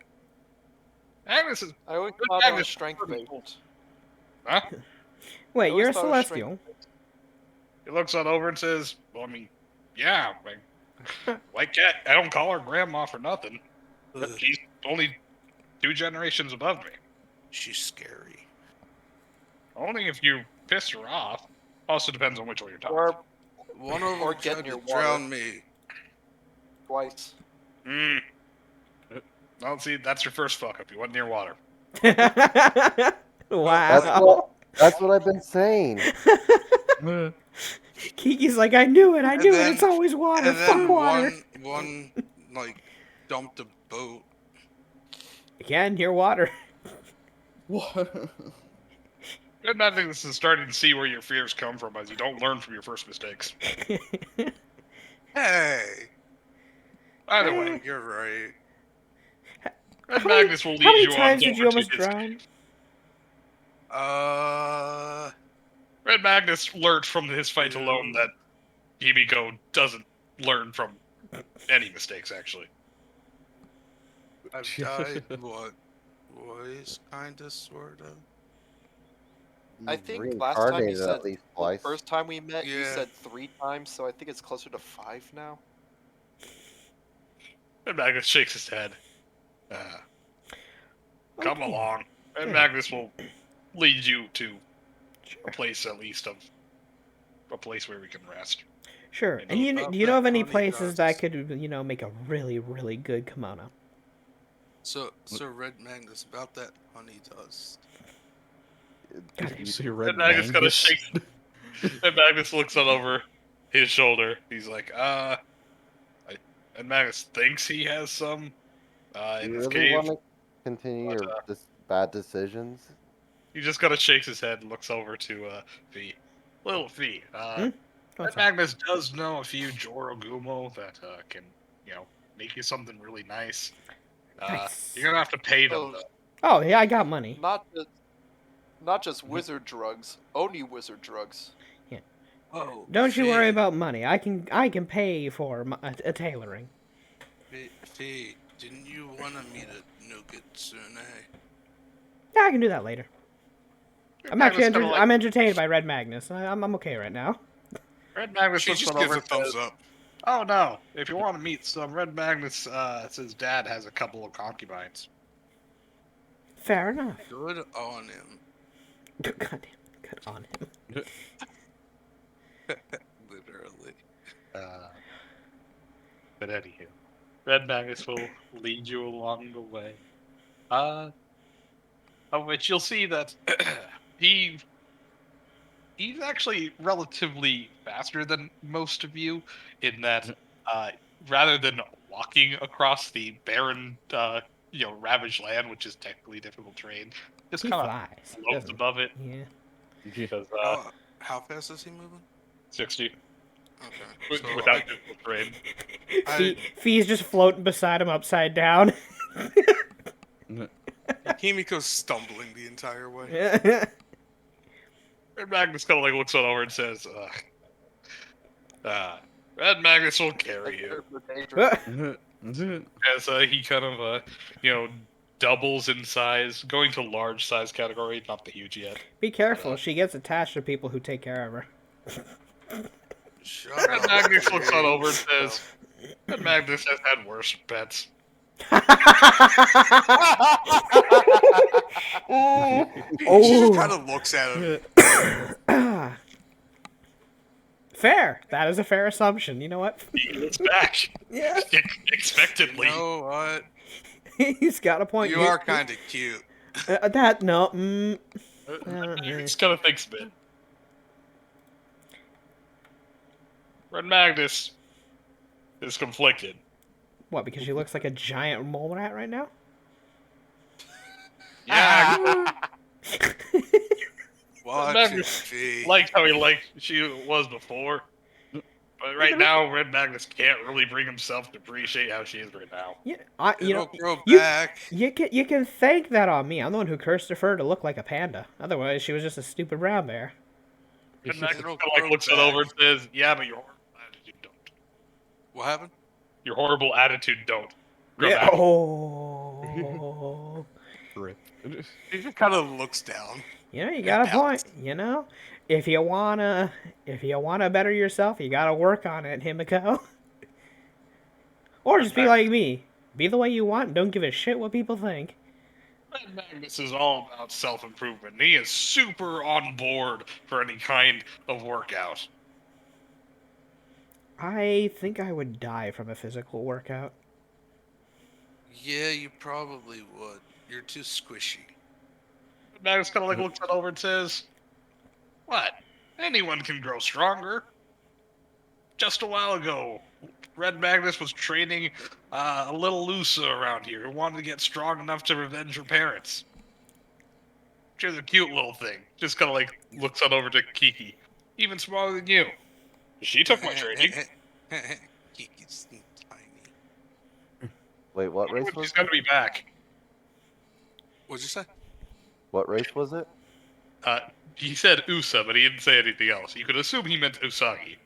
Agnes is, I always Good thought it Magnus was is strength pretty based. huh? Wait, I you're a always thought it was strength Celestial. He looks on over and says, well, I mean, yeah, White Cat, I don't call her grandma for nothing. Ugh, She's only 2 generations above me. she's scary. Only if you piss her off. Also depends on which one you're talking Or One of Or them get tried in to your water. drown me. twice. to. Well, see, that's your first fuck up. You went near water. Wow. That's what I've been saying. Kiki's like, I knew it. I And knew it. then- It's always water. And then Fuck water. one like dumped a boat. Again, you're water. What? Red Magnus is starting to see where your fears come from as you don't learn from your first mistakes. Hey, Either way, you're right. Red How many- Magnus will lead How many you times on did you almost opportunities. drown? Red Magnus learned from his fight alone that Himiko doesn't learn from any mistakes, actually. I've died, what, twice, kinda, sorta. I You've think last time you reincarnated said at least the twice. first time we met, you Yeah. said 3 times, so I think it's closer to 5 now. And Magnus shakes his head. Come Okay. along. And Yeah. Magnus will lead you to a Sure. place, at least, of a place where we can rest. Sure. You And know you about do you know that of any honey places dust. that could make a really really good kimono? So Red Magnus, about that honey dust. God, You see Red And Magnus kind of Mangus? shakes. And Magnus looks on over his shoulder. He's like, and Magnus thinks he has some Do in you his really cave. want to continue but, your bad decisions? He just kind of shakes his head and looks over to Fee. Little Fee. What's Red up? Magnus does know a few Jorogumo that can, make you something really nice. Nice. You're gonna have to pay them Oh. though. Oh yeah, I got money. Not just wizard drugs, Oni wizard drugs. Oh, Don't you worry Fee, about money. I can pay for a tailoring. Fee, didn't you want to meet a Nogitsune? Yeah, I can do that later. I'm Magnus actually kinda like- I'm entertained by Red Magnus. I'm okay right now. Red Magnus She looks just on gives over a and thumbs says, up. "Oh no! If you want to meet some, Red Magnus says dad has a couple of concubines." Fair enough. Good on him. Goddamn, good on him. Literally. But anywho, Red Magnus will lead you along the way. Of which you'll see that he's actually relatively faster than most of you, in that rather than walking across the barren, ravaged land, which is technically difficult terrain, just He kind of flies. floats doesn't he? above it. Yeah. Because How fast is he moving? 60 Okay. So without difficult terrain. Fee's just floating beside him upside down. Himiko's stumbling the entire way. Red Magnus kind of like looks on over and says, Red Magnus will carry you. As he kind of, doubles in size, going to large size category, not the huge yet. Be careful. She gets attached to people who take care of her. Shut Red up, Magnus looks on Fee. over and says, Red Magnus has had worse pets. She just kind of looks at him. Fair. That is a fair assumption. You know what? He looks back. Yeah. Expectantly. You know what? He's got a point. You are kind of cute. That no. He kind of thinks a bit. Red Magnus is conflicted. What? Because she looks like a giant mole rat right now. Yeah, Watch it, Magnus Fee. liked how she was before. But right now, Red Magnus can't really bring himself to appreciate how she is right now. Yeah, It'll grow you, back. you can thank that on me. I'm the one who cursed her to look like a panda. Otherwise, she was just a stupid brown bear. Red Magnus It'll kind of grow looks it back. over and says, "Yeah, but your horrible attitude don't. What happened? Your horrible attitude don't." Grow Yeah. back." Oh. He just kind of looks down. You got a point. If you wanna better yourself, you gotta work on it, Himiko. Or just be like me. Be the way you want. Don't give a shit what people think. Red Magnus is all about self-improvement. He is super on board for any kind of workout. I think I would die from a physical workout. Yeah, you probably would. You're too squishy. Red Magnus kind of like looks it over and says, "What? Anyone can grow stronger. Just a while ago, Red Magnus was training a little Lusa around here who wanted to get strong enough to revenge her parents. She's a cute little thing. Just kind of like looks on over to Kiki. Even smaller than you. She took my training. Kiki's tiny. Wait, what race was She's it? gonna be back. What'd you say? What race was it? He said Usa, but he didn't say anything else. You could assume he meant Usagi.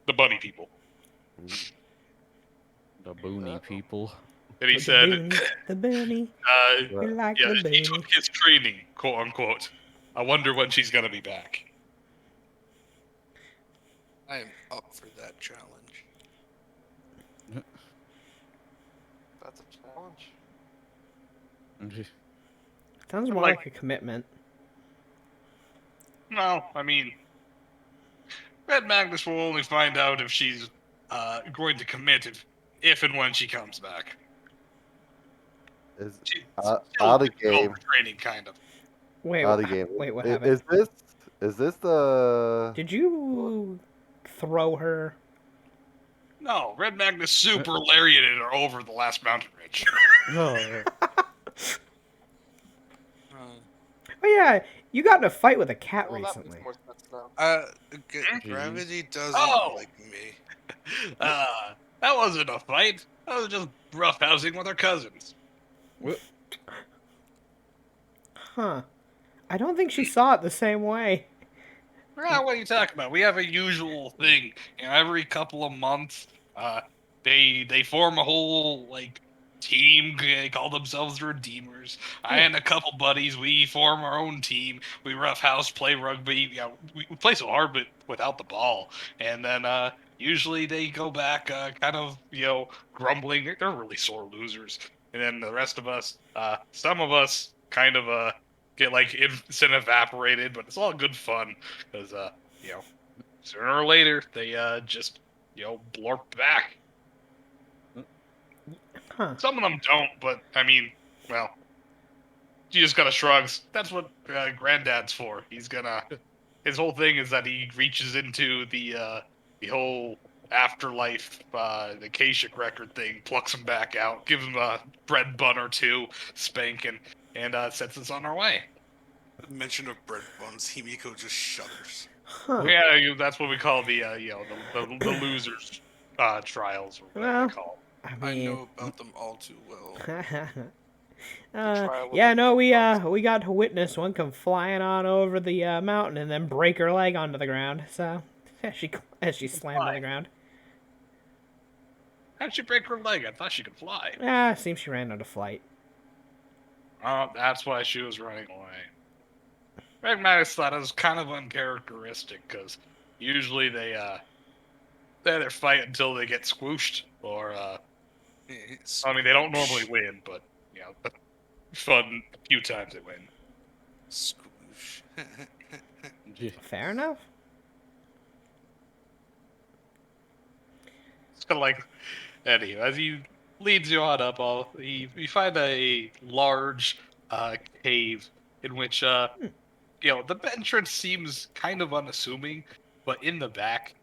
The bunny people. The boony people. And he said, The bunny. uh, You like yeah, the he bunny. took his training, quote unquote, I wonder when she's gonna be back. I am up for that challenge. That's a challenge. Sounds more Like- like a commitment. No, I mean, Red Magnus will only find out if she's going to commit if and when she comes back. Is She's out still of in game. training, kind of. Wait, Out of game. wait, what I- happened? Is this the? Did you throw her? No, Red Magnus super lariated her over the last mountain ridge. No. Oh yeah, you got in a fight with a cat Well, that recently. makes more sense now. Gravity doesn't Oh! like me. That wasn't a fight. That was just roughhousing with her cousins. Huh. I don't think she saw it the same way. What are you talking about? We have a usual thing. Every couple of months, they form a whole like team. They call themselves the Redeemers. I and a couple buddies, we form our own team. We roughhouse, play rugby. You know, we play so hard, but without the ball. And then usually they go back, kind of grumbling. They're really sore losers. And then the rest of us, some of us, kind of get like instant evaporated, but it's all good fun because sooner or later they just blorp back. Huh. Some of them don't, but I mean, well, you just gotta shrugs. That's what Granddad's for. He's gonna. His whole thing is that he reaches into the whole afterlife, the Kashyyyk record thing, plucks them back out, gives them a bread bun or two, spanking, and sets us on our way. Mention of bread buns, Himiko just shudders. Huh. Yeah, that's what we call the the losers trials, or whatever Well, they call. I I mean, know about them all too well. trial of yeah, the no, we got to witness one come flying on over the mountain and then break her leg onto the ground. So as she slammed to the ground. How'd she break her leg? I thought she could fly. Seems she ran out of flight. Oh, that's why she was running away. Red Magnus thought it was kind of uncharacteristic, because usually they either fight until they get squooshed, or I mean, they don't normally win, but fun few times they win. Squoosh. Fair enough. It's kind of like Eddie, as he leads you on up, you find a large cave in which the entrance seems kind of unassuming, but in the back,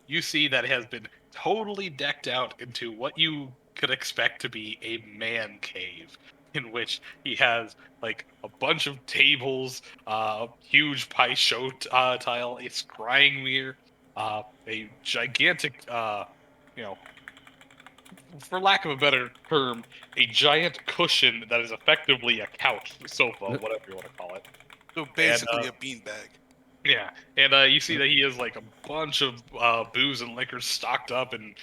you see that it has been totally decked out into what you could expect to be a man cave, in which he has like a bunch of tables, huge pie show tile, a scrying mirror, a gigantic, for lack of a better term, a giant cushion that is effectively a couch, sofa, whatever you want to call it. So basically a beanbag. Yeah, and you see that he has like a bunch of booze and liquor stocked up in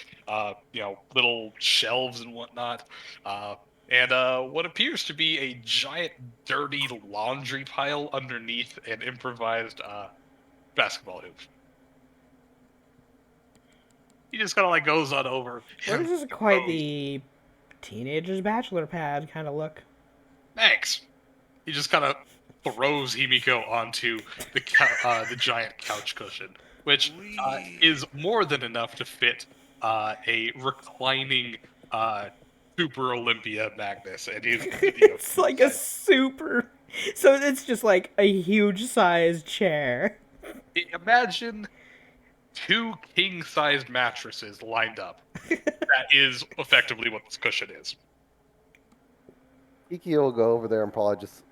little shelves and whatnot, and what appears to be a giant dirty laundry pile underneath an improvised basketball hoop. He just kind of like goes on over. Well, this is quite the teenager's bachelor pad kind of look. Thanks. He just kind of throws Himiko onto the giant couch cushion, which is more than enough to fit a reclining Super Olympia Magnus. And he's, It's like a super. So it's just like a huge size chair. Imagine 2 king-sized mattresses lined up. That is effectively what this cushion is. Iki will go over there and probably just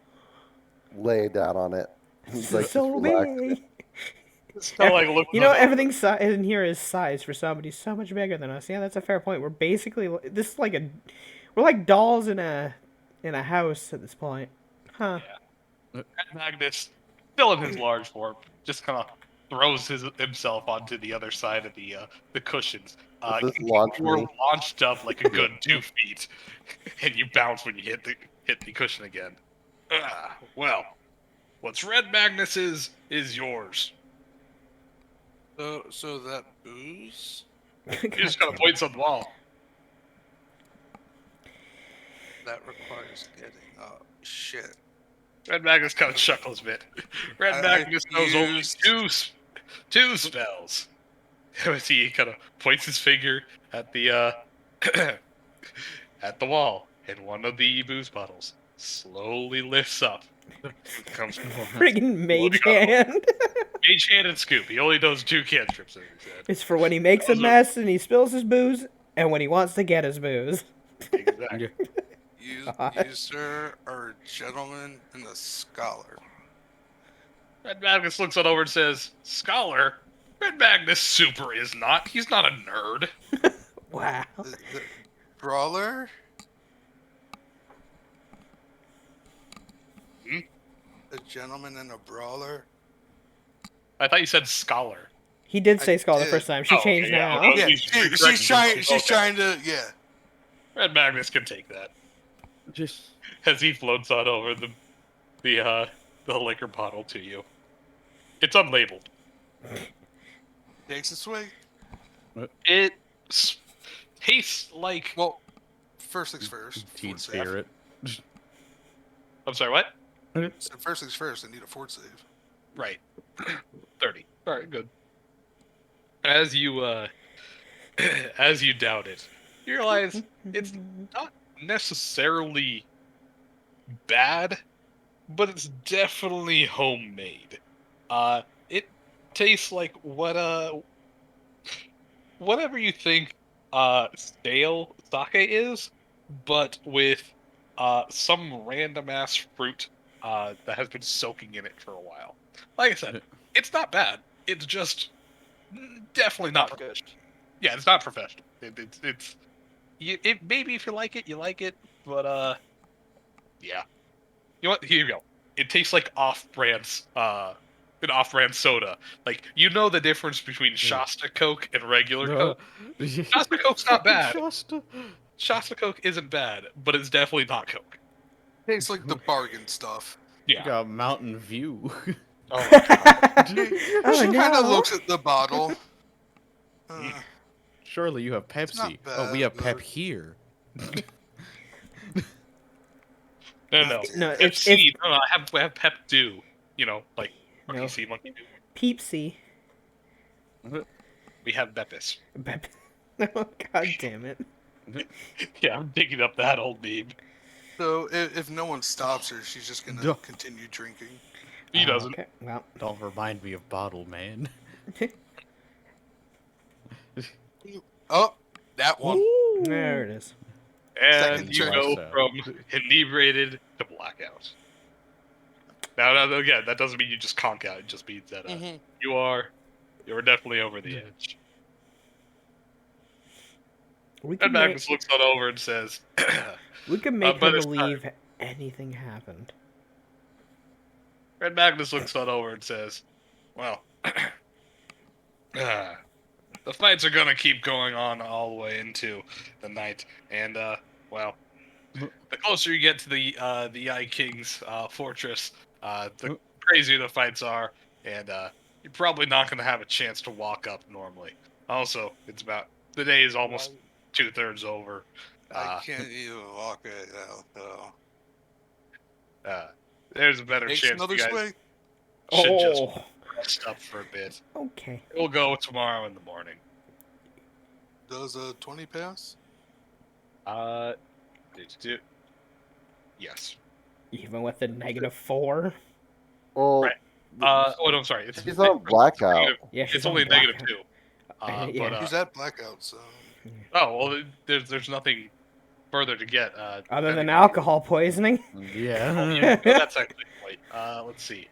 lay down on it. He's like, So just relax. big. It's kinda like looking You know, up- everything in here is size for somebody so much bigger than us. Yeah, that's a fair point. We're basically this is like we're like dolls in a house at this point, huh? Magnus, still in his large form, just kind of throws himself onto the other side of the cushions. Does this launch You're me? launched up like a good 2 feet, and you bounce when you hit the cushion again. Well, What's Red Magnus's is yours. So that booze He just kind of points on the wall. that requires getting up. Shit. Red Magnus kind of chuckles a bit. Red I Magnus knows only used- two spells. He kind of points his finger at the at the wall, and one of the booze bottles slowly lifts up. It comes Friggin' mage hand. Mage Hand and Scoop. He only does 2 cantrips in his head. It's for when he makes a mess and he spills his booze, and when he wants to get his booze. Exactly. You, God. you, sir, are a gentleman and a scholar. Red Magnus looks on over and says, "Scholar? Red Magnus Super is not. He's not a nerd." Wow. The brawler? Hmm? A gentleman and a brawler? I thought you said scholar. He did say I skull the did. first time. She Oh, changed okay, yeah, now. okay. Yeah, he's she's trying. She's Okay. trying to. Yeah. Red Magnus can take that. Just As he floats on over the liquor bottle to you. It's unlabeled. Takes a swig. It tastes like. Well, first things first. teen fort save. spirit. I'm sorry, what? So first things first. I need a fort save. Right. 30. All right, good. As you as you doubt it, you realize it's not necessarily bad, but it's definitely homemade. It tastes like whatever you think stale sake is, but with some random ass fruit that has been soaking in it for a while. Like I said, it's not bad. It's just definitely not good. Yeah, it's not professional. It's maybe if you like it, you like it, but yeah. You know what? Here you go. It tastes like an off-brand soda. Like, you know the difference between Shasta Coke and regular Coke. Shasta Coke's not bad. Shasta Coke isn't bad, but it's definitely not Coke. Tastes like the bargain stuff. Yeah. Got Mountain View. Oh my god. She Oh, kind of no. looks at the bottle. Surely you have not Pepsi. Oh, we bad, have Pep but- here. No. No, Pep it's C. No, I have Pep Do. You know, like Monkey No. See, Monkey Do. Peepsy. We have Beppis. Oh, god damn it. Yeah, I'm digging up that old meme. So if no one stops her, she's just gonna Duh. continue drinking. He doesn't. Okay, well. Don't remind me of Bottle Man. Oh, that one. There it is. And Second you turn. go So- from inebriated to blackout. Now, again, that doesn't mean you just conk out. It just means that you're definitely over the edge. We And can Magnus looks on over and says, make by her this time- believe anything happened. Red Magnus looks on over and says, "Well, the fights are gonna keep going on all the way into the night, and well, the closer you get to the Eye King's fortress, the crazier the fights are, and you're probably not gonna have a chance to walk up normally. Also, the day is almost 2/3 over. I can't even walk right now. So. There's a better Takes chance another you guys swig. should just Oh, rest up for a bit. okay. We'll go tomorrow in the morning." Does a 20 pass? Yes. Even with the -4? Well, Right. Oh, no, I'm sorry. It's she's on blackout. Yeah, she's It's only on negative blackout. 2. Yeah. But He's at blackout, so. oh well, there's nothing further to get. Other than anyway. alcohol poisoning? Yeah. Oh, yeah, no, that's actually right. Let's see.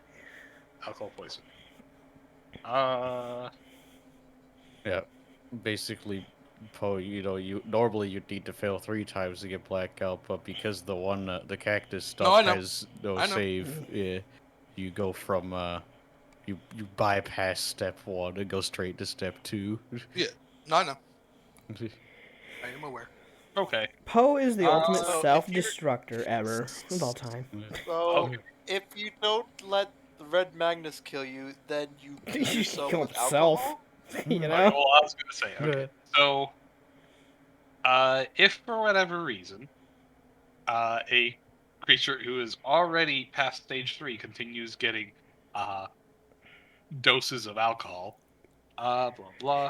Alcohol poisoning. Yeah. Basically, Poe, you normally you'd need to fail 3 times to get blackout, but because the one the cactus stuff I know. has no I know. save, you go from you bypass step 1 and go straight to step 2. No, I know. I am aware. Okay. Poe is the ultimate so if self-destructor ever of all time. So, Okay. if you don't let the Red Magnus kill you, then you kill You yourself kill with himself. alcohol? You Alright, know? well, I was gonna say, okay. So, if for whatever reason, a creature who is already past stage 3 continues getting doses of alcohol, blah blah,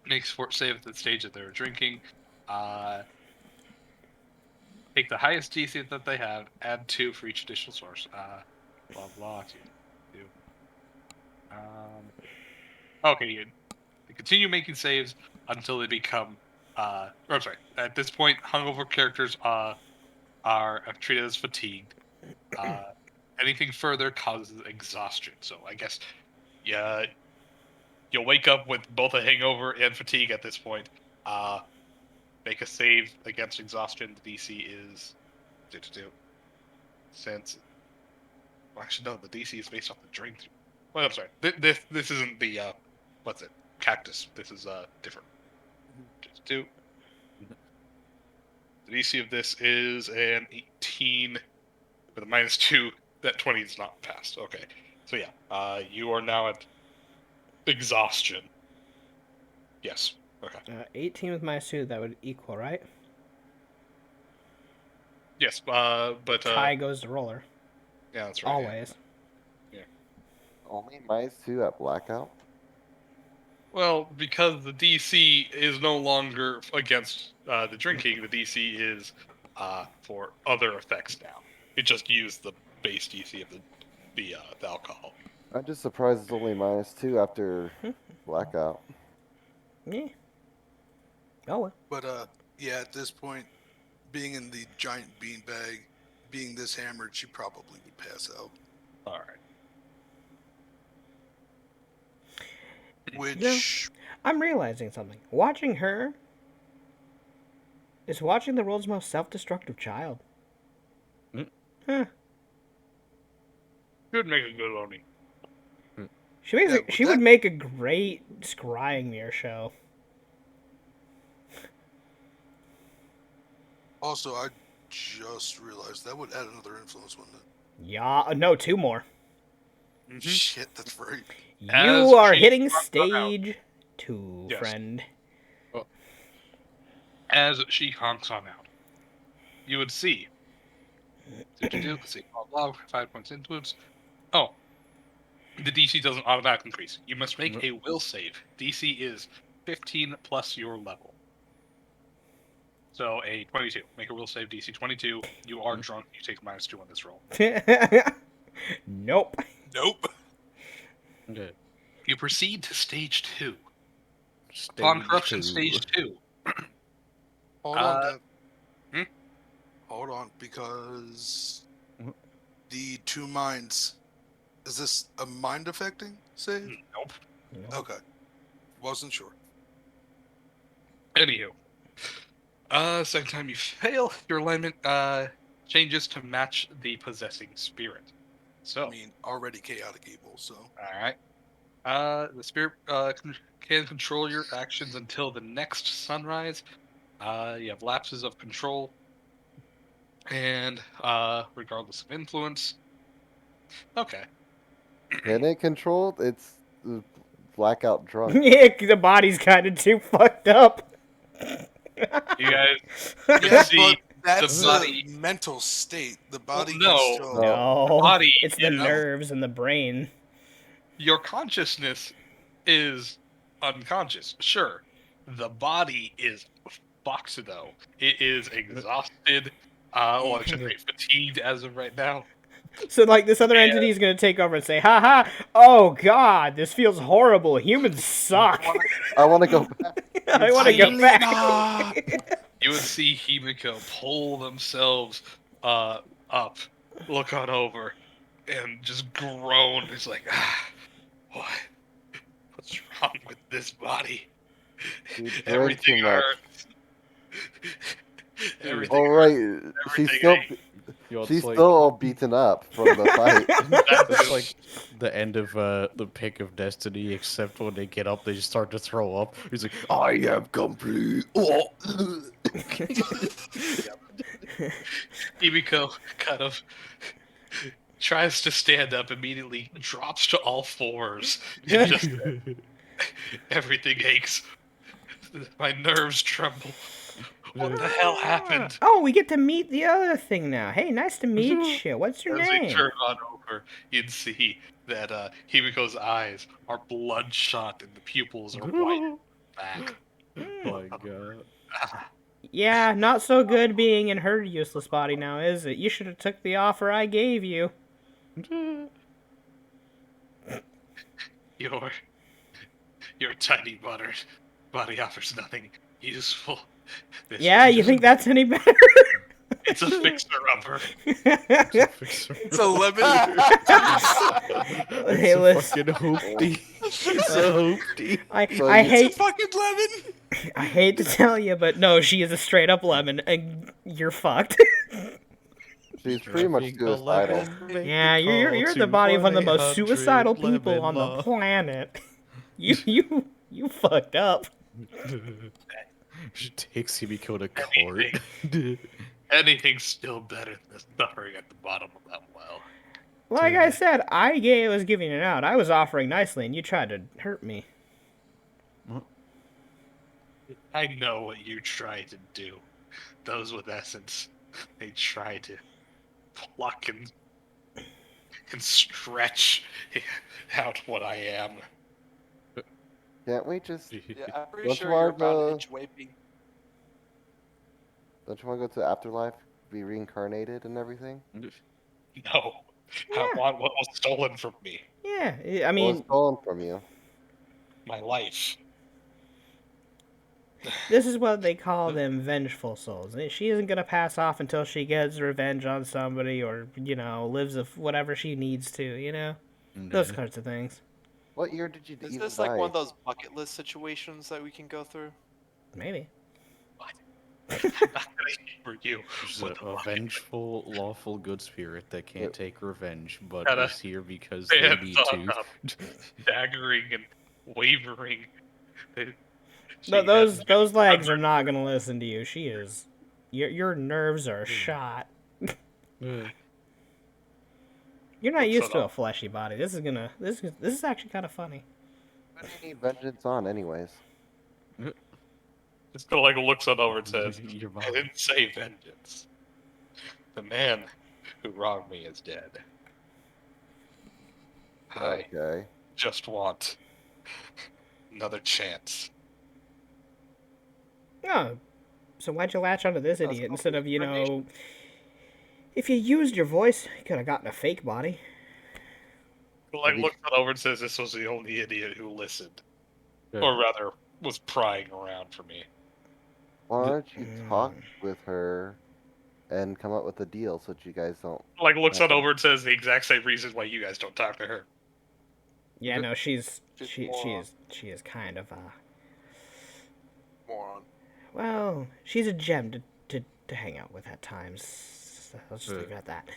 makes fort save at the stage that they're drinking, uh, take the highest DC that they have, add 2 for each additional source, blah blah, 2. Okay, you continue making saves until they become, or I'm sorry, at this point, hungover characters are treated as fatigued. Anything further causes exhaustion. So I guess, yeah, you'll wake up with both a hangover and fatigue at this point. Make a save against exhaustion. The DC is since. Well, actually, no, the DC is based off the drink. Well, I'm sorry. This isn't the what's it? Cactus. This is different. Just do. The DC of this is an 18 with a -2. That 20 is not passed. Okay. So yeah, you are now at exhaustion. Yes. Okay. 18 with -2, that would equal, right? Yes. But Tie goes to roller. yeah, that's right. yeah. Always. Only -2 at blackout. Well, because the DC is no longer against the drinking, the DC is for other effects now. It just used the base DC of the alcohol. I'm just surprised it's only -2 after blackout. Yeah. Oh well. But yeah, at this point, being in the giant beanbag, being this hammered, she probably would pass out. All right. Which I'm realizing something. Watching her is watching the world's most self-destructive child. Huh. Could make a good Oni. She makes Yeah, a, she would make a great scrying mirror show. also, I just realized that would add another influence, wouldn't it? Yeah, no, 2 more. Shit, that's right. As You are she hitting runs out. stage 2, Yes. friend. As she honks on out, you would see. Let's see. Blah, blah, 5 points influence. Oh, the DC doesn't automatically increase. You must make a will save. DC is 15 plus your level. So a 22. Make a will save. DC 22. You are drunk. You take -2 on this roll. Nope. Nope. Okay. You proceed to stage 2. Upon corruption, Stage stage 2. Hold on, Dev. hmm? Hold on, because Mhm. the 2 minds. Is this a mind affecting save? Nope. Okay. Wasn't sure. Anywho. Second time you fail, your alignment changes to match the possessing spirit. So, I mean, already chaotic evil, so. alright. The spirit can control your actions until the next sunrise. You have lapses of control. And regardless of influence. Okay. Can it control? It's blackout drunk. Yeah, the body's kind of too fucked up. You guys Yeah, see but that's the body. a mental state. The body no. can still. No, body, it's the you know. nerves and the brain. Your consciousness is unconscious. Sure. The body is fucked though. It is exhausted. Well, I should say fatigued as of right now. So, like, this other entity is going to take over and say, haha, oh god, this feels horrible. Humans suck. I want to go back. I want to go back. You would see Himiko pull themselves up, look on over, and just groan. It's like, what? What's wrong with this body? Dude, drink Everything too much. hurts. Everything All hurts. right, she's Everything still aches. Yo, it's she's like, still all beaten up from the fight. That's like the end of the Pick of Destiny, except when they get up, they just start to throw up. He's like, I am complete. Oh. Himiko kind of tries to stand up, immediately drops to all fours, and just everything aches. My nerves tremble. What the hell happened? Oh, we get to meet the other thing now. Hey, nice to meet you. What's your As we name? turn on over, you'd see that Himiko's eyes are bloodshot and the pupils are white back. My God. Yeah, not so good being in her useless body now, is it? You should have took the offer I gave you. Your tiny body offers nothing useful. This Yeah, is you just- think that's any better? it's a fixer-upper. It's a lemon. Hey, It's a listen. fucking hoopty. It's a hoopty. So I you- It's a hate fucking lemon. I hate to tell you, but no, she is a straight up lemon, and you're fucked. She's pretty much suicidal. Yeah, you're the body of one of the most suicidal people on the planet. You fucked up. She takes Himiko to court. Anything's still better than suffering at the bottom of that well. Like I said, I was giving it out. I was offering nicely, and you tried to hurt me. I know what you try to do. Those with essence, they try to pluck and stretch out what I am. Can't we just? Yeah, I'm pretty Don't sure you you're want about an to- inch away being. Don't you want to go to afterlife, be reincarnated and everything? No, Yeah. I want what was stolen from me. Yeah, I What was mean, stolen from you? My life. this is what they call them vengeful souls. She isn't gonna pass off until she gets revenge on somebody, or lives of whatever she needs to. Those sorts of things. What year did you Is even this like die? one of those bucket list situations that we can go through? Maybe. I'm not gonna humor you. She's What the a fuck? vengeful, lawful good spirit that can't take revenge, but Gotta is here because they Hands need on to. up, daggering and wavering. No, She those has- legs are not gonna listen to you. She is. Your nerves are shot. You're not What's used that to a up? fleshy body. This is actually kind of funny. What do you need vengeance on, anyways? Just kind of looks on over and says, Your I mom. didn't say vengeance. The man who wronged me is dead. I Okay. just want another chance. Oh, so why'd you latch onto this That's idiot called instead of reincarnation. if you used your voice, you could have gotten a fake body. Maybe- Looks on over and says this was the only idiot who listened. Yeah. Or rather, was prying around for me. Why don't you talk with her and come up with a deal so that you guys don't? Looks on Okay. over and says the exact same reason why you guys don't talk to her. Yeah, no, she's She's she moron. she is kind of Moron. well, she's a gem to hang out with at times. Let's just leave it at that.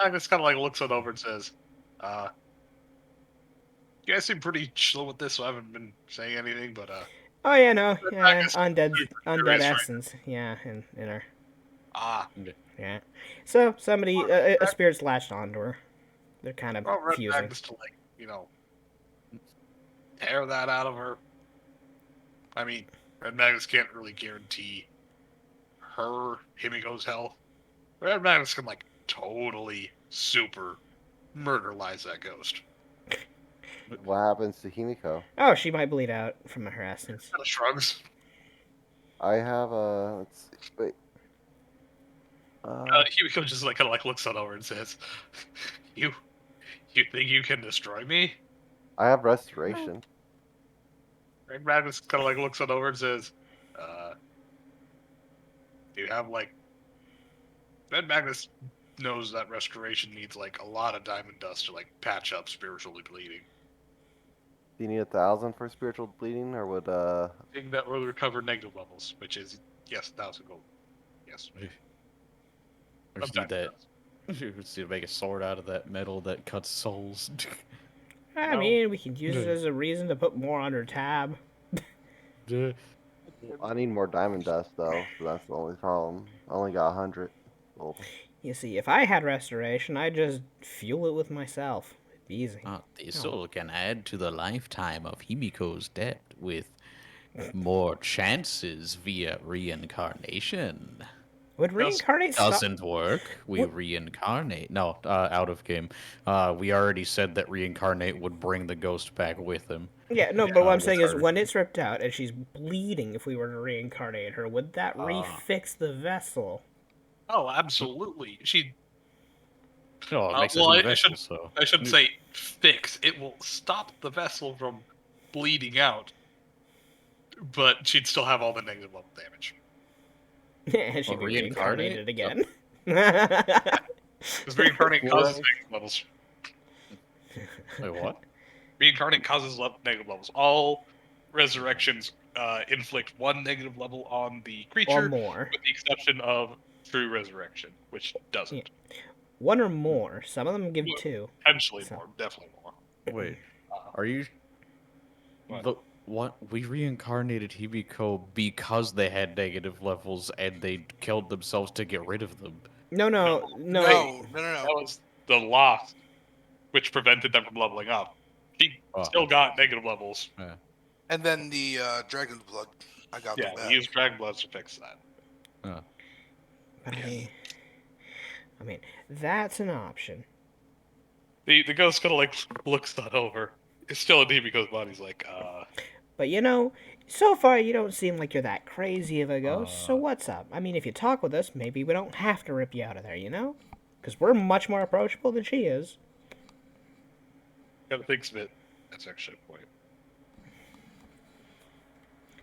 Agnes kind of looks on over and says, you guys seem pretty chill with this, so I haven't been saying anything, but Oh yeah, no, yeah, Agnes- undead is undead right. essence, yeah, in her, ah, yeah. So somebody a spirit's latched onto her. They're kind of well, Red fusing. Agnes to tear that out of her. I mean, Red Magnus can't really guarantee her Himiko's health. Red Magnus can totally super murder-lize that ghost. What happens to Himiko? Oh, she might bleed out from her essence. Kind of shrugs. I have a. Let's see. Wait. Himiko just kind of looks on over and says, "You think you can destroy me?" I have restoration. Red Magnus kind of looks on over and says, "Do you have Red Magnus knows that restoration needs a lot of diamond dust to patch up spiritually bleeding. Do you need 1,000 for spiritual bleeding, or would Thing that will recover negative levels, which is yes, 1,000 gold. Yes. Or just need that. Just need to make a sword out of that metal that cuts souls. I No. mean, we could use it as a reason to put more on her tab. I need more diamond dust though, so that's the only problem. I only got 100. Well, You see, if I had restoration, I'd just fuel it with myself. It'd be easy. This all can add to the lifetime of Himiko's debt with more chances via reincarnation. Would reincarnate stop? Doesn't work. We What- reincarnate. No, out of game. We already said that reincarnate would bring the ghost back with him. Yeah, no, but what I'm with saying is her. when it's ripped out and she's bleeding, if we were to reincarnate her, would that refix the vessel? Oh, absolutely. Oh, it makes well, a new I vessel, should- so. I shouldn't say fix. It will stop the vessel from bleeding out, but she'd still have all the negative level damage. And she'd What, be reincarnate? reincarnated again. Because reincarnate causes Right. negative levels. Wait, what? Reincarnate causes negative levels. All resurrections inflict one negative level on the Or creature, more. with the exception of true resurrection, which doesn't. Yeah. One or more. Some of them give Yeah. 2. Potentially So- more, definitely more. Wait, are you? What? What? We reincarnated Himiko because they had negative levels and they killed themselves to get rid of them. No. No. That was the lost, which prevented them from leveling up. She Oh. still got negative levels. And then the dragon's blood. I got Yeah, them back. we used Dragon Blood to fix that. But I mean, that's an option. The ghost kind of like looks that over. It's still in Himiko's body. He's like, But so far you don't seem like you're that crazy of a ghost, so what's up? I mean, if you talk with us, maybe we don't have to rip you out of there, Because we're much more approachable than she is. kind of thinks of it. That's actually a point.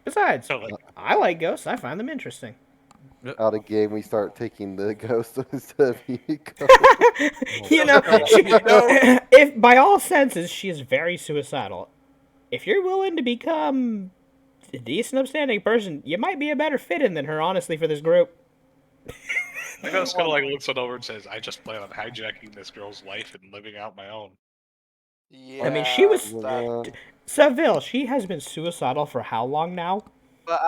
Besides, So like, I like ghosts. I find them interesting. out of game, we start taking the ghost instead of Himiko. If by all senses she is very suicidal. If you're willing to become a decent, upstanding person, you might be a better fit-in than her, honestly, for this group. the ghost kind of like looks it over and says, "I just plan on hijacking this girl's life and living out my own." Yeah. I mean, she was- that- Seville, she has been suicidal for how long now? But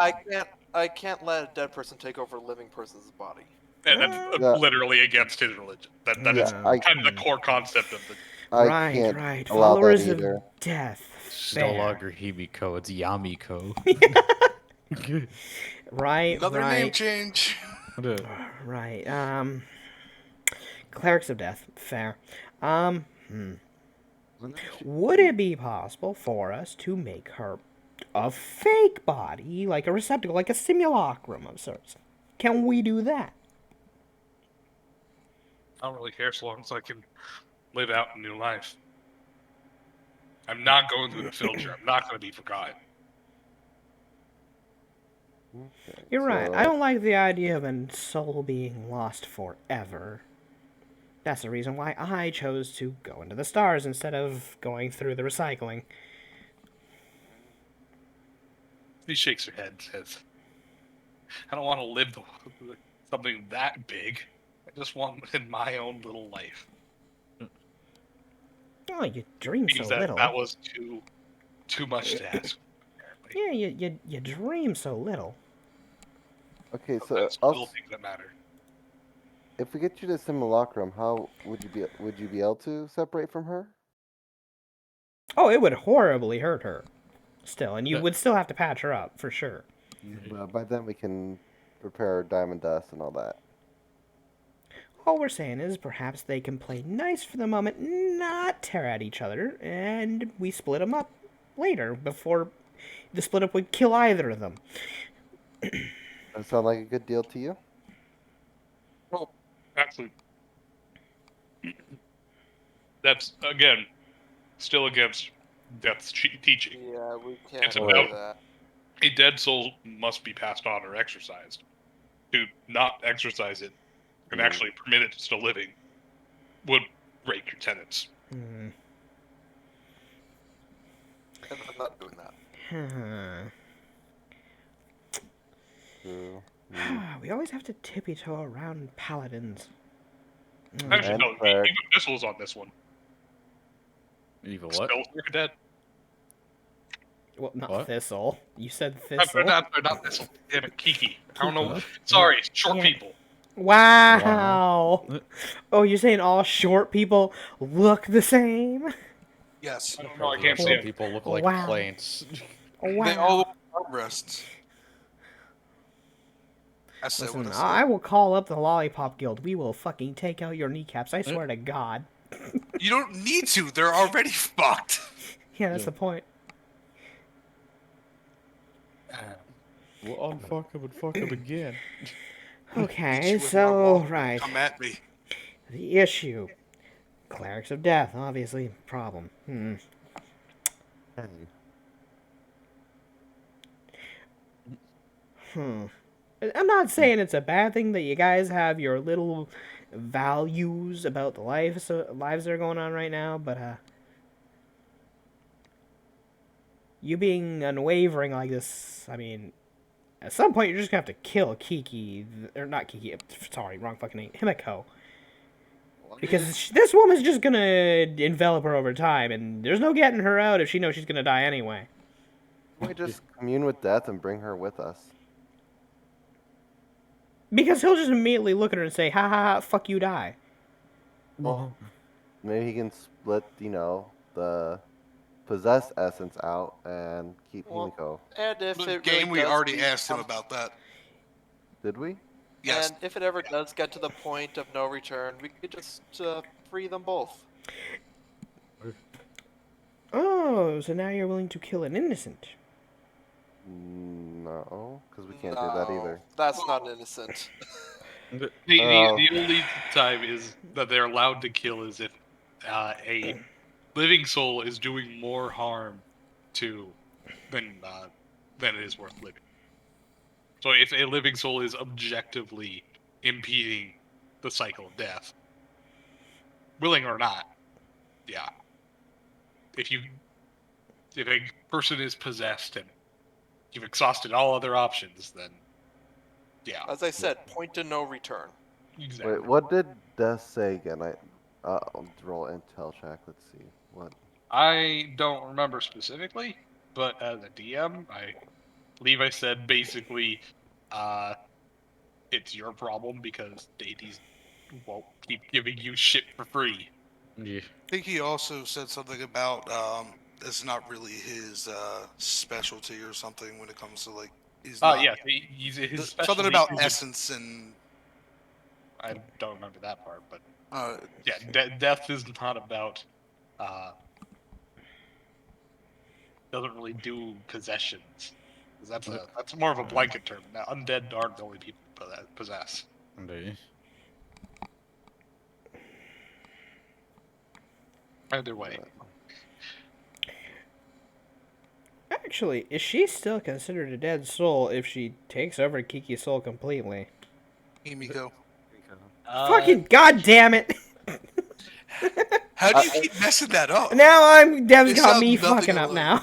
I can't let a dead person take over a living person's body. And that's Yeah. literally against his religion. That is Yeah. kind of the core concept of the. I can't right. allow that Followers either. of death. It's Fair. no longer Himiko, it's Yamiko. Right, Another name right, change. right. Clerics of Death. Fair. Would it be possible for us to make her a fake body, like a receptacle, like a simulacrum of sorts? Can we do that? I don't really care so long as I can live out a new life. I'm not going through the filter. I'm not going to be forgotten. Okay, You're right. so- I don't like the idea of a soul being lost forever. That's the reason why I chose to go into the stars instead of going through the recycling. He shakes her head and says, "I don't want to live something that big. I just want in my own little life." Oh, you dream so Means that little. that was too much to ask. Apparently. Yeah, you dream so little. Okay, so Sometimes little things that matter. if we get you to simulacrum, how would you be able to separate from her? Oh, it would horribly hurt her. Still, and you But- would still have to patch her up, for sure. By then we can prepare diamond dust and all that. All we're saying is perhaps they can play nice for the moment, not tear at each other, and we split them up later before the split up would kill either of them. That sound like a good deal to you? Well, actually, that's again still against Death's teaching. Yeah, we can't It's do about- that. A dead soul must be passed on or exorcised. To not exorcise it and actually permit it to still living would break your tenets. Hmm. And I'm not doing that. True. We always have to tippy toe around paladins. Actually, And no, cleric. even missiles on this one. Even what? Still, you're dead. Well, not What? Thistle. You said I'm Thistle. not Thistle. Damn it, Kiki. I don't know. What? Sorry, short Yeah. people. Wow. Wow. Oh, you're saying all short people look the same? Yes. I don't know. I can't Some see it. people look like Wow. plants. Wow. They all look like armrests. I said Listen, what I said. I will call up the Lollipop Guild. We will fucking take out your kneecaps. I swear to God. You don't need to. They're already fucked. Yeah, that's Yeah. the point. Well, unfuck him and fuck him again. Meet Okay, you with my so, wall. right. Come at me. The issue. Clerics of Death, obviously, problem. I'm not saying it's a bad thing that you guys have your little values about the lives that are going on right now, but you being unwavering like this, I mean, at some point you're just gonna have to kill Kiki, or not Kiki. Sorry, wrong fucking name, Himiko, because this woman's just gonna envelop her over time, and there's no getting her out if she knows she's gonna die anyway. We just commune with death and bring her with us. Because he'll just immediately look at her and say, "Ha ha ha! Fuck you, die." Well, maybe he can split, the possessed essence out and keep Well, Himiko. And if The it game, really we does already asked him become- about that. Did we? Yes. And if it ever does get to the point of no return, we could just free them both. Oh, so now you're willing to kill an innocent? No, because we can't do that No, either. That's not innocent. The Oh. only time is that they're allowed to kill is if a living soul is doing more harm to than it is worth living. So if a living soul is objectively impeding the cycle of death, willing or not, yeah. If a person is possessed and you've exhausted all other options, then yeah, As I said, point to no return. exactly. Wait, what did Death say again? I'll roll intel check. Let's see. What? I don't remember specifically, but as a DM, I believe I said basically, it's your problem because deities won't keep giving you shit for free. Yeah. I think he also said something about it's not really his specialty or something when it comes to like he's not Yeah, he's his something specialty about is- essence and I don't remember that part, but uh, yeah, death is not about. Doesn't really do possessions. 'Cause that's more of a blanket term. Now, undead aren't the only people that possess. Indeed. Either way, Actually, is she still considered a dead soul if she takes over Kiki's soul completely? Himiko. Fucking goddamn it! How do you keep messing that up? Now Dev's It got sounds me nothing fucking up now.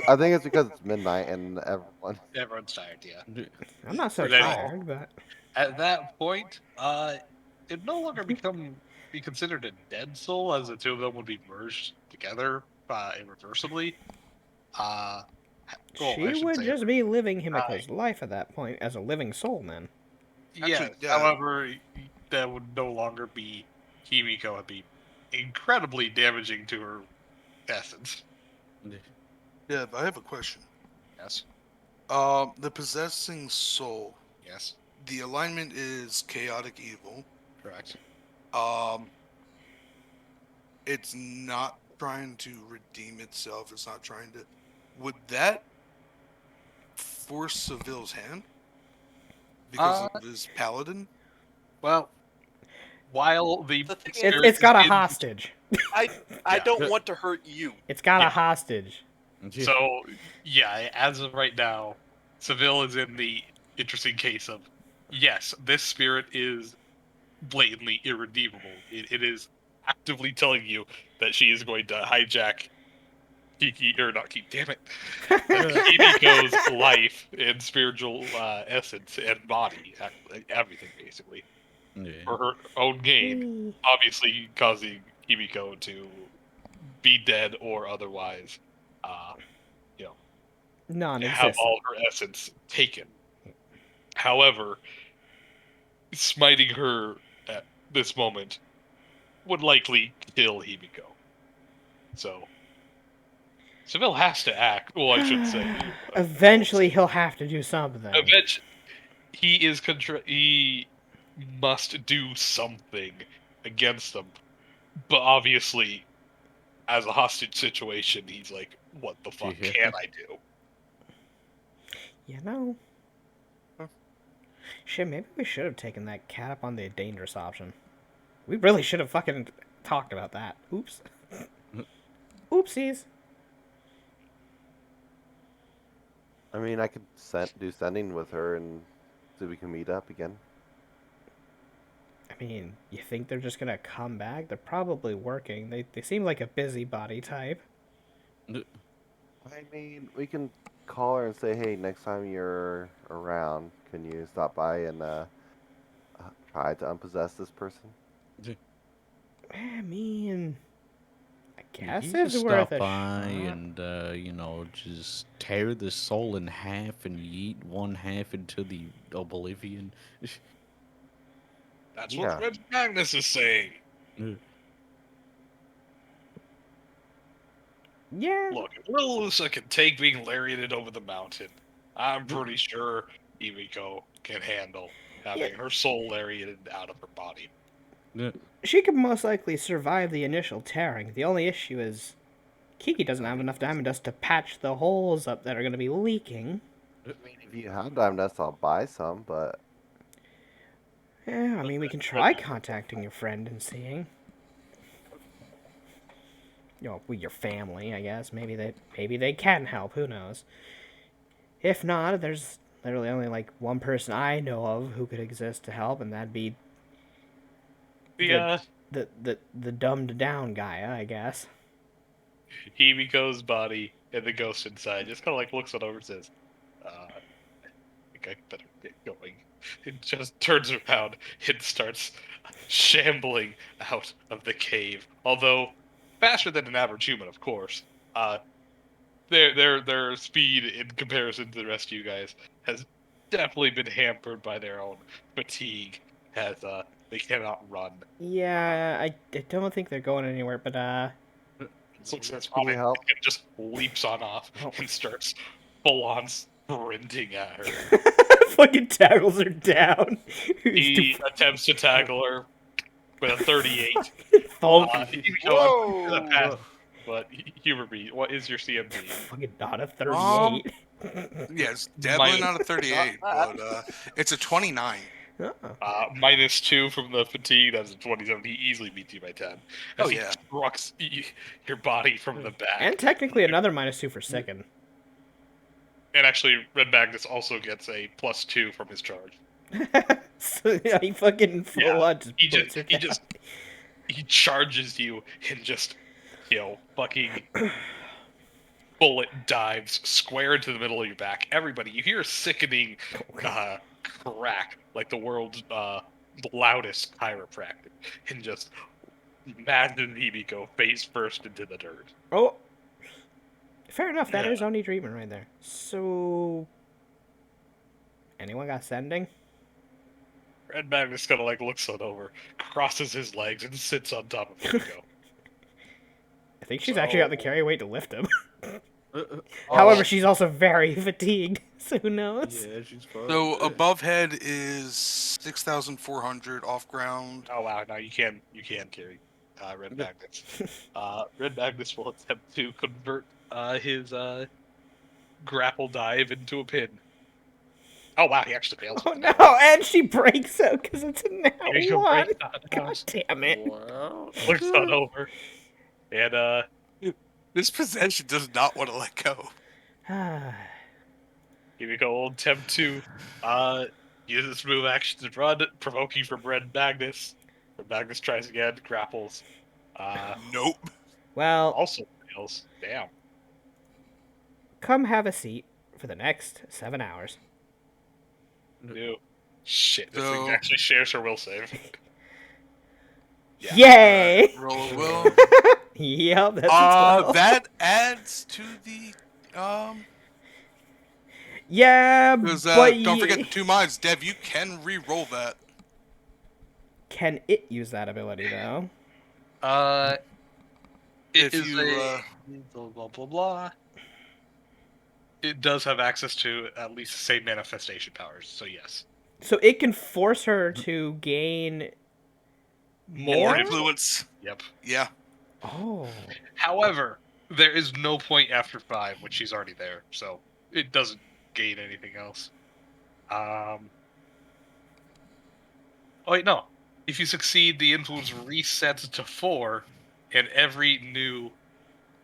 I think it's because it's midnight and everyone. everyone's tired. Yeah. I'm not so But then- tired, but At that point, it no longer be considered a dead soul, as the two of them would be merged together irreversibly. Well, I she should would say- just be living Himiko's life at that point as a living soul, then. Yes. Actually, yeah. However, that would no longer be Himiko. It'd be incredibly damaging to her essence. Yeah, but I have a question. Yes. The possessing soul. Yes. The alignment is chaotic evil. Correct. It's not trying to redeem itself. It's not trying to. Would that force Seville's hand because of his paladin? Well, while the The thing is- spirit It's got a is in- hostage. I Yeah. don't want to hurt you. It's got Yeah. a hostage. So, yeah, as of right now, Seville is in the interesting case of, yes, this spirit is blatantly irredeemable. It is actively telling you that she is going to hijack Kiki, or not Kiki, damn it, Kimiko's life and spiritual essence and body, everything basically, Yeah. for her own gain, obviously causing Kimiko to be dead or otherwise have Non-existent. all her essence taken. However, smiting her at this moment would likely kill Himiko. So, Seville has to act. Well, I should say. Eventually, he'll have to do something. Eventually, he must do something against them. But obviously, as a hostage situation, he's like, what the fuck can I do? You know. Shit, maybe we should have taken that cat up on the dangerous option. We really should have fucking talked about that. Oops. Oopsies. I mean, I could do sending with her and so we can meet up again. I mean, you think they're just gonna come back? They're probably working. They seem like a busybody type. I mean, we can call her and say, hey, next time you're around, can you stop by and try to unpossess this person? I mean, I guess You it's just worth stop a by shot. and just tear the soul in half and yeet one half into the oblivion. That's Yeah. what Red Magnus is saying. Yeah. Look, if Lilusa can take being lariated over the mountain, I'm pretty sure Himiko can handle having her soul lariated out of her body. She could most likely survive the initial tearing. The only issue is Kiki doesn't have enough diamond dust to patch the holes up that are going to be leaking. I mean, if you have diamond dust, I'll buy some, but... Yeah, I mean, we can try contacting your friend and seeing. You know, with your family, I guess. Maybe they can help. Who knows? If not, there's literally only like one person I know of who could exist to help, and that'd be the dumbed down guy, I guess. Himiko's body and the ghost inside just kind of like looks it over and says, I think I better get going. It just turns around and starts shambling out of the cave. Although faster than an average human, of course. Their speed in comparison to the rest of you guys has definitely been hampered by their own fatigue, as they cannot run. Yeah, I don't think they're going anywhere, but Looks at Can you help? and just leaps on off and starts full on sprinting at her. fucking tackles her down. He attempts to tackle her with a 38. Whoa! But Humor B, what is your CMD? Fucking not a 38. Yes, definitely not a 38, but it's a 29. -2 from the fatigue. That's a 27. He easily beats you by 10. As he strucks your body from the back. And technically another -2 for second. And actually, Red Magnus also gets a +2 from his charge. So yeah, he fucking full on just he charges you and just, fucking bullet dives square into the middle of your back. Everybody, you hear a sickening crack like the world's loudest chiropractic, and just imagine Himiko face first into the dirt. Oh, fair enough. That is Oni Dreamer right there. So, anyone got sending? Red Magnus kind of looks on over, crosses his legs, and sits on top of Himiko. I think she's actually got the carry weight to lift him. However, she's also very fatigued, so who knows? Yeah, she's fine. So above head is 6,400 off ground. Oh wow, no, you can carry Red Magnus. Red Magnus will attempt to convert his grapple dive into a pin. Oh wow, he actually fails. Oh no, and she breaks out because it's a now one. God damn it. Wow. Looks on over. And This possession does not want to let go. Himiko will attempt to use this move action to run, provoking from Red Magnus. Red Magnus tries again, grapples. Nope. Well, Also fails. Damn. come have a seat for the next 7 hours. No. Shit, this thing So- actually shares her will save. Yay! Roll a will. Yep, that's a 12. That adds to the Yeah, Because but don't forget the 2 minds, Dev. You can re-roll that. can it use that ability though? It If is you, a blah blah blah blah. It does have access to at least the same manifestation powers, so yes. So it can force her to gain More more. influence. Yep. Yeah. Oh, However, there is no point after 5 when she's already there, so it doesn't gain anything else. Oh wait, no. If you succeed, the influence resets to 4, and every new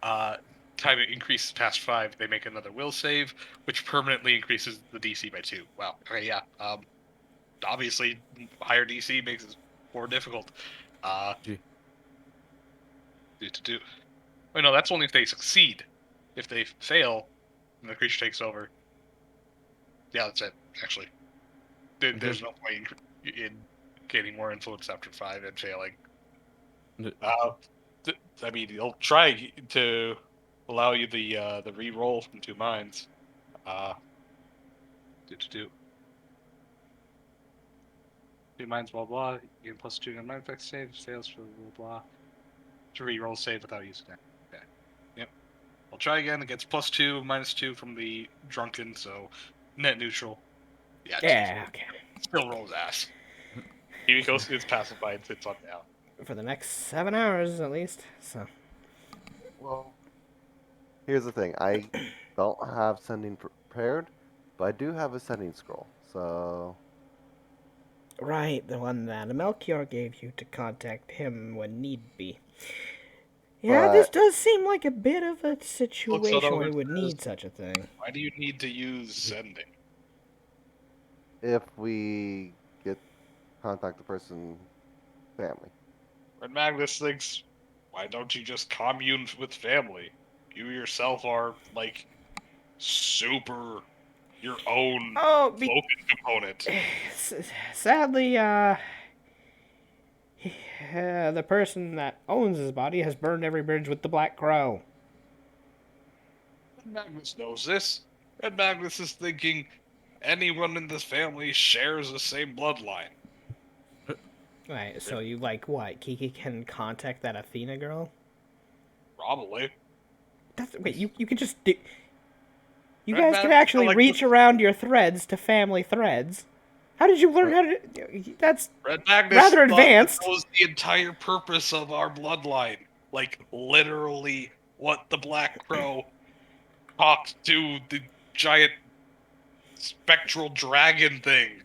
time it increases past 5, they make another will save, which permanently increases the DC by 2. Wow. Okay, yeah. Obviously, higher DC makes it more difficult. Gee. Wait, no, that's only if they succeed. If they fail, and the creature takes over. Yeah, that's it. Actually, there's no point in gaining more influence after 5 and failing. I mean, he'll try to allow you the re-roll from 2 minds. Two minds, blah blah. You gain +2 on mind effect save. Fails for blah blah. To re-roll save without using that. Okay. Yep. I'll try again. It gets +2, -2 from the drunken, so net neutral. Yeah. yeah. Okay. Still rolls ass. He goes to his pacified and sits on down. For the next 7 hours at least. So. Well, here's the thing. I don't have sending prepared, but I do have a sending scroll. So Right, the one that Melchior gave you to contact him when need be. Yeah, this does seem like a bit of a situation where you would need such a thing. Why do you need to use sending? if we get contact the person family. Red Magnus thinks, why don't you just commune with family? You yourself are, like, super your own focus component. Sadly, the person that owns his body has burned every bridge with the Black Crow. Red Magnus knows this. Red Magnus is thinking anyone in this family shares the same bloodline. Right, so you like what? Kiki can contact that Athena girl? Probably. Wait, you can just do... You Red guys can Magnus actually like reach around your threads to family threads. How did you learn how to... That's Red Magnus rather thought advanced. That was the entire purpose of our bloodline. Like, literally what the Black Crow talked to the giant spectral dragon thing.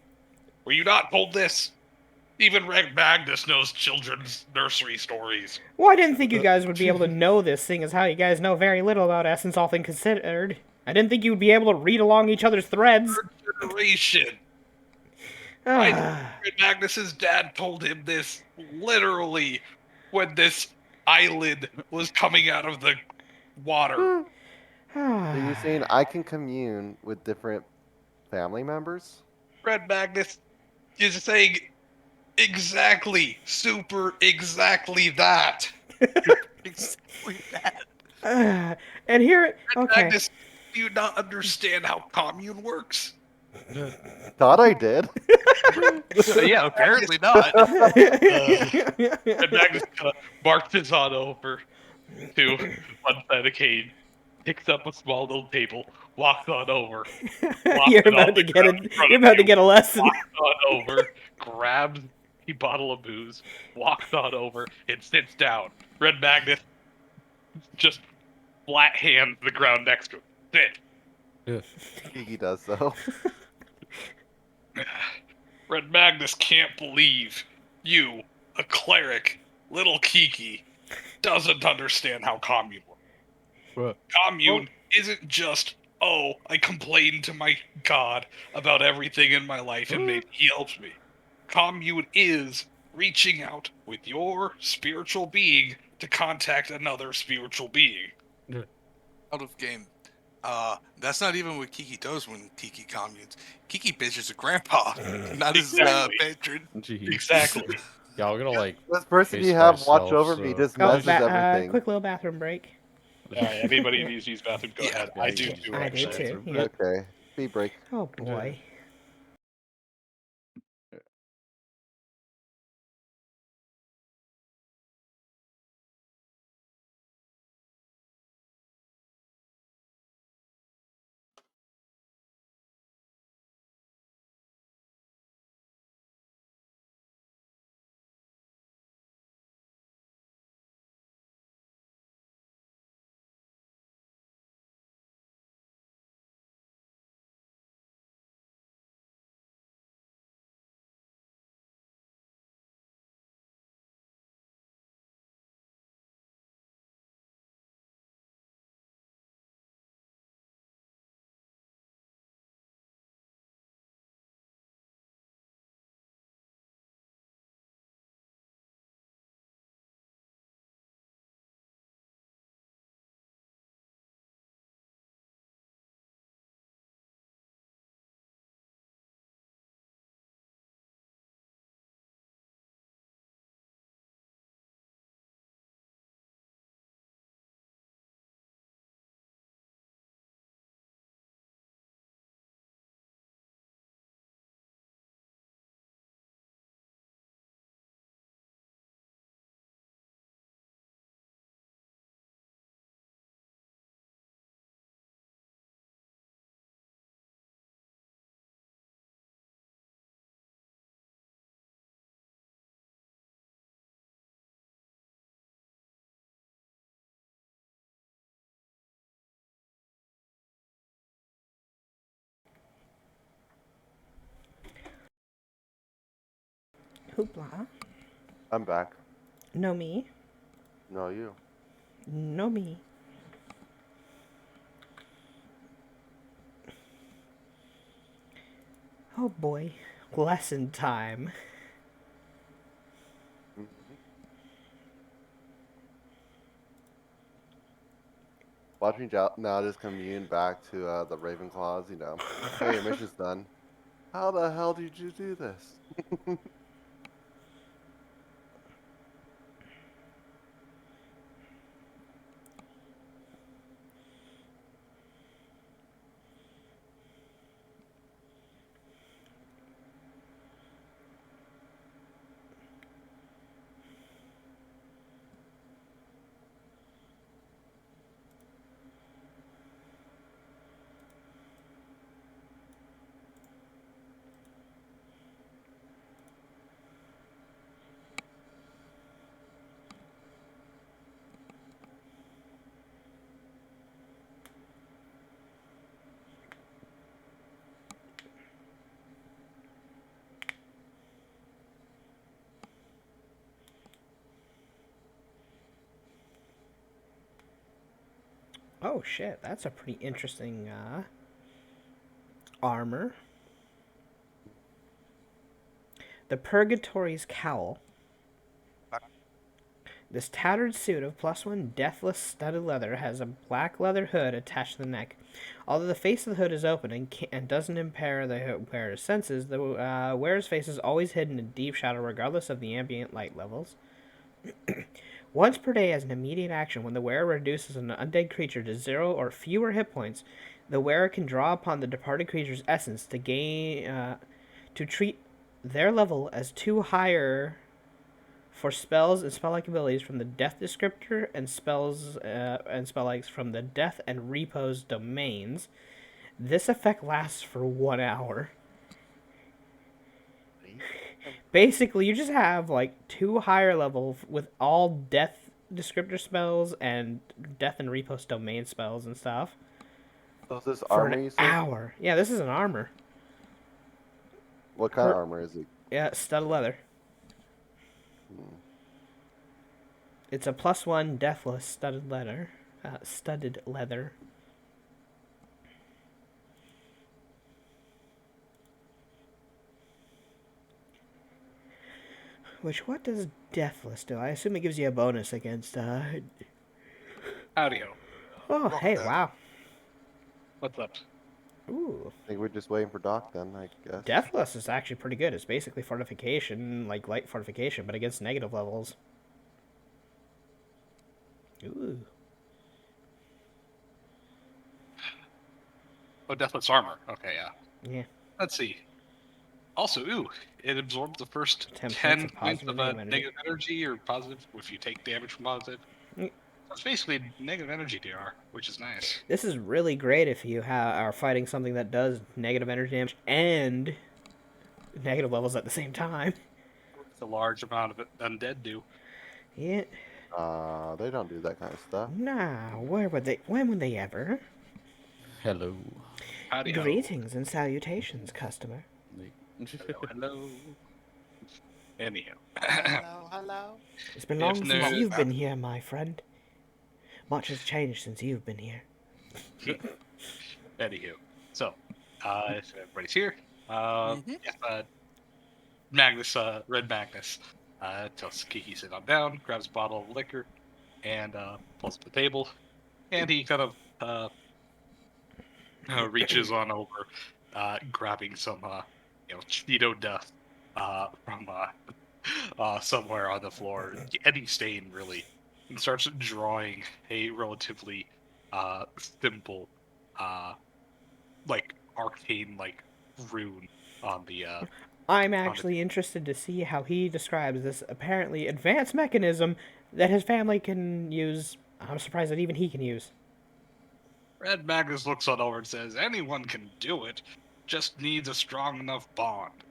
Were you not told this? Even Red Magnus knows children's nursery stories. Well, I didn't think you guys would be able to know this, seeing as how you guys know very little about Essence, all things considered. I didn't think you would be able to read along each other's threads. Third generation. Red Magnus's dad told him this literally when this island was coming out of the water. So you're saying I can commune with different family members? Red Magnus is saying exactly, super exactly that. Exactly that. And here, Red okay. Magnus, do you not understand how commune works? Thought I did. Yeah, apparently not. Red Magnus kind of marches on over to one side of the cage, picks up a small little table, walks on over. You're about to get a lesson. Walks on over, grabs a bottle of booze, walks on over, and sits down. Red Magnus just flat hands the ground next to him. Sit. Kiki does so. Red Magnus can't believe you, a cleric, little Kiki, doesn't understand how commune works. What? Commune isn't just, oh, I complained to my god about everything in my life and maybe he helps me. Commune is reaching out with your spiritual being to contact another spiritual being. Out of game. That's not even what Kiki does when Kiki communes. Kiki bitches a grandpa, not his patron. Jeez. Exactly. Y'all gonna like This person pace you have watch myself, over me so- just Oh, messes everything. quick little bathroom break. Anybody needs to use bathroom, go Yeah. ahead. Yeah, I you do can use too. I do Actually. too. Yep. Okay. Speed break. Oh boy. Hoopla. I'm back. No me. No, you. No me. Oh boy. Lesson time. Mhm. Watching now just commune back to the Ravenclaws, Hey, your mission's done. How the hell did you do this? Oh shit, that's a pretty interesting armor. The Purgatory's Cowl. This tattered suit of +1 deathless studded leather has a black leather hood attached to the neck. Although the face of the hood is open and doesn't impair the wearer's senses, the wearer's face is always hidden in deep shadow regardless of the ambient light levels. Once per day as an immediate action, when the wearer reduces an undead creature to 0 or fewer hit points, the wearer can draw upon the departed creature's essence to treat their level as 2 higher for spells and spell-like abilities from the Death Descriptor and spells and spell-likes from the Death and Repose domains. This effect lasts for 1 hour. Basically, you just have like 2 higher level with all Death Descriptor spells and Death and Repose domain spells and stuff. So is this For armor an you said? hour. Yeah, this is an armor. What kind of armor is it? Yeah, studded leather. It's a +1 deathless studded leather. Studded leather. Which, what does deathless do? I assume it gives you a bonus against, Audio. Oh, hey, wow. What's up? Ooh. I think we're just waiting for Doc then, I guess. Deathless is actually pretty good. It's basically fortification, like light fortification, but against negative levels. Ooh. Oh, Deathless Armor. Okay, yeah. Yeah. Let's see. Also, it absorbs the first 10 10 points of points positive of negative energy. negative energy or positive if you take damage from positive. Mm. So it's basically negative energy DR, which is nice. This is really great if you are fighting something that does negative energy damage and negative levels at the same time. It's a large amount of it undead do. Yeah. They don't do that kind of stuff. Nah, where would they? When would they ever? Hello. Howdy ho. Greetings and salutations, customer. Hello, hello. Anyhow. Hello, hello. It's been If long since no- you've been here, my friend. Much has changed since you've been here. Anywho. So, if everybody's here, Mhm. Magnus, Red Magnus, tells Kiki to sit on down, grabs a bottle of liquor, and pulls up the table, and he kind of reaches on over, grabbing some, Cheeto dust from somewhere on the floor, any stain really, and starts drawing a relatively simple, like arcane like rune on the I'm actually interested to see how he describes this apparently advanced mechanism that his family can use. I'm surprised that even he can use. Red Magnus looks on over and says, "Anyone can do it, just needs a strong enough bond."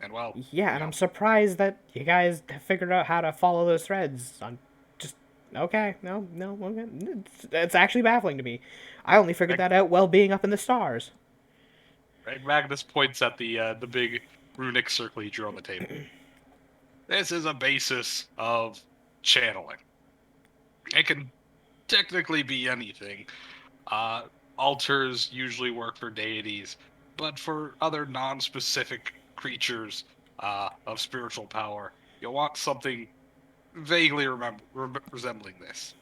And well, Yeah, and I'm surprised that you guys have figured out how to follow those threads. I'm just okay. No, okay. It's actually baffling to me. I only figured that out while being up in the stars. Red Magnus points at the big runic circle he drew on the table. This is a basis of channeling. It can technically be anything. Altars usually work for deities, but for other non-specific creatures of spiritual power, you'll want something vaguely resembling this.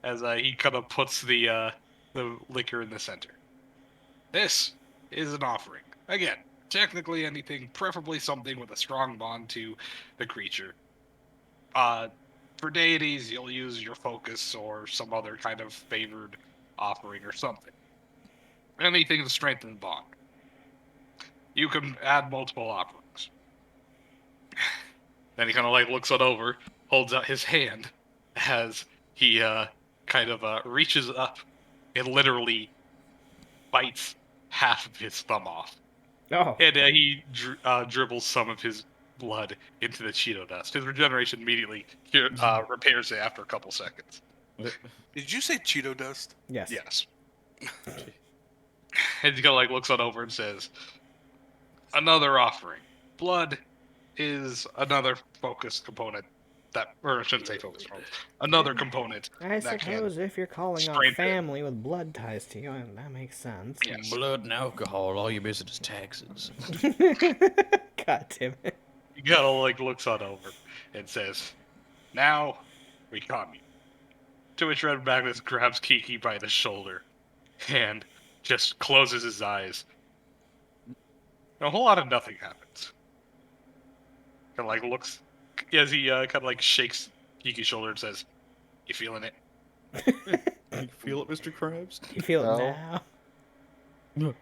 As he kind of puts the liquor in the center. This is an offering. Again, technically anything, preferably something with a strong bond to the creature. For deities, you'll use your focus or some other kind of favored offering or something. Anything to strengthen the bond. You can add multiple offerings. Then he kind of like looks it over, holds out his hand as he kind of reaches up and literally bites half of his thumb off. Oh. And he dribbles some of his blood into the Cheeto dust. His regeneration immediately repairs it after a couple seconds. Did you say Cheeto dust? Yes. Yes. And he kind of like looks on over and says, "Another offering. Blood is another focus component that, or I shouldn't say focus component, another component I that can suppose if you're calling out strengthen- family with blood ties to you, that makes sense. Yes. Blood and alcohol, all you're missing is taxes. God damn it. He kind of like looks on over and says, "Now we come you." To which Red Magnus grabs Kiki by the shoulder and just closes his eyes. A whole lot of nothing happens. Kind of like looks as he kind of like shakes Kiki's shoulder and says, "You feeling it?" You feel it, Mr. Krabs? You feel it No.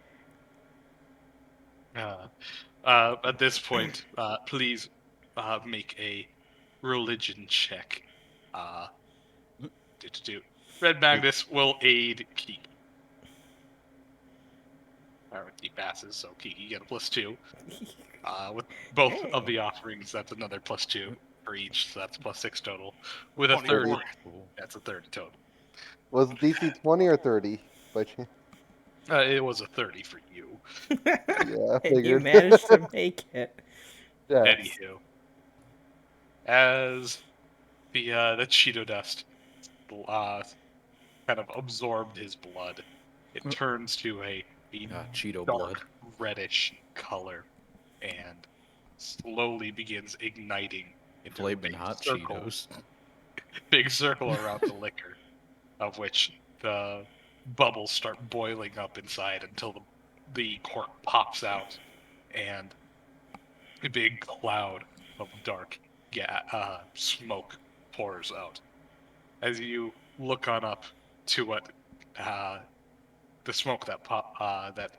now? At this point, please make a religion check. Red Magnus will aid Kiki. Alright, he passes, so Kiki, you get a +2. With both of the offerings, that's another +2 for each, so that's +6 total. With a 30, 24. that's a 30 total. Was it DC 20 or 30 by chance? It was a 30 for you. Yeah, I And you figured. managed to make it. Yeah. Anywho, as the Cheeto dust kind of absorbed his blood, it turns to a Cheeto dark blood. reddish color and slowly begins igniting into a Flaming big hot circle, Cheetos. big circle around the liquor, of which the bubbles start boiling up inside until the cork pops out and a big cloud of dark smoke pours out. As you look on up to what the smoke that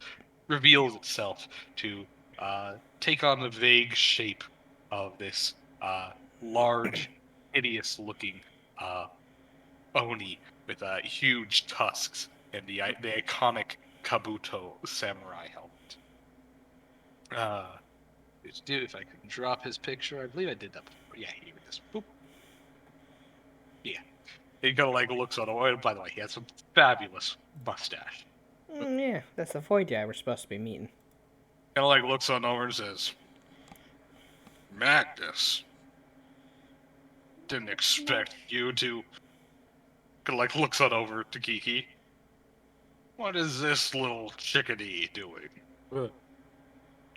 reveals itself to take on the vague shape of this large, hideous-looking Oni with huge tusks and the iconic Kabuto samurai helmet. If I could drop his picture, I believe I did that before. Yeah, here it is. Boop. Yeah. He kind of like looks on. Oh, by the way, he has a fabulous mustache. Yeah, that's the Void guy we're supposed to be meeting. Kind of like looks on over and says, "Magnus, didn't expect you to." Kind of like looks on over to Kiki. What is this little chickadee doing? To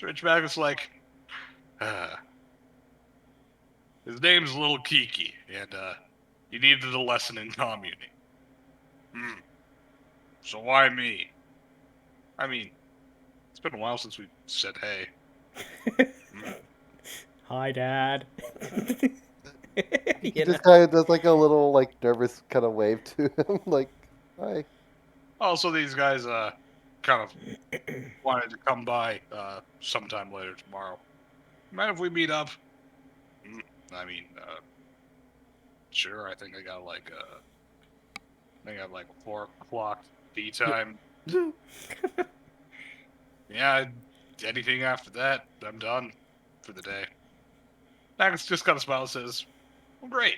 which Magnus like, his name's Little Kiki, and he needed a lesson in communing. So why me? I mean, it's been a while since we said hey. Hi, Dad. He just kind of does like a little like nervous kind of wave to him, like, hi. Also, these guys kind of wanted to come by sometime later tomorrow. Mind if we meet up? I mean, sure. I think I got like a 4 o'clock tea time. Yeah. Anything after that, I'm done for the day. Magnus just kind of smiles and says, "Well, great.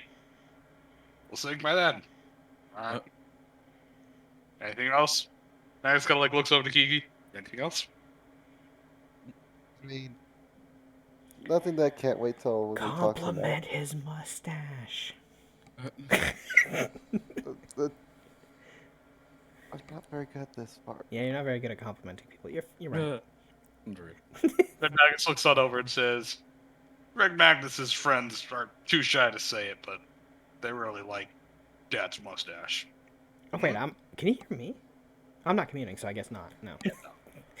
We'll sync by then." All right. Anything else? Magnus kind of like looks over to Kiki. Anything else? I mean, nothing that can't wait till we talk about. Compliment his mustache. I'm not very good at this part. Yeah, you're not very good at complimenting people. You're right. Then Magnus looks on over and says, "Greg Magnus's friends are too shy to say it, but they really like Dad's mustache." Oh wait, can you hear me? I'm not commuting, so I guess not. No. Yeah, no.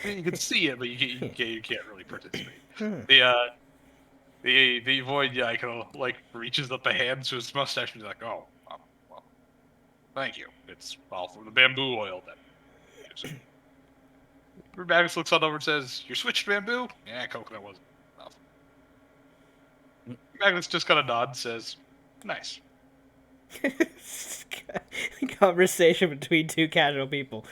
I mean, you can see it, but you can't really participate. Hmm. The void guy kind of like reaches up a hand to his mustache and he's like, "Oh, well, thank you. It's all from the bamboo oil that." Magnus looks on over and says, "You switched bamboo?" "Yeah, coconut wasn't enough." Magnus just kind of nods and says, "Nice." Conversation between two casual people.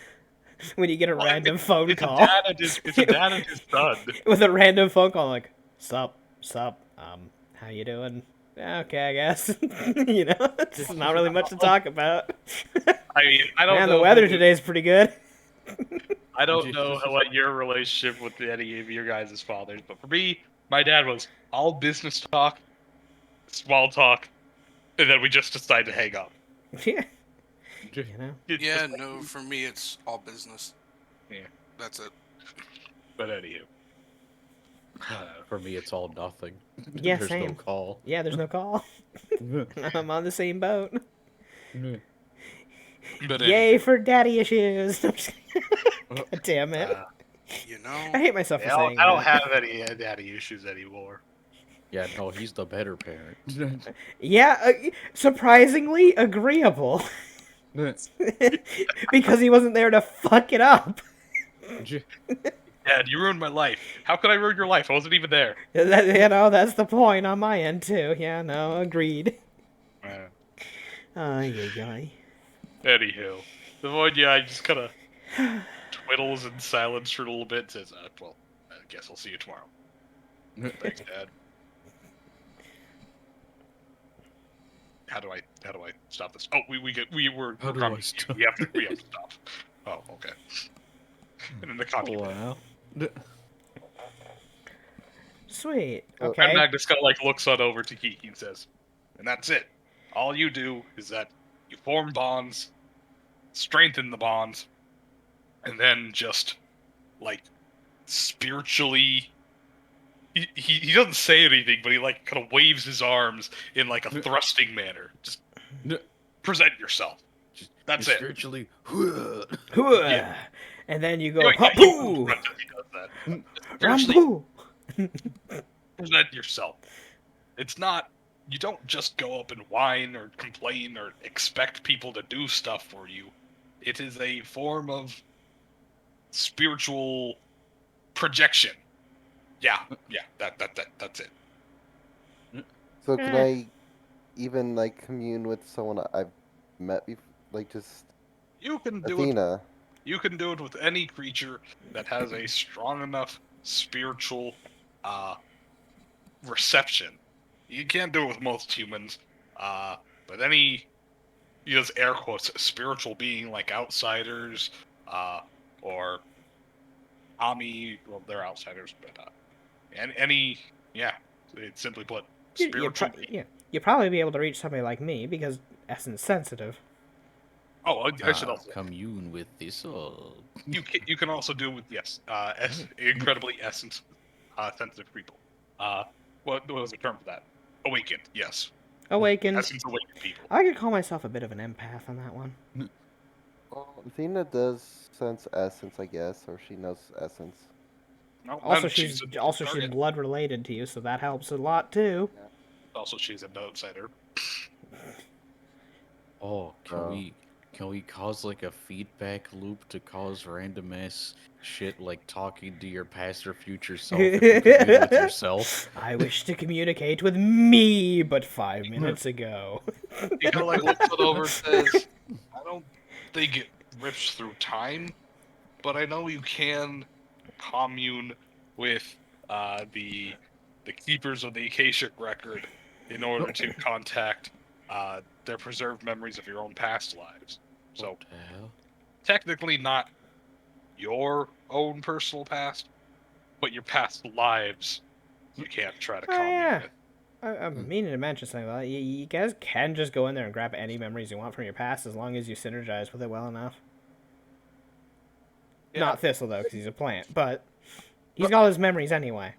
When you get a random phone call. It's a dad and his son. With a random phone call, like, sup, how you doing? Yeah, okay, I guess. You know, there's not really much to talk about. I mean, I don't know. Man, the weather today's pretty good. I don't know what your relationship with any of your guys' fathers, but for me, my dad was all business talk, small talk, and then we just decided to hang up. Yeah. You know? Yeah, no, for me it's all business. Yeah. That's it. But anywho. For me, it's all nothing. Yeah, There's same. no call. Yeah, there's no call. I'm on the same boat. But Yay for daddy issues. I'm just God damn it. You know, I hate myself for saying I don't that. have any daddy issues anymore. Yeah, no, he's the better parent. Yeah, surprisingly agreeable. Because he wasn't there to fuck it up. Dad, you ruined my life. How could I ruin your life? I wasn't even there. You know, that's the point on my end, too. Yeah, no, agreed. Anywho, the void guy just kind of twiddles in silence for a little bit and says, well, I guess I'll see you tomorrow. Thanks, Dad. How do I stop this? Oh, we're How do coming. I stop? We have to stop. Oh, okay. And then the copy. Wow. sweet. And Okay. Magnus kind of like looks on over to Kiki and says, and that's it. All you do is that you form bonds, strengthen the bonds, and then just like spiritually. He doesn't say anything, but he like kind of waves his arms in like a thrusting manner. Just present yourself. That's it. Spiritually. Yeah. And then you go, Yeah, Hapoo! he does that. Spiritually Rampoo! present yourself. It's not. You don't just go up and whine or complain or expect people to do stuff for you. It is a form of spiritual projection. Yeah, that's it. So can Eh. I even like commune with someone I've met before? Like just You can do it. Athena. You can do it with any creature that has a strong enough spiritual reception. You can't do it with most humans, but any, use air quotes, spiritual being like outsiders, or Ami, well, they're outsiders, but any, yeah, it's simply put, spiritual. You'd probably be able to reach somebody like me because essence sensitive. Oh, I should also. Commune with the soul. You can also do with incredibly essence sensitive people. What was the term for that? Awakened. Yes. Awakened. Essence awakened people. I could call myself a bit of an empath on that one. Well, Athena does sense essence, I guess, or she knows essence. No, Also, and she's a target. blood related to you, so that helps a lot too. Also, she's an outsider. Oh, can we cause like a feedback loop to cause random ass shit like talking to your past or future self if you commune with yourself? I wish to communicate with me, but 5 minutes ago. He kind of like looks it over and says, "I don't think it rips through time, but I know you can commune with the keepers of the Akashic record in order to contact their preserved memories of your own past lives. So What the hell? technically not your own personal past, but your past lives. You can't try to commune yeah. with. I'm meaning to mention something about that. You guys can just go in there and grab any memories you want from your past as long as you synergize with it well enough. Yeah. Not Thistle, though, because he's a plant, but he's got all his memories anyway.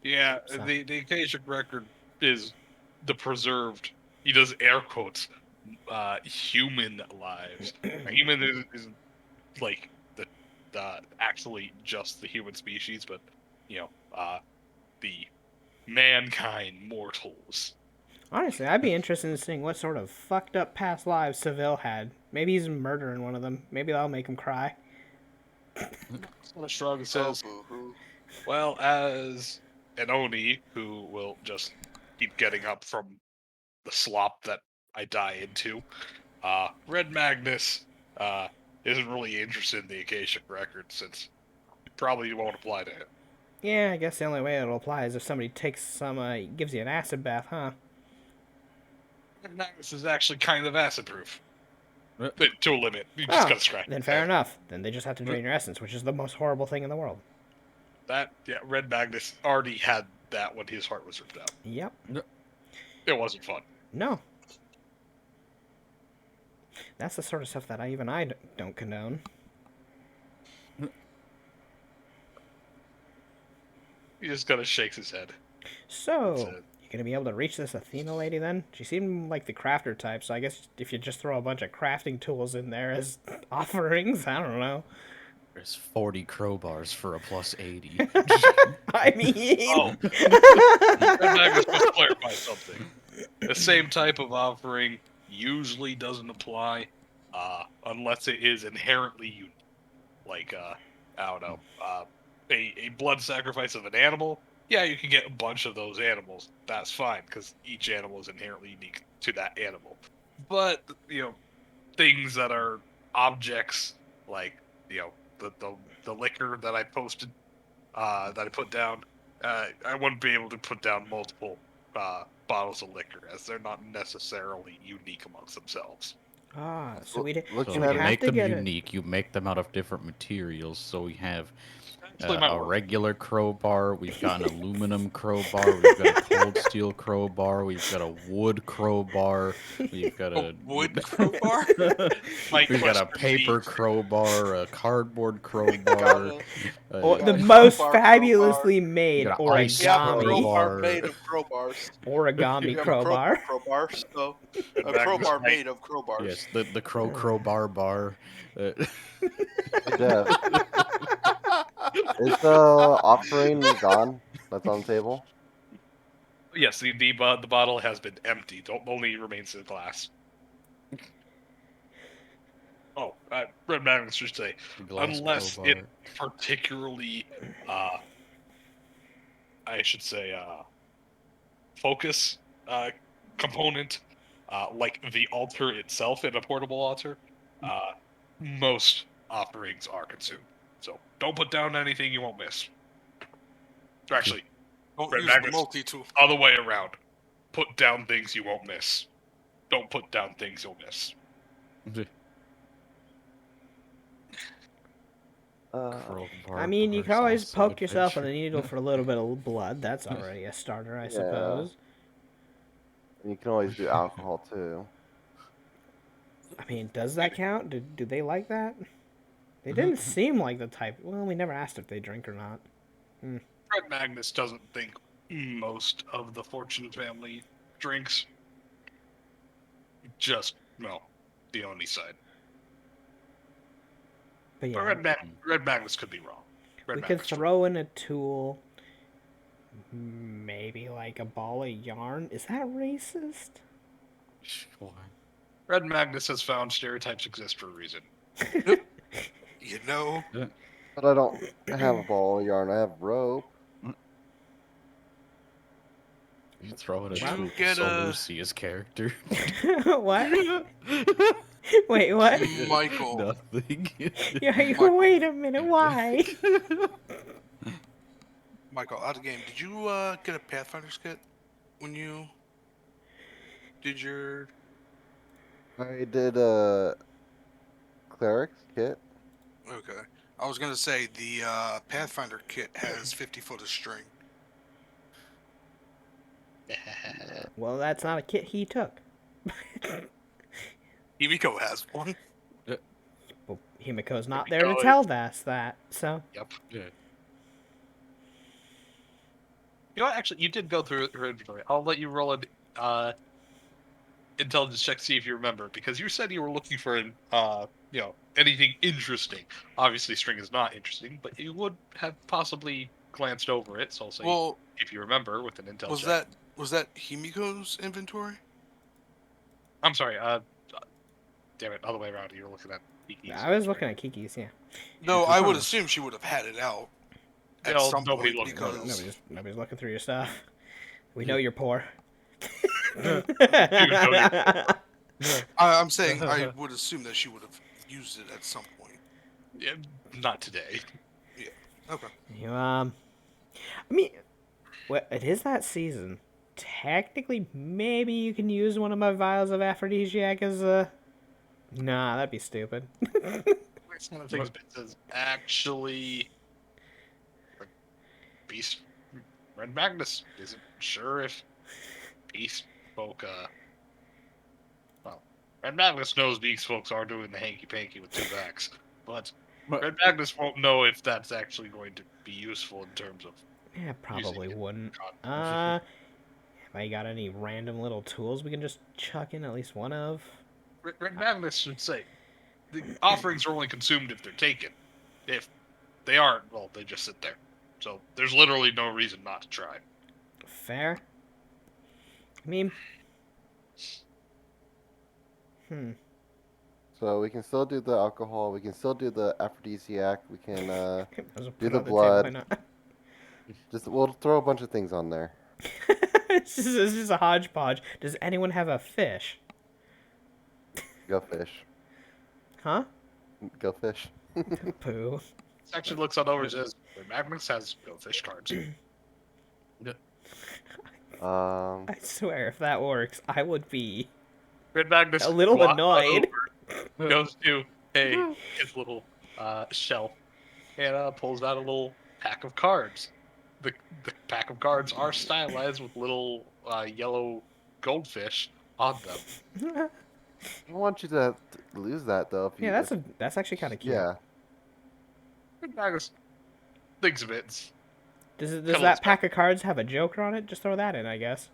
Yeah, So. the Akashic record is the preserved. He does air quotes. Human lives. Human is like the actually just the human species, but the mankind mortals. Honestly, I'd be interested in seeing what sort of fucked up past lives Seville had. Maybe he's murdering one of them. Maybe that'll make him cry. Shrug says, boo-hoo. "Well, as an Oni who will just keep getting up from the slop that I die into, Red Magnus isn't really interested in the Akashic record since it probably won't apply to him. Yeah, I guess the only way it'll apply is if somebody takes some, gives you an acid bath, huh? Red Magnus is actually kind of acid proof. What? To a limit. You just gotta scratch. Then fair enough. Then they just have to drain your essence, which is the most horrible thing in the world. Red Magnus already had that when his heart was ripped out. Yep. It wasn't fun. No. That's the sort of stuff that I don't condone. He just kind of shakes his head. So, That's it. you gonna be able to reach this Athena lady then? She seemed like the crafter type, so I guess if you just throw a bunch of crafting tools in there as offerings, I don't know. There's 40 crowbars for a plus 80. I mean... Oh. Red Magnus must clarify something. The same type of offering usually doesn't apply unless it is inherently unique. Like, I don't know, a blood sacrifice of an animal. Yeah, you can get a bunch of those animals. That's fine, because each animal is inherently unique to that animal. But, things that are objects, like, the liquor that I posted, that I put down, I wouldn't be able to put down multiple bottles of liquor, as they're not necessarily unique amongst themselves. Ah, so we So Looking to at have make to them get it. unique, you make them out of different materials. So we have Actually, might a work. regular crowbar, we've got an aluminum crowbar, we've got a cold steel crowbar, we've got a wood crowbar, we've got A a wood crowbar? My we've got a question paper is- crowbar, a cardboard crowbar, Gotta- Or uh, the Yeah, most crowbar, fabulously made You got an ice We have a origami. crowbar crowbar. made of crowbars. Origami We have a crowbar. crowbar, so a Magnus crowbar might- made of crowbars. yes, the crowbar bar. Dev, is the offering gone? That's on the table. Yes, the bottle has been emptied. Only remains in the glass. Red Magnus should say, The glass unless crowbar. it particularly, I should say, focus component, like the altar itself in a portable altar, most offerings are consumed. So don't put down anything you won't miss. Or actually, Don't Red use the Magnus, multi-tool. other way around. Put down things you won't miss. Don't put down things you'll miss. I mean, you can always poke yourself in the needle for a little bit of blood. That's already a starter, I suppose. You can always do alcohol too. I mean, does that count? Do they like that? They didn't seem like the type. Well, we never asked if they drink or not. Red Magnus doesn't think most of the Fortune family drinks. Just, no, the only side. But But yeah, Red Magnus could be wrong. we could throw in a tool. Maybe like a ball of yarn. Is that racist? Sure. Red Magnus has found stereotypes exist for a reason. You know, But I don't have a ball of yarn. I have rope. You throw in a Did you tool get so a- Lucia's character. What? Wait, what? Michael. Nothing. Yeah, wait a minute. Why? Michael, out of game. Did you get a Pathfinder's kit when you did your? I did a cleric's kit. Okay, I was gonna say the Pathfinder kit has 50 foot of string. Well, that's not a kit he took. Himiko has one. Well, Himiko's not there to tell us that, so. Yep. Yeah. You know what? Actually, you did go through her inventory. I'll let you roll an intelligence check to see if you remember, because you said you were looking for anything interesting. Obviously, string is not interesting, but you would have possibly glanced over it. So I'll say, Well, if you remember, with an intel was check. that Himiko's inventory? I'm sorry. Damn it, other way around. You were looking at Kiki's. I was looking at Kiki's, yeah. No, I would assume she would have had it out at No, some nobody point looked at it. because Nobody's looking through your stuff. We know you're poor. I'm saying I would assume that she would have used it at some point. Yeah, not today. Okay. You, I mean, well, it is that season. Technically, maybe you can use one of my vials of aphrodisiac as a... Nah, that'd be stupid. It's one of the things that says actually. Beast Red Magnus isn't sure if Beast folk. Well, Red Magnus knows Beast folks are doing the hanky panky with two backs, but Red Magnus won't know if that's actually going to be useful in terms of. Yeah, probably using it. wouldn't. Have I got any random little tools we can just chuck in at least one of? Red Magnus should say the offerings are only consumed if they're taken. If they aren't, well, they just sit there. So there's literally no reason not to try. Fair. I mean... So we can still do the alcohol. We can still do the aphrodisiac. We can Those do put the on table, why blood. not? We'll throw a bunch of things on there. It's just a hodgepodge. Does anyone have a fish? Go fish. Huh? Go fish. Poo. Section looks on over and says, Red Magnus has no fish cards. I swear, if that works, I would be Red Magnus a little walks annoyed. over, goes to his little shelf and pulls out a little pack of cards. The pack of cards are stylized with little yellow goldfish on them. I don't want you to lose that though. If you, Yeah, that's actually kind of cute. yeah. Red Magnus thinks of it. Does Kinda that pack of cards have a Joker on it? Just throw that in, I guess.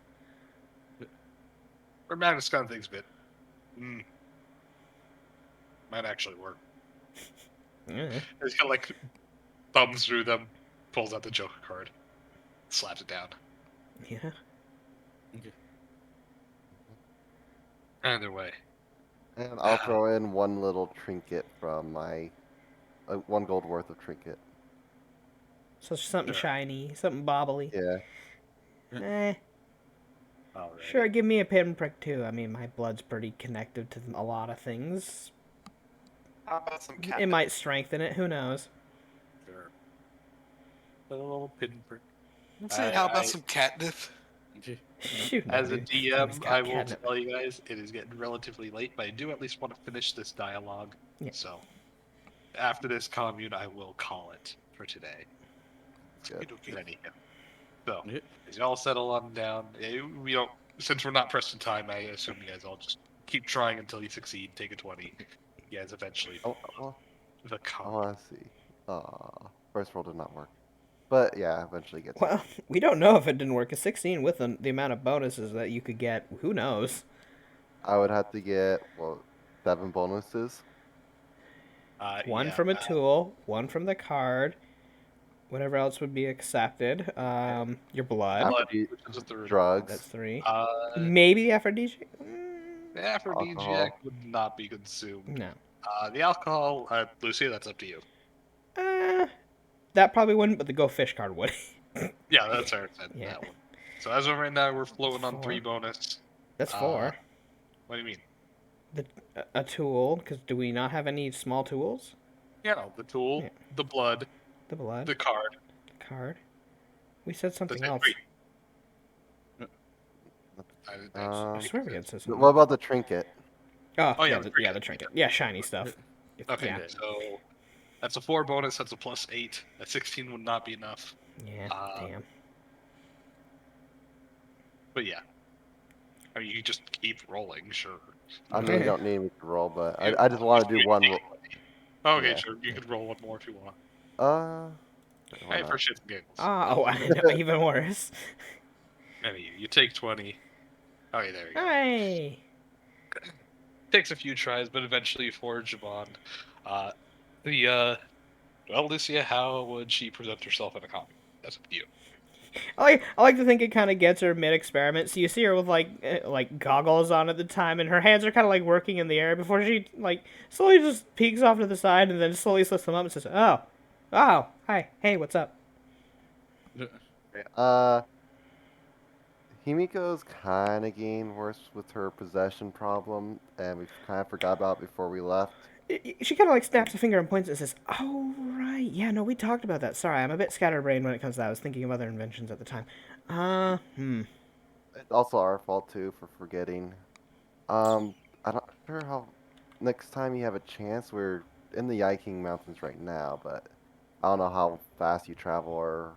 Red Magnus kind of thinks of it. Might actually work. Yeah. He's kind of like thumbs through them, pulls out the Joker card, slaps it down. Yeah. Either way, And I'll throw in one little trinket from my 1 gold worth of trinket. So something Sure. shiny, something bobbly. Yeah. Eh, Alrighty. sure, give me a pinprick too. I mean, my blood's pretty connected to a lot of things. How about some It catnip? might strengthen it, who knows? Sure. A little pinprick. Say, how about some catnip? Shoot. As a dude. Things DM, got I will catnip. tell you guys, it is getting relatively late, but I do at least want to finish this dialogue. Yeah. So, after this commune, I will call it for today. Good. Anyhow. So, Yeah. as y'all settle on down, we don't. Since we're not pressed in time, I assume you guys all just keep trying until you succeed. Take a 20. You guys eventually Oh, follow the I commune. want to see. First roll did not work. But yeah, eventually gets Well, we don't know if it didn't work. A 16 with the amount of bonuses that you could get, who knows? I would have to get, 7 bonuses. One Yeah, from a tool, one from the card, whatever else would be accepted. Your blood, Aphrodisiac, which is a third. drugs. that's 3. Uh, Maybe the aphrodisiac? the aphrodisiac Alcohol. would not be consumed. No. The alcohol, Lucia, that's up to you. That probably wouldn't, but the Go Fish card would. Yeah, that's our Yeah. that one. So as of right now, we're floating on 3 4. bonus. That's Uh, 4. What do you mean? A tool, because do we not have any small tools? Yeah, no, the tool, Yeah. the blood, The blood, the card. card. We said something That's it. else. Wait. I I swear we had said something. What about the trinket? Oh, Oh, yeah, yeah, the the trinket. trinket. Yeah, shiny stuff. Okay, Yeah. so that's a 4 bonus. That's a +8. A 16 would not be enough. Yeah, damn. But yeah, I mean, you just keep rolling, sure. I mean, you don't need me to roll, but I just want to do one. Okay, Yeah. sure. You can roll one more if you want. Why Hey, not? for shits and giggles. Oh, I know, even worse. Maybe you take 20. Okay, there you go. Hey! Takes a few tries, but eventually you forge a bond. Well, Lucia, how would she present herself in a comic? That's up to you. I like to think it kind of gets her mid-experiment. So you see her with like goggles on at the time, and her hands are kind of like working in the air before she like slowly just peeks off to the side, and then slowly slips them up and says, "Oh, hi, hey, what's up?" Himiko's kind of getting worse with her possession problem, and we kind of forgot about it before we left. She kind of like snaps a finger and points and says, "Oh right, yeah, no, we talked about that. Sorry, I'm a bit scatterbrained when it comes to that. I was thinking of other inventions at the time. It's also our fault too for forgetting. I'm not sure how. Next time you have a chance, we're in the Yiking Mountains right now, but I don't know how fast you travel or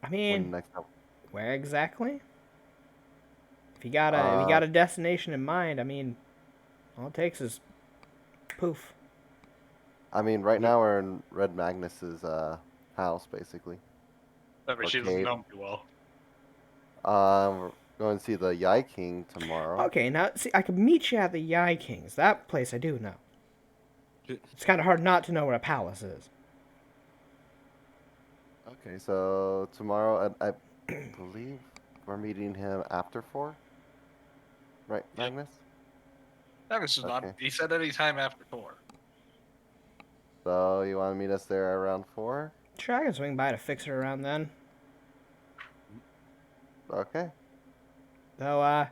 I when mean, next time. where exactly? If you got a destination in mind, I mean, all it takes is poof. I mean, right now we're in Red Magnus's house, basically. Remember, she doesn't know me well. We're going to see the Yiking tomorrow. Okay, now see, I could meet you at the Yai Kings. That place I do know. It's kind of hard not to know where a palace is. Okay, so tomorrow, I believe we're meeting him after 4? Right, Yep. Magnus? Magnus is not. Okay. He said any time after 4. So you want to meet us there around 4? Sure, I can swing by to fix her around then. Okay. Though,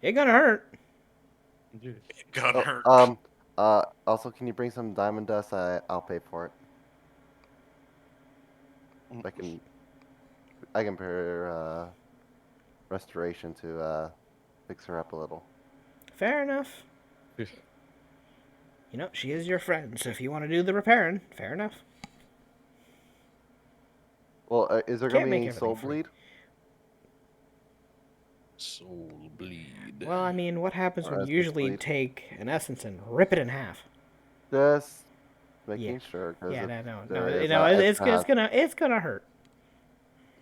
it gonna hurt. Gonna hurt. Also, can you bring some diamond dust? I'll pay for it. I can pay her, restoration to, fix her up a little. Fair enough. You know, she is your friend, so if you want to do the repairing, fair enough. Well, is there Can't going to be make any everything soul free. bleed? Soul bleed. Well, I mean, what happens Or when essence you usually bleed. take an essence and rip it in half? Just making sure. 'cause Yeah, if no, there is it's gonna hurt.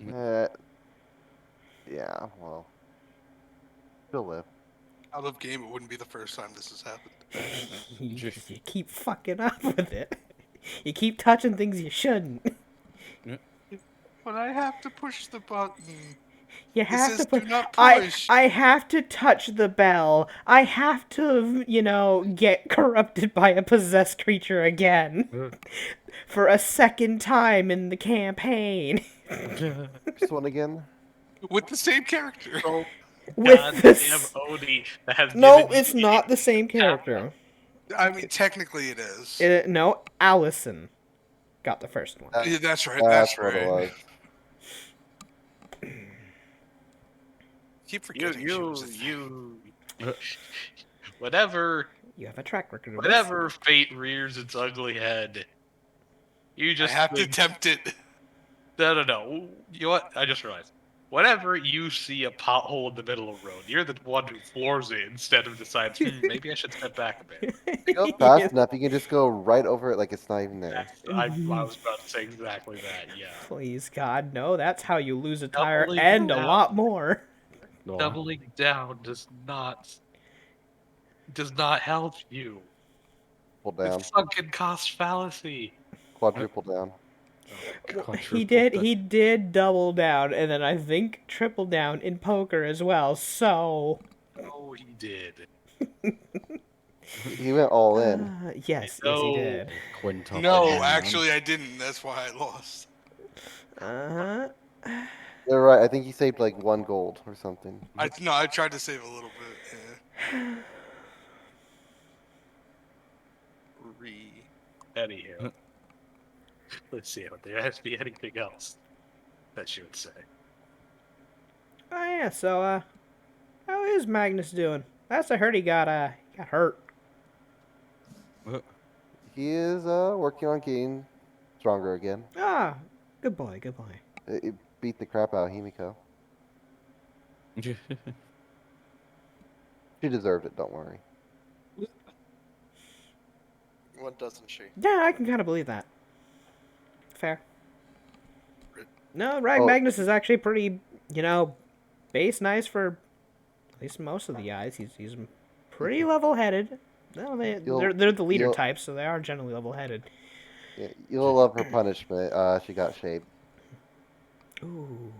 Yeah, well, she'll live. Out of game, it wouldn't be the first time this has happened. you keep fucking up with it. You keep touching things you shouldn't. But I have to push the button. You It have says to put. do not I push. I have to touch the bell. I have to, get corrupted by a possessed creature again for a second time in the campaign This one again. With the same character. with Goddamn this. Odie that has No, given it's you not the same character. I mean, technically it is. No, Allison got the first one. Yeah, that's right. That's That's what it right. was. Keep forgetting she was a thing. you whatever You have a track record of this. whatever fate rears its ugly head, you I just have to tempt it. no. You know what? I just realized. Whenever you see a pothole in the middle of the road, you're the one who floors it instead of decides, maybe I should step back a bit. If you go fast enough, you can just go right over it like it's not even there. I was about to say exactly that, yeah. Please, God, no. That's how you lose a tire Doubling and a down. lot more. No. Doubling down does not help you. Pull down. It's sunken cost fallacy. Quadruple down. He did double down, and then I think triple down in poker as well. So, Oh, he did. He went all in. yes, No. he did. Quintuple No, down. actually, I didn't. That's why I lost. Uh-huh. You're right. I think he saved like 1 gold or something. I tried to save a little bit. Yeah. Anywho. Let's see. There has to be anything else that she would say. Oh yeah. So, how is Magnus doing? Last I heard, he got hurt. He is working on getting stronger again. Ah, good boy, good boy. It beat the crap out of Himiko. She deserved it. Don't worry. What doesn't she? Yeah, I can kind of believe that. Fair. No, Rag Oh. Magnus is actually pretty, base nice for at least most of the guys. He's pretty level-headed. No, they're the leader you'll- types, so they are generally level-headed. Yeah, you'll love her punishment. She got shaved. Ooh,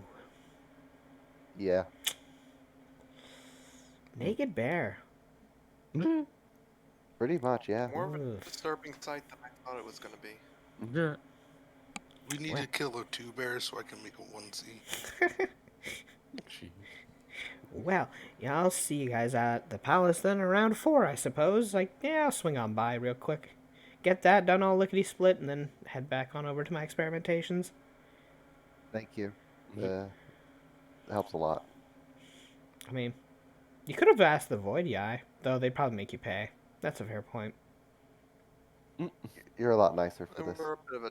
Yeah. naked bear. Pretty much, yeah. More of a Oof. disturbing sight than I thought it was going to be. We need to kill a 2 bear so I can make a 1C. Well, yeah, I'll see you guys at the palace then around 4, I suppose. I'll swing on by real quick. Get that done all lickety-split, and then head back on over to my experimentations. Thank you. It helps a lot. I mean, you could have asked the Void Eye, though they'd probably make you pay. That's a fair point. You're a lot nicer for And this. we're a bit of a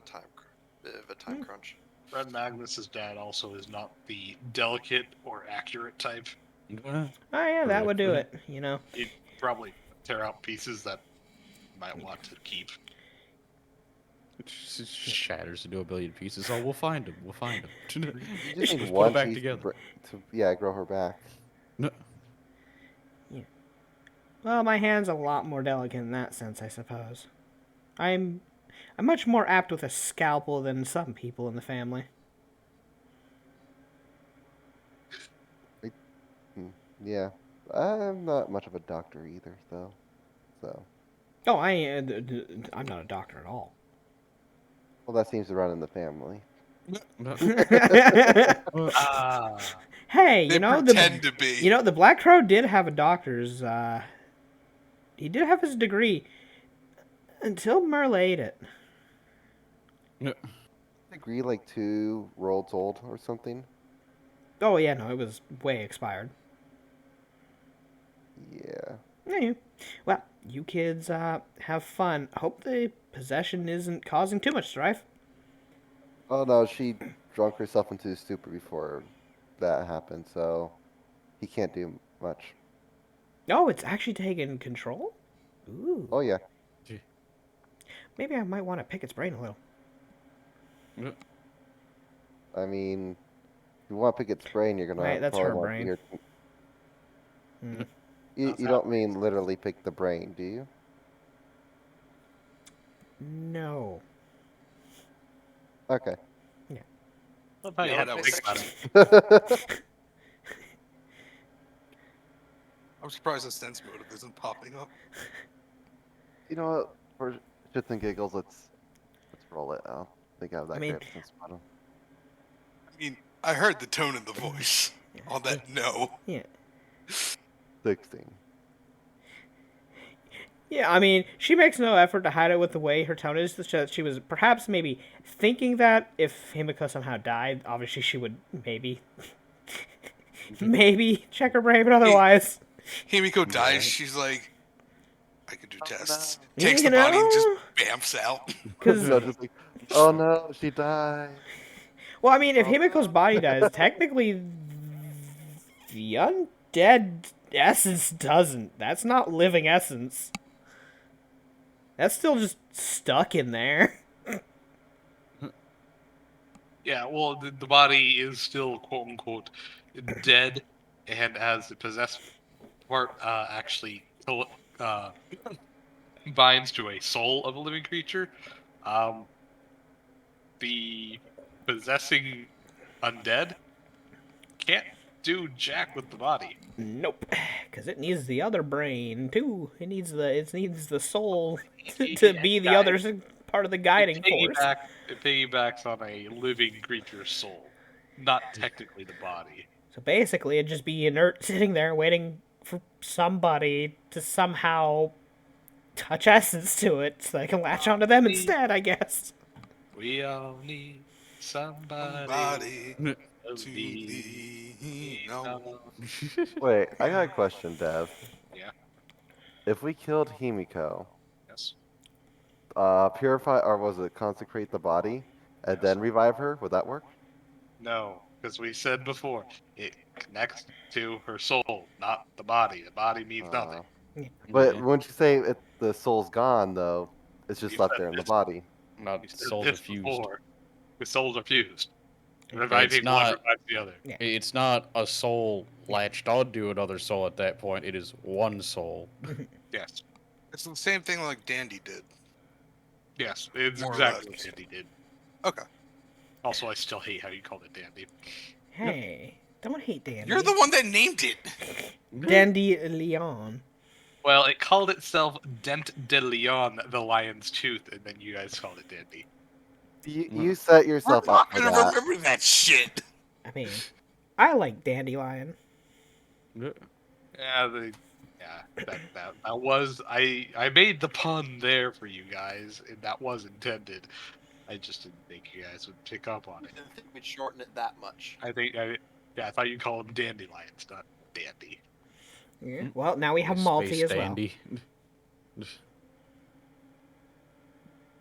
time crunch. Red Magnus's dad also is not the delicate or accurate type. Oh yeah, that would do it, He'd probably tear out pieces that you might want to keep. It just shatters into a billion pieces. Oh, we'll find him. We'll find him. You just need Put one it back piece together. to grow her back. No. Well, my hand's a lot more delicate in that sense, I suppose. I'm much more apt with a scalpel than some people in the family. Yeah. I'm not much of a doctor either, though. So. Oh, I'm not a doctor at all. Well, that seems to run in the family. Hey, They the pretend to be. the Black Crow did have a doctor's. He did have his degree until Merle ate it. Degree like 2 worlds old or something. Oh yeah, no, it was way expired. Yeah. Yeah. Well, you kids have fun. Hope the possession isn't causing too much strife. Oh no, she drunk herself into a stupor before that happened, so he can't do much. Oh, it's actually taking control? Ooh. Oh yeah. Maybe I might want to pick its brain a little. I mean, if you want to pick its brain, you're gonna Right, that's probably her want brain. your- Hmm. You don't mean literally pick the brain, do you? No. Okay. Love how you No, had that to was think about it. I'm surprised the sense motive isn't popping up. You know what? For shits and giggles, let's roll it. I don't think I have that I mean- great sense bottom. I mean, I heard the tone of the voice. On that, no. Yeah. 16. Yeah, I mean, she makes no effort to hide it with the way her tone is. That she was perhaps maybe thinking that if Himiko somehow died, obviously she would maybe check her brain, but otherwise, Himiko dies, she's like, I could do tests. no. Takes You the body and know? just bamfs out. because Just like, oh no, she died. well, I mean, if Himiko's body dies, technically the undead essence doesn't. That's not living essence. That's still just stuck in there. Yeah, well, the body is still quote unquote dead, and as the possessed part actually binds to a soul of a living creature, the possessing undead can't do jack with the body. Nope, because it needs the other brain too. It needs the soul to be the other part of the guiding force. It piggybacks on a living creature's soul, not technically the body. So basically, it'd just be inert, sitting there waiting for somebody to somehow touch essence to it, so they can latch onto them instead. I guess. We all need somebody Body to to lean lean on. on. Wait, I got a question, Dev. Yeah. If we killed Himiko, Yes. purify, or was it consecrate the body, and then revive her, would that work? No, because we said before, it connects to her soul, not the body. The body means nothing. But Yeah. once you say the soul's gone, though, it's just You left said there in the this. body. Not We said souls this are fused. before. The souls are fused. It's Reviving one not- revives the other. It's not a soul latched onto another soul at that point. It is one soul. Yes. It's the same thing like Dandy did. Yes, it's More or exactly what less. Dandy did. Okay. Also, I still hate how you called it Dandy. Hey, don't hate Dandy. You're the one that named it. Dandy Leon. Well, it called itself Dent de Leon, the Lion's Tooth, and then you guys called it Dandy. You set We're yourself not up for gonna that. remember that shit. I mean, I like Dandelion. Yeah, that was I made the pun there for you guys, and that was intended. I just didn't think you guys would pick up on I it. didn't think we'd shorten it that much. I thought you'd call them dandelions, not dandy. Yeah. Well, now we have Space Malty as well. dandy.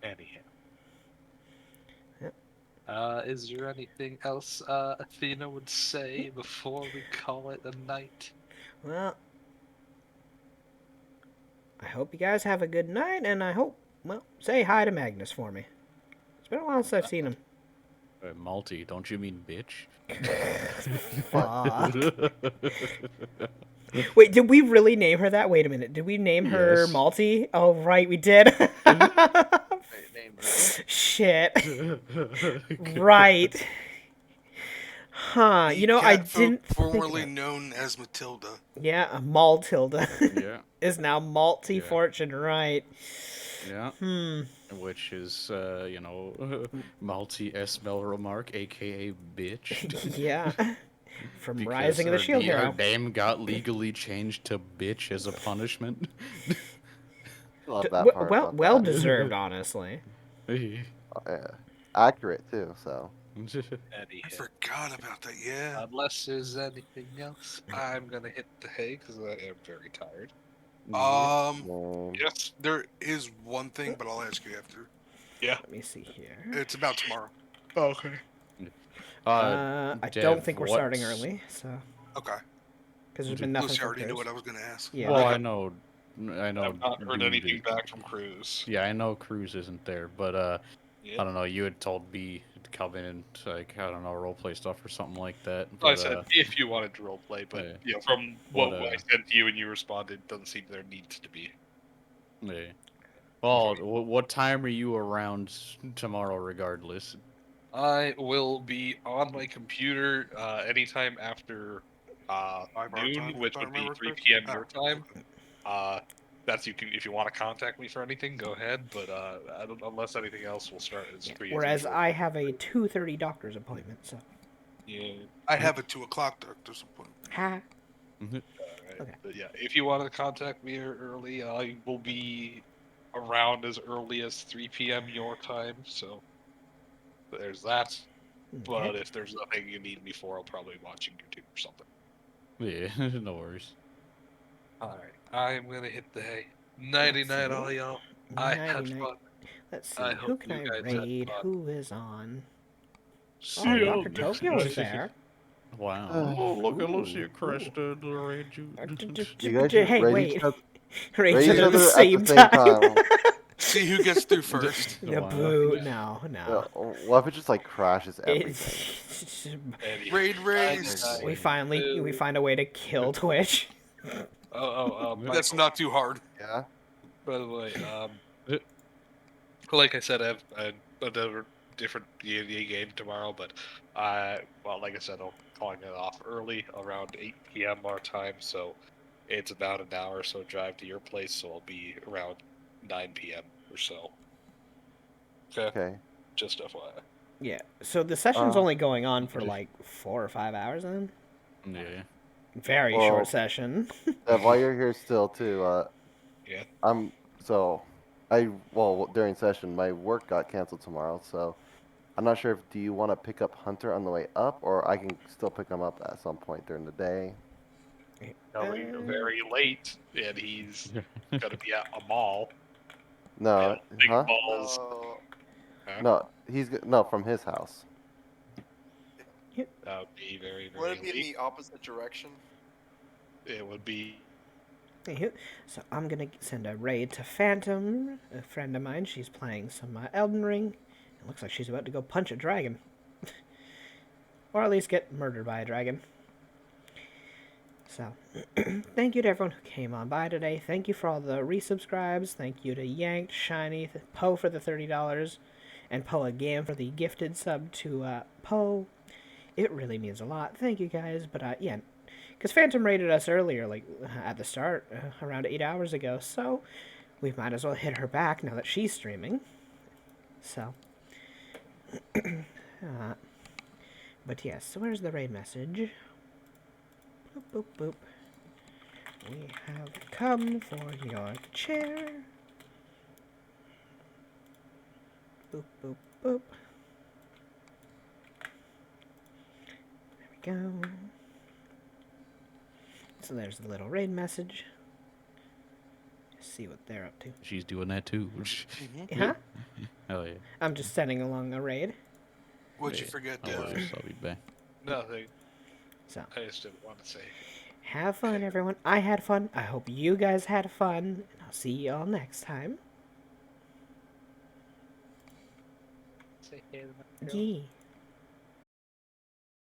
Anyhow. Yep. Is there anything else Athena would say before we call it a night? Well, I hope you guys have a good night, and I hope, well, say hi to Magnus for me. It's been a while since I've seen him. Malty, don't you mean bitch? Fuck. Wait, did we really name her that? Wait a minute. Did we name her Yes. Malty? Oh, right, we did. Name Shit. Right. Huh. You know, I Cat didn't think formerly about- known as Matilda. Yeah, Maltilda Yeah, is now Malty Yeah. Fortune, right? yeah. Hmm. Which is, Malty Esmel Remark, aka bitch. Yeah. From Because Rising of the her Shield Her Hero. name got legally changed to bitch as a punishment. Love D- that w- part. well, love well that. deserved, honestly. Yeah. Accurate too. So I Anyhow. forgot about that, yeah. Unless there's anything else, I'm gonna hit the hay because I am very tired. Yes. There is one thing, but I'll ask you after. Let me see here. It's about tomorrow. Okay. I Dev, don't think we're starting what's- early, so Okay. because there's been nothing. Lucy from already knew Chris. what I was gonna ask. Yeah. Well, I I know. I've not heard Dude anything is- back from Cruz. Yeah, I know Cruz isn't there, but Yeah. I don't know. You had told me to come in and like I don't know roleplay stuff or something like that. I But, said if you wanted to roleplay, but yeah. you know, from what But, I sent to you and you responded, doesn't seem there needs to be. yeah. Well, what time are you around tomorrow? Regardless. I will be on my computer anytime after noon, which would be 3 Oh, p.m. your time. That's you can if you want to contact me for anything, go ahead. But I don't, unless anything else, we'll start as free as Whereas usual. I have a 2:30 doctor's appointment, so. Yeah. I have a 2 o'clock doctor's appointment. Ha. Alright. Okay. But yeah, if you want to contact me early, I will be around as early as 3 p.m. your time. So there's that. But if there's nothing you need me for, I'll probably be watching YouTube or something. Yeah, no worries. Alright, I'm gonna hit the hay. Nighty night, all y'all. I had Nighty-night. fun. Let's see. I Who hope can you I guys had raid? fun. Who is on? See Oh, you Dr. next Tokyo time. is there. Wow. Uh, Oh, look at ooh, Lucia crashed the raid you. You guys should Hey, raid wait. each other, Raid raid each each other at the other same time. See who gets through first. Yeah, Wow. boo. No, Yeah, no. what if it just like crashes everything? It's, Anyway, Raid race. we find a way to kill Twitch. That's not too hard. Yeah. by the way, like I said, I have another different D&D game tomorrow, but well, like I said, I'm calling it off early, around 8 p.m. our time, so it's about an hour or so drive to your place, so I'll be around 9 p.m. or so. Okay, Okay. just FYI. Yeah. So the session's Uh, only going on for like 4 or 5 hours then? Yeah. Very Well, short session. While you're here still too, Yeah. during session my work got canceled tomorrow, so I'm not sure if do you want to pick up Hunter on the way up, or I can still pick him up at some point during the day. No, he's very late, and he's gonna be at a mall. No, and big huh? balls. No. Huh? No, from his house. That would be very, Would very it be in late. the opposite direction? It would be. Anywho, so I'm gonna send a raid to Phantom, a friend of mine. She's playing some Elden Ring. It looks like she's about to go punch a dragon. Or at least get murdered by a dragon. So, thank you to everyone who came on by today. Thank you for all the resubscribes. Thank you to Yanked, Shiny, Poe for the $30, and Poe again for the gifted sub to Poe. It really means a lot. Thank you guys. But yeah, because Phantom raided us earlier, like at the start, around 8 hours ago. So we might as well hit her back now that she's streaming. So, but yes. So where's the raid message? Boop boop boop. We have come for your chair. Boop boop boop. There we go. So there's the little raid message. See what they're up to. She's doing that too. Huh? Oh yeah. I'm just sending along a raid. What'd you Yeah. forget, No Dev? worries, I'll be back. Nothing. So I just didn't want to say. have fun, everyone. I had fun. I hope you guys had fun. And I'll see y'all next time. Say hey to my girl. Yee.